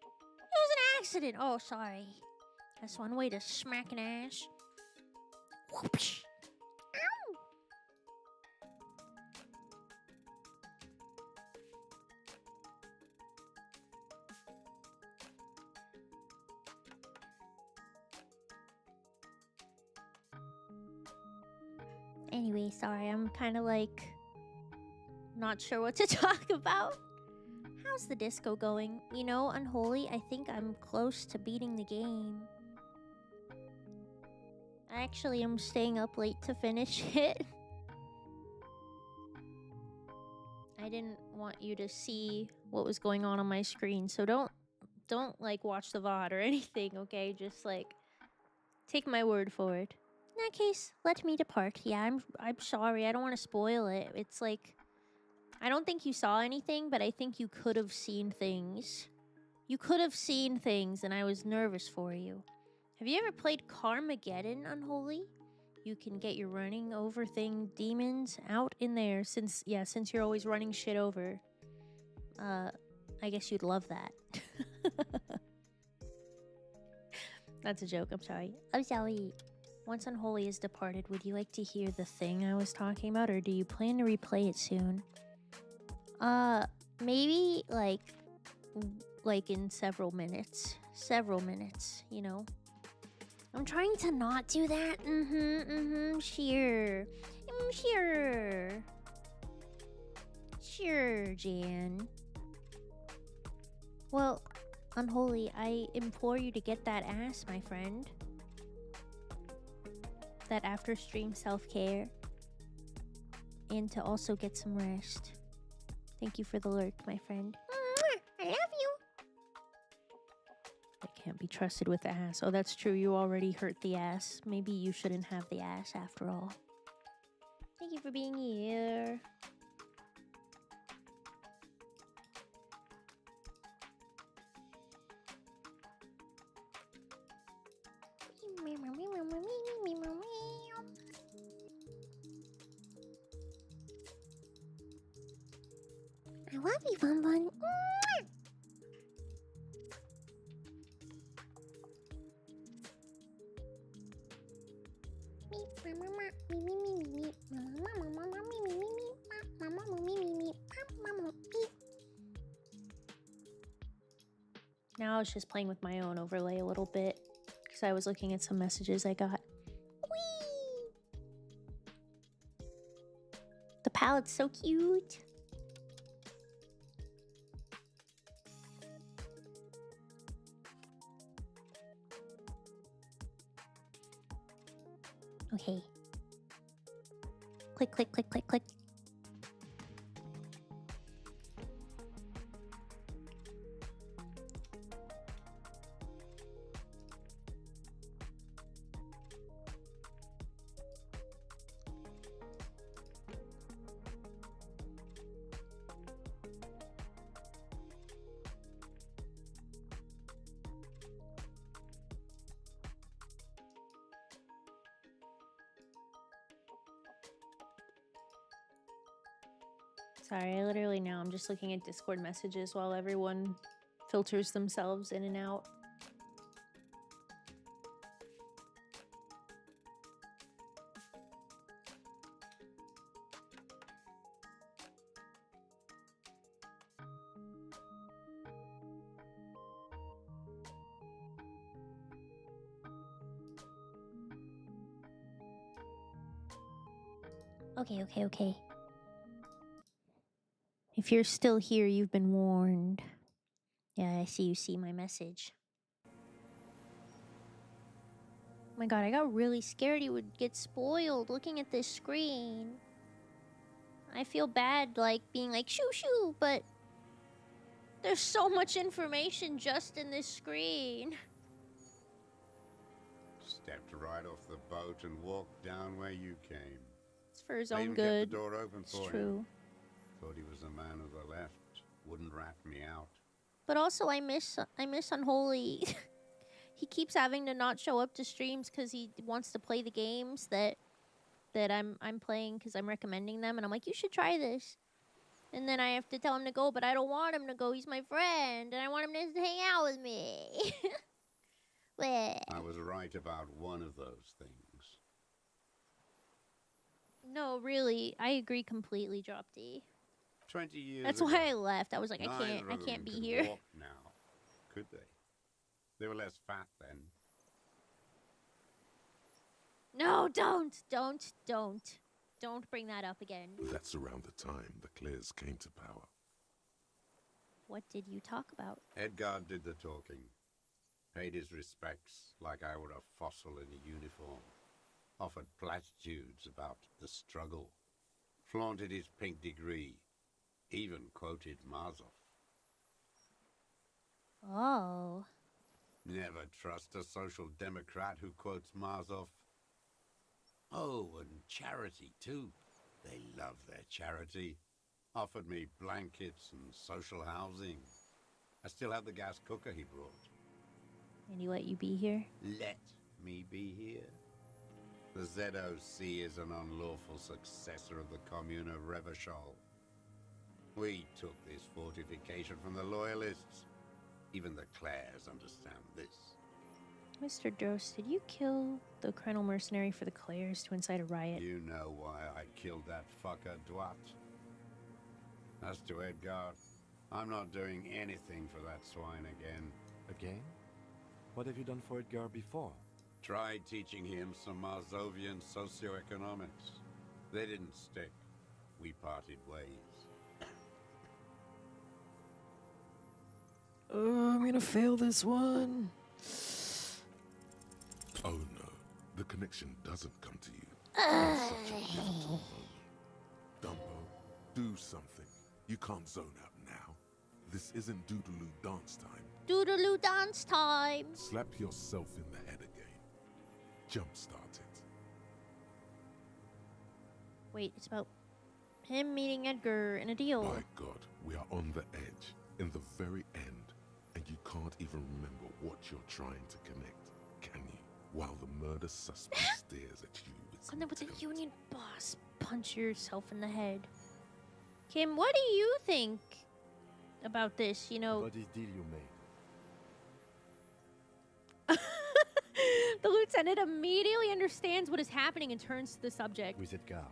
It was an accident. Oh, sorry. That's one way to smack an ass. Whoopsh. Ow. Anyway, sorry, I'm kind of like not sure what to talk about. How's the disco going? You know, Unholy, I think I'm close to beating the game. I actually am staying up late to finish it. I didn't want you to see what was going on my screen, so don't like watch the VOD or anything, okay? Just like take my word for it. In that case, let me depart. Yeah, I'm sorry. I don't want to spoil it. It's like I don't think you saw anything, but I think you could have seen things. You could have seen things, and I was nervous for you. Have you ever played Carmageddon, Unholy? You can get your running over thing demons out in there since you're always running shit over. I guess you'd love that. That's a joke, I'm sorry. I'm sorry. Once Unholy is departed, would you like to hear the thing I was talking about, or do you plan to replay it soon? Maybe like in several minutes, you know? I'm trying to not do that. Sure, Jan. Well, Unholy, I implore you to get that ass, my friend. That after-stream self-care. And to also get some rest. Thank you for the lurk, my friend. I love you. I can't be trusted with the ass. Oh, that's true. You already hurt the ass. Maybe you shouldn't have the ass after all. Thank you for being here. I love you, Bunbun. Now I was just playing with my own overlay a little bit because I was looking at some messages I got. Whee! The palette's so cute. Okay. Click, click, click, click, click. Sorry, I literally now I'm just looking at Discord messages while everyone filters themselves in and out. Okay. If you're still here, you've been warned. Yeah, I see you see my message. Oh my god, I got really scared you would get spoiled looking at this screen. I feel bad, like, being like, shoo shoo, but there's so much information just in this screen. Stepped right off the boat and walked down where you came. It's for his I own even good. kept the door open It's for true. him. Thought he was a man of the left. Wouldn't rat me out. But also, I miss Unholy. He keeps having to not show up to streams because he wants to play the games that I'm playing because I'm recommending them, and I'm like, you should try this. And then I have to tell him to go, but I don't want him to go. He's my friend, and I want him to hang out with me. I was right about one of those things. No, really, I agree completely, Drop D. 20 years That's ago, why I left. I was like, I neither of can't them be could here. walk now, could they? They were less fat then. No, don't. Don't bring that up again. That's around the time the Clares came to power. What did you talk about? Edgar did the talking. Paid his respects like I were a fossil in a uniform. Offered platitudes about the struggle. Flaunted his pink degree. Even quoted Marzov. Oh. Never trust a social democrat who quotes Marzov. Oh, and charity too. They love their charity. Offered me blankets and social housing. I still have the gas cooker he brought. And he let you be here? Let me be here. The ZOC is an unlawful successor of the Commune of Revachol. We took this fortification from the Loyalists. Even the Clares understand this. Mr. Drost, did you kill the Colonel Mercenary for the Clares to incite a riot? You know why I killed that fucker, Dwat. As to Edgar, I'm not doing anything for that swine again. Again? What have you done for Edgar before? Tried teaching him some Marzovian socioeconomics. They didn't stick. We parted ways. Oh, I'm gonna fail this one. Oh no, the connection doesn't come to you. In such a pivotal moment. Dumbo, do something. You can't zone out now. This isn't Doodaloo dance time. Doodaloo dance time! Slap yourself in the head again. Jumpstart it. Wait, it's about him meeting Edgar in a deal. My God, we are on the edge, in the very end, and you can't even remember what you're trying to connect, can you? While the murder suspect stares at you with Something with the contempt. union boss. Punch yourself in the head. Kim, what do you think about this? You know, About this deal you made. the lieutenant immediately understands what is happening and turns to the subject. With Edgar,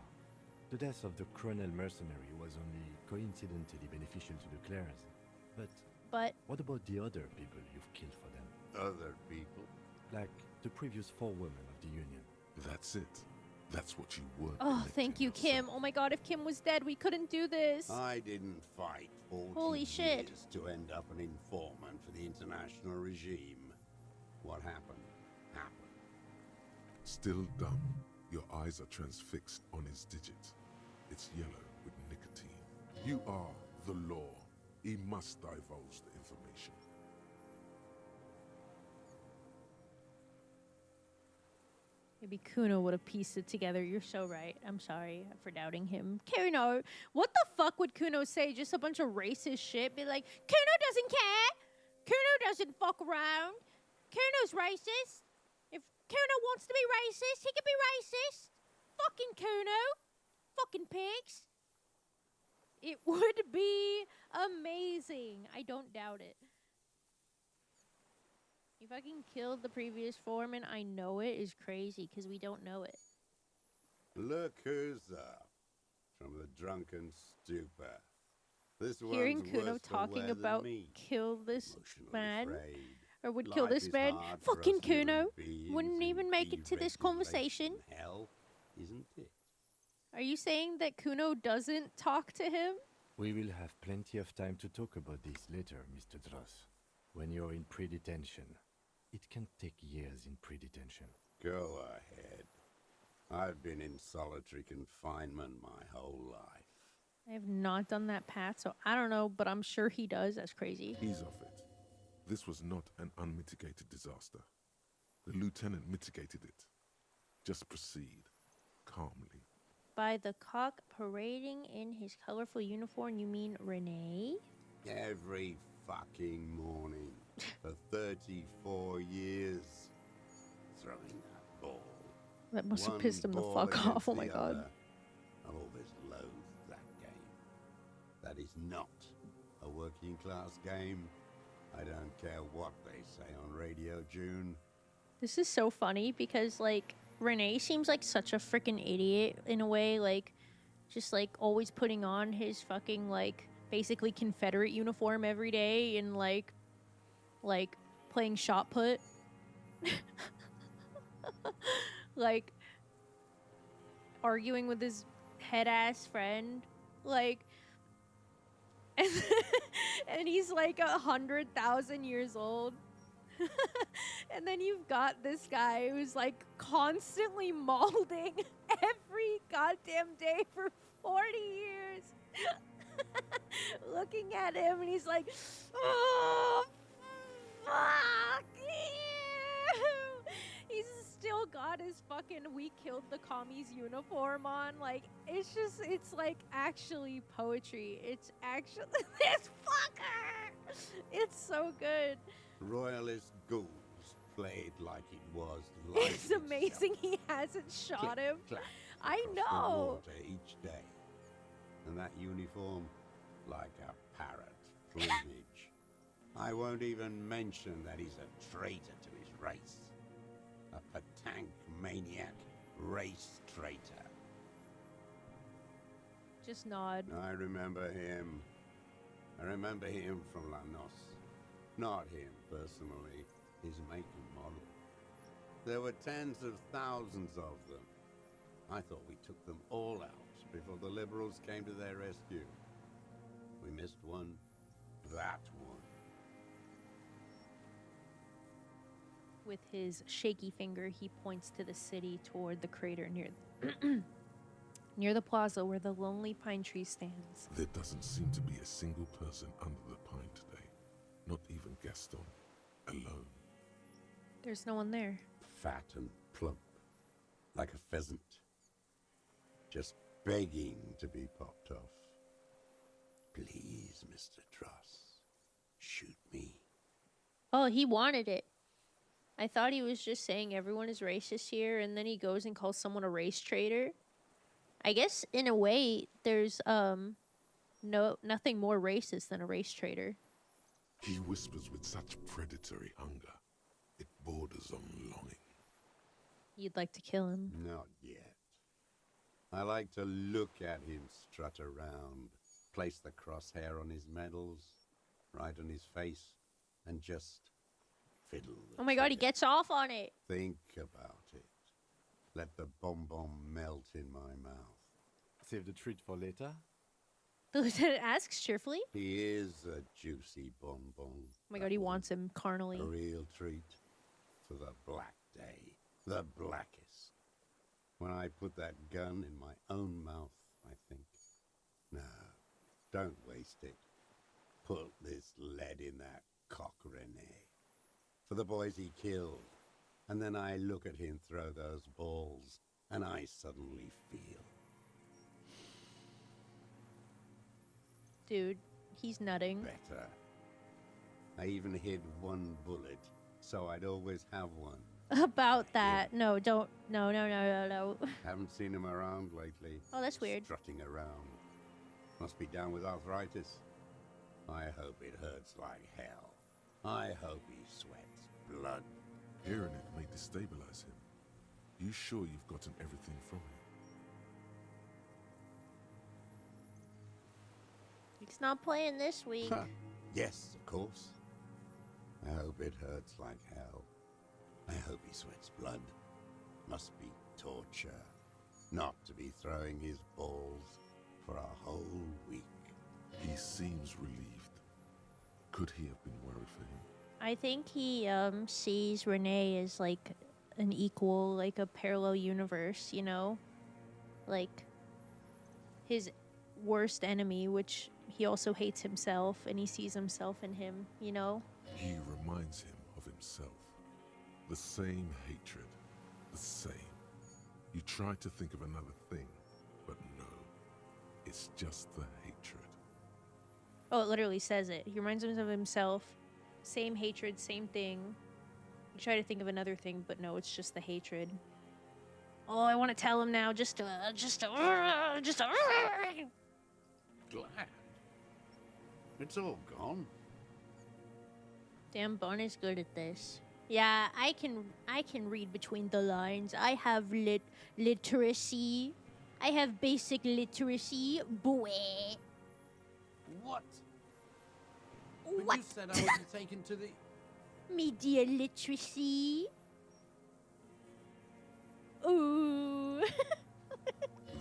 the death of the Colonel Mercenary was only coincidentally beneficial to the Clares. But what about the other people you've killed for them? Other people? Like the previous 4 women of the Union. That's it. That's what you were. Oh, thank you, Kim. Oh my God, if Kim was dead, we couldn't do this. I didn't fight 40 Holy shit. years to end up an informant for the international regime. What happened, happened. Still dumb. Your eyes are transfixed on his digit. It's yellow with nicotine. You are the law. He must divulge the information. Maybe Kuno would have pieced it together. You're so right. I'm sorry for doubting him. Kuno, what the fuck would Kuno say? Just a bunch of racist shit? Be like, Kuno doesn't care. Kuno doesn't fuck around. Kuno's racist. If Kuno wants to be racist, he can be racist. Fucking Kuno. Fucking pigs. It would be amazing. I don't doubt it. He fucking killed the previous foreman. I know it is crazy because we don't know it. Look who's up from the drunken stupor. This Hearing one's Kuno worse for talking wear than about me. kill this man, Afraid. or would kill Life this is man, hard for fucking us human Kuno beings wouldn't in even make it to this conversation. Hell, isn't it? Are you saying that Kuno doesn't talk to him? We will have plenty of time to talk about this later, Mr. Dross. When you're in pre-detention. It can take years in pre-detention. Go ahead. I've been in solitary confinement my whole life. I have not done that path, so I don't know, but I'm sure he does. That's crazy. Ease off it. This was not an unmitigated disaster. The lieutenant mitigated it. Just proceed calmly. By the cock parading in his colorful uniform, you mean Renee? Every fucking morning for 34 years. Throwing that ball. That must have One pissed him the ball fuck off. against Oh my the God. other. I've always loathed that game. That is not a working class game. I don't care what they say on Radio June. This is so funny because, like, Renee seems like such a freaking idiot in a way, like, just, like, always putting on his fucking, like, basically Confederate uniform every day and, like, playing shot put. Like, arguing with his head ass friend, like, and he's like 100,000 years old. And then you've got this guy who's like constantly molding every goddamn day for 40 years. Looking at him, and he's like, oh, fuck you. He's still got his fucking "we killed the commies" uniform on. Like, it's just, it's like actually poetry. It's actually this fucker. It's so good. Royalist ghouls played like it was It's amazing he hasn't shot him. I know. Water each day. And that uniform, like a parrot plumage. I won't even mention that he's a traitor to his race. A patank maniac race traitor. Just nod. I remember him. I remember him from Lanos. Not him personally, his make and model. There were tens of thousands of them. I thought we took them all out before the liberals came to their rescue. We missed one. That one. With his shaky finger, he points to the city toward the crater near near the plaza where the lonely pine tree stands. There doesn't seem to be a single person under the pine today. Not even Gaston. Alone. There's no one there. Fat and plump. Like a pheasant. Just begging to be popped off. Please, Mr. Truss. Shoot me. Oh, he wanted it. I thought he was just saying everyone is racist here, and then he goes and calls someone a race traitor. I guess in a way, there's nothing more racist than a race traitor. He whispers with such predatory hunger. It borders on longing. You'd like to kill him? Not yet. I like to look at him strut around, place the crosshair on his medals, right on his face, and just fiddle. Oh my god, he gets off on it. Think about it. Let the bonbon melt in my mouth. Save the treat for later. The lieutenant asks cheerfully. He is a juicy bonbon. Oh my god, he wants him carnally. A real treat for the black day. The blackest. When I put that gun in my own mouth, I think, no, don't waste it. Put this lead in that cock Rene. For the boys he killed. And then I look at him throw those balls, and I suddenly feel. Dude, he's nutting. Better. I even hid one bullet, so I'd always have one. About that. No, don't. No. Haven't seen him around lately. Oh, that's weird. Strutting around. Must be down with arthritis. I hope it hurts like hell. I hope he sweats blood. Hearing it may destabilize him. You sure you've gotten everything from him? He's not playing this week. Yes, of course. I hope it hurts like hell. I hope he sweats blood. Must be torture. Not to be throwing his balls for a whole week. He seems relieved. Could he have been worried for him? I think he sees Renee as like an equal, like a parallel universe, you know? Like his worst enemy, which he also hates himself, and he sees himself in him, you know? He reminds him of himself. The same hatred. The same. You try to think of another thing, but no. It's just the hatred. Oh, it literally says it. He reminds him of himself. Same hatred, same thing. You try to think of another thing, but no, it's just the hatred. Oh, I want to tell him now, just Glad. It's all gone. Damn, Bun is good at this. Yeah, I can read between the lines. I have literacy. I have basic literacy, boy. What? What? But you said I wasn't taken to the... Media literacy. Ooh.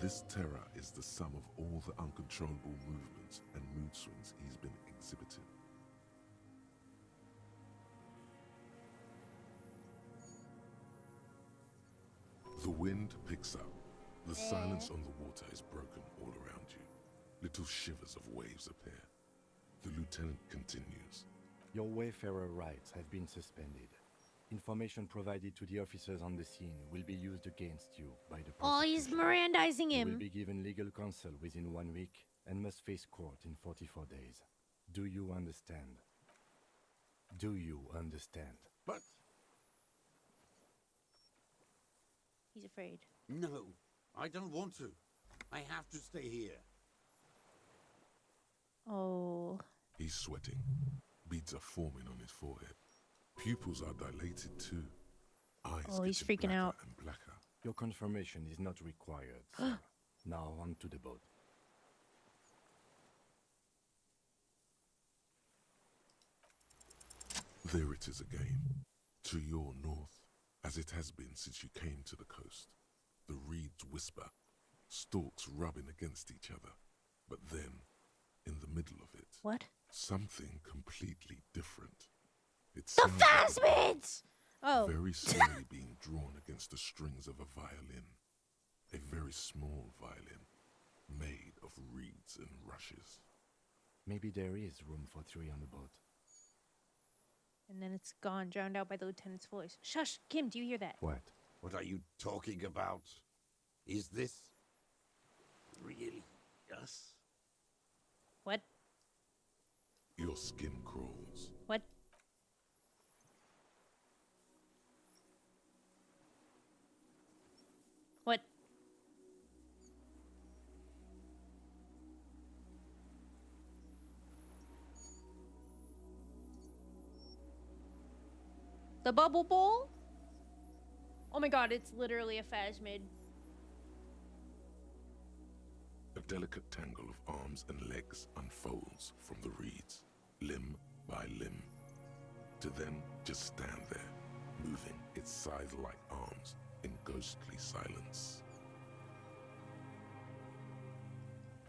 This terror is the sum of all the uncontrollable movements and mood swings he's been exhibiting. The wind picks up. The silence on the water is broken all around you. Little shivers of waves appear. The lieutenant continues. Your wayfarer rights have been suspended. Information provided to the officers on the scene will be used against you by the Oh, he's Mirandizing You will him. be given legal counsel within 1 week and must face court in 44 days. Do you understand? Do you understand? But He's afraid. no, I don't want to. I have to stay here. Oh. He's sweating. Beads are forming on his forehead. Pupils are dilated too. Eyes Oh, he's getting freaking out. blacker and blacker. Your confirmation is not required, sir. Now on to the boat. There it is again, to your north, as it has been since you came to the coast. The reeds whisper, stalks rubbing against each other. But then, in the middle of it, What? something completely different. It The sounds like a phasmids! Oh. very slowly being drawn against the strings of a violin. A very small violin, made of reeds and rushes. Maybe there is room for 3 on the boat. And then it's gone, drowned out by the lieutenant's voice. Shush! Kim, do you hear that? What? What are you talking about? Is this really us? What? Your skin crawls. What? What? The bubble bowl? Oh my god, it's literally a phasmid. A delicate tangle of arms and legs unfolds from the reeds, limb by limb, to then just stand there, moving its scythe-like arms in ghostly silence.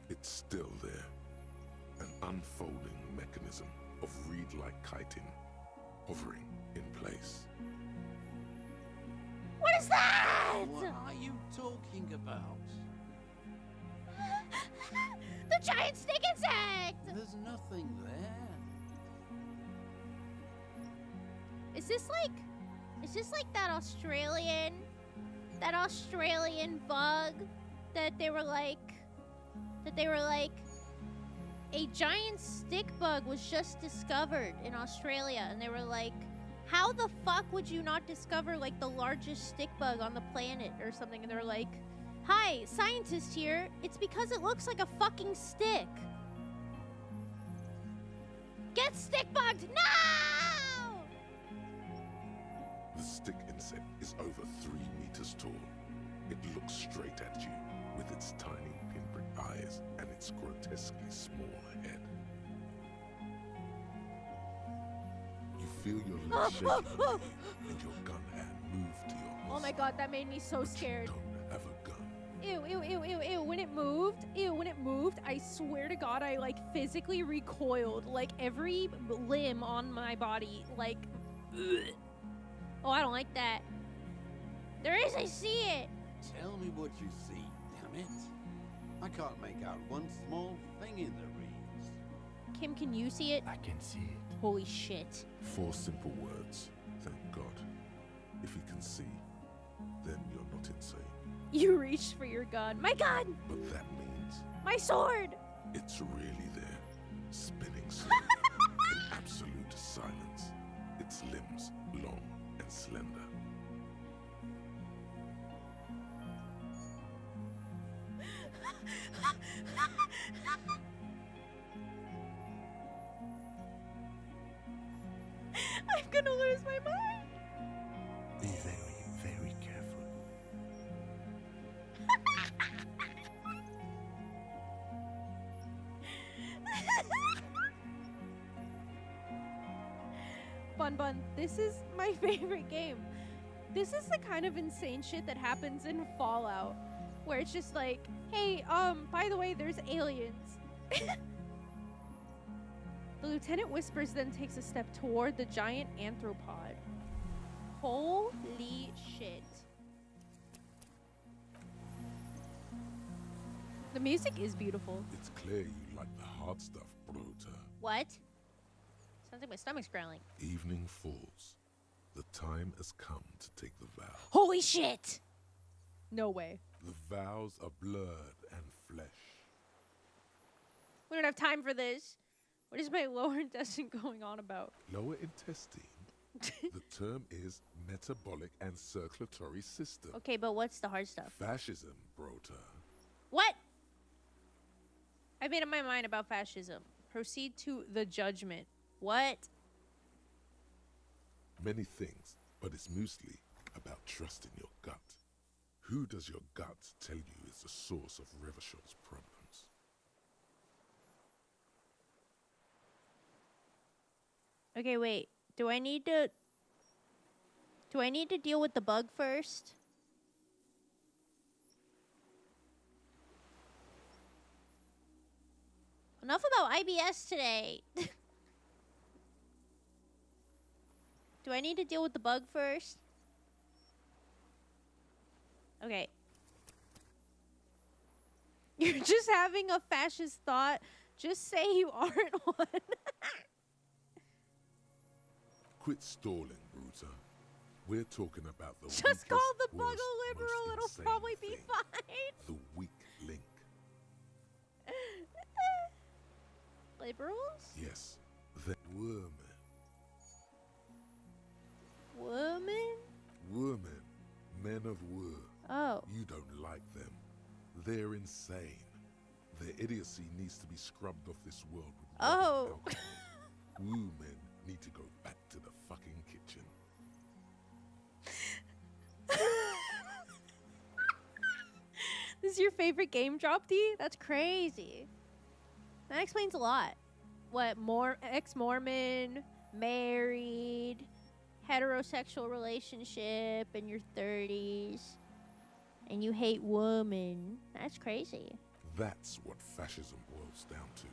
It's still there, an unfolding mechanism of reed-like chitin, hovering in place. What is that? What are you talking about? The giant snake insect! There's nothing there. Is this like that Australian bug that they were like a giant stick bug was just discovered in Australia, and they were like, how the fuck would you not discover like the largest stick bug on the planet or something? And they're like, hi, scientist here, it's because it looks like a fucking stick. Get stick bugged! No! The stick insect is over 3 meters tall. It looks straight at you with its tiny pinprick eyes and its grotesquely small head. You feel your legs shaking underneath and your gun hand move to your holster. Oh my god, that made me so scared. Don't have a gun. Ew, ew, ew, ew, ew. When it moved, I swear to God, I like physically recoiled. Like every limb on my body, like, ugh. Oh, I don't like that. There is, I see it. Tell me what you see, damn it. I can't make out one small thing in the reeds. Kim, can you see it? I can see it. Holy shit. 4 simple words, thank God. If you can see, then you're not insane. You reached for your gun. My gun! But that means My sword! it's really there, spinning slowly in absolute silence. Its limbs long and slender. I'm gonna lose my mind. Be very, very careful. Bunbun, this is my favorite game. This is the kind of insane shit that happens in Fallout. where it's just like, hey, by the way, there's aliens. The lieutenant whispers, then takes a step toward the giant anthropod. Holy shit. The music is beautiful. It's clear you like the hard stuff, Bruta. What? Sounds like my stomach's growling. Evening falls. The time has come to take the vow. Holy shit! No way. The vows are blood and flesh. We don't have time for this. What is my lower intestine going on about? Lower intestine? The term is metabolic and circulatory system. Okay, but what's the hard stuff? Fascism, Brota. What? I made up my mind about fascism. Proceed to the judgment. What? Many things, but it's mostly about trusting your gut. Who does your gut tell you is the source of Revachol's problems? Okay, wait. Do I need to deal with the bug first? Enough about IBS today. Do I need to deal with the bug first? Okay. You're just having a fascist thought. Just say you aren't one. Quit stalling, Bruta. We're talking about the Just call the weakest, bug worst, a liberal. most It'll insane probably be thing. fine. The weak link. Liberals? Yes, the woman. Woman? Women. Men of war. Oh. You don't like them. They're insane. Their idiocy needs to be scrubbed off this world with Oh. Women need to go back to the fucking kitchen. This is your favorite game drop, D? That's crazy. That explains a lot. What, ex-Mormon, married, heterosexual relationship in your 30s, and you hate women. That's crazy. That's what fascism boils down to.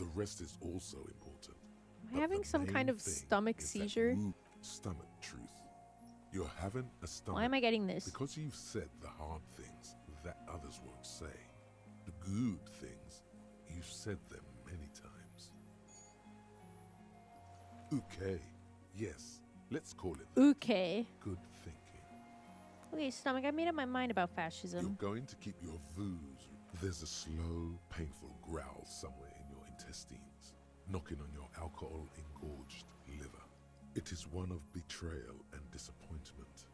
The rest is also important. Am I having some kind of stomach seizure? Stomach truth. You're having a stomach. Why am I getting this? Because you've said the hard things that others won't say. The good things, you've said them many times. Okay. Yes. Let's call it that. Okay. Good thinking. Okay, stomach, I made up my mind about fascism. You're going to keep your voos. There's a slow, painful growl somewhere in your intestines, knocking on your alcohol-engorged liver. It is one of betrayal and disappointment.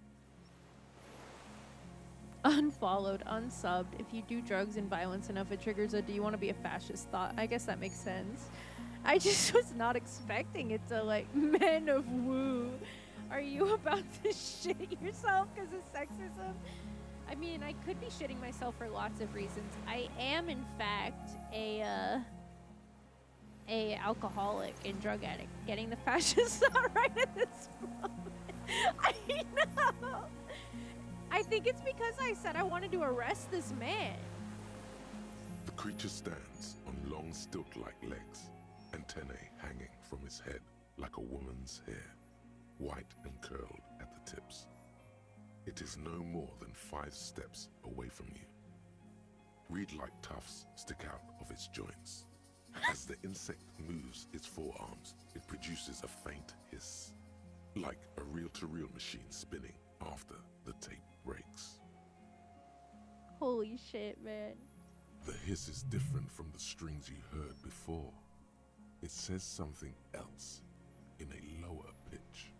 Unfollowed, unsubbed. If you do drugs and violence enough, it triggers a do you want to be a fascist thought. I guess that makes sense. I just was not expecting it to, like, men of woo. Are you about to shit yourself because of sexism? I mean, I could be shitting myself for lots of reasons. I am, in fact, a alcoholic and drug addict. Getting the fascist thought right at this moment. I know. I think it's because I said I wanted to arrest this man. The creature stands on long stilt-like legs, antennae hanging from his head like a woman's hair, white and curled at the tips. It is no more than 5 steps away from you. Reed-like tufts stick out of its joints. As the insect moves its forearms, it produces a faint hiss, like a reel-to-reel machine spinning after the tape breaks. Holy shit, man. The hiss is different from the strings you heard before. It says something else in a lower pitch.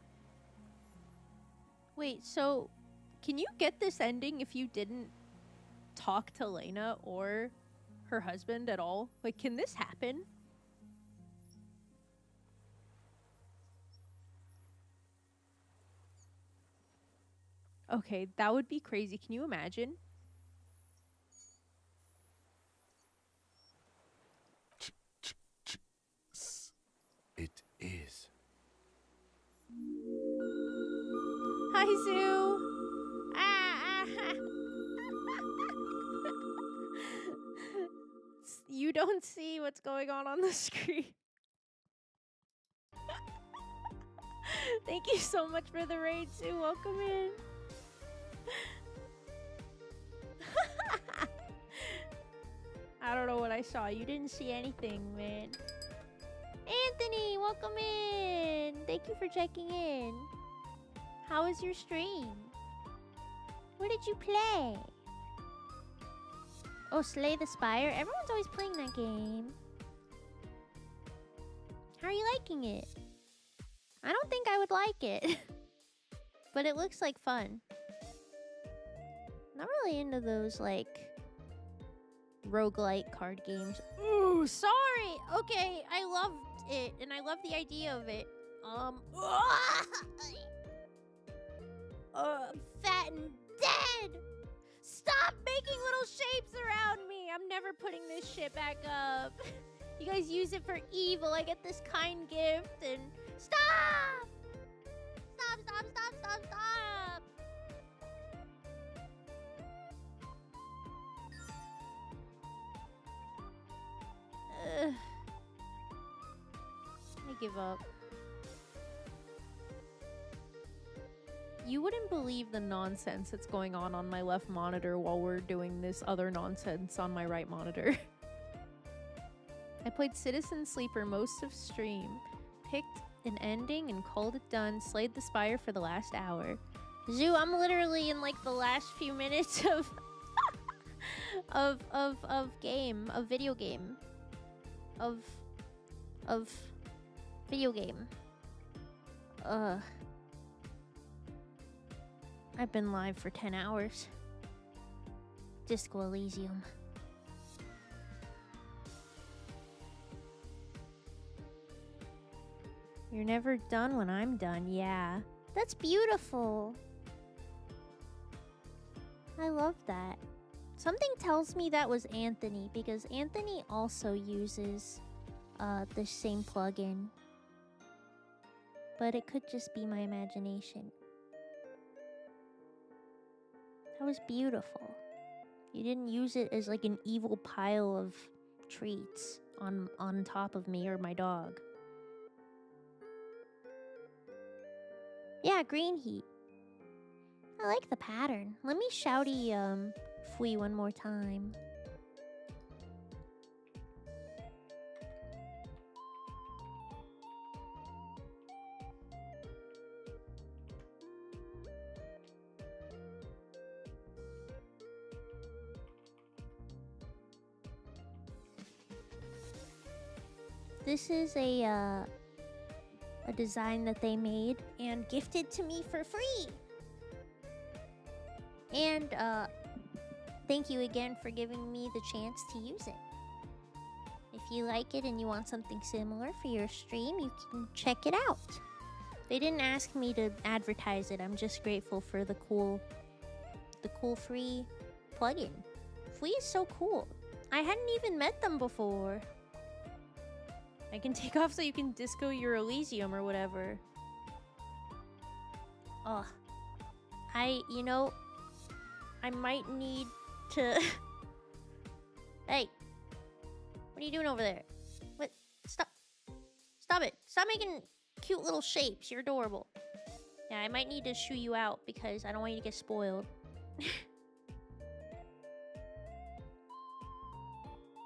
Wait, so can you get this ending if you didn't talk to Lena or her husband at all? Like, can this happen? Okay, that would be crazy. Can you imagine? It is. Hi, Zoo. don't see what's going on the screen. Thank you so much for the raid, Sue. Welcome in. I don't know what I saw. You didn't see anything, man. Anthony, welcome in. Thank you for checking in. How was your stream? What did you play? Oh, Slay the Spire. Everyone's always playing that game. How are you liking it? I don't think I would like it. But it looks like fun. Not really into those, like, roguelike card games. Ooh, sorry! Okay, I loved it, and I love the idea of it. I'm fat and dead! Stop making little shapes around me! I'm never putting this shit back up. You guys use it for evil. I get this kind gift, and... Stop! Stop, stop, stop, stop, stop! I give up. You wouldn't believe the nonsense that's going on my left monitor while we're doing this other nonsense on my right monitor. I played Citizen Sleeper most of stream, picked an ending and called it done, slayed the spire for the last hour. Zoo, I'm literally in like the last few minutes of video game. I've been live for 10 hours. Disco Elysium. You're never done when I'm done, yeah. That's beautiful. I love that. Something tells me that was Anthony, because Anthony also uses the same plugin. But it could just be my imagination. That was beautiful. You didn't use it as like an evil pile of treats on top of me or my dog. Yeah, green heat. I like the pattern. Let me shouty Fui one more time. This is a design that they made and gifted to me for free. And thank you again for giving me the chance to use it. If you like it and you want something similar for your stream, you can check it out. They didn't ask me to advertise it. I'm just grateful for the cool free plugin. Fui is so cool. I hadn't even met them before. I can take off so you can disco your Elysium or whatever. Oh. I might need to... Hey. What are you doing over there? What? Stop. Stop it. Stop making cute little shapes. You're adorable. Yeah, I might need to shoo you out because I don't want you to get spoiled.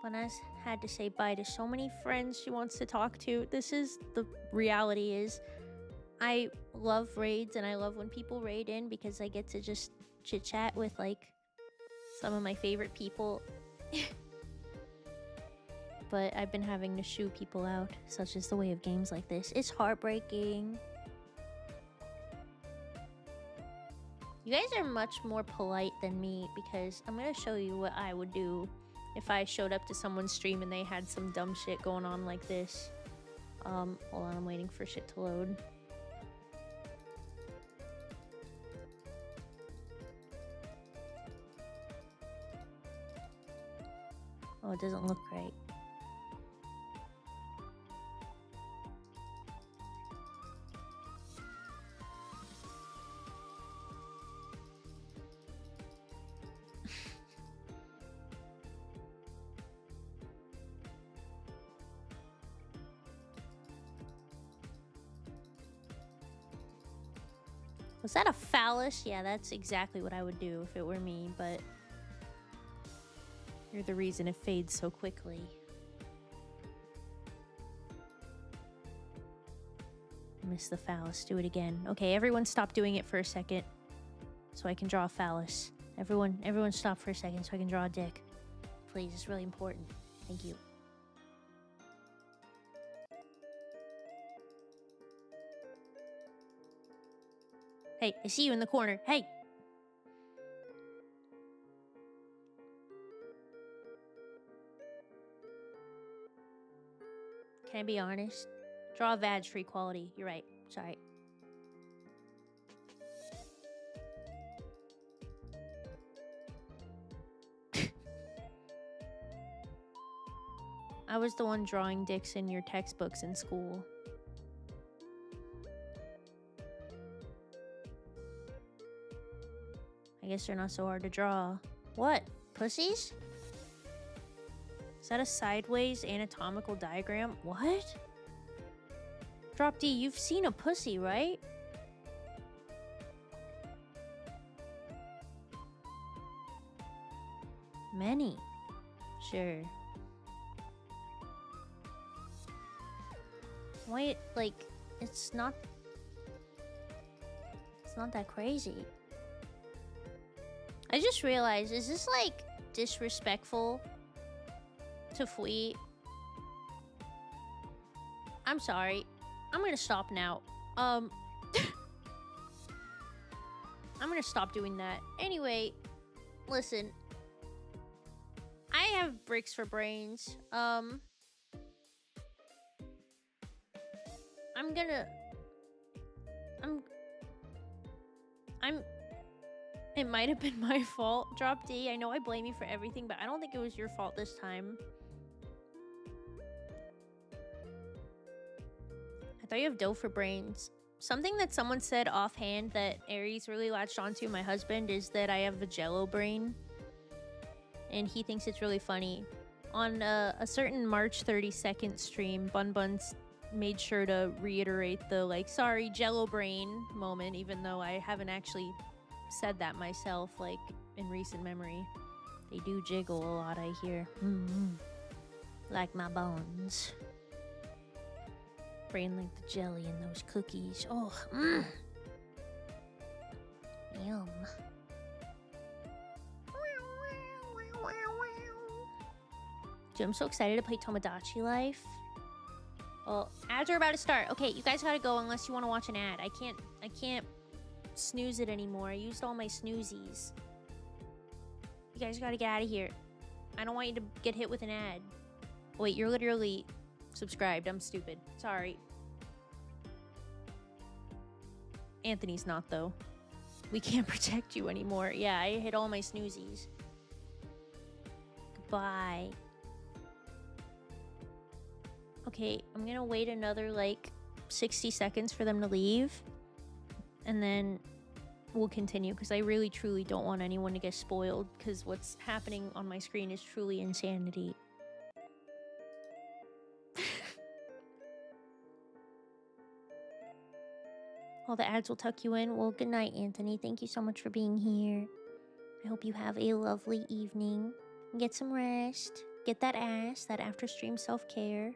Bunas had to say bye to so many friends she wants to talk to. This is the reality is I love raids and I love when people raid in because I get to just chit chat with like some of my favorite people. But I've been having to shoo people out, such as the way of games like this. It's heartbreaking. You guys are much more polite than me because I'm gonna show you what I would do if I showed up to someone's stream and they had some dumb shit going on like this. Hold on, I'm waiting for shit to load. Oh, it doesn't look right. Was that a phallus? Yeah, that's exactly what I would do if it were me, but you're the reason it fades so quickly. Miss the phallus. Do it again. Okay, everyone stop doing it for a second so I can draw a phallus. Everyone stop for a second so I can draw a dick. Please, it's really important. Thank you. Hey, I see you in the corner. Hey! Can I be honest? Draw a vag for equality. You're right. Sorry. I was the one drawing dicks in your textbooks in school. I guess they're not so hard to draw. What? Pussies? Is that a sideways anatomical diagram? What? Drop D, you've seen a pussy, right? Many. Sure. Wait, like, it's not that crazy. I just realized, is this like disrespectful to Fui? I'm sorry. I'm gonna stop now. I'm gonna stop doing that. Anyway, listen. I have bricks for brains. It might have been my fault. Drop D, I know I blame you for everything, but I don't think it was your fault this time. I thought you have dough for brains. Something that someone said offhand that Aries really latched onto, my husband, is that I have a jello brain. And he thinks it's really funny. On a certain March 32nd stream, Bunbun made sure to reiterate the, like, sorry, jello brain moment, even though I haven't actually said that myself, like, in recent memory. They do jiggle a lot, I hear. Like my bones. Brain like the jelly in those cookies. Oh, Yum. Dude, I'm so excited to play Tomodachi Life. Well, ads are about to start. Okay, you guys gotta go unless you want to watch an ad. I can't snooze it anymore. I used all my snoozies. You guys gotta get out of here. I don't want you to get hit with an ad. Wait, you're literally subscribed. I'm stupid. Sorry. Anthony's not, though. We can't protect you anymore. Yeah, I hit all my snoozies. Goodbye. Okay, I'm gonna wait another, like, 60 seconds for them to leave. And then we'll continue, because I really, truly don't want anyone to get spoiled, because what's happening on my screen is truly insanity. All the ads will tuck you in. Well, good night, Anthony. Thank you so much for being here. I hope you have a lovely evening. Get some rest. Get that ass, that after-stream self-care.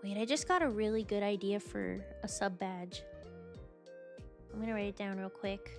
Wait, I just got a really good idea for a sub badge. I'm gonna write it down real quick.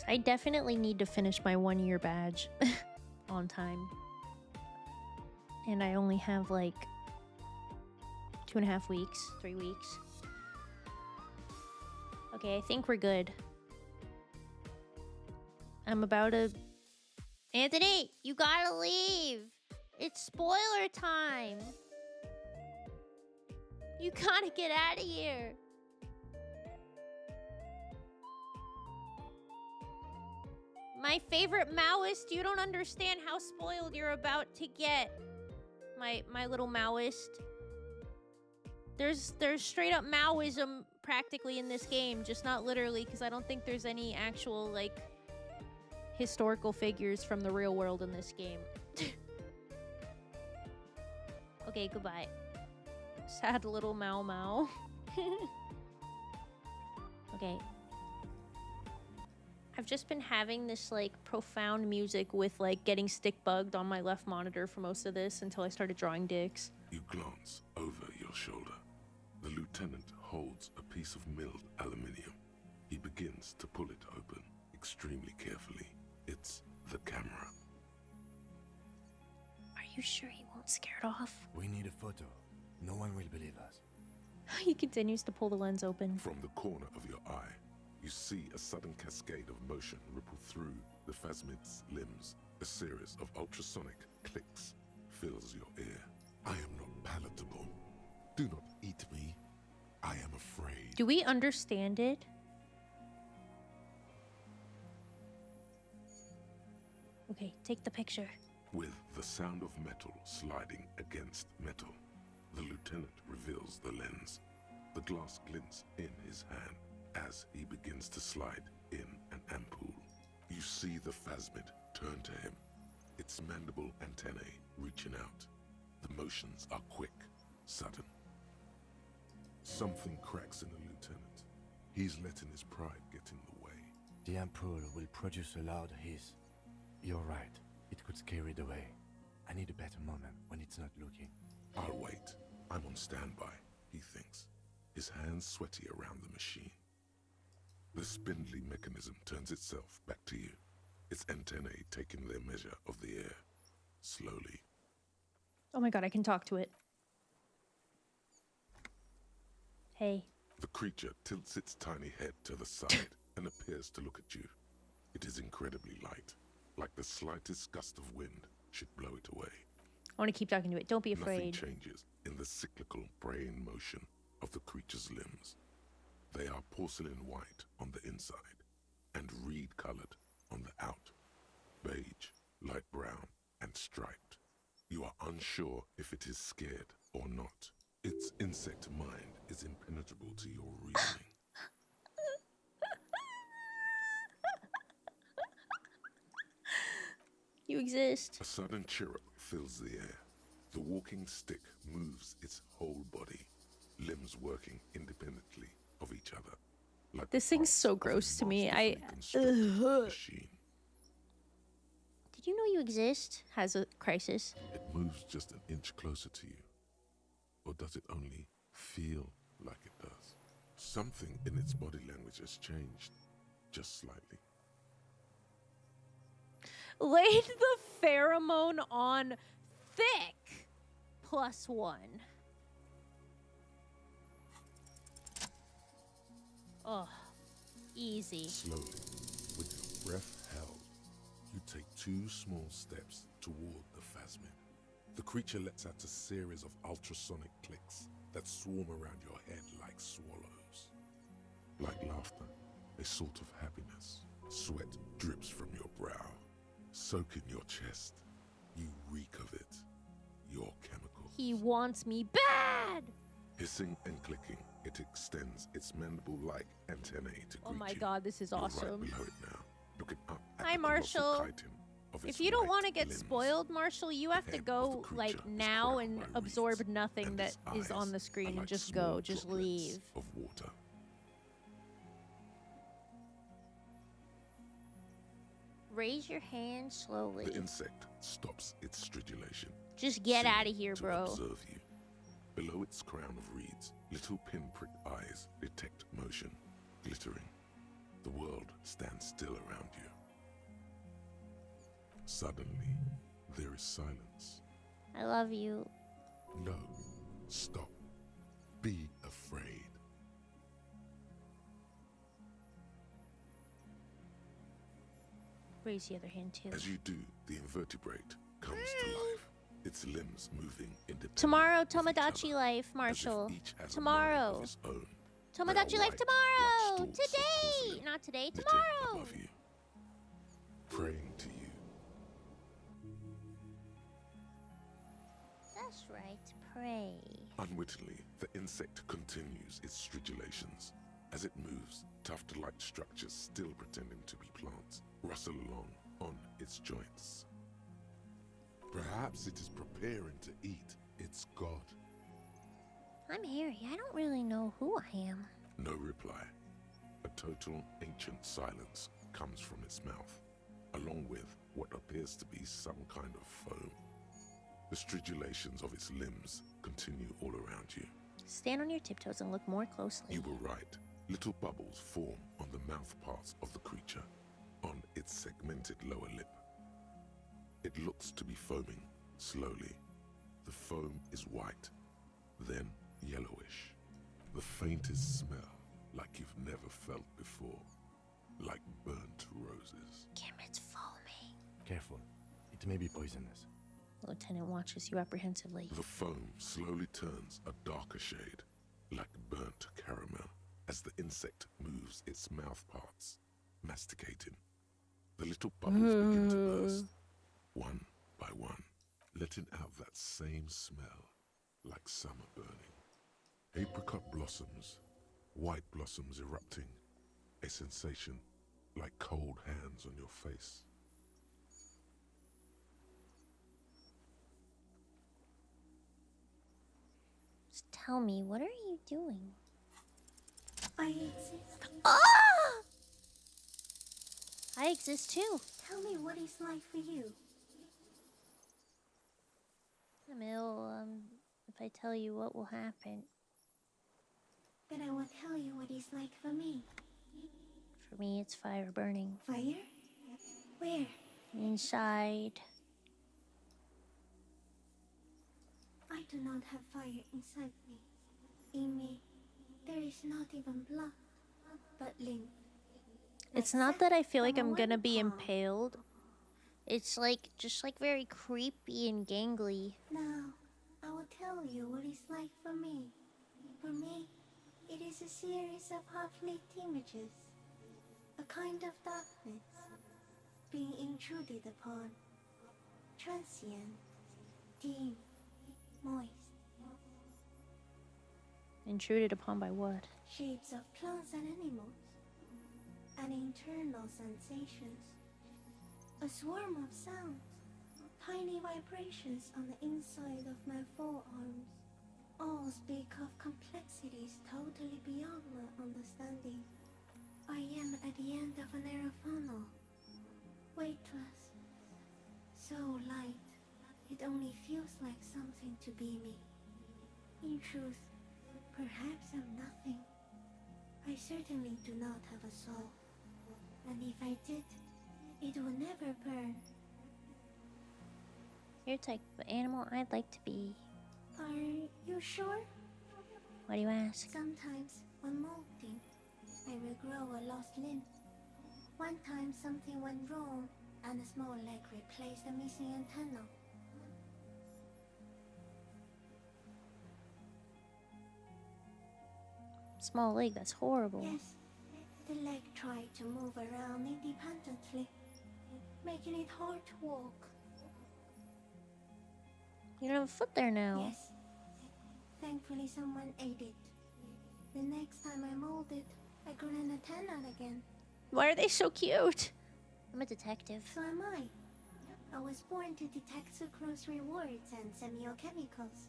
I definitely need to finish my 1-year badge on time. And I only have like 2.5 weeks, 3 weeks. Okay, I think we're good. I'm about to... Anthony, you gotta leave. It's spoiler time. You gotta get out of here. My favorite Maoist, you don't understand how spoiled you're about to get. My little Maoist. There's straight up Maoism practically in this game, just not literally, because I don't think there's any actual, like, historical figures from the real world in this game. Okay, goodbye. Sad little Mao Mao. Okay. I've just been having this, like, profound music with, like, getting stick bugged on my left monitor for most of this until I started drawing dicks. You glance over your shoulder. The lieutenant holds a piece of milled aluminium. He begins to pull it open extremely carefully. It's the camera. Are you sure he won't scare it off? We need a photo. No one will believe us. He continues to pull the lens open. From the corner of your eye, you see a sudden cascade of motion ripple through the phasmid's limbs. A series of ultrasonic clicks fills your ear. I am not palatable. Do not eat me. I am afraid. Do we understand it? Okay, take the picture. With the sound of metal sliding against metal, the lieutenant reveals the lens. The glass glints in his hand as he begins to slide in an ampoule. You see the phasmid turn to him, its mandible antennae reaching out. The motions are quick, sudden. Something cracks in the lieutenant. He's letting his pride get in the way. The ampoule will produce a loud hiss. You're right. It could scare it away. I need a better moment when it's not looking. I'll wait. I'm on standby, he thinks, his hands sweaty around the machine. The spindly mechanism turns itself back to you, its antennae taking their measure of the air, slowly. Oh my god, I can talk to it. Hey. The creature tilts its tiny head to the side and appears to look at you. It is incredibly light, like the slightest gust of wind should blow it away. I want to keep talking to it. Don't be afraid. Nothing changes in the cyclical brain motion of the creature's limbs. They are porcelain white on the inside and reed-colored on the out. Beige, light brown, and striped. You are unsure if it is scared or not. Its insect mind is impenetrable to your reasoning. You exist. A sudden chirrup fills the air. The walking stick moves its whole body, limbs working independently of each other. Like this thing's so gross to me. Machine. Did you know you exist? Has a crisis. It moves just an inch closer to you. Or does it only feel like it does? Something in its body language has changed, just slightly. Laid the pheromone on thick. +1. Oh, easy. Slowly, with your breath held, you take 2 small steps toward the phasmid. The creature lets out a series of ultrasonic clicks that swarm around your head like swallows. Like laughter, a sort of happiness. Sweat drips from your brow, soaking your chest. You reek of it, your chemicals. He wants me bad! Hissing and clicking, it extends its mandible-like antennae to greet you. Oh my god, this is awesome. You're right below it now, looking up at Hi, the colossal Marshall. chitin of its If you don't white want to get limbs. spoiled, Marshall, you have to head of go, the like, creature is now crowned and by absorb reeds, nothing and that its is on eyes the screen are and like just small go. Just droplets leave. of water. Raise your hand slowly. The insect stops its stridulation. Just get seeming out of here, to bro. Observe you. Below its crown of reeds, little pinprick eyes detect motion, glittering. The world stands still around you. Suddenly, there is silence. I love you. No, stop. Be afraid. Raise the other hand too. As you do, the invertebrate comes to life, its limbs moving independently. Tomorrow, Tomodachi life, Marshall. Tomorrow. Tomodachi life tomorrow. Today, not today. Tomorrow. Above you, praying to you. That's right, pray. Unwittingly, the insect continues its stridulations. As it moves, tuft-like structures, still pretending to be plants, rustle along on its joints. Perhaps it is preparing to eat its god. I'm Harry. I don't really know who I am. No reply. A total ancient silence comes from its mouth, along with what appears to be some kind of foam. The stridulations of its limbs continue all around you. Stand on your tiptoes and look more closely. You were right. Little bubbles form on the mouth parts of the creature, on its segmented lower lip. It looks to be foaming, slowly. The foam is white, then yellowish. The faintest smell, like you've never felt before. Like burnt roses. Kim, it's foaming. Careful. It may be poisonous. Lieutenant watches you apprehensively. The foam slowly turns a darker shade, like burnt caramel, as the insect moves its mouth parts, masticating. The little bubbles begin to burst, one by one, letting out that same smell, like summer burning. Apricot blossoms, white blossoms erupting, a sensation like cold hands on your face. Just tell me, what are you doing? I exist. Ah! I exist too. Tell me what it's like for you. Emil, if I tell you, what will happen? Then I will tell you what it's like for me. For me, it's fire burning. Fire? Where? Inside. I do not have fire inside me. In me, there is not even blood, but lymph. It's not that I feel like I'm gonna be impaled. It's like, just like very creepy and gangly. Now, I will tell you what it's like for me. For me, it is a series of half-lit images. A kind of darkness, being intruded upon. Transient, dim, moist. Intruded upon by what? Shapes of plants and animals. And internal sensations. A swarm of sounds. Tiny vibrations on the inside of my forearms. All speak of complexities totally beyond my understanding. I am at the end of a narrow funnel. Weightless. So light, it only feels like something to be me. In truth, perhaps I'm nothing. I certainly do not have a soul. And if I did, it would never burn. You're the type of animal I'd like to be. Are you sure? Why do you ask? Sometimes, when molting, I will grow a lost limb. One time something went wrong, and a small leg replaced a missing antenna. Small leg, that's horrible. Yes, the leg tried to move around independently, making it hard to walk. You don't have a foot there now. Yes. Thankfully someone ate it. The next time I molded, I grew an antenna again. Why are they so cute? I'm a detective. So am I. I was born to detect sucrose rewards and semiochemicals.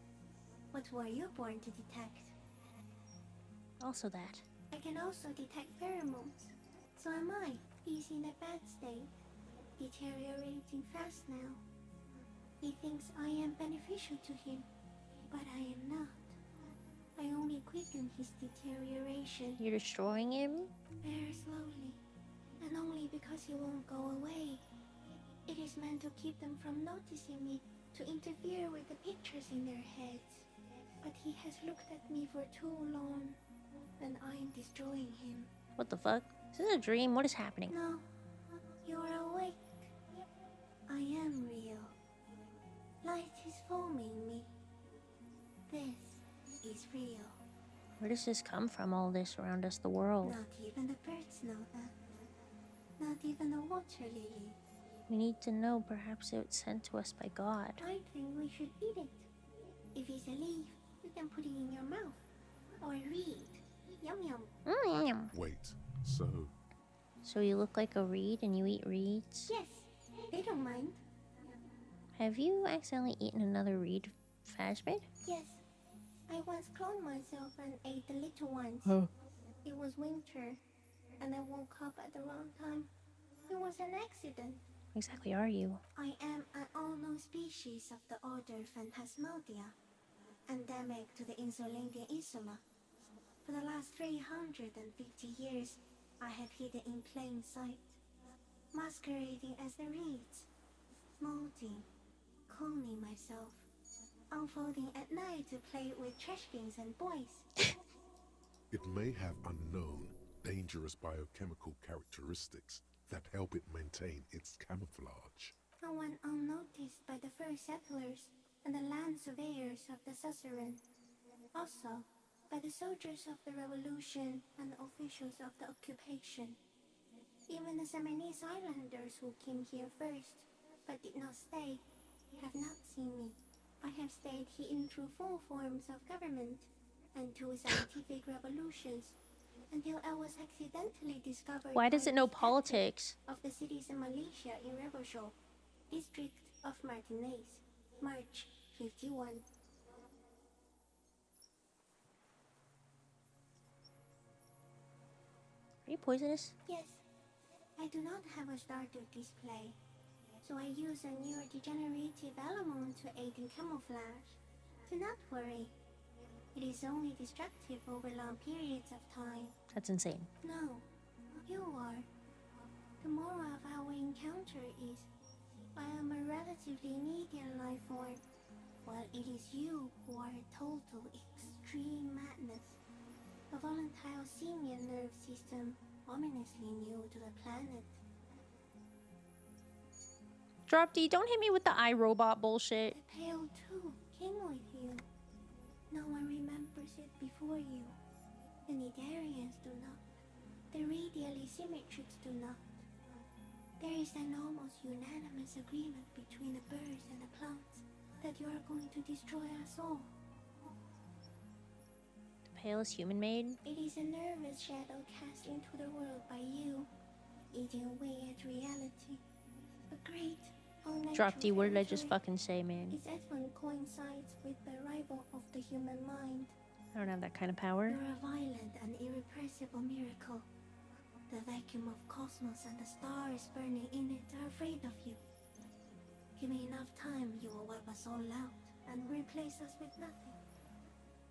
What were you born to detect? Also that. I can also detect pheromones. So am I. He's in a bad state. Deteriorating fast now. He thinks I am beneficial to him, but I am not. I only quicken his deterioration. You're destroying him? Very slowly, and only because he won't go away. It is meant to keep them from noticing me, to interfere with the pictures in their heads. But he has looked at me for too long, and I am destroying him. What the fuck? Is this a dream? What is happening? No, you are awake. I am real. Light is forming me. This is real. Where does this come from, all this around us, the world? Not even the birds know that. Not even the water lily. We need to know. Perhaps it was sent to us by God. I think we should eat it. If it's a leaf, you can put it in your mouth. Or a reed. Yum yum. Yum. Wait, so So you look like a reed and you eat reeds? Yes, they don't mind. Have you accidentally eaten another reed, Phasmid? Yes, I once cloned myself and ate the little ones. Oh. It was winter, and I woke up at the wrong time. It was an accident. Exactly are you? I am an unknown species of the order Phantasmodia, endemic to the Insulandian Insula. For the last 350 years, I have hidden in plain sight, masquerading as the reeds, molding, cloning myself, unfolding at night to play with trash bins and boys. it may have unknown, dangerous biochemical characteristics that help it maintain its camouflage. I went unnoticed by the first settlers and the land surveyors of the suzerain. Also, by the soldiers of the revolution and the officials of the occupation. Even the Seminese islanders who came here first, but did not stay, have not seen me. I have stayed hidden through 4 forms of government and 2 scientific revolutions, until I was accidentally discovered. Why does by it know the detectives politics? of the citizen militia in Rebelshaw, district of Martinez, March 51. Are you poisonous? Yes, I do not have a starter display, so I use a neurodegenerative element to aid in camouflage. Do not worry, it is only destructive over long periods of time. That's insane. No, you are. The moral of our encounter is, I am a relatively medium life form, while it is you who are a total extreme madness. A volatile simian nerve system, ominously new to the planet. Drop D, don't hit me with the iRobot bullshit. The Pale too came with you. No one remembers it before you. The Nidarians do not. The radially symmetrics do not. There is an almost unanimous agreement between the birds and the plants that you are going to destroy us all. The pale is human-made? It is a nervous shadow cast into the world by you, eating away at reality. A great, unnatural Drop D, what did I just territory. fucking say, man? Its advent coincides with the arrival of the human mind. I don't have that kind of power. You're a violent and irrepressible miracle. The vacuum of cosmos and the stars burning in it are afraid of you. Give me enough time, you will wipe us all out and replace us with nothing.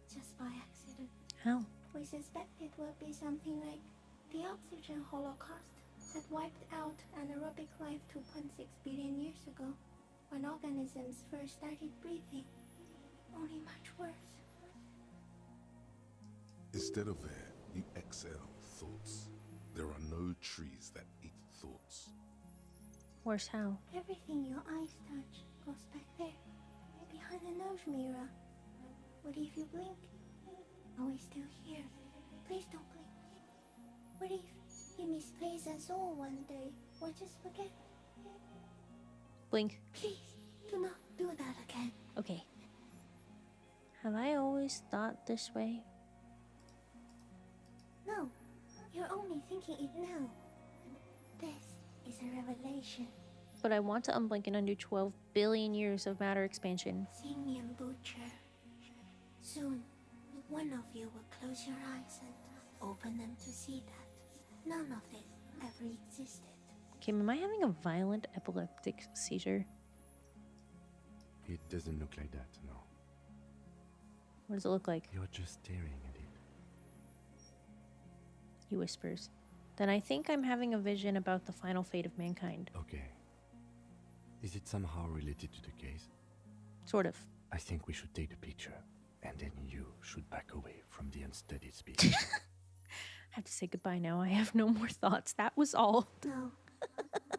Just by accident. How? We suspect it will be something like the oxygen holocaust that wiped out anaerobic life 2.6 billion years ago, when organisms first started breathing. Only much worse. Instead of air, you exhale thoughts. There are no trees that eat thoughts. Worse how? Everything your eyes touch goes back there, behind the nose mirror. What if you blink? Are we still here? Please don't blink. What if you misplace us all one day, or just forget? Blink. Please, do not do that again. Okay. Have I always thought this way? No, you're only thinking it now. This is a revelation. But I want to unblink and undo 12 billion years of matter expansion. Simian Butcher. Soon, one of you will close your eyes and open them to see that none of this ever existed. Kim, am I having a violent epileptic seizure? It doesn't look like that, no. What does it look like? You're just staring at it. He whispers. Then I think I'm having a vision about the final fate of mankind. Okay. Is it somehow related to the case? Sort of. I think we should take the picture, and then you should back away from the unstudied speech. I have to say goodbye now. I have no more thoughts. That was all. No,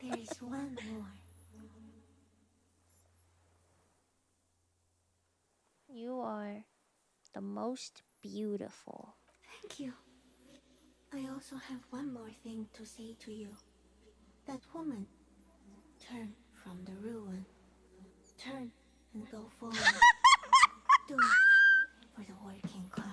there is one more. The most beautiful. Thank you. I also have one more thing to say to you. That woman, turn from the ruin. Turn and go forward. Do it for the working class.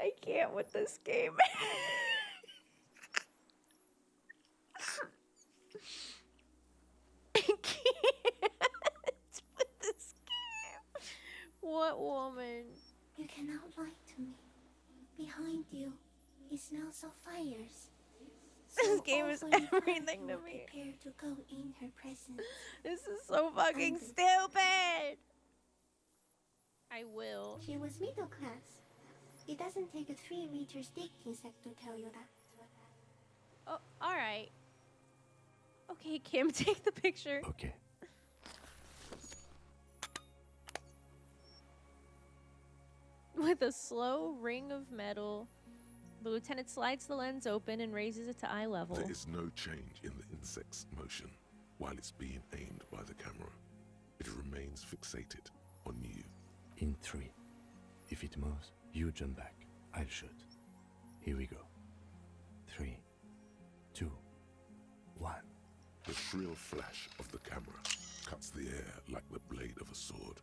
I can't with this game. I can't with this game. What woman? You cannot lie to me. Behind you, he smells of fires. This game is everything to me. Prepare to go in her presence. This is so fucking stupid. I will. She was middle class. It doesn't take a 3-meter stinky set to tell you that. Oh, all right. Okay, Kim, take the picture. Okay. With a slow ring of metal, the lieutenant slides the lens open and raises it to eye level. There is no change in the insect's motion while it's being aimed by the camera. It remains fixated on you. In 3. If it moves, you jump back. I'll shoot. Here we go. 3, 2, 1. The shrill flash of the camera cuts the air like the blade of a sword.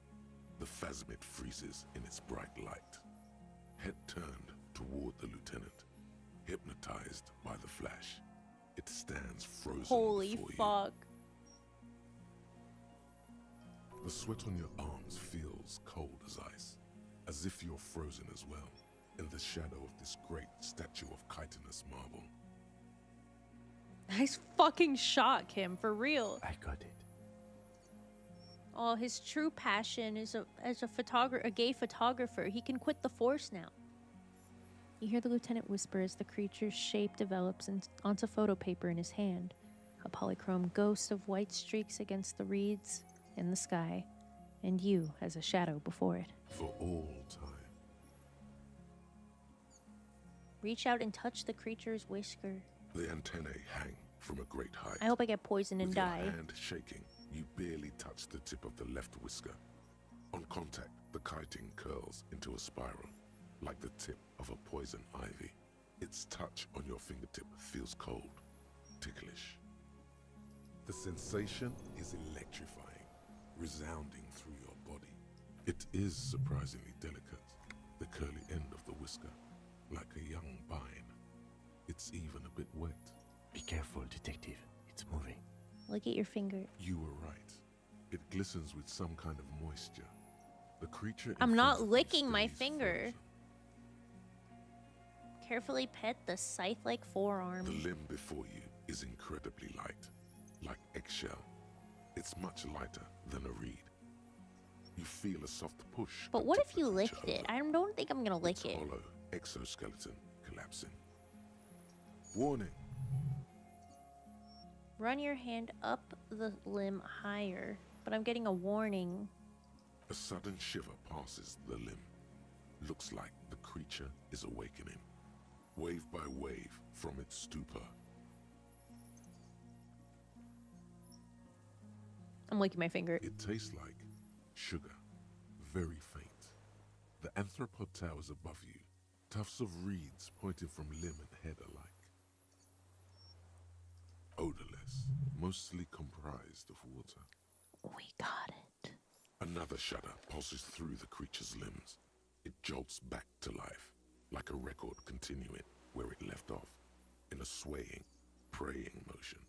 The phasmid freezes in its bright light. Head turned toward the lieutenant, hypnotized by the flash. It stands frozen Holy before fuck. you. The sweat on your arms feels cold as ice, as if you're frozen as well, in the shadow of this great statue of chitinous marble. Nice fucking shot, Kim, for real. I got it. Oh, his true passion is a gay photographer. He can quit the force now. You hear the lieutenant whisper as the creature's shape develops onto photo paper in his hand. A polychrome ghost of white streaks against the reeds in the sky, and you as a shadow before it. For all time. Reach out and touch the creature's whisker. The antennae hang from a great height. I hope I get poisoned and With die. your hand shaking, you barely touch the tip of the left whisker. On contact, the chitin curls into a spiral, like the tip of a poison ivy. Its touch on your fingertip feels cold, ticklish. The sensation is electrifying, resounding through your body. It is surprisingly delicate, the curly end of the whisker, like a young vine. It's even a bit wet. Be careful, detective. It's moving. Look at your finger. You were right. It glistens with some kind of moisture. The creature. I'm not licking my finger. Carefully pet the scythe-like forearm. The limb before you is incredibly light, like eggshell. It's much lighter than a reed. You feel a soft push. But what if you licked it? I don't think I'm gonna lick it. Hollow exoskeleton collapsing. Warning. Run your hand up the limb higher, but I'm getting a warning. A sudden shiver passes the limb. Looks like the creature is awakening, wave by wave from its stupor. I'm licking my finger. It tastes like sugar, very faint. The anthropod towers above you, tufts of reeds pointing from limb and head alike. Odorless, mostly comprised of water. We got it. Another shudder pulses through the creature's limbs. It jolts back to life, like a record continuing where it left off, in a swaying, praying motion.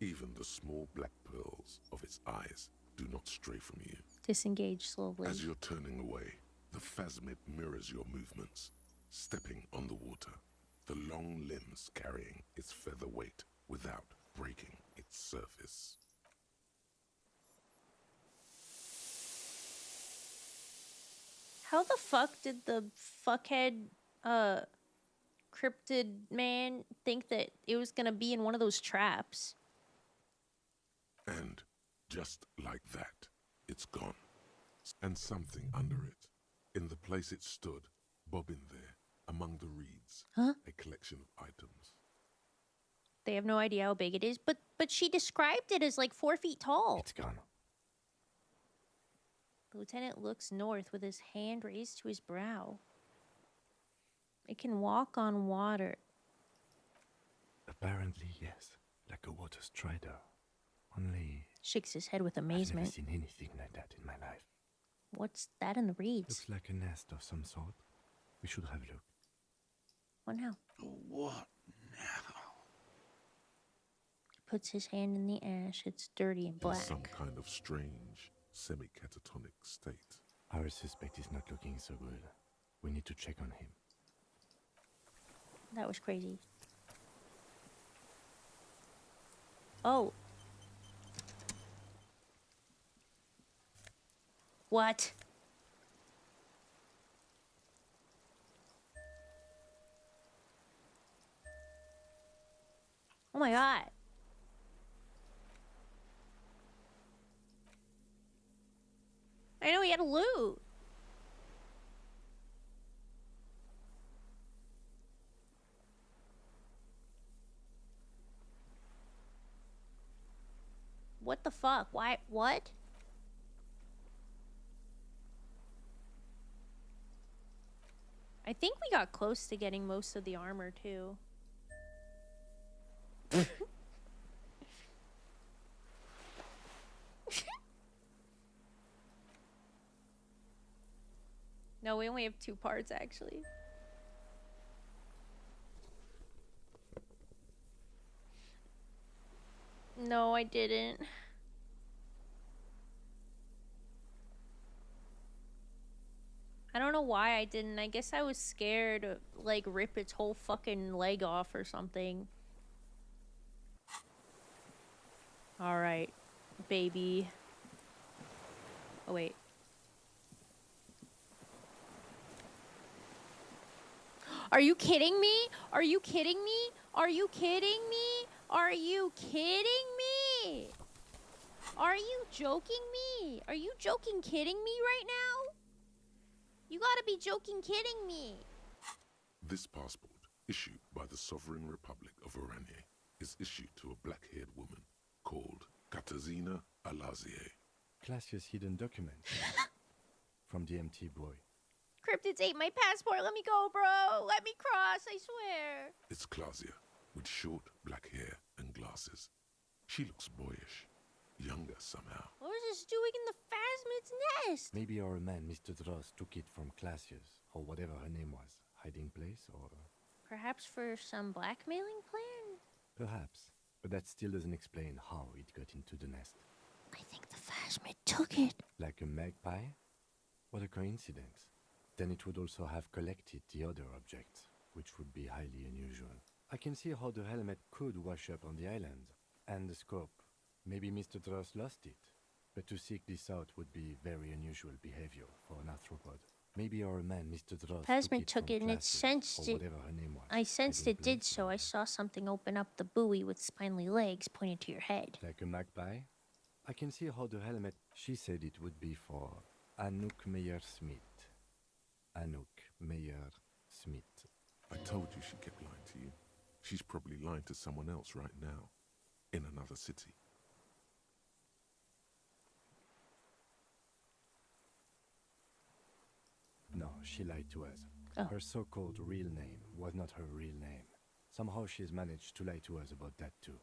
Even the small black pearls of its eyes do not stray from you. Disengage slowly. As you're turning away, the phasmid mirrors your movements, stepping on the water, the long limbs carrying its feather weight without breaking its surface. How the fuck did the fuckhead cryptid man think that it was gonna be in one of those traps? And just like that, it's gone. and something under it. In the place it stood, bobbing there, among the reeds, Huh? a collection of items. They have no idea how big it is, but she described it as like 4 feet tall. It's gone. The lieutenant looks north with his hand raised to his brow. It can walk on water. Apparently, yes. Like a water strider. Only... Shakes his head with I've never amazement. seen anything like that in my life. What's that in the reeds? Looks like a nest of some sort. We should have a look. What now? What now? Puts his hand in the ash. It's dirty and black. Some kind of strange, semi-catatonic state. Our suspect is not looking so good. We need to check on him. That was crazy. Oh. What? Oh my god. I know he had a loot. What the fuck? Why? What? I think we got close to getting most of the armor too. No, we only have 2 parts actually. No, I didn't. I don't know why I didn't. I guess I was scared to, like, rip its whole fucking leg off or something. Alright, baby. Oh, wait. Are you kidding me? Are you kidding me? Are you kidding me? Are you kidding me? Are you joking me? Are you joking kidding me right now? You gotta be joking kidding me. This passport, issued by the Sovereign Republic of Oranje, is issued to a black-haired woman called Katarzyna Alazie. Classia's hidden document. From the MT boy. Cryptids ate my passport. Let me go, bro. Let me cross, I swear. It's Klasia, with short black hair and glasses. She looks boyish, younger somehow. What was this doing in the phasmid's nest? Maybe our man, Mr. Dross, took it from Classia's, or whatever her name was. Hiding place, or... Perhaps for some blackmailing plan? Perhaps. But that still doesn't explain how it got into the nest. I think the phasmid took it. Like a magpie? What a coincidence. Then it would also have collected the other objects, which would be highly unusual. I can see how the helmet could wash up on the island. And the scope. Maybe Mr. Dross lost it. But to seek this out would be very unusual behavior for an arthropod. Maybe our man, Mr. Dross, Phasmid took it and it sensed it. Her name was. I sensed it did so. I saw something open up the buoy with spindly legs pointed to your head. Like a magpie? I can see how the helmet... She said it would be for Anouk Meyer-Smith. Anouk Meyer-Smith. I told you she kept lying to you. She's probably lying to someone else right now, in another city. No, she lied to us. Oh. Her so-called real name was not her real name. Somehow she's managed to lie to us about that too.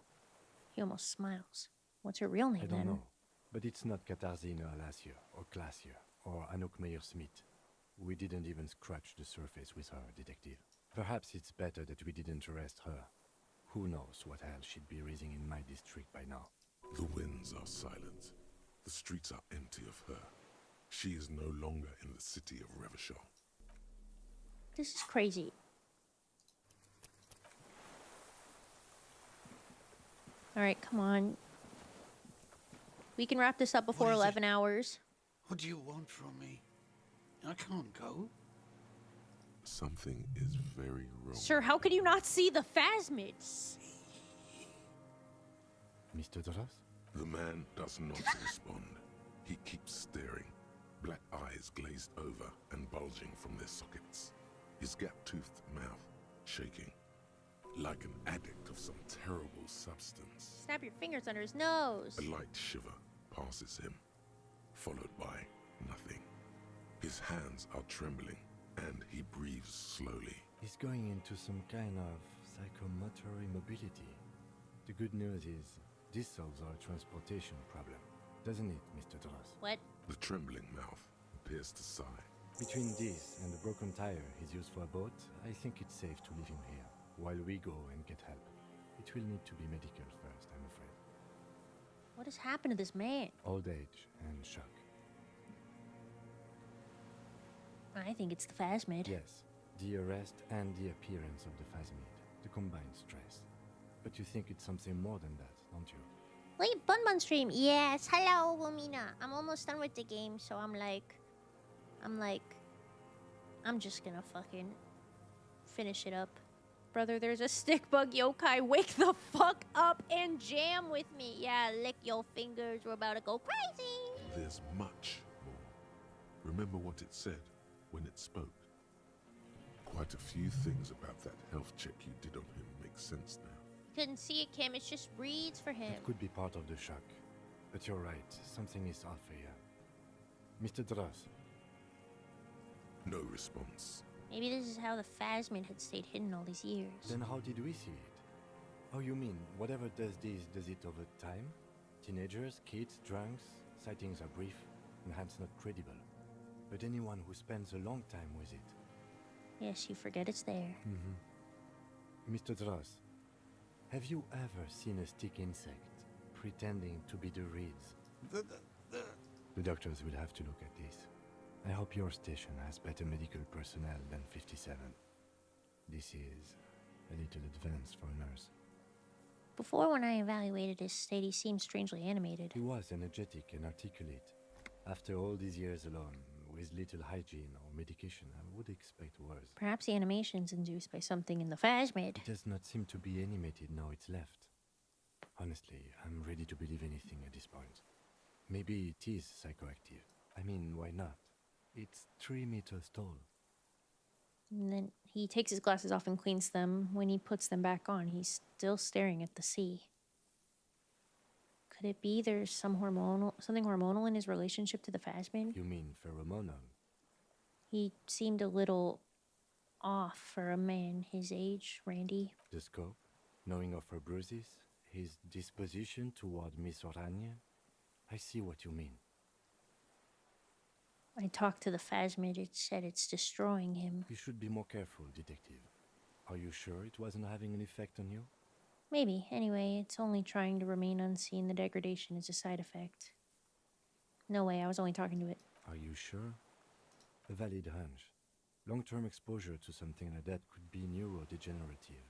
He almost smiles. What's her real name I don't then? know. But it's not Katarzyna Alazie or Klasia or Anouk Meyer-Smith. We didn't even scratch the surface with her, detective. Perhaps it's better that we didn't arrest her. Who knows what hell she'd be raising in my district by now. The winds are silent. The streets are empty of her. She is no longer in the city of Revachol. This is crazy. Alright, come on. We can wrap this up before 11 hours. What do you want from me? I can't go. Something is very wrong. Sir, how could you not see the phasmids? Mr. Dross? The man does not respond. He keeps staring. black eyes glazed over and bulging from their sockets, his gap-toothed mouth shaking, like an addict of some terrible substance. Snap your fingers under his nose. A light shiver passes him, followed by nothing. His hands are trembling, and he breathes slowly. He's going into some kind of psychomotor immobility. The good news is, this solves our transportation problem, doesn't it, Mr. Dross? What? The trembling mouth appears to sigh. Between this and the broken tire he's used for a boat, I think it's safe to leave him here, while we go and get help. It will need to be medical first, I'm afraid. What has happened to this man? Old age and shock. I think it's the phasmid. Yes, the arrest and the appearance of the phasmid, the combined stress. But you think it's something more than that, don't you? Late Bunbun stream. Yes. Hello, Womina. I'm almost done with the game, so I'm just gonna fucking finish it up. Brother, there's a stick bug yokai. Wake the fuck up and jam with me. Yeah, lick your fingers. We're about to go crazy. There's much more. Remember what it said when it spoke. Quite a few things about that health check you did on him make sense now. Couldn't see it, Kim. It's just reads for him. It could be part of the shock. But you're right, something is off here. Mr. Dross. No response. Maybe this is how the phasmid had stayed hidden all these years. Then how did we see it? Oh, you mean, whatever does this, does it over time? Teenagers, kids, drunks, sightings are brief, and hence not credible. But anyone who spends a long time with it. Yes, you forget it's there. Mr. Dross, have you ever seen a stick insect pretending to be the reeds? The doctors will have to look at this. I hope your station has better medical personnel than 57. This is a little advanced for a nurse. Before, when I evaluated his state, he seemed strangely animated. He was energetic and articulate. After all these years alone, with little hygiene or medication, I would expect worse. Perhaps the animation's induced by something in the phasmid. It does not seem to be animated now it's left. Honestly, I'm ready to believe anything at this point. Maybe it is psychoactive. I mean, why not? It's 3 meters tall. And then he takes his glasses off and cleans them. When he puts them back on, he's still staring at the sea. Could it be there's something hormonal in his relationship to the phasmid? You mean pheromonal? He seemed a little off for a man his age, Randy. The scope, knowing of her bruises, his disposition toward Miss Orania. I see what you mean. I talked to the phasmid. It said it's destroying him. You should be more careful, detective. Are you sure it wasn't having an effect on you? Maybe. Anyway, it's only trying to remain unseen. The degradation is a side effect. No way, I was only talking to it. Are you sure? A valid hunch. Long-term exposure to something like that could be neurodegenerative.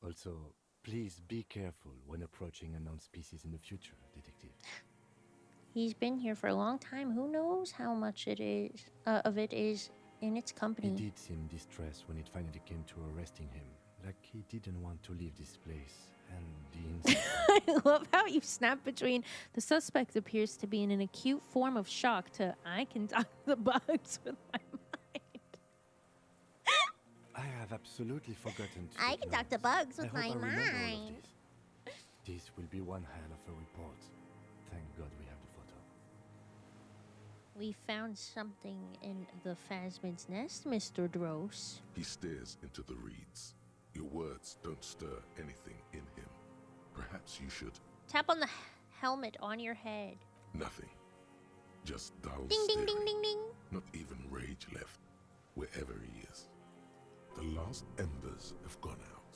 Also, please be careful when approaching unknown species in the future, detective. He's been here for a long time. Who knows how much of it is in its company? He did seem distressed when it finally came to arresting him. Like he didn't want to leave this place. And the insect... I love how you snap between the suspect appears to be in an acute form of shock to I can talk to the bugs with my mind. I have absolutely forgotten to I can talk to bugs with my I hope I remember all of mind. This will be one hell of a report. Thank God we have the photo. We found something in the phasmid's nest, Mr. Dross. He stares into the reeds. Your words don't stir anything in him. Perhaps you should. Tap on the helmet on your head. Nothing. Just dull Ding, ding, staring. ding, ding, ding. Not even rage left, wherever he is. The last embers have gone out.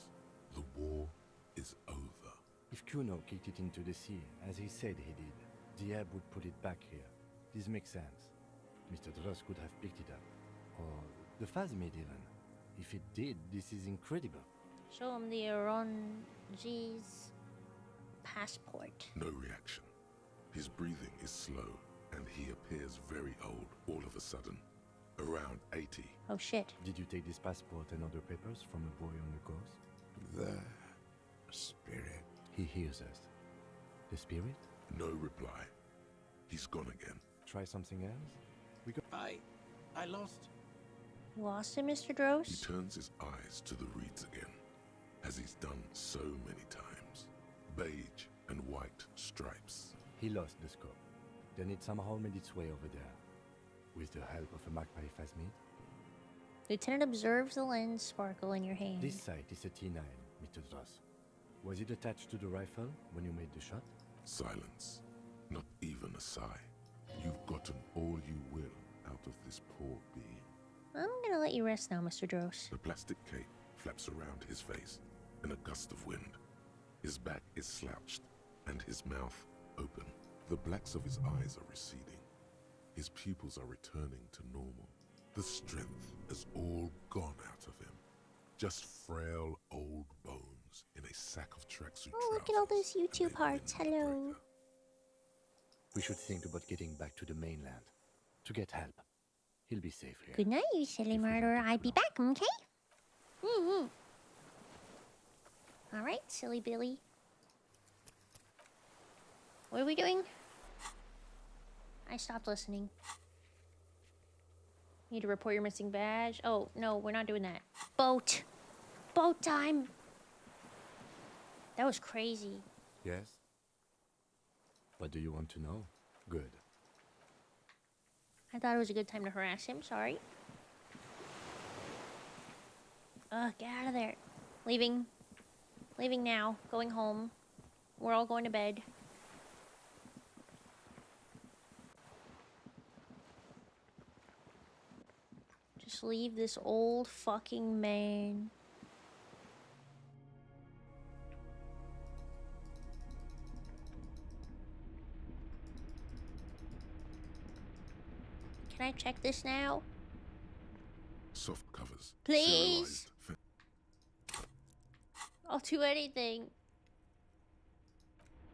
The war is over. If Kuno kicked it into the sea, as he said he did, the ebb would put it back here. This makes sense. Mr. Dross could have picked it up. Or the phasmid even. If it did, this is incredible. Show him the Oronji's passport. No reaction. His breathing is slow, and he appears very old all of a sudden. Around 80. Oh shit. Did you take this passport and other papers from a boy on the coast? The spirit. He hears us. The spirit? No reply. He's gone again. Try something else? I lost. You lost him, Mr. He Dross? turns his eyes to the reeds again, as he's done so many times. Beige and white stripes. He lost the scope. Then it somehow made its way over there, with the help of a magpie phasmid. Lieutenant observes the lens sparkle in your hand. This sight is a T9, Mr. Dross. Was it attached to the rifle when you made the shot? Silence. Not even a sigh. You've gotten all you will out of this poor being. I'm gonna let you rest now, Mr. Dross. The plastic cape flaps around his face in a gust of wind. His back is slouched and his mouth open. The blacks of his eyes are receding. His pupils are returning to normal. The strength has all gone out of him. Just frail old bones in a sack of tracksuit Oh, look at all those YouTube hearts. Hello. We should think about getting back to the mainland, to get help. He'll be safe here. Good night, you silly murderer. I'll be back, okay? Alright, silly Billy. What are we doing? I stopped listening. Need to report your missing badge. Oh, no, we're not doing that. Boat! Boat time! That was crazy. Yes? What do you want to know? Good. I thought it was a good time to harass him. Sorry. Ugh, get out of there. Leaving. Leaving now. Going home. We're all going to bed. Just leave this old fucking man. Can I check this now? Soft covers. Please? serialized I'll do anything.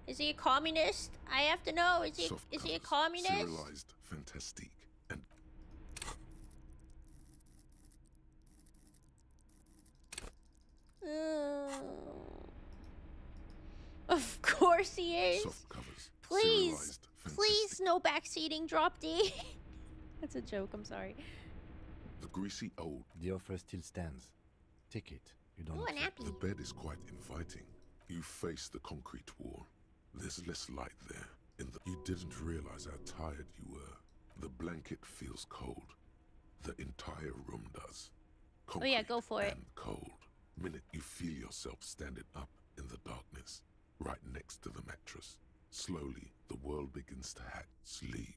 Is he a communist? I have to know. Is he a communist? Serialized fantastique and Of course he is. soft covers. Please, serialized please, no backseating. Drop D. That's a joke. I'm sorry. The greasy old. The offer still stands. Take it. You don't Ooh, an accept. appy. The bed is quite inviting. You face the concrete wall. There's less light there. You didn't realize how tired you were. The blanket feels cold. The entire room does. Oh yeah, go for it. And cold. Minute you feel yourself standing up in the darkness, right next to the mattress. Slowly, the world begins to hack sleep.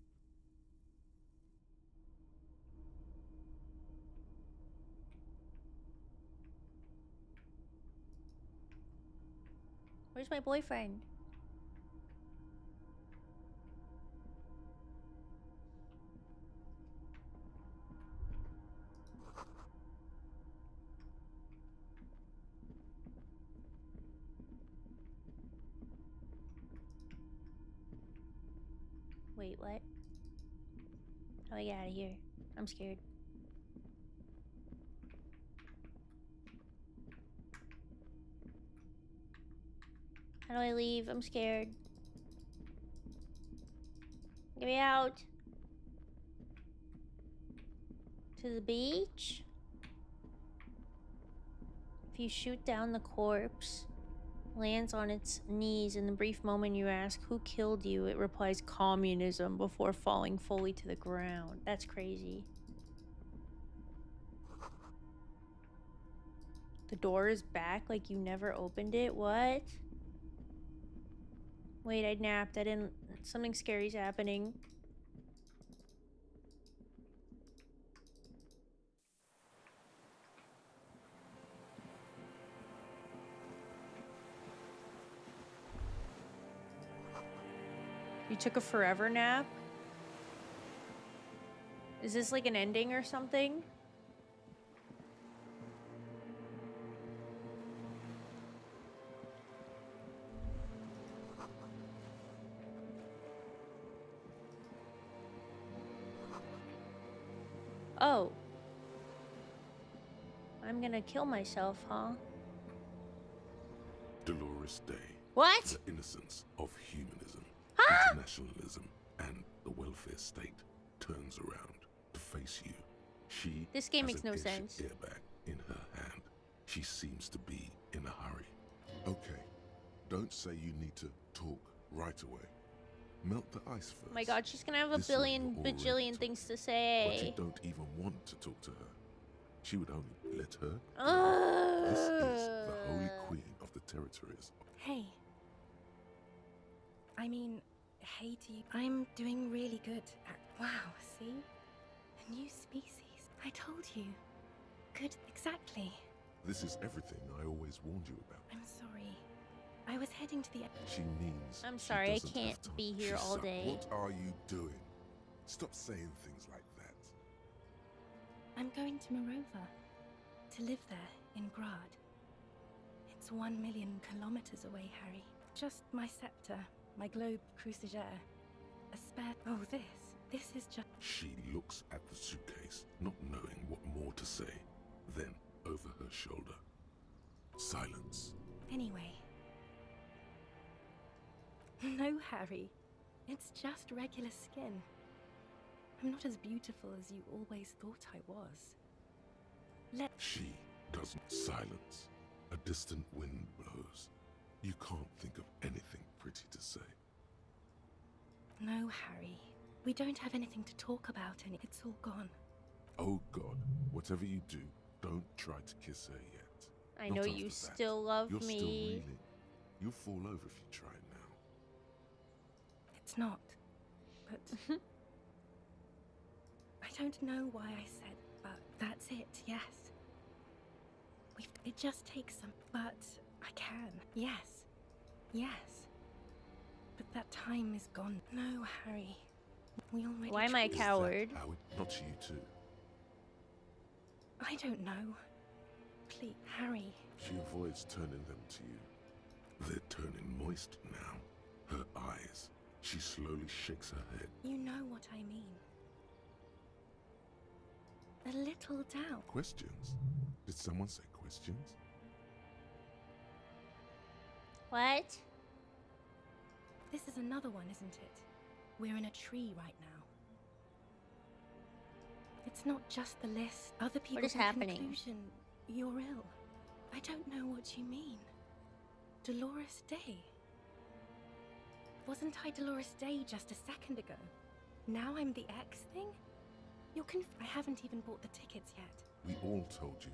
Where's my boyfriend? Wait, what? How do I get out of here? I'm scared. How do I leave? I'm scared. Get me out. To the beach? If you shoot down the corpse, lands on its knees in the brief moment you ask, who killed you? It replies, communism, before falling fully to the ground. That's crazy. The door is back like you never opened it? What? Wait, I napped. I didn't... Something scary's happening. You took a forever nap? Is this like an ending or something? Oh. I'm gonna kill myself, huh? Dolores Day. What? The innocence of humanism, Huh? internationalism, and the welfare state turns around. face you. She This game has makes an no airship sense. airbag in her hand. She seems to be in a hurry. Okay, don't say you need to talk right away. Melt the ice first. Oh my god, she's gonna have a This way billion you're already bajillion things to But you say. don't even want to talk to her. She would only let her. Ugh. This is the holy queen of the territories. Hey. I mean, hey to you. I'm doing really good. Wow, see? A new species. I told you. Good, exactly. This is everything I always warned you about. I'm sorry. I was heading to the... She means I'm she sorry, I doesn't can't have time. be here all day. What are you doing? Stop saying things like that. I'm going to Morova. To live there, in Grad. It's 1 million kilometers away, Harry. Just my scepter, my globe cruciger, a spare... Oh, this is just... She looks at the suitcase, not knowing what more to say. Then, over her shoulder. Silence. Anyway. No, Harry. It's just regular skin. I'm not as beautiful as you always thought I was. She doesn't. Silence. A distant wind blows. You can't think of anything pretty to say. No, Harry. We don't have anything to talk about, and it's all gone. Oh God, whatever you do, don't try to kiss her yet. I Not know after you that. still love You're me. Still reeling. You'll fall over if you try now. It's not. But... I don't know why I said, but that's it, yes. It just takes some... But I can. Yes. Yes. But that time is gone. No, Harry. We already... Why am I a Is coward? that how it not you too? I don't know. Please, Harry. She avoids turning them to you. They're turning moist now. Her eyes. She slowly shakes her head. You know what I mean. A little down. Questions? Did someone say questions? What? This is another one, isn't it? We're in a tree right now. It's not just the list. Other people is happening? Conclusion, you're ill. I don't know what you mean. Dolores Day. Wasn't I Dolores Day just a second ago? Now I'm the X thing? You're I haven't even bought the tickets yet. We all told you.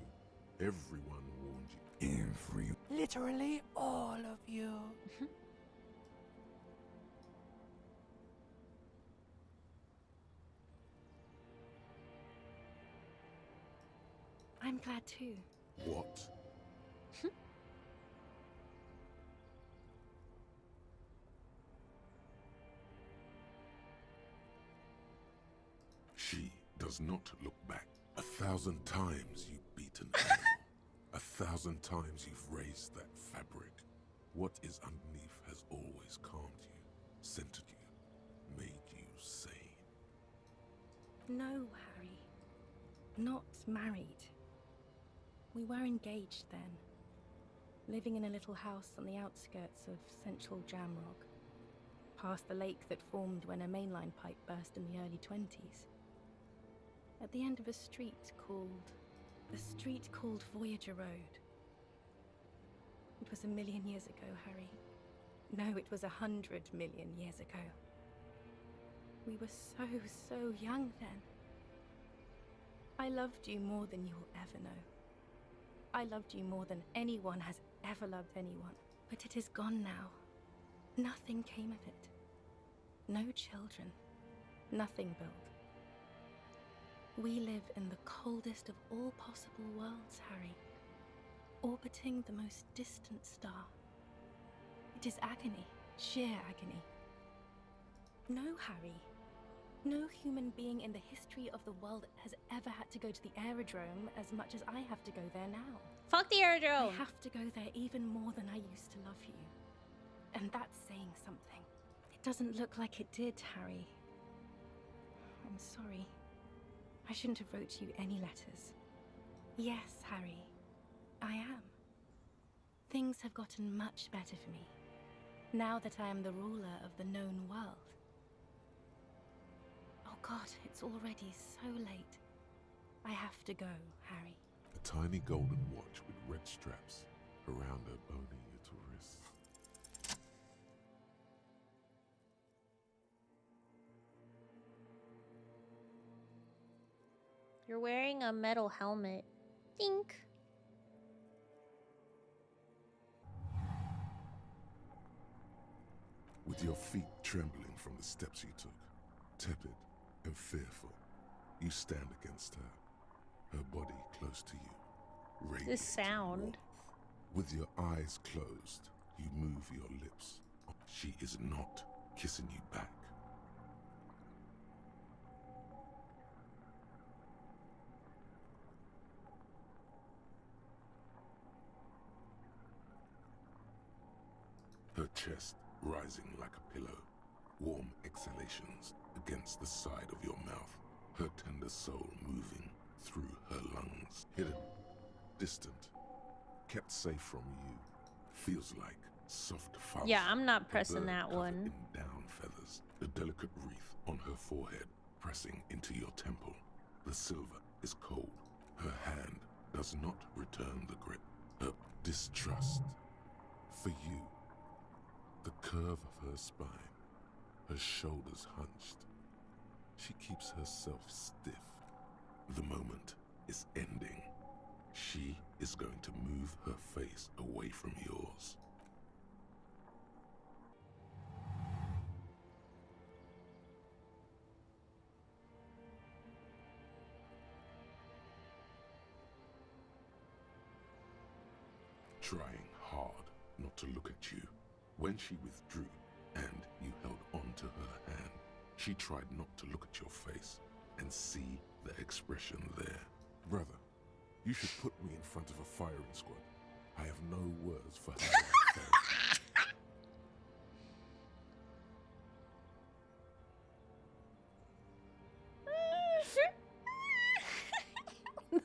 Everyone warned you. Literally all of you. I'm glad too. What? She does not look back. 1,000 times you've beaten animal. 1,000 times you've raised that fabric. What is underneath has always calmed you, centered you, made you sane. No, Harry. Not married. We were engaged then. Living in a little house on the outskirts of central Jamrock. Past the lake that formed when a mainline pipe burst in the early 20s. At the end of a street called Voyager Road. It was 1 million years ago, Harry. No, it was 100 million years ago. We were so young then. I loved you more than you'll ever know. I loved you more than anyone has ever loved anyone. But it is gone now. Nothing came of it. No children. Nothing built. We live in the coldest of all possible worlds, Harry. Orbiting the most distant star. It is agony. Sheer agony. No, Harry. No human being in the history of the world has ever had to go to the aerodrome as much as I have to go there now. Fuck the aerodrome! I have to go there even more than I used to love you. And that's saying something. It doesn't look like it did, Harry. I'm sorry. I shouldn't have wrote you any letters. Yes, Harry. I am. Things have gotten much better for me. Now that I am the ruler of the known world. Oh God, it's already so late. I have to go, Harry. A tiny golden watch with red straps around her bony little wrists. You're wearing a metal helmet. Think. With your feet trembling from the steps you took, tepid and fearful, you stand against her, her body close to you, radiant This sound. warmth. With your eyes closed, you move your lips. She is not kissing you back. Her chest rising like a pillow, warm exhalations against the side of your mouth, her tender soul moving through her lungs. Hidden, distant, kept safe from you, feels like soft fuzz. Yeah, I'm not A pressing bird that covered one. in down feathers, the delicate wreath on her forehead pressing into your temple. The silver is cold. Her hand does not return the grip. Her distrust for you. The curve of her spine, her shoulders hunched. She keeps herself stiff. The moment is ending. She is going to move her face away from yours. Trying hard not to look at you. When she withdrew and you held on to her hand, she tried not to look at your face and see the expression there. Brother, you should put me in front of a firing squad. I have no words for her.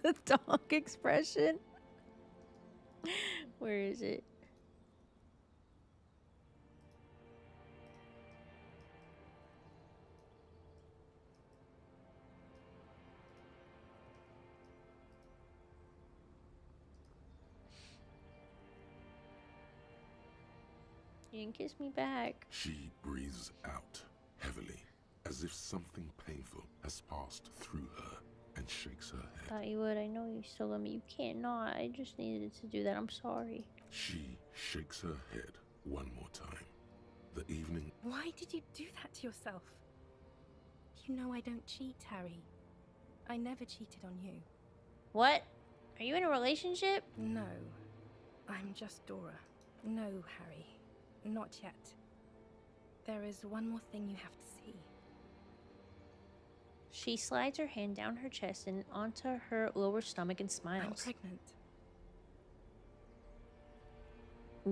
The dog expression. Where is it? You didn't kiss me back. She breathes out heavily, as if something painful has passed through her, and shakes her head. Thought you would. I know you still love me. You can't not. I just needed to do that. I'm sorry. She shakes her head one more time. The evening. Why did you do that to yourself? You know I don't cheat, Harry. I never cheated on you. What? Are you in a relationship? No. I'm just Dora. No, Harry. Not yet. There is one more thing you have to see. She slides her hand down her chest and onto her lower stomach and smiles. I'm pregnant.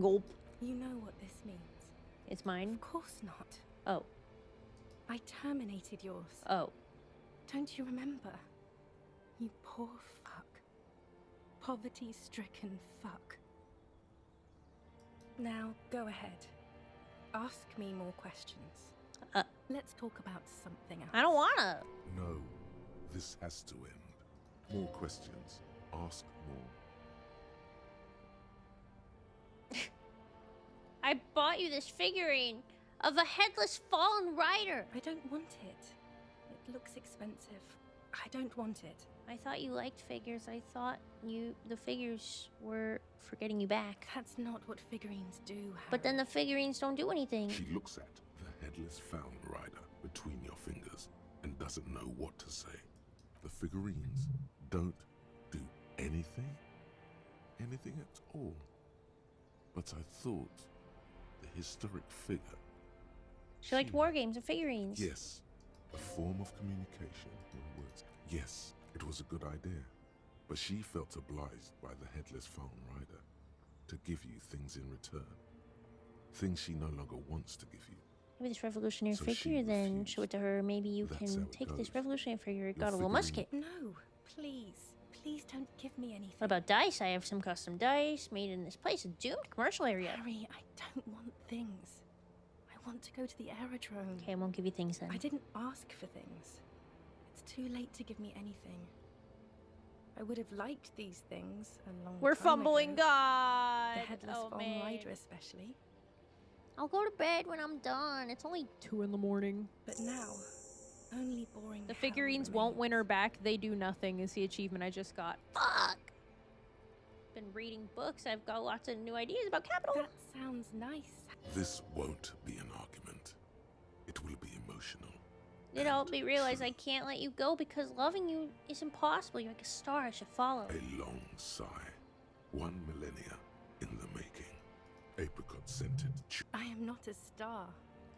Gulp. You know what this means. It's mine? Of course not. Oh. I terminated yours. Oh. Don't you remember? You poor fuck. Poverty-stricken fuck. Now, go ahead. Ask me more questions. Let's talk about something else. I don't wanna. No, this has to end. More questions. Ask more. I bought you this figurine of a headless fallen rider. I don't want it. It looks expensive. I don't want it. I thought you liked figures. I thought the figures were for getting you back. That's not what figurines do, Harry. But then the figurines don't do anything. She looks at the headless found rider between your fingers and doesn't know what to say. The figurines don't do anything? Anything at all. But I thought the historic figure. She liked war games and figurines. Yes, a form of communication in words. Yes, it was a good idea. But she felt obliged by the headless found rider to give you things in return. Things she no longer wants to give you. Maybe this revolutionary So figure she then. refused. Show it to her. Maybe you That's can how it take this goes. revolutionary figure. It Your got a little figurine- musket. No, please. Please don't give me anything. What about dice? I have some custom dice made in this place. A doomed commercial area. Harry, I don't want things. I want to go to the aerodrome. Okay, I won't give you things then. I didn't ask for things. too late to give me anything. I would have liked these things a long We're time fumbling ago. God. The headless Oh, Von man. Rider especially. I'll go to bed when I'm done. It's only 2 in the morning. But now, only boring The hell figurines won't remains. win her back. They do nothing is the achievement I just got. Fuck. Been reading books. I've got lots of new ideas about capital. That sounds nice. This won't be an argument. It will be emotional. It helped me realize I can't let you go because loving you is impossible. You're like a star I should follow. A long sigh. 1 millennia in the making. Apricot scented. I am not a star.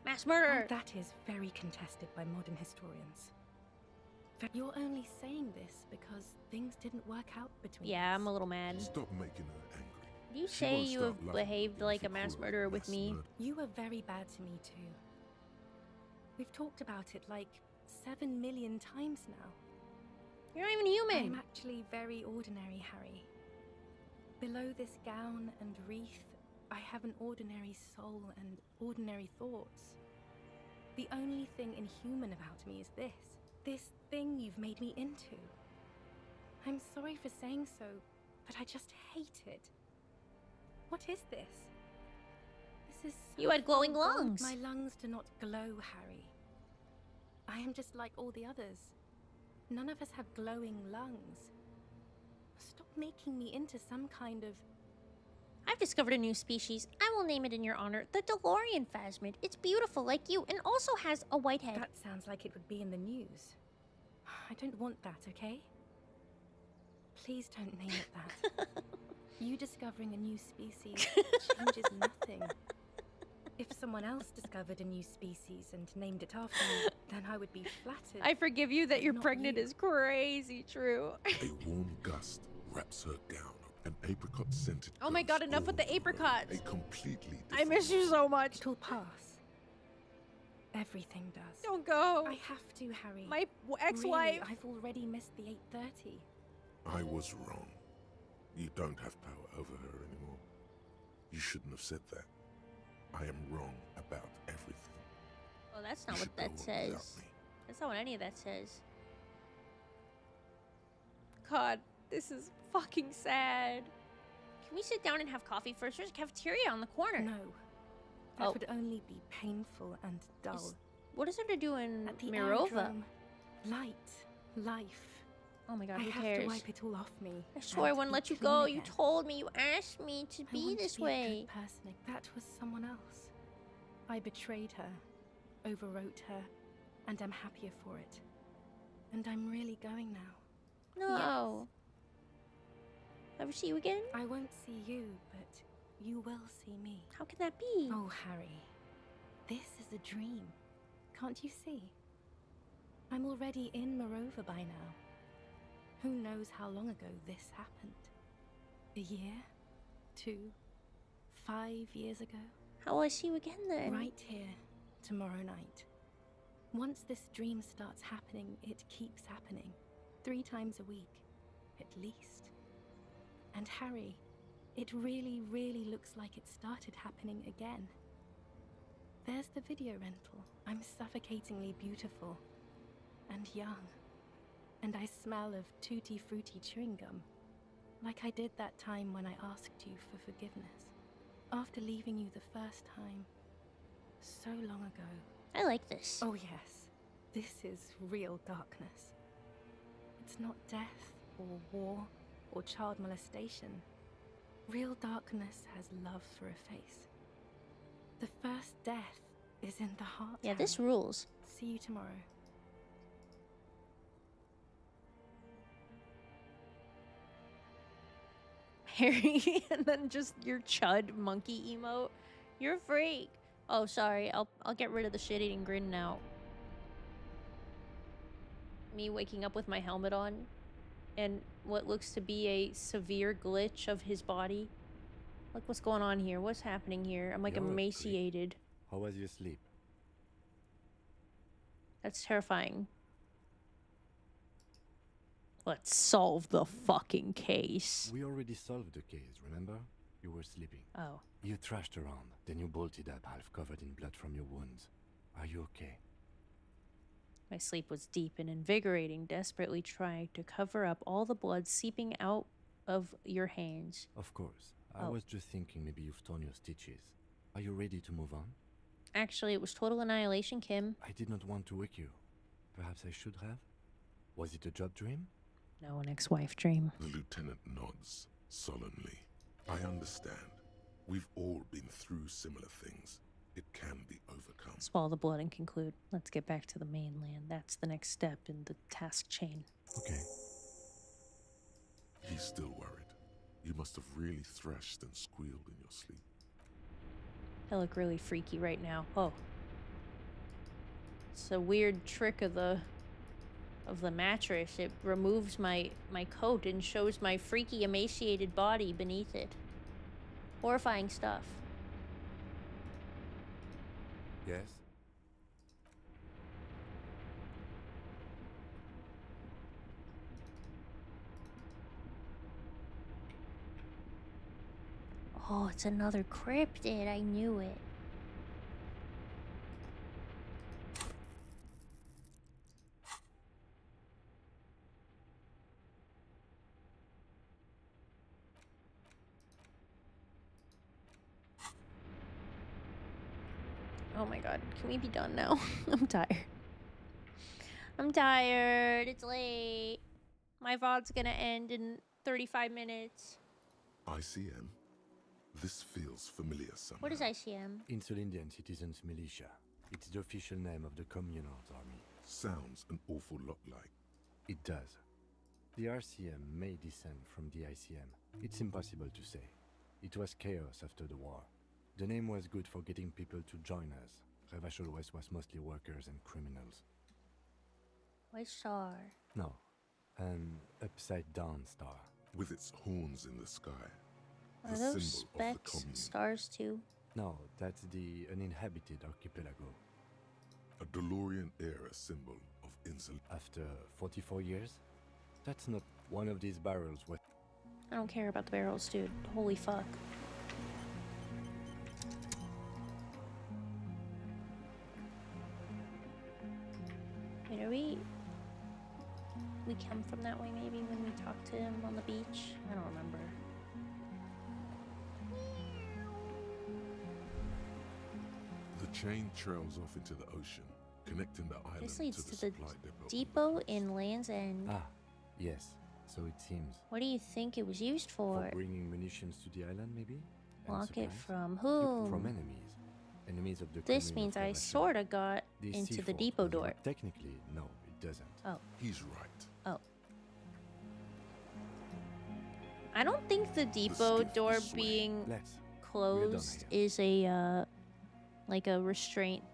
Mass murderer. And that is very contested by modern historians. You're only saying this because things didn't work out between Yeah, us. I'm a little mad. Stop making her angry. You She say won't you start have loving behaved you like if a you mass call her murderer with mass me. murder. You were very bad to me too. We've talked about it like 7 million times now. You're not even human. I'm actually very ordinary, Harry. Below this gown and wreath, I have an ordinary soul and ordinary thoughts. The only thing inhuman about me is this thing you've made me into. I'm sorry for saying so, but I just hate it. What is this? This is so You had glowing full of gold. lungs. My lungs do not glow, Harry. I am just like all the others. None of us have glowing lungs. Stop making me into some kind of... I've discovered a new species. I will name it in your honor. The DeLorean phasmid. It's beautiful like you and also has a white head. That sounds like it would be in the news. I don't want that, okay? Please don't name it that. You discovering a new species changes nothing. If someone else discovered a new species and named it after me, then I would be flattered. I forgive you that but you're not pregnant you. is crazy true. A warm gust wraps her gown. An apricot scented. Oh my god, enough with the apricots. A completely I miss you so much. It'll pass. Everything does. Don't go. I have to, Harry. My ex-wife. Really, I've already missed the 8:30. I was wrong. You don't have power over her anymore. You shouldn't have said that. I am wrong about everything. Oh, that's not You what should go that on says. without me. That's not what any of that says. God, this is fucking sad. Can we sit down and have coffee first? There's a cafeteria on the corner. No. That Oh. would only be painful and dull. What is there to do in At the Mirova? aerodrome, light, life. Oh my god, I who have cares? to wipe it all off me. I swore I and wouldn't be let you clean go. You again. told me, you asked me to I be want this to be a way. good person. That was someone else. I betrayed her, overwrote her, and I'm happier for it. And I'm really going now. No. Ever see you again? I won't see you, but you will see me. How can that be? Oh, Harry. This is a dream. Can't you see? I'm already in Mirova by now. Who knows how long ago this happened? A year? 2? 5 years ago? How will I see you again then? Right here, tomorrow night. Once this dream starts happening, it keeps happening. 3 times a week, at least. And Harry, it really, really looks like it started happening again. There's the video rental. I'm suffocatingly beautiful. And young. And I smell of tutti frutti chewing gum. Like I did that time when I asked you for forgiveness. After leaving you the first time. So long ago. I like this. Oh yes. This is real darkness. It's not death, or war, or child molestation. Real darkness has love for a face. The first death is in the heart. Yeah, this Harry. rules. See you tomorrow. Harry, and then just your chud monkey emote. You're a freak. Oh, sorry. I'll get rid of the shit-eating grin now. Me waking up with my helmet on, and what looks to be a severe glitch of his body. Like, what's going on here? What's happening here? I'm like You're a creep. emaciated. How was your sleep? That's terrifying. Let's solve the fucking case. We already solved the case, remember? You were sleeping. Oh. You thrashed around, then you bolted up half covered in blood from your wounds. Are you okay? My sleep was deep and invigorating, desperately trying to cover up all the blood seeping out of your hands. Of course. I Oh. was just thinking maybe you've torn your stitches. Are you ready to move on? Actually, it was total annihilation, Kim. I did not want to wake you. Perhaps I should have? Was it a job dream? No, an ex-wife dream. The lieutenant nods solemnly. I understand. We've all been through similar things. It can be overcome. Swallow the blood and conclude. Let's get back to the mainland. That's the next step in the task chain. Okay. He's still worried. You must have really thrashed and squealed in your sleep. I look really freaky right now. Oh. It's a weird trick of the mattress. It removes my coat and shows my freaky emaciated body beneath it. Horrifying stuff. Yes? Oh, it's another cryptid. I knew it. Oh my god, can we be done now? I'm tired. I'm tired. It's late. My VOD's gonna end in 35 minutes. ICM? This feels familiar somehow. What is ICM? Insular Indian Citizens Militia. It's the official name of the Communards Army. Sounds an awful lot like. It does. The RCM may descend from the ICM. It's impossible to say. It was chaos after the war. The name was good for getting people to join us. Revachol West was mostly workers and criminals. White star. No, an upside-down star. With its horns in the sky. Are The those symbol of the specks commune. stars too? No, that's the uninhabited archipelago. A DeLorean era symbol of insul. After 44 years? That's not one of these barrels with... I don't care about the barrels, dude. Holy fuck. Wait, are we come from that way maybe when we talked to him on the beach? I don't remember. The chain trails off into the ocean, connecting the island This leads to the to the supply depot. depot in Land's End. Ah, yes. So it seems. What do you think it was used For for? bringing munitions to the island, maybe? And Lock it supplies? from Look, who? From enemies. Enemies of the This commune means of I Revachol. sorta got This into the C4 depot does door. not- Technically, no, it doesn't. Oh. He's right. Oh. I don't think the depot skiff door is swaying. being Let's. closed is a like a restraint,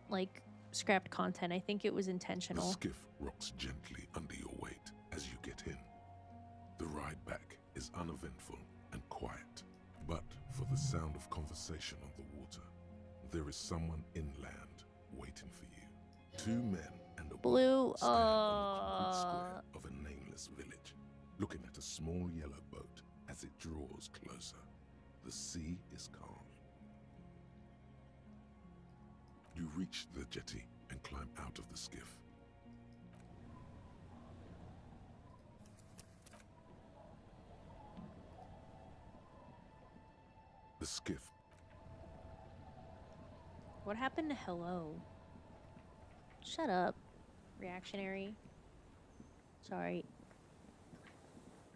like scrapped content. I think it was The intentional. skiff rocks gently under your weight as you get in. The ride back is uneventful and quiet, but for the sound of conversation on the water, there is someone inland waiting for you. Two men and a Blue, woman stand on the concrete square of a nameless village, looking at a small yellow boat as it draws closer. The sea is calm. You reach the jetty and climb out of the skiff. The skiff. What happened to hello? Shut up. Reactionary. Sorry.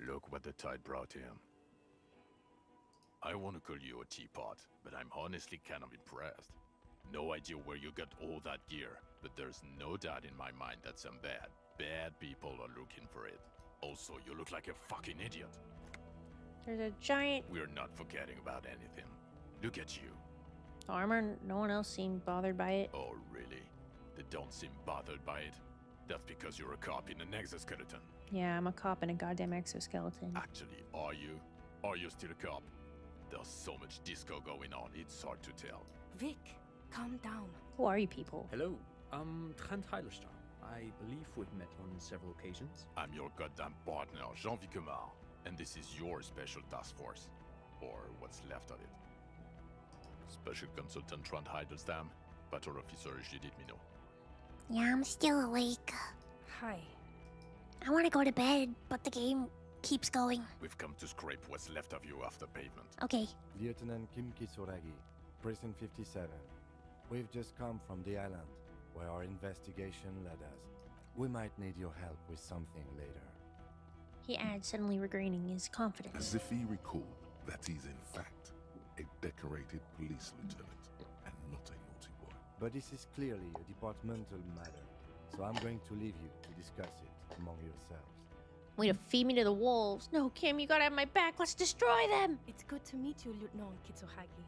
Look what the tide brought him. I want to call you a teapot, but I'm honestly kind of impressed. No idea where you got all that gear, but there's no doubt in my mind that some bad people are looking for it. Also, you look like a fucking idiot. There's a giant We're not forgetting about anything. Look at you. armor. No one else seemed bothered by it. Oh, really? They don't seem bothered by it? That's because you're a cop in an exoskeleton. Yeah, I'm a cop in a goddamn exoskeleton. Actually, are you? Are you still a cop? There's so much disco going on, it's hard to tell. Vic, calm down. Who are you people? Hello, I'm Trent Heilerstar. I believe we've met on several occasions. I'm your goddamn partner, Jean-Vic Kumar, and this is your special task force. Or what's left of it. Special Consultant Trent Heidelstam, Patrol Officer Judith Minot. Yeah, I'm still awake. Hi. I want to go to bed, but the game keeps going. We've come to scrape what's left of you off the pavement. Okay. Lieutenant Kim Kisuragi, Precinct 57. We've just come from the island, where our investigation led us. We might need your help with something later. He adds, suddenly regaining his confidence. As if he recalled that he's in fact a decorated police lieutenant and not a naughty boy. But this is clearly a departmental matter, so I'm going to leave you to discuss it among yourselves. Way to feed me to the wolves. No, Kim, you gotta have my back. Let's destroy them. It's good to meet you, Lieutenant Kitsuhagi.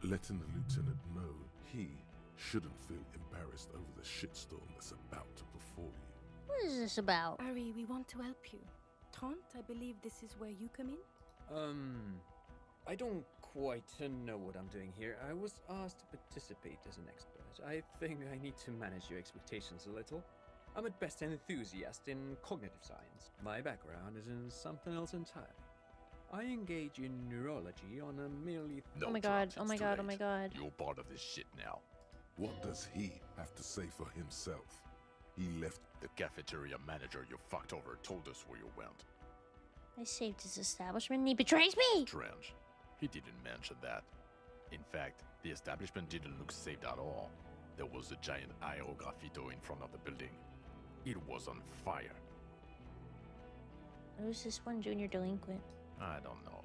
Letting the lieutenant know he shouldn't feel embarrassed over the shitstorm that's about to befall you. What is this about? Ari, we want to help you. Trant, I believe this is where you come in? I don't quite know what I'm doing here. I was asked to participate as an expert. I think I need to manage your expectations a little. I'm at best an enthusiast in cognitive science. My background is in something else entirely. I engage in neurology on a merely... No, oh my god, Trant, oh my it's god, too oh my late. god. You're part of this shit now. What does he have to say for himself? He left. The cafeteria manager you fucked over told us where you went. I saved his establishment and he betrays me! Strange. He didn't mention that. In fact, the establishment didn't look saved at all. There was a giant IO graffito in front of the building. It was on fire. Who's this one junior delinquent? I don't know.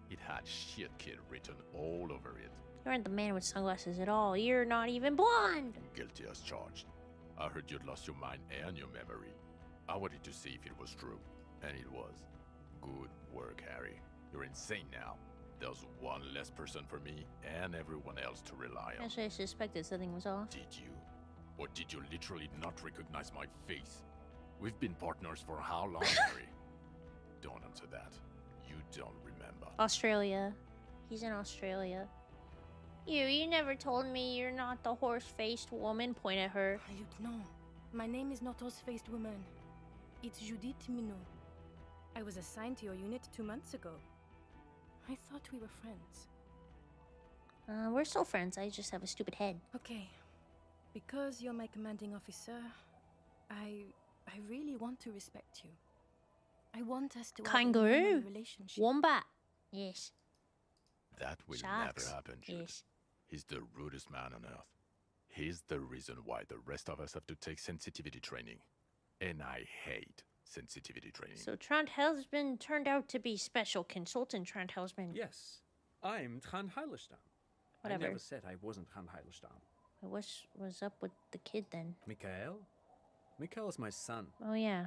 It had shit kid written all over it. You aren't the man with sunglasses at all. You're not even blonde! Guilty as charged. I heard you'd lost your mind and your memory. I wanted to see if it was true, and it was. Good work, Harry. You're insane now. There's one less person for me and everyone else to rely on. Actually, I suspected something was off. Did you? Or did you literally not recognize my face? We've been partners for how long, Harry? Don't answer that. You don't remember. Australia. He's in Australia. You never told me you're not the horse-faced woman. Point at her. Lieutenant, my name is not horse-faced woman. It's Judith Minot. I was assigned to your unit 2 months ago. I thought we were friends. We're still friends. I just have a stupid head. Okay. Because you're my commanding officer, I really want to respect you. I want us to have a normal Kangaroo. relationship. Wombat. Yes. That will Sharks. never happen, Jude. Yes. He's the rudest man on earth. He's the reason why the rest of us have to take sensitivity training. And I hate sensitivity training. So Trant Helsman turned out to be special consultant Trant Helsman. Yes, I'm Trant Heilerstam. Whatever. I never said I wasn't Trant Heilerstam. What's up with the kid then? Mikhail? Mikhail is my son. Oh yeah.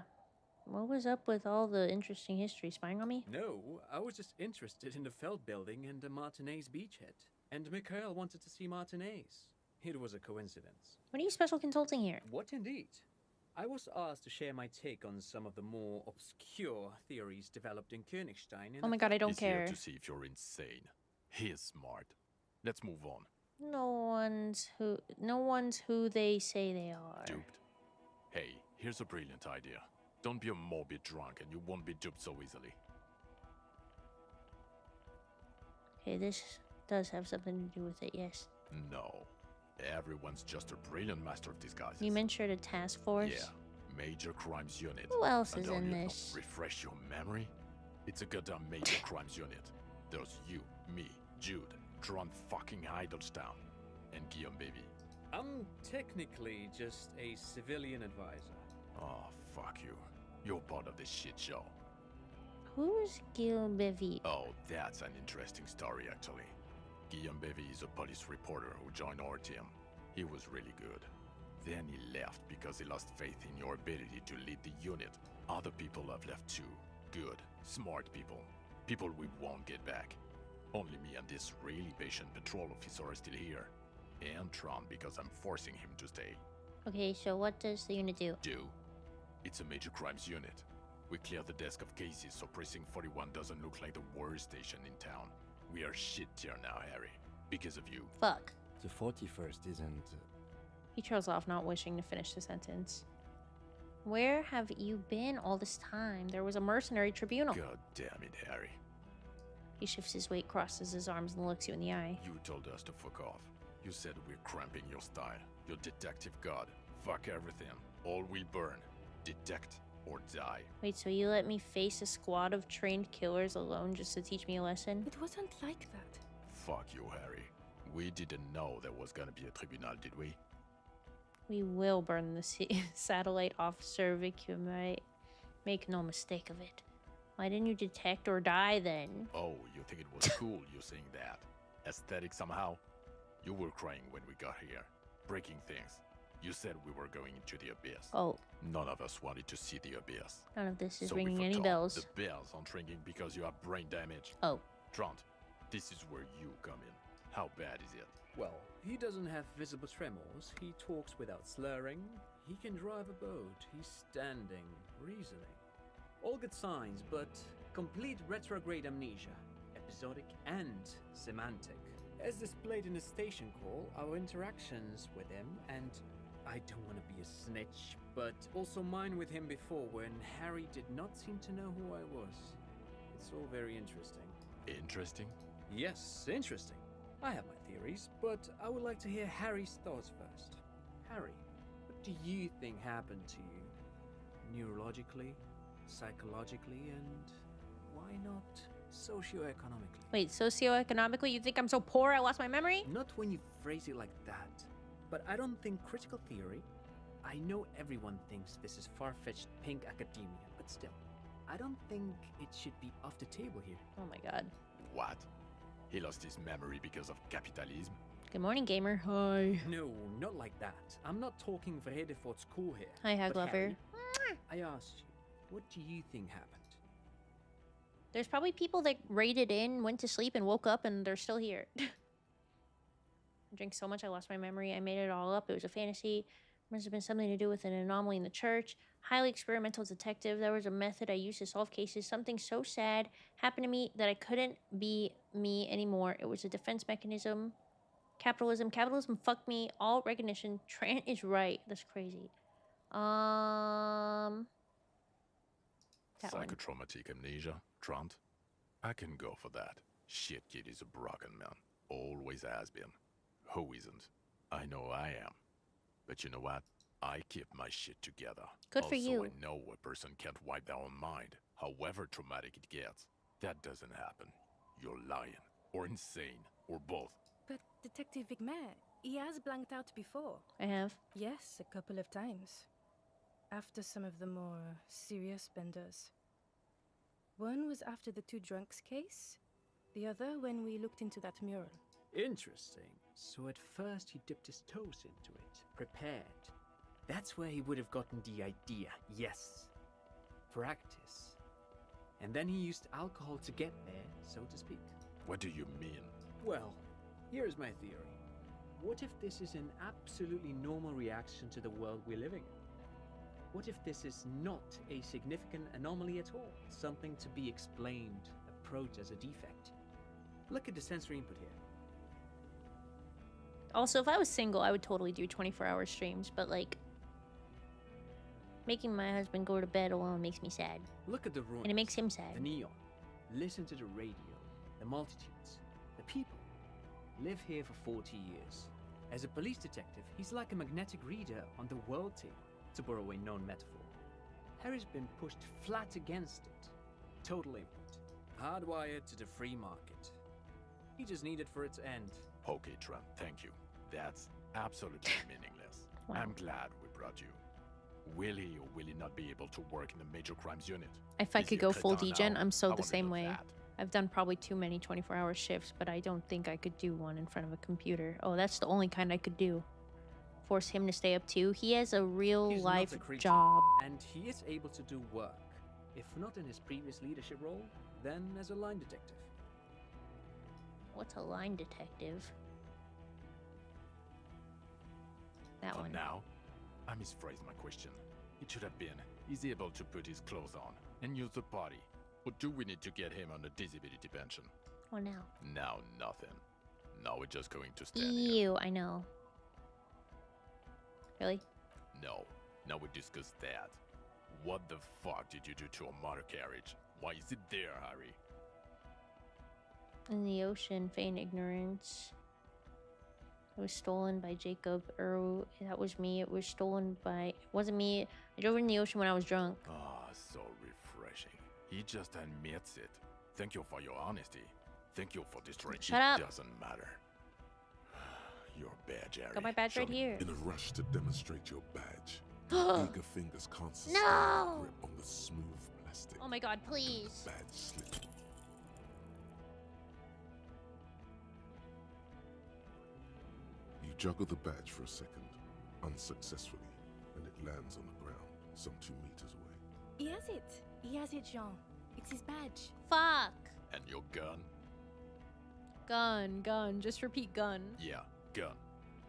What was up with all the interesting history spying on me? No, I was just interested in the Feld building and the Martinez beachhead. And Mikhail wanted to see Martinez. It was a coincidence. What are you special consulting here? What indeed? I was asked to share my take on some of the more obscure theories developed in Königstein. Oh my god, I don't He's care. here to see if you're insane. He is smart. Let's move on. No one's who they say they are. Duped. Hey, here's a brilliant idea. Don't be a morbid drunk and you won't be duped so easily. Okay, this does have something to do with it, yes. No. Everyone's just a brilliant master of disguises. You mentioned a task force? Yeah. Major Crimes Unit. Who else And is all in you know, this? refresh your memory? It's a goddamn Major Crimes Unit. There's you, me, Jude, Trant fucking Heidelstown, and Guillaume Baby. I'm technically just a civilian advisor. Oh, fuck you. You're part of this shit show. Who's Guillaume Bevy? Oh, that's an interesting story, actually. Guillaume Bevy is a police reporter who joined our team. He was really good. Then he left because he lost faith in your ability to lead the unit. Other people have left too. Good, smart people. People we won't get back. Only me and this really patient patrol officer are still here. And Trant because I'm forcing him to stay. Okay, so what does the unit do? It's a major crimes unit. We clear the desk of cases so Precinct 41 doesn't look like the worst station in town. We are shit tier now, Harry. Because of you. Fuck. The 41st isn't... He trails off, not wishing to finish the sentence. Where have you been all this time? There was a mercenary tribunal. God damn it, Harry. He shifts his weight, crosses his arms, and looks you in the eye. You told us to fuck off. You said we're cramping your style. Your detective god. Fuck everything. All will burn. Detect or die. Wait, so you let me face a squad of trained killers alone just to teach me a lesson? It wasn't like that. Fuck you, Harry. We didn't know there was gonna be a tribunal, did we? We will burn the satellite officer vacuum, right? Make no mistake of it. Why didn't you detect or die then? Oh, you think it was cool you saying that? Aesthetic somehow? You were crying when we got here. Breaking things. You said we were going into the abyss. Oh. None of us wanted to see the abyss. None of this is So ringing we any forgot. bells. The bells aren't ringing because you have brain damage. Oh. Trant, this is where you come in. How bad is it? Well, he doesn't have visible tremors, he talks without slurring, he can drive a boat, he's standing, reasoning. All good signs, but complete retrograde amnesia, episodic and semantic. As displayed in the station call, our interactions with him, and I don't want to be a snitch, but also mine with him before when Harry did not seem to know who I was. It's all very interesting. Interesting? Yes, interesting. I have my theories, but I would like to hear Harry's thoughts first. Harry, what do you think happened to you? Neurologically, psychologically, and why not socioeconomically? Wait, socioeconomically, you think I'm so poor I lost my memory? Not when you phrase it like that. But I don't think critical theory... I know everyone thinks this is far-fetched pink academia, but still, I don't think it should be off the table here. Oh my god. What? He lost his memory because of capitalism? Good morning, gamer. Hi. No, not like that. I'm not talking for Hedefort's cool here. Hi, Hag But Lover. Harry, I asked you, what do you think happened? There's probably people that raided in, went to sleep, and woke up, and they're still here. I drank so much I lost my memory. I made it all up. It was a fantasy. Must have been something to do with an anomaly in the church. Highly experimental detective. There was a method I used to solve cases. Something so sad happened to me that I couldn't be me anymore. It was a defense mechanism. Capitalism. Capitalism fucked me. All recognition. Trant is right. That's crazy. That one. Psychotraumatic amnesia, Trant? I can go for that. Shit kid is a broken man. Always has been. Who isn't? I know I am. But you know what? I keep my shit together. Good for you. Also, I know a person can't wipe their own mind, however traumatic it gets. That doesn't happen. You're lying, or insane, or both. But Detective Vigmer, he has blanked out before. I have. Yes, a couple of times. After some of the more serious benders. One was after the two drunks case, the other when we looked into that mural. Interesting. So at first he dipped his toes into it, prepared. That's where he would have gotten the idea, yes. Practice. And then he used alcohol to get there, so to speak. What do you mean? Well, here's my theory. What if this is an absolutely normal reaction to the world we're living in? What if this is not a significant anomaly at all? Something to be explained, approached as a defect. Look at the sensory input here. Also, if I was single, I would totally do 24-hour streams, but like, making my husband go to bed alone makes me sad. Look at the ruins. And it makes him sad. The neon. Listen to the radio. The multitudes. The people. Live here for 40 years. As a police detective, he's like a magnetic reader on the world tape, to borrow a known metaphor. Harry's been pushed flat against it. Total input. Hardwired to the free market. He just needed for its end. Okay, Trent, thank you. That's absolutely meaningless. Wow. I'm glad we brought you. Will he or will he not be able to work in the major crimes unit? If I Is he could a go full cretin degen, now? I'm I so the wanna same know way. that. I've done probably too many 24-hour shifts, but I don't think I could do one in front of a computer. Oh, that's the only kind I could do. Force him to stay up too. He has a real He's life not a creature, job. And he is able to do work. If not in his previous leadership role, then as a line detective. What's a line detective? That For one. now, I misphrased my question. It should have been, is he able to put his clothes on and use the party? Or do we need to get him on a disability pension? Oh, now. Now nothing. Now we're just going to stand here. Ew, I know. Really? No, now we discuss that. What the fuck did you do to a motor carriage? Why is it there, Harry? In the ocean, feign ignorance. It was stolen by Jacob. That was me. It was stolen by... It wasn't me. I drove it in the ocean when I was drunk. Ah, so refreshing. He just admits it. Thank you for your honesty. Thank you for destroying it. Shut up. Doesn't matter. Your badge, Harry. Got my badge right here. In a rush to demonstrate your badge, eager fingers can't sustain No! grip on the smooth plastic. Oh my god, please. The badge slipped. You juggle the badge for a second, unsuccessfully, and it lands on the ground, some 2 meters away. He has it. He has it, Jean. It's his badge. Fuck. And your gun? Gun. Just repeat gun. Yeah, gun.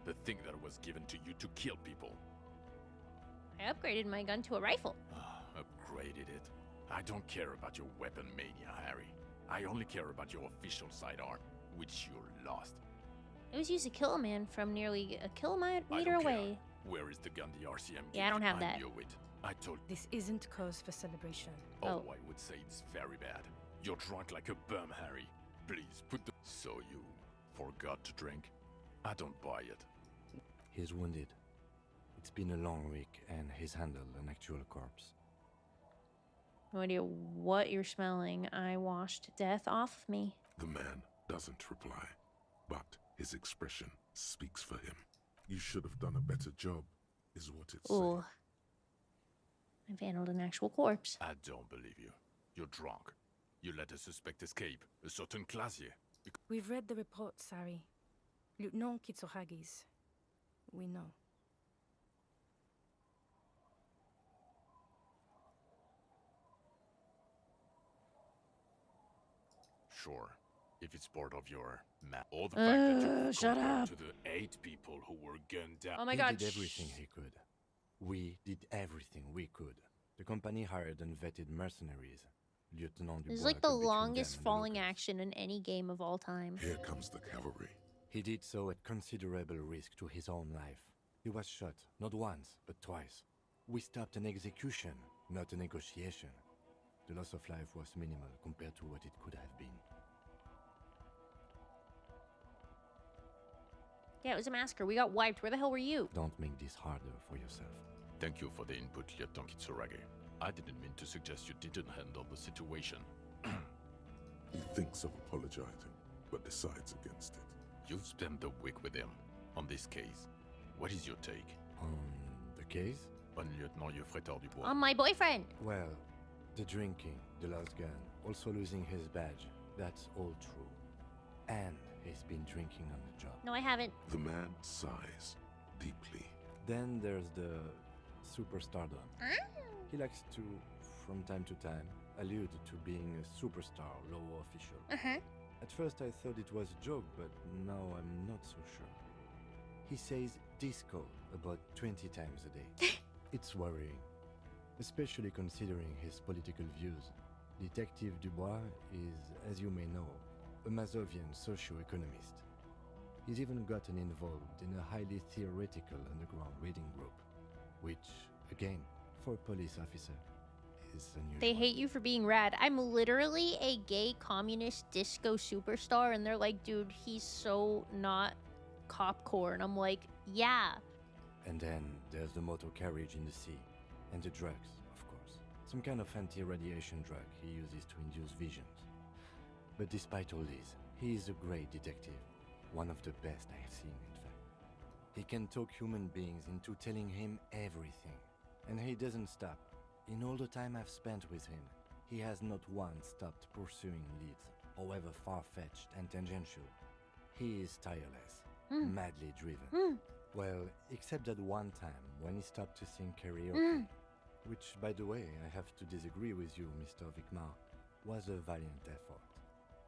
The thing that was given to you to kill people. I upgraded my gun to a rifle. Upgraded it? I don't care about your weapon mania, Harry. I only care about your official sidearm, which you lost. It was used to kill a man from nearly a kilometer I don't away. care. Where is the gun the RCM gave Yeah, I don't you? have that. I knew it. I told... This isn't cause for celebration. Oh, I would say it's very bad. You're drunk like a bum, Harry. Please, put the... So you forgot to drink? I don't buy it. He's wounded. It's been a long week, and he's handled an actual corpse. No idea what you're smelling. I washed death off of me. The man doesn't reply, but his expression speaks for him. You should have done a better job, is what it's saying. Ooh. I've handled an actual corpse. I don't believe you. You're drunk. You let a suspect escape, a certain Classier. We've read the reports, Harry. Lieutenant Kitsuragis. We know. Sure, if it's part of your map, or the fact that you shut compared up. to the 8 people who were gunned down. Oh my He god. did everything he could. We did everything we could. The company hired unvetted mercenaries. Lieutenant This is Dubois like the could between longest them and falling Lucas. action in any game of all time. Here comes the cavalry. He did so at considerable risk to his own life. He was shot, not once, but twice. We stopped an execution, not a negotiation. The loss of life was minimal compared to what it could have been. Yeah, it was a massacre. We got wiped. Where the hell were you? Don't make this harder for yourself. Thank you for the input, Lieutenant Kitsuragi. I didn't mean to suggest you didn't handle the situation. He thinks of apologizing, but decides against it. You've spent the week with him on this case. What is your take? On the case? On Lieutenant Yofretor Dubois. On my boyfriend. Well, the drinking, the lost gun, also losing his badge, that's all true. And he's been drinking on the job. No, I haven't. The man sighs deeply. Then there's the superstardom. He likes to, from time to time, allude to being a superstar law official. At first I thought it was a joke, but now I'm not so sure. He says disco about 20 times a day. It's worrying, especially considering his political views. Detective Dubois is, as you may know, a Mazovian socio-economist. He's even gotten involved in a highly theoretical underground reading group, which, again, for a police officer, is unusual. They hate you for being rad. I'm literally a gay communist disco superstar, and they're like, dude, he's so not copcore. And I'm like, yeah. And then there's the motor carriage in the sea, and the drugs, of course. Some kind of anti-radiation drug he uses to induce visions. But despite all this, he is a great detective. One of the best I have seen, in fact. He can talk human beings into telling him everything. And he doesn't stop. In all the time I've spent with him, he has not once stopped pursuing leads, however far-fetched and tangential. He is tireless, madly driven. Well, except that one time when he stopped to sing karaoke, which, by the way, I have to disagree with you, Mr. Vicmar, was a valiant effort.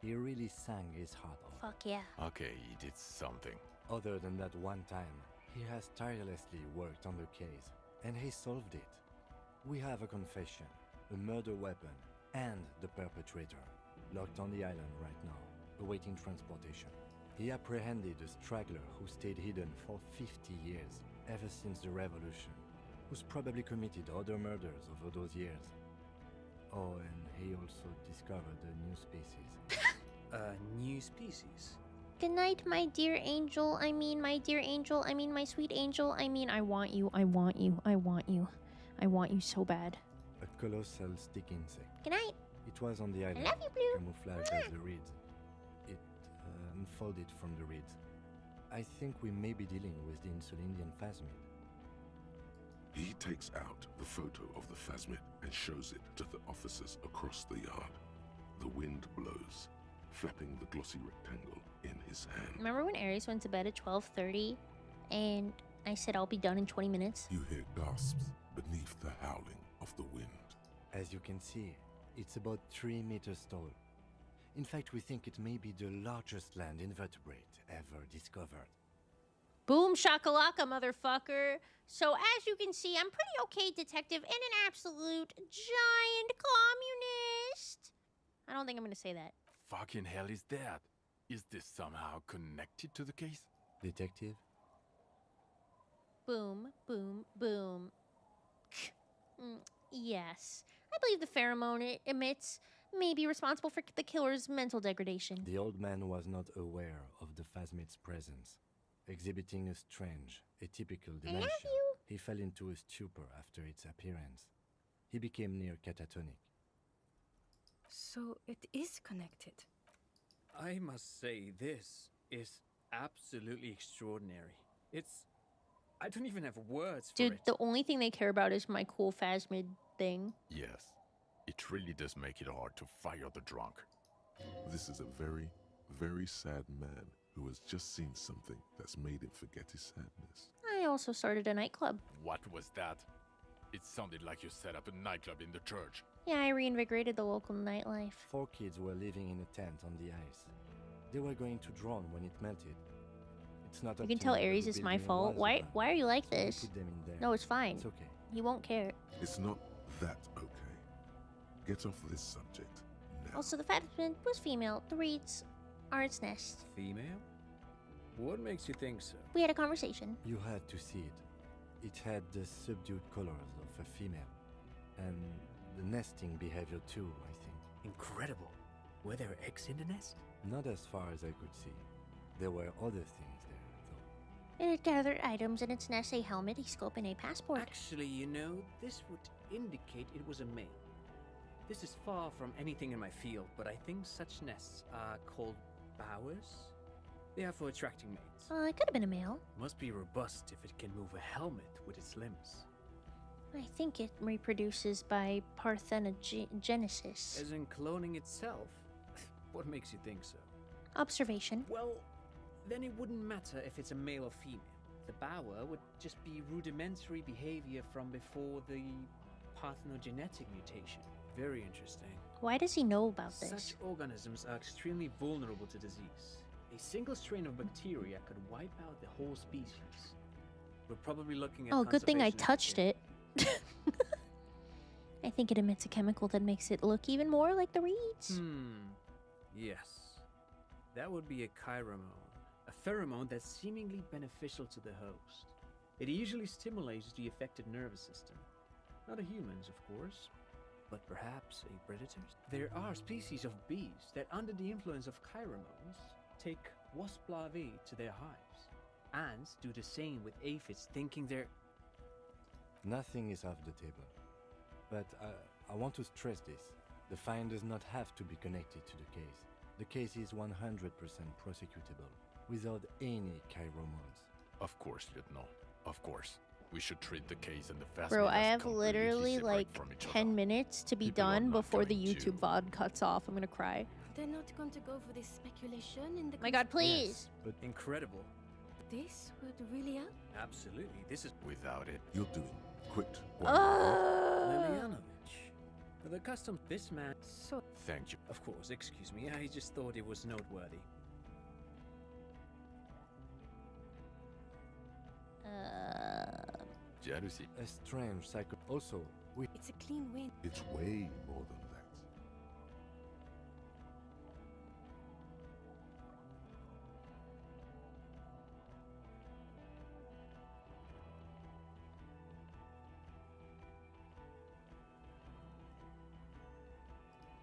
He really sang his heart out. Fuck yeah. Okay, he did something. Other than that one time, he has tirelessly worked on the case, and he solved it. We have a confession, a murder weapon, and the perpetrator, locked on the island right now, awaiting transportation. He apprehended a straggler who stayed hidden for 50 years, ever since the revolution, who's probably committed other murders over those years. Oh, and he also discovered a new species. A new species? Good night, my dear angel. I mean, my dear angel. I mean, my sweet angel. I mean, I want you. I want you. I want you. I want you so bad. A colossal stick insect. Good night. It was on the island, love you, Blue. camouflaged as the reeds. It unfolded from the reeds. I think we may be dealing with the Insulindian phasmid. He takes out the photo of the phasmid and shows it to the officers across the yard. The wind blows, flapping the glossy rectangle in his hand. Remember when Aries went to bed at 12:30 and I said I'll be done in 20 minutes? You hear gasps beneath the howling of the wind. As you can see, it's about 3 meters tall. In fact, we think it may be the largest land invertebrate ever discovered. Boom shakalaka, motherfucker. So as you can see, I'm pretty okay detective and an absolute giant communist. I don't think I'm gonna say that. Fucking hell is that? Is this somehow connected to the case? Detective? Boom, boom, boom. Yes. I believe the pheromone it emits may be responsible for the killer's mental degradation. The old man was not aware of the phasmid's presence. Exhibiting a strange, atypical dementia, he fell into a stupor after its appearance. He became near catatonic. So it is connected. I must say, this is absolutely extraordinary. I don't even have words for Dude, it. the only thing they care about is my cool phasmid thing. Yes. It really does make it hard to fire the drunk. This is a very, very sad man who has just seen something that's made him forget his sadness. I also started a nightclub. What was that? It sounded like you set up a nightclub in the church. Yeah, I reinvigorated the local nightlife. 4 kids were living in a tent on the ice. They were going to drown when it melted. It's not You up can to tell me whether Aries the is my building fault. was or Why are you like so we this? put them in there. No, it's fine. It's okay. He won't care. It's not that okay. Get off this subject now. Also, the phasmid was female. The reeds are its nest. Female? What makes you think so? We had a conversation. You had to see it. It had the subdued colors of a female. And the nesting behavior too, I think. Incredible. Were there eggs in the nest? Not as far as I could see. There were other things there, though. And it gathered items in its nest, a helmet, a scope, and a passport. Actually, you know, this would indicate it was a male. This is far from anything in my field, but I think such nests are called bowers. They are for attracting mates. It could have been a male. Must be robust if it can move a helmet with its limbs. I think it reproduces by parthenogenesis. As in cloning itself? What makes you think so? Observation. Well, then it wouldn't matter if it's a male or female. The bower would just be rudimentary behavior from before the parthenogenetic mutation. Very interesting. Why does he know about this? Such organisms are extremely vulnerable to disease. A single strain of bacteria could wipe out the whole species. We're probably looking at good thing I conservation touched here. it. I think it emits a chemical that makes it look even more like the reeds. Yes. That would be a chiromone. A pheromone that's seemingly beneficial to the host. It usually stimulates the affected nervous system. Not a human's, of course, but perhaps a predator's. There are species of bees that, under the influence of chiromones, take wasp larvae to their hives. Ants do the same with aphids, thinking they're... Nothing is off the table. But I want to stress this. The find does not have to be connected to the case. The case is 100% prosecutable, without any chiromones. Of course, Lieutenant. Of course. We should treat the case and the phasmid Bro, I as have completely literally separate like from each 10 minutes to be People are done not before the going YouTube VOD cuts off. I'm gonna cry. They're not going to go for this speculation in the... My god, please! But incredible. This would really help. Absolutely. This is... Without it. You're doing quit. Lilianovich. The custom... This man... So... Thank you. Of course, excuse me. I just thought it was noteworthy. Jealousy. A strange psycho... Also, we... It's a clean win. It's way more than that.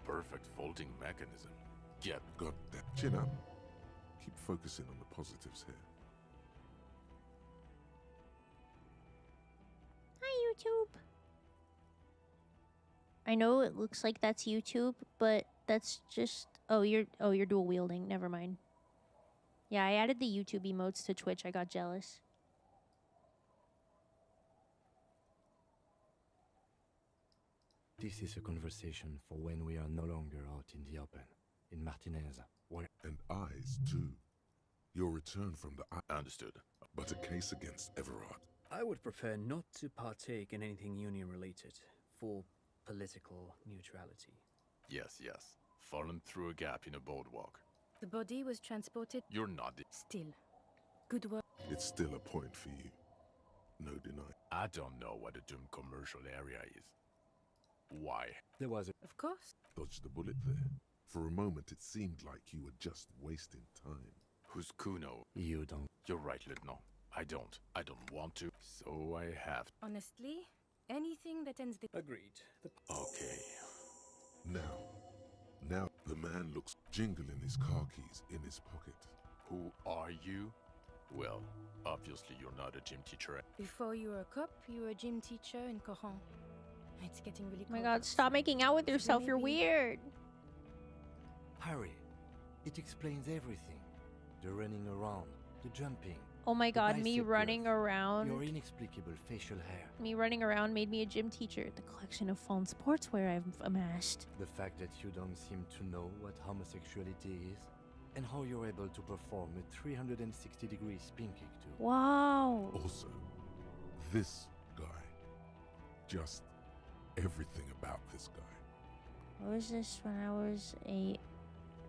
Perfect folding mechanism. Get God damn. Chin up. Keep focusing on the positives here. Hi, YouTube. I know it looks like that's YouTube, but that's just... Oh, you're dual wielding. Never mind. Yeah, I added the YouTube emotes to Twitch. I got jealous. This is a conversation for when we are no longer out in the open. In Martinez, where... And eyes, too. Your return from the... Understood. But a case against Everard. I would prefer not to partake in anything union-related, for political neutrality. Yes, yes. Fallen through a gap in a boardwalk. The body was transported. You're not... Still. Good work. It's still a point for you. No deny. I don't know what a doomed commercial area is. Why? There was a... Of course. Dodged the bullet there. For a moment, it seemed like you were just wasting time. Who's Kuno? You don't. You're right, Lieutenant. I don't want to, so I have... Honestly, anything that ends the... Agreed. Okay. Now, the man looks jingling his car keys in his pocket. Who are you? Well, obviously you're not a gym teacher. Before you were a cop, you were a gym teacher in Coran. It's getting really Oh my cold god, outside. stop making out with yourself. You're Maybe- weird. Harry, it explains everything. The running around, the jumping. Oh my the god, me bicep running curve, around. Your inexplicable facial hair. Me running around made me a gym teacher. The collection of fun sportswear I've amassed. The fact that you don't seem to know what homosexuality is. And how you're able to perform a 360-degree spin kick too. Wow. Also, this guy. Just everything about this guy. What was this when I was a...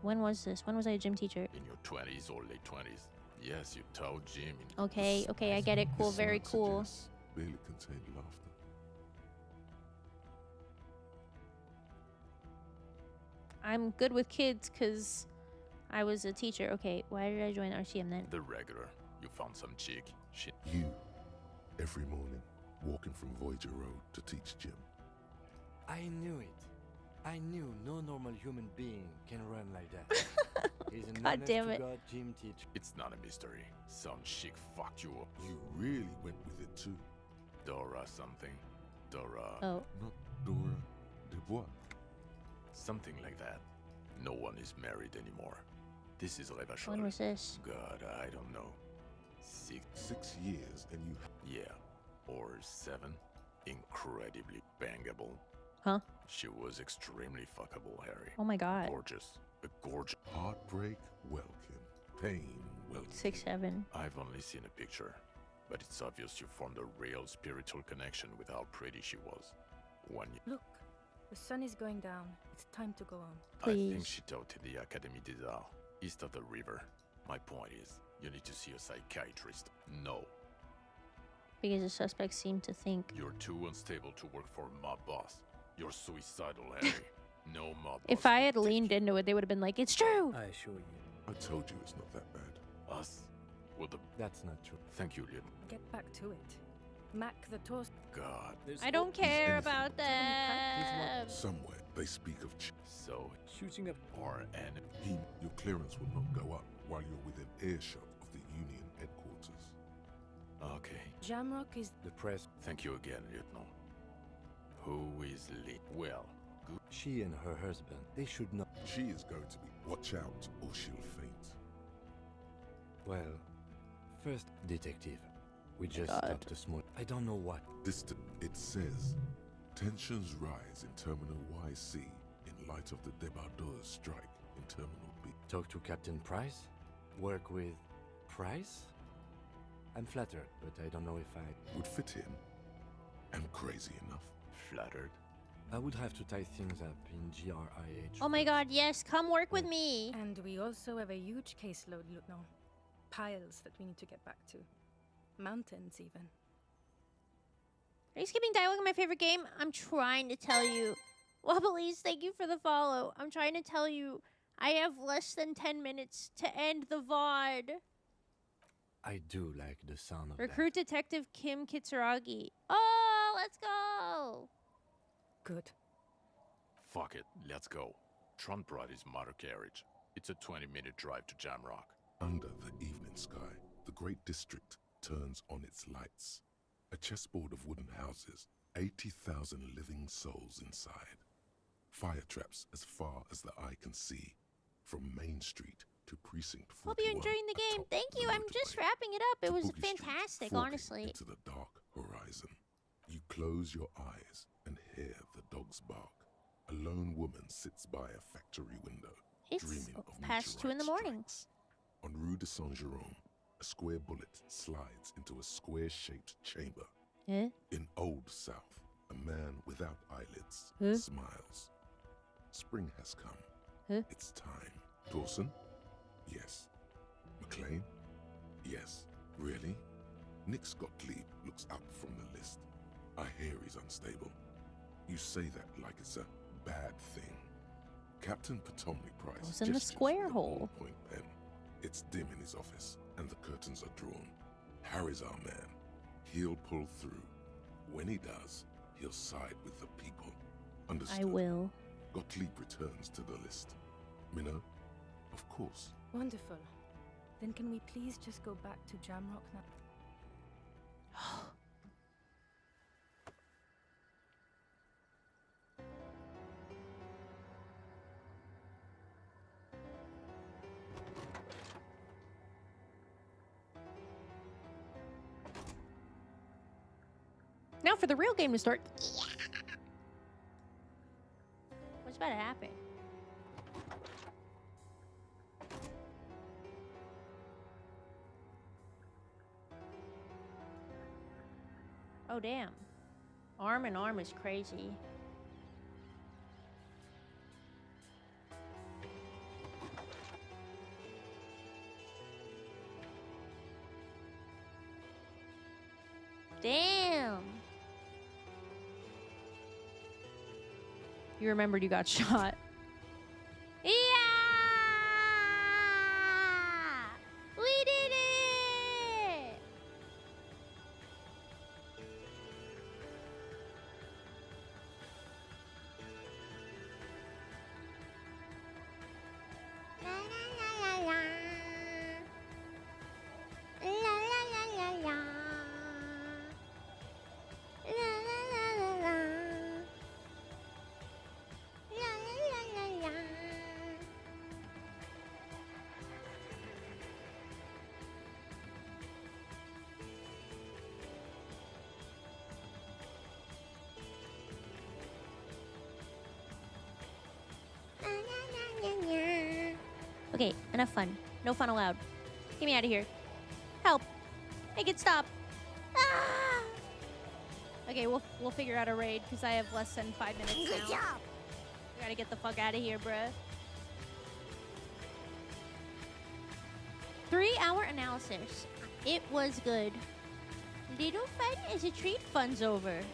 When was this? When was I a gym teacher? In your 20s or late 20s. Yes, you taught gym in... Okay, I get it. Cool, This very note cool. suggests barely contained laughter. I'm good with kids because I was a teacher. Okay, why did I join RCM then? The regular. You found some chick. Shit. You, every morning, walking from Voyager Road to teach gym. I knew it. I knew no normal human being can run like that. He's an God damn it. honest-to-God gym teacher. It's not a mystery. Some chick fucked you up. You really went with it too. Dora something. Dora... Oh. Not Dora Dubois. Something like that. No one is married anymore. This is Revachol. When was this? God, I don't know. 6 years and you... Yeah. Or 7. Incredibly bangable. Huh? She was extremely fuckable, Harry. Oh my god. Gorgeous. A gorgeous... Heartbreak, welcome. Pain, welcome. 6, 7. I've only seen a picture, but it's obvious you formed a real spiritual connection with how pretty she was. When you... Look, the sun is going down. It's time to go on. I think Please. she taught in the Académie des Arts, east of the river. My point is, you need to see a psychiatrist. No. Because the suspects seem to think... You're too unstable to work for a mob boss. You're suicidal, Harry. No mob boss. If I had leaned into it, they would have been like, it's true! I assure you. I told you it's not that bad. Us? Well, the... That's not true. Thank you, Liam. Get back to it. Mac the toast. God. I don't care anything. about them! Somewhere they speak of So, Shooting up... or an... your clearance will not go up while you're within earshot of the Union headquarters. Okay. Jamrock is... The press. Thank you again, Lieutenant. Who is Lee? Well, good. She and her husband, they should not. She is going to be... Watch out or she'll faint. Well, first, detective. We just God. stopped a small... I don't know what. It says, tensions rise in Terminal YC in light of the débardeurs strike in Terminal B. Talk to Captain Price? Work with Price? I'm flattered, but I don't know if I... Would fit in. I'm crazy enough. Flattered. I would have to tie things up in GRIH. Oh my god, yes, come work with me! And we also have a huge caseload, Lieutenant. Piles that we need to get back to. Mountains, even. Are you skipping dialogue in my favorite game? I'm trying to tell you. Wobblies, thank you for the follow. I'm trying to tell you, I have less than 10 minutes to end the VOD. I do like the sound of Recruit Detective Kim Kitsuragi. Oh, let's go! Good. Fuck it, let's go. Tron brought his motor carriage. It's a 20-minute drive to Jamrock. Under the evening sky, the great district turns on its lights. A chessboard of wooden houses, 80,000 living souls inside. Fire traps as far as the eye can see, from Main Street to Precinct 41. Hope you're enjoying the game. Thank you. I'm just wrapping it up. It was fantastic, honestly. Into the dark horizon. You close your eyes and hear the dogs bark. A lone woman sits by a factory window, dreaming of past 2 in the morning. On Rue de Saint-Jérôme, a square bullet slides into a square-shaped chamber. In Old South, a man without eyelids smiles. Spring has come. It's time. Dawson? Yes. McLean? Yes. Really? Nick Gottlieb looks up from the list. I hear he's unstable. You say that like it's a bad thing. Captain Potomny Price was in the square hole. Point pen. It's dim in his office, and the curtains are drawn. Harry's our man. He'll pull through. When he does, he'll side with the people. Understood? I will. Gottlieb returns to the list. Minnow? Of course. Wonderful. Then can we please just go back to Jamrock now? Now for the real game to start. What's about to happen? Oh, damn. Arm in arm is crazy. Damn. You remembered you got shot. Yeah! We did it! La la la la. La la la la la. La la la la la. La la la la la. Okay, enough fun. No fun allowed. Get me out of here. Help! Make it stop. Ah! Okay, we'll figure out a raid because I have less than 5 minutes now. Good job. We gotta get the fuck out of here, bruh. 3-hour analysis. It was good. Little fun is a treat. Fun's over.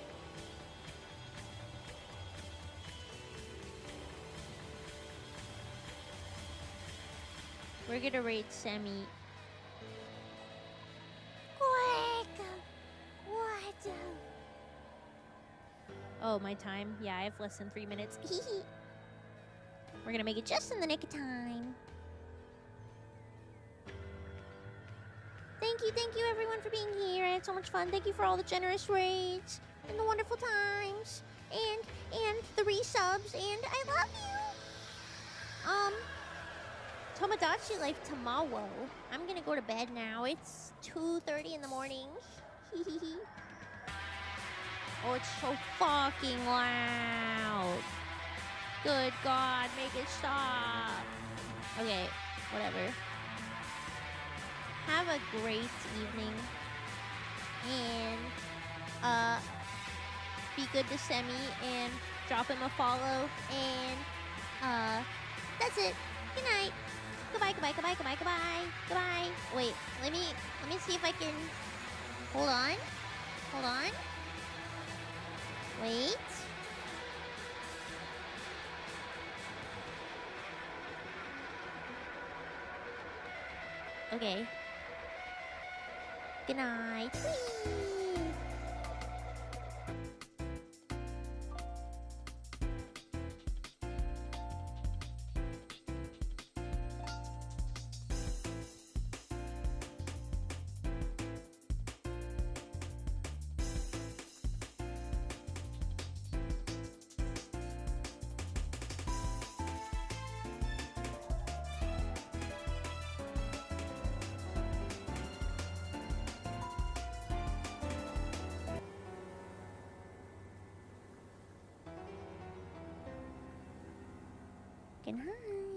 We're gonna raid Sammy. Quick! What? Oh, my time? Yeah, I have less than 3 minutes. We're gonna make it just in the nick of time. Thank you everyone for being here. I had so much fun. Thank you for all the generous raids and the wonderful times and the resubs, and I love you. Tomodachi Life tomorrow. I'm gonna go to bed now. It's 2:30 in the morning. Oh, it's so fucking loud. Good God, make it stop. Okay, whatever. Have a great evening. And, be good to Semi and drop him a follow. And, that's it. Good night. Goodbye, goodbye, goodbye, goodbye, goodbye. Goodbye. Wait, let me see if I can... Hold on. Hold on. Wait. Okay. Good night. Whee! Fucking hi.